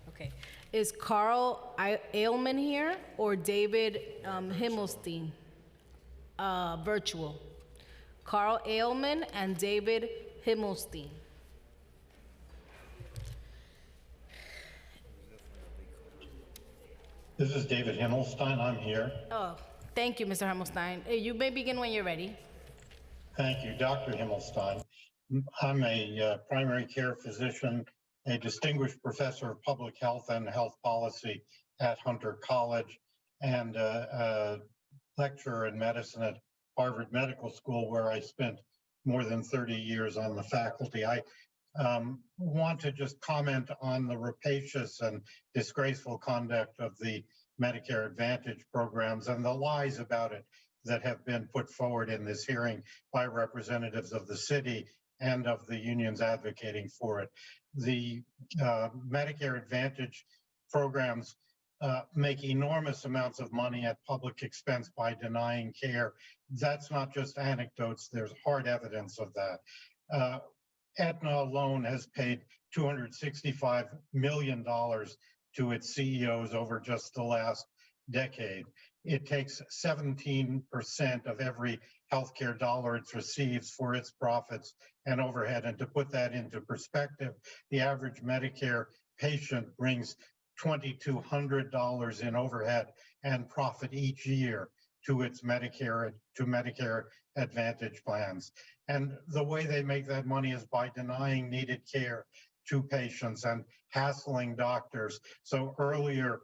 Okay. Is Carl Ailman here or David Himmelstein? Virtual. Carl Ailman and David Himmelstein. This is David Himmelstein. I'm here. Oh, thank you, Mr. Himmelstein. You may begin when you're ready. Thank you, Dr. Himmelstein. I'm a primary care physician, a distinguished professor of public health and health policy at Hunter College, and a lecturer in medicine at Harvard Medical School, where I spent more than 30 years on the faculty. I want to just comment on the rapacious and disgraceful conduct of the Medicare Advantage programs and the lies about it that have been put forward in this hearing by representatives of the city and of the unions advocating for it. The Medicare Advantage programs make enormous amounts of money at public expense by denying care. That's not just anecdotes, there's hard evidence of that. Aetna alone has paid $265 million to its CEOs over just the last decade. It takes 17% of every healthcare dollar it receives for its profits and overhead. And to put that into perspective, the average Medicare patient brings $2,200 in overhead and profit each year to its Medicare Advantage plans. And the way they make that money is by denying needed care to patients and hassling doctors. So earlier,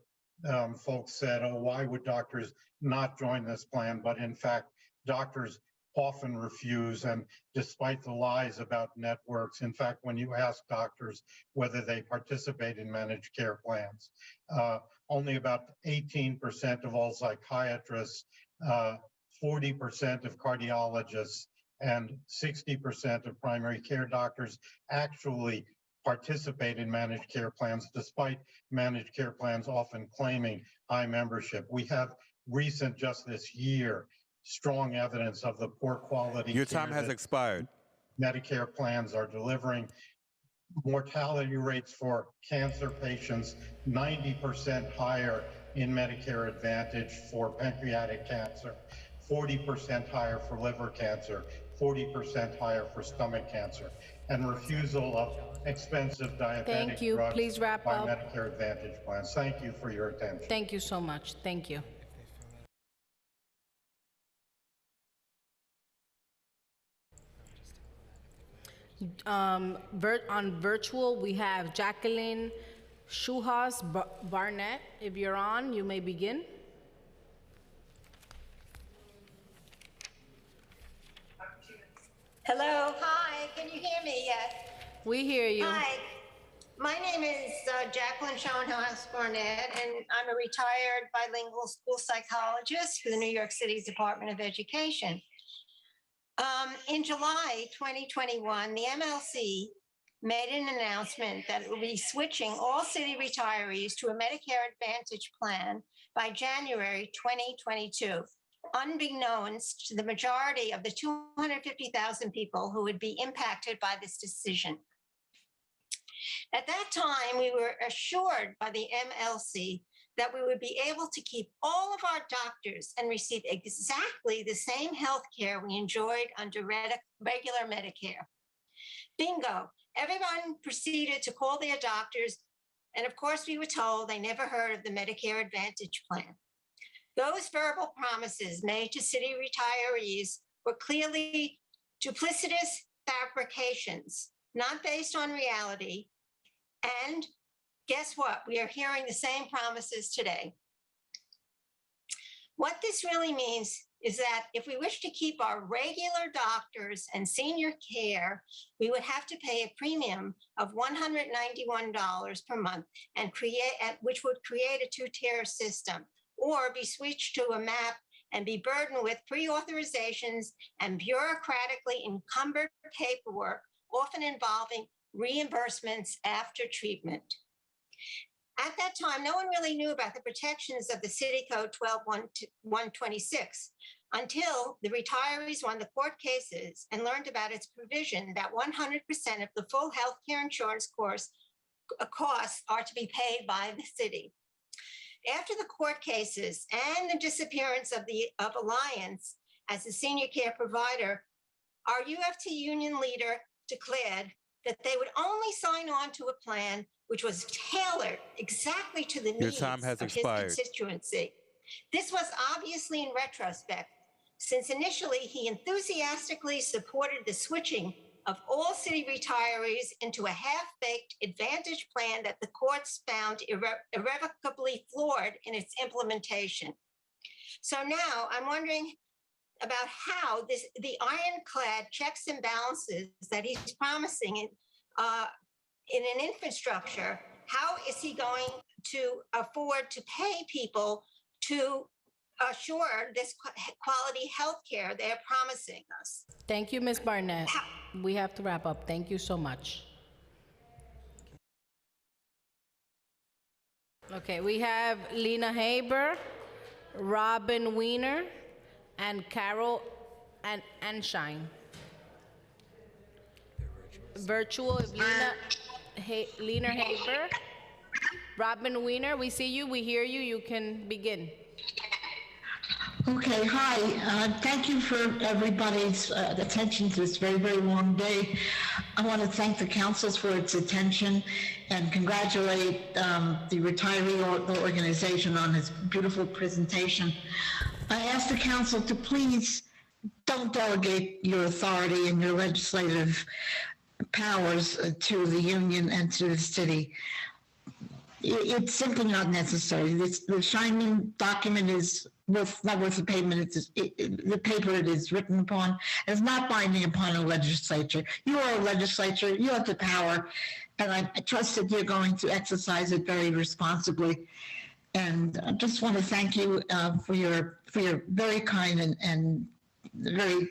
folks said, oh, why would doctors not join this plan? But in fact, doctors often refuse, and despite the lies about networks, in fact, when you ask doctors whether they participate in managed care plans, only about 18% of all psychiatrists, 40% of cardiologists, and 60% of primary care doctors actually participate in managed care plans, despite managed care plans often claiming high membership. We have recent, just this year, strong evidence of the poor quality. Your time has expired. Medicare plans are delivering. Mortality rates for cancer patients, 90% higher in Medicare Advantage for pancreatic cancer. 40% higher for liver cancer, 40% higher for stomach cancer, and refusal of expensive diabetic Thank you. drugs Please wrap by up. Medicare Advantage plans. Thank you for your attention. Thank you so much. Thank you. On virtual, we have Jacqueline Shuhas Barnett. If you're on, you may begin. Hello, hi, can you hear me yet? We hear you. Hi, my name is Jacqueline Schoenhaus Barnett, and I'm a retired bilingual school psychologist for the New York City Department of Education. In July 2021, the MLC made an announcement that it will be switching all city retirees to a Medicare Advantage plan by January 2022. Unbeknownst to the majority of the 250,000 people who would be impacted by this decision. At that time, we were assured by the MLC that we would be able to keep all of our doctors and receive exactly the same health care we enjoyed under regular Medicare. Bingo, everyone proceeded to call their doctors, and of course we were told they never heard of the Medicare Advantage plan. Those verbal promises made to city retirees were clearly duplicitous fabrications, not based on reality. And guess what? We are hearing the same promises today. What this really means is that if we wish to keep our regular doctors and senior care, we would have to pay a premium of $191 per month, which would create a two-tier system, or be switched to a MAP and be burdened with pre-authorizations and bureaucratically encumbered paperwork, often involving reimbursements after treatment. At that time, no one really knew about the protections of the City Code 12-126 until the retirees won the court cases and learned about its provision that 100% of the full health care insurance costs are to be paid by the city. After the court cases and the disappearance of Alliance as a senior care provider, our UFT union leader declared that they would only sign on to a plan which was tailored exactly to the needs of his constituency. This was obviously in retrospect, since initially he enthusiastically supported the switching of all city retirees into a half-baked advantage plan that the courts found irrevocably flawed in its implementation. So now I'm wondering about how the ironclad checks and balances that he's promising in an infrastructure, how is he going to afford to pay people to assure this quality health care they're promising us? Thank you, Ms. Barnett. We have to wrap up. Thank you so much. Okay, we have Lena Haber, Robin Weiner, and Carol Anshine. Virtual, Lena Haber, Robin Weiner, we see you, we hear you, you can begin. Okay, hi. Thank you for everybody's attention to this very, very long day. I want to thank the councils for its attention and congratulate the retiree organization on its beautiful presentation. I ask the council to please don't delegate your authority and your legislative powers to the union and to the city. It's simply not necessary. The Scheinman document is not worth the payment. The paper it is written upon is not binding upon a legislature. You are a legislature. You have the power, and I trust that you're going to exercise it very responsibly. And I just want to thank you for your very kind and very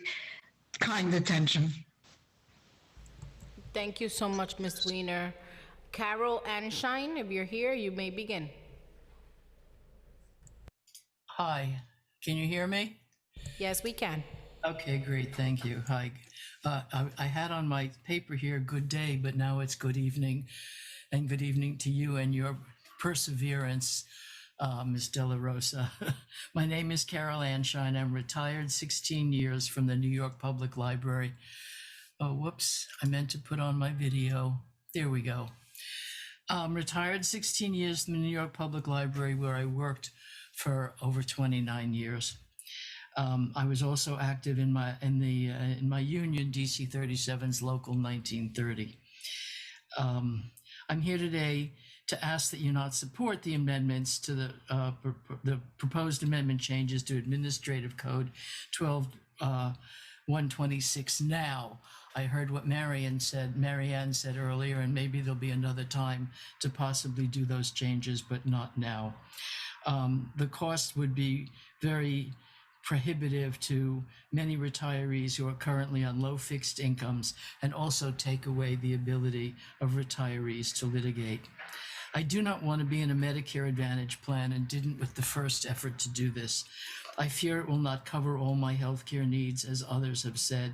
kind attention. Thank you so much, Ms. Weiner. Carol Anshine, if you're here, you may begin. Hi, can you hear me? Yes, we can. Okay, great, thank you. Hi. I had on my paper here, good day, but now it's good evening. And good evening to you and your perseverance. Ms. De La Rosa. My name is Carol Anshine. I'm retired 16 years from the New York Public Library. Oh, whoops, I meant to put on my video. There we go. Retired 16 years from the New York Public Library, where I worked for over 29 years. I was also active in my union, DC 37's Local 1930. I'm here today to ask that you not support the amendments to the proposed amendment changes to Administrative Code 12-126 now. I heard what Marianne said earlier, and maybe there'll be another time to possibly do those changes, but not now. The cost would be very prohibitive to many retirees who are currently on low fixed incomes, and also take away the ability of retirees to litigate. I do not want to be in a Medicare Advantage plan, and didn't with the first effort to do this. I fear it will not cover all my healthcare needs, as others have said.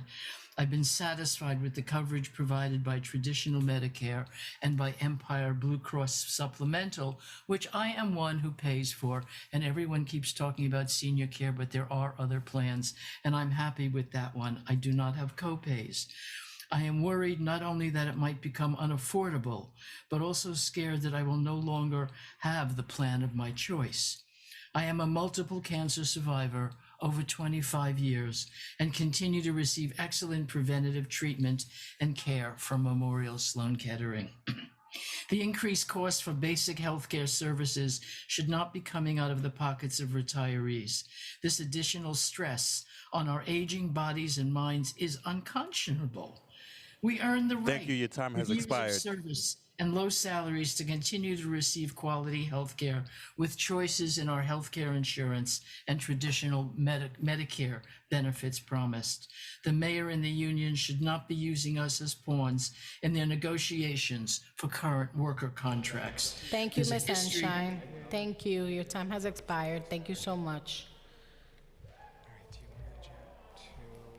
I've been satisfied with the coverage provided by traditional Medicare and by Empire Blue Cross Supplemental, which I am one who pays for, and everyone keeps talking about senior care, but there are other plans, and I'm happy with that one. I do not have co-pays. I am worried not only that it might become unaffordable, but also scared that I will no longer have the plan of my choice. I am a multiple cancer survivor over 25 years and continue to receive excellent preventative treatment and care from Memorial Sloan Kettering. The increased cost for basic healthcare services should not be coming out of the pockets of retirees. This additional stress on our aging bodies and minds is unconscionable. We earn the right. Thank you. Your time has with years of expired. service and low salaries to continue to receive quality health care with choices in our health care insurance and traditional Medicare benefits promised. The mayor and the union should not be using us as pawns in their negotiations for current worker contracts. Thank you, There's a Ms. history- Sunshine. Thank you. Your time has expired. Thank you so much. All right, do you want to adjourn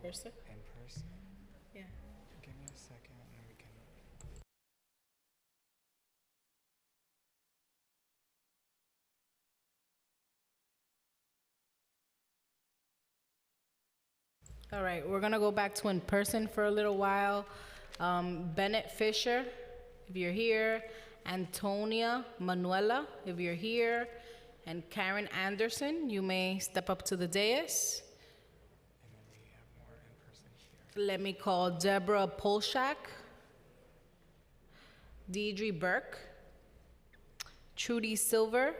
to Person? in person? Yeah. Give me a second and we can. All right, we're gonna go back to in person for a little while. Bennett Fisher, if you're here. Antonia Manuela, if you're here. And Karen Anderson, you may step up to the dais. And then we have more in person here. Let me call Deborah Polshak, Deidre Burke, Trudy Silver,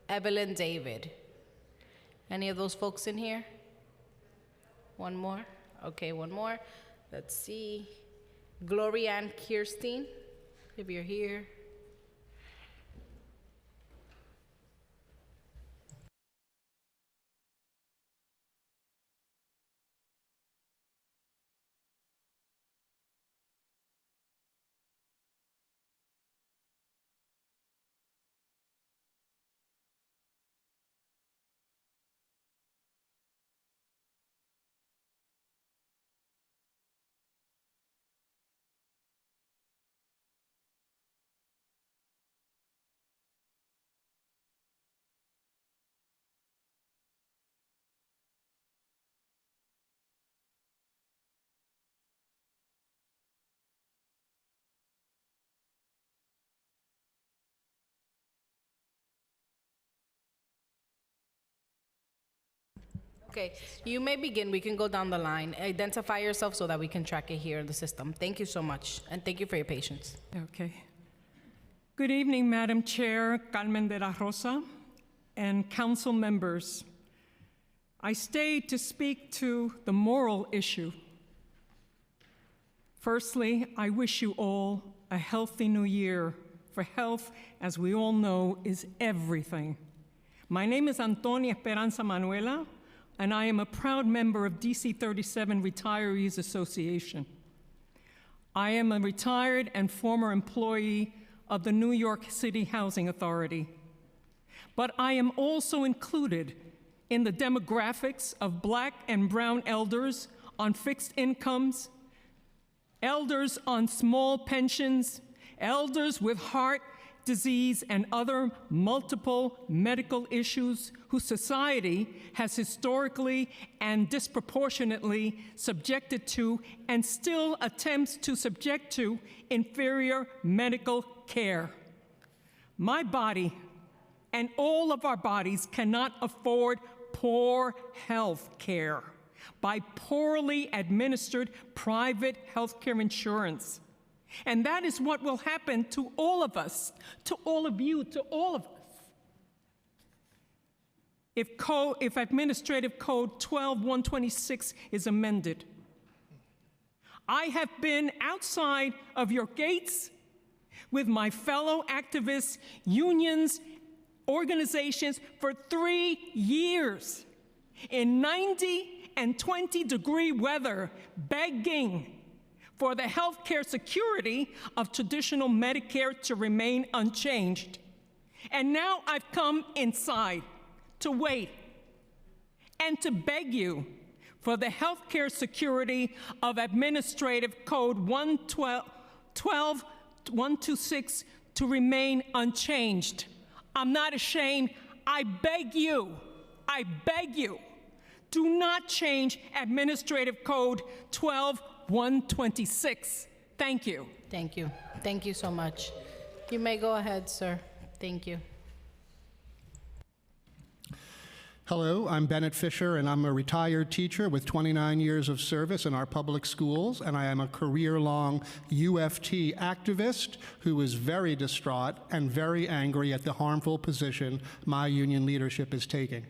Evelyn David. Any of those folks in here? One more? Okay, one more. Let's see. Gloria Ann Kirstein, if you're here. Okay, you may begin. We can go down the line. Identify yourself so that we can track it here in the system. Thank you so much, and thank you for your patience. Okay. Good evening, Madam Chair Carmen de la Rosa and council members. I stayed to speak to the moral issue. Firstly, I wish you all a healthy new year, for health, as we all know, is everything. My name is Antonia Esperanza Manuela, and I am a proud member of DC 37 Retirees Association. I am a retired and former employee of the New York City Housing Authority. But I am also included in the demographics of Black and brown elders on fixed incomes, elders on small pensions, elders with heart disease, and other multiple medical issues whose society has historically and disproportionately subjected to and still attempts to subject to inferior medical care. My body and all of our bodies cannot afford poor health care by poorly administered private health care insurance. And that is what will happen to all of us, to all of you, to all of us. If Administrative Code 12-126 is amended. I have been outside of your gates with my fellow activists, unions, organizations for 3 years in 90 and 20-degree weather, begging for the health care security of traditional Medicare to remain unchanged. And now I've come inside to wait and to beg you for the health care security of Administrative Code 12-126 to remain unchanged. I'm not ashamed. I beg you, do not change Administrative Code 12-126. Thank you. Thank you. Thank you so much. You may go ahead, sir. Thank you. Hello, I'm Bennett Fisher, and I'm a retired teacher with 29 years of service in our public schools, and I am a career-long UFT activist who is very distraught and very angry at the harmful position my union leadership is taking.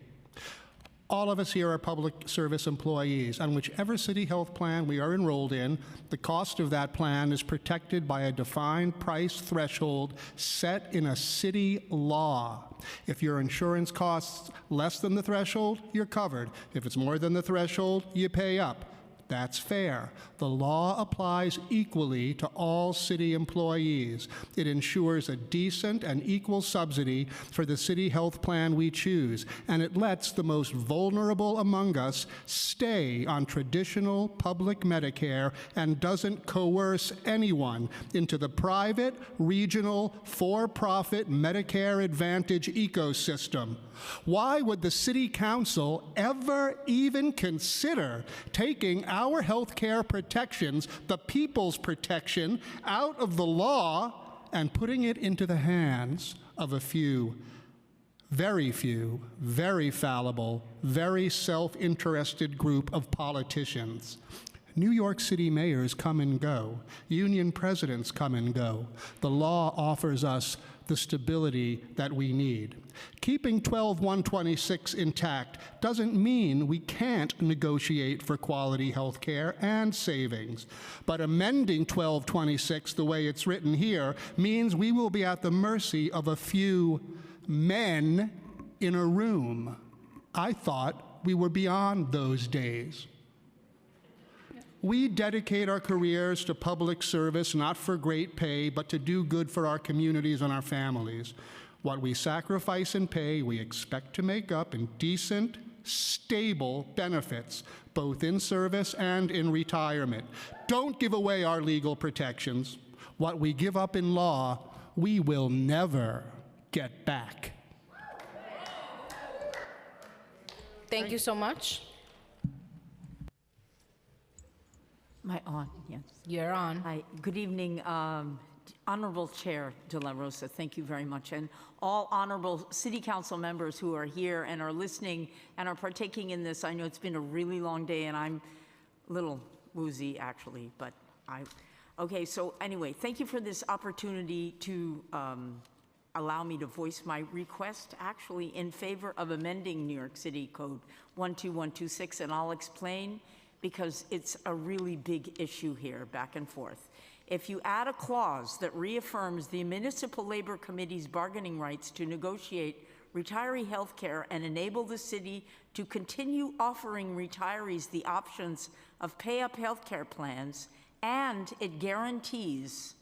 All of us here are public service employees, and whichever city health plan we are enrolled in, the cost of that plan is protected by a defined price threshold set in a city law. If your insurance costs less than the threshold, you're covered. If it's more than the threshold, you pay up. That's fair. The law applies equally to all city employees. It ensures a decent and equal subsidy for the city health plan we choose, and it lets the most vulnerable among us stay on traditional public Medicare and doesn't coerce anyone into the private, regional, for-profit Medicare Advantage ecosystem. Why would the City Council ever even consider taking our health care protections, the people's protection, out of the law and putting it into the hands of a few, very fallible, very self-interested group of politicians? New York City mayors come and go. Union presidents come and go. The law offers us the stability that we need. Keeping 12-126 intact doesn't mean we can't negotiate for quality health care and savings. But amending 12-26 the way it's written here means we will be at the mercy of a few men in a room. I thought we were beyond those days. We dedicate our careers to public service, not for great pay, but to do good for our communities and our families. What we sacrifice in pay, we expect to make up in decent, stable benefits, both in service and in retirement. Don't give away our legal protections. What we give up in law, we will never get back. Thank you so much. Am I on? Yes. You're on. Hi. Good evening, Honorable Chair De La Rosa. Thank you very much. And all honorable City Council members who are here and are listening and are partaking in this. I know it's been a really long day and I'm a little woozy actually, but okay, so anyway, thank you for this opportunity to allow me to voice my request actually in favor of amending New York City Code 12126, and I'll explain because it's a really big issue here, back and forth. If you add a clause that reaffirms the Municipal Labor Committee's bargaining rights to negotiate retiree health care and enable the city to continue offering retirees the options of pay-up health care plans, and it guarantees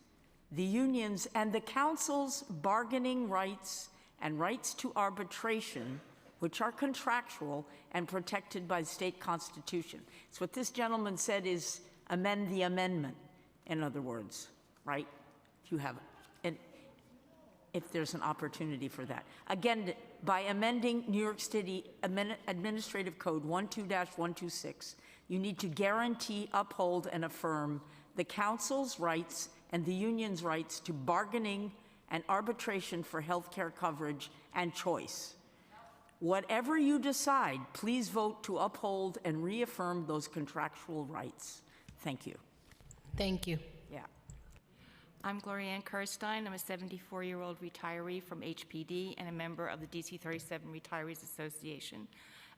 the unions and the council's bargaining rights and rights to arbitration, which are contractual and protected by the state constitution. So what this gentleman said is amend the amendment, in other words, right? If you have, and if there's an opportunity for that. Again, by amending New York City Administrative Code 12-126, you need to guarantee, uphold, and affirm the council's rights and the union's rights to bargaining and arbitration for healthcare coverage and choice. Whatever you decide, please vote to uphold and reaffirm those contractual rights. Thank you. Thank you. Yeah. I'm Gloria Ann Kirstein. I'm a 74-year-old retiree from HPD and a member of the DC 37 Retirees Association.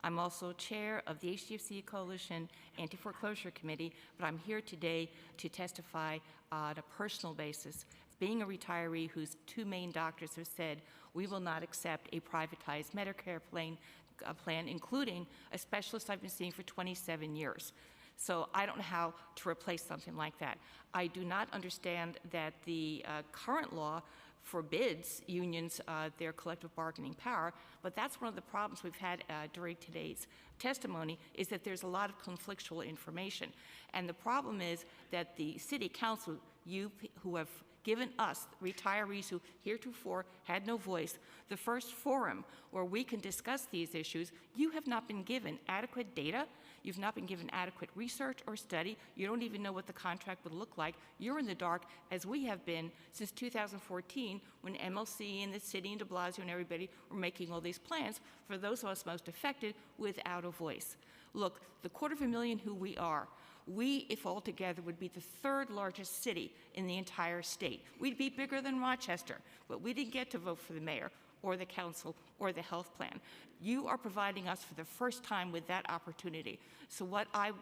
I'm also chair of the HDFC Coalition Anti-Foreclosure Committee, but I'm here today to testify on a personal basis. Being a retiree whose two main doctors have said, we will not accept a privatized Medicare plan, including a specialist I've been seeing for 27 years. So I don't know how to replace something like that. I do not understand that the current law forbids unions their collective bargaining power, but that's one of the problems we've had during today's testimony, is that there's a lot of conflictual information. And the problem is that the city council, you who have given us, retirees who heretofore had no voice, the first forum where we can discuss these issues, you have not been given adequate data. You've not been given adequate research or study. You don't even know what the contract would look like. You're in the dark, as we have been since 2014, when MLC and the city and de Blasio and everybody were making all these plans for those of us most affected without a voice. Look, the 250,000 who we are, we, if all together, would be the third largest city in the entire state. We'd be bigger than Rochester, but we didn't get to vote for the mayor or the council or the health plan. You are providing us for the first time with that opportunity. So what I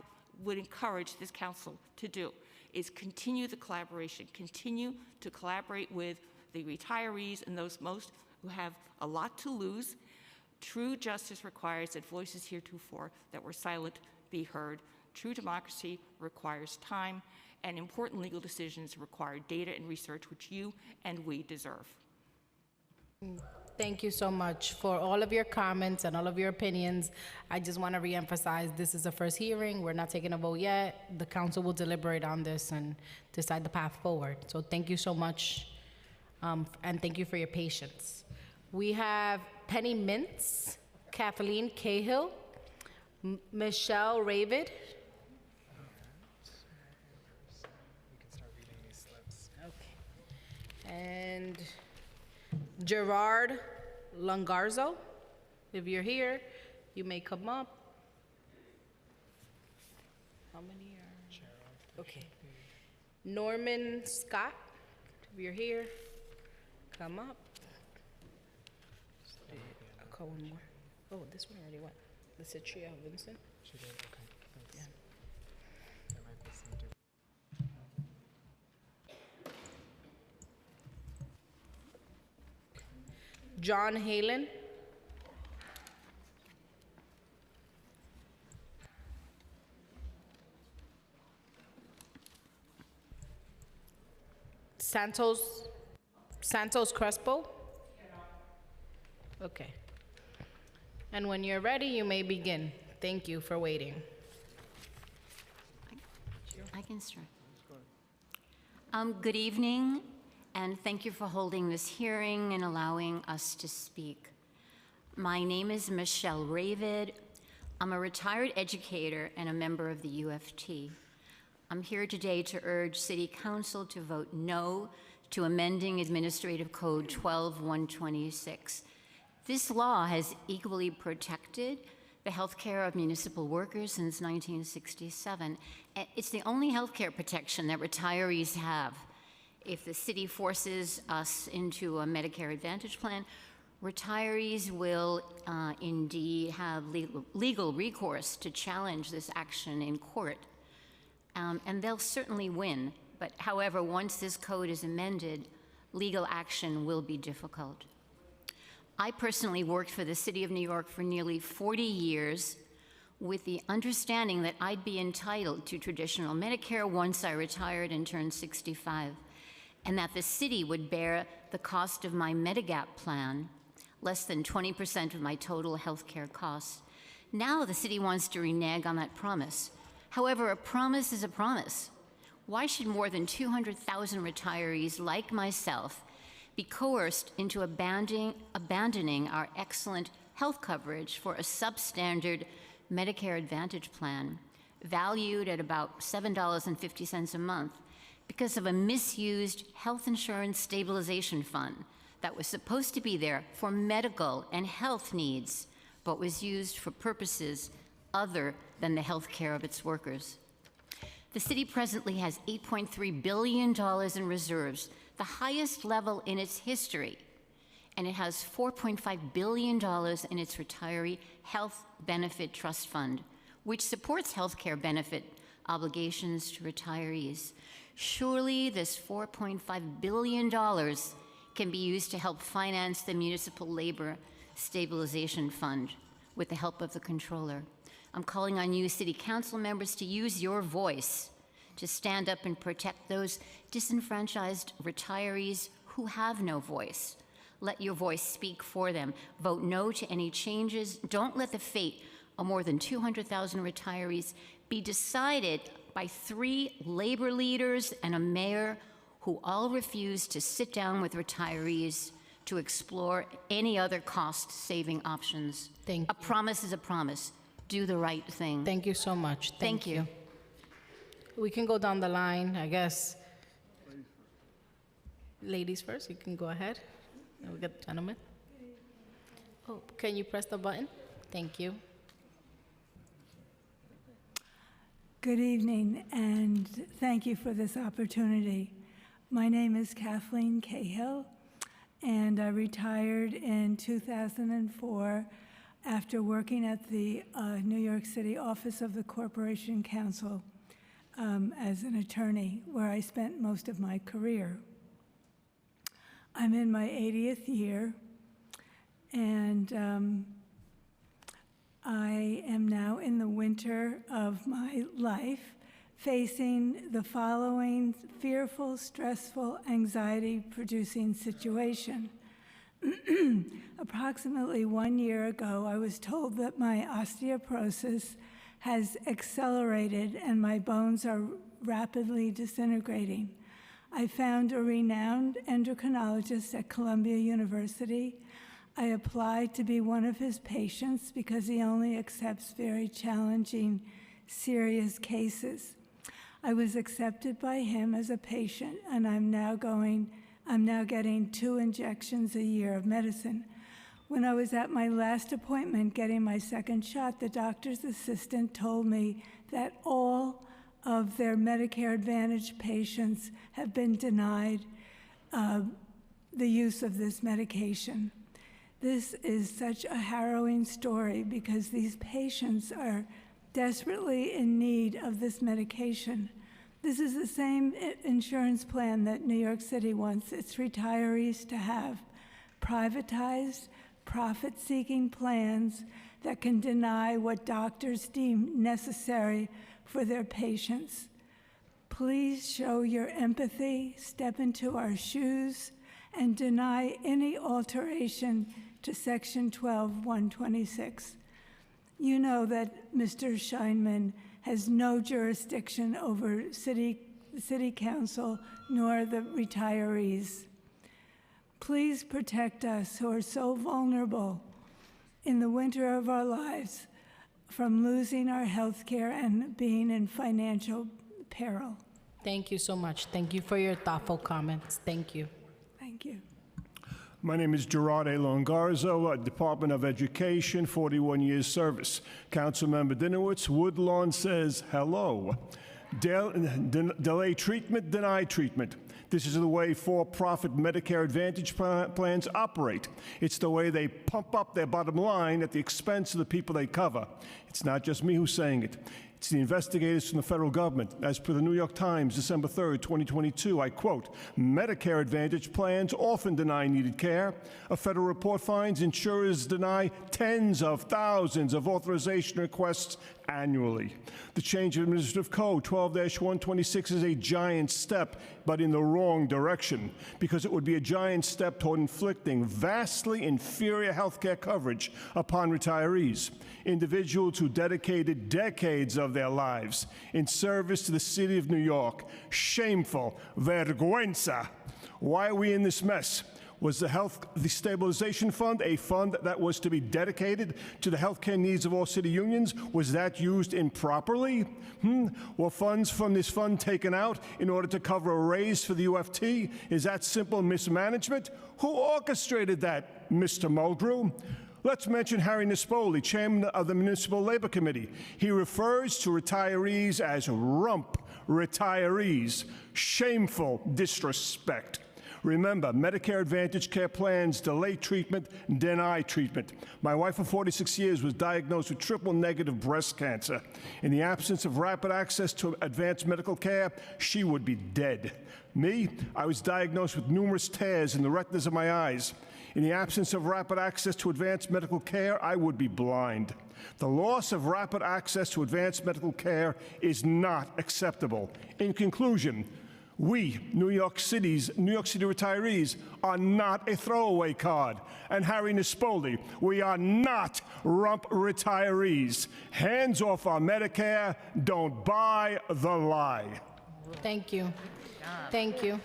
would encourage this council to do is continue the collaboration, continue to collaborate with the retirees and those most who have a lot to lose. True justice requires that voices heretofore that were silent be heard. True democracy requires time, and important legal decisions require data and research, which you and we deserve. Thank you so much for all of your comments and all of your opinions. I just want to reemphasize, this is the first hearing. We're not taking a vote yet. The council will deliberate on this and decide the path forward. So thank you so much, and thank you for your patience. We have Penny Mintz, Kathleen Cahill, Michelle Ravid. And Gerard Longarzo, if you're here, you may come up. How many are? Okay. Norman Scott, if you're here, come up. I'll call one more. Oh, this one already went. This is Tria Vincent. She did, okay, thanks. Yeah. There might be some difference. John Halen. Santos Crespo. Okay. And when you're ready, you may begin. Thank you for waiting. I can start. Good evening, and thank you for holding this hearing and allowing us to speak. My name is Michelle Ravid. I'm a retired educator and a member of the UFT. I'm here today to urge City Council to vote no to amending Administrative Code 12-126. This law has equally protected the health care of municipal workers since 1967. And it's the only health care protection that retirees have. If the city forces us into a Medicare Advantage plan, retirees will indeed have legal recourse to challenge this action in court. And they'll certainly win. But however, once this code is amended, legal action will be difficult. I personally worked for the City of New York for nearly 40 years with the understanding that I'd be entitled to traditional Medicare once I retired and turned 65, and that the city would bear the cost of my Medigap plan, less than 20% of my total health care costs. Now the city wants to renege on that promise. However, a promise is a promise. Why should more than 200,000 retirees like myself be coerced into abandoning our excellent health coverage for a substandard Medicare Advantage plan valued at about $7.50 a month because of a misused health insurance stabilization fund that was supposed to be there for medical and health needs, but was used for purposes other than the health care of its workers. The city presently has $8.3 billion in reserves, the highest level in its history, and it has $4.5 billion in its retiree health benefit trust fund, which supports health care benefit obligations to retirees. Surely this $4.5 billion can be used to help finance the Municipal Labor Stabilization Fund with the help of the controller. I'm calling on you, City Council members, to use your voice to stand up and protect those disenfranchised retirees who have no voice. Let your voice speak for them. Vote no to any changes. Don't let the fate of more than 200,000 retirees be decided by 3 labor leaders and a mayor who all refuse to sit down with retirees to explore any other cost-saving options. Thank you. A promise is a promise. Do the right thing. Thank you so much. Thank you. We can go down the line, I guess. Ladies first, you can go ahead. And we got the gentleman. Oh, can you press the button? Thank you. Good evening, and thank you for this opportunity. My name is Kathleen Cahill, and I retired in 2004 after working at the New York City Office of the Corporation Counsel as an attorney, where I spent most of my career. I'm in my 80th year, and I am now in the winter of my life, facing the following fearful, stressful, anxiety-producing situation. Approximately 1 year ago, I was told that my osteoporosis has accelerated and my bones are rapidly disintegrating. I found a renowned endocrinologist at Columbia University. I applied to be one of his patients because he only accepts very challenging, serious cases. I was accepted by him as a patient, and I'm now getting 2 injections a year of medicine. When I was at my last appointment getting my second shot, the doctor's assistant told me that all of their Medicare Advantage patients have been denied the use of this medication. This is such a harrowing story because these patients are desperately in need of this medication. This is the same insurance plan that New York City wants its retirees to have: privatized, profit-seeking plans that can deny what doctors deem necessary for their patients. Please show your empathy, step into our shoes, and deny any alteration to Section 12-126. You know that Mr. Scheinman has no jurisdiction over city council nor the retirees. Please protect us who are so vulnerable in the winter of our lives from losing our health care and being in financial peril. Thank you so much. Thank you for your thoughtful comments. Thank you. Thank you. My name is Gerard A. Longarzo, Department of Education, 41 years service. Councilmember Dinowitz, Woodlawn says hello. Delay treatment, deny treatment. This is the way for-profit Medicare Advantage plans operate. It's the way they pump up their bottom line at the expense of the people they cover. It's not just me who's saying it. It's the investigators from the federal government. As per the New York Times, December 3rd, 2022, I quote, Medicare Advantage plans often deny needed care. A federal report finds insurers deny tens of thousands of authorization requests annually. The change in Administrative Code 12-126 is a giant step, but in the wrong direction, because it would be a giant step toward inflicting vastly inferior health care coverage upon retirees, individuals who dedicated decades of their lives in service to the city of New York. Shameful. Vergüenza. Why are we in this mess? Was the Stabilization Fund a fund that was to be dedicated to the healthcare needs of all city unions? Was that used improperly? Were funds from this fund taken out in order to cover a raise for the UFT? Is that simple mismanagement? Who orchestrated that, Mr. Mulgrew? Let's mention Harry Nispoli, chairman of the Municipal Labor Committee. He refers to retirees as rump retirees. Shameful disrespect. Remember, Medicare Advantage care plans delay treatment, deny treatment. My wife of 46 years was diagnosed with triple-negative breast cancer. In the absence of rapid access to advanced medical care, she would be dead. Me, I was diagnosed with numerous tears in the retinas of my eyes. In the absence of rapid access to advanced medical care, I would be blind. The loss of rapid access to advanced medical care is not acceptable. In conclusion, we, New York City retirees, are not a throwaway card. And Harry Nispoli, we are not rump retirees. Hands off our Medicare. Don't buy the lie. Thank you. Thank you.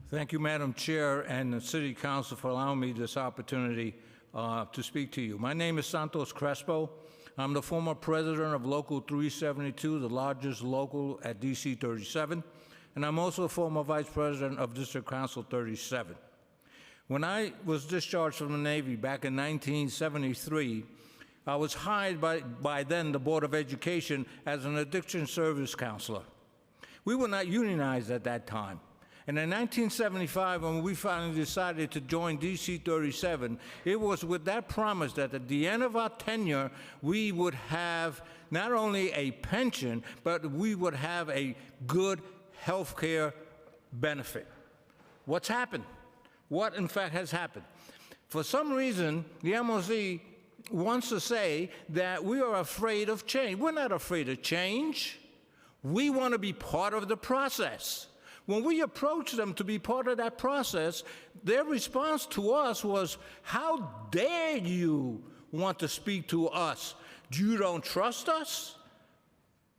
Thank you, Madam Chair and the City Council for allowing me this opportunity to speak to you. My name is Santos Crespo. I'm the former president of Local 372, the largest local at DC 37, and I'm also a former vice president of District Council 37. When I was discharged from the Navy back in 1973, I was hired by then the Board of Education as an addiction service counselor. We were not unionized at that time. And in 1975, when we finally decided to join DC 37, it was with that promise that at the end of our tenure, we would have not only a pension, but we would have a good health care benefit. What's happened? What, in fact, has happened? For some reason, the MOC wants to say that we are afraid of change. We're not afraid of change. We want to be part of the process. When we approached them to be part of that process, their response to us was, how dare you want to speak to us? You don't trust us?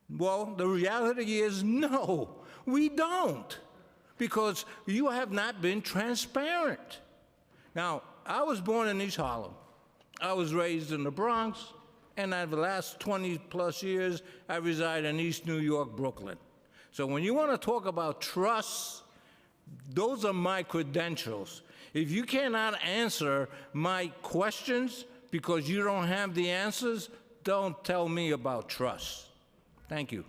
Well, the reality is no, we don't, because you have not been transparent. Now, I was born in East Harlem. I was raised in the Bronx, and for the last 20-plus years, I reside in East New York, Brooklyn. So when you want to talk about trust, those are my credentials. If you cannot answer my questions because you don't have the answers, don't tell me about trust. Thank you.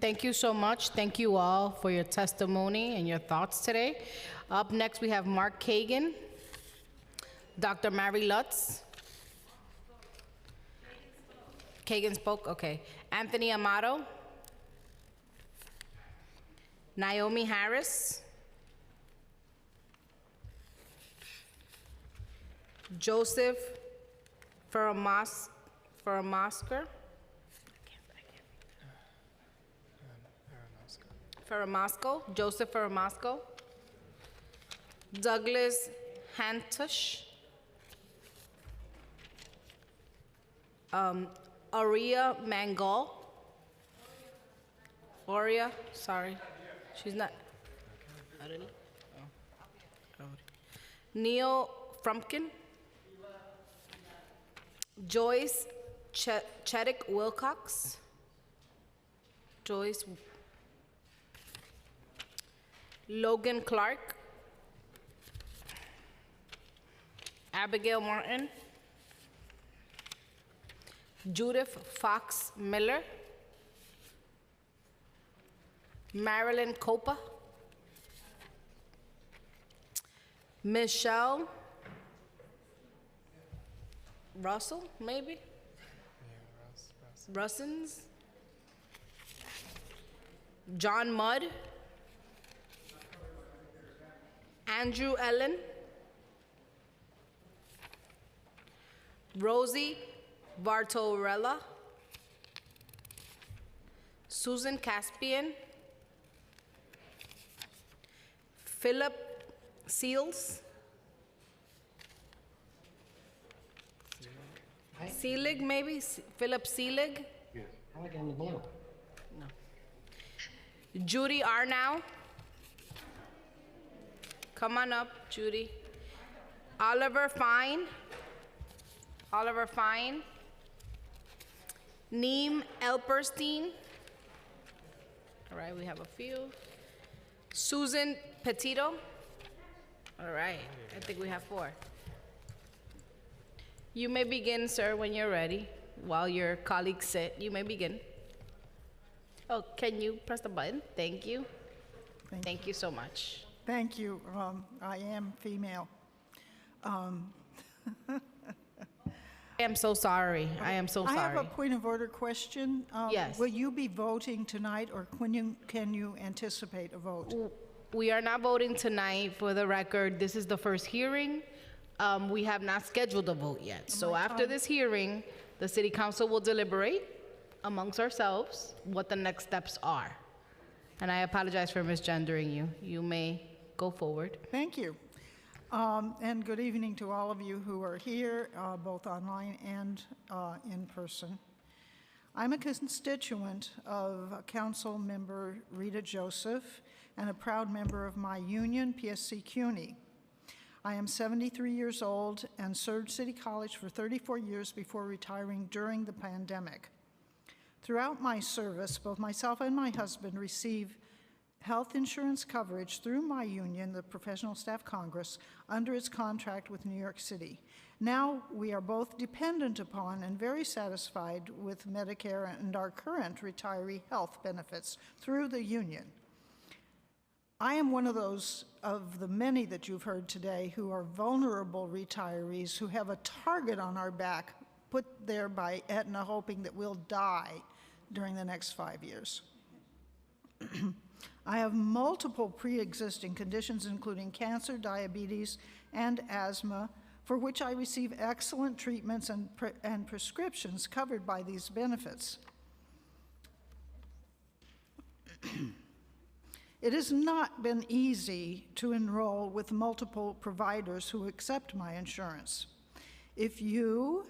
Thank you so much. Thank you all for your testimony and your thoughts today. Up next, we have Mark Kagan, Dr. Mary Lutz. Kagan spoke? Okay. Anthony Amato. Naomi Harris, Joseph Ferramasker, Joseph Ferramasco, Douglas Hantush, Aria Mangal, Aurea, sorry. She's not. Neil Frumpkin. Joyce Cheddick Wilcox. Joyce. Logan Clark. Abigail Martin. Judith Fox Miller. Marilyn Copa, Michelle Russell, maybe? Russins, John Mudd, Andrew Ellen, Rosie Bartorella, Susan Caspian, Philip Seals, Seelig, maybe? Philip Seelig? Yes. I like on the bottom. No. Judy Arnow. Come on up, Judy. Oliver Fine. Oliver Fine. Neem Elperstein. All right, we have a few. Susan Petito. All right, I think we have 4. You may begin, sir, when you're ready. While your colleagues sit, you may begin. Oh, can you press the button? Thank you. Thank you so much. Thank you. I am female. I am so sorry. I am so sorry. I have a point of order question. Yes. Will you be voting tonight, or can you anticipate a vote? We are not voting tonight. For the record, this is the first hearing. We have not scheduled a vote yet. So after this hearing, the city council will deliberate amongst ourselves what the next steps are. And I apologize for misgendering you. You may go forward. Thank you. And good evening to all of you who are here, both online and in person. I'm a constituent of Council Member Rita Joseph and a proud member of my union, PSC CUNY. I am 73 years old and served City College for 34 years before retiring during the pandemic. Throughout my service, both myself and my husband receive health insurance coverage through my union, the Professional Staff Congress, under its contract with New York City. Now we are both dependent upon and very satisfied with Medicare and our current retiree health benefits through the union. I am one of those of the many that you've heard today who are vulnerable retirees who have a target on our back put there by Aetna, hoping that we'll die during the next 5 years. I have multiple pre-existing conditions, including cancer, diabetes, and asthma, for which I receive excellent treatments and prescriptions covered by these benefits. It has not been easy to enroll with multiple providers who accept my insurance. If you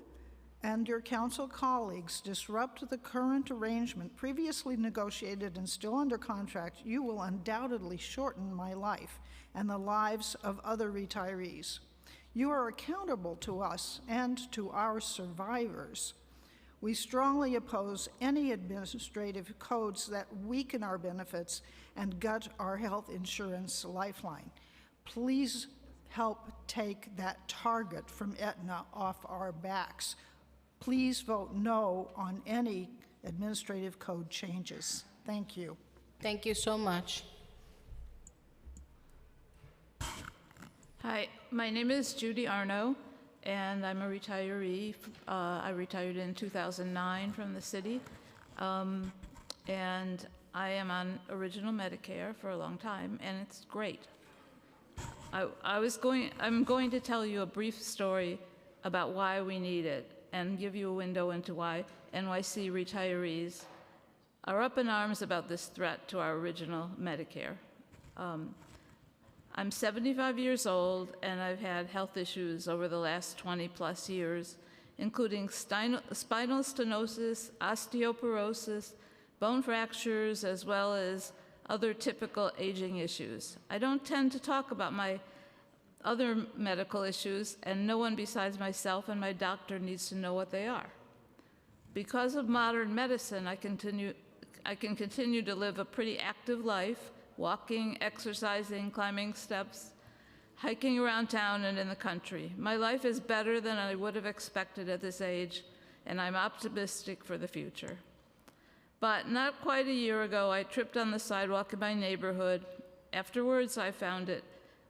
and your council colleagues disrupt the current arrangement previously negotiated and still under contract, you will undoubtedly shorten my life and the lives of other retirees. You are accountable to us and to our survivors. We strongly oppose any administrative codes that weaken our benefits and gut our health insurance lifeline. Please help take that target from Aetna off our backs. Please vote no on any administrative code changes. Thank you. Thank you so much. Hi, my name is Judy Arnow, and I'm a retiree. I retired in 2009 from the city, and I am on original Medicare for a long time, and it's great. I'm going to tell you a brief story about why we need it and give you a window into why NYC retirees are up in arms about this threat to our original Medicare. I'm 75 years old, and I've had health issues over the last 20+ years, including spinal stenosis, osteoporosis, bone fractures, as well as other typical aging issues. I don't tend to talk about my other medical issues, and no one besides myself and my doctor needs to know what they are. Because of modern medicine, I can continue to live a pretty active life, walking, exercising, climbing steps, hiking around town and in the country. My life is better than I would have expected at this age, and I'm optimistic for the future. But not quite a year ago, I tripped on the sidewalk in my neighborhood. Afterwards, I found it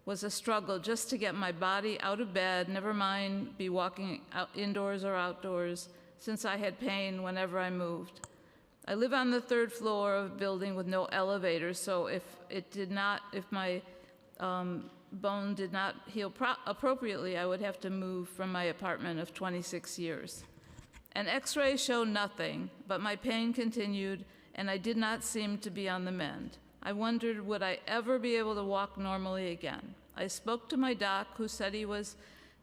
was a struggle just to get my body out of bed, never mind be walking out indoors or outdoors, since I had pain whenever I moved. I live on the 3rd floor of a building with no elevator, so if my bone did not heal appropriately, I would have to move from my apartment of 26 years. An X-ray showed nothing, but my pain continued, and I did not seem to be on the mend. I wondered, would I ever be able to walk normally again? I spoke to my doc, who said he was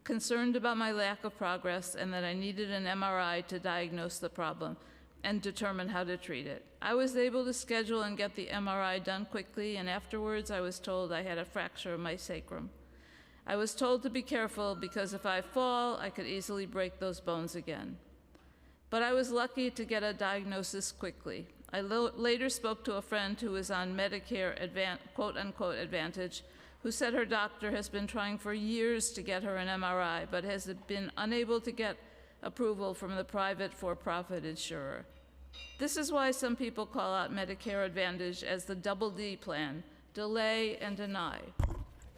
concerned about my lack of progress and that I needed an MRI to diagnose the problem. and determine how to treat it. I was able to schedule and get the MRI done quickly, and afterwards I was told I had a fracture of my sacrum. I was told to be careful because if I fall, I could easily break those bones again. But I was lucky to get a diagnosis quickly. I later spoke to a friend who was on Medicare quote-unquote Advantage, who said her doctor has been trying for years to get her an MRI, but has been unable to get approval from the private for-profit insurer. This is why some people call out Medicare Advantage as the double D plan, delay and deny.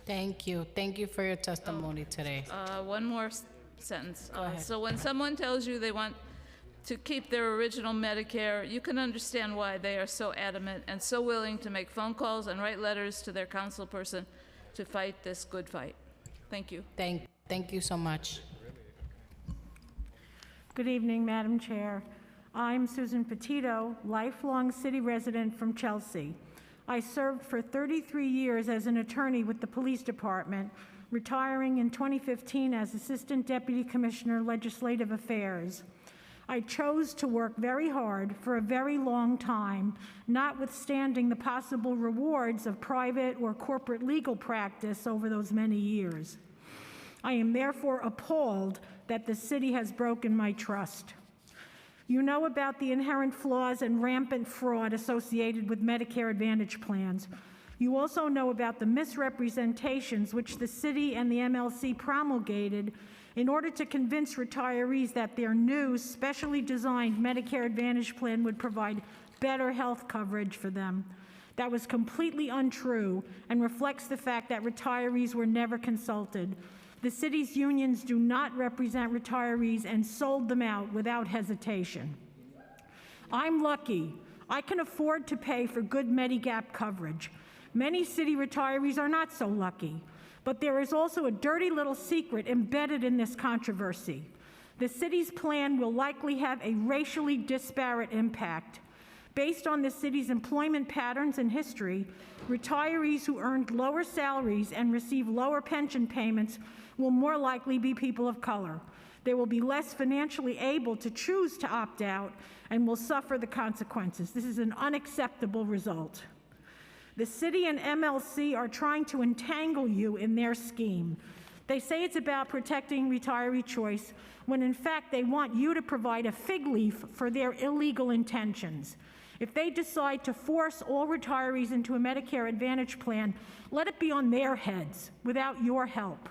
Thank you. Thank you for your testimony today. One more sentence. Go ahead. So when someone tells you they want to keep their original Medicare, you can understand why they are so adamant and so willing to make phone calls and write letters to their council person to fight this good fight. Thank you. Thank you so much. Good evening, Madam Chair. I'm Susan Petito, lifelong city resident from Chelsea. I served for 33 years as an attorney with the police department, retiring in 2015 as Assistant Deputy Commissioner, Legislative Affairs. I chose to work very hard for a very long time, notwithstanding the possible rewards of private or corporate legal practice over those many years. I am therefore appalled that the city has broken my trust. You know about the inherent flaws and rampant fraud associated with Medicare Advantage plans. You also know about the misrepresentations which the city and the MLC promulgated in order to convince retirees that their new, specially designed Medicare Advantage plan would provide better health coverage for them. That was completely untrue and reflects the fact that retirees were never consulted. The city's unions do not represent retirees and sold them out without hesitation. I'm lucky. I can afford to pay for good Medigap coverage. Many city retirees are not so lucky. But there is also a dirty little secret embedded in this controversy. The city's plan will likely have a racially disparate impact. Based on the city's employment patterns and history, retirees who earned lower salaries and receive lower pension payments will more likely be people of color. They will be less financially able to choose to opt out and will suffer the consequences. This is an unacceptable result. The city and MLC are trying to entangle you in their scheme. They say it's about protecting retiree choice, when in fact they want you to provide a fig leaf for their illegal intentions. If they decide to force all retirees into a Medicare Advantage plan, let it be on their heads, without your help.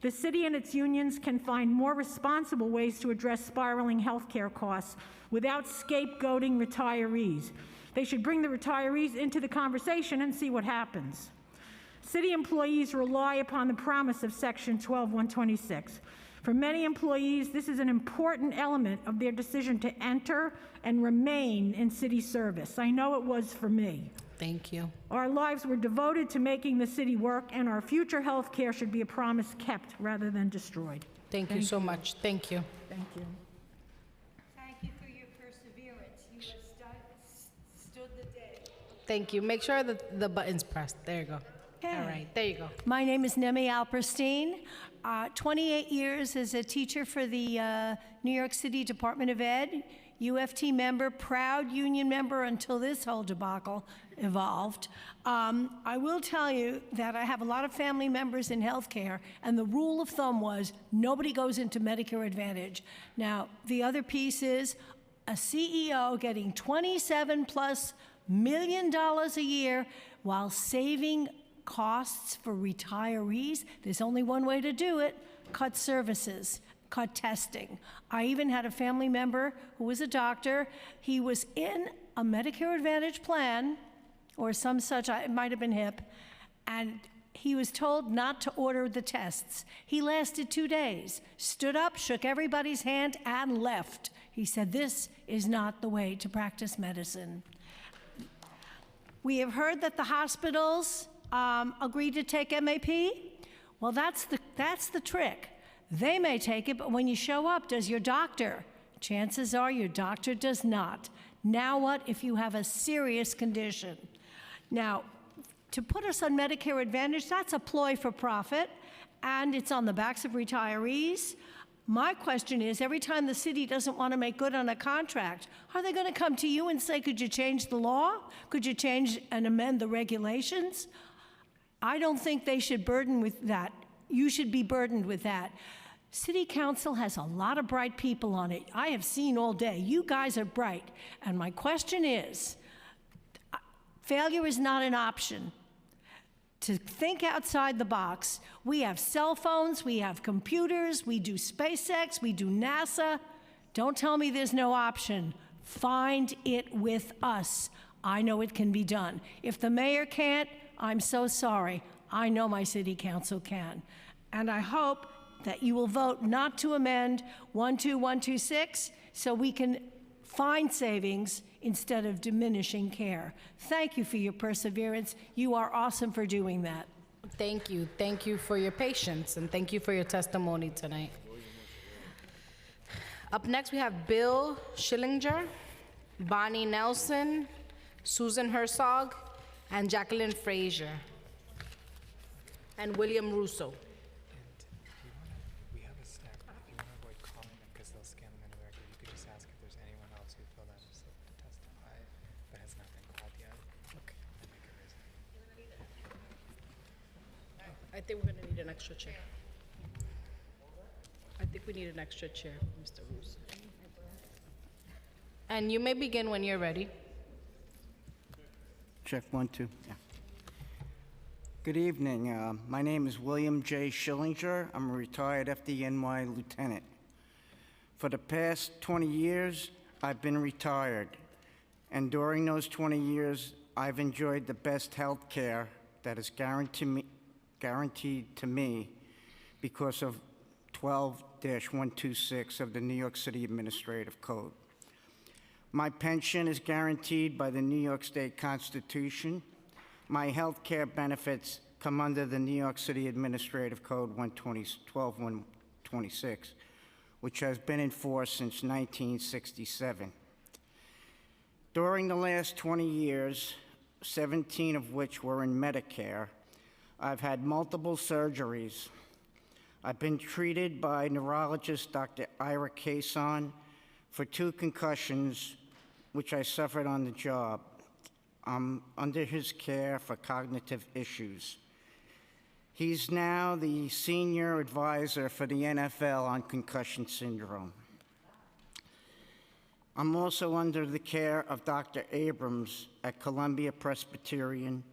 The city and its unions can find more responsible ways to address spiraling health care costs without scapegoating retirees. They should bring the retirees into the conversation and see what happens. City employees rely upon the promise of Section 12-126. For many employees, this is an important element of their decision to enter and remain in city service. I know it was for me. Thank you. Our lives were devoted to making the city work, and our future health care should be a promise kept rather than destroyed. Thank you so much. Thank you. Thank you. Thank you for your perseverance. You have stood the day. Thank you. Make sure that the button's pressed. There you go. Okay. All right, there you go. My name is Nemi Alperstein. 28 years as a teacher for the New York City Department of Ed, UFT member, proud union member until this whole debacle evolved. I will tell you that I have a lot of family members in healthcare, and the rule of thumb was nobody goes into Medicare Advantage. Now, the other piece is a CEO getting $27+ million a year while saving costs for retirees. There's only one way to do it: cut services, cut testing. I even had a family member who was a doctor. He was in a Medicare Advantage plan or some such, it might have been HIP, and he was told not to order the tests. He lasted 2 days, stood up, shook everybody's hand, and left. He said, "This is not the way to practice medicine." We have heard that the hospitals agreed to take MAP. Well, that's the trick. They may take it, but when you show up, does your doctor? Chances are your doctor does not. Now what if you have a serious condition? Now, to put us on Medicare Advantage, that's a ploy for profit, and it's on the backs of retirees. My question is, every time the city doesn't want to make good on a contract, are they going to come to you and say, could you change the law? Could you change and amend the regulations? I don't think they should burden with that. You should be burdened with that. City Council has a lot of bright people on it. I have seen all day. You guys are bright. And my question is, failure is not an option. To think outside the box. We have cell phones, we have computers, we do SpaceX, we do NASA. Don't tell me there's no option. Find it with us. I know it can be done. If the mayor can't, I'm so sorry. I know my city council can. And I hope that you will vote not to amend 12126 so we can find savings instead of diminishing care. Thank you for your perseverance. You are awesome for doing that. Thank you. Thank you for your patience, and thank you for your testimony tonight. Up next, we have Bill Schillinger, Bonnie Nelson, Susan Herzog, and Jacqueline Frazier, and William Russo. We have a stack, but if you want to avoid calling them because they'll scan them into the record, you could just ask if there's anyone else who filled out a slip to testify but has not been called yet. Okay. And make a reason. I think we're gonna need an extra chair. I think we need an extra chair, Mr. Russo. And you may begin when you're ready. Check 1, 2. Yeah. Good evening. My name is William J. Schillinger. I'm a retired FDNY lieutenant. For the past 20 years, I've been retired. And during those 20 years, I've enjoyed the best health care that is guaranteed to me because of 12-126 of the New York City Administrative Code. My pension is guaranteed by the New York State Constitution. My health care benefits come under the New York City Administrative Code 12-126, which has been in force since 1967. During the last 20 years, 17 of which were in Medicare, I've had multiple surgeries. I've been treated by neurologist Dr. Ira Cason for 2 concussions, which I suffered on the job. I'm under his care for cognitive issues. He's now the senior advisor for the NFL on concussion syndrome. I'm also under the care of Dr. Abrams at Columbia Presbyterian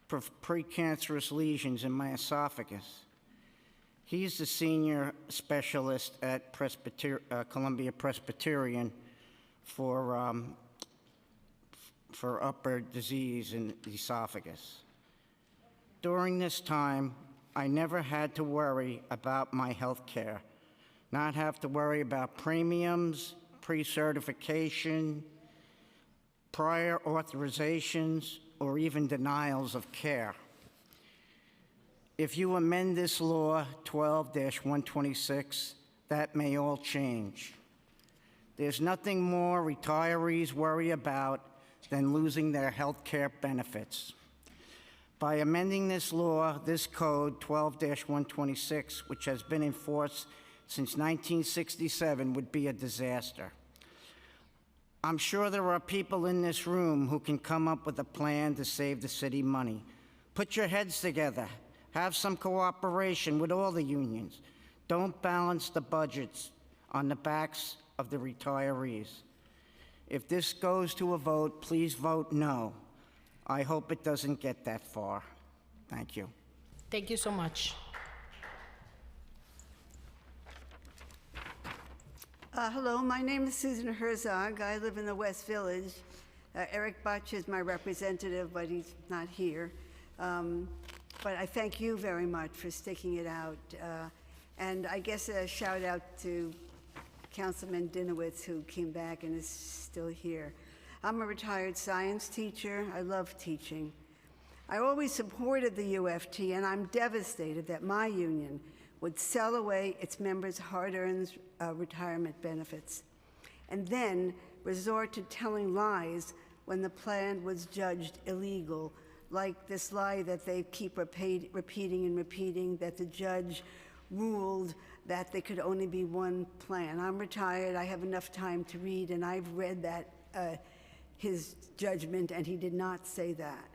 for precancerous lesions in my esophagus. He's the senior specialist at Columbia Presbyterian for upper disease in the esophagus. During this time, I never had to worry about my health care, not have to worry about premiums, pre-certification, prior authorizations, or even denials of care. If you amend this law, 12-126, that may all change. There's nothing more retirees worry about than losing their health care benefits. By amending this law, this code, 12-126, which has been in force since 1967, would be a disaster. I'm sure there are people in this room who can come up with a plan to save the city money. Put your heads together. Have some cooperation with all the unions. Don't balance the budgets on the backs of the retirees. If this goes to a vote, please vote no. I hope it doesn't get that far. Thank you. Thank you so much. Hello, my name is Susan Herzog. I live in the West Village. Eric Butch is my representative, but he's not here. But I thank you very much for sticking it out. And I guess a shout out to Councilman Dinowitz, who came back and is still here. I'm a retired science teacher. I love teaching. I always supported the UFT, and I'm devastated that my union would sell away its members' hard-earned retirement benefits, and then resort to telling lies when the plan was judged illegal, like this lie that they keep repeating and repeating, that the judge ruled that there could only be one plan. I'm retired, I have enough time to read, and I've read that, his judgment, and he did not say that.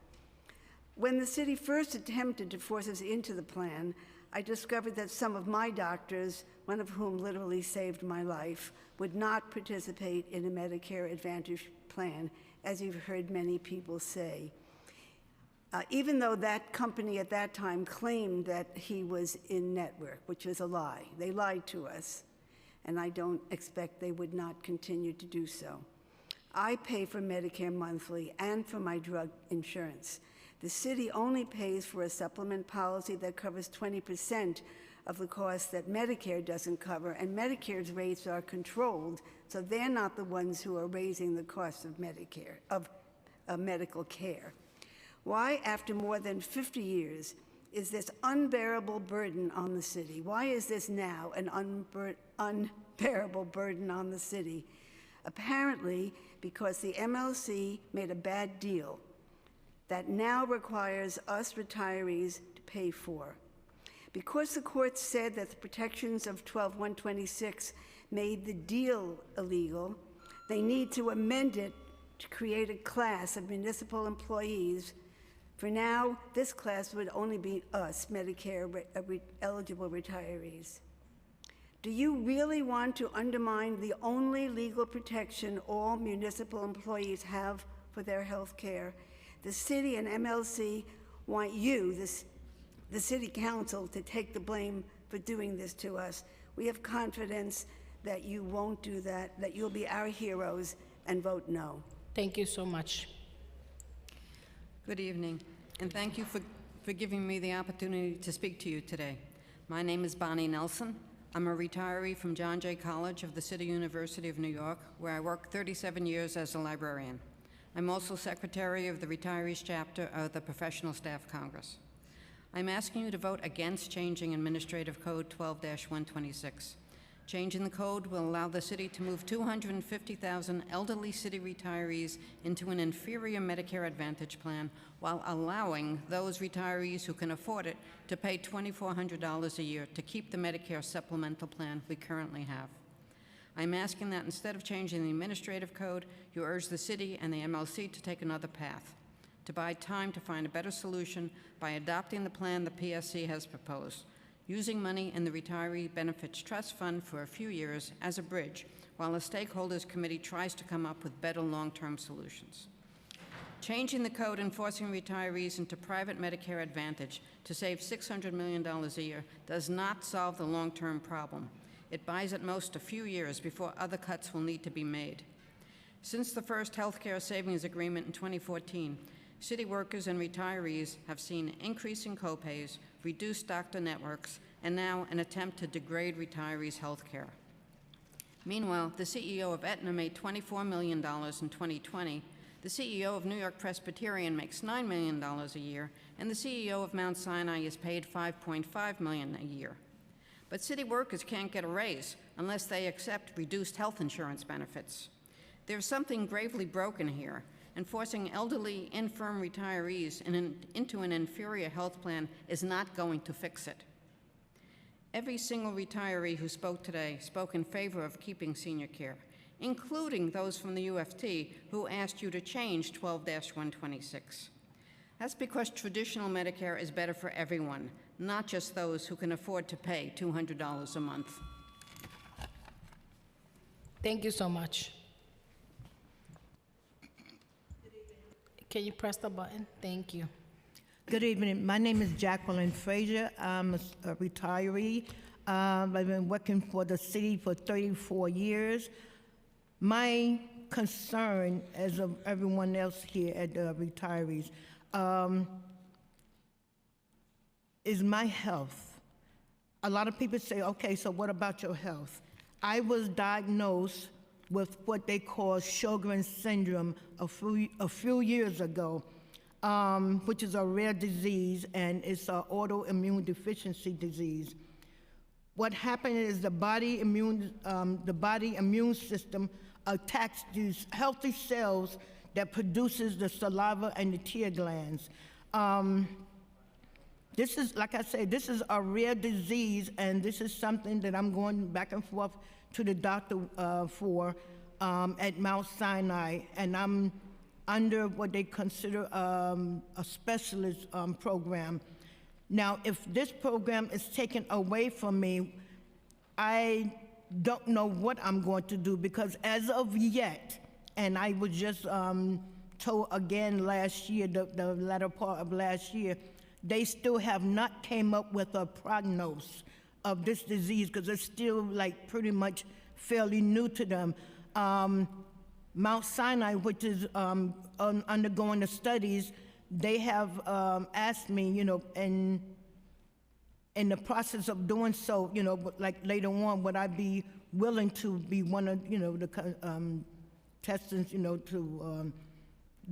When the city first attempted to force us into the plan, I discovered that some of my doctors, one of whom literally saved my life, would not participate in a Medicare Advantage plan, as you've heard many people say. Even though that company at that time claimed that he was in network, which is a lie. They lied to us, and I don't expect they would not continue to do so. I pay for Medicare monthly and for my drug insurance. The city only pays for a supplement policy that covers 20% of the cost that Medicare doesn't cover, and Medicare's rates are controlled, so they're not the ones who are raising the cost of Medicare, of medical care. Why, after more than 50 years, is this unbearable burden on the city? Why is this now an unbearable burden on the city? Apparently, because the MLC made a bad deal that now requires us retirees to pay for. Because the court said that the protections of 12-126 made the deal illegal, they need to amend it to create a class of municipal employees. For now, this class would only be us, Medicare eligible retirees. Do you really want to undermine the only legal protection all municipal employees have for their health care? The city and MLC want you, the city council, to take the blame for doing this to us. We have confidence that you won't do that, that you'll be our heroes and vote no. Thank you so much. Good evening, and thank you for giving me the opportunity to speak to you today. My name is Bonnie Nelson. I'm a retiree from John Jay College of the City University of New York, where I worked 37 years as a librarian. I'm also secretary of the Retirees Chapter of the Professional Staff Congress. I'm asking you to vote against changing Administrative Code 12-126. Changing the code will allow the city to move 250,000 elderly city retirees into an inferior Medicare Advantage plan while allowing those retirees who can afford it to pay $2,400 a year to keep the Medicare supplemental plan we currently have. I'm asking that instead of changing the administrative code, you urge the city and the MLC to take another path, to buy time to find a better solution by adopting the plan the PSC has proposed, using money in the Retiree Benefits Trust Fund for a few years as a bridge while the Stakeholders Committee tries to come up with better long-term solutions. Changing the code and forcing retirees into private Medicare Advantage to save $600 million a year does not solve the long-term problem. It buys at most a few years before other cuts will need to be made. Since the first healthcare savings agreement in 2014, city workers and retirees have seen increasing copays, reduced doctor networks, and now an attempt to degrade retirees' health care. Meanwhile, the CEO of Aetna made $24 million in 2020, the CEO of New York Presbyterian makes $9 million a year, and the CEO of Mount Sinai is paid $5.5 million a year. But city workers can't get a raise unless they accept reduced health insurance benefits. There's something gravely broken here, and forcing elderly, infirm retirees into an inferior health plan is not going to fix it. Every single retiree who spoke today spoke in favor of keeping senior care, including those from the UFT who asked you to change 12-126. That's because traditional Medicare is better for everyone, not just those who can afford to pay $200 a month. Thank you so much. Can you press the button? Thank you. Good evening. My name is Jacqueline Frazier. I'm a retiree. I've been working for the city for 34 years. My concern, as of everyone else here at the retirees, is my health. A lot of people say, okay, so what about your health? I was diagnosed with what they call Sjogren's syndrome a few years ago, which is a rare disease, and it's an autoimmune deficiency disease. What happened is the body immune system attacks these healthy cells that produces the saliva and the tear glands. This is, like I say, this is a rare disease, and this is something that I'm going back and forth to the doctor for at Mount Sinai, and I'm under what they consider a specialist program. Now, if this program is taken away from me, I don't know what I'm going to do, because as of yet, and I was just told again last year, the latter part of last year, they still have not came up with a prognosis of this disease, because it's still like pretty much fairly new to them. Mount Sinai, which is undergoing the studies, they have asked me, you know, in the process of doing so, you know, like later on, would I be willing to be one of, you know, the testants, you know, to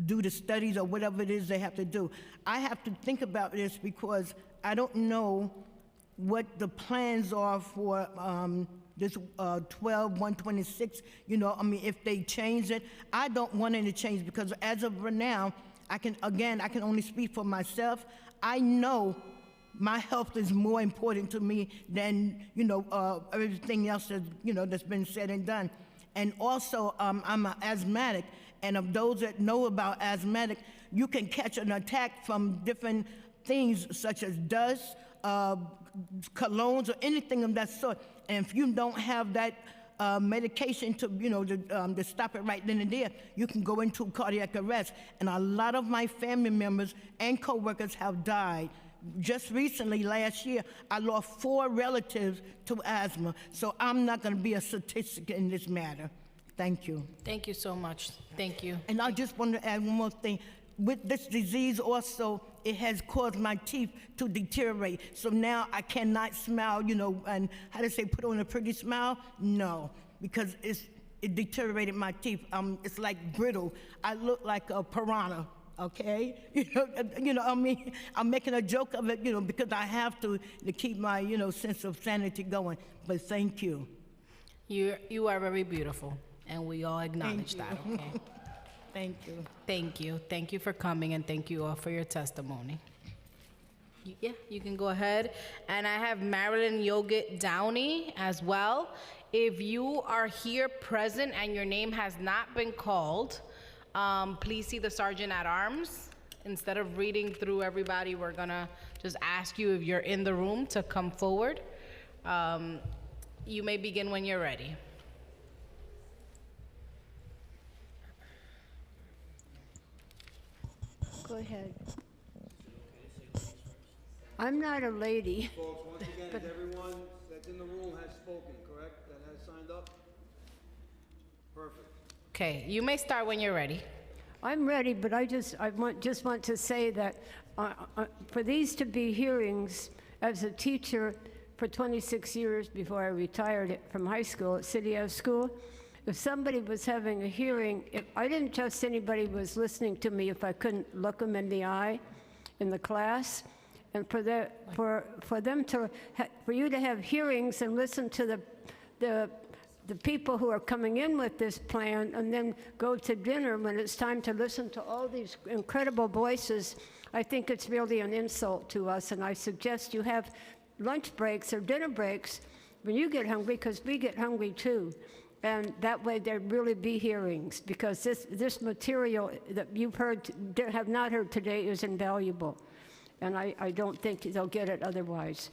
do the studies or whatever it is they have to do. I have to think about this because I don't know what the plans are for this 12-126, you know, I mean, if they change it, I don't want it to change, because as of right now, I can only speak for myself. I know my health is more important to me than, you know, everything else that, you know, that's been said and done. And also, I'm an asthmatic, and of those that know about asthmatic, you can catch an attack from different things such as dust, colognes, or anything of that sort. And if you don't have that medication to, you know, to stop it right then and there, you can go into cardiac arrest. And a lot of my family members and coworkers have died. Just recently, last year, I lost 4 relatives to asthma. So I'm not going to be a statistic in this matter. Thank you. Thank you so much. Thank you. And I just want to add one more thing. With this disease also, it has caused my teeth to deteriorate. So now I cannot smile, you know, and how to say, put on a pretty smile? No, because it deteriorated my teeth. It's like brittle. I look like a piranha, okay? You know, I mean, I'm making a joke of it, you know, because I have to keep my, you know, sense of sanity going. But thank you. You are very beautiful, and we all acknowledge that, okay? Thank you. Thank you. Thank you for coming, and thank you all for your testimony. Yeah, you can go ahead. And I have Marilyn Yogit Downey as well. If you are here present and your name has not been called, please see the Sergeant at Arms. Instead of reading through everybody, we're gonna just ask you if you're in the room to come forward. You may begin when you're ready. Go ahead. I'm not a lady. Folks, once again, everyone that's in the room has spoken, correct? That has signed up? Perfect. Okay, you may start when you're ready. I'm ready, but I just want to say that for these to be hearings, as a teacher for 26 years before I retired from high school at City Ave School, if somebody was having a hearing, if I didn't trust anybody was listening to me if I couldn't look them in the eye in the class. And for you to have hearings and listen to the people who are coming in with this plan, and then go to dinner when it's time to listen to all these incredible voices, I think it's really an insult to us. And I suggest you have lunch breaks or dinner breaks when you get hungry, because we get hungry too. And that way there'd really be hearings, because this material that you've heard, have not heard today is invaluable. And I don't think they'll get it otherwise.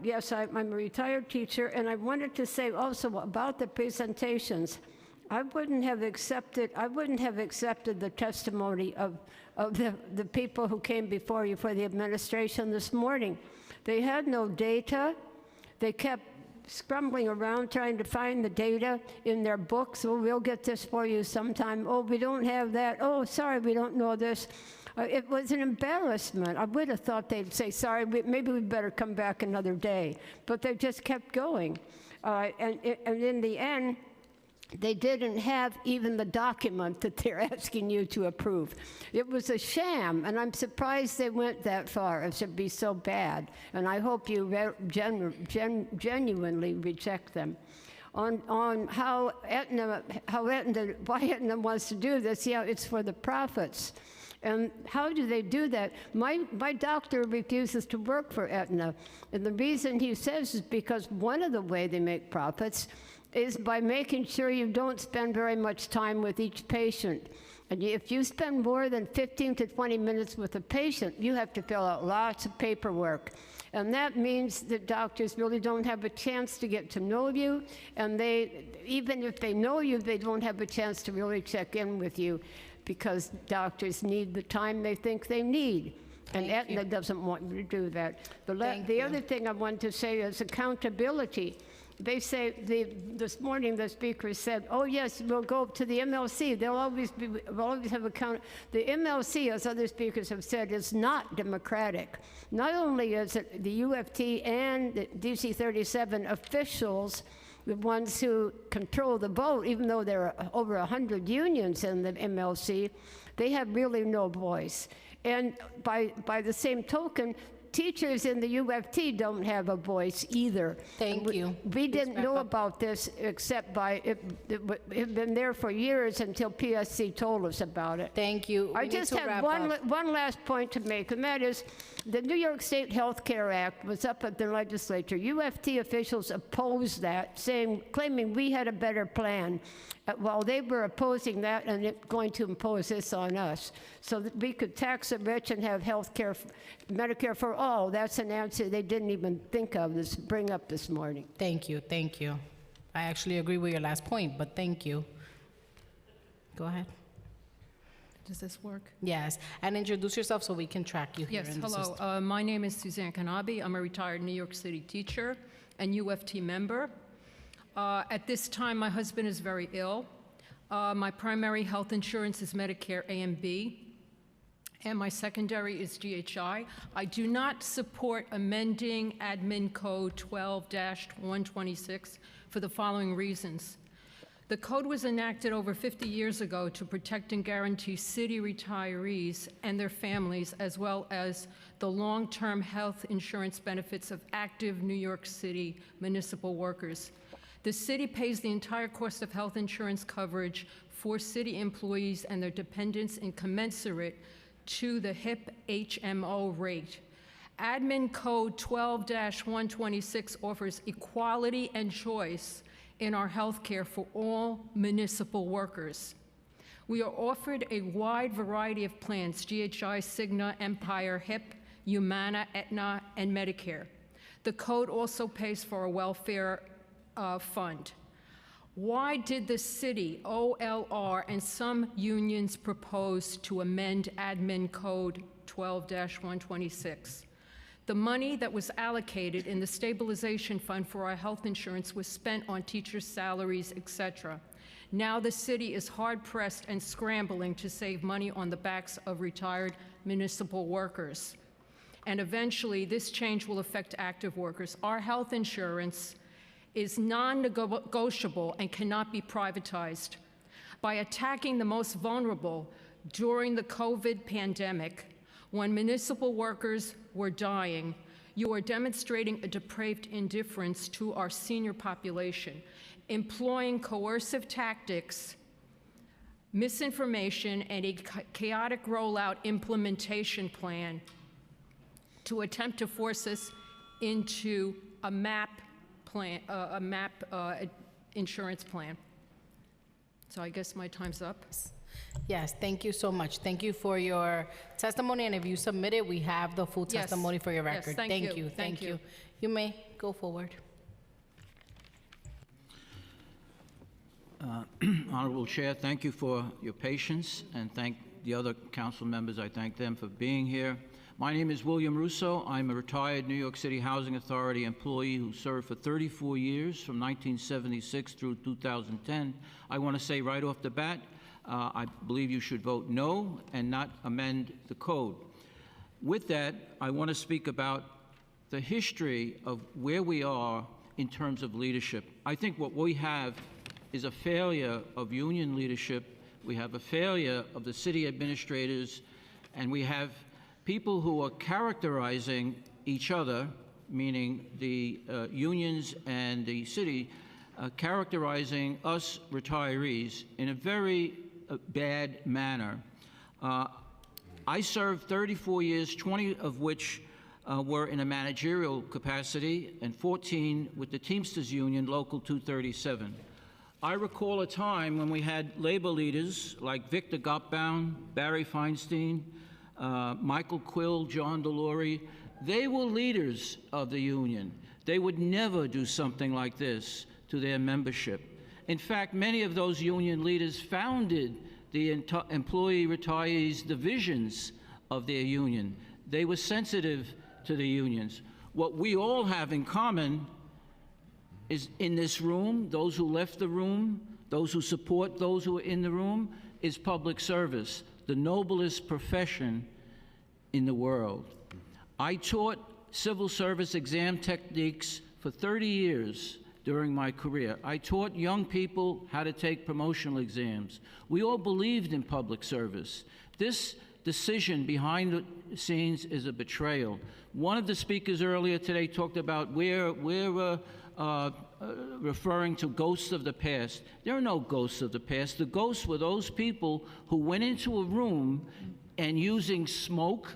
Yes, I'm a retired teacher, and I wanted to say also about the presentations. I wouldn't have accepted the testimony of the people who came before you for the administration this morning. They had no data. They kept scrambling around trying to find the data in their books. Oh, we'll get this for you sometime. Oh, we don't have that. Oh, sorry, we don't know this. It was an embarrassment. I would have thought they'd say, sorry, maybe we better come back another day. But they just kept going. And in the end, they didn't have even the document that they're asking you to approve. It was a sham, and I'm surprised they went that far as to be so bad. And I hope you genuinely reject them. On why Aetna wants to do this, yeah, it's for the profits. And how do they do that? My doctor refuses to work for Aetna. And the reason he says is because one of the way they make profits is by making sure you don't spend very much time with each patient. And if you spend more than 15 to 20 minutes with a patient, you have to fill out lots of paperwork. And that means that doctors really don't have a chance to get to know you, and even if they know you, they don't have a chance to really check in with you because doctors need the time they think they need. And Aetna doesn't want you to do that. The other thing I want to say is accountability. They say, this morning the speaker said, oh yes, we'll go to the MLC. We'll always have account. The MLC, as other speakers have said, is not democratic. Not only is it the UFT and the DC 37 officials, the ones who control the vote, even though there are over 100 unions in the MLC, they have really no voice. And by the same token, teachers in the UFT don't have a voice either. Thank you. We didn't know about this except by it had been there for years until PSC told us about it. Thank you. I just have one last point to make, and that is the New York State Health Care Act was up at the legislature. UFT officials opposed that, claiming we had a better plan. While they were opposing that and going to impose this on us, so that we could tax the rich and have health care, Medicare for all. That's an answer they didn't even think of, bring up this morning. Thank you, thank you. I actually agree with your last point, but thank you. Go ahead. Does this work? Yes, and introduce yourself so we can track you here Yes, in the system. hello. My name is Suzanne Kanabi. I'm a retired New York City teacher and UFT member. At this time, my husband is very ill. My primary health insurance is Medicare A and B, and my secondary is GHI. I do not support amending Admin Code 12-126 for the following reasons. The code was enacted over 50 years ago to protect and guarantee city retirees and their families, as well as the long-term health insurance benefits of active New York City municipal workers. The city pays the entire cost of health insurance coverage for city employees and their dependents in commensurate to the HIP HMO rate. Admin Code 12-126 offers equality and choice in our health care for all municipal workers. We are offered a wide variety of plans: GHI, Cigna, Empire, HIP, Humana, Aetna, and Medicare. The code also pays for a welfare fund. Why did the city, OLR, and some unions propose to amend Admin Code 12-126? The money that was allocated in the stabilization fund for our health insurance was spent on teachers' salaries, etc. Now the city is hard-pressed and scrambling to save money on the backs of retired municipal workers. And eventually, this change will affect active workers. Our health insurance is non-negotiable and cannot be privatized. By attacking the most vulnerable during the COVID pandemic, when municipal workers were dying, you are demonstrating a depraved indifference to our senior population, employing coercive tactics, misinformation, and a chaotic rollout implementation plan to attempt to force us into a MAP plan, insurance plan. So I guess my time's up. Yes, thank you so much. Thank you for your testimony, and if you submit it, we have the full Yes. testimony for your Yes, record. thank you. Thank you. You may go forward. Honorable Chair, thank you for your patience, and thank the other council members. I thank them for being here. My name is William Russo. I'm a retired New York City Housing Authority employee who served for 34 years, from 1976 through 2010. I want to say right off the bat, I believe you should vote no and not amend the code. With that, I want to speak about the history of where we are in terms of leadership. I think what we have is a failure of union leadership. We have a failure of the city administrators, and we have people who are characterizing each other, meaning the unions and the city, characterizing us retirees in a very bad manner. I served 34 years, 20 of which were in a managerial capacity, and 14 with the Teamsters Union, Local 237. I recall a time when we had labor leaders like Victor Gopbaum, Barry Feinstein, Michael Quill, John DeLaurie. They were leaders of the union. They would never do something like this to their membership. In fact, many of those union leaders founded the employee retirees divisions of their union. They were sensitive to the unions. What we all have in common is in this room, those who left the room, those who support those who are in the room, is public service, the noblest profession in the world. I taught civil service exam techniques for 30 years during my career. I taught young people how to take promotional exams. We all believed in public service. This decision behind the scenes is a betrayal. One of the speakers earlier today talked about we're referring to ghosts of the past. There are no ghosts of the past. The ghosts were those people who went into a room and using smoke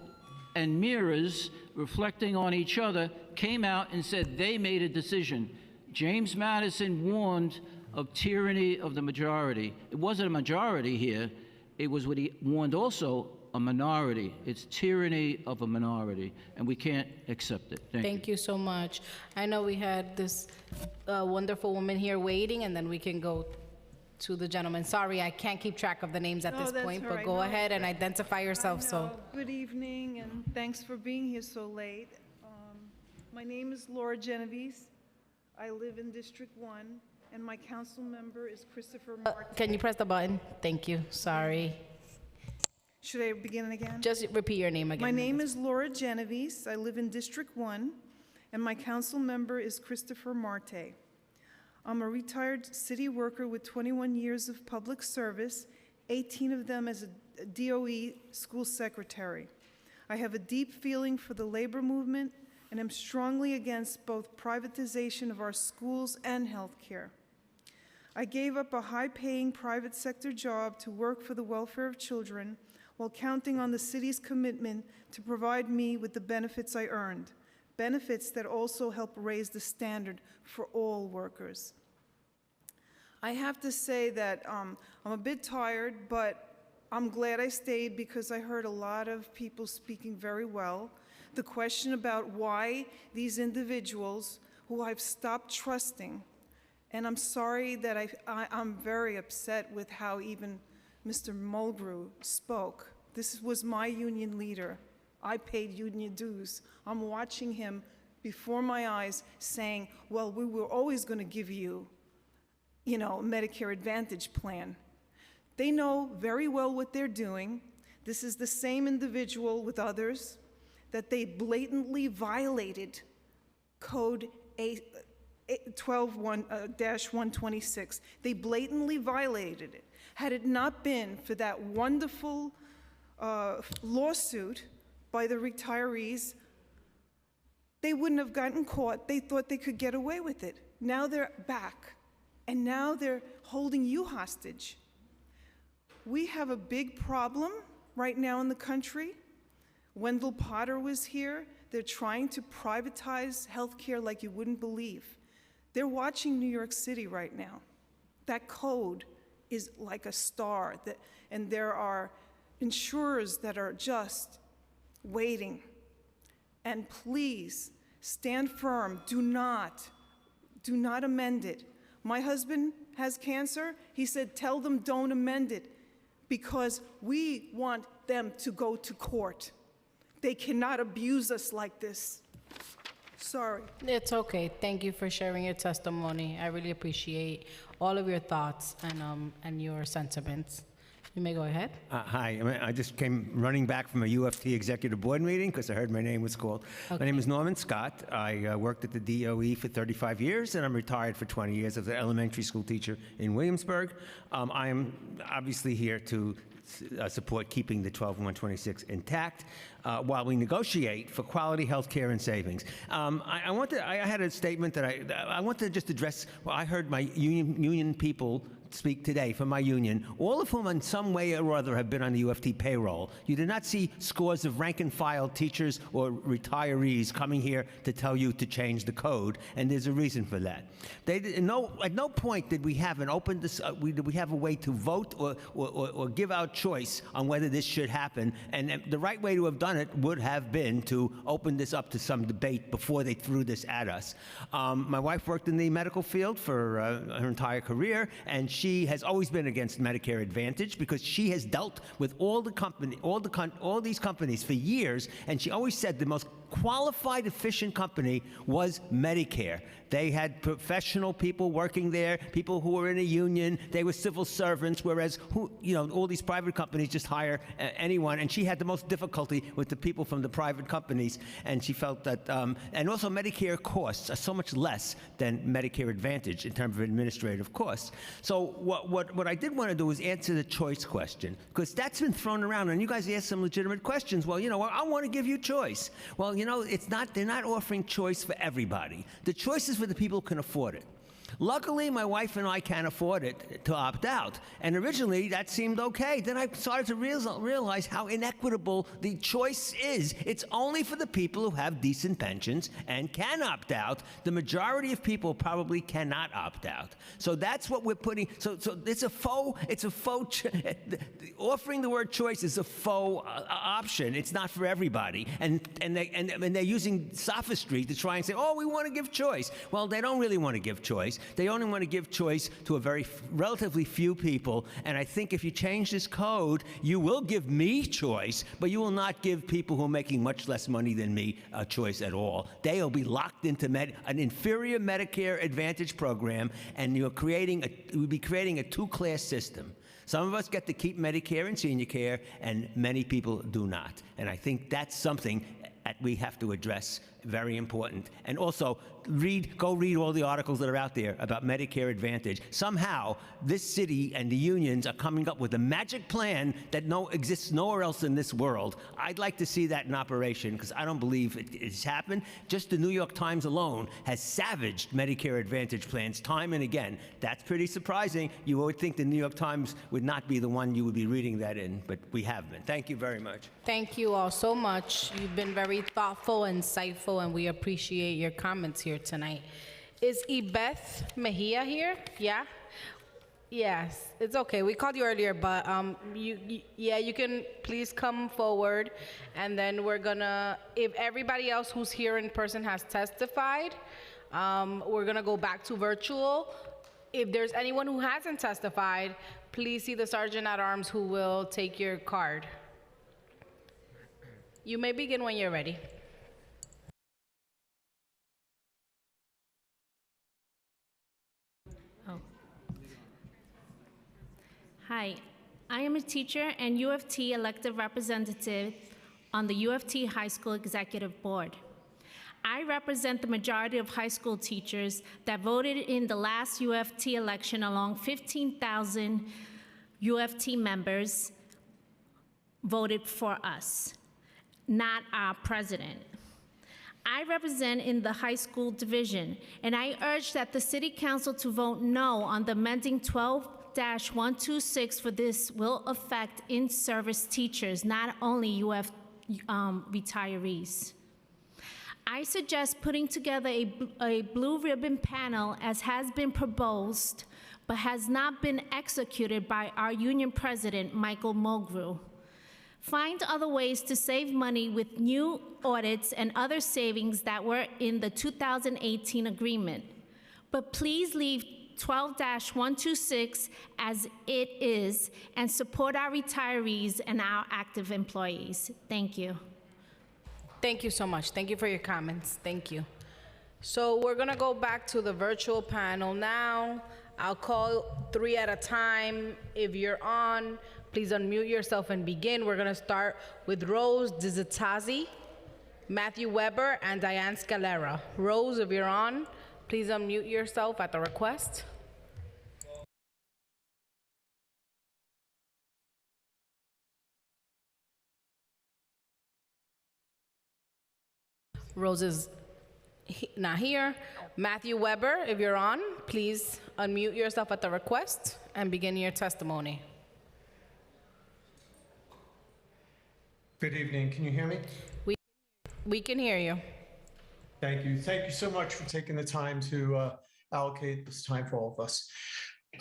and mirrors reflecting on each other came out and said they made a decision. James Madison warned of tyranny of the majority. It wasn't a majority here. It was what he warned also, a minority. It's tyranny of a minority, and we can't accept it. Thank you so much. I know we had this wonderful woman here waiting, and then we can go to the gentleman. Sorry, I can't keep track of the names at this point, but go ahead and identify yourself. So, good evening, and thanks for being here so late. My name is Laura Genovese. I live in District 1, and my council member is Christopher Martin. can you press the button? Thank you. Sorry. Should I begin again? Just repeat your name again. My name is Laura Genovese. I live in District 1, and my council member is Christopher Marte. I'm a retired city worker with 21 years of public service, 18 of them as a DOE school secretary. I have a deep feeling for the labor movement and am strongly against both privatization of our schools and healthcare. I gave up a high-paying private sector job to work for the welfare of children while counting on the city's commitment to provide me with the benefits I earned, benefits that also help raise the standard for all workers. I have to say that I'm a bit tired, but I'm glad I stayed because I heard a lot of people speaking very well. The question about why these individuals who I've stopped trusting, and I'm sorry that I'm very upset with how even Mr. Mulgrew spoke. This was my union leader. I paid union dues. I'm watching him before my eyes saying, well, we were always going to give you, a Medicare Advantage plan. They know very well what they're doing. This is the same individual with others that they blatantly violated Code 12-126. They blatantly violated it. Had it not been for that wonderful lawsuit by the retirees, they wouldn't have gotten caught. They thought they could get away with it. Now they're back, and now they're holding you hostage. We have a big problem right now in the country. Wendell Potter was here. They're trying to privatize healthcare like you wouldn't believe. They're watching New York City right now. That code is like a star, and there are insurers that are just waiting. And please, stand firm. Do not amend it. My husband has cancer. He said, tell them don't amend it, because we want them to go to court. They cannot abuse us like this. Sorry. It's okay. Thank you for sharing your testimony. I really appreciate all of your thoughts and your sentiments. You may go ahead. Hi, I just came running back from a UFT executive board meeting because I heard my name was called. Okay. My name is Norman Scott. I worked at the DOE for 35 years, and I'm retired for 20 years as an elementary school teacher in Williamsburg. I am obviously here to support keeping the 12-126 intact. while we negotiate for quality health care and savings. I had a statement that I want to just address. Well, I heard my union people speak today from my union, all of whom in some way or other have been on the UFT payroll. You did not see scores of rank-and-file teachers or retirees coming here to tell you to change the code, and there's a reason for that. At no point did we have an open, did we have a way to vote or give out choice on whether this should happen, and the right way to have done it would have been to open this up to some debate before they threw this at us. My wife worked in the medical field for her entire career, and she has always been against Medicare Advantage because she has dealt with all these companies for years, and she always said the most qualified, efficient company was Medicare. They had professional people working there, people who were in a union. They were civil servants, whereas all these private companies just hire anyone. And she had the most difficulty with the people from the private companies. And she felt that, and also Medicare costs are so much less than Medicare Advantage in terms of administrative costs. So what I did want to do is answer the choice question, because that's been thrown around, and you guys asked some legitimate questions. Well, I want to give you choice. Well, they're not offering choice for everybody. The choice is for the people who can afford it. Luckily, my wife and I can't afford it to opt out. And originally, that seemed okay. Then I started to realize how inequitable the choice is. It's only for the people who have decent pensions and can opt out. The majority of people probably cannot opt out. So that's what we're putting. So it's a faux. Offering the word choice is a faux option. It's not for everybody. And they're using sophistry to try and say, oh, we want to give choice. Well, they don't really want to give choice. They only want to give choice to a relatively few people, and I think if you change this code, you will give me choice, but you will not give people who are making much less money than me a choice at all. They will be locked into an inferior Medicare Advantage program, and we'll be creating a two-class system. Some of us get to keep Medicare and senior care, and many people do not. And I think that's something that we have to address, very important. And also, go read all the articles that are out there about Medicare Advantage. Somehow, this city and the unions are coming up with a magic plan that exists nowhere else in this world. I'd like to see that in operation, because I don't believe it's happened. Just the New York Times alone has savaged Medicare Advantage plans time and again. That's pretty surprising. You would think the New York Times would not be the one you would be reading that in, but we have been. Thank you very much. Thank you all so much. You've been very thoughtful, insightful, and we appreciate your comments here tonight. Is Ibeth Mejia here? Yeah? Yes, it's okay. We called you earlier, but you can please come forward, and then we're gonna, if everybody else who's here in person has testified, we're gonna go back to virtual. If there's anyone who hasn't testified, please see the Sergeant at Arms who will take your card. You may begin when you're ready. Hi, I am a teacher and UFT elected representative on the UFT High School Executive Board. I represent the majority of high school teachers that voted in the last UFT election, along 15,000 UFT members voted for us, not our president. I represent in the high school division, and I urge that the City Council to vote no on the amending 12-126, for this will affect in-service teachers, not only retirees. I suggest putting together a blue ribbon panel as has been proposed, but has not been executed by our union president, Michael Mulgrew. Find other ways to save money with new audits and other savings that were in the 2018 agreement. But please leave 12-126 as it is and support our retirees and our active employees. Thank you. Thank you so much. Thank you for your comments. Thank you. So we're gonna go back to the virtual panel now. I'll call three at a time. If you're on, please unmute yourself and begin. We're gonna start with Rose Dizitazi, Matthew Weber, and Diane Scalera. Rose, if you're on, please unmute yourself at the request. Rose is not here. Matthew Weber, if you're on, please unmute yourself at the request and begin your testimony. Good evening. Can you hear me? We can hear you. Thank you. Thank you so much for taking the time to allocate this time for all of us.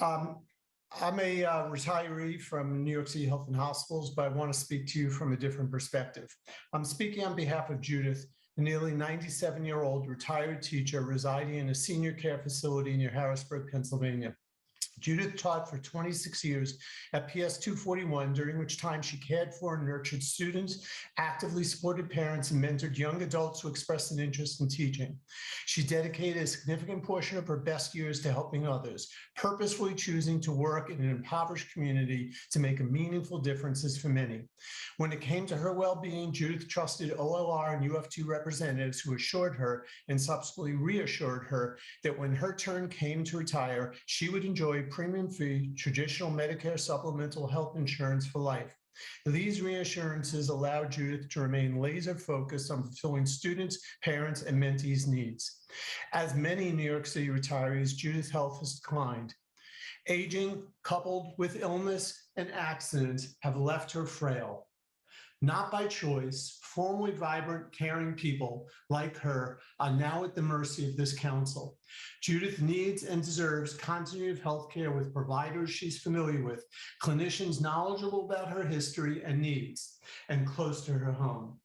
I'm a retiree from New York City Health and Hospitals, but I want to speak to you from a different perspective. I'm speaking on behalf of Judith, a nearly 97-year-old retired teacher residing in a senior care facility near Harrisburg, Pennsylvania. Judith taught for 26 years at PS 241, during which time she cared for and nurtured students, actively supported parents, and mentored young adults who expressed an interest in teaching. She dedicated a significant portion of her best years to helping others, purposefully choosing to work in an impoverished community to make a meaningful differences for many. When it came to her well-being, Judith trusted OLR and UFT representatives who assured her and subsequently reassured her that when her turn came to retire, she would enjoy premium-free traditional Medicare supplemental health insurance for life. These reassurances allowed Judith to remain laser-focused on fulfilling students, parents, and mentees' needs. As many New York City retirees, Judith's health has declined. Aging, coupled with illness and accidents, have left her frail. Not by choice, formerly vibrant, caring people like her are now at the mercy of this council. Judith needs and deserves continuity of health care with providers she's familiar with, clinicians knowledgeable about her history and needs, and close to her home.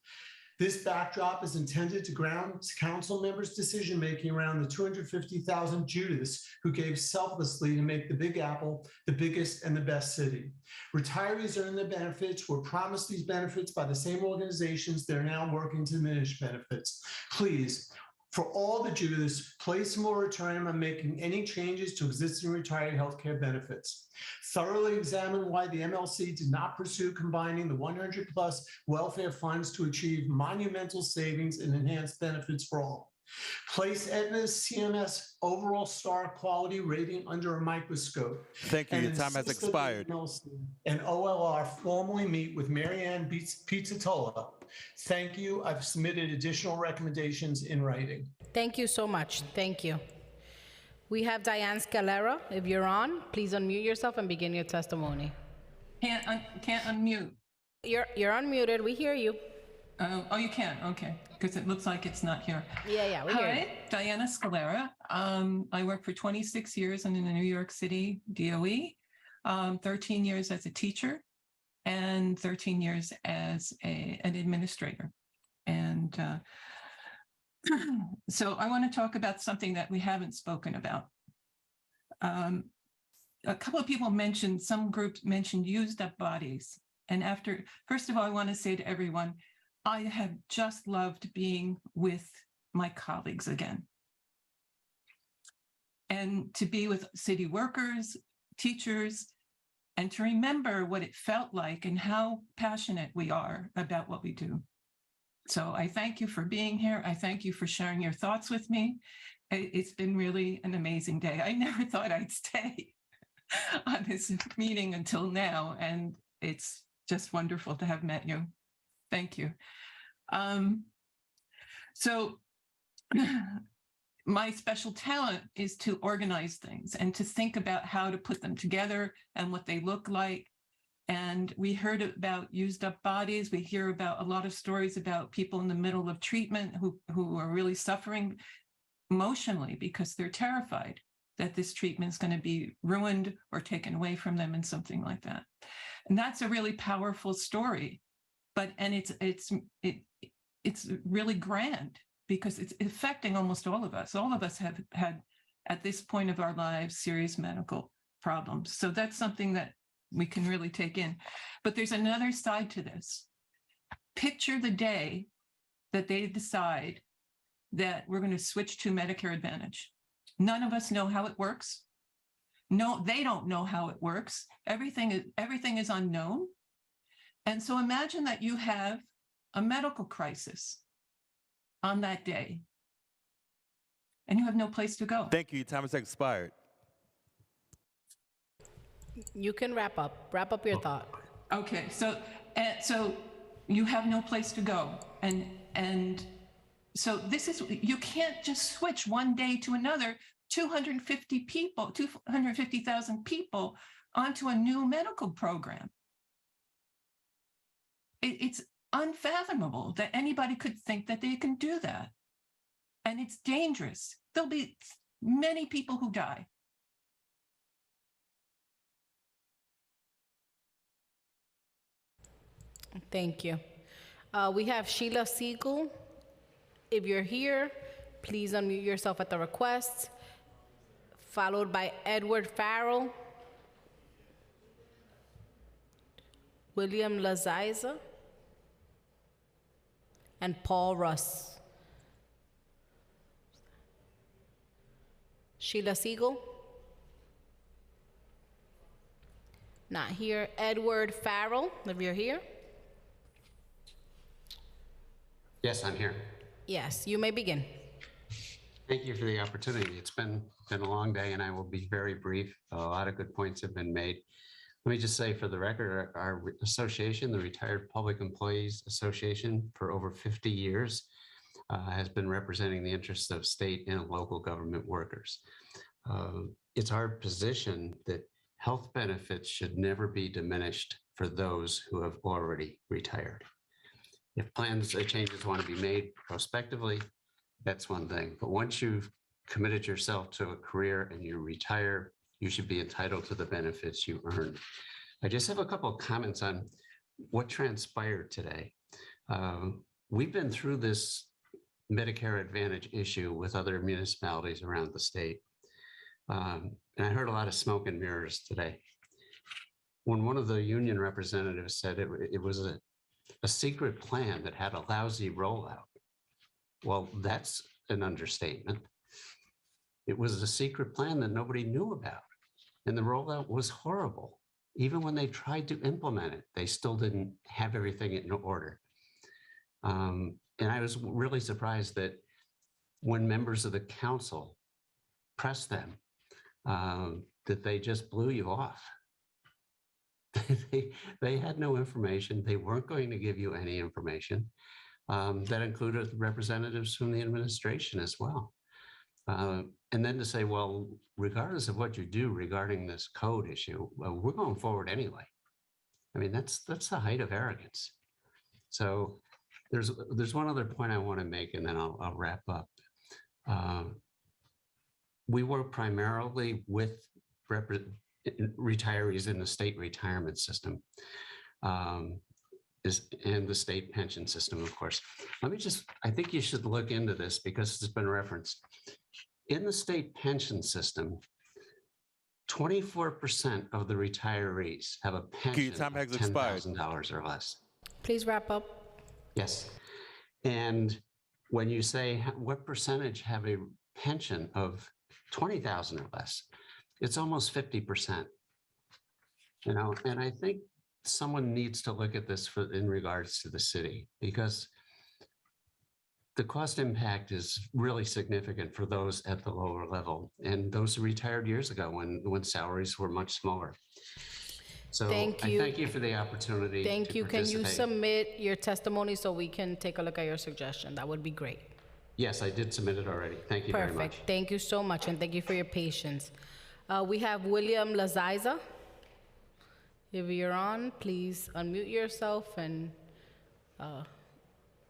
This backdrop is intended to ground council members' decision-making around the 250,000 Judiths who gave selflessly to make the Big Apple the biggest and the best city. Retirees earn their benefits, were promised these benefits by the same organizations that are now working to diminish benefits. Please, for all the Judiths, place a moratorium on making any changes to existing retiree healthcare benefits. Thoroughly examine why the MLC did not pursue combining the 100+ welfare funds to achieve monumental savings and enhanced benefits for all. Place Aetna's CMS overall star quality rating under a microscope. Thank you. Your time has expired. And OLR formally meet with Marianne Pizzatola. Thank you. I've submitted additional recommendations in writing. Thank you so much. Thank you. We have Diane Scalera. If you're on, please unmute yourself and begin your testimony. Can't unmute. You're unmuted. We hear you. Oh, you can? Okay, because it looks like it's not here. Yeah, we hear you. Hi, Diana Scalera. I worked for 26 years in the New York City DOE, 13 years as a teacher, and 13 years as an administrator. And so I want to talk about something that we haven't spoken about. A couple of people mentioned, some groups mentioned used up bodies. And first of all, I want to say to everyone, I have just loved being with my colleagues again. And to be with city workers, teachers, and to remember what it felt like and how passionate we are about what we do. So I thank you for being here. I thank you for sharing your thoughts with me. It's been really an amazing day. I never thought I'd stay on this meeting until now, and it's just wonderful to have met you. Thank you. So my special talent is to organize things and to think about how to put them together and what they look like. And we heard about used up bodies. We hear about a lot of stories about people in the middle of treatment who are really suffering emotionally because they're terrified that this treatment is going to be ruined or taken away from them and something like that. And that's a really powerful story. And it's really grand because it's affecting almost all of us. All of us have had, at this point of our lives, serious medical problems. So that's something that we can really take in. But there's another side to this. Picture the day that they decide that we're going to switch to Medicare Advantage. None of us know how it works. No, they don't know how it works. Everything is unknown. And so imagine that you have a medical crisis on that day and you have no place to go. Thank you. Your time has expired. You can wrap up your thought. Okay, so you have no place to go, and So this is, you can't just switch one day to another 250,000 people onto a new medical program. It's unfathomable that anybody could think that they can do that. And it's dangerous. There'll be many people who die. Thank you. We have Sheila Siegel. If you're here, please unmute yourself at the request, followed by Edward Farrell, William Laziza, and Paul Russ. Sheila Siegel? Not here. Edward Farrell, if you're here. Yes, I'm here. Yes, you may begin. Thank you for the opportunity. It's been a long day and I will be very brief. A lot of good points have been made. Let me just say for the record, our association, the Retired Public Employees Association, for over 50 years, has been representing the interests of state and local government workers. It's our position that health benefits should never be diminished for those who have already retired. If plans or changes want to be made prospectively, that's one thing. But once you've committed yourself to a career and you retire, you should be entitled to the benefits you earned. I just have a couple of comments on what transpired today. We've been through this Medicare Advantage issue with other municipalities around the state. And I heard a lot of smoke and mirrors today. When one of the union representatives said it was a secret plan that had a lousy rollout. Well, that's an understatement. It was a secret plan that nobody knew about. And the rollout was horrible. Even when they tried to implement it, they still didn't have everything in order. And I was really surprised that when members of the council pressed them, that they just blew you off. They had no information. They weren't going to give you any information. That included representatives from the administration as well. And then to say, well, regardless of what you do regarding this code issue, we're going forward anyway. I mean, that's the height of arrogance. So there's one other point I want to make, and then I'll wrap up. We work primarily with retirees in the state retirement system and the state pension system, of course. I think you should look into this because it's been referenced. In the state pension system, 24% of the retirees have a pension of $10,000 or less. Please wrap up. Yes. And when you say what percentage have a pension of 20,000 or less, it's almost 50%. You know, and I think someone needs to look at this in regards to the city, because the cost impact is really significant for those at the lower level and those who retired years ago when salaries were much smaller. So Thank I you. thank you for the opportunity. Thank you. Can you participate. submit your testimony so we can take a look at your suggestion? That would be great. Yes, I did submit it already. Thank you very much. Perfect. Thank you so much, and thank you for your patience. We have William Laziza. If you're on, please unmute yourself and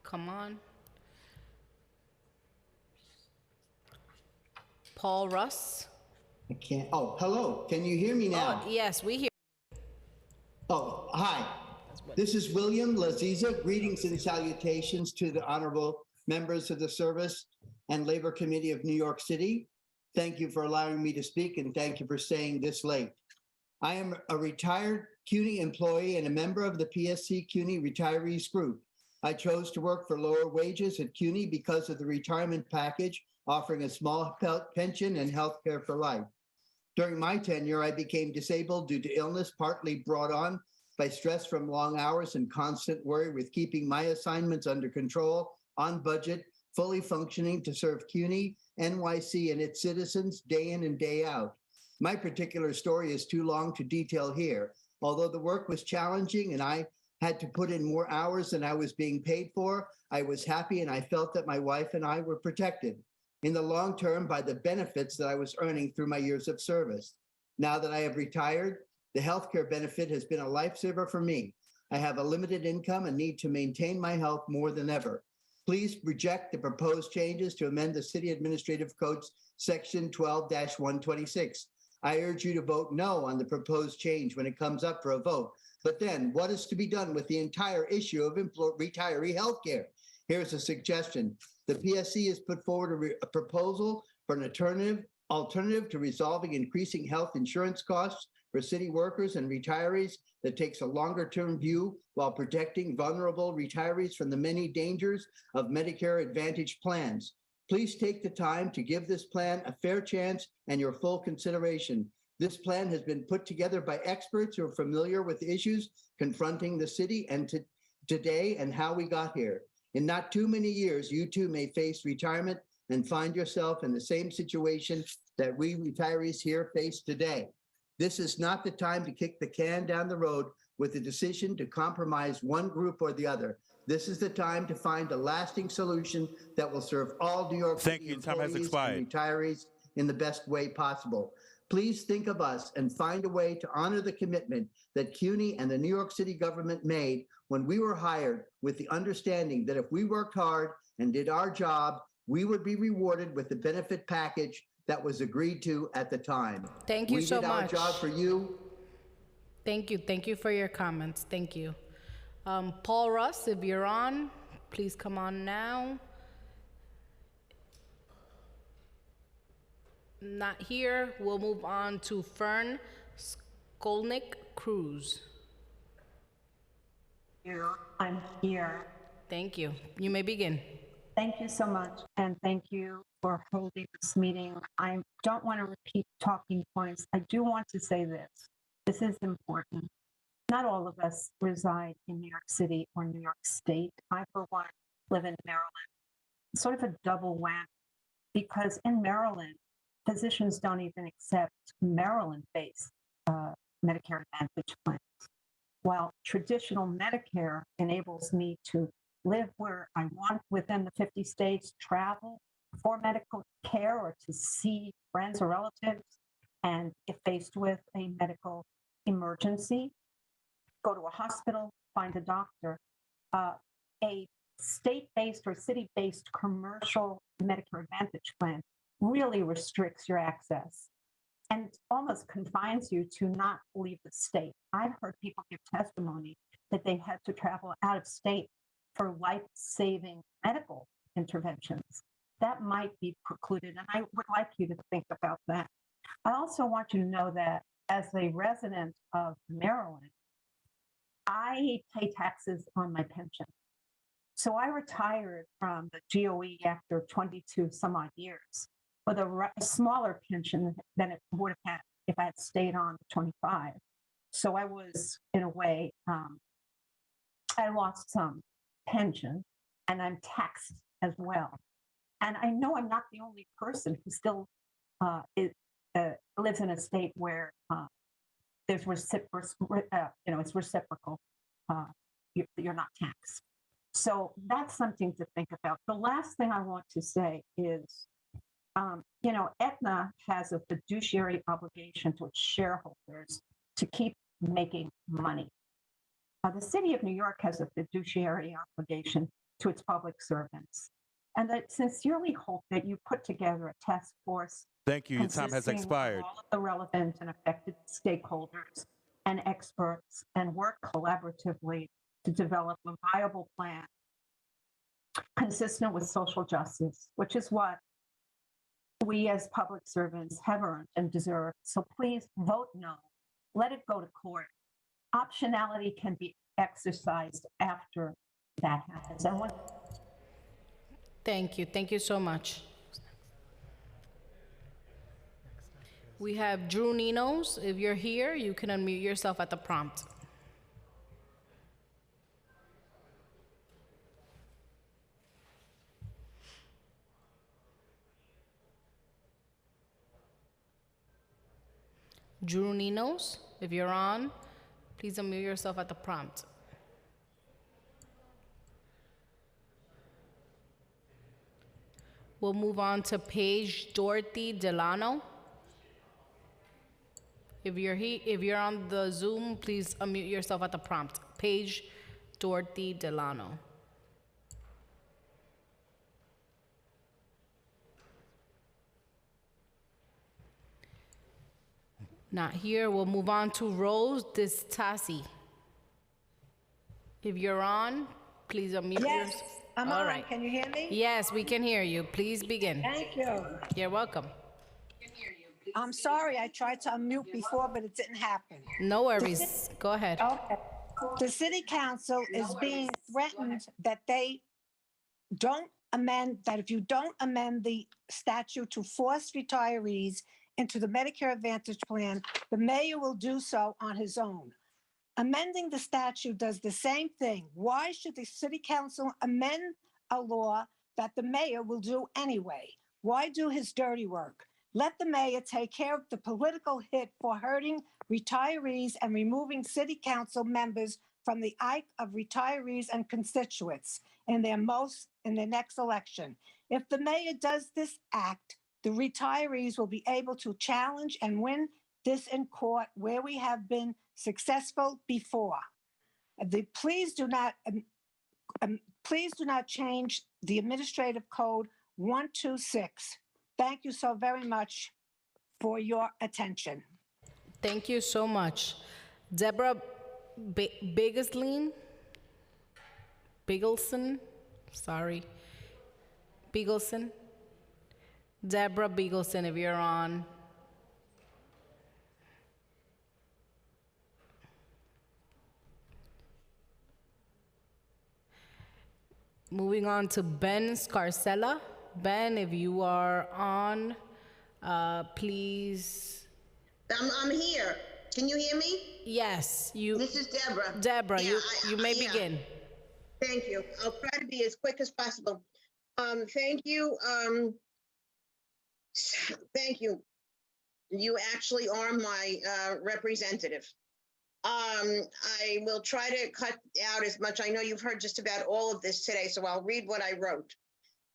come on. Paul Russ. I can't. Oh, hello. Can you hear me now? Oh, yes, we hear. Oh, hi. This is William Laziza. Greetings and salutations to the honorable members of the Service and Labor Committee of New York City. Thank you for allowing me to speak, and thank you for staying this late. I am a retired CUNY employee and a member of the PSC CUNY Retirees Group. I chose to work for lower wages at CUNY because of the retirement package offering a small pension and health care for life. During my tenure, I became disabled due to illness, partly brought on by stress from long hours and constant worry with keeping my assignments under control, on budget, fully functioning to serve CUNY, NYC, and its citizens day in and day out. My particular story is too long to detail here. Although the work was challenging and I had to put in more hours than I was being paid for, I was happy and I felt that my wife and I were protected in the long term by the benefits that I was earning through my years of service. Now that I have retired, the healthcare benefit has been a lifesaver for me. I have a limited income and need to maintain my health more than ever. Please reject the proposed changes to amend the City Administrative Code's Section 12-126. I urge you to vote no on the proposed change when it comes up for a vote. But then, what is to be done with the entire issue of retiree health care? Here's a suggestion. The PSC has put forward a proposal for an alternative to resolving increasing health insurance costs for city workers and retirees that takes a longer-term view while protecting vulnerable retirees from the many dangers of Medicare Advantage plans. Please take the time to give this plan a fair chance and your full consideration. This plan has been put together by experts who are familiar with issues confronting the city and today and how we got here. In not too many years, you too may face retirement and find yourself in the same situation that we retirees here face today. This is not the time to kick the can down the road with the decision to compromise one group or the other. This is the time to find a lasting solution that will serve all New York City employees and retirees in the best way possible. Please think of us and find a way to honor the commitment that CUNY and the New York City government made when we were hired, with the understanding that if we worked hard and did our job, we would be rewarded with the benefit package that was agreed to at the time. Thank you so much. We did our job for you. Thank you. Thank you for your comments. Thank you. Paul Russ, if you're on, please come on now. Not here. We'll move on to Fern Skolnick Cruz. I'm here. Thank you. You may begin. Thank you so much, and thank you for holding this meeting. I don't want to repeat talking points. I do want to say this. This is important. Not all of us reside in New York City or New York State. I, for one, live in Maryland. It's sort of a double whammy, because in Maryland, physicians don't even accept Maryland-based Medicare Advantage plans, while traditional Medicare enables me to live where I want within the 50 states, travel for medical care or to see friends or relatives, and if faced with a medical emergency, go to a hospital, find a doctor. A state-based or city-based commercial Medicare Advantage plan really restricts your access and almost confines you to not leave the state. I've heard people give testimony that they had to travel out of state for life-saving medical interventions. That might be precluded, and I would like you to think about that. I also want you to know that as a resident of Maryland, I pay taxes on my pension. So I retired from the GOE after 22 some odd years with a smaller pension than it would have had if I had stayed on 25. So I was, in a way, I lost some pension, and I'm taxed as well. And I know I'm not the only person who still lives in a state where there's it's reciprocal. You're not taxed. So that's something to think about. The last thing I want to say is, Aetna has a fiduciary obligation to its shareholders to keep making money. The city of New York has a fiduciary obligation to its public servants. And I sincerely hope that you put together a task force. Thank you. Your time has expired. All of the relevant and affected stakeholders and experts, and work collaboratively to develop a viable plan consistent with social justice, which is what we as public servants have earned and deserve. So please vote no. Let it go to court. Optionality can be exercised after that happens. Thank you. Thank you so much. We have Drew Ninos. If you're here, you can unmute yourself at the prompt. Drew Ninos, if you're on, please unmute yourself at the prompt. We'll move on to Paige Dorothy Delano. If you're on the Zoom, please unmute yourself at the prompt. Paige Dorothy Delano. Not here. We'll move on to Rose Distasi. If you're on, please unmute Yes, yourself. I'm All on. right. Can you hear me? Yes, we can hear you. Please begin. Thank you. You're welcome. I'm sorry, I tried to unmute before, but it didn't happen. No worries. Go ahead. Okay. The city council is being threatened that they don't amend, that if you don't amend the statute to force retirees into the Medicare Advantage plan, the mayor will do so on his own. Amending the statute does the same thing. Why should the city council amend a law that the mayor will do anyway? Why do his dirty work? Let the mayor take care of the political hit for hurting retirees and removing city council members from the eye of retirees and constituents in their next election. If the mayor does this act, the retirees will be able to challenge and win this in court where we have been successful before. Please do not change the Administrative Code 126. Thank you so very much for your attention. Thank you so much. Deborah Bigelson, sorry. Bigelson. Deborah Bigelson, if you're on. Moving on to Ben Scarcella. Ben, if you are on, please. I'm here. Can you hear me? Yes, you. This is Deborah. Deborah, Yeah, you may begin. Thank you. I'll try to be as quick as possible. Thank you. Thank you. You actually are my representative. I will try to cut out as much. I know you've heard just about all of this today, so I'll read what I wrote.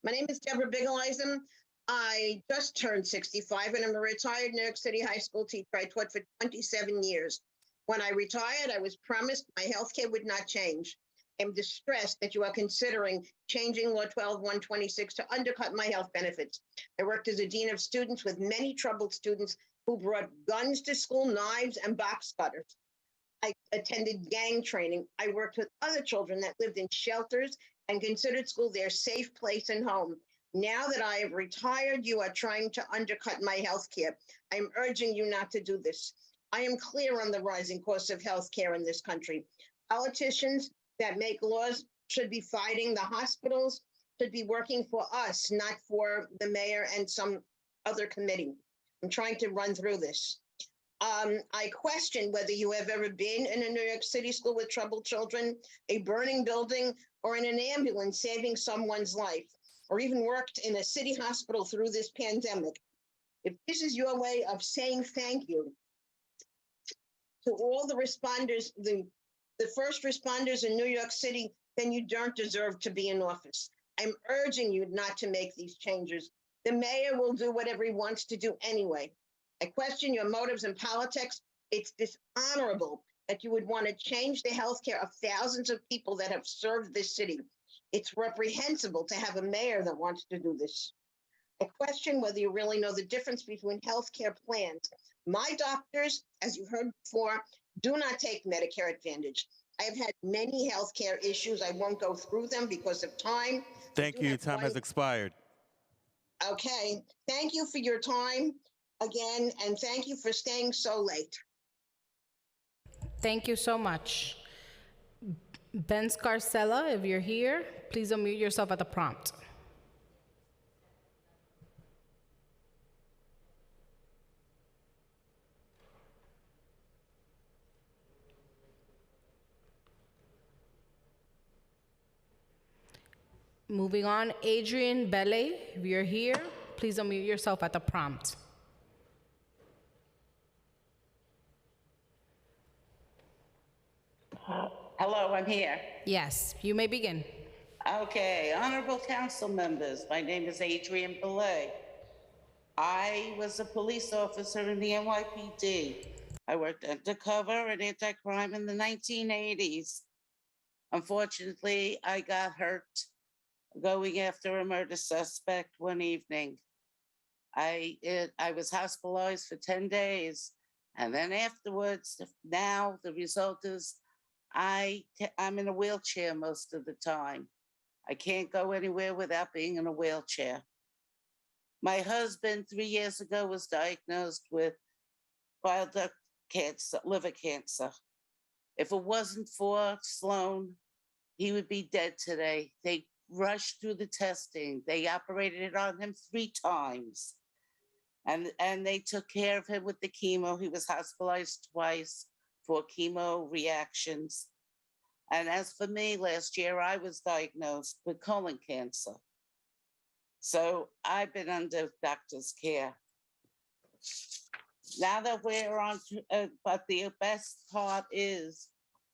My name is Deborah Bigelson. I just turned 65 and I'm a retired New York City high school teacher. I taught for 27 years. When I retired, I was promised my health care would not change. I'm distressed that you are considering changing Law 12-126 to undercut my health benefits. I worked as a dean of students with many troubled students who brought guns to school, knives, and box cutters. I attended gang training. I worked with other children that lived in shelters and considered school their safe place and home. Now that I have retired, you are trying to undercut my health care. I'm urging you not to do this. I am clear on the rising costs of health care in this country. Politicians that make laws should be fighting the hospitals, should be working for us, not for the mayor and some other committee. I'm trying to run through this. I question whether you have ever been in a New York City school with troubled children, a burning building, or in an ambulance saving someone's life, or even worked in a city hospital through this pandemic. If this is your way of saying thank you to all the responders, the first responders in New York City, then you don't deserve to be in office. I'm urging you not to make these changes. The mayor will do whatever he wants to do anyway. I question your motives in politics. It's dishonorable that you would want to change the health care of thousands of people that have served this city. It's reprehensible to have a mayor that wants to do this. I question whether you really know the difference between health care plans. My doctors, as you heard before, do not take Medicare Advantage. I have had many health care issues. I won't go through them because of time. Thank you. Time has expired. Okay. Thank you for your time again, and thank you for staying so late. Thank you so much. Ben Scarcella, if you're here, please unmute yourself at the prompt. Moving on, Adrian Bele, if you're here, please unmute yourself at the prompt. Hello, I'm here. Yes, you may begin. Okay, honorable council members, my name is Adrienne Belay. I was a police officer in the NYPD. I worked undercover and anti-crime in the 1980s. Unfortunately, I got hurt going after a murder suspect one evening. I was hospitalized for 10 days. And then afterwards, now the result is I'm in a wheelchair most of the time. I can't go anywhere without being in a wheelchair. My husband 3 years ago was diagnosed with bile duct cancer, liver cancer. If it wasn't for Sloan, he would be dead today. They rushed through the testing. They operated on him 3 times. And they took care of him with the chemo. He was hospitalized twice for chemo reactions. And as for me, last year I was diagnosed with colon cancer. So I've been under doctor's care. Now that we're on, but the best part is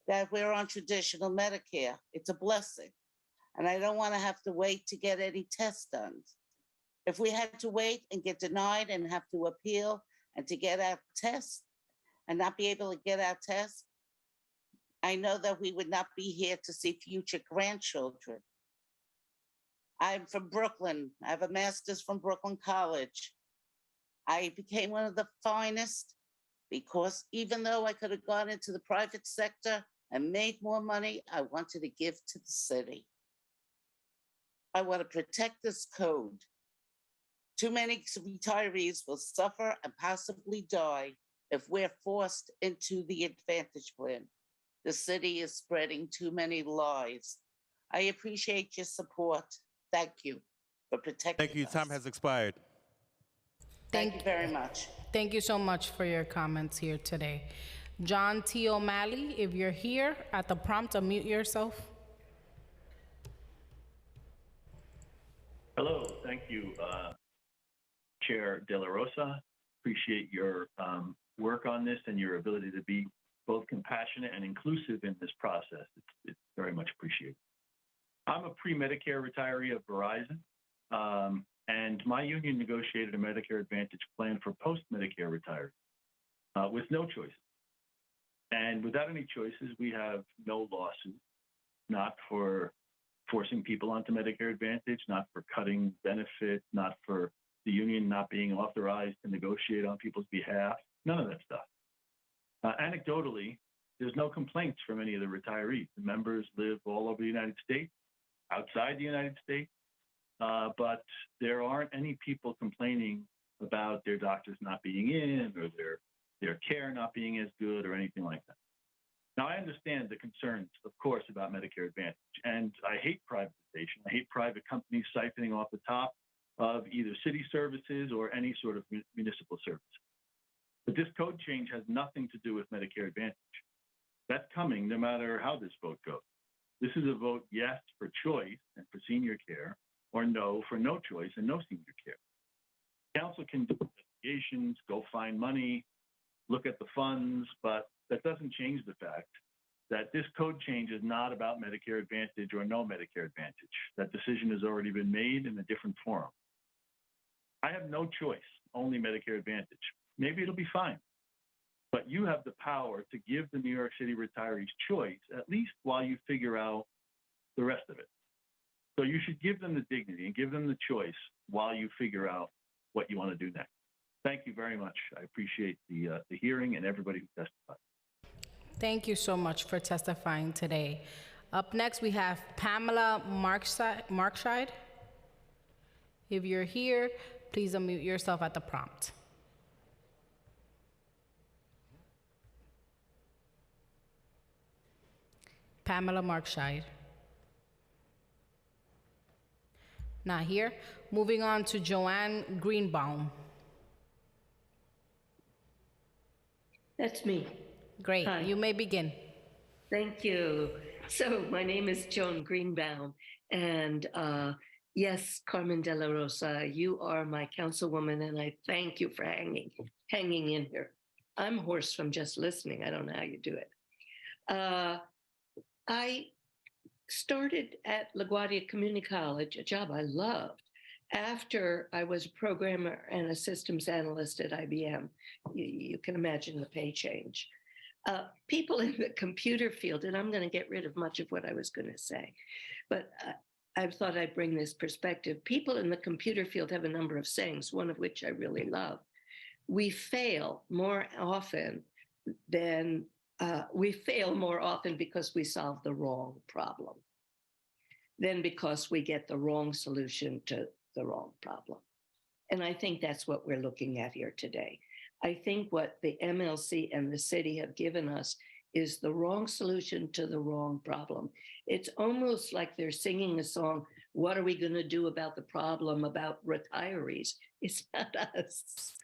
that we're on traditional Medicare. It's a blessing. And I don't want to have to wait to get any tests done. If we had to wait and get denied and have to appeal and to get our tests and not be able to get our tests, I know that we would not be here to see future grandchildren. I'm from Brooklyn. I have a master's from Brooklyn College. I became one of the finest because even though I could have gone into the private sector and made more money, I wanted to give to the city. I want to protect this code. Too many retirees will suffer and possibly die if we're forced into the Advantage Plan. The city is spreading too many lies. I appreciate your support. Thank you for protecting Thank you. us. Time has expired. Thank you very much. Thank you so much for your comments here today. John T. O'Malley, if you're here, at the prompt, unmute yourself. Hello, thank you, Chair De La Rosa. Appreciate your work on this and your ability to be both compassionate and inclusive in this process. It's very much appreciated. I'm a pre-Medicare retiree of Verizon, and my union negotiated a Medicare Advantage plan for post-Medicare retirees with no choices. And without any choices, we have no lawsuit, not for forcing people onto Medicare Advantage, not for cutting benefits, not for the union not being authorized to negotiate on people's behalf, none of that stuff. Anecdotally, there's no complaints from any of the retirees. The members live all over the United States, outside the United States, but there aren't any people complaining about their doctors not being in or their care not being as good or anything like that. Now, I understand the concerns, of course, about Medicare Advantage, and I hate privatization. I hate private companies siphoning off the top of either city services or any sort of municipal service. But this code change has nothing to do with Medicare Advantage. That's coming no matter how this vote goes. This is a vote yes for choice and for senior care, or no for no choice and no senior care. Council can do investigations, go find money, look at the funds, but that doesn't change the fact that this code change is not about Medicare Advantage or no Medicare Advantage. That decision has already been made in a different forum. I have no choice, only Medicare Advantage. Maybe it'll be fine. But you have the power to give the New York City retirees choice, at least while you figure out the rest of it. So you should give them the dignity and give them the choice while you figure out what you want to do next. Thank you very much. I appreciate the hearing and everybody who testified. Thank you so much for testifying today. Up next, we have Pamela Markscheid. If you're here, please unmute yourself at the prompt. Pamela Markscheid. Not here. Moving on to Joanne Greenbaum. That's me. Great. Hi. You may begin. Thank you. So my name is Joan Greenbaum, and yes, Carmen De La Rosa, you are my councilwoman, and I thank you for hanging in here. I'm hoarse from just listening. I don't know how you do it. I started at LaGuardia Community College, a job I loved, after I was a programmer and a systems analyst at IBM. You can imagine the pay change. People in the computer field, and I'm going to get rid of much of what I was going to say, but I thought I'd bring this perspective. People in the computer field have a number of sayings, one of which I really love. We fail more often because we solve the wrong problem than because we get the wrong solution to the wrong problem. And I think that's what we're looking at here today. I think what the MLC and the city have given us is the wrong solution to the wrong problem. It's almost like they're singing a song, what are we going to do about the problem about retirees? It's not us.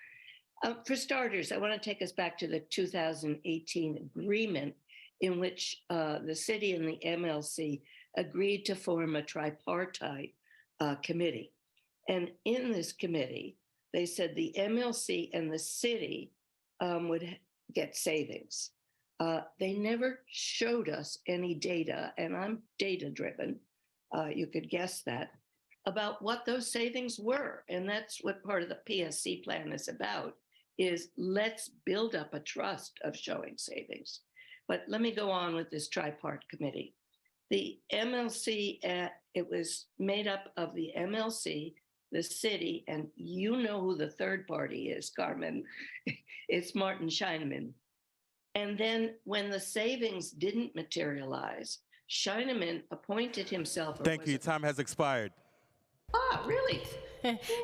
For starters, I want to take us back to the 2018 agreement in which the city and the MLC agreed to form a tripartite committee. And in this committee, they said the MLC and the city would get savings. They never showed us any data, and I'm data-driven, you could guess that, about what those savings were. And that's what part of the PSC plan is about, is let's build up a trust of showing savings. But let me go on with this tripart committee. The MLC, it was made up of the MLC, the city, and you know who the third party is, Carmen. It's Martin Scheineman. And then when the savings didn't materialize, Scheineman appointed himself. Thank you. Time has expired. Ah, really?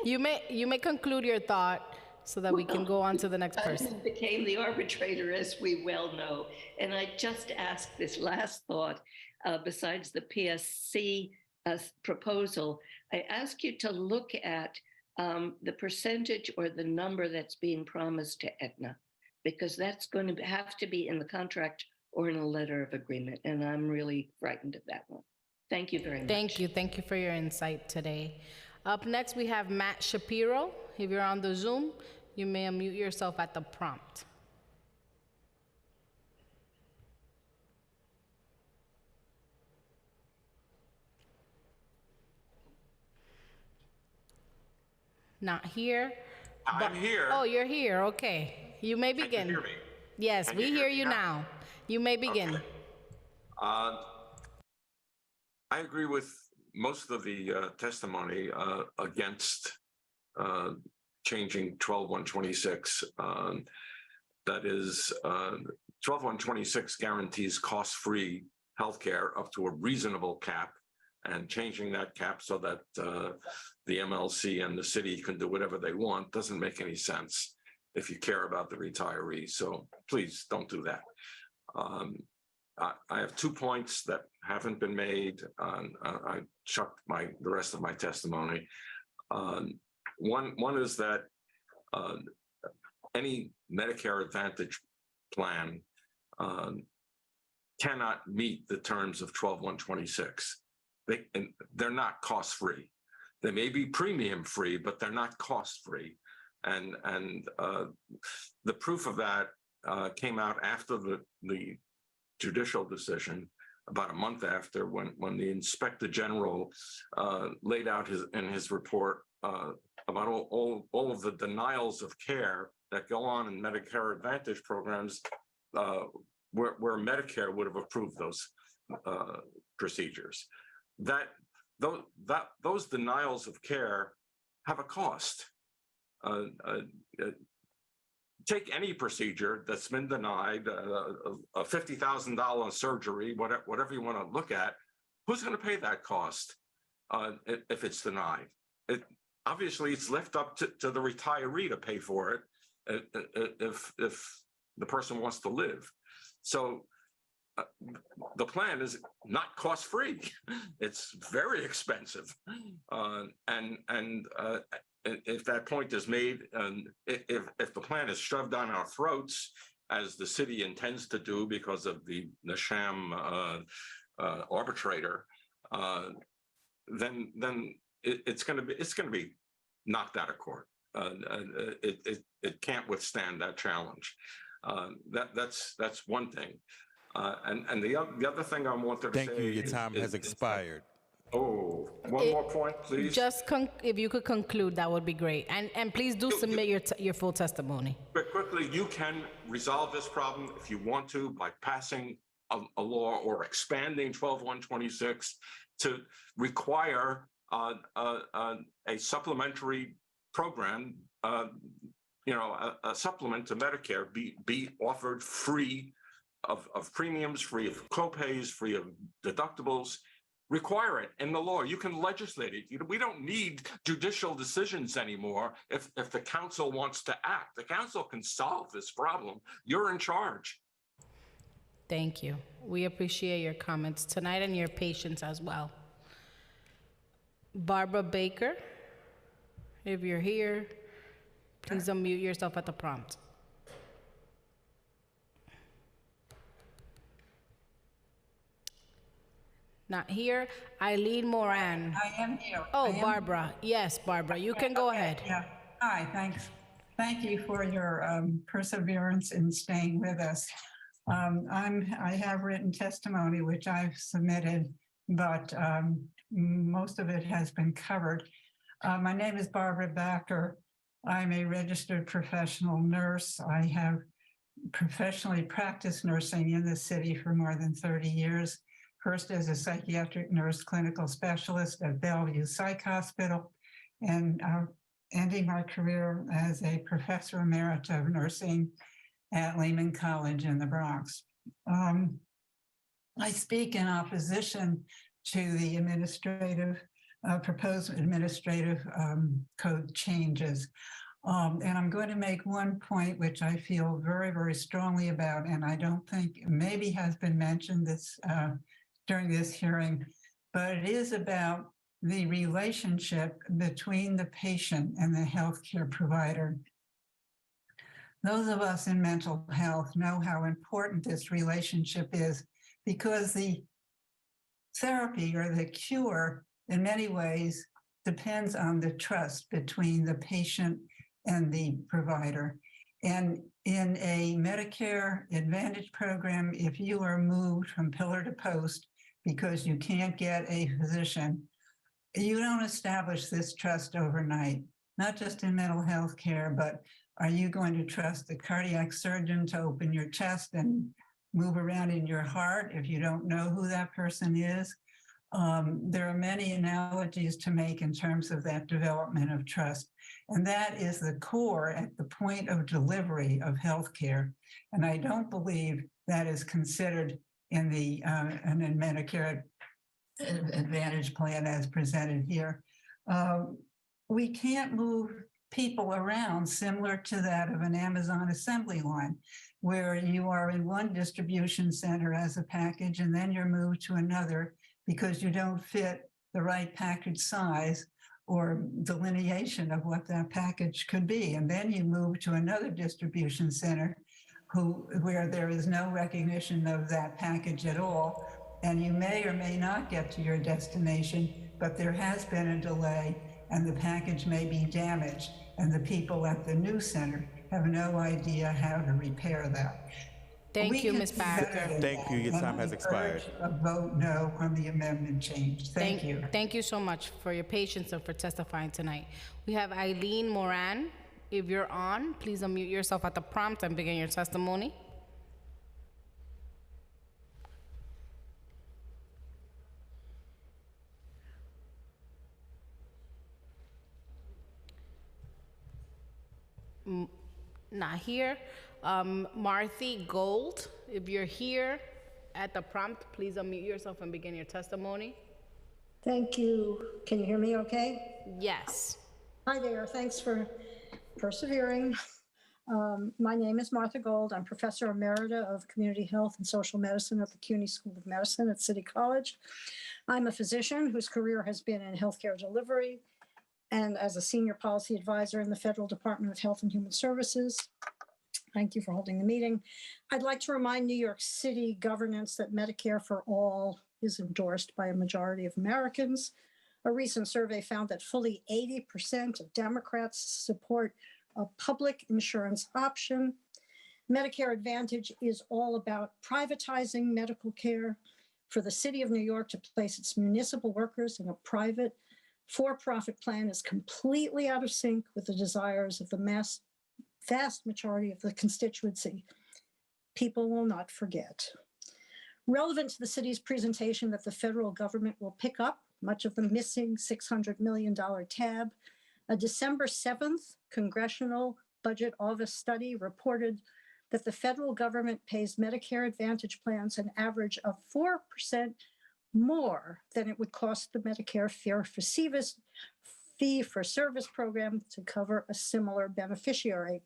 You may conclude your thought so that we can go on to the next person. Scheineman became the arbitrator, as we well know. And I just asked this last thought, besides the PSC proposal, I ask you to look at the percentage or the number that's being promised to Aetna, because that's going to have to be in the contract or in a letter of agreement. And I'm really frightened of that one. Thank you very much. Thank you. Thank you for your insight today. Up next, we have Matt Shapiro. If you're on the Zoom, you may unmute yourself at the prompt. Not here. I'm here. Oh, you're here. Okay. You may begin. Can you hear me? Yes, Can we you hear you now. You may begin. Okay. I agree with most of the testimony against changing 12-126. That is, 12-126 guarantees cost-free healthcare up to a reasonable cap, and changing that cap so that the MLC and the city can do whatever they want doesn't make any sense if you care about the retirees. So please don't do that. I have 2 points that haven't been made. I chucked the rest of my testimony. One is that any Medicare Advantage plan cannot meet the terms of 12-126. They're not cost-free. They may be premium-free, but they're not cost-free. And the proof of that came out after the judicial decision, about a month after, when the Inspector General laid out in his report about all of the denials of care that go on in Medicare Advantage programs, where Medicare would have approved those procedures. Those denials of care have a cost. Take any procedure that's been denied, a $50,000 surgery, whatever you want to look at. Who's going to pay that cost if it's denied? Obviously, it's left up to the retiree to pay for it if the person wants to live. So the plan is not cost-free. It's very expensive. And if that point is made, if the plan is shoved down our throats, as the city intends to do because of the sham arbitrator, then it's going to be knocked out of court. It can't withstand that challenge. That's one thing. And the other thing I wanted to say. Thank you. Your time has expired. Oh, one more point, please. Just if you could conclude, that would be great. And please do submit your full testimony. But quickly, you can resolve this problem if you want to by passing a law or expanding 12126 to require a supplementary program, a supplement to Medicare be offered free of premiums, free of copays, free of deductibles. Require it in the law. You can legislate it. We don't need judicial decisions anymore if the council wants to act. The council can solve this problem. You're in charge. Thank you. We appreciate your comments tonight and your patience as well. Barbara Baker, if you're here, please unmute yourself at the prompt. Not here. Eileen Moran. I am here. Oh, Barbara. Yes, Barbara, you can go ahead. Yeah. Hi, thanks. Thank you for your perseverance in staying with us. I have written testimony, which I've submitted, but most of it has been covered. My name is Barbara Backer. I'm a registered professional nurse. I have professionally practiced nursing in the city for more than 30 years. First as a psychiatric nurse clinical specialist at Bellevue Psych Hospital, and ending my career as a professor emerita of nursing at Lehman College in the Bronx. I speak in opposition to the proposed administrative code changes. And I'm going to make one point which I feel very, very strongly about, and I don't think maybe has been mentioned during this hearing, but it is about the relationship between the patient and the healthcare provider. Those of us in mental health know how important this relationship is, because the therapy or the cure in many ways depends on the trust between the patient and the provider. And in a Medicare Advantage program, if you are moved from pillar to post because you can't get a physician, you don't establish this trust overnight, not just in mental health care, but are you going to trust the cardiac surgeon to open your chest and move around in your heart if you don't know who that person is? There are many analogies to make in terms of that development of trust. And that is the core at the point of delivery of healthcare. And I don't believe that is considered in the in Medicare Advantage plan as presented here. We can't move people around similar to that of an Amazon assembly line, where you are in one distribution center as a package and then you're moved to another because you don't fit the right package size or delineation of what that package could be. And then you move to another distribution center where there is no recognition of that package at all. And you may or may not get to your destination, but there has been a delay and the package may be damaged. And the people at the new center have no idea how to repair that. Thank you, Ms. Backer. Thank you. Your time has expired. A vote no on the amendment change. Thank you. Thank you so much for your patience and for testifying tonight. We have Eileen Moran. If you're on, please unmute yourself at the prompt and begin your testimony. Not here. Marthy Gold, if you're here at the prompt, please unmute yourself and begin your testimony. Thank you. Can you hear me okay? Yes. Hi there. Thanks for persevering. My name is Martha Gold. I'm Professor Emerita of Community Health and Social Medicine at the CUNY School of Medicine at City College. I'm a physician whose career has been in healthcare delivery and as a senior policy advisor in the Federal Department of Health and Human Services. Thank you for holding the meeting. I'd like to remind New York City governance that Medicare for All is endorsed by a majority of Americans. A recent survey found that fully 80% of Democrats support a public insurance option. Medicare Advantage is all about privatizing medical care, for the city of New York to place its municipal workers in a private for-profit plan is completely out of sync with the desires of the vast majority of the constituency. People will not forget. Relevant to the city's presentation that the federal government will pick up much of the missing $600 million tab, a December 7th Congressional Budget Office study reported that the federal government pays Medicare Advantage plans an average of 4% more than it would cost the Medicare fee-for-service program to cover a similar beneficiary.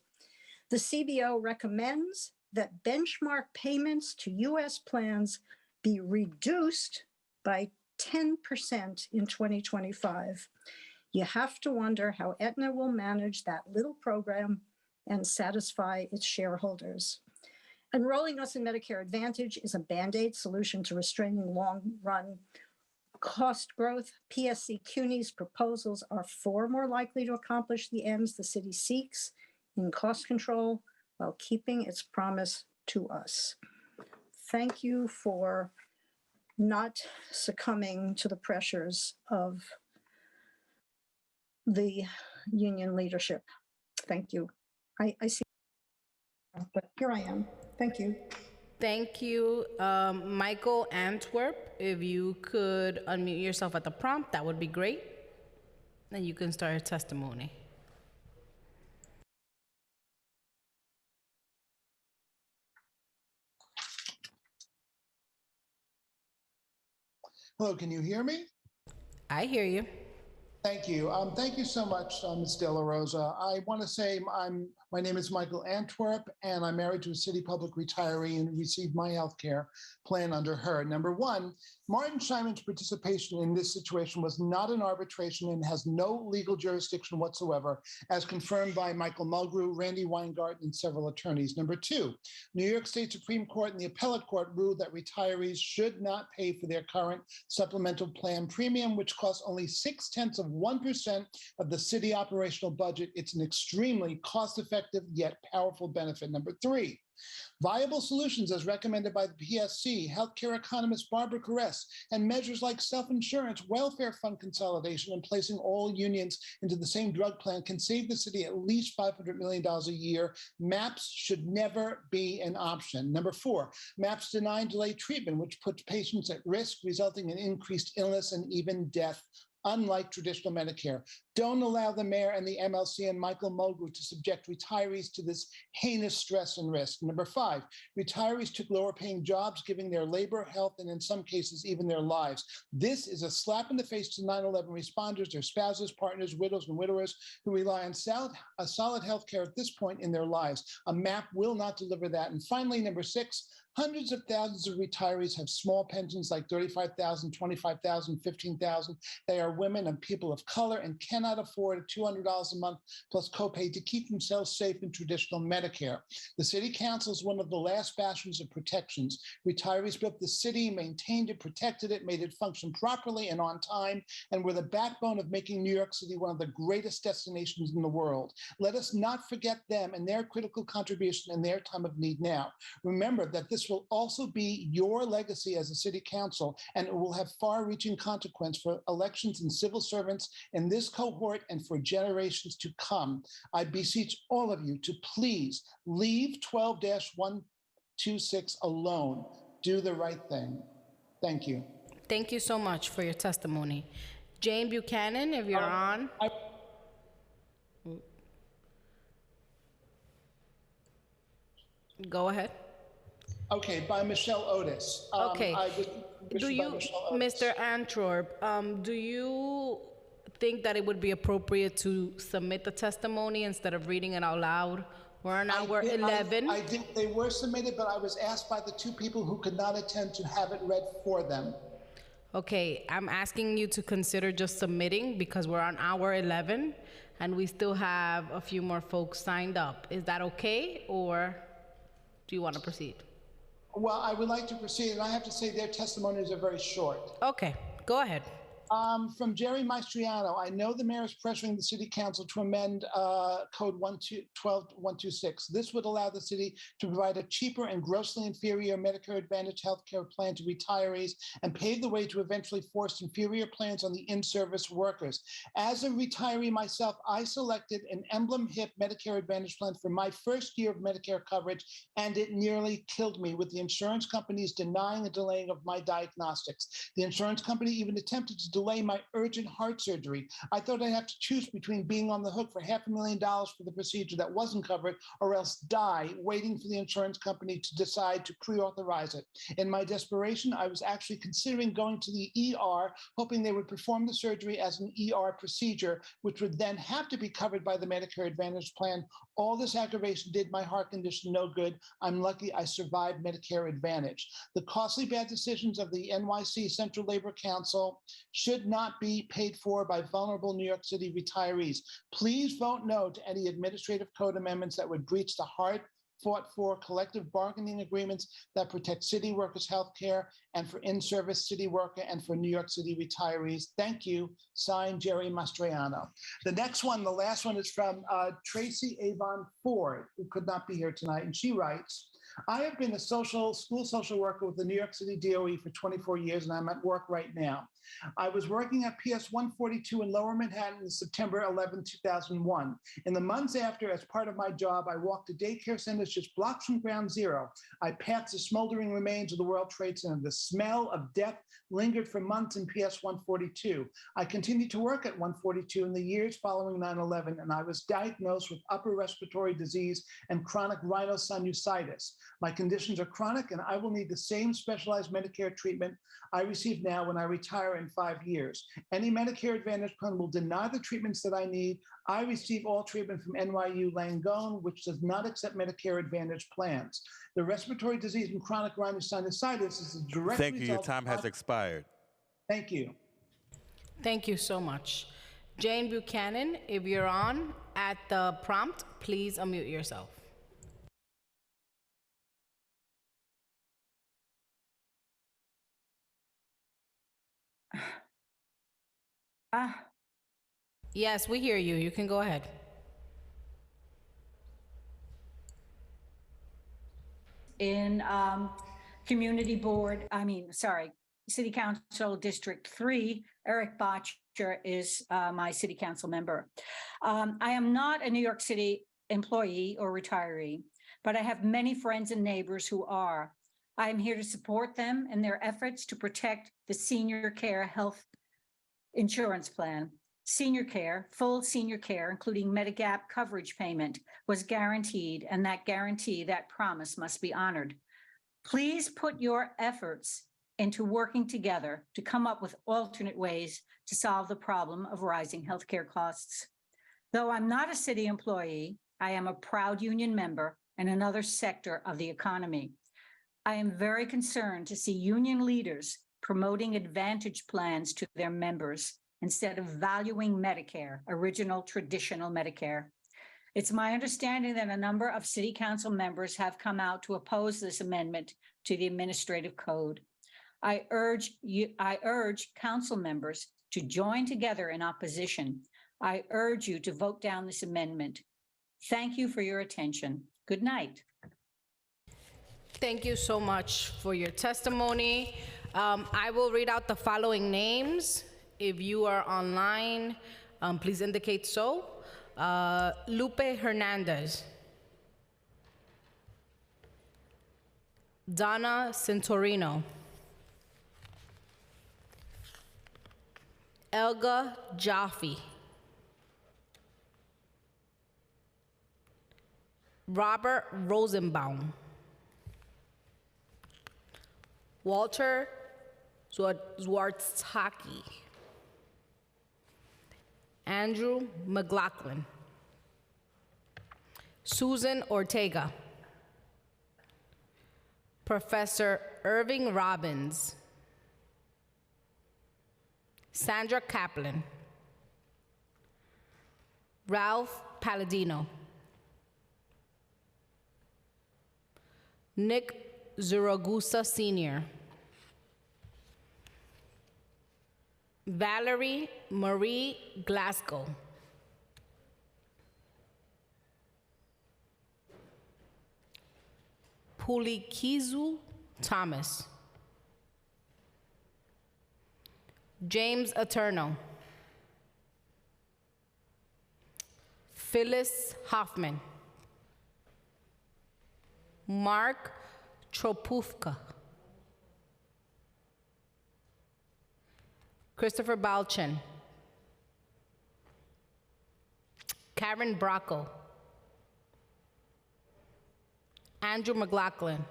The CBO recommends that benchmark payments to U.S. plans be reduced by 10% in 2025. You have to wonder how Aetna will manage that little program and satisfy its shareholders. Enrolling us in Medicare Advantage is a Band-Aid solution to restraining long-run cost growth. PSC CUNY's proposals are far more likely to accomplish the ends the city seeks in cost control while keeping its promise to us. Thank you for not succumbing to the pressures of the union leadership. Thank you. I see, but here I am. Thank you. Thank you. Michael Antwerp, if you could unmute yourself at the prompt, that would be great. And you can start your testimony. Hello, can you hear me? I hear you. Thank you. Thank you so much, Ms. De La Rosa. I want to say my name is Michael Antwerp, and I'm married to a city public retiree and received my health care plan under her. Number one, Martin Scheinman's participation in this situation was not an arbitration and has no legal jurisdiction whatsoever, as confirmed by Michael Mulgrew, Randy Weingarten, and several attorneys. Number two, New York State Supreme Court and the Appellate Court ruled that retirees should not pay for their current supplemental plan premium, which costs only 0.6% of the city operational budget. It's an extremely cost-effective yet powerful benefit. Number three, viable solutions as recommended by the PSC, healthcare economist Barbara Caress, and measures like self-insurance, welfare fund consolidation, and placing all unions into the same drug plan can save the city at least $500 million a year. MAPS should never be an option. Number four, MAPS deny and delay treatment, which puts patients at risk, resulting in increased illness and even death, unlike traditional Medicare. Don't allow the mayor and the MLC and Michael Mulgrew to subject retirees to this heinous stress and risk. Number five, retirees took lower paying jobs, giving their labor, health, and in some cases, even their lives. This is a slap in the face to 9/11 responders, their spouses, partners, widows, and widowers who rely on solid health care at this point in their lives. A MAP will not deliver that. And finally, number six, hundreds of thousands of retirees have small pensions like $35,000, $25,000, $15,000. They are women and people of color and cannot afford $200 a month plus copay to keep themselves safe in traditional Medicare. The city council is one of the last bastions of protections. Retirees built the city, maintained it, protected it, made it function properly and on time, and were the backbone of making New York City one of the greatest destinations in the world. Let us not forget them and their critical contribution in their time of need now. Remember that this will also be your legacy as a city council, and it will have far-reaching consequence for elections and civil servants in this cohort and for generations to come. I beseech all of you to please leave 12-126 alone. Do the right thing. Thank you. Thank you so much for your testimony. Jane Buchanan, if you're on. Go ahead. Okay, by Michelle Otis. Okay. Do you, Mr. Antwerp, do you think that it would be appropriate to submit the testimony instead of reading it out loud? We're on hour 11. I did. They were submitted, but I was asked by the two people who could not attend to have it read for them. Okay, I'm asking you to consider just submitting because we're on hour 11 and we still have a few more folks signed up. Is that okay, or do you want to proceed? Well, I would like to proceed, and I have to say their testimonies are very short. Okay, go ahead. From Jerry Maestriano, I know the mayor is pressuring the city council to amend code 12126. This would allow the city to provide a cheaper and grossly inferior Medicare Advantage healthcare plan to retirees and pave the way to eventually force inferior plans on the in-service workers. As a retiree myself, I selected an Emblem HIP Medicare Advantage plan for my first year of Medicare coverage, and it nearly killed me with the insurance companies denying and delaying of my diagnostics. The insurance company even attempted to delay my urgent heart surgery. I thought I'd have to choose between being on the hook for $500,000 for the procedure that wasn't covered or else die waiting for the insurance company to decide to pre-authorize it. In my desperation, I was actually considering going to the ER, hoping they would perform the surgery as an ER procedure, which would then have to be covered by the Medicare Advantage plan. All this aggravation did my heart condition no good. I'm lucky I survived Medicare Advantage. The costly bad decisions of the NYC Central Labor Council should not be paid for by vulnerable New York City retirees. Please vote no to any administrative code amendments that would breach the hard-fought-for collective bargaining agreements that protect city workers' health care and for in-service city worker and for New York City retirees. Thank you. Signed, Jerry Maestriano. The next one, the last one, is from Tracy Avon Ford, who could not be here tonight, and she writes, I have been a school social worker with the New York City DOE for 24 years, and I'm at work right now. I was working at PS 142 in Lower Manhattan in September 11, 2001. In the months after, as part of my job, I walked to daycare centers just blocks from Ground Zero. I passed the smoldering remains of the World Trade Center. The smell of death lingered for months in PS 142. I continued to work at 142 in the years following 9/11, and I was diagnosed with upper respiratory disease and chronic rhinosinusitis. My conditions are chronic, and I will need the same specialized Medicare treatment I receive now when I retire in 5 years. Any Medicare Advantage plan will deny the treatments that I need. I receive all treatment from NYU Langone, which does not accept Medicare Advantage plans. The respiratory disease and chronic rhinosinusitis is a direct Thank you. Your result time has expired. Thank you. Thank you so much. Jane Buchanan, if you're on at the prompt, please unmute yourself. Yes, we hear you. You can go ahead. In City Council District 3, Eric Botcher is my city council member. I am not a New York City employee or retiree, but I have many friends and neighbors who are. I am here to support them in their efforts to protect the senior care health insurance plan. Senior care, full senior care, including Medigap coverage payment, was guaranteed, and that guarantee, that promise must be honored. Please put your efforts into working together to come up with alternate ways to solve the problem of rising healthcare costs. Though I'm not a city employee, I am a proud union member in another sector of the economy. I am very concerned to see union leaders promoting advantage plans to their members instead of valuing Medicare, original traditional Medicare. It's my understanding that a number of city council members have come out to oppose this amendment to the administrative code. I urge council members to join together in opposition. I urge you to vote down this amendment. Thank you for your attention. Good night. Thank you so much for your testimony. I will read out the following names. If you are online, please indicate so. Lupe Hernandez. Donna Centorino. Elga Jaffe. Robert Rosenbaum. Walter Zwartzaki. Andrew McLaughlin. Susan Ortega. Professor Irving Robbins. Sandra Kaplan. Ralph Palladino. Nick Zuragusa Sr. Valerie Marie Glasgow. Pulikizu Thomas. James Eterno. Phyllis Hoffman. Mark Tropufka. Christopher Balchin. Karen Bracco. Andrew McLaughlin.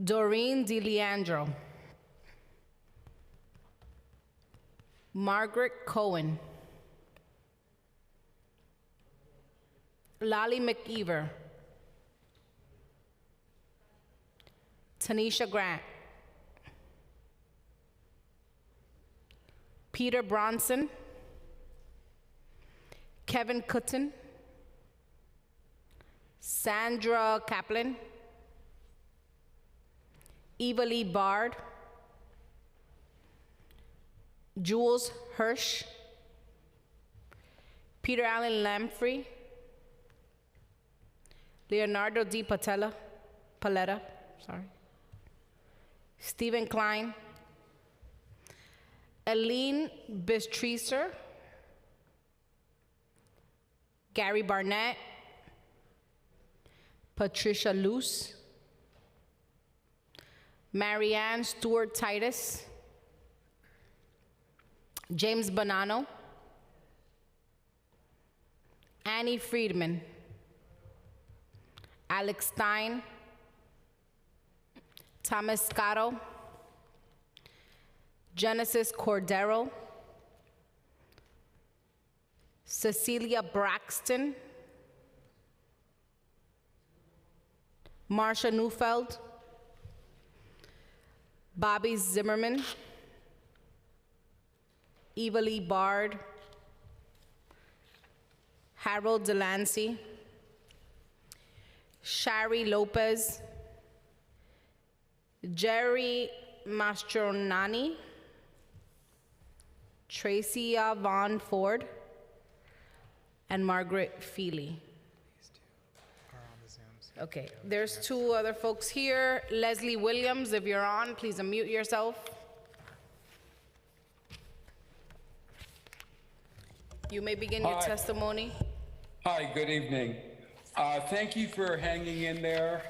Doreen DeLeandro. Margaret Cohen. Lolly McEver. Tanisha Grant. Peter Bronson. Kevin Cutton. Sandra Kaplan. Eva Lee Bard. Jules Hirsch. Peter Allen Lamprey. Leonardo D. Paletta, Stephen Klein. Aline Bistreacer. Gary Barnett. Patricia Luce. Marianne Stewart Titus. James Bonanno. Annie Friedman. Alex Stein. Thomas Scotto. Genesis Cordero. Cecilia Braxton. Marsha Neufeld. Bobby Zimmerman. Eva Lee Bard. Harold Delancey. Shari Lopez. Jerry Mastronani. Tracy Vaughn Ford. And Margaret Feely. Okay, there's two other folks here. Leslie Williams, if you're on, please unmute yourself. You may begin your testimony. Hi, good evening. Thank you for hanging in there,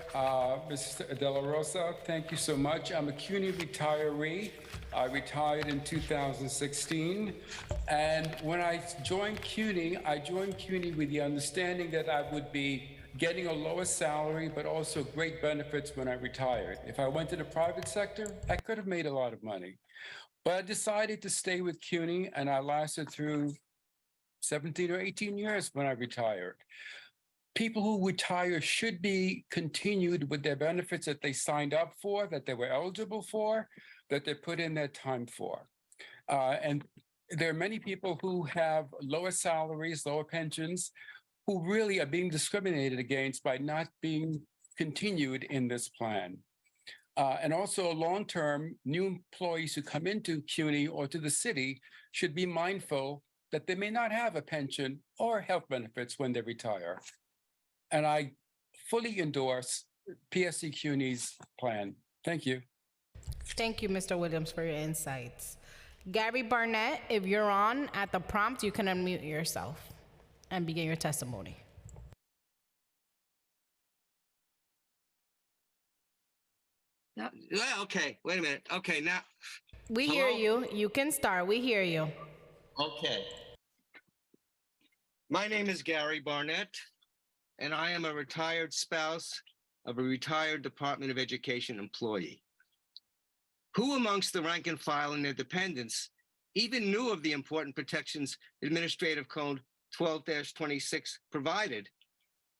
Ms. De La Rosa. Thank you so much. I'm a CUNY retiree. I retired in 2016. And when I joined CUNY with the understanding that I would be getting a lower salary, but also great benefits when I retired. If I went to the private sector, I could have made a lot of money. But I decided to stay with CUNY, and I lasted through 17 or 18 years when I retired. People who retire should be continued with their benefits that they signed up for, that they were eligible for, that they put in their time for. And there are many people who have lower salaries, lower pensions, who really are being discriminated against by not being continued in this plan. And also long-term, new employees who come into CUNY or to the city should be mindful that they may not have a pension or health benefits when they retire. And I fully endorse PSC CUNY's plan. Thank you. Thank you, Mr. Williams, for your insights. Gary Barnett, if you're on at the prompt, you can unmute yourself and begin your testimony. Well, okay, wait a minute. Okay, now. We hear you. You can start. We hear you. Okay. My name is Gary Barnett, and I am a retired spouse of a retired Department of Education employee. Who amongst the rank and file and their dependents even knew of the important protections Administrative Code 12-26 provided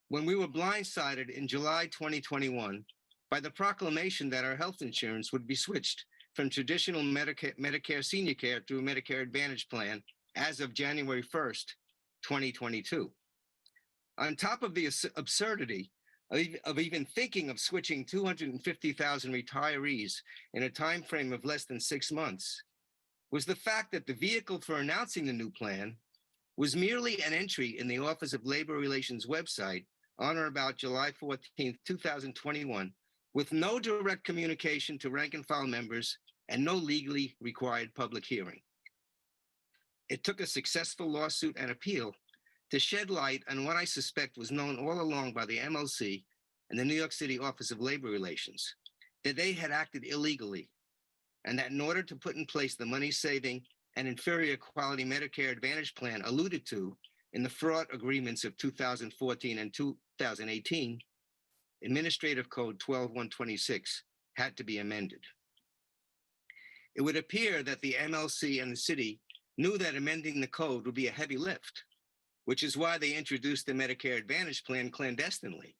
when we were blindsided in July 2021 by the proclamation that our health insurance would be switched from traditional Medicare senior care to a Medicare Advantage plan as of January 1st, 2022. On top of the absurdity of even thinking of switching 250,000 retirees in a time frame of less than 6 months was the fact that the vehicle for announcing the new plan was merely an entry in the Office of Labor Relations website on or about July 14th, 2021, with no direct communication to rank and file members and no legally required public hearing. It took a successful lawsuit and appeal to shed light on what I suspect was known all along by the MLC and the New York City Office of Labor Relations, that they had acted illegally, and that in order to put in place the money-saving and inferior quality Medicare Advantage plan alluded to in the fraud agreements of 2014 and 2018, Administrative Code 12126 had to be amended. It would appear that the MLC and the city knew that amending the code would be a heavy lift, which is why they introduced the Medicare Advantage plan clandestinely,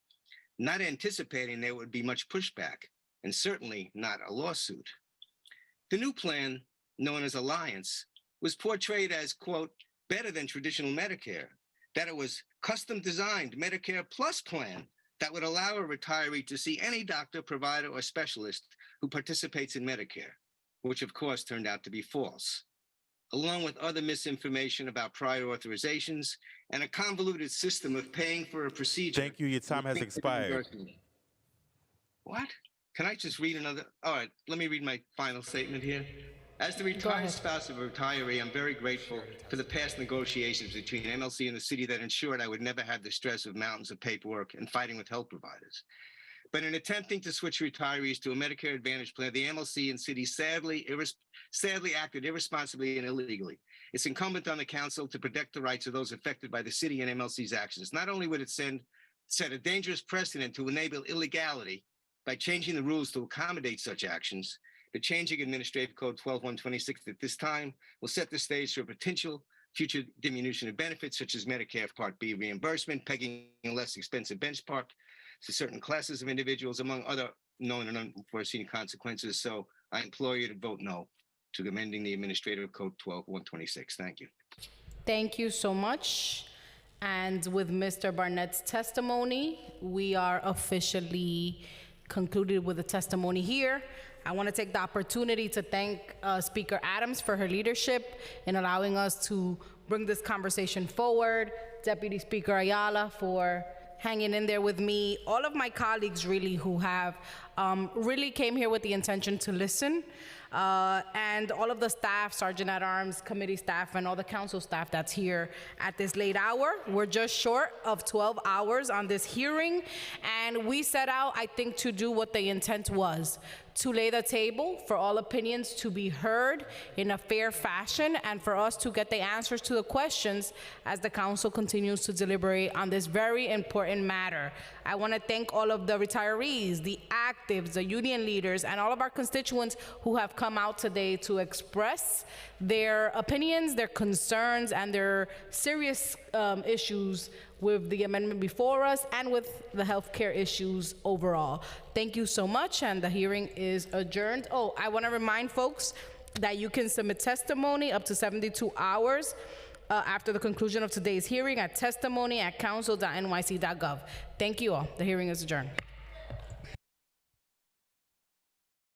not anticipating there would be much pushback, and certainly not a lawsuit. The new plan, known as Alliance, was portrayed as, quote, better than traditional Medicare, that it was custom-designed Medicare Plus plan that would allow a retiree to see any doctor, provider, or specialist who participates in Medicare, which of course turned out to be false, along with other misinformation about prior authorizations and a convoluted system of paying for a procedure. Thank you. Your time has expired. What? Can I just read another? All right, let me read my final statement here. As the retired spouse of a retiree, I'm very grateful for the past negotiations between MLC and the city that ensured I would never have the stress of mountains of paperwork and fighting with health providers. But in attempting to switch retirees to a Medicare Advantage plan, the MLC and city sadly acted irresponsibly and illegally. It's incumbent on the council to protect the rights of those affected by the city and MLC's actions. Not only would it set a dangerous precedent to enable illegality by changing the rules to accommodate such actions, but changing Administrative Code 12126 at this time will set the stage for a potential future diminution of benefits, such as Medicare Part B reimbursement, pegging a less expensive benchmark to certain classes of individuals, among other known and unforeseen consequences. So I implore you to vote no to amending the Administrative Code 12126. Thank you. Thank you so much. And with Mr. Barnett's testimony, we are officially concluded with the testimony here. I want to take the opportunity to thank Speaker Adams for her leadership in allowing us to bring this conversation forward, Deputy Speaker Ayala for hanging in there with me, all of my colleagues really who have really came here with the intention to listen, and all of the staff, Sergeant at Arms, committee staff, and all the council staff that's here at this late hour. We're just short of 12 hours on this hearing, and we set out, I think, to do what the intent was, to lay the table for all opinions to be heard in a fair fashion and for us to get the answers to the questions as the council continues to deliberate on this very important matter. I want to thank all of the retirees, the actives, the union leaders, and all of our constituents who have come out today to express their opinions, their concerns, and their serious issues with the amendment before us and with the healthcare issues overall. Thank you so much, and the hearing is adjourned. Oh, I want to remind folks that you can submit testimony up to 72 hours after the conclusion of today's hearing at testimony@council.nyc.gov. Thank you all. The hearing is adjourned.